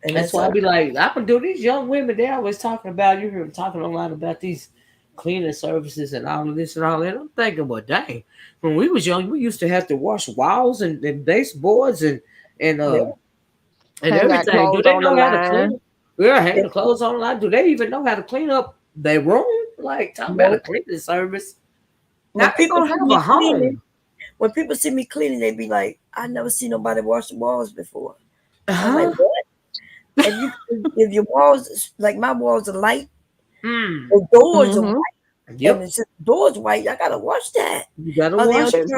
And that's why I be like, I can do these young women. They always talking about, you hear them talking online about these cleaning services and all of this and all that. I'm thinking, well, dang, when we was young, we used to have to wash walls and baseboards and everything. Do they know how to clean? Yeah, hang the clothes on the line. Do they even know how to clean up their room? Like, talking about a cleaning service. Now people have a home. When people see me cleaning, they be like, I never seen nobody wash the walls before. I'm like, what? If your walls, like my walls are light, the doors are white. Yep. And the doors white, I gotta wash that. You gotta wash it.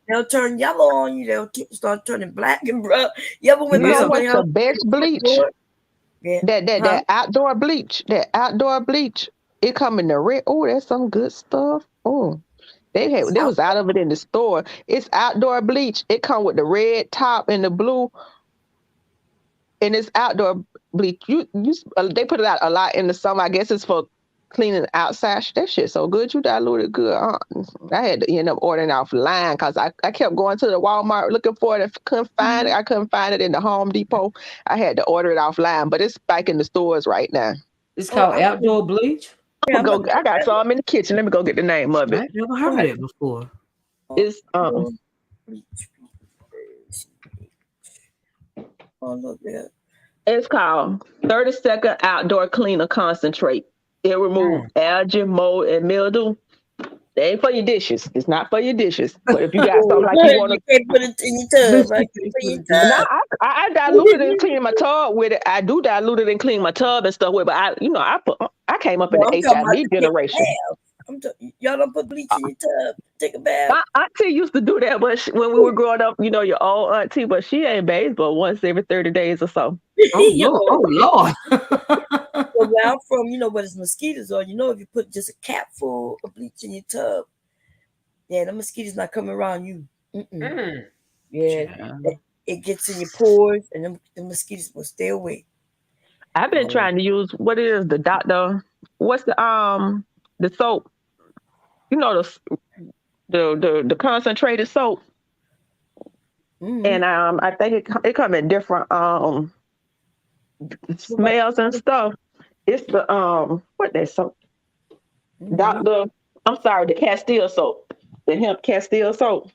They'll turn yellow on you. They'll start turning black and brown. You ever went by somebody's house? The best bleach. Yeah. That outdoor bleach. That outdoor bleach. It come in the red. Oh, that's some good stuff. Oh. They was out of it in the store. It's outdoor bleach. It come with the red top and the blue. And it's outdoor bleach. They put it out a lot in the summer. I guess it's for cleaning outside. That shit so good. You diluted good. I had to end up ordering offline because I kept going to the Walmart looking for it. Couldn't find it. I couldn't find it in the Home Depot. I had to order it offline, but it's back in the stores right now. It's called outdoor bleach? I got some in the kitchen. Let me go get the name of it. I've never heard of it before. It's it's called 30-second outdoor cleaner concentrate. It removes algae, mold, and mildew. It ain't for your dishes. It's not for your dishes. But if you got something like you want to, you can't put it in your tub. Right? I diluted it and clean my tub with it. I do dilute it and clean my tub and stuff with it. But I came up in the HIV generation. Y'all don't put bleach in your tub. Take a bath. My auntie used to do that, but when we were growing up, you know, your old auntie, but she ain't bathed but once every 30 days or so. Oh Lord. So where I'm from, you know, where there's mosquitoes are, you know, if you put just a cap full of bleach in your tub, the mosquitoes not coming around you. Yeah. It gets in your pores and the mosquitoes will stay away. I've been trying to use the soap. you know the concentrated soap, and I think it come in different smells and stuff. It's the what that soap? Doctor, I'm sorry, the Castile soap, the hemp Castile soap.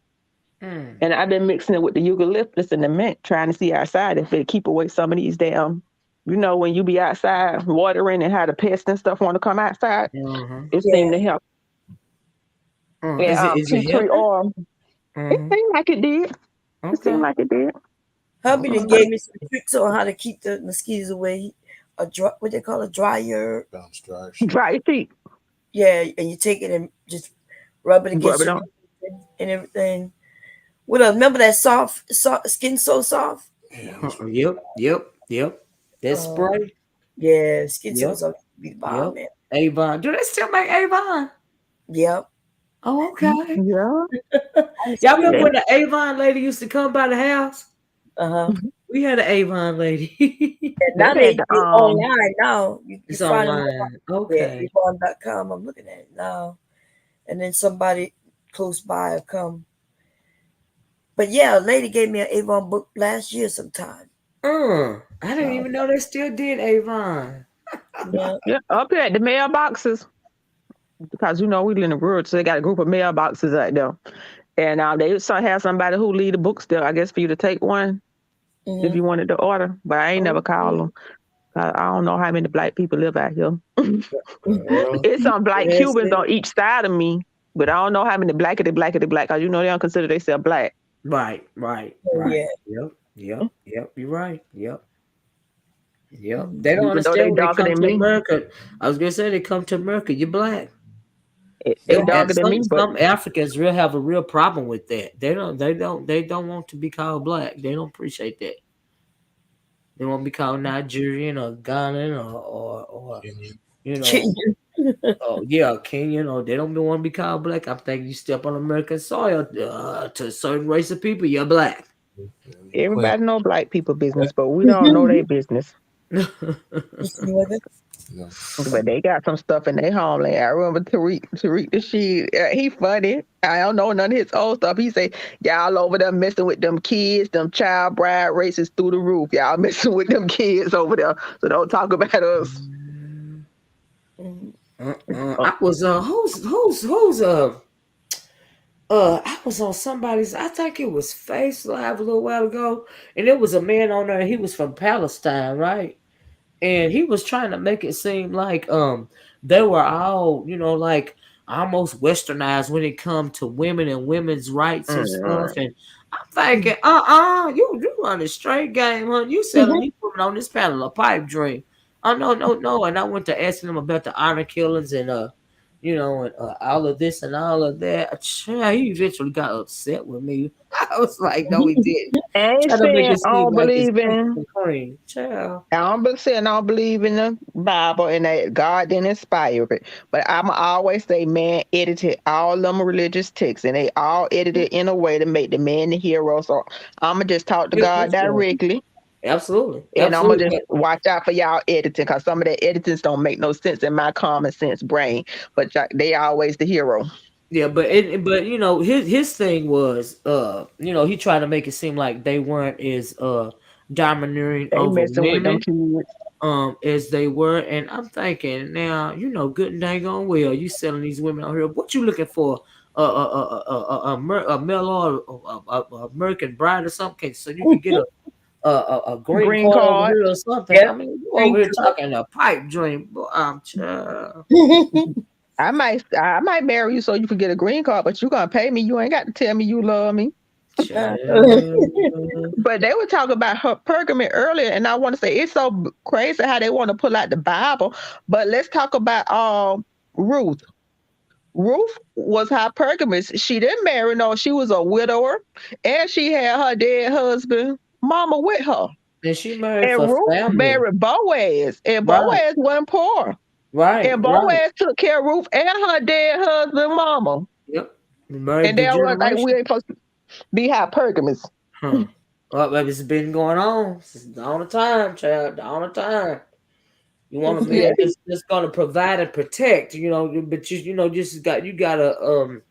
And I've been mixing it with the eucalyptus and the mint, trying to see outside if it keep away some of these damn. You know, when you be outside watering and how the pests and stuff want to come outside, it seemed to help. And Is tea it tree helping? oil, it seemed like it did. It seemed Okay. like it did. Hubby done gave me some tricks on how to keep the mosquitoes away. A dry, what they call a dryer. Dry sheet. Yeah, and you take it and just rub it Rub against it your on. and everything. What else? Remember that soft skin so soft? Yep. That spray. Yeah, skin so Yep. soft. Be the bomb, Yep. man. Avon. Do they still make Avon? Yep. Oh, okay. Yeah. Y'all remember when the Avon lady used to come by the house? Uh-huh. We had an Avon lady. And They now had the they online now. You It's find them online. yeah, Okay. Avon.com. I'm looking at it now. And then somebody close by will come. But yeah, a lady gave me an Avon book last year sometime. I didn't even know they still did Avon. Yeah. Yeah, up here at the mailboxes, because you know we live in the rural, so they got a group of mailboxes out there, and they have somebody who lead the books there. I guess for you to take one if you wanted to order, but I ain't never called them. I don't know how many black people live out here. It's some black Cubans on each side of me, but I don't know how many black. Cause you know they don't consider themselves black. Right. Yeah. Yep. You're right. Yep. They don't Even though understand they when they darker come than to me, America. I was gonna say they come to America. You're black. they darker than me, but Some Africans really have a real problem with that. They don't want to be called black. They don't appreciate that. They want to be called Nigerian or Ghanaian or you know oh yeah Kenyan, or they don't want to be called black. I'm thinking you step on American soil to a certain race of people, you're black. everybody know black people business, but we don't know their business. But they got some stuff in their homeland. I remember Tariq the shit. He funny. I don't know none of his old stuff. He say, y'all over there messing with them kids, them child bride races through the roof. Y'all messing with them kids over there. So don't talk about us. I was I was on somebody's, I think it was Face Live a little while ago, and it was a man on there. He was from Palestine, right? And he was trying to make it seem like they were all, like almost westernized when it come to women and women's rights and stuff. And I'm thinking, you run a straight game, huh? You selling these women on this panel a pipe dream. Oh no. And I went to asking them about the honor killings and and all of this and all of that. He eventually got upset with me. I was like, no, he didn't. Ain't Trying to make saying it I seem don't like it's believe in. cream. Child. I don't believe in the Bible and that God didn't inspire it. But I'm always say man edited all them religious texts and they all edited in a way to make the man the hero. So I'ma just talk to Yeah, God that's right. directly. Absolutely. And I'm gonna just watch out for y'all editing because some of the editings don't make no sense in my common sense brain. But they always the hero. Yeah, but his thing was he tried to make it seem like they weren't as domineering They over messing with them women kids. as they were. And I'm thinking now, good and dang on well, you selling these women out here. What you looking for? A male or a American bride or something, so you could get a green Green card over card. here or something. Yep. I mean, you over here talking a pipe dream. Child. I might marry you so you can get a green card, but you gonna pay me. You ain't got to tell me you love me. But they were talking about Hypergamy earlier, and I want to say it's so crazy how they want to pull out the Bible. But let's talk about Ruth. Ruth was hypergamous. She didn't marry no. She was a widower, and she had her dead husband, mama, with her. And she married And for Ruth family. married Boaz, and Right. Boaz wasn't poor. Right. And Boaz took care of Ruth and her dead husband, mama. Yep. Married And the they was like, we generation. ain't supposed to be hypergamous. Well, baby, it's been going on since the dawn of time, child. Dawn of time. You want a Yeah. man that's gonna provide and protect, but you gotta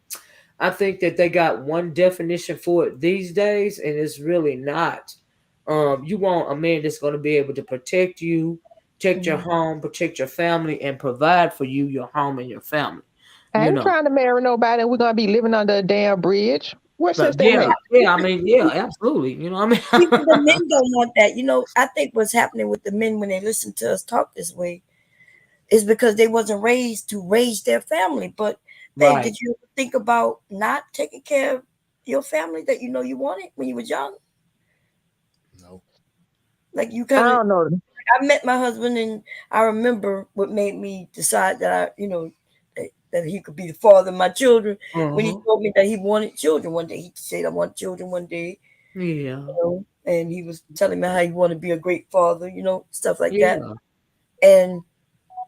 I think that they got one definition for it these days, and it's really not. You want a man that's gonna be able to protect you, protect your home, protect your family, and provide for you, your home, and your family. I You ain't know. trying to marry nobody and we're gonna be living under a damn bridge. What But sense that yeah, make? yeah, I mean, yeah, absolutely. You know what I Even the mean? men don't want that. I think what's happening with the men when they listen to us talk this way is because they wasn't raised to raise their family. But babe, Right. did you ever think about not taking care of your family that you wanted when you was young? No. Like you I kind of don't know. I met my husband, and I remember what made me decide that that he could be the father of my children when he Uh-huh. told me that he wanted children one day. He said, "I want children one day," Yeah. and he was telling me how he wanted to be a great father, stuff like that. Yeah. And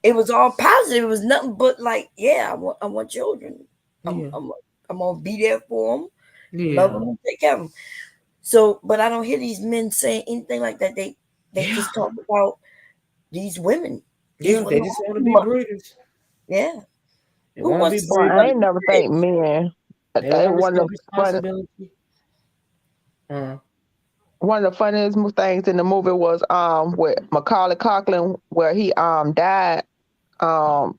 it was all positive. It was nothing but like, yeah, I want children. I'm Yeah. I'm I'm gonna be there for them, love Yeah. them, and take care of them. So, but I don't hear these men saying anything like that. They Yeah. just talk about these women. These Yeah. They women just want want to too be much. breeders. Yeah. They Who want to wants be to see Well, breeders. I somebody ain't be never rich? think men. They want to One understand of the fun, responsibility. Uh, one of the funniest things in the movie was with Macaulay Culkin where he died um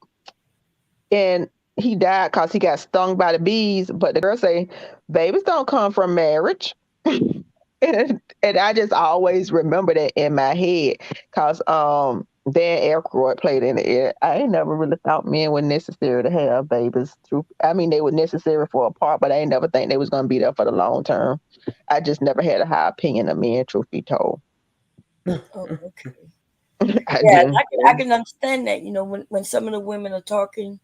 and he died because he got stung by the bees. But the girl say, "Babies don't come from marriage." And I just always remember that in my head because Dan Aykroyd played in it. I ain't never really thought men were necessary to have babies. I mean, they were necessary for a part, but I ain't never think they was gonna be there for the long term. I just never had a high opinion of men, truth be told. Oh, okay. I Yeah, didn't. I can understand that. When some of the women are talking,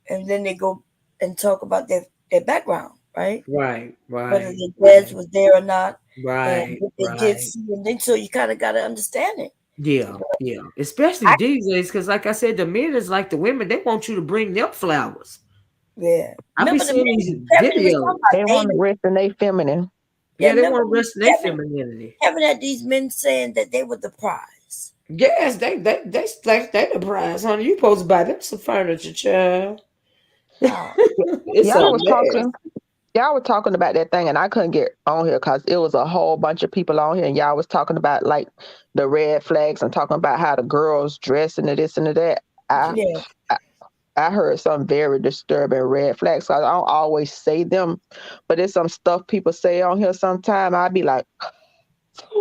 and then they go and talk about their background, right? right. Whether Right. their dads Right. was there or not, and Right. what they did Right. see, and then so you kind of got to understand it. Yeah. Yeah. Especially I these days, because like I said, the men is like the women. They want you to bring them flowers. Yeah. I be Remember the seeing men, these Kevin was talking videos. about They want to David. rest in their feminine. Yeah, Yeah, they remember want to when rest in their Kevin femininity. Kevin had these men saying that they were the prize. Yes, they the prize, honey. You supposed to buy them some furniture, child. Oh, It's a Y'all was mess. talking. Y'all were talking about that thing, and I couldn't get on here because it was a whole bunch of people on here, and y'all was talking about like the red flags and talking about how the girls dress and the this and the that. I yeah. I, I heard some very disturbing red flags. So I don't always say them, but there's some stuff people say on here. Sometime I'd be like,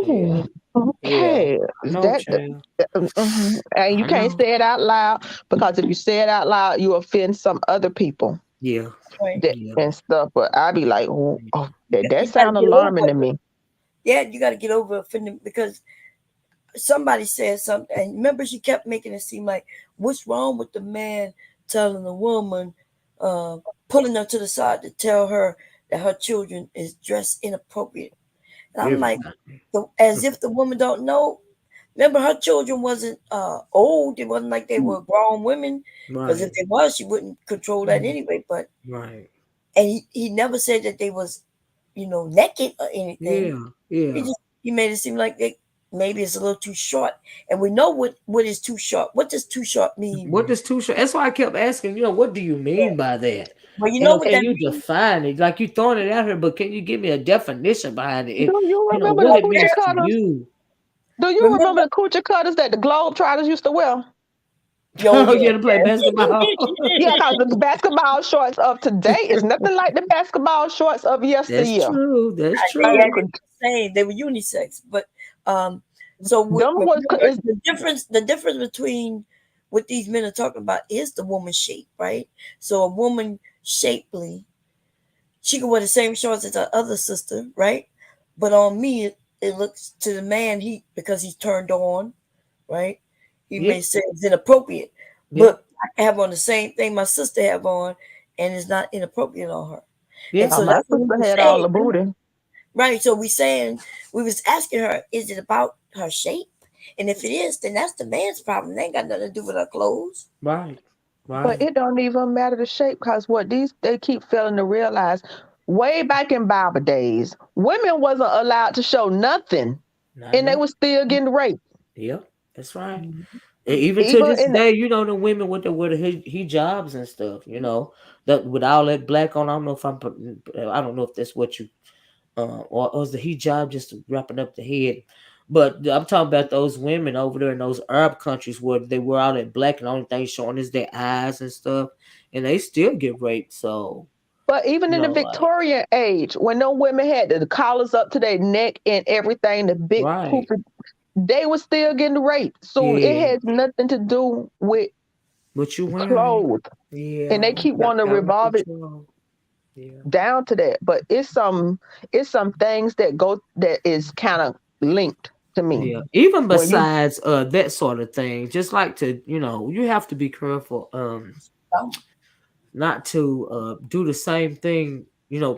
Yeah, "Oh, yeah. okay, I is know, that?" child. And you I can't know. say it out loud because if you say it out loud, you offend some other people Yeah, Right. yeah, and stuff. But I'd be like, oh, that You got to sound get over alarming to it. me. Yeah, you got to get over offending because somebody said something, and remember she kept making it seem like what's wrong with the man telling a woman, uh, pulling her to the side to tell her that her children is dressed inappropriate. And I'm like, everything. as if the woman don't know. Remember, her children wasn't old. It wasn't like they were grown women. Because if Right, they was, she wouldn't control that anyway. But right. and he never said that they was, naked or anything. Yeah, He yeah. just he made it seem like they maybe it's a little too short. And we know what is too short. What does too short mean? What does too short? That's why I kept asking. What do you mean by that? Well, you know And what can that you means. define it? Like you throwing it out here, but can you give me a definition behind it? And Do you remember what the it coochie means to cutters? you? Do you remember Remember? the coochie cutters that the Globe Trotters used to wear? Yo, Oh, yeah. yeah, to play basketball. Yeah, because the basketball shorts of today is nothing like the basketball shorts of That's yesteryear. true. That's Yeah, You true. they could, were the same. They were unisex, but so them was remember is the difference between what these men are talking about is the woman shape, right? So a woman shapely, she can wear the same shorts as her other sister, right? But on me, it looks to the man because he's turned on, right? He Yeah, may say it's inappropriate, yeah, but I can have on the same thing my sister have on, and it's not inappropriate on her. And yeah. so my that's what we sister were had all saying. the booty. Right. So we was asking her, is it about her shape? And if it is, then that's the man's problem. They ain't got nothing to do with her clothes. Right, But right. it don't even matter the shape because what these they keep failing to realize way back in Bible days, women wasn't allowed to show nothing I and they know. were still getting raped. Yeah, That's right. Mhm. And even to Even this in the, day, the women with the hijabs and stuff, that with all that black on. I don't know if I don't know if that's what you or is the hijab just wrapping up the head. But I'm talking about those women over there in those Arab countries where they wear all that black and the only thing showing is their eyes and stuff, and they still get raped. So but even in the like Victorian age, when no women had the collars up to their neck and everything, the big right, poofy, they were still getting raped. So it yeah. has nothing to do with What you wearing? clothes. And Yeah, they keep wanting to got to revolve it control. Yeah, down to that. But it's some things that go that is kind of linked to me. yeah. Even When you besides that sort of thing, just like to you have to be careful. Not to do the same thing,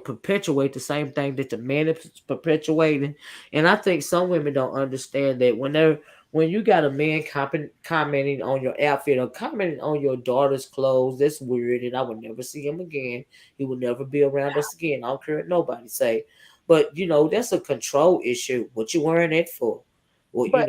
perpetuate the same thing that the man is perpetuating. And I think some women don't understand that when you got a man commenting on your outfit or commenting on your daughter's clothes, that's weird, and I would never see him again. He will never be around us again. I don't care what nobody say. But that's a control issue. What you wearing that for? Well, but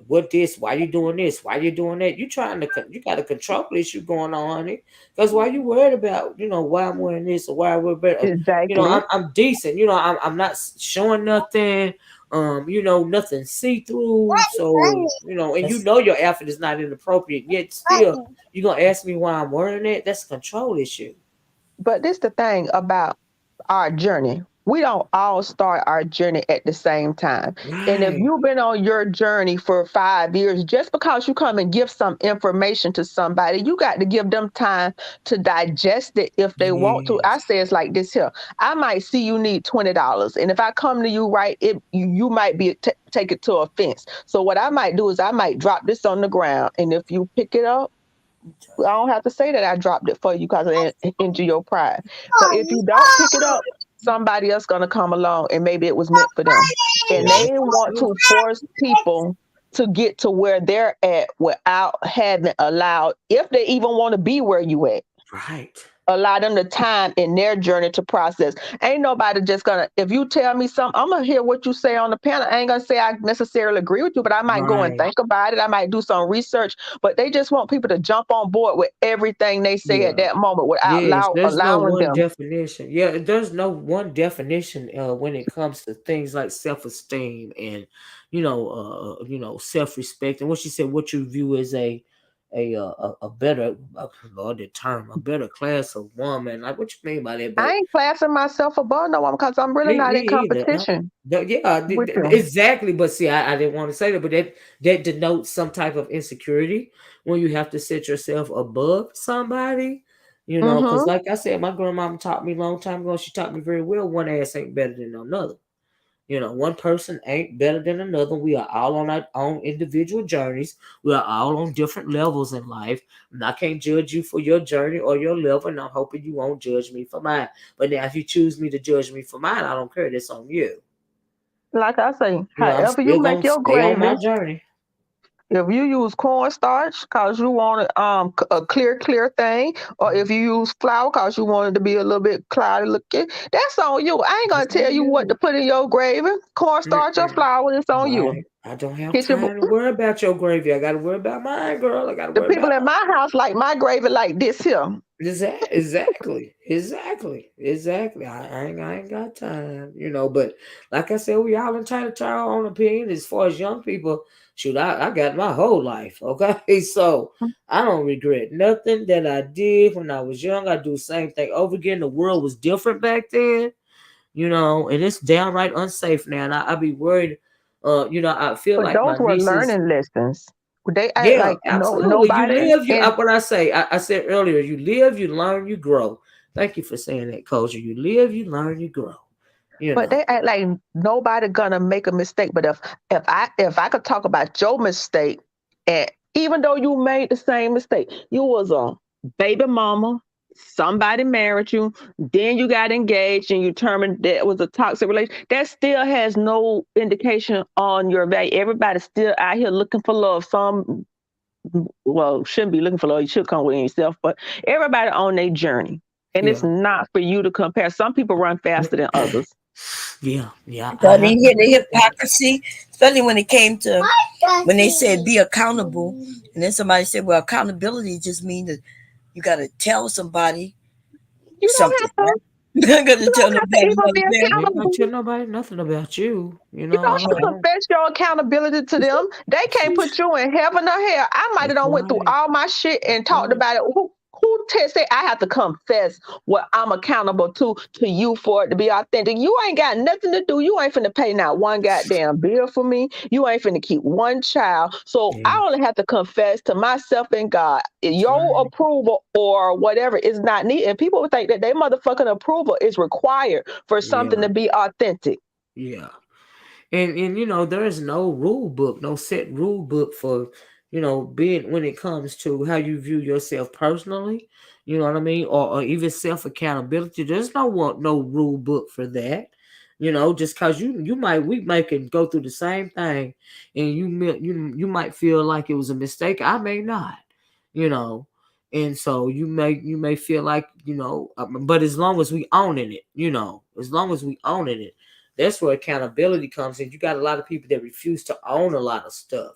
what this? Why you doing this? Why you doing that? You got a control issue going on, honey. Because why you worried about, why I'm wearing this or why I wear better? exactly. I'm decent. I'm not showing nothing. Nothing see through. So and your outfit is not inappropriate. Yet still, you gonna ask me why I'm wearing it? That's a control issue. But this the thing about our journey. We don't all start our journey at the same time. And if Right. you've been on your journey for 5 years, just because you come and give some information to somebody, you got to give them time to digest it if they want to. I Yes. say it's like this here. I might see you need $20. And if I come to you right, you might be take it to offense. So what I might do is I might drop this on the ground. And if you pick it up, I don't have to say that I dropped it for you because I injure your pride. But if you don't pick it up, somebody else gonna come along and maybe it was meant for them. And Yeah, they that's want true. to force people to get to where they're at without having allowed, if they even want to be where you at, Right. allow them the time in their journey to process. Ain't nobody just gonna, if you tell me something, I'm gonna hear what you say on the panel. I ain't gonna say I necessarily agree with you, but I might go and Right. think about it. I might do some research, but they just want people to jump on board with everything they say at Yeah. that moment without Yes, there's no allowing one them. definition. Yeah, there's no one definition when it comes to things like self-esteem and self-respect. And what she said, what you view as a better Lord, the term, a better class of woman. Like, what you mean by that? I But ain't classing myself above no one because I'm really me not in either. competition Yeah, with you. exactly. But see, I didn't want to say that, but that denotes some type of insecurity when you have to set yourself above somebody. Because Mm-hmm. like I said, my grandmama taught me a long time ago. She taught me very well. One ass ain't better than another. One person ain't better than another. We are all on our own individual journeys. We are all on different levels in life. And I can't judge you for your journey or your level, and I'm hoping you won't judge me for mine. But now, if you choose me to judge me for mine, I don't care. That's on you. Like I say, I'm however you still make gonna your stay on my gravy. journey. If you use cornstarch because you want a clear thing, or if you use flour because you want it to be a little bit cloudy looking, that's on you. I ain't gonna That's tell on you what to you. put in your gravy. Cornstarch or Mm-mm. flour, it's on you. Right. I don't have Get your time to worry about your gravy. I got to worry about mine, girl. I got to the worry people about in mine. my house like my gravy like this here. Exactly. I ain't got time, But like I said, we all entitled to our own opinion. As far as young people, shoot, I got my whole life. Okay, so I don't regret nothing that I did when I was young. I do the same thing over again. The world was different back then, and it's downright unsafe now. And I be worried. I feel But like those my were nieces. learning lessons. They act Yeah, like absolutely. You nobody. live, And what I say, I said earlier, you live, you learn, you grow. Thank you for saying that, Culture. You live, you learn, you grow. You but know. they act like nobody gonna make a mistake. But if I could talk about your mistake, and even though you made the same mistake, you was a baby mama, somebody married you, then you got engaged and you determined that it was a toxic relationship. That still has no indication on your value. Everybody's still out here looking for love. Some well shouldn't be looking for love. You should come within yourself, but everybody on their journey. And it's Yeah. not for you to compare. Some people run faster than others. Yeah, yeah. So you hear the hypocrisy, especially when it came to when they said be accountable, and then somebody said, "Well, accountability just means that you got to tell somebody You don't something." have to. Right? You're not gonna You tell don't have to nobody even be nothing. They not accountable. tell nobody nothing about you. You You know, don't have I to don't. confess your accountability to them. They can't put you in heaven or hell. I might have That's done went through right. all my shit That's and talked right. about it. Who said I have to confess what I'm accountable to you for it to be authentic? You ain't got nothing to do. You ain't finna pay not one goddamn bill for me. You ain't finna keep one child. So Yeah, I only have to confess to myself and God. that's Your right. approval or whatever is not needed. And people would think that their motherfucking approval is required for something Yeah, to be authentic. yeah. And there is no rule book, no set rule book for being when it comes to how you view yourself personally. You know what I mean, or even self accountability. There's no rule book for that. Just cause we can go through the same thing, and you might feel like it was a mistake. I may not. You know. And so you may feel like but as long as we owning it, as long as we owning it, that's where accountability comes in. You got a lot of people that refuse to own a lot of stuff,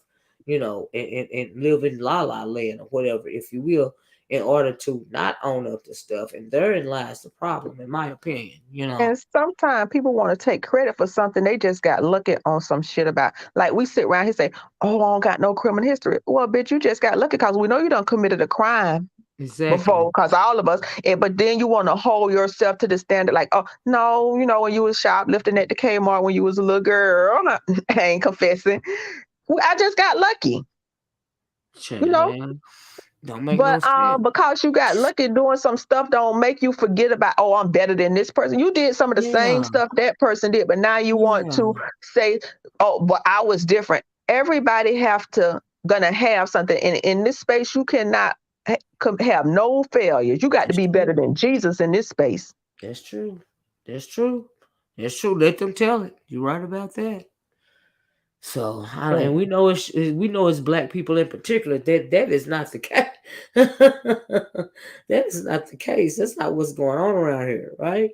and live in la la land or whatever, if you will, in order to not own up to stuff. And therein lies the problem, in my opinion. And sometimes people want to take credit for something they just got lucky on some shit about. Like we sit around here and say, "Oh, I don't got no criminal history." Well, bitch, you just got lucky because we know you done committed a crime Exactly. before. Because all of us, but then you want to hold yourself to the standard, like, "Oh no, when you was shoplifting at the Kmart when you was a little girl, I ain't confessing. I just got lucky." You know, Child, don't make no but sense. because you got lucky doing some stuff don't make you forget about, oh, I'm better than this person. You did some of the same Yeah, stuff that person did, but now you want yeah, to say, oh, but I was different. Everybody have to gonna have something in this space. You cannot have no failures. You got to that's be better true. than Jesus in this space. That's true. That's true. That's true. Let them tell it. You're right about that. So, and Mm. we know it's black people in particular that is not the case. That is not the case. That's not what's going on around here, right?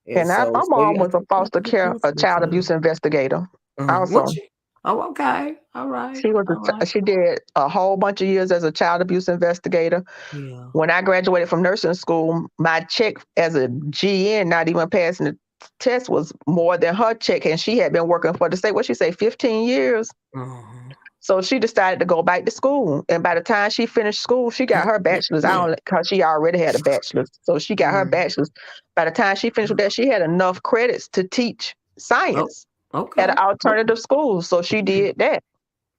And And so, my you mom have was a foster to be care, careful a with child that. abuse investigator. What Also, you? Oh, okay. All right. she was All right. she did a whole bunch of years as a child abuse investigator. Yeah. When I graduated from nursing school, my check as a GN, not even passing the test, was more than her check. And she had been working for the state, what she say, 15 years. Uh-huh. So she decided to go back to school. And by the time she finished school, she got her bachelor's. I don't, because she already had a bachelor's. So she got her Mm. bachelor's. By the time she finished with that, she had enough credits to teach Oh, science at an okay. alternative school. So she did that.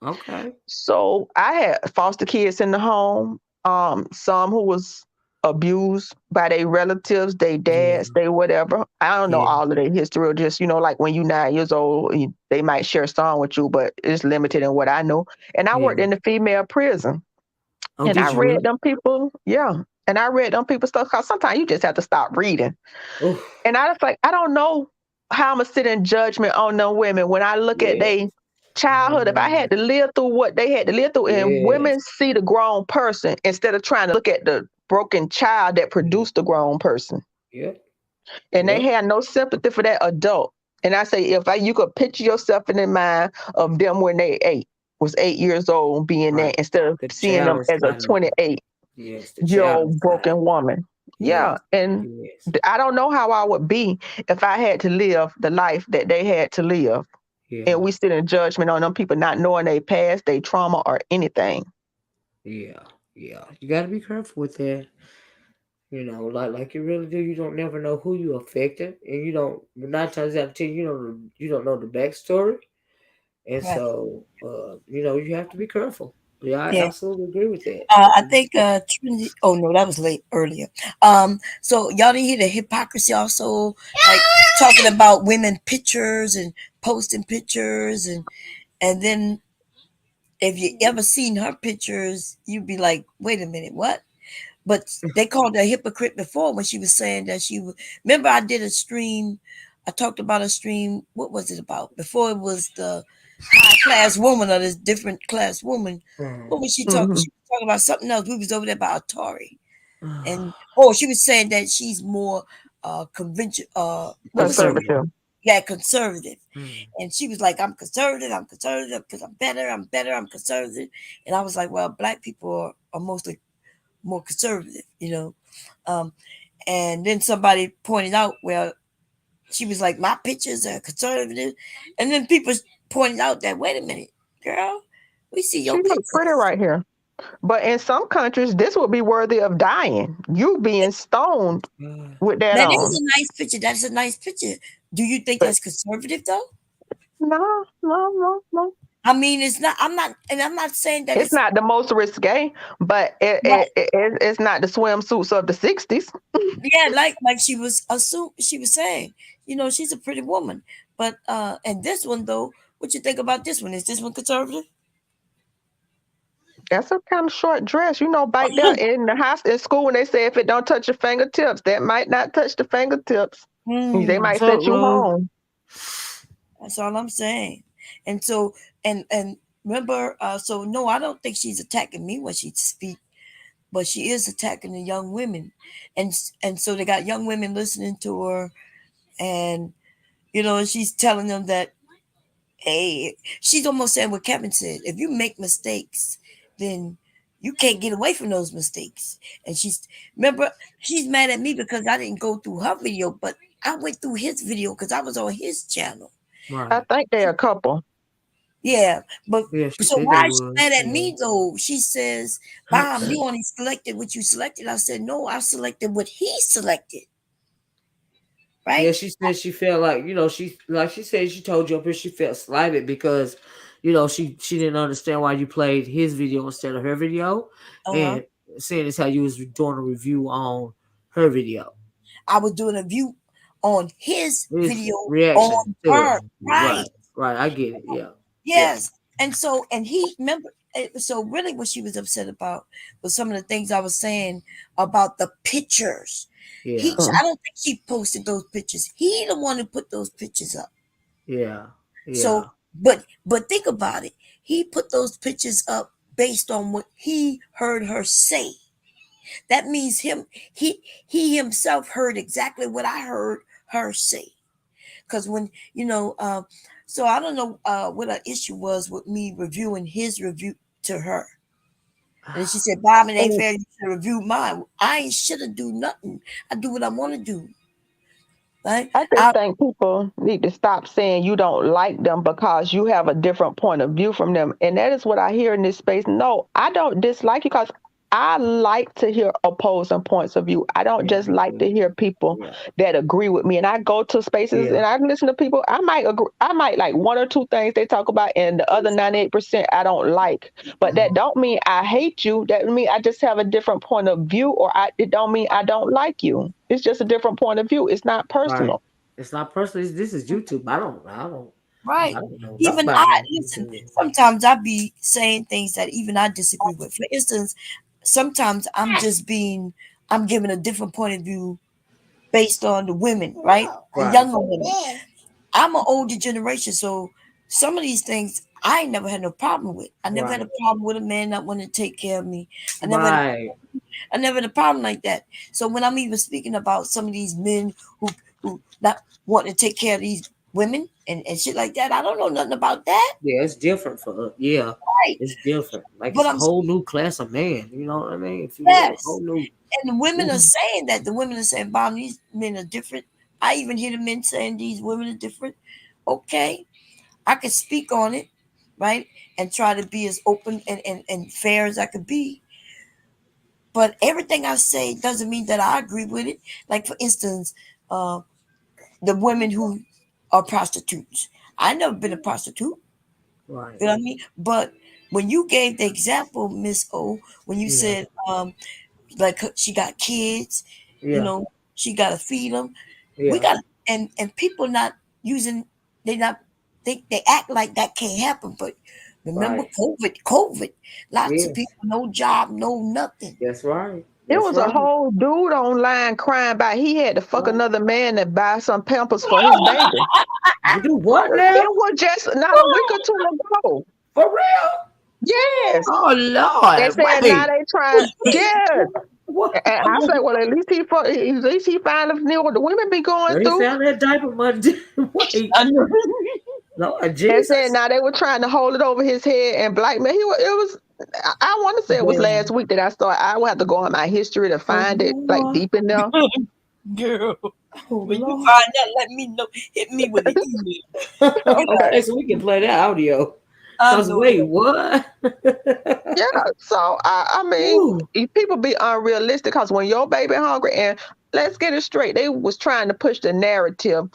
Okay. So I had foster kids in the home, some who was abused by their relatives, their Yeah. dads, they whatever. I don't know Yeah. all of their history, or just, like when you 9 years old, they might share a song with you, but it's limited in what I know. And I worked Yeah. in the female prison, Oh, and I did you read really? them people, yeah. And I read them people stuff, because sometimes you just have to stop reading. Oh, And I was like, I don't know how I'm gonna sit in judgment on them women when I look at yes. their childhood. If I had to live through what they had to live through, and Yes. women see the grown person instead of trying to look at the broken child that Yeah. produced the grown person, Yep. and they Yep. had no sympathy for that adult. And I say, you could picture yourself in the mind of them when they was 8 years old, being Right. that, instead of The seeing them child as a inside of them. 28 Yes. The year child old inside. broken woman. Yes. Yeah. And Yes. I don't know how I would be if I had to live the life that they had to live. And Yeah. we sit in judgment on them people not knowing their past, their trauma, or anything. Yeah. Yeah. You got to be careful with that. Like you really do. You don't never know who you affected, and you don't. 9 times out of 10, you don't know the backstory, and Right. so you have to be careful. Yeah, I Yeah. absolutely agree with that. I think Trinity. Oh no, that was late earlier. So y'all didn't hear the hypocrisy also, like talking about women pictures and posting pictures, and then if you ever seen her pictures, you'd be like, wait a minute, what? But they called her a hypocrite before when she was saying that remember I did a stream. I talked about a stream. What was it about? Before it was the high class woman or this different class woman. What was she talking? Mm-hmm. She was talking about something else. We was over there about Atari. Mhm. And she was saying that she's more convention what was it? Conservative. Conservative. Yeah, conservative. And she was like, I'm conservative because I'm better, I'm conservative. And I was like, well, black people are mostly more conservative, you know. And then somebody pointed out, well, she was like, my pictures are conservative. And then people pointed out that, wait a minute, girl, we see She your looks pretty pictures. right here. But in some countries, this would be worthy of dying. You being stoned with that That is on. a nice picture. That's a nice picture. Do you think But that's conservative though? no. I mean, it's not. I'm not saying that It's it's not the most risque, but right. it's not the swimsuits of the 60s. Yeah, like she was saying, you know, she's a pretty woman. But and this one though, what you think about this one? Is this one conservative? That's a kind of short dress. You know, back there in the house in school when they say if it don't touch your fingertips, that might not touch the fingertips. They might So, set you home. That's all I'm saying. And so and remember, so no, I don't think she's attacking me when she speak, but she is attacking the young women, and so they got young women listening to her, and you know, she's telling them that, hey, she's almost saying what Kevin said: if you make mistakes, then you can't get away from those mistakes. And remember, she's mad at me because I didn't go through her video, but I went through his video because I was on his channel. I think they're a couple. Yeah, but Yeah, she so said they why is she was. mad at Yeah. me though? She says, "Mom, you only selected what you selected." I said, "No, I selected what he selected." Yeah, Right? she said she felt like, you know, she said she told you up here she felt slighted because, you know, she didn't understand why you played his video instead of her video, Uh-huh. and saying it's how you was doing a review on her video. I was doing a view on his His video reaction on to it. her. Right. Right, I get it. Yeah. Yeah. Yes. And so, and he remember. So really, what she was upset about was some of the things I was saying about the pictures. Yeah. I don't think he posted those pictures. He the one who put those pictures up. Yeah. So, Yeah. but think about it. He put those pictures up based on what he heard her say. That means he himself heard exactly what I heard her say. Because when you know, so I don't know what an issue was with me reviewing his review to her. And she said, "Bob, it ain't fair. You should review mine. I ain't shouldn't do nothing. I do what I want to do." Right? I just think people need to stop saying you don't like them because you have a different point of view from them. And that is what I hear in this space. No, I don't dislike you because I like to hear opposing points of view. I don't just like to hear people that agree with me. And I go to spaces and I listen to people. I might agree. I might like one or two things they talk about, and the other 98% I don't like. But that don't mean I hate you. That mean I just have a different point of view, or it don't mean I don't like you. It's just a different point of view. It's not personal. Right. It's not personal. This is YouTube. I don't Right. know Even nobody I on listen. YouTube. Sometimes I be saying things that even I disagree with. For instance, sometimes I'm giving a different point of view based on the women, right? The Right. younger women. I'm an older generation, so some of these things I ain't never had no problem with. I never had a problem with a man not wanting to take care of me. Right. I never had a problem like that. So when I'm even speaking about some of these men who not wanting to take care of these women and shit like that, I don't know nothing about that. Yeah, it's different for us. Yeah, Right. it's different. Like But it's a I'm whole new class of man. You know what I mean? If you will, a whole yes. new. And the women are saying that. The women are saying, Bob, these men are different. I even hear the men saying these women are different. Okay. I can speak on it, right? And try to be as open and fair as I could be. But everything I say doesn't mean that I agree with it. Like, for instance, the women who are prostitutes. I never been a prostitute. Right. You know what I mean? But when you gave the example, Miss O, when you said, like she got kids, you know, she got to feed them. We got and people not using. They not they act like that can't happen. But remember, COVID, lots of people, no job, no nothing. That's right. There was a whole dude online crying about he had to fuck another man and buy some Pampers for his baby. You do what now? It was just not a week or two ago. For real? Yes. Oh Lord! They said now they trying. Yes. And I say, well, at least he finally knew what the women be going They through. found that diaper money. Wait, I know. Lord And Jesus. said now they were trying to hold it over his head and blackmail. It was. I want to say it was last week that I started. I will have to go on my history to find it like deep in there. Girl, Oh, when you Lord. find out, let me know. Hit me with an email. Okay, so we can play that audio. I Cause know wait, that. what? Yeah. So I mean, Ooh, if people be unrealistic because when your baby hungry, and let's get it straight, they was trying to push the narrative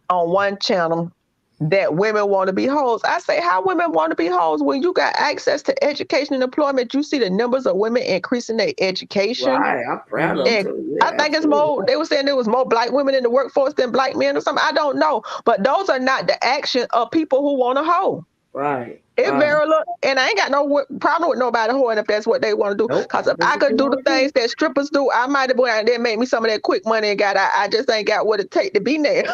on one channel that women want to be hoes. I say, how women want to be hoes when you got access to education and employment? You see the numbers of women increasing their education. right. I'm proud of them And too. I Yeah, think it's absolutely. more, they were saying there was more black women in the workforce than black men or something. I don't know. But those are not the action of people who want to hoe. Right, It right. very look, and I ain't got no problem with nobody hoeing if that's what they want to do. Nope, Cause if that's I what they could do the want to do. things that strippers do, I might have went out and then make me some of that quick money and I just ain't got what it take to be there.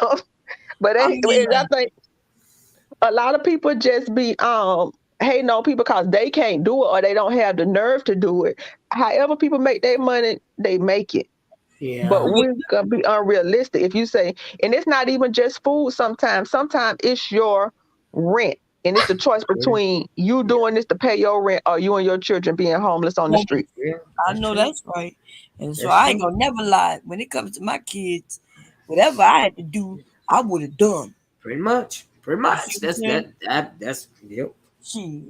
But I mean, I think a lot of people just be hating on people because they can't do it or they don't have the nerve to do it. However, people make their money, they make it. Yeah, But we're gonna be unrealistic if you say, and it's not even just food. Sometimes it's your rent, and it's the choice yeah, between you doing this to pay your rent or you and your children being homeless on the street. yeah. I That's know true. that's right. And so That's I ain't true. gonna never lie. When it comes to my kids, whatever I had to do, I would have done. Pretty much. Pretty You see much. what I'm That's saying? that's yep. Shit.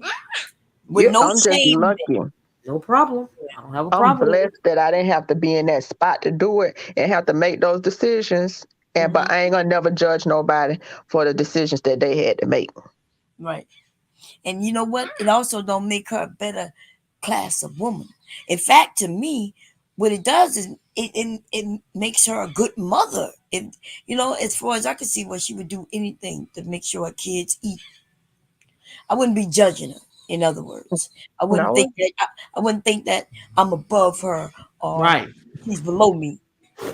With Yep. no I'm just shame. lucky. No problem. I don't have a I'm problem with it. blessed that I didn't have to be in that spot to do it and have to make those decisions. And Mm-hmm. but I ain't gonna never judge nobody for the decisions that they had to make. Right. And you know what? It also don't make her a better class of woman. In fact, to me, what it does is it makes her a good mother. It, as far as I can see, what she would do anything to make sure her kids eat. I wouldn't be judging her. In other words, I wouldn't No, think that I wouldn't think that I'm above her or Right. she's below me.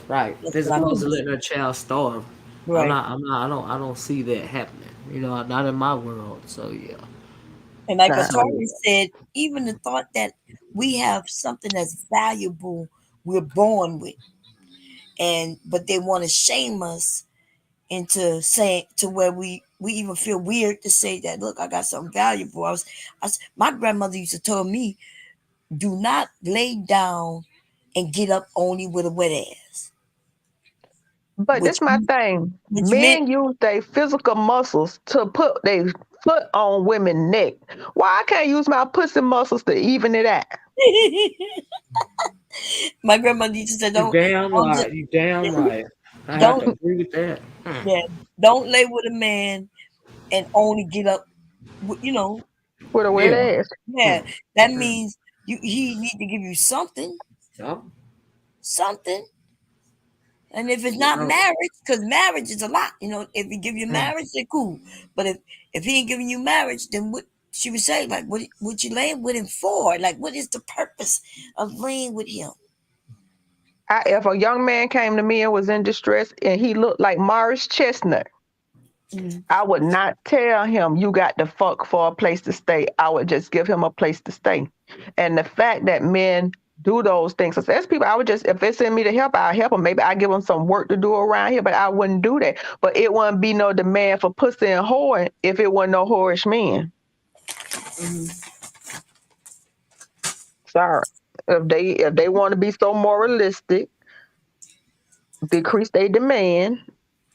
Right. That's As what I opposed mean. to letting her child starve. Right. I don't see that happening. Not in my world. So yeah. And like nah. So Atari said, even the thought that we have something that's valuable, we're born with, and but they want to shame us into saying to where we even feel weird to say that. Look, I got something valuable. My grandmother used to tell me, do not lay down and get up only with a wet ass, But this which my thing. which meant. Men use their physical muscles to put their foot on women's neck. Why I can't use my pussy muscles to even it out? My grandmother used to say, you damn don't, right. You damn right. I have don't, to agree with that. yeah, don't lay with a man and only get up, you know, With a wet Yeah. ass. yeah, that means he need to give you something, So, something. And if it's you not know, marriage, because marriage is a lot, if he give you marriage, then cool. But if he ain't giving you marriage, then what she would say, like, what you laying with him for? Like, what is the purpose of laying with him? If a young man came to me and was in distress and he looked like Morris Chestnut, Mm. I would not tell him you got to fuck for a place to stay. I would just give him a place to stay. And the fact that men do those things, so there's people I would just, if they send me to help, I'll help them. Maybe I give them some work to do around here, but I wouldn't do that. But it wouldn't be no demand for pussy and whoring if it wasn't no whorish men. Mm. Sorry. If they want to be so moralistic, decrease their demand,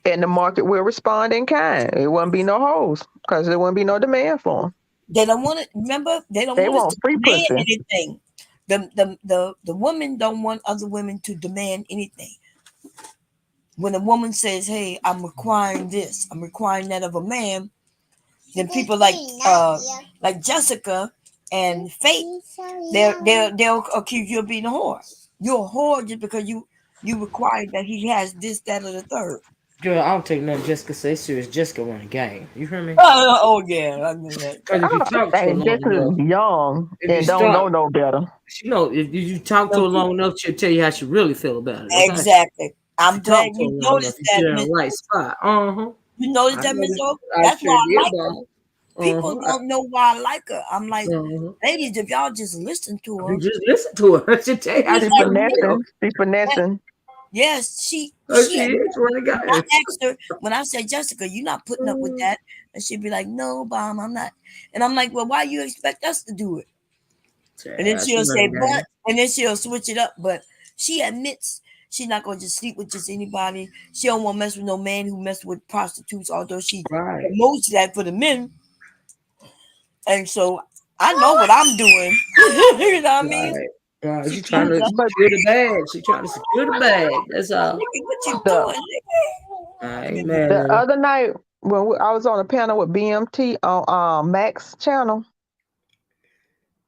and the market will respond in kind. It wouldn't be no hoes because there wouldn't be no demand for them. They don't want to remember. They don't They want us to want free demand pussy. anything. The women don't want other women to demand anything. When a woman says, "Hey, I'm requiring this, I'm requiring that of a man," then people like Jessica and Faith, they'll accuse you of being a whore. You're a whore just because you require that he has this, that, or the third. girl, I don't take nothing Jessica say serious. Jessica run a game. You hear me? Oh yeah, I knew that. Because if you talk to her And long this enough, is young if you and don't start, know no better. if you talk to her long enough, she'll tell you how she really feel about it. Okay? Exactly. If you I'm talk glad to her you long enough, noticed you that, get her in Miss. the right spot. Uh huh. You noticed I that, Miss noticed. O? I That's why sure I did, like her. boy. People don't know why I like her. I'm like, ladies, if y'all just listen to her. You just listen to her. She tell you how She she finessing. She finessing. Yes, she is running I guys. asked her when I said, Jessica, you're not putting up with that. And she'd be like, no, Mom, I'm not. And I'm like, well, why you expect us to do it? And then she'll say, but, and then she'll switch it up. But she admits she's not going to just sleep with just anybody. She don't want to mess with no man who mess with prostitutes, although she promotes that for the men. And so I know what I'm doing. You know what I mean? Right. She's trying to secure the bag. She's trying to secure the bag. That's all. What you doing? The other night when I was on a panel with BMT on Max channel,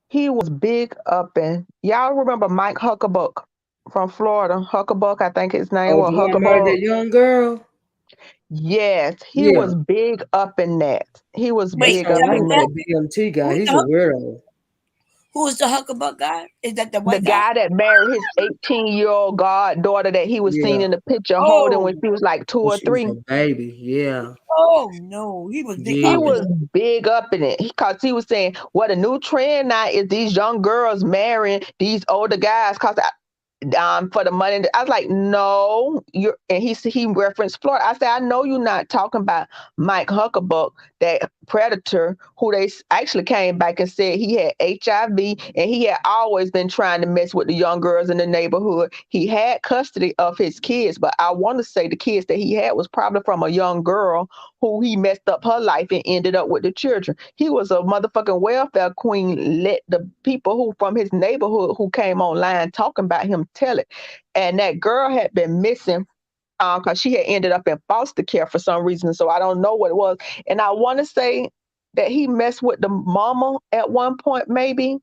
he was big up in. Y'all remember Mike Huckabuck from Florida? Huckabuck, I think his name was Huckabuck. That young girl. Yes, he was big up in that. He was big up in that. BMT guy. He's a weirdo. Who is the Huckabuck guy? Is that the white guy that married his 18-year-old goddaughter that he was seen in the picture holding when she was like 2 or 3? A baby, yeah. Oh no, he was big. He was big up in it because he was saying, "What a new trend now is these young girls marrying these older guys because for the money." I was like, "No, you're." And he referenced Florida. I said, "I know you're not talking about Mike Huckabuck, that predator who they actually came back and said he had HIV and he had always been trying to mess with the young girls in the neighborhood. He had custody of his kids, but I want to say the kids that he had was probably from a young girl who he messed up her life and ended up with the children. He was a motherfucking welfare queen. Let the people who from his neighborhood who came online talking about him tell it. And that girl had been missing because she had ended up in foster care for some reason. So I don't know what it was. And I want to say that he messed with the mama at one point, maybe.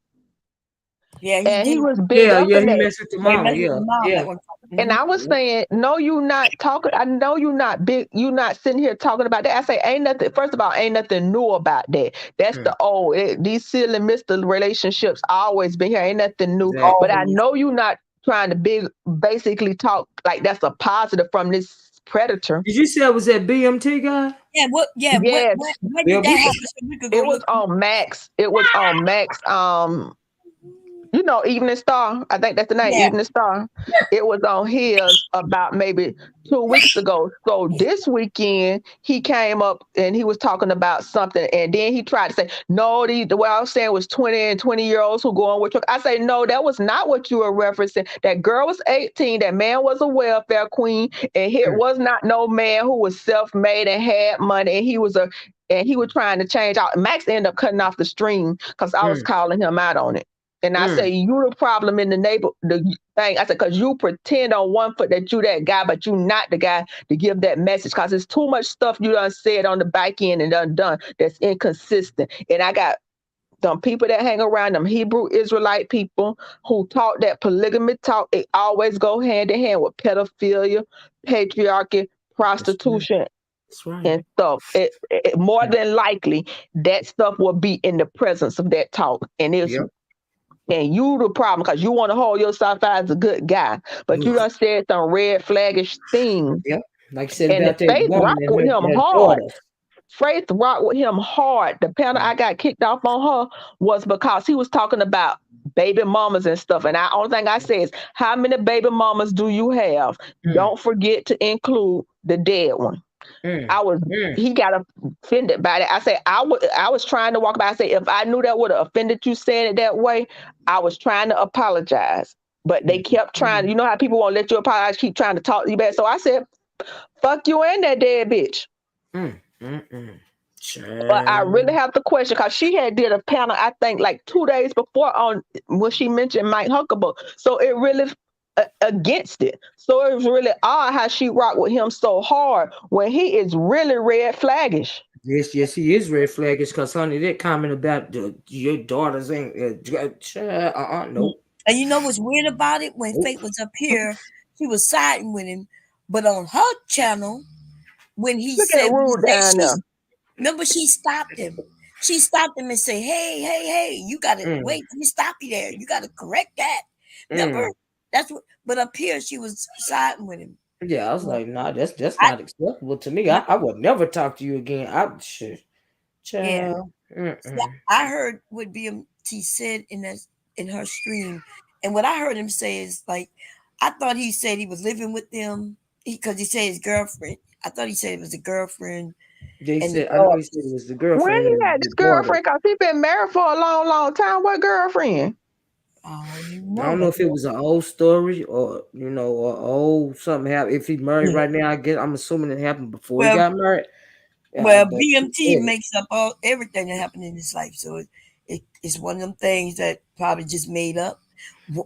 Yeah, he was big up in he that. messed with the mama. Yeah. And I was saying, no, you not talking. I know you not big. You not sitting here talking about that. I say, ain't nothing. First of all, ain't nothing new about that. That's the old. These silly Mr. relationships always been here. Ain't nothing new. Exactly. But I know you not trying to basically talk like that's a positive from this predator. Did you say it was that BMT guy? Yeah. What? Yeah. Yes. What did that happen? So we could go it was on Max. It was on Max. You know, Evening Star. I think that's the name, Evening Star. It was on his about maybe 2 weeks ago. So this weekend, he came up and he was talking about something. And then he tried to say, no, what I was saying was 20 and 20-year-olds who go on with truck. I say, no, that was not what you were referencing. That girl was 18. That man was a welfare queen. And it was not no man who was self-made and had money. And he was trying to change out. Max ended up cutting off the stream because I was calling him out on it. And I say, you the problem in the thing. I said, because you pretend on one foot that you that guy, but you not the guy to give that message. Because it's too much stuff you done said on the back end and done that's inconsistent. And I got some people that hang around them Hebrew Israelite people who talk that polygamy talk. It always go hand in hand with pedophilia, patriarchy, prostitution. That's right. And stuff. It more than likely that stuff will be in the presence of that talk. And and you the problem because you want to hold yourself out as a good guy, but you done said some red flaggish things. Yep, like I said and about that Faith woman rock with him hard. Daughter. Faith rock with him hard. The panel I got kicked off on her was because he was talking about baby mamas and stuff. And the only thing I say is, how many baby mamas do you have? Don't forget to include the dead one. He got offended by that. I said, I was trying to walk by. I said, if I knew that would have offended you saying it that way, I was trying to apologize. But they kept trying. You know how people won't let you apologize, keep trying to talk to you back. So I said, fuck you and that dead bitch. But I really have to question because she had did a panel, I think, like 2 days before on when she mentioned Mike Huckabuck. So it really against it. So it was really odd how she rocked with him so hard when he is really red flaggish. Yes, he is red flaggish because, honey, that comment about your daughters ain't nope. And you know what's weird about it? When Faith was up here, she was siding with him, but on her channel, when he said, remember, she stopped him. She stopped him and said, "Hey, you gotta wait. Let me stop you there. You gotta correct that." Remember? That's what. But up here, she was siding with him. Yeah, I was like, nah, that's not acceptable to me. I would never talk to you again. Yeah. I heard what BMT said in her stream, and what I heard him say is like, I thought he said he was living with them because he said his girlfriend. I thought he said it was a girlfriend They and the said I know dog. he said it was the When girlfriend he and had the this daughter. girlfriend, cause he been married for a long, long time. What girlfriend? I don't even I know don't know that. if it was an old story or or old something happened. If he married right now, I guess I'm assuming it happened before he Well, got married. Yeah, well, but he BMT said it. makes up all everything that happened in his life, so it's one of them things that probably just made up,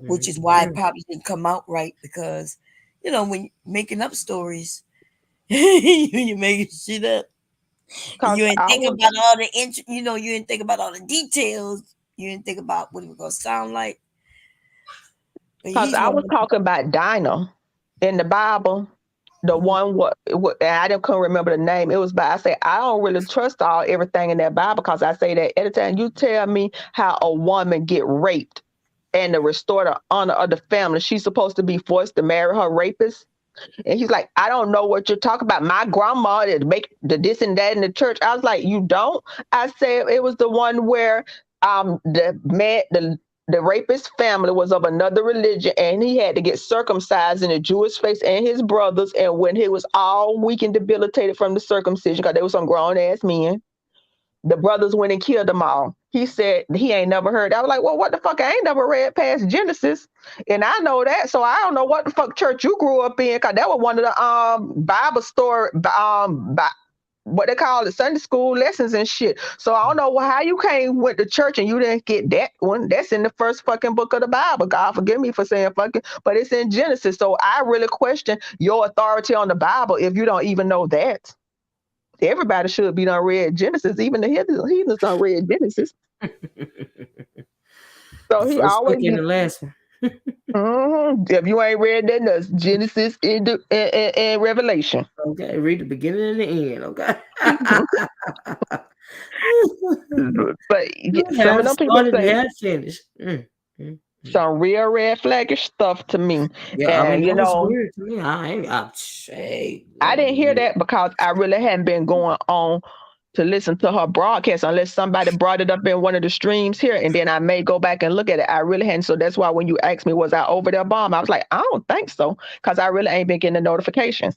which is why it Mhm. probably didn't come out right because, when you're making up stories, you making shit up. And Cause you ain't I think was, about all the you didn't think about all the details. You didn't think about what it was gonna sound like. But cause he's I one was of talking about Dinah in the Bible. The one what and I couldn't remember the name. It was by I say I don't really trust everything in that Bible because I say that every time you tell me how a woman get raped and to restore the honor of the family, she's supposed to be forced to marry her rapist. And he's like, I don't know what you're talking about. My grandma did make the this and that in the church. I was like, you don't? I said it was the one where the rapist family was of another religion and he had to get circumcised in the Jewish face and his brothers. And when he was all weak and debilitated from the circumcision, because they were some grown ass men, the brothers went and killed them all. He said he ain't never heard. I was like, well, what the fuck? I ain't never read past Genesis, and I know that, so I don't know what the fuck church you grew up in, cause that was one of the Bible story what they call it Sunday school lessons and shit. So I don't know how you came went to church and you didn't get that one. That's in the first fucking book of the Bible. God forgive me for saying fucking, but it's in Genesis. So I really question your authority on the Bible if you don't even know that. Everybody should be done read Genesis. Even the heathens done read Genesis. So The he first book always and be. the last one. If you ain't read that, that's Genesis and Revelation. Okay, read the beginning and the end. Okay. But You some of had them people started, you say had finished. Mm. some real red flaggish stuff to me, Yeah, I mean and that was weird to me. I ain't. Hey, I didn't hear that because I really hadn't been going on to listen to her broadcast unless somebody brought it up in one of the streams here, and then I may go back and look at it. I really hadn't. So that's why when you asked me, was I over there bomb? I was like, I don't think so, because I really ain't been getting the notifications.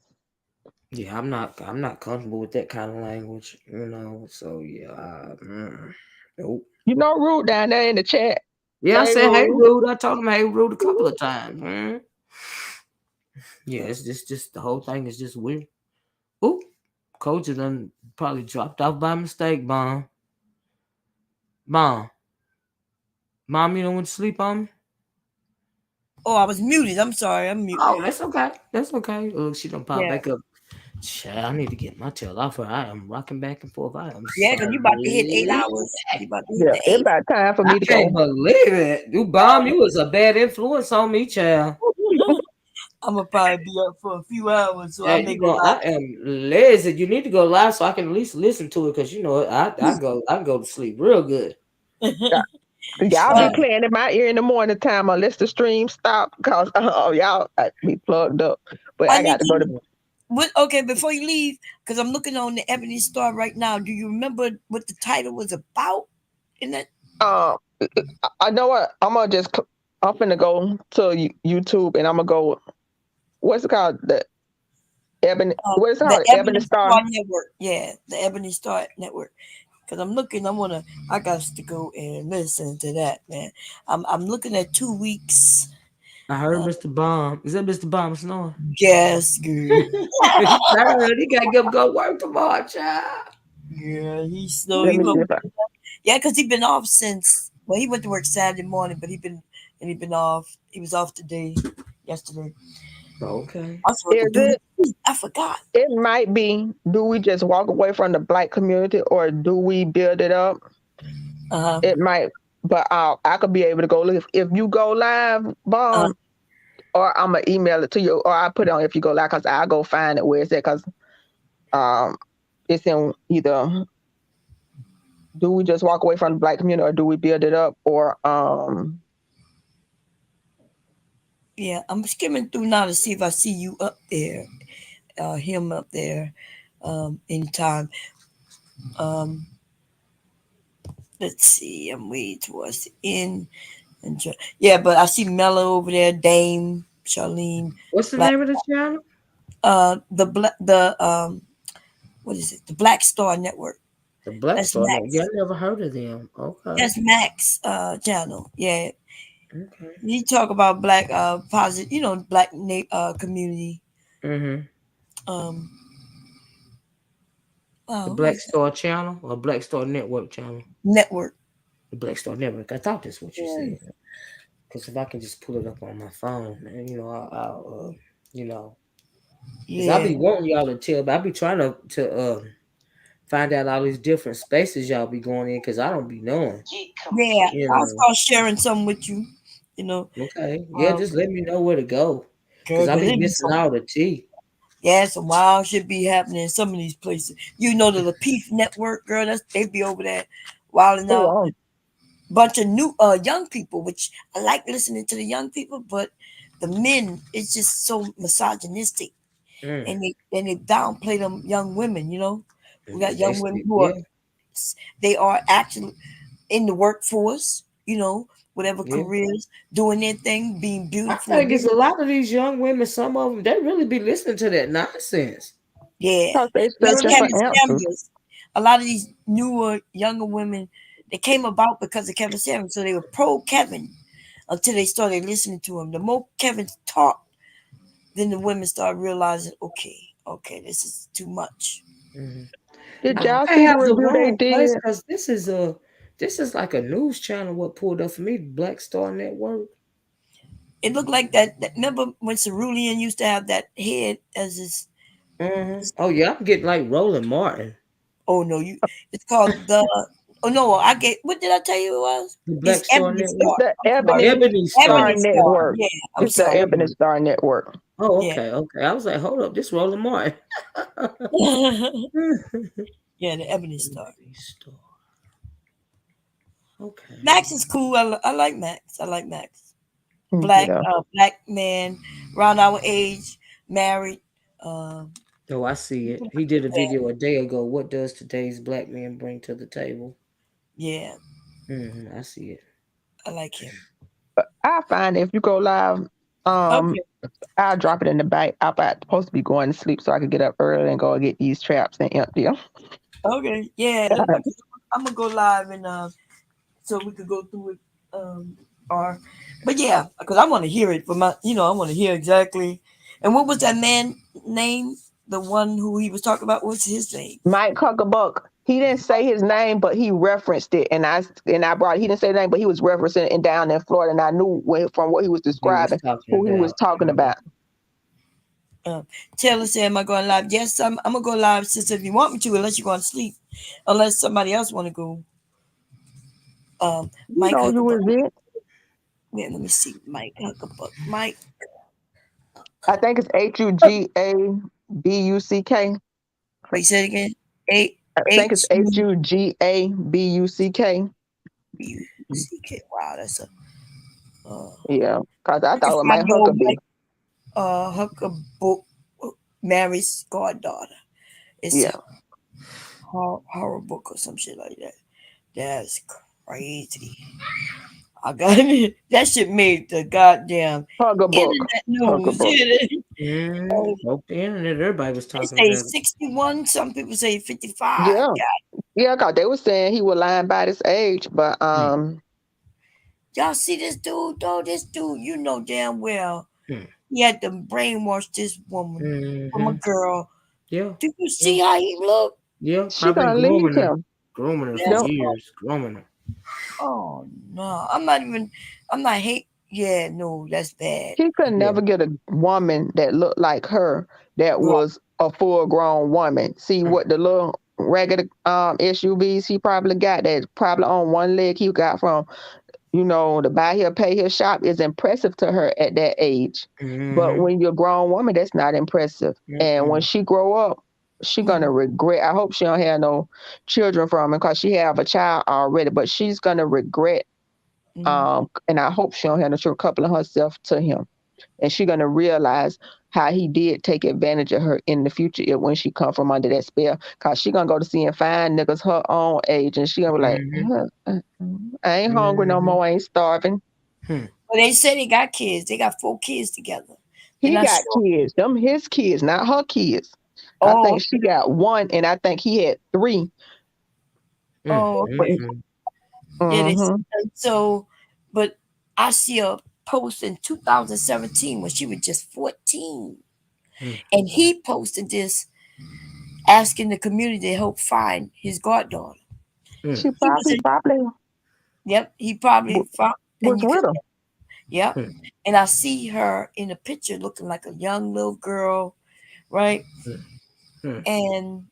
Yeah, I'm not. I'm not comfortable with that kind of language. So yeah. Nope. You know, Rude down there in the chat. Yeah, I Hey, said hey Rude. rude. I told him hey rude a couple of times. Yeah, it's just the whole thing is just weird. Oop, coach done probably dropped off by mistake. Bomb. Mom, you don't want to sleep on me? Oh, I was muted. I'm sorry. I'm muted. Oh, that's okay. That's okay. Look, she done pop Yeah. back up. Child, I need to get my tail off her. I am rocking back and forth. I am Yeah, because sorry. you about to hit 8 hours. You about to hit Yeah, the it's eight. about time for I me to can't go. believe it. You bomb, you was a bad influence on me, child. I'm gonna probably be up for a few hours, so I Yeah, may you go go. I am lazy. You need to go live so I can at least listen to it because I go to sleep real good. live. Yeah, y'all be uh, Child. playing in my ear in the morning time unless the stream stop because y'all I be plugged up. But I I need got to go to. to. Okay, before you leave, because I'm looking on the Ebony Star right now. Do you remember what the title was about in that? Um, I know what I'm gonna just. I'm finna go to YouTube and I'm gonna go. What's it called? The Ebony. What is it The called? Ebony Ebony Star. Star Network. Yeah, the Ebony Star Network. Because I'm looking, I got to go and listen to that, man. I'm looking at 2 weeks. I heard Mr. Bomb. Is that Mr. Bomb snoring? Yes, good. He's tired. He gotta go work tomorrow, child. Yeah, he's slow. Let me see if I. Yeah, because he been off since. Well, he went to work Saturday morning, but he been off. He was off today, yesterday. Okay. I was supposed to Is do it? this. I forgot. It might be. Do we just walk away from the Black community, or do we build it up? Uh It might, but I could be able to go look. If you go live, huh. bomb, or I'm gonna email it to you, or I put it on if you go live, cause I'll go find it where it's at, cause um, it's in either do we just walk away from the Black community, or do we build it up, or Yeah, I'm skimming through now to see if I see you up there, him up there, anytime. Um, let's see. I'm way towards the end. Yeah, but I see Mello over there, Dame, Charlene, What's the Black. name of the channel? The what is it? The Black Star Network. The Black That's Star Network. Yeah, Max. I never heard of them. Okay. That's Max channel. Yeah. Okay. You talk about black positive, black community. Mm-hmm. Um The oh, Black what's that? Star channel or Black Star Network channel? Network. The Black Star Network. I thought that's what you Yeah. said. Because if I can just pull it up on my phone, and you know, because I Yeah. be wanting y'all to tell, but I be trying to find out all these different spaces y'all be going in, because I don't be knowing. Yeah. You I'll know. start sharing some with you. You know. Okay. Yeah, Um just let me know where to go, because Girl, I 'cause be it be missing some all the tea. yeah, some wild shit be happening in some of these places. You know the Peace Network, girl, that's they be over there wilding Oh, out. wow. Bunch of new young people, which I like listening to the young people, but the men is just so misogynistic, Mm. and they downplay them young women. We got young women who Yeah, are they are actually in the workforce. Whatever yeah. careers, doing their thing, being I beautiful, think it's being a lot of these young women. Some of them they really be listening to that nonsense. yeah. Because they You know That's what I searching for Kevin mean? answers. Samuels. A lot of these newer, younger women, they came about because of Kevin Samuels, so they were pro Kevin until they started listening to him. The more Kevin talked, then the women started realizing, okay, this is too much. Hmm. Did I think y'all I see the have the review they wrong place, did? because this is like a news channel. What pulled up for me? Black Star Network. It looked like that. Remember when Cerulean used to have that head as his? Oh yeah, I'm getting like Roland Martin. Oh no, you. It's called the. Oh no, I get. What did I tell you it was? The It's Black Star Ebony It's Network. Star. the I'm sorry, Ebony Star Ebony Star. Star. Network. Yeah, I'm It's the sorry. Ebony Ebony. Star Network. Oh, Yeah. okay, okay. I was like, hold up, this Roland Martin. Yeah, the Ebony Star. Ebony Star. Okay. Max is cool. I like Max. I like Max. Yeah. Black man, around our age, married. Um, Oh, I see it. He did a video a day ago. What does today's black man bring to the table? yeah, I see it. I like him. I find if you go live, Okay, I'll drop it in the bag. I'm supposed to be going to sleep so I can get up early and go get these traps and empty them. okay, yeah. I'm gonna go live and so we could go through it. Or, but yeah, because I want to hear it for my. I want to hear exactly. And what was that man name? The one who he was talking about. What's his name? Mike Huckabuck. He didn't say his name, but he referenced it, and I brought. He didn't say the name, but he was referencing it down in Florida, and I knew from what he was He was describing talking who he was about. talking about. Taylor said, "Am I going live?" Yes, I'm gonna go live, sister. If you want me to, unless you're going to sleep, unless somebody else want to go. You Mike know who Huckabuck. is it? Yeah, let me see. Mike Huckabuck. Mike. I think it's Hugabuck. Wait, say it again. A I think it's H Hugabuck. U C K. Wow, that's a. Yeah, because I You can thought it find might me on Huckabee. Mike Huckabuck, Mary's goddaughter. It's Yeah, horror book or some shit like that. That's crazy. I got it. That shit made the goddamn Hugabuck. internet news. Hugabuck. Broke the internet. Everybody was They talking say about it. 61. Some people say 55. Yeah, God, yeah, because they were saying he was lying about his age, but y'all see this dude though? This dude, you know damn well Hmm. he had to brainwash this woman from a Mm-hmm. girl. Yeah. Do you Yeah. see how he look? Yeah. she Probably gonna leave him. grooming her for That's No, years. Grooming her. oh no. I'm not even. I'm not hate. Yeah, no, that's bad. he could Yeah. never get a woman that looked like her that Right. was a full grown woman. See Mm. what the little ragged SUVs he probably got that probably on one leg he got from to buy here, pay here shop is impressive to her at that age. But Mm-hmm. when you're a grown woman, that's not impressive. And when Mm-mm. she grow up, she gonna regret. I hope she don't have no children from him because she have a child already. But she's gonna regret. And I hope she don't have no children, couple of herself to him, and she gonna realize how he did take advantage of her in the future when she come from under that spell. Cause she gonna go to seeing fine niggas her own age, and she gonna be like, I ain't hungry no more. I ain't starving. Well, they said they got kids. They got 4 kids together. He got kids. Them his kids, not her kids. I think she got 1, and I think he had 3. Oh, okay. Yeah, so, but I see a post in 2017 when she was just 14. And he posted this asking the community to help find his goddaughter. She probably. Yep, he probably found. Was with her. Yep. And I see her in a picture looking like a young little girl, right? And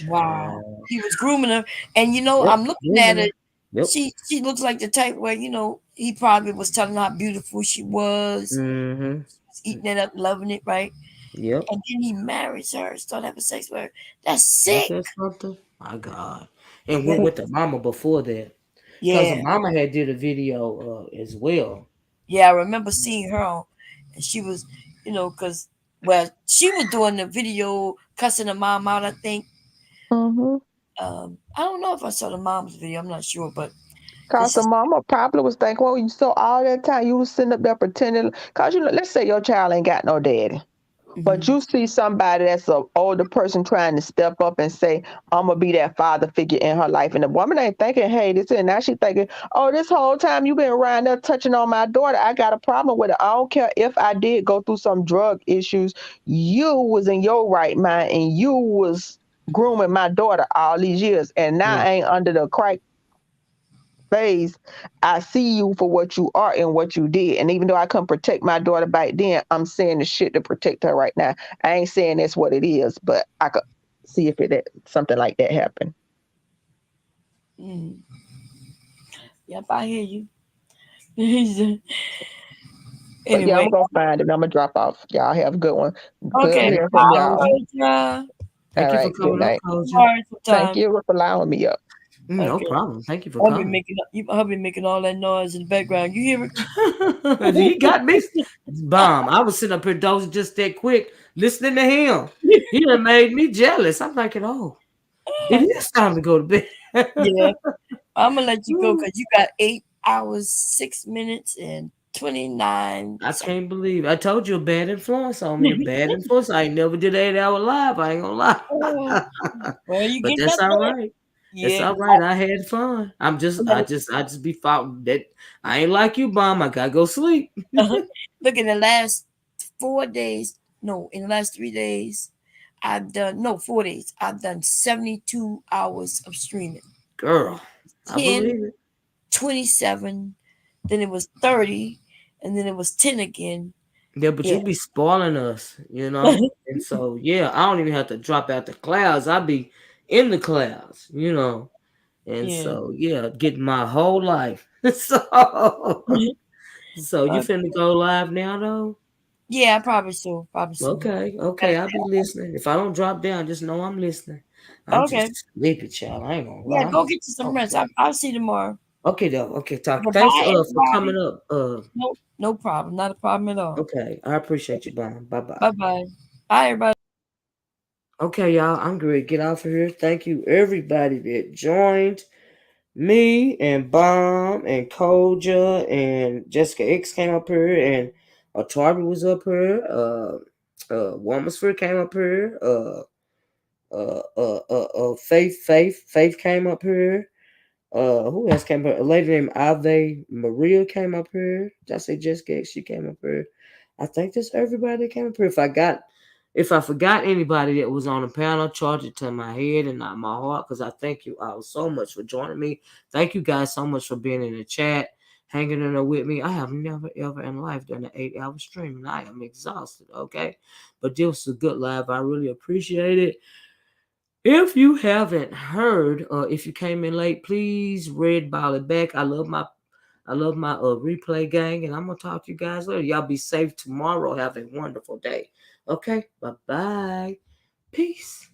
wow, he was grooming her. And I'm looking at it. She looks like the type where he probably was telling her how beautiful she was. She was eating it up, loving it, right? Yep. And then he marries her, start having sex with her. That's sick. That's something. My God. And went with the mama before that. Because Yeah. the mama had did a video as well. Yeah, I remember seeing her and she was, because she was doing the video cussing the mom out, I think. I don't know if I saw the mom's video. I'm not sure, but cause the mama probably was thinking, well, you so all that time you was sitting up there pretending. Cause let's say your child ain't got no daddy, but you see somebody that's an older person trying to step up and say, I'm gonna be that father figure in her life, and the woman ain't thinking, hey, this is now she thinking, oh, this whole time you been around there touching on my daughter, I got a problem with it. I don't care if I did go through some drug issues. You was in your right mind, and you was grooming my daughter all these years, and now I ain't under the crack phase. I see you for what you are and what you did. And even though I couldn't protect my daughter back then, I'm saying the shit to protect her right now. I ain't saying that's what it is, but I could see if something like that happened. Yep, I hear you. Anyway. But yeah, I'm gonna find it. I'm gonna drop off. Y'all have a good one. Okay. Good hearing from y'all. Thank you for coming up, Koja. Thank you for allowing me up. No problem. Thank you for coming. I'll be making all that noise in the background. You hear it? He got me. Bomb. I was sitting up here dozing just that quick, listening to him. He done made me jealous. I'm like, oh, it is time to go to bed. Yeah. I'm going to let you go because you got 8 hours, 6 minutes, and 29. I can't believe it. I told you a bad influence on me. A bad influence. I ain't never did 8-hour live. I ain't gonna lie. Well, you But get that's that all there. right. Yeah. It's all right. I had fun. I just be thought that I ain't like you, Bomb. I gotta go sleep. Look, in the last 4 days, no, in the last 3 days, 4 days, I've done 72 hours of streaming. Girl, I believe it. 27, then it was 30, and then it was 10 again. Yeah, but you be spoiling us, and so I don't even have to drop out the clouds. I be in the clouds, and so getting my whole life. So you finna go live now though? Yeah, I probably so. Okay, I'll be listening. If I don't drop down, just know I'm listening. I'm Okay. just sleepy, child. I ain't gonna lie. Yeah, go get you some rest. I'll see you tomorrow. Okay, though. Okay, talk. Bye-bye, Thanks for everybody. coming up. No problem. Not a problem at all. Okay, I appreciate you, Bon. Bye-bye. Bye-bye. Bye, everybody. Okay, y'all. I'm going to get off of here. Thank you, everybody that joined. Me and Bomb and Koja and Jessica X came up here, and Tarby was up here. Womansphere came up here. Faith came up here. Who else came up? A lady named Ave Maria came up here. Did I say Jessica X? She came up here. I think that's everybody that came up here. If I forgot anybody that was on the panel, charge it to my head and not my heart, because I thank you all so much for joining me. Thank you guys so much for being in the chat, hanging in there with me. I have never, ever in life done an 8-hour stream, and I am exhausted, okay? But this was a good live. I really appreciate it. If you haven't heard, if you came in late, please red ball it back. I love my replay gang, and I'm gonna talk to you guys later. Y'all be safe tomorrow. Have a wonderful day. Okay, bye-bye. Peace.